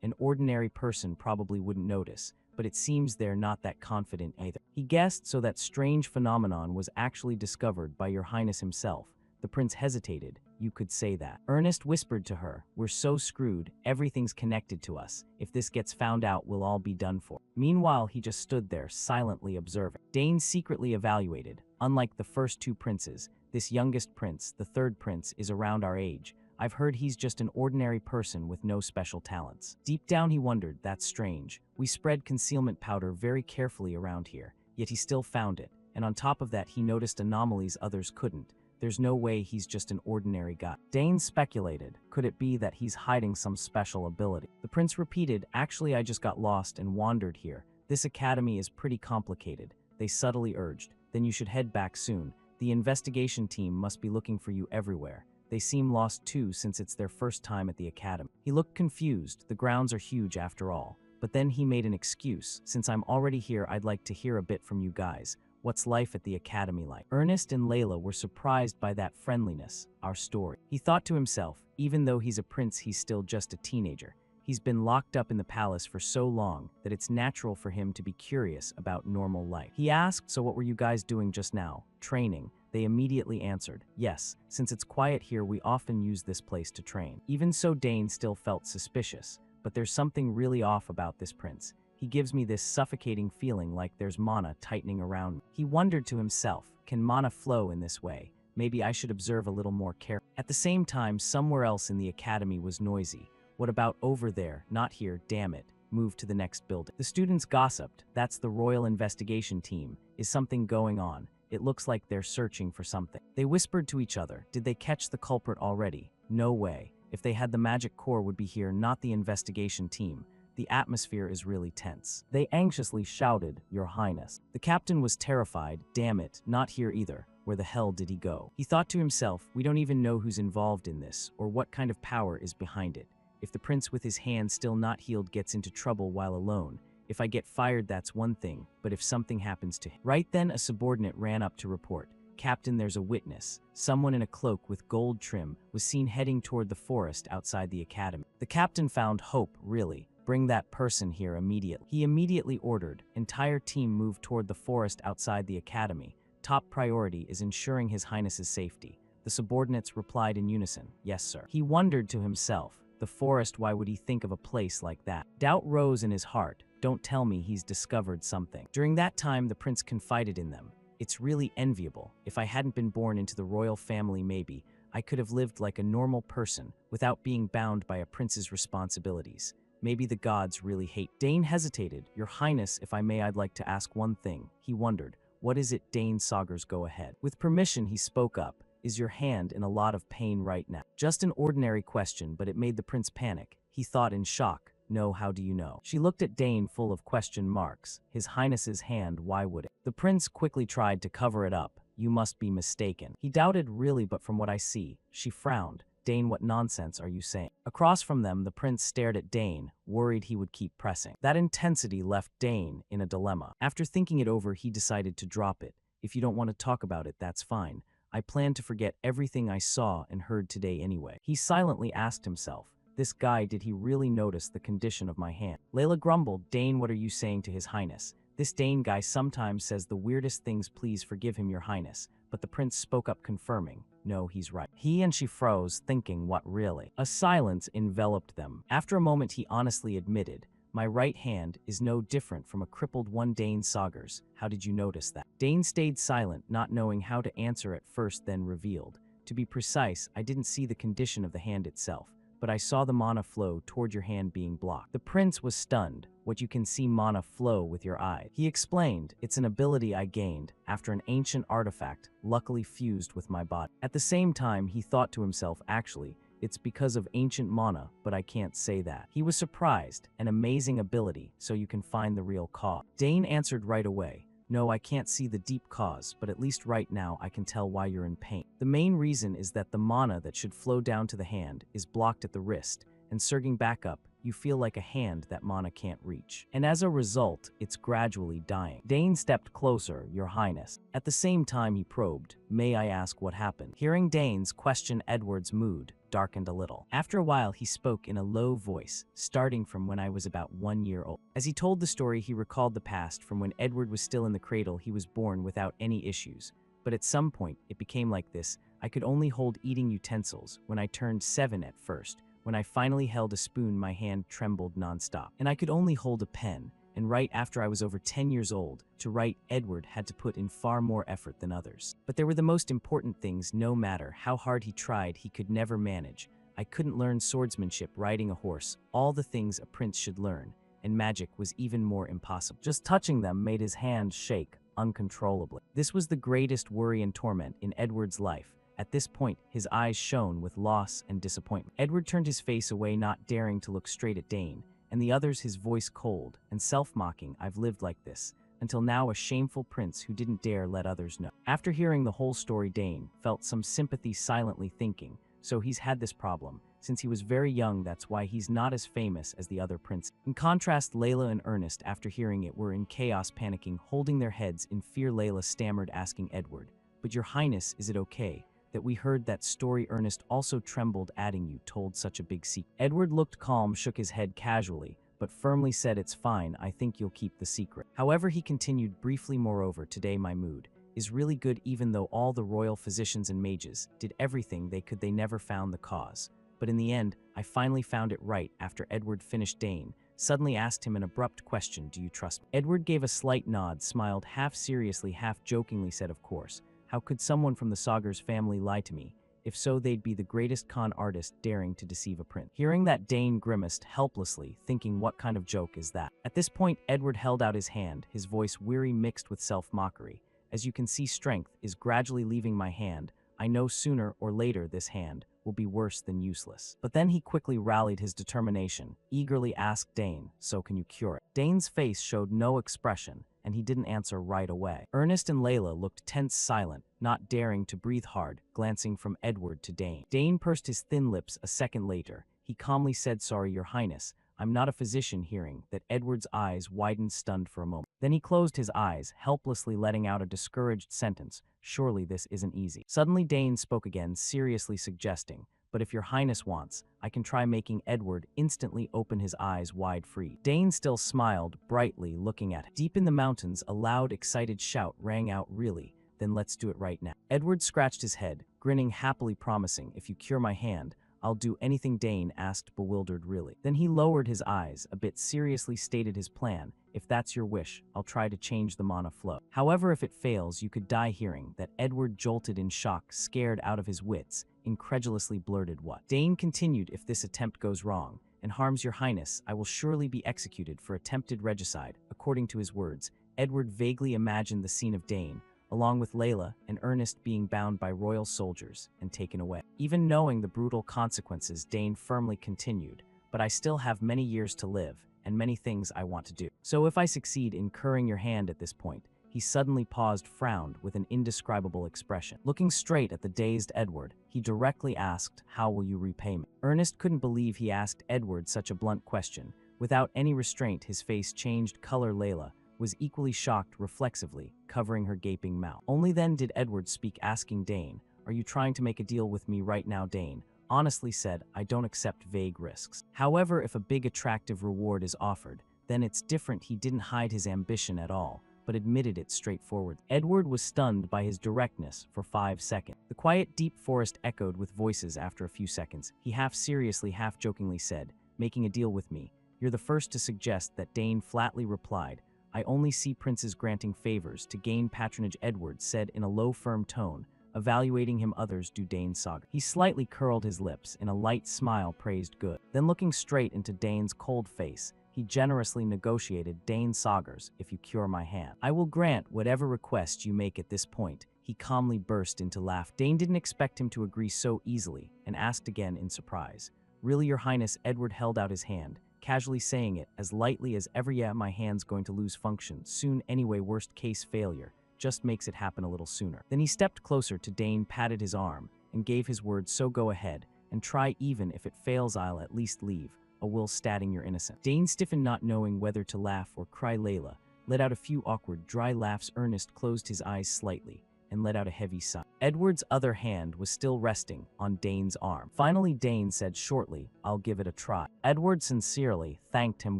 A: an ordinary person probably wouldn't notice, but it seems they're not that confident either. He guessed, so that strange phenomenon was actually discovered by your highness himself. The prince hesitated. You could say that. Ernest whispered to her, we're so screwed, everything's connected to us. If this gets found out, we'll all be done for. Meanwhile, he just stood there, silently observing. Dane secretly evaluated. Unlike the first two princes, this youngest prince, the third prince, is around our age. I've heard he's just an ordinary person with no special talents. Deep down he wondered, that's strange. We spread concealment powder very carefully around here, yet he still found it. And on top of that, he noticed anomalies others couldn't. There's no way he's just an ordinary guy. Dane speculated, could it be that he's hiding some special ability? The prince repeated, actually I just got lost and wandered here. This academy is pretty complicated. They subtly urged, then you should head back soon. The investigation team must be looking for you everywhere. They seem lost too since it's their first time at the academy. He looked confused, the grounds are huge after all. But then he made an excuse, since I'm already here I'd like to hear a bit from you guys. What's life at the academy like? Ernest and Layla were surprised by that friendliness, our story. He thought to himself, even though he's a prince, he's still just a teenager. He's been locked up in the palace for so long that it's natural for him to be curious about normal life. He asked, so what were you guys doing just now? Training. They immediately answered, yes, since it's quiet here we often use this place to train. Even so, Dane still felt suspicious, but there's something really off about this prince. He gives me this suffocating feeling like there's mana tightening around me. He wondered to himself, can mana flow in this way? Maybe I should observe a little more carefully. At the same time, somewhere else in the academy was noisy. What about over there? Not here, damn it. Move to the next building. The students gossiped. That's the royal investigation team. Is something going on? It looks like they're searching for something. They whispered to each other. Did they catch the culprit already? No way. If they had, the magic core would be here, not the investigation team. The atmosphere is really tense. They anxiously shouted, Your Highness. The captain was terrified. Damn it, not here either. Where the hell did he go? He thought to himself, we don't even know who's involved in this, or what kind of power is behind it. If the prince with his hand still not healed gets into trouble while alone, if I get fired, that's one thing, but if something happens to him. Right then, a subordinate ran up to report. Captain, there's a witness. Someone in a cloak with gold trim was seen heading toward the forest outside the academy. The captain found hope, really. Bring that person here immediately. He immediately ordered. Entire team moved toward the forest outside the academy. Top priority is ensuring His Highness's safety. The subordinates replied in unison, yes, sir. He wondered to himself, the forest, why would he think of a place like that? Doubt rose in his heart. Don't tell me he's discovered something. During that time, the prince confided in them. It's really enviable. If I hadn't been born into the royal family, maybe I could have lived like a normal person without being bound by a prince's responsibilities. Maybe the gods really hate. Dane hesitated. Your Highness, if I may, I'd like to ask one thing. He wondered. What is it? Dane Saugers, go ahead. With permission, he spoke up. Is your hand in a lot of pain right now? Just an ordinary question, but it made the prince panic. He thought in shock. No, how do you know? She looked at Dane full of question marks. His Highness's hand, why would it? The prince quickly tried to cover it up. You must be mistaken. He doubted, really, but from what I see. She frowned. Dane, what nonsense are you saying? Across from them, the prince stared at Dane, worried he would keep pressing. That intensity left Dane in a dilemma. After thinking it over, he decided to drop it. If you don't want to talk about it, that's fine. I plan to forget everything I saw and heard today anyway. He silently asked himself, this guy, did he really notice the condition of my hand? Layla grumbled, Dane, what are you saying to His Highness? This Dane guy sometimes says the weirdest things, please forgive him, your highness. But the prince spoke up confirming, no, he's right. He and she froze, thinking, what really? A silence enveloped them. After a moment he honestly admitted, my right hand is no different from a crippled one. Dane Saugers, how did you notice that? Dane stayed silent, not knowing how to answer at first, then revealed. To be precise, I didn't see the condition of the hand itself, but I saw the mana flow toward your hand being blocked. The prince was stunned. What, you can see mana flow with your eye? He explained, it's an ability I gained after an ancient artifact luckily fused with my body. At the same time, he thought to himself, actually, it's because of ancient mana, but I can't say that. He was surprised. An amazing ability, so you can find the real cause. Dane answered right away. No, I can't see the deep cause, but at least right now I can tell why you're in pain. The main reason is that the mana that should flow down to the hand is blocked at the wrist, and surging back up, you feel like a hand that mana can't reach. And as a result, it's gradually dying. Dane stepped closer, your highness. At the same time he probed, may I ask what happened? Hearing Dane's question, Edward's mood darkened a little. After a while he spoke in a low voice, starting from when I was about 1 year old. As he told the story, he recalled the past from when Edward was still in the cradle. He was born without any issues. But at some point, it became like this. I could only hold eating utensils. When I turned 7 at first, when I finally held a spoon, my hand trembled nonstop. And I could only hold a pen. And right after I was over 10 years old, to write, Edward had to put in far more effort than others. But there were the most important things. No matter how hard he tried, he could never manage. I couldn't learn swordsmanship, riding a horse, all the things a prince should learn. And magic was even more impossible. Just touching them made his hand shake uncontrollably. This was the greatest worry and torment in Edward's life. At this point, his eyes shone with loss and disappointment. Edward turned his face away, not daring to look straight at Dane, and the others, his voice cold and self-mocking. I've lived like this, until now, a shameful prince who didn't dare let others know. After hearing the whole story, Dane felt some sympathy, silently thinking, so he's had this problem since he was very young. That's why he's not as famous as the other princes. In contrast, Layla and Ernest, after hearing it, were in chaos, panicking, holding their heads in fear. Layla stammered, asking Edward, but your highness, is it okay that we heard that story? Ernest also trembled, adding, you told such a big secret. Edward looked calm, shook his head casually, but firmly said, it's fine, I think you'll keep the secret. However, he continued briefly, moreover, today my mood is really good. Even though all the royal physicians and mages did everything they could, they never found the cause. But in the end, I finally found it right. After Edward finished, Dane suddenly asked him an abrupt question, do you trust me? Edward gave a slight nod, smiled half seriously, half jokingly, said, of course. How could someone from the Saugers family lie to me? If so, they'd be the greatest con artist daring to deceive a prince. Hearing that, Dane grimaced helplessly, thinking, what kind of joke is that? At this point, Edward held out his hand, his voice weary mixed with self-mockery. As you can see, strength is gradually leaving my hand. I know sooner or later this hand will be worse than useless. But then he quickly rallied his determination, eagerly asked Dane, so can you cure it? Dane's face showed no expression, and he didn't answer right away. Ernest and Layla looked tense, silent, not daring to breathe hard, glancing from Edward to Dane. Dane pursed his thin lips. A second later, he calmly said, sorry, your highness, I'm not a physician. Hearing that, Edward's eyes widened, stunned for a moment. Then he closed his eyes, helplessly letting out a discouraged sentence, surely this isn't easy. Suddenly Dane spoke again, seriously suggesting, but if your highness wants, I can try making Edward instantly open his eyes wide free. Dane still smiled brightly, looking at him. Deep in the mountains, a loud, excited shout rang out, really? Then let's do it right now. Edward scratched his head, grinning happily, promising, if you cure my hand, I'll do anything. Dane asked, bewildered, really? Then he lowered his eyes a bit, seriously stated his plan. If that's your wish, I'll try to change the mana flow. However, if it fails, you could die. Hearing that, Edward jolted in shock, scared out of his wits, incredulously blurted, what? Dane continued, if this attempt goes wrong and harms your highness, I will surely be executed for attempted regicide. According to his words, Edward vaguely imagined the scene of Dane, along with Layla and Ernest, being bound by royal soldiers and taken away. Even knowing the brutal consequences, Dane firmly continued, but I still have many years to live and many things I want to do. So if I succeed in curing your hand at this point, he suddenly paused, frowned with an indescribable expression. Looking straight at the dazed Edward, he directly asked, how will you repay me? Ernest couldn't believe he asked Edward such a blunt question. Without any restraint, his face changed color. Layla was equally shocked, reflexively covering her gaping mouth. Only then did Edward speak, asking Dane, are you trying to make a deal with me right now? Dane honestly said, I don't accept vague risks. However, if a big attractive reward is offered, Then it's different, he didn't hide his ambition at all, but admitted it straightforward. Edward was stunned by his directness for 5 seconds. The quiet, deep forest echoed with voices after a few seconds. He half seriously, half jokingly said, "Making a deal with me. You're the first to suggest that." Dane flatly replied, "I only see princes granting favors to gain patronage." Edward said in a low, firm tone, evaluating him. "Others do." Dane's saga. He slightly curled his lips in a light smile, praised good. Then looking straight into Dane's cold face, he generously negotiated, "Dane Saugers, if you cure my hand, I will grant whatever request you make." At this point, he calmly burst into laughter. Dane didn't expect him to agree so easily and asked again in surprise, "Really, Your Highness?" Edward held out his hand, casually saying it as lightly as ever. "Yeah, my hand's going to lose function soon anyway. Worst case failure just makes it happen a little sooner." Then he stepped closer to Dane, patted his arm, and gave his word, "So go ahead and try. Even if it fails, I'll at least leave a will stating you're innocent." Dane stiffened, not knowing whether to laugh or cry. Layla let out a few awkward, dry laughs. Ernest closed his eyes slightly and let out a heavy sigh. Edward's other hand was still resting on Dane's arm. Finally, Dane said shortly, "I'll give it a try." Edward sincerely thanked him.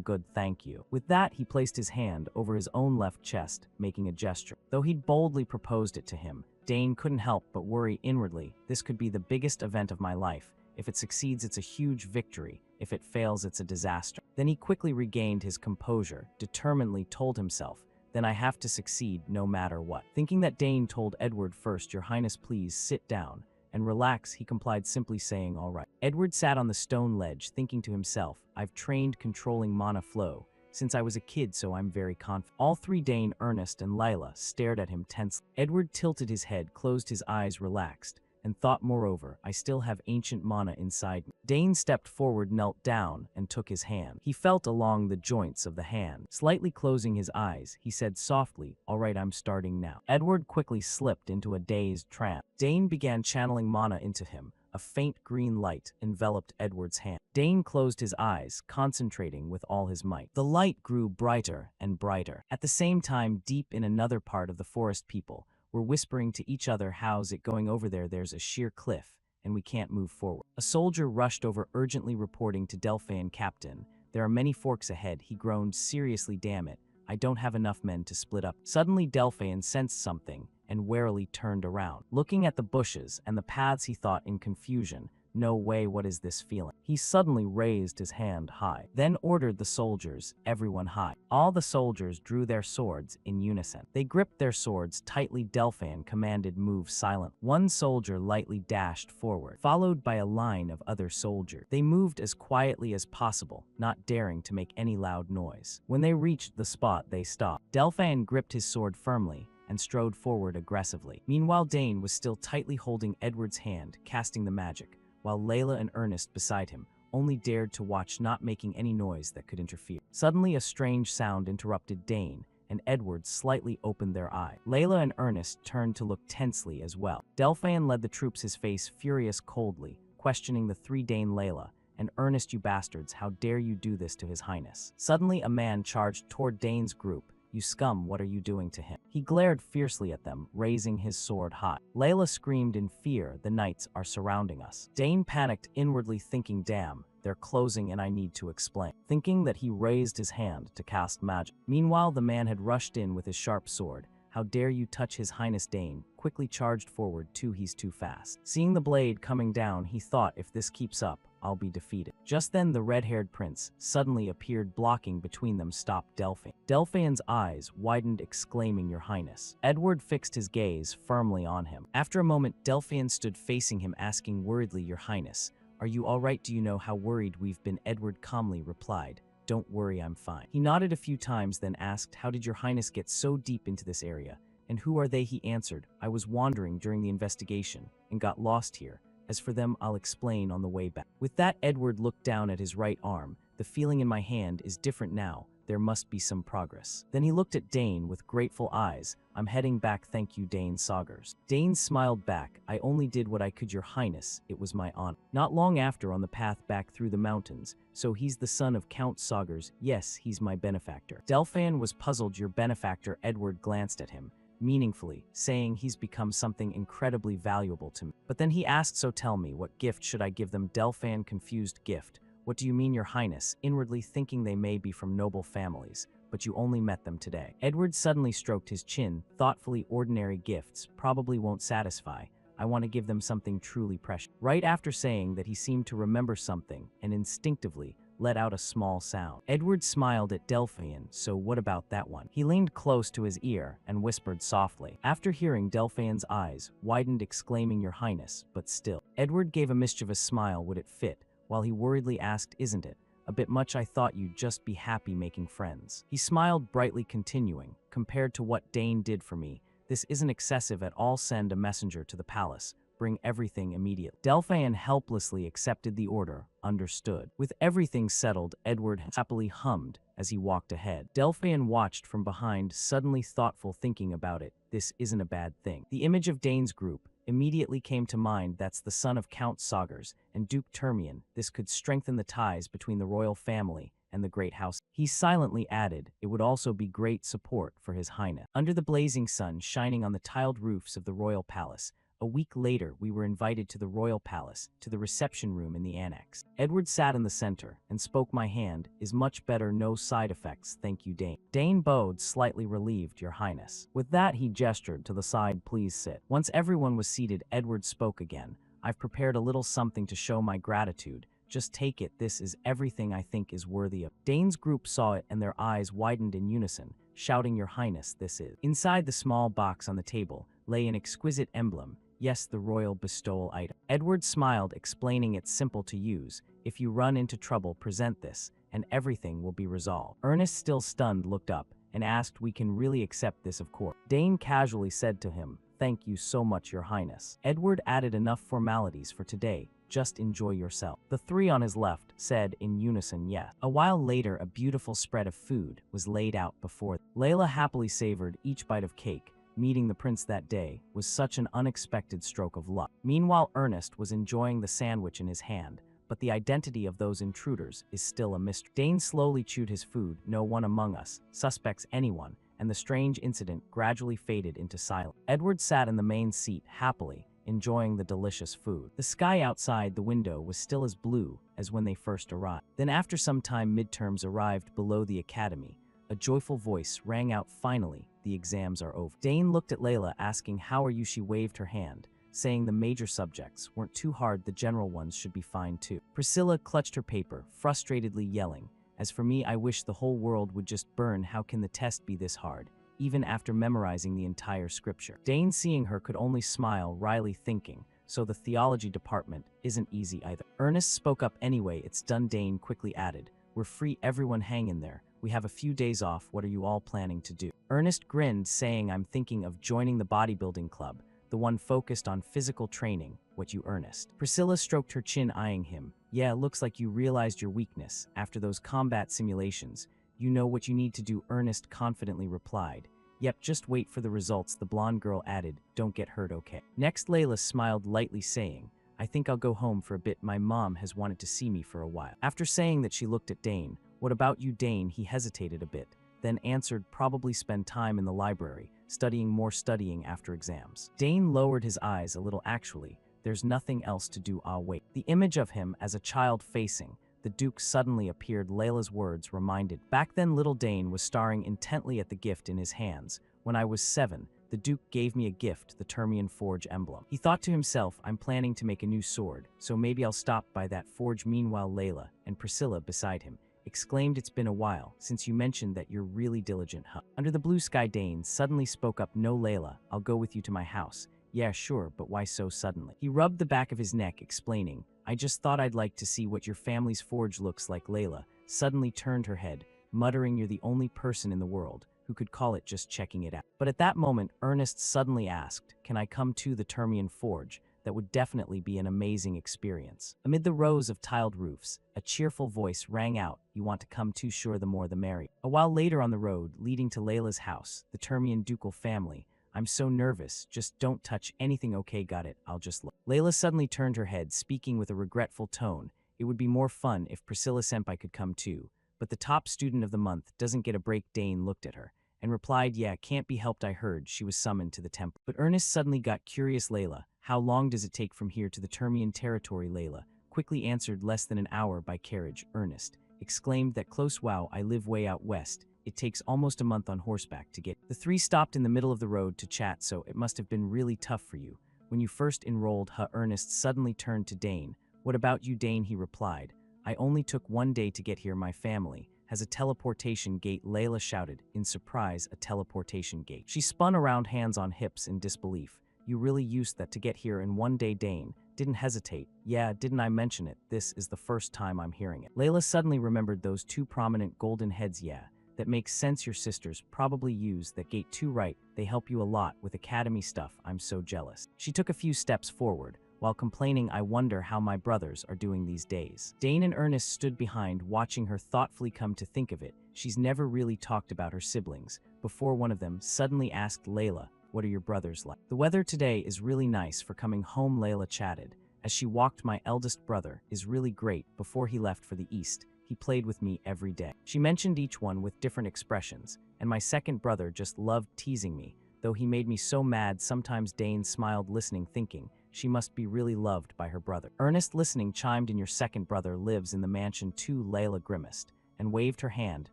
A: "Good, thank you." With that, he placed his hand over his own left chest, making a gesture. Though he'd boldly proposed it to him, Dane couldn't help but worry inwardly. This could be the biggest event of my life. If it succeeds, it's a huge victory. If it fails, it's a disaster. Then he quickly regained his composure, determinedly told himself, "Then I have to succeed no matter what." Thinking that Dane told Edward first, "Your Highness, please sit down and relax," he complied, simply saying, "All right." Edward sat on the stone ledge, thinking to himself, "I've trained controlling mana flow since I was a kid, so I'm very confident." All three, Dane, Ernest, and Lila, stared at him tensely. Edward tilted his head, closed his eyes, relaxed, and thought, "Moreover, I still have ancient mana inside me." Dane stepped forward, knelt down, and took his hand. He felt along the joints of the hand. Slightly closing his eyes, he said softly, "All right, I'm starting now." Edward quickly slipped into a dazed trance. Dane began channeling mana into him. A faint green light enveloped Edward's hand. Dane closed his eyes, concentrating with all his might. The light grew brighter and brighter. At the same time, deep in another part of the forest, people were whispering to each other, "How's it going over there? There's a sheer cliff, and we can't move forward." A soldier rushed over, urgently reporting to Delphin, "Captain, there are many forks ahead." He groaned, seriously, "Damn it, I don't have enough men to split up." Suddenly, Delphin sensed something and warily turned around. Looking at the bushes and the paths, he thought in confusion, "No way, what is this feeling?" He suddenly raised his hand high, then ordered the soldiers, "Everyone high." All the soldiers drew their swords in unison. They gripped their swords tightly. Delphin commanded, "Move silent." One soldier lightly dashed forward, followed by a line of other soldiers. They moved as quietly as possible, not daring to make any loud noise. When they reached the spot, they stopped. Delphin gripped his sword firmly and strode forward aggressively. Meanwhile, Dane was still tightly holding Edward's hand, casting the magic, while Layla and Ernest beside him only dared to watch, not making any noise that could interfere. Suddenly, a strange sound interrupted Dane, and Edward slightly opened their eye. Layla and Ernest turned to look tensely as well. Delphin led the troops, his face furious, coldly questioning the three. "Dane, Layla, and Ernest, you bastards, how dare you do this to His Highness?" Suddenly, a man charged toward Dane's group. "You scum, what are you doing to him?" He glared fiercely at them, raising his sword high. Layla screamed in fear, "The knights are surrounding us." Dane panicked, inwardly thinking, "Damn, they're closing and I need to explain." Thinking that, he raised his hand to cast magic. Meanwhile, the man had rushed in with his sharp sword. "How dare you touch His Highness?" Dane quickly charged forward. He's too fast." Seeing the blade coming down, he thought, "If this keeps up, I'll be defeated." Just then, the red-haired prince suddenly appeared, blocking between them. "Stop, Delphin." Delphin's eyes widened, exclaiming, "Your Highness." Edward fixed his gaze firmly on him. After a moment, Delphin stood facing him, asking worriedly, "Your Highness, are you all right? Do you know how worried we've been?" Edward calmly replied, "Don't worry, I'm fine." He nodded a few times, then asked, "How did Your Highness get so deep into this area? And who are they?" He answered, "I was wandering during the investigation and got lost here. As for them, I'll explain on the way back." With that, Edward looked down at his right arm. "The feeling in my hand is different now. There must be some progress." Then he looked at Dane with grateful eyes. "I'm heading back, thank you, Dane Saugers." Dane smiled back, "I only did what I could, Your Highness. It was my honor." Not long after, on the path back through the mountains, "So he's the son of Count Saugers?" "Yes, he's my benefactor." Delphin was puzzled. "Your benefactor?" Edward glanced at him meaningfully, saying, "He's become something incredibly valuable to me." But then he asked, "So tell me, what gift should I give them?" Delphin confused, "Gift? What do you mean, Your Highness? Inwardly thinking they may be from noble families, but you only met them today. Edward suddenly stroked his chin, thoughtfully. Ordinary gifts probably won't satisfy. I want to give them something truly precious. Right after saying that, he seemed to remember something and instinctively let out a small sound. Edward smiled at Delphian. So what about that one? He leaned close to his ear and whispered softly. After hearing, Delphian's eyes widened, exclaiming, Your Highness, but still. Edward gave a mischievous smile. Would it fit? While he worriedly asked, Isn't it a bit much? I thought you'd just be happy making friends. He smiled brightly, continuing, Compared to what Dane did for me, this isn't excessive at all. Send a messenger to the palace. Bring everything immediately. Delphian helplessly accepted the order. Understood. With everything settled, Edward happily hummed as he walked ahead. Delphian watched from behind, suddenly thoughtful, thinking about it. This isn't a bad thing. The image of Dane's group immediately came to mind. That's the son of Count Saugers and Duke Termian. This could strengthen the ties between the royal family and the great house. He silently added, it would also be great support for his highness. Under the blazing sun shining on the tiled roofs of the royal palace, a week later, we were invited to the royal palace, to the reception room in the annex. Edward sat in the center and spoke. My hand is much better, no side effects, thank you, Dane. Dane bowed, slightly relieved. Your Highness. With that, he gestured to the side. Please sit. Once everyone was seated, Edward spoke again. I've prepared a little something to show my gratitude. Just take it. This is everything I think is worthy of. Dane's group saw it and their eyes widened in unison, shouting, Your Highness, this is. Inside the small box on the table lay an exquisite emblem. Yes, the royal bestowal item. Edward smiled, explaining it's simple to use. If you run into trouble, present this, and everything will be resolved. Ernest, still stunned, looked up and asked, We can really accept this, of course. Dane casually said to him, Thank you so much, Your Highness. Edward added, Enough formalities for today. Just enjoy yourself. The three on his left said in unison, yes. A while later, a beautiful spread of food was laid out before them. Layla happily savored each bite of cake. Meeting the prince that day was such an unexpected stroke of luck. Meanwhile, Ernest was enjoying the sandwich in his hand, but the identity of those intruders is still a mystery. Dane slowly chewed his food. No one among us suspects anyone, and the strange incident gradually faded into silence. Edward sat in the main seat happily, enjoying the delicious food. The sky outside the window was still as blue as when they first arrived. Then after some time, midterms arrived below the academy. A joyful voice rang out, Finally, the exams are over. Dane looked at Layla, asking, How are you? She waved her hand, saying the major subjects weren't too hard, the general ones should be fine too. Priscilla clutched her paper, frustratedly yelling, As for me, I wish the whole world would just burn. How can the test be this hard, even after memorizing the entire scripture? Dane, seeing her, could only smile, wryly thinking, So the theology department isn't easy either. Ernest spoke up anyway. It's done. Dane quickly added, We're free, everyone hang in there. We have a few days off. What are you all planning to do? Ernest grinned, saying, I'm thinking of joining the bodybuilding club, the one focused on physical training. What you, Ernest? Priscilla stroked her chin, eyeing him. Yeah, looks like you realized your weakness. After those combat simulations, you know what you need to do, Ernest confidently replied. Yep, just wait for the results, the blonde girl added. Don't get hurt, okay? Next, Layla smiled lightly, saying, I think I'll go home for a bit. My mom has wanted to see me for a while. After saying that, she looked at Dane. What about you, Dane? He hesitated a bit, then answered, Probably spend time in the library, studying after exams. Dane lowered his eyes a little. Actually, there's nothing else to do. I'll wait. The image of him as a child facing the Duke suddenly appeared. Layla's words reminded. Back then, little Dane was staring intently at the gift in his hands. When I was 7, the Duke gave me a gift, the Termian Forge emblem. He thought to himself, I'm planning to make a new sword, so maybe I'll stop by that forge. Meanwhile, Layla and Priscilla beside him exclaimed, It's been a while since you mentioned that. You're really diligent, huh? Under the blue sky, Dane suddenly spoke up. No, Layla, I'll go with you to my house. Yeah, sure, but why so suddenly? He rubbed the back of his neck, explaining, I just thought I'd like to see what your family's forge looks like. Layla suddenly turned her head, muttering, You're the only person in the world who could call it just checking it out. But at that moment, Ernest suddenly asked, Can I come to the Termian Forge? That would definitely be an amazing experience. Amid the rows of tiled roofs, a cheerful voice rang out, You want to come too? Sure, the more the merry. A while later, on the road leading to Layla's house, the Termian ducal family, I'm so nervous, just don't touch anything, okay? Got it, I'll just look. Layla suddenly turned her head, speaking with a regretful tone. It would be more fun if Priscilla Senpai could come too, but the top student of the month doesn't get a break. Dane looked at her and replied, Yeah, can't be helped. I heard she was summoned to the temple. But Ernest suddenly got curious. Layla, how long does it take from here to the Termian territory? Layla quickly answered less than an hour by carriage. Ernest exclaimed that close. Wow, I live way out west. It takes almost a month on horseback to get. The three stopped in the middle of the road to chat, so it must have been really tough for you when you first enrolled. Ernest suddenly turned to Dane. What about you, Dane? He replied. I only took 1 day to get here. My family has a teleportation gate. Layla shouted, in surprise. A teleportation gate. She spun around, hands on hips, in disbelief. You really used that to get here in 1 day? Dane didn't hesitate. Yeah, didn't I mention it? This is the first time I'm hearing it. Layla suddenly remembered those two prominent golden heads. Yeah, that makes sense. Your sisters probably use that gate too, right? They help you a lot with academy stuff. I'm so jealous. She took a few steps forward, while complaining, I wonder how my brothers are doing these days. Dane and Ernest stood behind, watching her thoughtfully. Come to think of it, she's never really talked about her siblings before. One of them suddenly asked Layla, what are your brothers like? The weather today is really nice for coming home, Layla chatted as she walked. My eldest brother is really great. Before he left for the east, he played with me every day. She mentioned each one with different expressions. And my second brother just loved teasing me, though he made me so mad sometimes. Dane smiled, listening, thinking she must be really loved by her brother. Ernest, listening, chimed in. Your second brother lives in the mansion too. Layla grimaced and waved her hand.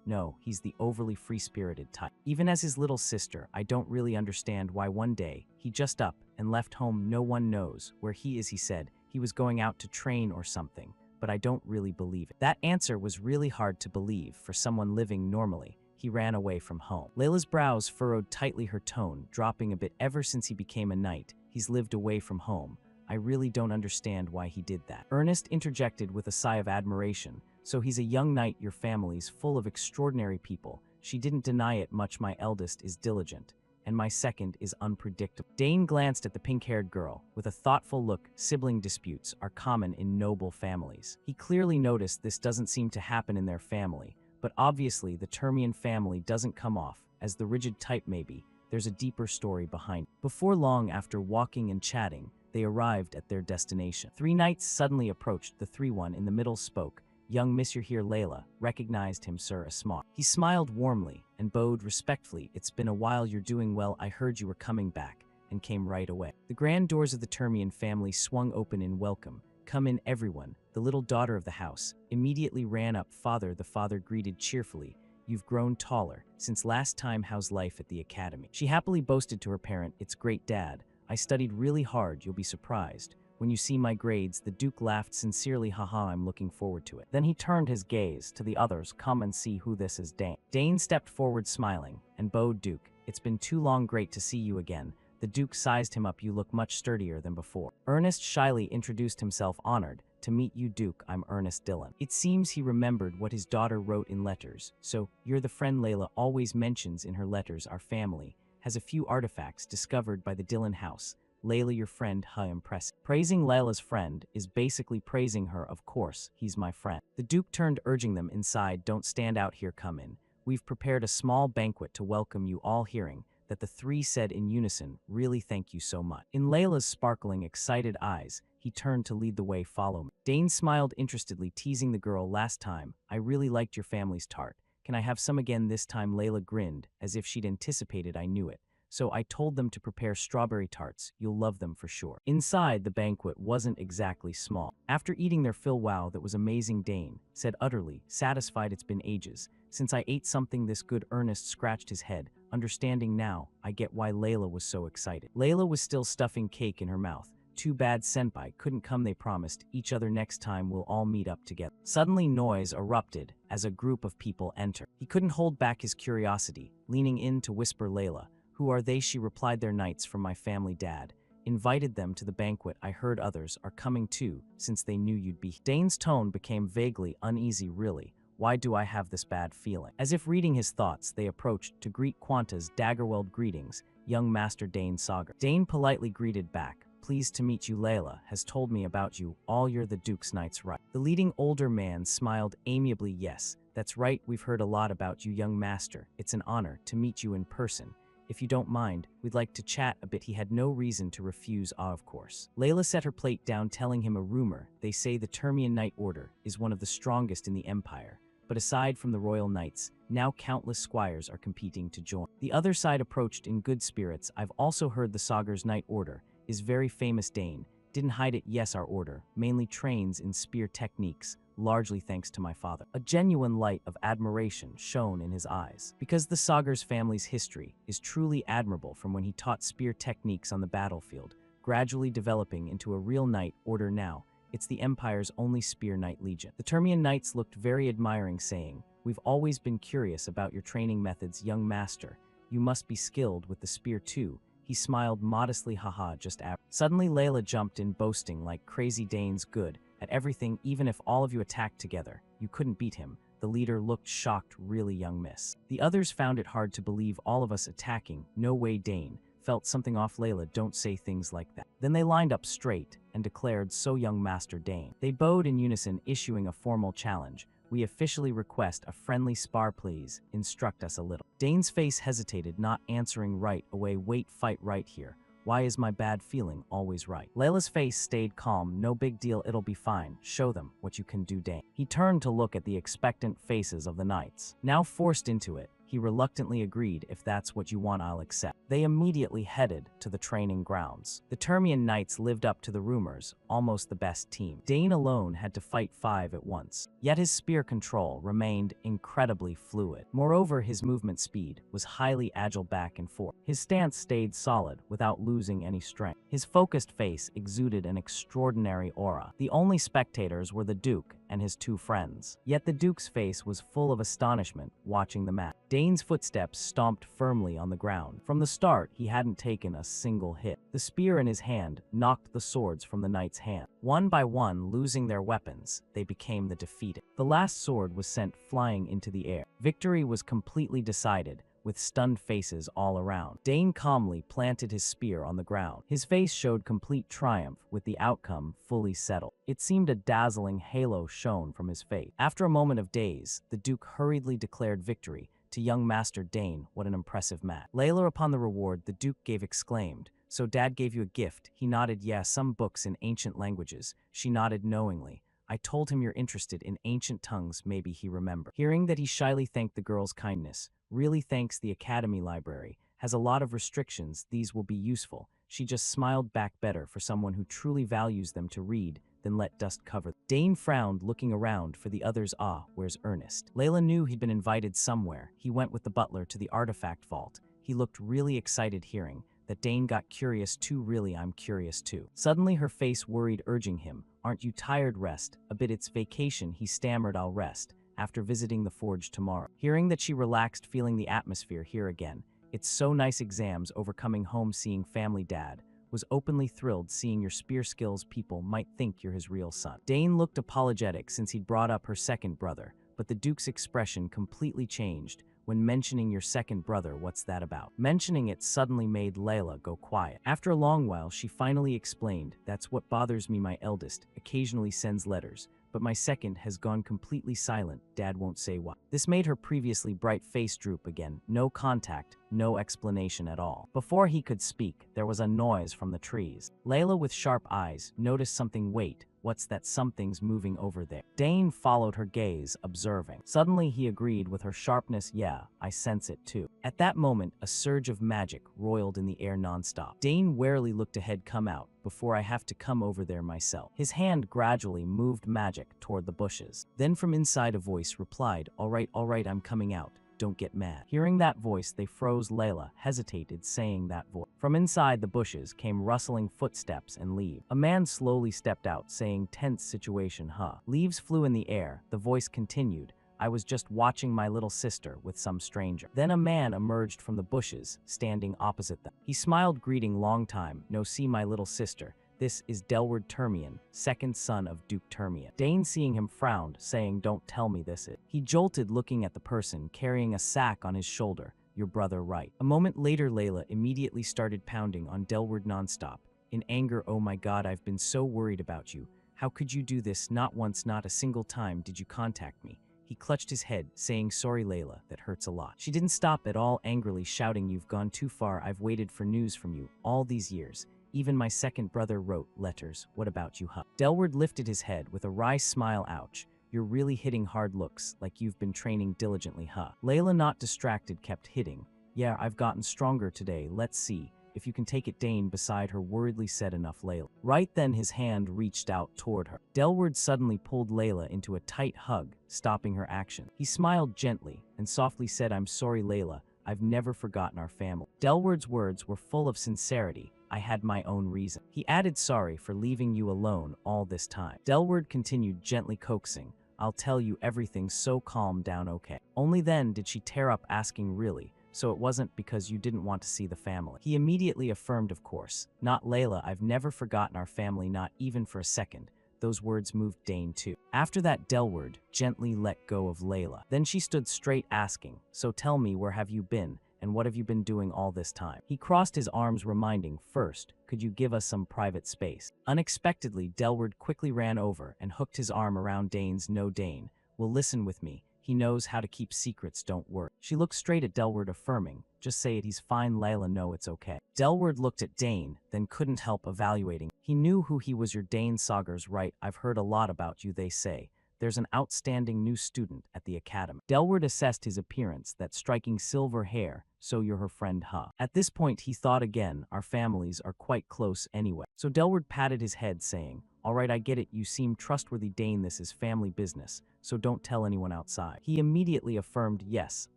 A: No, he's the overly free-spirited type. Even as his little sister, I don't really understand why. One day he just up and left home. No one knows where he is. He said he was going out to train or something, but I don't really believe it. That answer was really hard to believe for someone living normally. He ran away from home. Layla's brows furrowed tightly, her tone dropping a bit. Ever since he became a knight, he's lived away from home. I really don't understand why he did that. Ernest interjected with a sigh of admiration. So he's a young knight. Your family's full of extraordinary people. She didn't deny it much. My eldest is diligent, and my second is unpredictable. Dane glanced at the pink-haired girl with a thoughtful look. Sibling disputes are common in noble families. He clearly noticed this doesn't seem to happen in their family, but obviously the Termian family doesn't come off as the rigid type. Maybe there's a deeper story behind it. Before long, after walking and chatting, they arrived at their destination. Three knights suddenly approached. The one in the middle spoke. Young miss, you're here. Layla recognized him. Sir, a smart. He smiled warmly and bowed respectfully. It's been a while. You're doing well. I heard you were coming back and came right away. The grand doors of the Termian family swung open in welcome. Come in, everyone. The little daughter of the house immediately ran up. The father greeted cheerfully. You've grown taller since last time. How's life at the academy? She happily boasted to her parent. It's great, Dad. I studied really hard. You'll be surprised when you see my grades. The Duke laughed sincerely. Haha, I'm looking forward to it. Then he turned his gaze to the others. Come and see who this is. Dane. Dane stepped forward smiling and bowed. Duke, it's been too long. Great to see you again. The Duke sized him up. You look much sturdier than before. Ernest shyly introduced himself. Honored to meet you, Duke. I'm Ernest Dillon. It seems he remembered what his daughter wrote in letters. So, you're the friend Layla always mentions in her letters. Our family has a few artifacts discovered by the Dillon house. Layla, your friend. Impressive. Praising Layla's friend is basically praising her. Of course, he's my friend. The Duke turned, urging them inside. Don't stand out here. Come in. We've prepared a small banquet to welcome you all. Hearing that, the three said in unison, really, thank you so much. In Layla's sparkling, excited eyes, he turned to lead the way. Follow me. Dane smiled interestedly, teasing the girl. Last time, I really liked your family's tart. Can I have some again this time? Layla grinned, as if she'd anticipated I knew it. So I told them to prepare strawberry tarts. You'll love them for sure. Inside, the banquet wasn't exactly small. After eating their fill, wow, that was amazing, Dane said, utterly satisfied. It's been ages since I ate something this good. Ernest scratched his head, understanding now. I get why Layla was so excited. Layla was still stuffing cake in her mouth. Too bad Senpai couldn't come. They promised each other next time we'll all meet up together. Suddenly noise erupted as a group of people entered. He couldn't hold back his curiosity, leaning in to whisper. Layla, who are they? She replied, they're knights from my family. Dad invited them to the banquet. I heard others are coming too, since they knew you'd be. Dane's tone became vaguely uneasy. Really? Why do I have this bad feeling? As if reading his thoughts, they approached to greet Quanta's daggerweld. Greetings, young master Dane Sagar. Dane politely greeted back. Pleased to meet you. Layla has told me about you all. You're the Duke's knights, right? The leading older man smiled amiably. Yes, that's right. We've heard a lot about you, young master. It's an honor to meet you in person. If you don't mind, we'd like to chat a bit. He had no reason to refuse. Of course. Layla set her plate down, telling him a rumor. They say the Termian Knight Order is one of the strongest in the Empire. But aside from the royal knights, now countless squires are competing to join. The other side approached in good spirits. I've also heard the Sagar's Knight Order is very famous. Dane Didn't hide it, yes, our order, mainly trains in spear techniques, largely thanks to my father. A genuine light of admiration shone in his eyes. Because the Sagar's family's history is truly admirable from when he taught spear techniques on the battlefield, gradually developing into a real knight order now. It's the Empire's only spear knight legion. The Termian knights looked very admiring, saying, "We've always been curious about your training methods, young master. You must be skilled with the spear too." He smiled modestly, haha, just average. Suddenly Layla jumped in, boasting like crazy Dane's good at everything. Even if all of you attacked together, you couldn't beat him. The leader looked shocked, really, young miss. The others found it hard to believe all of us attacking. No way, Dane. Felt something off. Layla, don't say things like that. Then they lined up straight and declared, "So, young Master Dane." They bowed in unison, issuing a formal challenge. "We officially request a friendly spar, please. Instruct us a little." Dane's face hesitated, not answering right away. "Wait, fight right here. Why is my bad feeling always right?" Layla's face stayed calm. "No big deal, it'll be fine. Show them what you can do, Dane." He turned to look at the expectant faces of the knights. Now forced into it, he reluctantly agreed. "If that's what you want, I'll accept." They immediately headed to the training grounds. The Termian knights lived up to the rumors, almost the best team. Dane alone had to fight 5 at once, yet his spear control remained incredibly fluid. Moreover, his movement speed was highly agile back and forth. His stance stayed solid without losing any strength. His focused face exuded an extraordinary aura. The only spectators were the Duke and his 2 friends. Yet the Duke's face was full of astonishment watching the match. Dane's footsteps stomped firmly on the ground. From the start, he hadn't taken a single hit. The spear in his hand knocked the swords from the knight's hand. One by one, losing their weapons, they became the defeated. The last sword was sent flying into the air. Victory was completely decided, with stunned faces all around. Dane calmly planted his spear on the ground. His face showed complete triumph with the outcome fully settled. It seemed a dazzling halo shone from his face. After a moment of daze, the Duke hurriedly declared victory. "To young Master Dane, what an impressive match." Layla, upon the reward the Duke gave, exclaimed, "So Dad gave you a gift?" He nodded. "Yeah, some books in ancient languages." She nodded knowingly. "I told him you're interested in ancient tongues, maybe he remembered." Hearing that, he shyly thanked the girl's kindness. "Really, thanks. The Academy Library has a lot of restrictions. These will be useful." She just smiled back, "Better for someone who truly values them to read than let dust cover them." Dane frowned, looking around for the others. "Ah, where's Ernest?" Layla knew he'd been invited somewhere. He went with the butler to the artifact vault. He looked really excited, hearing that Dane got curious too. "Really, I'm curious too." Suddenly her face worried, urging him, "Aren't you tired? Rest a bit. It's vacation." He stammered, "I'll rest after visiting the forge tomorrow." Hearing that, she relaxed, feeling the atmosphere here again. "It's so nice. Exams over, coming home, seeing family." Dad was openly thrilled seeing your spear skills. "People might think you're his real son." Dane looked apologetic since he'd brought up her second brother, but the Duke's expression completely changed. "When mentioning your second brother, what's that about?" Mentioning it suddenly made Layla go quiet. After a long while, she finally explained, "That's what bothers me. My eldest occasionally sends letters, but my second has gone completely silent. Dad won't say why." This made her previously bright face droop again. No contact, no explanation at all. Before he could speak, there was a noise from the trees. Layla, with sharp eyes, noticed something. "Wait, what's that? Something's moving over there." Dane followed her gaze, observing. Suddenly he agreed with her sharpness. "Yeah, I sense it too." At that moment, a surge of magic roiled in the air nonstop. Dane warily looked ahead. "Come out, before I have to come over there myself." His hand gradually moved magic toward the bushes. Then from inside a voice replied, all right, I'm coming out. Don't get mad." Hearing that voice, they froze. Layla hesitated, saying that voice. From inside the bushes came rustling footsteps and leaves. A man slowly stepped out, saying, "Tense situation, huh?" Leaves flew in the air. The voice continued, "I was just watching my little sister with some stranger." Then a man emerged from the bushes, standing opposite them. He smiled, greeting, "Long time no see, my little sister. This is Delward Termian, second son of Duke Termian." Dane, seeing him, frowned, saying, "Don't tell me this is." He jolted, looking at the person carrying a sack on his shoulder. "Your brother, right?" A moment later, Layla immediately started pounding on Delward nonstop. In anger, "Oh my God, I've been so worried about you. How could you do this? Not once, not a single time did you contact me." He clutched his head, saying, "Sorry, Layla, that hurts a lot." She didn't stop at all, angrily shouting, "You've gone too far. I've waited for news from you all these years. Even my second brother wrote letters. What about you, huh?" Delward lifted his head with a wry smile. "Ouch. You're really hitting hard. Looks like you've been training diligently, huh?" Layla, not distracted, kept hitting. "Yeah, I've gotten stronger today. Let's see. if you can take it. Dane beside her worriedly said. Enough, Layla. Right then his hand reached out toward her. Delward suddenly pulled Layla into a tight hug, stopping her action. He smiled gently and softly said, I'm sorry, Layla. I've never forgotten our family. Delward's words were full of sincerity. I had my own reason. He added, sorry for leaving you alone all this time. Delward continued gently coaxing, I'll tell you everything, so calm down, okay? Only then did she tear up asking, really? So it wasn't because you didn't want to see the family? He immediately affirmed, of course. Not Layla, I've never forgotten our family, not even for a second. Those words moved Dane too. After that, Delward gently let go of Layla. Then she stood straight asking, so tell me, where have you been? And what have you been doing all this time? He crossed his arms reminding, first, could you give us some private space? Unexpectedly, Delward quickly ran over and hooked his arm around Dane's. No, Dane will listen with me. He knows how to keep secrets, don't worry. She looked straight at Delward affirming, just say it, he's fine. Layla, no, it's okay. Delward looked at Dane, then couldn't help evaluating. He knew who he was. Your Dane Sagar's right, I've heard a lot about you, they say. There's an outstanding new student at the academy. Delward assessed his appearance, that striking silver hair, so you're her friend, huh? At this point he thought again, our families are quite close anyway. So Delward patted his head saying, all right, I get it, you seem trustworthy, Dane, this is family business, so don't tell anyone outside. He immediately affirmed, yes,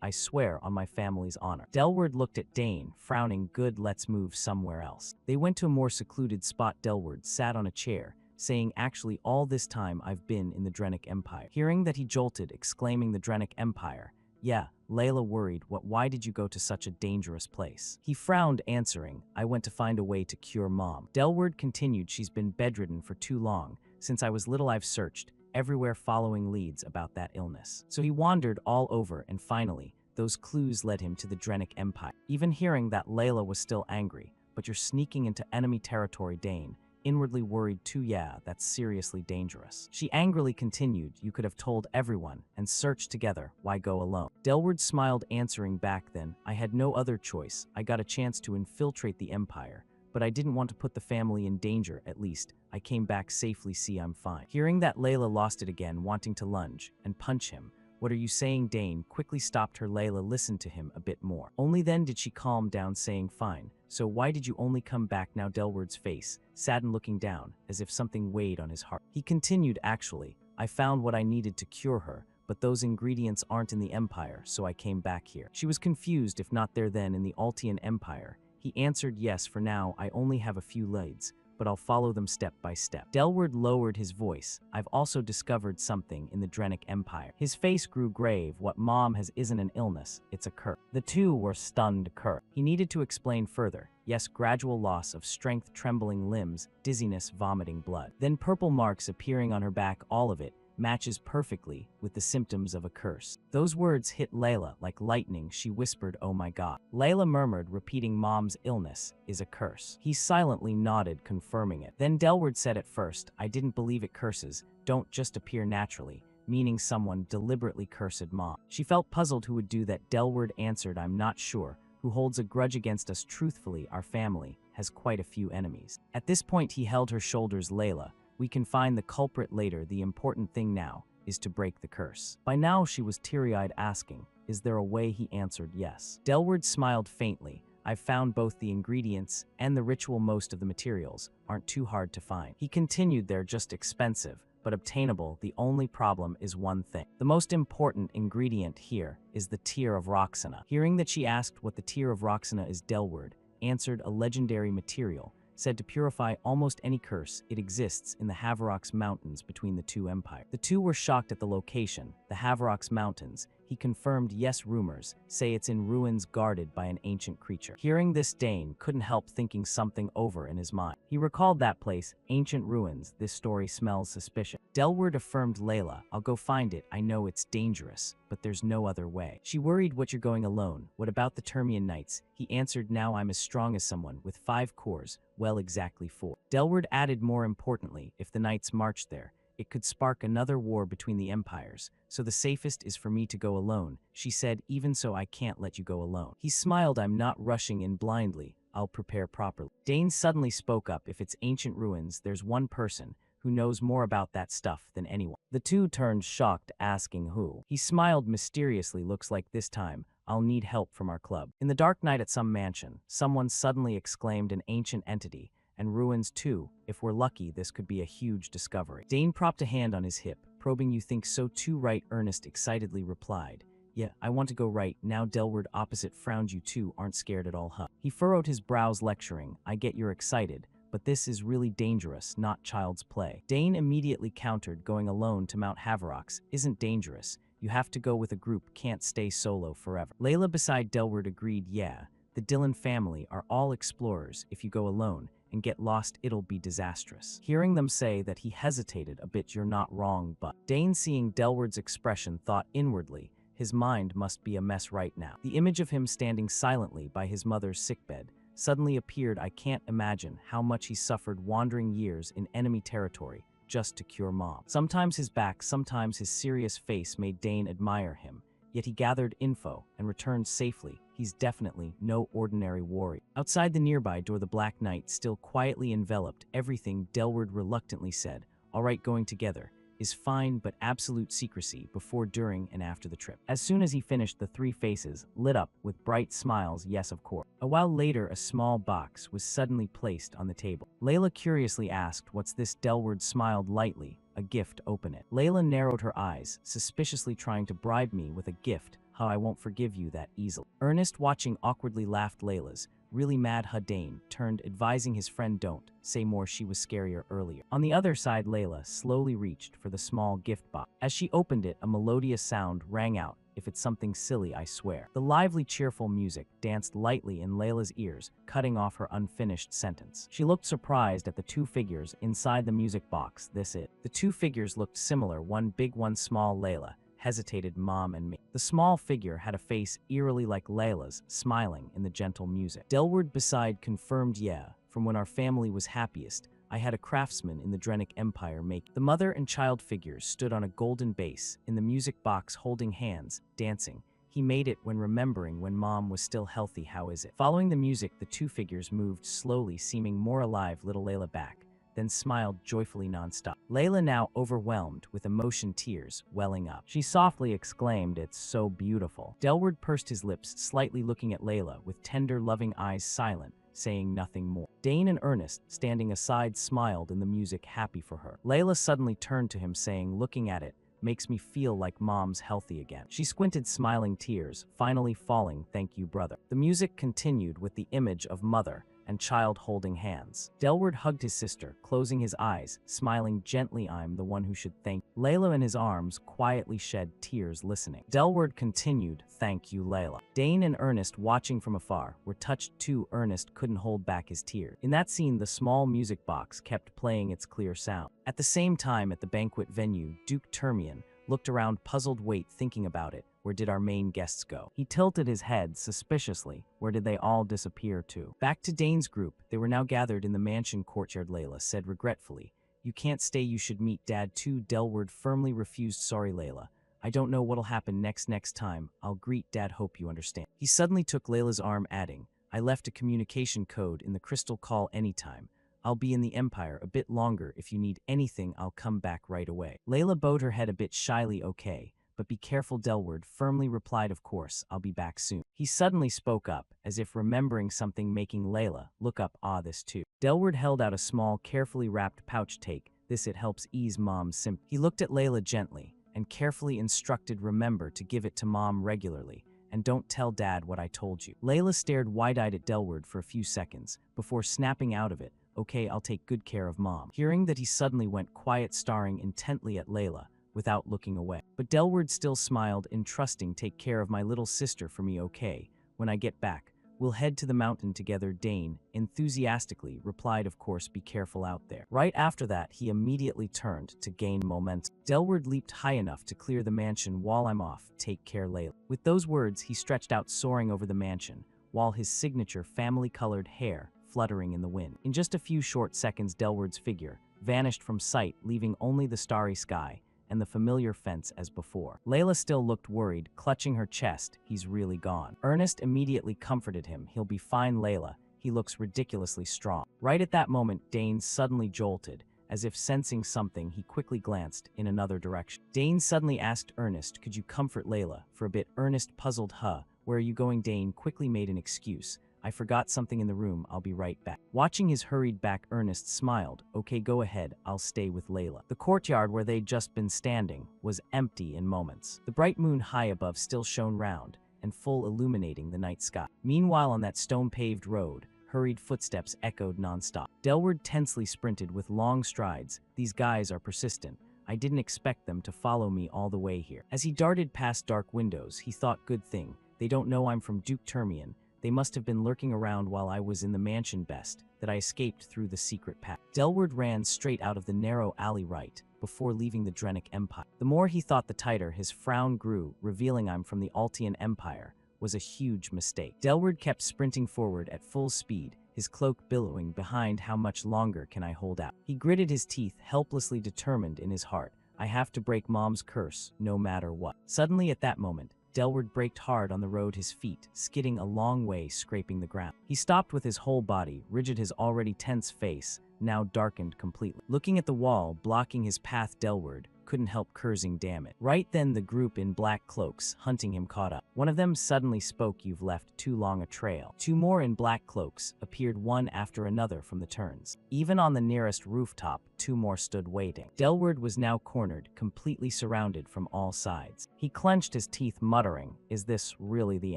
A: I swear on my family's honor. Delward looked at Dane, frowning, good, let's move somewhere else. They went to a more secluded spot. Delward sat on a chair, saying, actually, all this time I've been in the Drenic Empire. Hearing that, he jolted, exclaiming, the Drenic Empire? Yeah. Layla worried, why did you go to such a dangerous place? He frowned, answering, I went to find a way to cure Mom. Delward continued, she's been bedridden for too long. Since I was little I've searched everywhere following leads about that illness. So he wandered all over, and finally, those clues led him to the Drenic Empire. Even hearing that, Layla was still angry, but you're sneaking into enemy territory, Dane. Inwardly worried too, yeah, that's seriously dangerous. She angrily continued, you could have told everyone and searched together, why go alone? Delward smiled, answering back, then, I had no other choice. I got a chance to infiltrate the Empire, but I didn't want to put the family in danger. At least, I came back safely, see, I'm fine. Hearing that, Layla lost it again, wanting to lunge and punch him. What are you saying? Dane quickly stopped her. Layla listened to him a bit more. Only then did she calm down, saying, fine, so why did you only come back now? Delward's face saddened, looking down, as if something weighed on his heart. He continued, actually, I found what I needed to cure her, but those ingredients aren't in the Empire, so I came back here. She was confused, if not there then in the Altian Empire. He answered, yes, for now I only have a few leads, but I'll follow them step by step. Delward lowered his voice, I've also discovered something in the Drenic Empire. His face grew grave, what Mom has isn't an illness, it's a curse. The two were stunned. Curse. He needed to explain further. Yes, gradual loss of strength, trembling limbs, dizziness, vomiting blood. Then purple marks appearing on her back, all of it matches perfectly with the symptoms of a curse. Those words hit Layla like lightning. She whispered, oh my God. Layla murmured, repeating, Mom's illness is a curse. He silently nodded, confirming it. Then Delward said, at first, I didn't believe it. Curses don't just appear naturally, meaning someone deliberately cursed Mom. She felt puzzled who would do that. Delward answered, I'm not sure who holds a grudge against us. Truthfully, our family has quite a few enemies. At this point he held her shoulders. Layla, we can find the culprit later. The important thing now is to break the curse. By now she was teary-eyed, asking, is there a way? He answered, yes. Delward smiled faintly. I've found both the ingredients and the ritual. Most of the materials aren't too hard to find. He continued, they're just expensive, but obtainable. The only problem is one thing. The most important ingredient here is the tear of Roxana. Hearing that, she asked what the tear of Roxana is. Delward answered, a legendary material said to purify almost any curse. It exists in the Haverox Mountains between the two empires. The two were shocked at the location, the Haverox Mountains. He confirmed, yes, rumors say it's in ruins guarded by an ancient creature. Hearing this, Dane couldn't help thinking something over in his mind. He recalled that place, ancient ruins. This story smells suspicious. Delward affirmed, Layla, I'll go find it. I know it's dangerous, but there's no other way. She worried, what, you're going alone? What about the Termian Knights? He answered, now I'm as strong as someone with 5 cores. Well, exactly 4. Delward added, more importantly, if the Knights marched there, it could spark another war between the empires, so the safest is for me to go alone. She said, even so I can't let you go alone. He smiled, I'm not rushing in blindly. I'll prepare properly. Dane suddenly spoke up, if it's ancient ruins, there's one person who knows more about that stuff than anyone. The two turned shocked, asking who. He smiled mysteriously, looks like this time I'll need help from our club. In the dark night at some mansion, someone suddenly exclaimed an ancient entity, and ruins too. If we're lucky, this could be a huge discovery. Dane propped a hand on his hip, probing. You think so too, right? Ernest excitedly replied. Yeah, I want to go right now. Delward opposite frowned. You two aren't scared at all, huh? He furrowed his brows, lecturing. I get you're excited, but this is really dangerous, not child's play. Dane immediately countered. Going alone to Mount Haverox isn't dangerous. You have to go with a group, can't stay solo forever. Layla beside Delward agreed. Yeah, the Dillon family are all explorers. If you go alone and get lost, it'll be disastrous. Hearing them say that, he hesitated a bit. You're not wrong, but Dane, seeing Delward's expression, thought inwardly, his mind must be a mess right now. The image of him standing silently by his mother's sickbed suddenly appeared. I can't imagine how much he suffered wandering years in enemy territory just to cure Mom. Sometimes his back, sometimes his serious face made Dane admire him, yet he gathered info and returned safely. He's definitely no ordinary warrior. Outside the nearby door, the Black Knight still quietly enveloped everything. Delward reluctantly said, all right, going together is fine, but absolute secrecy before, during, and after the trip. As soon as he finished, the three faces lit up with bright smiles. Yes, of course. A while later, a small box was suddenly placed on the table. Layla curiously asked, what's this? Delward smiled lightly. A gift, open it. Layla narrowed her eyes, suspiciously. Trying to bribe me with a gift? How I won't forgive you that easily. Ernest, watching, awkwardly laughed. Layla's really mad, huh? Dane turned, advising his friend, don't say more, she was scarier earlier. On the other side, Layla slowly reached for the small gift box. As she opened it, a melodious sound rang out. If it's something silly, I swear. The lively, cheerful music danced lightly in Layla's ears, cutting off her unfinished sentence. She looked surprised at the two figures inside the music box. This it. The two figures looked similar, one big, one small. Layla hesitated. Mom and me. The small figure had a face eerily like Layla's, smiling in the gentle music. Delward beside confirmed. Yeah, from when our family was happiest, I had a craftsman in the Drenic Empire make. The mother and child figures stood on a golden base in the music box, holding hands, dancing. He made it when remembering when Mom was still healthy. How is it? Following the music, the two figures moved slowly, seeming more alive. Little Layla back, then smiled joyfully nonstop. Layla, now overwhelmed with emotion, tears welling up. She softly exclaimed, it's so beautiful. Delward pursed his lips slightly, looking at Layla with tender, loving eyes, silent, saying nothing more. Dane and Ernest, standing aside, smiled in the music, happy for her. Layla suddenly turned to him, saying, looking at it, makes me feel like Mom's healthy again. She squinted, smiling, tears finally falling. Thank you, brother. The music continued with the image of mother and child holding hands. Delward hugged his sister, closing his eyes, smiling gently. I'm the one who should thank. Layla in his arms quietly shed tears, listening. Delward continued, thank you, Layla. Dane and Ernest, watching from afar, were touched too. Ernest couldn't hold back his tears. In that scene, the small music box kept playing its clear sound. At the same time, at the banquet venue, Duke Termian looked around, puzzled. Wait, thinking about it. Where did our main guests go? He tilted his head suspiciously. Where did they all disappear to? Back to Dane's group. They were now gathered in the mansion courtyard. Layla said regretfully, you can't stay, you should meet Dad too. Delward firmly refused. Sorry, Layla. I don't know what'll happen next time. I'll greet Dad, hope you understand. He suddenly took Layla's arm, adding, I left a communication code in the crystal, call anytime. I'll be in the Empire a bit longer. If you need anything, I'll come back right away. Layla bowed her head a bit shyly. Okay, but be careful. Delward firmly replied, of course, I'll be back soon. He suddenly spoke up, as if remembering something, making Layla look up. Ah, this too. Delward held out a small, carefully wrapped pouch. Take this, it helps ease Mom's symptoms. He looked at Layla gently and carefully instructed, remember to give it to Mom regularly, and don't tell Dad what I told you. Layla stared wide-eyed at Delward for a few seconds before snapping out of it, okay, I'll take good care of Mom. Hearing that, he suddenly went quiet, staring intently at Layla without looking away. But Delward still smiled, entrusting, take care of my little sister for me, okay? When I get back, we'll head to the mountain together. Dane enthusiastically replied, of course, be careful out there. Right after that, he immediately turned to gain momentum. Delward leaped high enough to clear the mansion. While I'm off, take care, Layla. With those words, he stretched out, soaring over the mansion, while his signature family-colored hair fluttering in the wind. In just a few short seconds, Delward's figure vanished from sight, leaving only the starry sky and the familiar fence as before. Layla still looked worried, clutching her chest. He's really gone. Ernest immediately comforted him. He'll be fine, Layla. He looks ridiculously strong. Right at that moment, Dane suddenly jolted. As if sensing something, he quickly glanced in another direction. Dane suddenly asked Ernest, could you comfort Layla for a bit? Ernest puzzled, huh? Where are you going? Dane quickly made an excuse. I forgot something in the room, I'll be right back. Watching his hurried back, Ernest smiled. Okay, go ahead, I'll stay with Layla. The courtyard where they'd just been standing was empty in moments. The bright moon high above still shone round and full, illuminating the night sky. Meanwhile, on that stone-paved road, hurried footsteps echoed nonstop. Delward tensely sprinted with long strides. These guys are persistent. I didn't expect them to follow me all the way here. As he darted past dark windows, he thought, good thing. They don't know I'm from Duke Termian. They must have been lurking around while I was in the mansion. Best that I escaped through the secret path. Delward ran straight out of the narrow alley right before leaving the Drenic Empire. The more he thought, the tighter his frown grew, revealing I'm from the Altian Empire was a huge mistake. Delward kept sprinting forward at full speed, his cloak billowing behind. How much longer can I hold out? He gritted his teeth, helplessly determined in his heart. I have to break Mom's curse, no matter what. Suddenly at that moment, Delward braked hard on the road, his feet skidding a long way, scraping the ground. He stopped with his whole body rigid, his already tense face now darkened completely. Looking at the wall blocking his path, Delward couldn't help cursing, damn it. Right then, the group in black cloaks hunting him caught up. One of them suddenly spoke. You've left too long a trail. Two more in black cloaks appeared one after another from the turns. Even on the nearest rooftop, two more stood waiting. Delward was now cornered, completely surrounded from all sides. He clenched his teeth, muttering, is this really the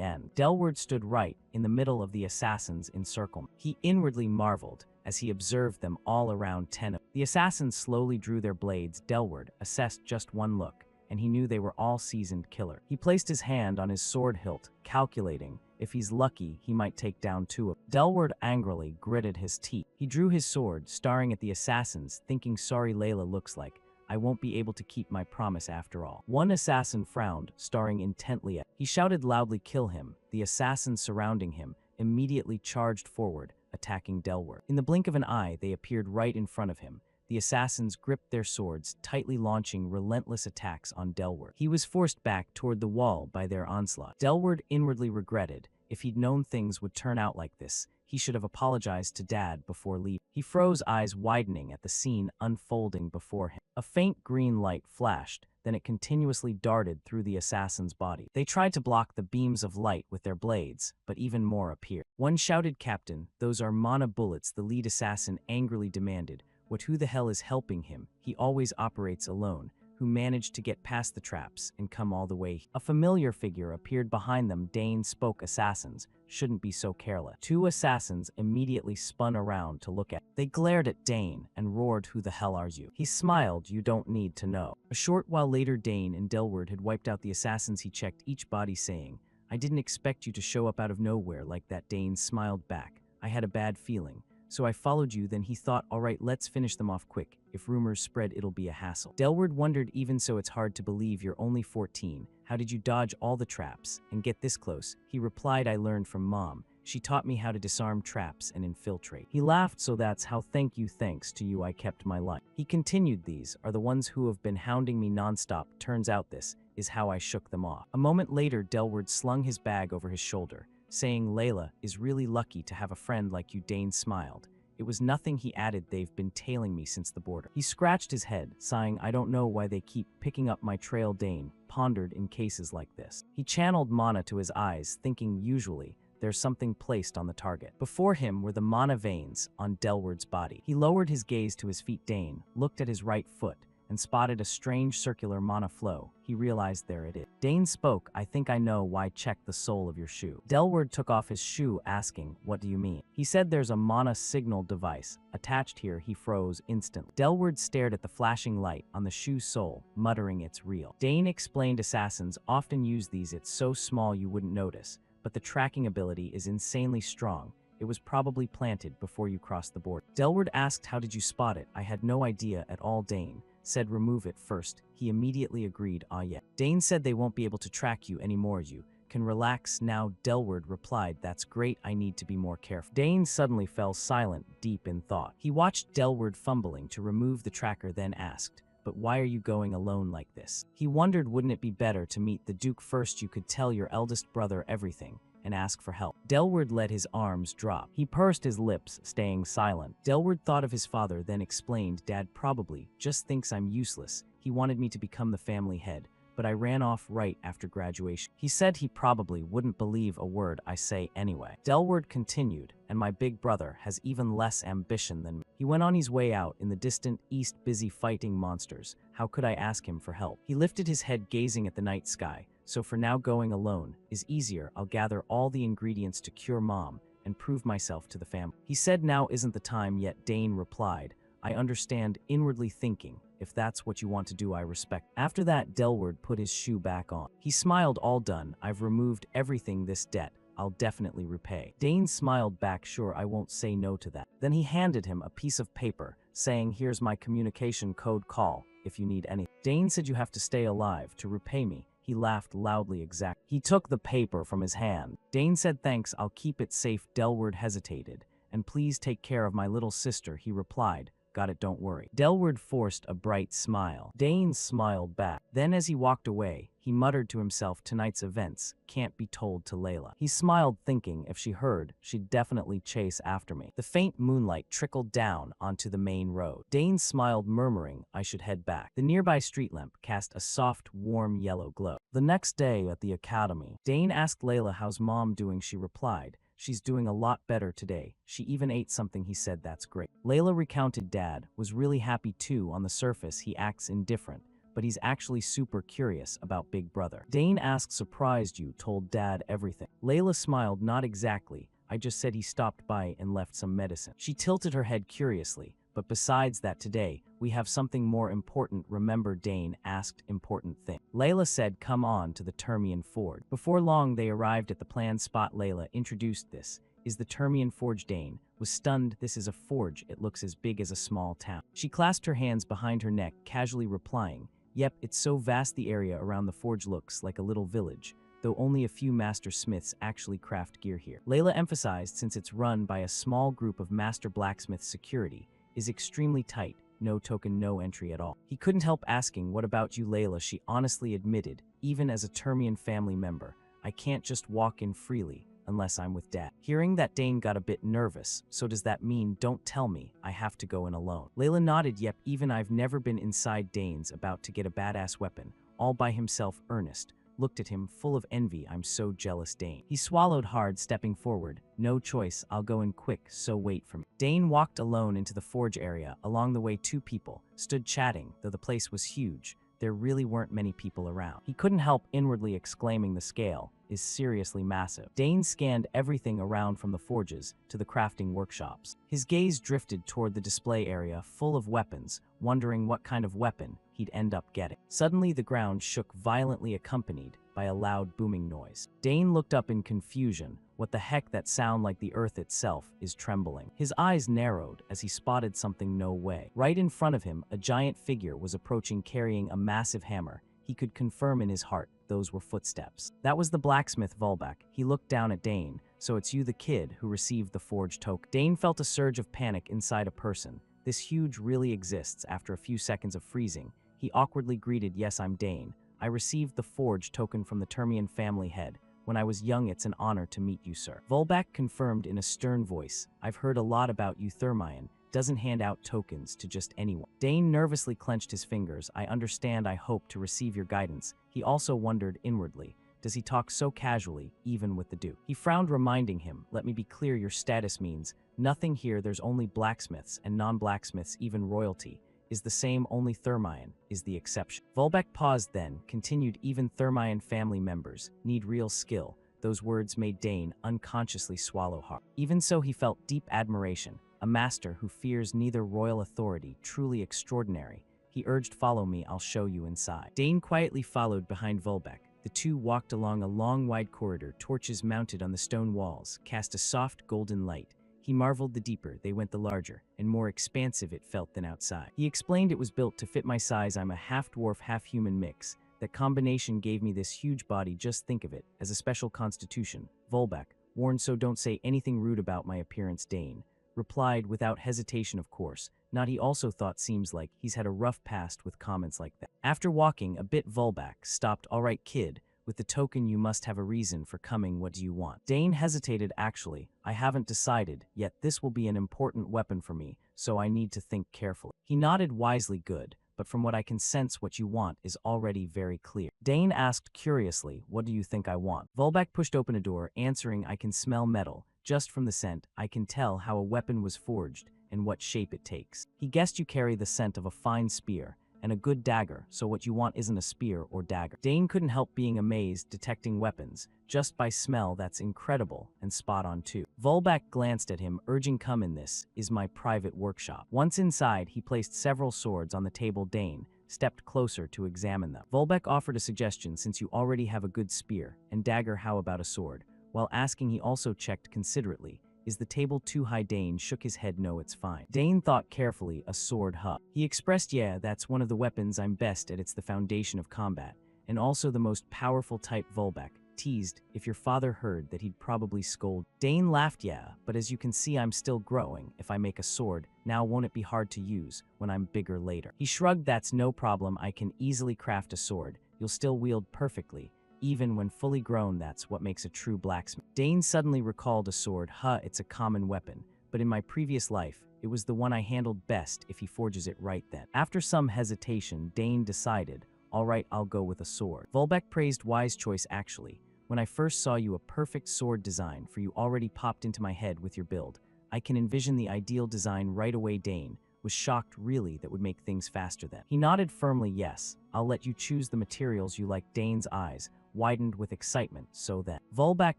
A: end? Delward stood right in the middle of the assassins' encirclement. He inwardly marveled as he observed them all around. 10 of the assassins slowly drew their blades. Delward assessed just one look, and he knew they were all seasoned killer. He placed his hand on his sword hilt, calculating if he's lucky, he might take down two of them. Delward angrily gritted his teeth. He drew his sword, staring at the assassins, thinking, sorry Layla, looks like I won't be able to keep my promise after all. One assassin frowned, staring intently at him. He shouted loudly, kill him. The assassins surrounding him immediately charged forward, attacking Delward. In the blink of an eye, they appeared right in front of him. The assassins gripped their swords, tightly launching relentless attacks on Delward. He was forced back toward the wall by their onslaught. Delward inwardly regretted. If he'd known things would turn out like this, he should have apologized to Dad before leaving. He froze, eyes widening at the scene unfolding before him. A faint green light flashed, then it continuously darted through the assassin's body. They tried to block the beams of light with their blades, but even more appeared. One shouted, Captain, those are mana bullets. The lead assassin angrily demanded, who the hell is helping him? He always operates alone. Who managed to get past the traps and come all the way. A familiar figure appeared behind them. Dane spoke, assassins shouldn't be so careless. Two assassins immediately spun around to look at. They glared at Dane and roared, who the hell are you? He smiled, you don't need to know. A short while later, Dane and Delward had wiped out the assassins. He checked each body, saying, I didn't expect you to show up out of nowhere like that. Dane smiled back. I had a bad feeling. So I followed you. Then he thought, all right, let's finish them off quick. If rumors spread, it'll be a hassle. Delward wondered, even so, it's hard to believe you're only 14. How did you dodge all the traps and get this close? He replied, I learned from Mom. She taught me how to disarm traps and infiltrate. He laughed, so that's how. Thanks to you I kept my life. He continued, these are the ones who have been hounding me nonstop. Turns out this is how I shook them off. A moment later, Delward slung his bag over his shoulder, saying, Layla is really lucky to have a friend like you. Dane smiled. It was nothing, he added, they've been tailing me since the border. He scratched his head, sighing, I don't know why they keep picking up my trail. Dane pondered, in cases like this. He channeled mana to his eyes, thinking, usually there's something placed on the target. Before him were the mana veins on Delward's body. He lowered his gaze to his feet. Dane looked at his right foot and spotted a strange circular mana flow. He realized, there it is. Dane spoke, I think I know why. Check the sole of your shoe. Delward took off his shoe, asking, what do you mean? He said, there's a mana signal device attached here. He froze instantly. Delward stared at the flashing light on the shoe sole, muttering, it's real. Dane explained, assassins often use these. It's so small you wouldn't notice, but the tracking ability is insanely strong. It was probably planted before you crossed the border. Delward asked, how did you spot it? I had no idea at all. Dane said, remove it first. He immediately agreed, ah yeah. Dane said, they won't be able to track you anymore. You can relax now. Delward replied, that's great, I need to be more careful. Dane suddenly fell silent, deep in thought. He watched Delward fumbling to remove the tracker, then asked, but why are you going alone like this? He wondered, wouldn't it be better to meet the Duke first? You could tell your eldest brother everything and ask for help. Delward let his arms drop. He pursed his lips, staying silent. Delward thought of his father, then explained, Dad probably just thinks I'm useless. He wanted me to become the family head, but I ran off right after graduation. He said he probably wouldn't believe a word I say anyway. Delward continued, and my big brother has even less ambition than me. He went on his way out in the distant east busy fighting monsters. How could I ask him for help? He lifted his head gazing at the night sky. So for now going alone is easier. I'll gather all the ingredients to cure Mom and prove myself to the family. He said now isn't the time yet. Dane replied, I understand, inwardly thinking, if that's what you want to do, I respect. After that, Delward put his shoe back on. He smiled, all done. I've removed everything. This debt I'll definitely repay. Dane smiled back, sure, I won't say no to that. Then he handed him a piece of paper, saying, here's my communication code, call if you need anything. Dane said you have to stay alive to repay me. He laughed loudly. Exact. He took the paper from his hand. Dane said, thanks, I'll keep it safe. Delward hesitated. And please take care of my little sister, he replied. Got it, don't worry. Delward forced a bright smile. Dane smiled back. Then as he walked away, he muttered to himself, tonight's events can't be told to Layla. He smiled, thinking if she heard, she'd definitely chase after me. The faint moonlight trickled down onto the main road. Dane smiled, murmuring, I should head back. The nearby street lamp cast a soft, warm yellow glow. The next day at the academy, Dane asked Layla, how's Mom doing? She replied, she's doing a lot better today. She even ate something. He said, that's great. Layla recounted Dad was really happy too. On the surface, he acts indifferent, but he's actually super curious about Big Brother. Dane asked, surprised you told Dad everything? Layla smiled, not exactly. I just said he stopped by and left some medicine. She tilted her head curiously. But besides that, today, we have something more important. Remember? Dane asked. Important thing. Layla said, come on to the Termian Forge. Before long, they arrived at the planned spot. Layla introduced, this is the Termian Forge. Dane was stunned. This is a forge. It looks as big as a small town. She clasped her hands behind her neck, casually replying, yep, it's so vast. The area around the forge looks like a little village, though only a few master smiths actually craft gear here. Layla emphasized, since it's run by a small group of master blacksmiths, security is extremely tight, no token, no entry at all. He couldn't help asking, what about you, Layla? She honestly admitted, even as a Termian family member, I can't just walk in freely unless I'm with Dad. Hearing that, Dane got a bit nervous. So does that mean, don't tell me, I have to go in alone? Layla nodded, yep, even I've never been inside. Dane's about to get a badass weapon, all by himself. Ernest looked at him, full of envy. I'm so jealous. Dane. He swallowed hard, stepping forward. No choice, I'll go in quick, so wait for me. Dane walked alone into the forge area. Along the way, two people stood chatting. Though the place was huge, there really weren't many people around. He couldn't help inwardly exclaiming, the scale is seriously massive. Dane scanned everything around, from the forges to the crafting workshops. His gaze drifted toward the display area full of weapons, wondering what kind of weapon he'd end up getting. Suddenly, the ground shook violently, accompanied by a loud booming noise. Dane looked up in confusion. What the heck? That sound like the earth itself is trembling. His eyes narrowed as he spotted something. No way. Right in front of him, a giant figure was approaching, carrying a massive hammer. He could confirm in his heart those were footsteps. That was the blacksmith, Volbak. He looked down at Dane. So it's you, the kid who received the forge token. Dane felt a surge of panic inside a person. This huge really exists. After a few seconds of freezing, he awkwardly greeted, yes, I'm Dane. I received the forge token from the Termian family head. When I was young, it's an honor to meet you, sir. Volbak confirmed in a stern voice, I've heard a lot about you. Thermion doesn't hand out tokens to just anyone. Dane nervously clenched his fingers. I understand. I hope to receive your guidance. He also wondered inwardly, does he talk so casually, even with the Duke? He frowned, reminding him, let me be clear, your status means nothing here. There's only blacksmiths and non-blacksmiths. Even royalty is the same, only Thermion is the exception. Volbek paused, then continued, even Thermion family members need real skill. Those words made Dane unconsciously swallow hard. Even so, he felt deep admiration. A master who fears neither royal authority, truly extraordinary. He urged, follow me, I'll show you inside. Dane quietly followed behind Volbek. The two walked along a long, wide corridor. Torches mounted on the stone walls cast a soft golden light. He marveled, the deeper they went, the larger and more expansive it felt than outside. He explained, it was built to fit my size. I'm a half-dwarf, half-human mix. That combination gave me this huge body. Just think of it as a special constitution. Volbek warned, so don't say anything rude about my appearance. Dane replied without hesitation, of course not. He also thought, seems like he's had a rough past with comments like that. After walking a bit, Volbak stopped. All right, kid, with the token you must have a reason for coming. What do you want? Dane hesitated. Actually, I haven't decided yet. This will be an important weapon for me, so I need to think carefully. He nodded wisely. Good, but from what I can sense what you want is already very clear. Dane asked curiously, what do you think I want? Volbek pushed open a door, answering, I can smell metal. Just from the scent, I can tell how a weapon was forged and what shape it takes. He guessed you carry the scent of a fine spear and a good dagger, so what you want isn't a spear or dagger. Dane couldn't help being amazed, detecting weapons. Just by smell, that's incredible, and spot on too. Volbek glanced at him, urging, come in, this is my private workshop. Once inside, he placed several swords on the table. Dane stepped closer to examine them. Volbek offered a suggestion, since you already have a good spear and dagger, how about a sword? While asking, he also checked considerately, is the table too high? Dane shook his head, no, it's fine. Dane thought carefully, a sword, huh? He expressed, yeah, that's one of the weapons I'm best at, it's the foundation of combat, and also the most powerful type. Volbek teased, if your father heard that he'd probably scold. Dane laughed, yeah, but as you can see I'm still growing. If I make a sword, now won't it be hard to use when I'm bigger later? He shrugged, that's no problem, I can easily craft a sword. You'll still wield perfectly. Even when fully grown, that's what makes a true blacksmith. Dane suddenly recalled a sword. Huh, it's a common weapon, but in my previous life, it was the one I handled best if he forges it right then. After some hesitation, Dane decided, all right, I'll go with a sword. Volbek praised, wise choice actually. When I first saw you, a perfect sword design for you already popped into my head with your build. I can envision the ideal design right away. Dane was shocked, really, that would make things faster then. He nodded firmly, yes, I'll let you choose the materials you like. Dane's eyes widened with excitement, so then. Volbek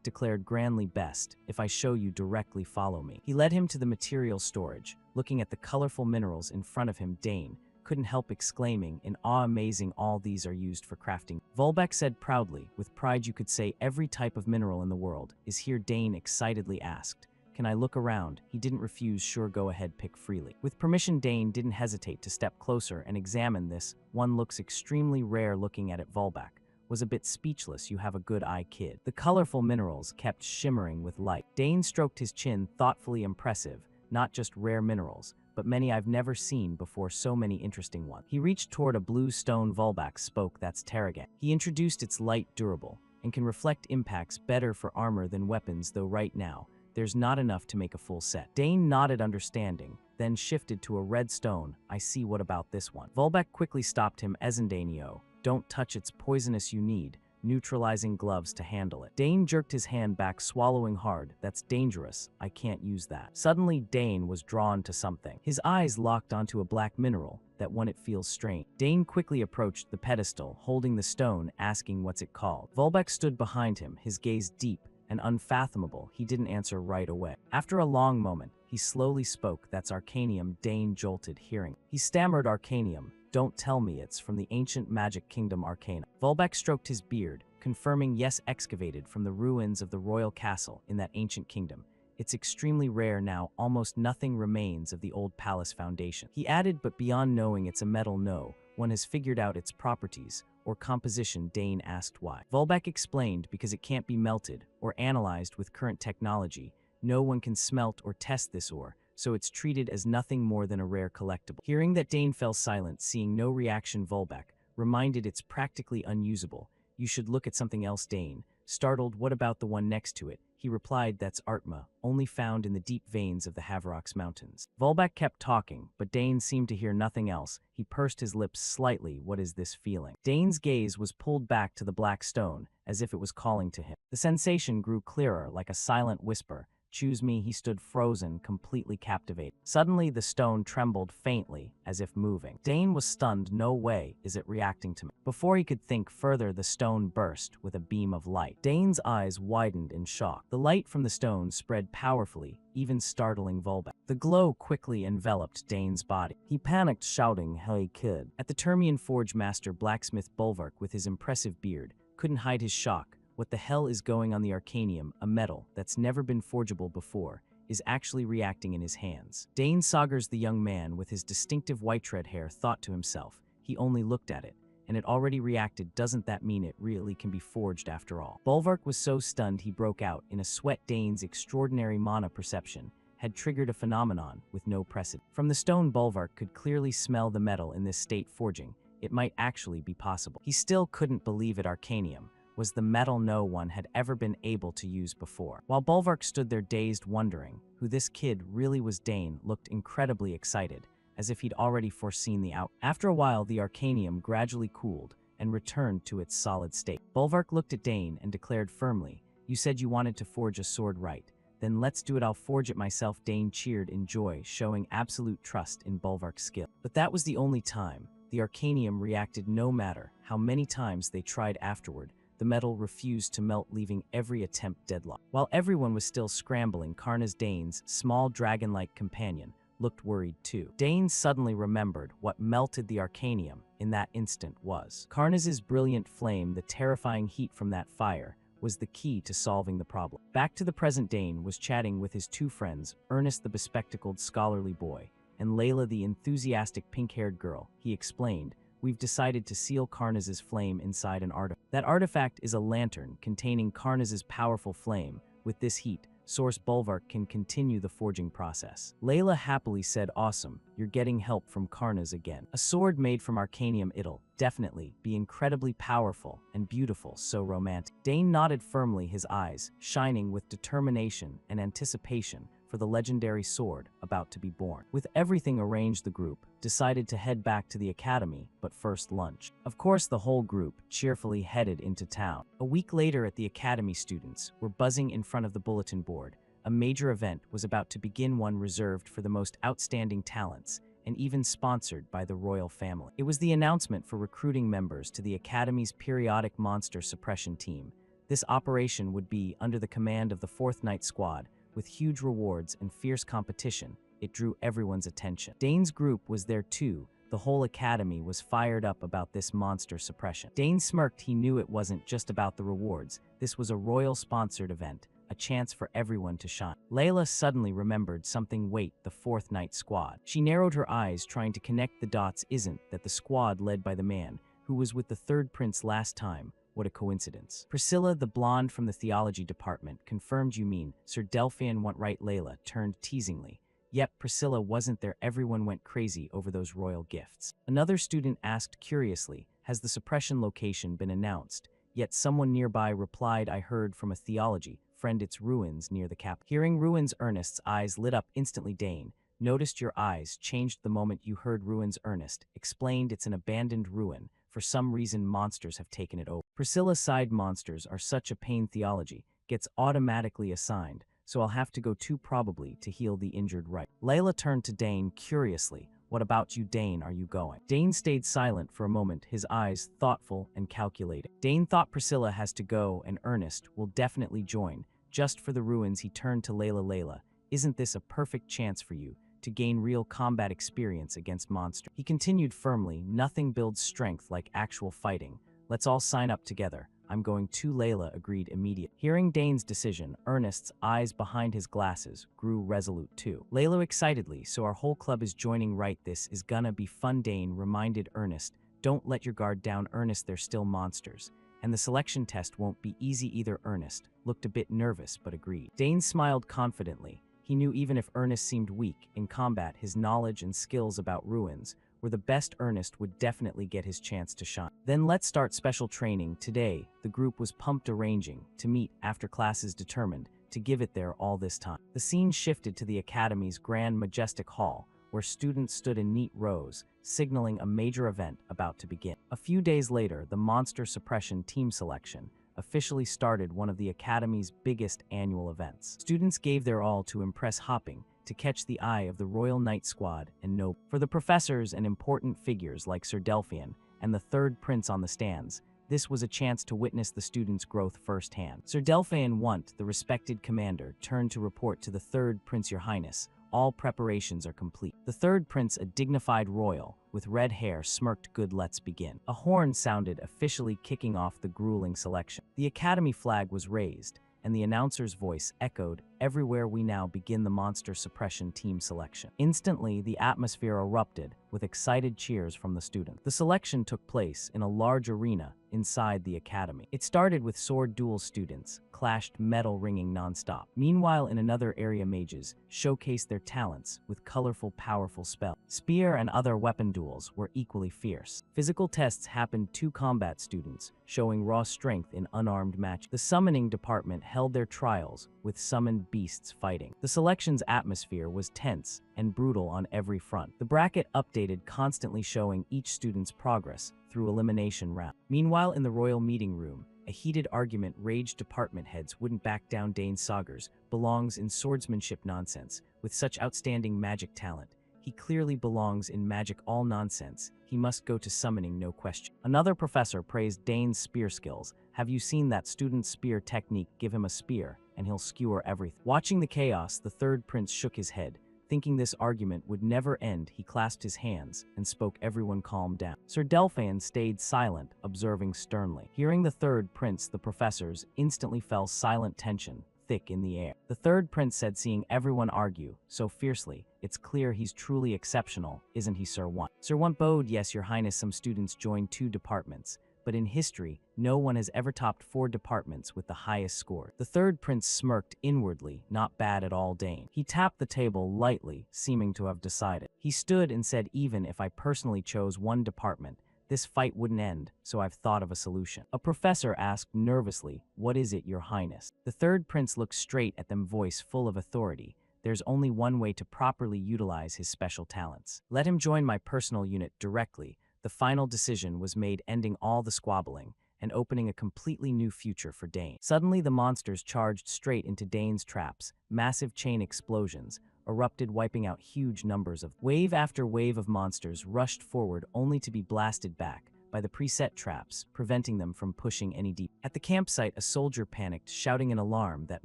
A: declared grandly, best, if I show you directly, follow me. He led him to the material storage. Looking at the colorful minerals in front of him, Dane couldn't help exclaiming in awe, amazing, all these are used for crafting. Volbek said proudly, with pride you could say every type of mineral in the world is here. Dane excitedly asked, can I look around? He didn't refuse, sure, go ahead, pick freely. With permission, Dane didn't hesitate to step closer and examine this. One looks extremely rare. Looking at it, Volbek was a bit speechless. You have a good eye, kid. The colorful minerals kept shimmering with light. Dane stroked his chin, thoughtfully, impressive. Not just rare minerals, but many I've never seen before, so many interesting ones. He reached toward a blue stone. Volbek spoke, that's Terragan. He introduced, it's light, durable, and can reflect impacts, better for armor than weapons, though right now, there's not enough to make a full set. Dane nodded understanding, then shifted to a red stone. I see, what about this one? Volbek quickly stopped him, Ezendanio, don't touch, it's poisonous, you need neutralizing gloves to handle it. Dane jerked his hand back, swallowing hard, that's dangerous, I can't use that. Suddenly, Dane was drawn to something. His eyes locked onto a black mineral that when it feels strange. Dane quickly approached the pedestal, holding the stone, asking what's it called. Volbek stood behind him, his gaze deep and unfathomable. He didn't answer right away. After a long moment, he slowly spoke, that's arcanium. Dane jolted hearing. He stammered, arcanium, don't tell me it's from the ancient magic kingdom Arcana. Volbek stroked his beard, confirming, yes, excavated from the ruins of the royal castle in that ancient kingdom. It's extremely rare now, almost nothing remains of the old palace foundation. He added, but beyond knowing it's a metal, no one has figured out its properties or composition. Dane asked why. Volbek explained, because it can't be melted or analyzed with current technology. No one can smelt or test this ore, so it's treated as nothing more than a rare collectible. Hearing that, Dane fell silent, seeing no reaction. Volbek reminded, it's practically unusable. You should look at something else. Dane startled, what about the one next to it? He replied, that's Artma, only found in the deep veins of the Havrox Mountains. Volbek kept talking, but Dane seemed to hear nothing else. He pursed his lips slightly. What is this feeling? Dane's gaze was pulled back to the black stone, as if it was calling to him. The sensation grew clearer, like a silent whisper. Choose me. He stood frozen, completely captivated. Suddenly, the stone trembled faintly, as if moving. Dane was stunned. No way is it reacting to me. Before he could think further, the stone burst with a beam of light. Dane's eyes widened in shock. The light from the stone spread powerfully, even startling Volbek. The glow quickly enveloped Dane's body. He panicked, shouting, hey kid. At the Termian Forge master blacksmith Bolvark, with his impressive beard, couldn't hide his shock. What the hell is going on? The arcanium, a metal that's never been forgeable before, is actually reacting in his hands. Dane Saggers, the young man with his distinctive white red hair, thought to himself. He only looked at it, and it already reacted. Doesn't that mean it really can be forged after all? Bolvark was so stunned he broke out in a sweat. Dane's extraordinary mana perception had triggered a phenomenon with no precedent. From the stone, Bolvark could clearly smell the metal in this state. Forging it might actually be possible. He still couldn't believe it. Arcanium was the metal no one had ever been able to use before. While Bolvark stood there dazed, wondering who this kid really was, Dane looked incredibly excited, as if he'd already foreseen the outcome. After a while, the arcanium gradually cooled and returned to its solid state. Bulwark looked at Dane and declared firmly, "You said you wanted to forge a sword, right? Then let's do it. I'll forge it myself." Dane cheered in joy, showing absolute trust in Bulwark's skill. But that was the only time. The arcanium reacted no matter how many times they tried afterward. The metal refused to melt, leaving every attempt deadlocked. While everyone was still scrambling, Karna's Dane's small dragon-like companion looked worried too. Dane suddenly remembered what melted the arcanium in that instant was Karna's brilliant flame. The terrifying heat from that fire was the key to solving the problem. Back to the present, Dane was chatting with his two friends, Ernest the bespectacled scholarly boy, and Layla the enthusiastic pink-haired girl. He explained, "We've decided to seal Karna's flame inside an artifact. That artifact is a lantern containing Karna's powerful flame. With this heat source, Bulwark can continue the forging process." Layla happily said, "Awesome, you're getting help from Karna's again. A sword made from arcanium, it'll definitely be incredibly powerful and beautiful, so romantic." Dane nodded firmly, his eyes shining with determination and anticipation for the legendary sword about to be born. With everything arranged, the group decided to head back to the academy, but first lunch. Of course, the whole group cheerfully headed into town. A week later at the academy, students were buzzing in front of the bulletin board. A major event was about to begin, one reserved for the most outstanding talents, and even sponsored by the royal family. It was the announcement for recruiting members to the academy's periodic monster suppression team. This operation would be under the command of the 4th Night Squad. With huge rewards and fierce competition, it drew everyone's attention. Dane's group was there too. The whole academy was fired up about this monster suppression. Dane smirked. He knew it wasn't just about the rewards. This was a royal-sponsored event, a chance for everyone to shine. Layla suddenly remembered something. Wait, the 4th Night Squad. She narrowed her eyes, trying to connect the dots. Isn't that the squad led by the man who was with the 3rd prince last time? What a coincidence. Priscilla, the blonde from the theology department, confirmed. You mean Sir Delphian went right? Layla turned teasingly. Yep, Priscilla wasn't there. Everyone went crazy over those royal gifts. Another student asked curiously, "Has the suppression location been announced?" Yet someone nearby replied, "I heard from a theology friend it's ruins near the cap." Hearing ruins, Ernest's eyes lit up instantly. Dane noticed your eyes changed the moment you heard ruins. Ernest explained, "It's an abandoned ruin. For some reason, monsters have taken it over." Priscilla sighed. "Monsters are such a pain. Theology gets automatically assigned, so I'll have to go too, probably to heal the injured right." Layla turned to Dane curiously. "What about you, Dane? Are you going?" Dane stayed silent for a moment, his eyes thoughtful and calculating. Dane thought Priscilla has to go and Ernest will definitely join, just for the ruins. He turned to Layla. "Layla, isn't this a perfect chance for you to gain real combat experience against monsters?" He continued firmly, "Nothing builds strength like actual fighting. Let's all sign up together." "I'm going to." Layla agreed immediately. Hearing Dane's decision, Ernest's eyes behind his glasses grew resolute too. Layla excitedly, "So our whole club is joining, right? This is gonna be fun." Dane reminded Ernest, "Don't let your guard down, Ernest. They're still monsters. And the selection test won't be easy either." Ernest looked a bit nervous but agreed. Dane smiled confidently. He knew even if Ernest seemed weak in combat, his knowledge and skills about ruins were the best. Ernest would definitely get his chance to shine. "Then let's start special training today." The group was pumped, arranging to meet after classes, determined to give it their all this time. The scene shifted to the academy's grand majestic hall, where students stood in neat rows, signaling a major event about to begin. A few days later, the monster suppression team selection officially started, one of the academy's biggest annual events. Students gave their all to impress, hopping to catch the eye of the Royal Knight Squad and noble. For the professors and important figures like Sir Delphian and the 3rd Prince on the stands, this was a chance to witness the students' growth firsthand. Sir Delphian Wunt, the respected commander, turned to report to the 3rd Prince, "Your Highness, all preparations are complete." The 3rd Prince, a dignified royal with red hair, smirked. "Good, let's begin." A horn sounded, officially kicking off the grueling selection. The academy flag was raised, and the announcer's voice echoed everywhere. "We now begin the monster suppression team selection." Instantly, the atmosphere erupted with excited cheers from the students. The selection took place in a large arena inside the academy. It started with sword duel. Students clashed, metal ringing nonstop. Meanwhile, in another area, mages showcased their talents with colorful, powerful spells. Spear and other weapon duels were equally fierce. Physical tests happened too, combat students showing raw strength in unarmed matches. The summoning department held their trials with summoned beasts fighting. The selection's atmosphere was tense and brutal on every front. The bracket updated, constantly showing each student's progress through elimination round. Meanwhile, in the royal meeting room, a heated argument raged. Department heads wouldn't back down. Dane Saugers belongs in swordsmanship nonsense. With such outstanding magic talent, he clearly belongs in magic all nonsense. He must go to summoning, no question. Another professor praised Dane's spear skills. Have you seen that student's spear technique? Give him a spear, and he'll skewer everything. Watching the chaos, the third prince shook his head. Thinking this argument would never end, he clasped his hands and spoke. Everyone calmed down. Sir Delphin stayed silent, observing sternly. Hearing the third prince, the professors instantly felt silent tension thick in the air. The third prince said, seeing everyone argue so fiercely, it's clear he's truly exceptional, isn't he, Sir Want? Sir Want bowed. Yes, Your Highness. Some students joined 2 departments, but in history, no one has ever topped 4 departments with the highest score. The third prince smirked inwardly. Not bad at all, Dane. He tapped the table lightly, seeming to have decided. He stood and said, even if I personally chose 1 department, this fight wouldn't end, so I've thought of a solution. A professor asked nervously, what is it, Your Highness? The third prince looked straight at them, voice full of authority. There's only one way to properly utilize his special talents. Let him join my personal unit directly. The final decision was made, ending all the squabbling and opening a completely new future for Dane. Suddenly, the monsters charged straight into Dane's traps. Massive chain explosions erupted, wiping out huge numbers of. Wave after wave of monsters rushed forward, only to be blasted back by the preset traps, preventing them from pushing any deeper. At the campsite, a soldier panicked, shouting an alarm that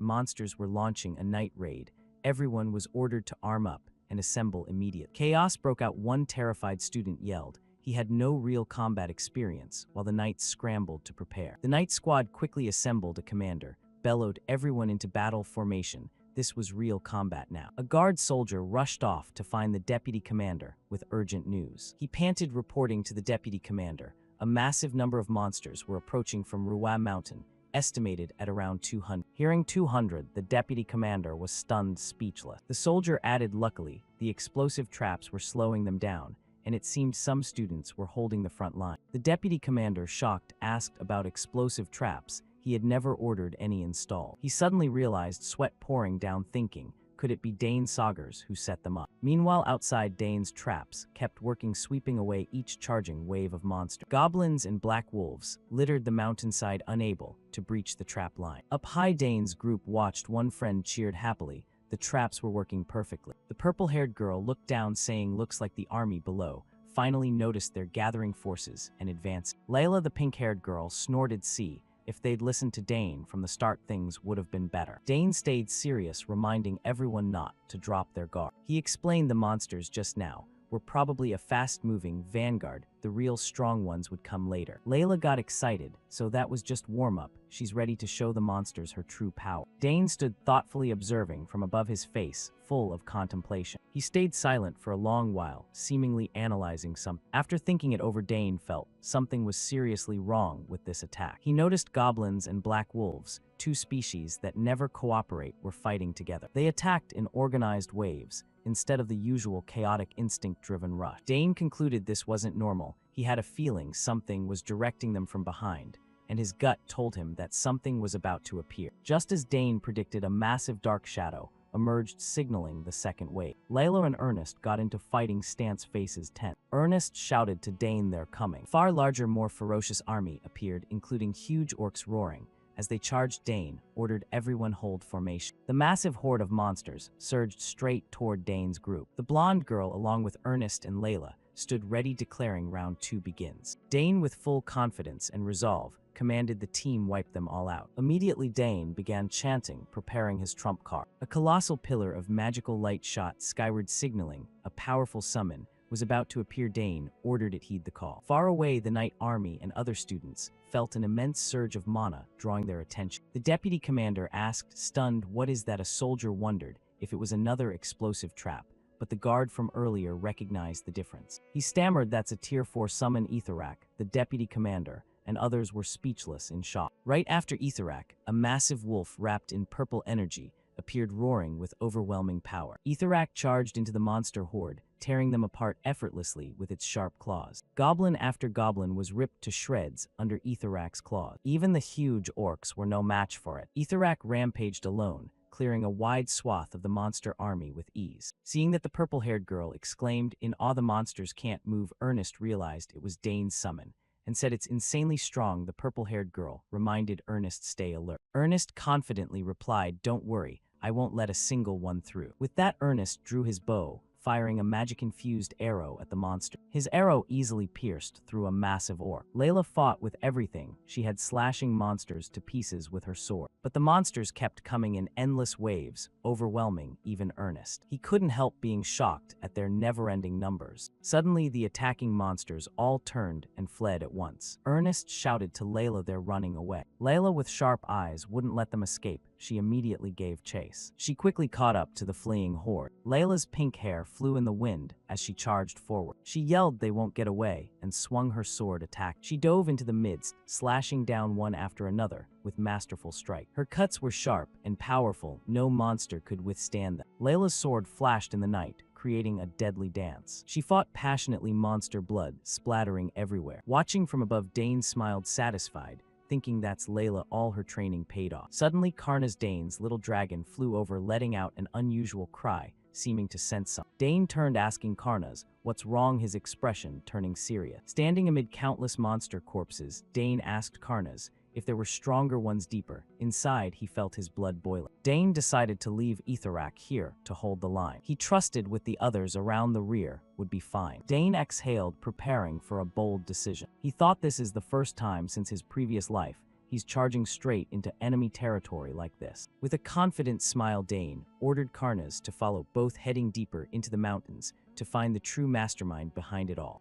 A: monsters were launching a night raid. Everyone was ordered to arm up and assemble immediately. Chaos broke out. One terrified student yelled. He had no real combat experience, while the knights scrambled to prepare. The knight squad quickly assembled. A commander bellowed everyone into battle formation. This was real combat now. A guard soldier rushed off to find the deputy commander with urgent news. He panted, reporting to the deputy commander. A massive number of monsters were approaching from Ruwa Mountain, estimated at around 200. Hearing 200, the deputy commander was stunned, speechless. The soldier added, luckily, the explosive traps were slowing them down, and it seemed some students were holding the front line. The deputy commander, shocked, asked about explosive traps. He had never ordered any installed. He suddenly realized, sweat pouring down, thinking, could it be Dane Saugers who set them up? Meanwhile, outside, Dane's traps kept working, sweeping away each charging wave of monsters. Goblins and black wolves littered the mountainside, unable to breach the trap line. Up high, Dane's group watched. One friend cheered happily. The traps were working perfectly. The purple-haired girl looked down, saying, looks like the army below finally noticed their gathering forces and advanced. Layla, the pink-haired girl, snorted, see, if they'd listened to Dane from the start, things would have been better. Dane stayed serious, reminding everyone not to drop their guard. He explained the monsters just now were probably a fast-moving vanguard. The real strong ones would come later. Layla got excited, so that was just warm-up. She's ready to show the monsters her true power. Dane stood thoughtfully, observing from above, his face full of contemplation. He stayed silent for a long while, seemingly analyzing something. After thinking it over, Dane felt something was seriously wrong with this attack. He noticed goblins and black wolves, 2 species that never cooperate, were fighting together. They attacked in organized waves, instead of the usual chaotic instinct-driven rush. Dane concluded this wasn't normal. He had a feeling something was directing them from behind, and his gut told him that something was about to appear. Just as Dane predicted, a massive dark shadow emerged, signaling the second wave. Layla and Ernest got into fighting stance, faces tense. Ernest shouted to Dane, they're coming. A far larger, more ferocious army appeared, including huge orcs roaring. As they charged, Dane ordered everyone hold formation. The massive horde of monsters surged straight toward Dane's group. The blonde girl, along with Ernest and Layla, stood ready, declaring round 2 begins. Dane, with full confidence and resolve, commanded the team wipe them all out. Immediately, Dane began chanting, preparing his trump card. A colossal pillar of magical light shot skyward, signaling a powerful summon was about to appear. Dane ordered it heed the call. Far away, the Knight Army and other students felt an immense surge of mana drawing their attention. The deputy commander asked, stunned, what is that? A soldier wondered if it was another explosive trap, but the guard from earlier recognized the difference. He stammered, that's a tier 4 summon. Etherak, the deputy commander, and others were speechless in shock. Right after Etherak, a massive wolf wrapped in purple energy appeared, roaring with overwhelming power. Etherak charged into the monster horde, tearing them apart effortlessly with its sharp claws. Goblin after goblin was ripped to shreds under Etherak's claws. Even the huge orcs were no match for it. Etherak rampaged alone, clearing a wide swath of the monster army with ease. Seeing that the purple-haired girl exclaimed in awe the monsters can't move, Ernest realized it was Dane's summon and said it's insanely strong. The purple-haired girl reminded Ernest stay alert. Ernest confidently replied, "Don't worry, I won't let a single one through." With that, Ernest drew his bow, firing a magic-infused arrow at the monster. His arrow easily pierced through a massive orc. Layla fought with everything she had, slashing monsters to pieces with her sword. But the monsters kept coming in endless waves, overwhelming even Ernest. He couldn't help being shocked at their never-ending numbers. Suddenly, the attacking monsters all turned and fled at once. Ernest shouted to Layla they're running away. Layla, with sharp eyes, wouldn't let them escape. She immediately gave chase. She quickly caught up to the fleeing horde. Layla's pink hair flew in the wind as she charged forward. She yelled they won't get away and swung her sword attack. She dove into the midst, slashing down one after another with masterful strike. Her cuts were sharp and powerful. No monster could withstand them. Layla's sword flashed in the night, creating a deadly dance. She fought passionately, monster blood splattering everywhere. Watching from above, Dane smiled satisfied, thinking that's Layla, all her training paid off. Suddenly, Karna's Dane's little dragon flew over, letting out an unusual cry, seeming to sense something. Dane turned, asking Karna's, "What's wrong?" his expression turning serious. Standing amid countless monster corpses, Dane asked Karna's if there were stronger ones deeper. Inside, he felt his blood boiling. Dane decided to leave Etherak here to hold the line. He trusted with the others around the rear would be fine. Dane exhaled, preparing for a bold decision. He thought this is the first time since his previous life he's charging straight into enemy territory like this. With a confident smile, Dane ordered Karnas to follow, both heading deeper into the mountains to find the true mastermind behind it all.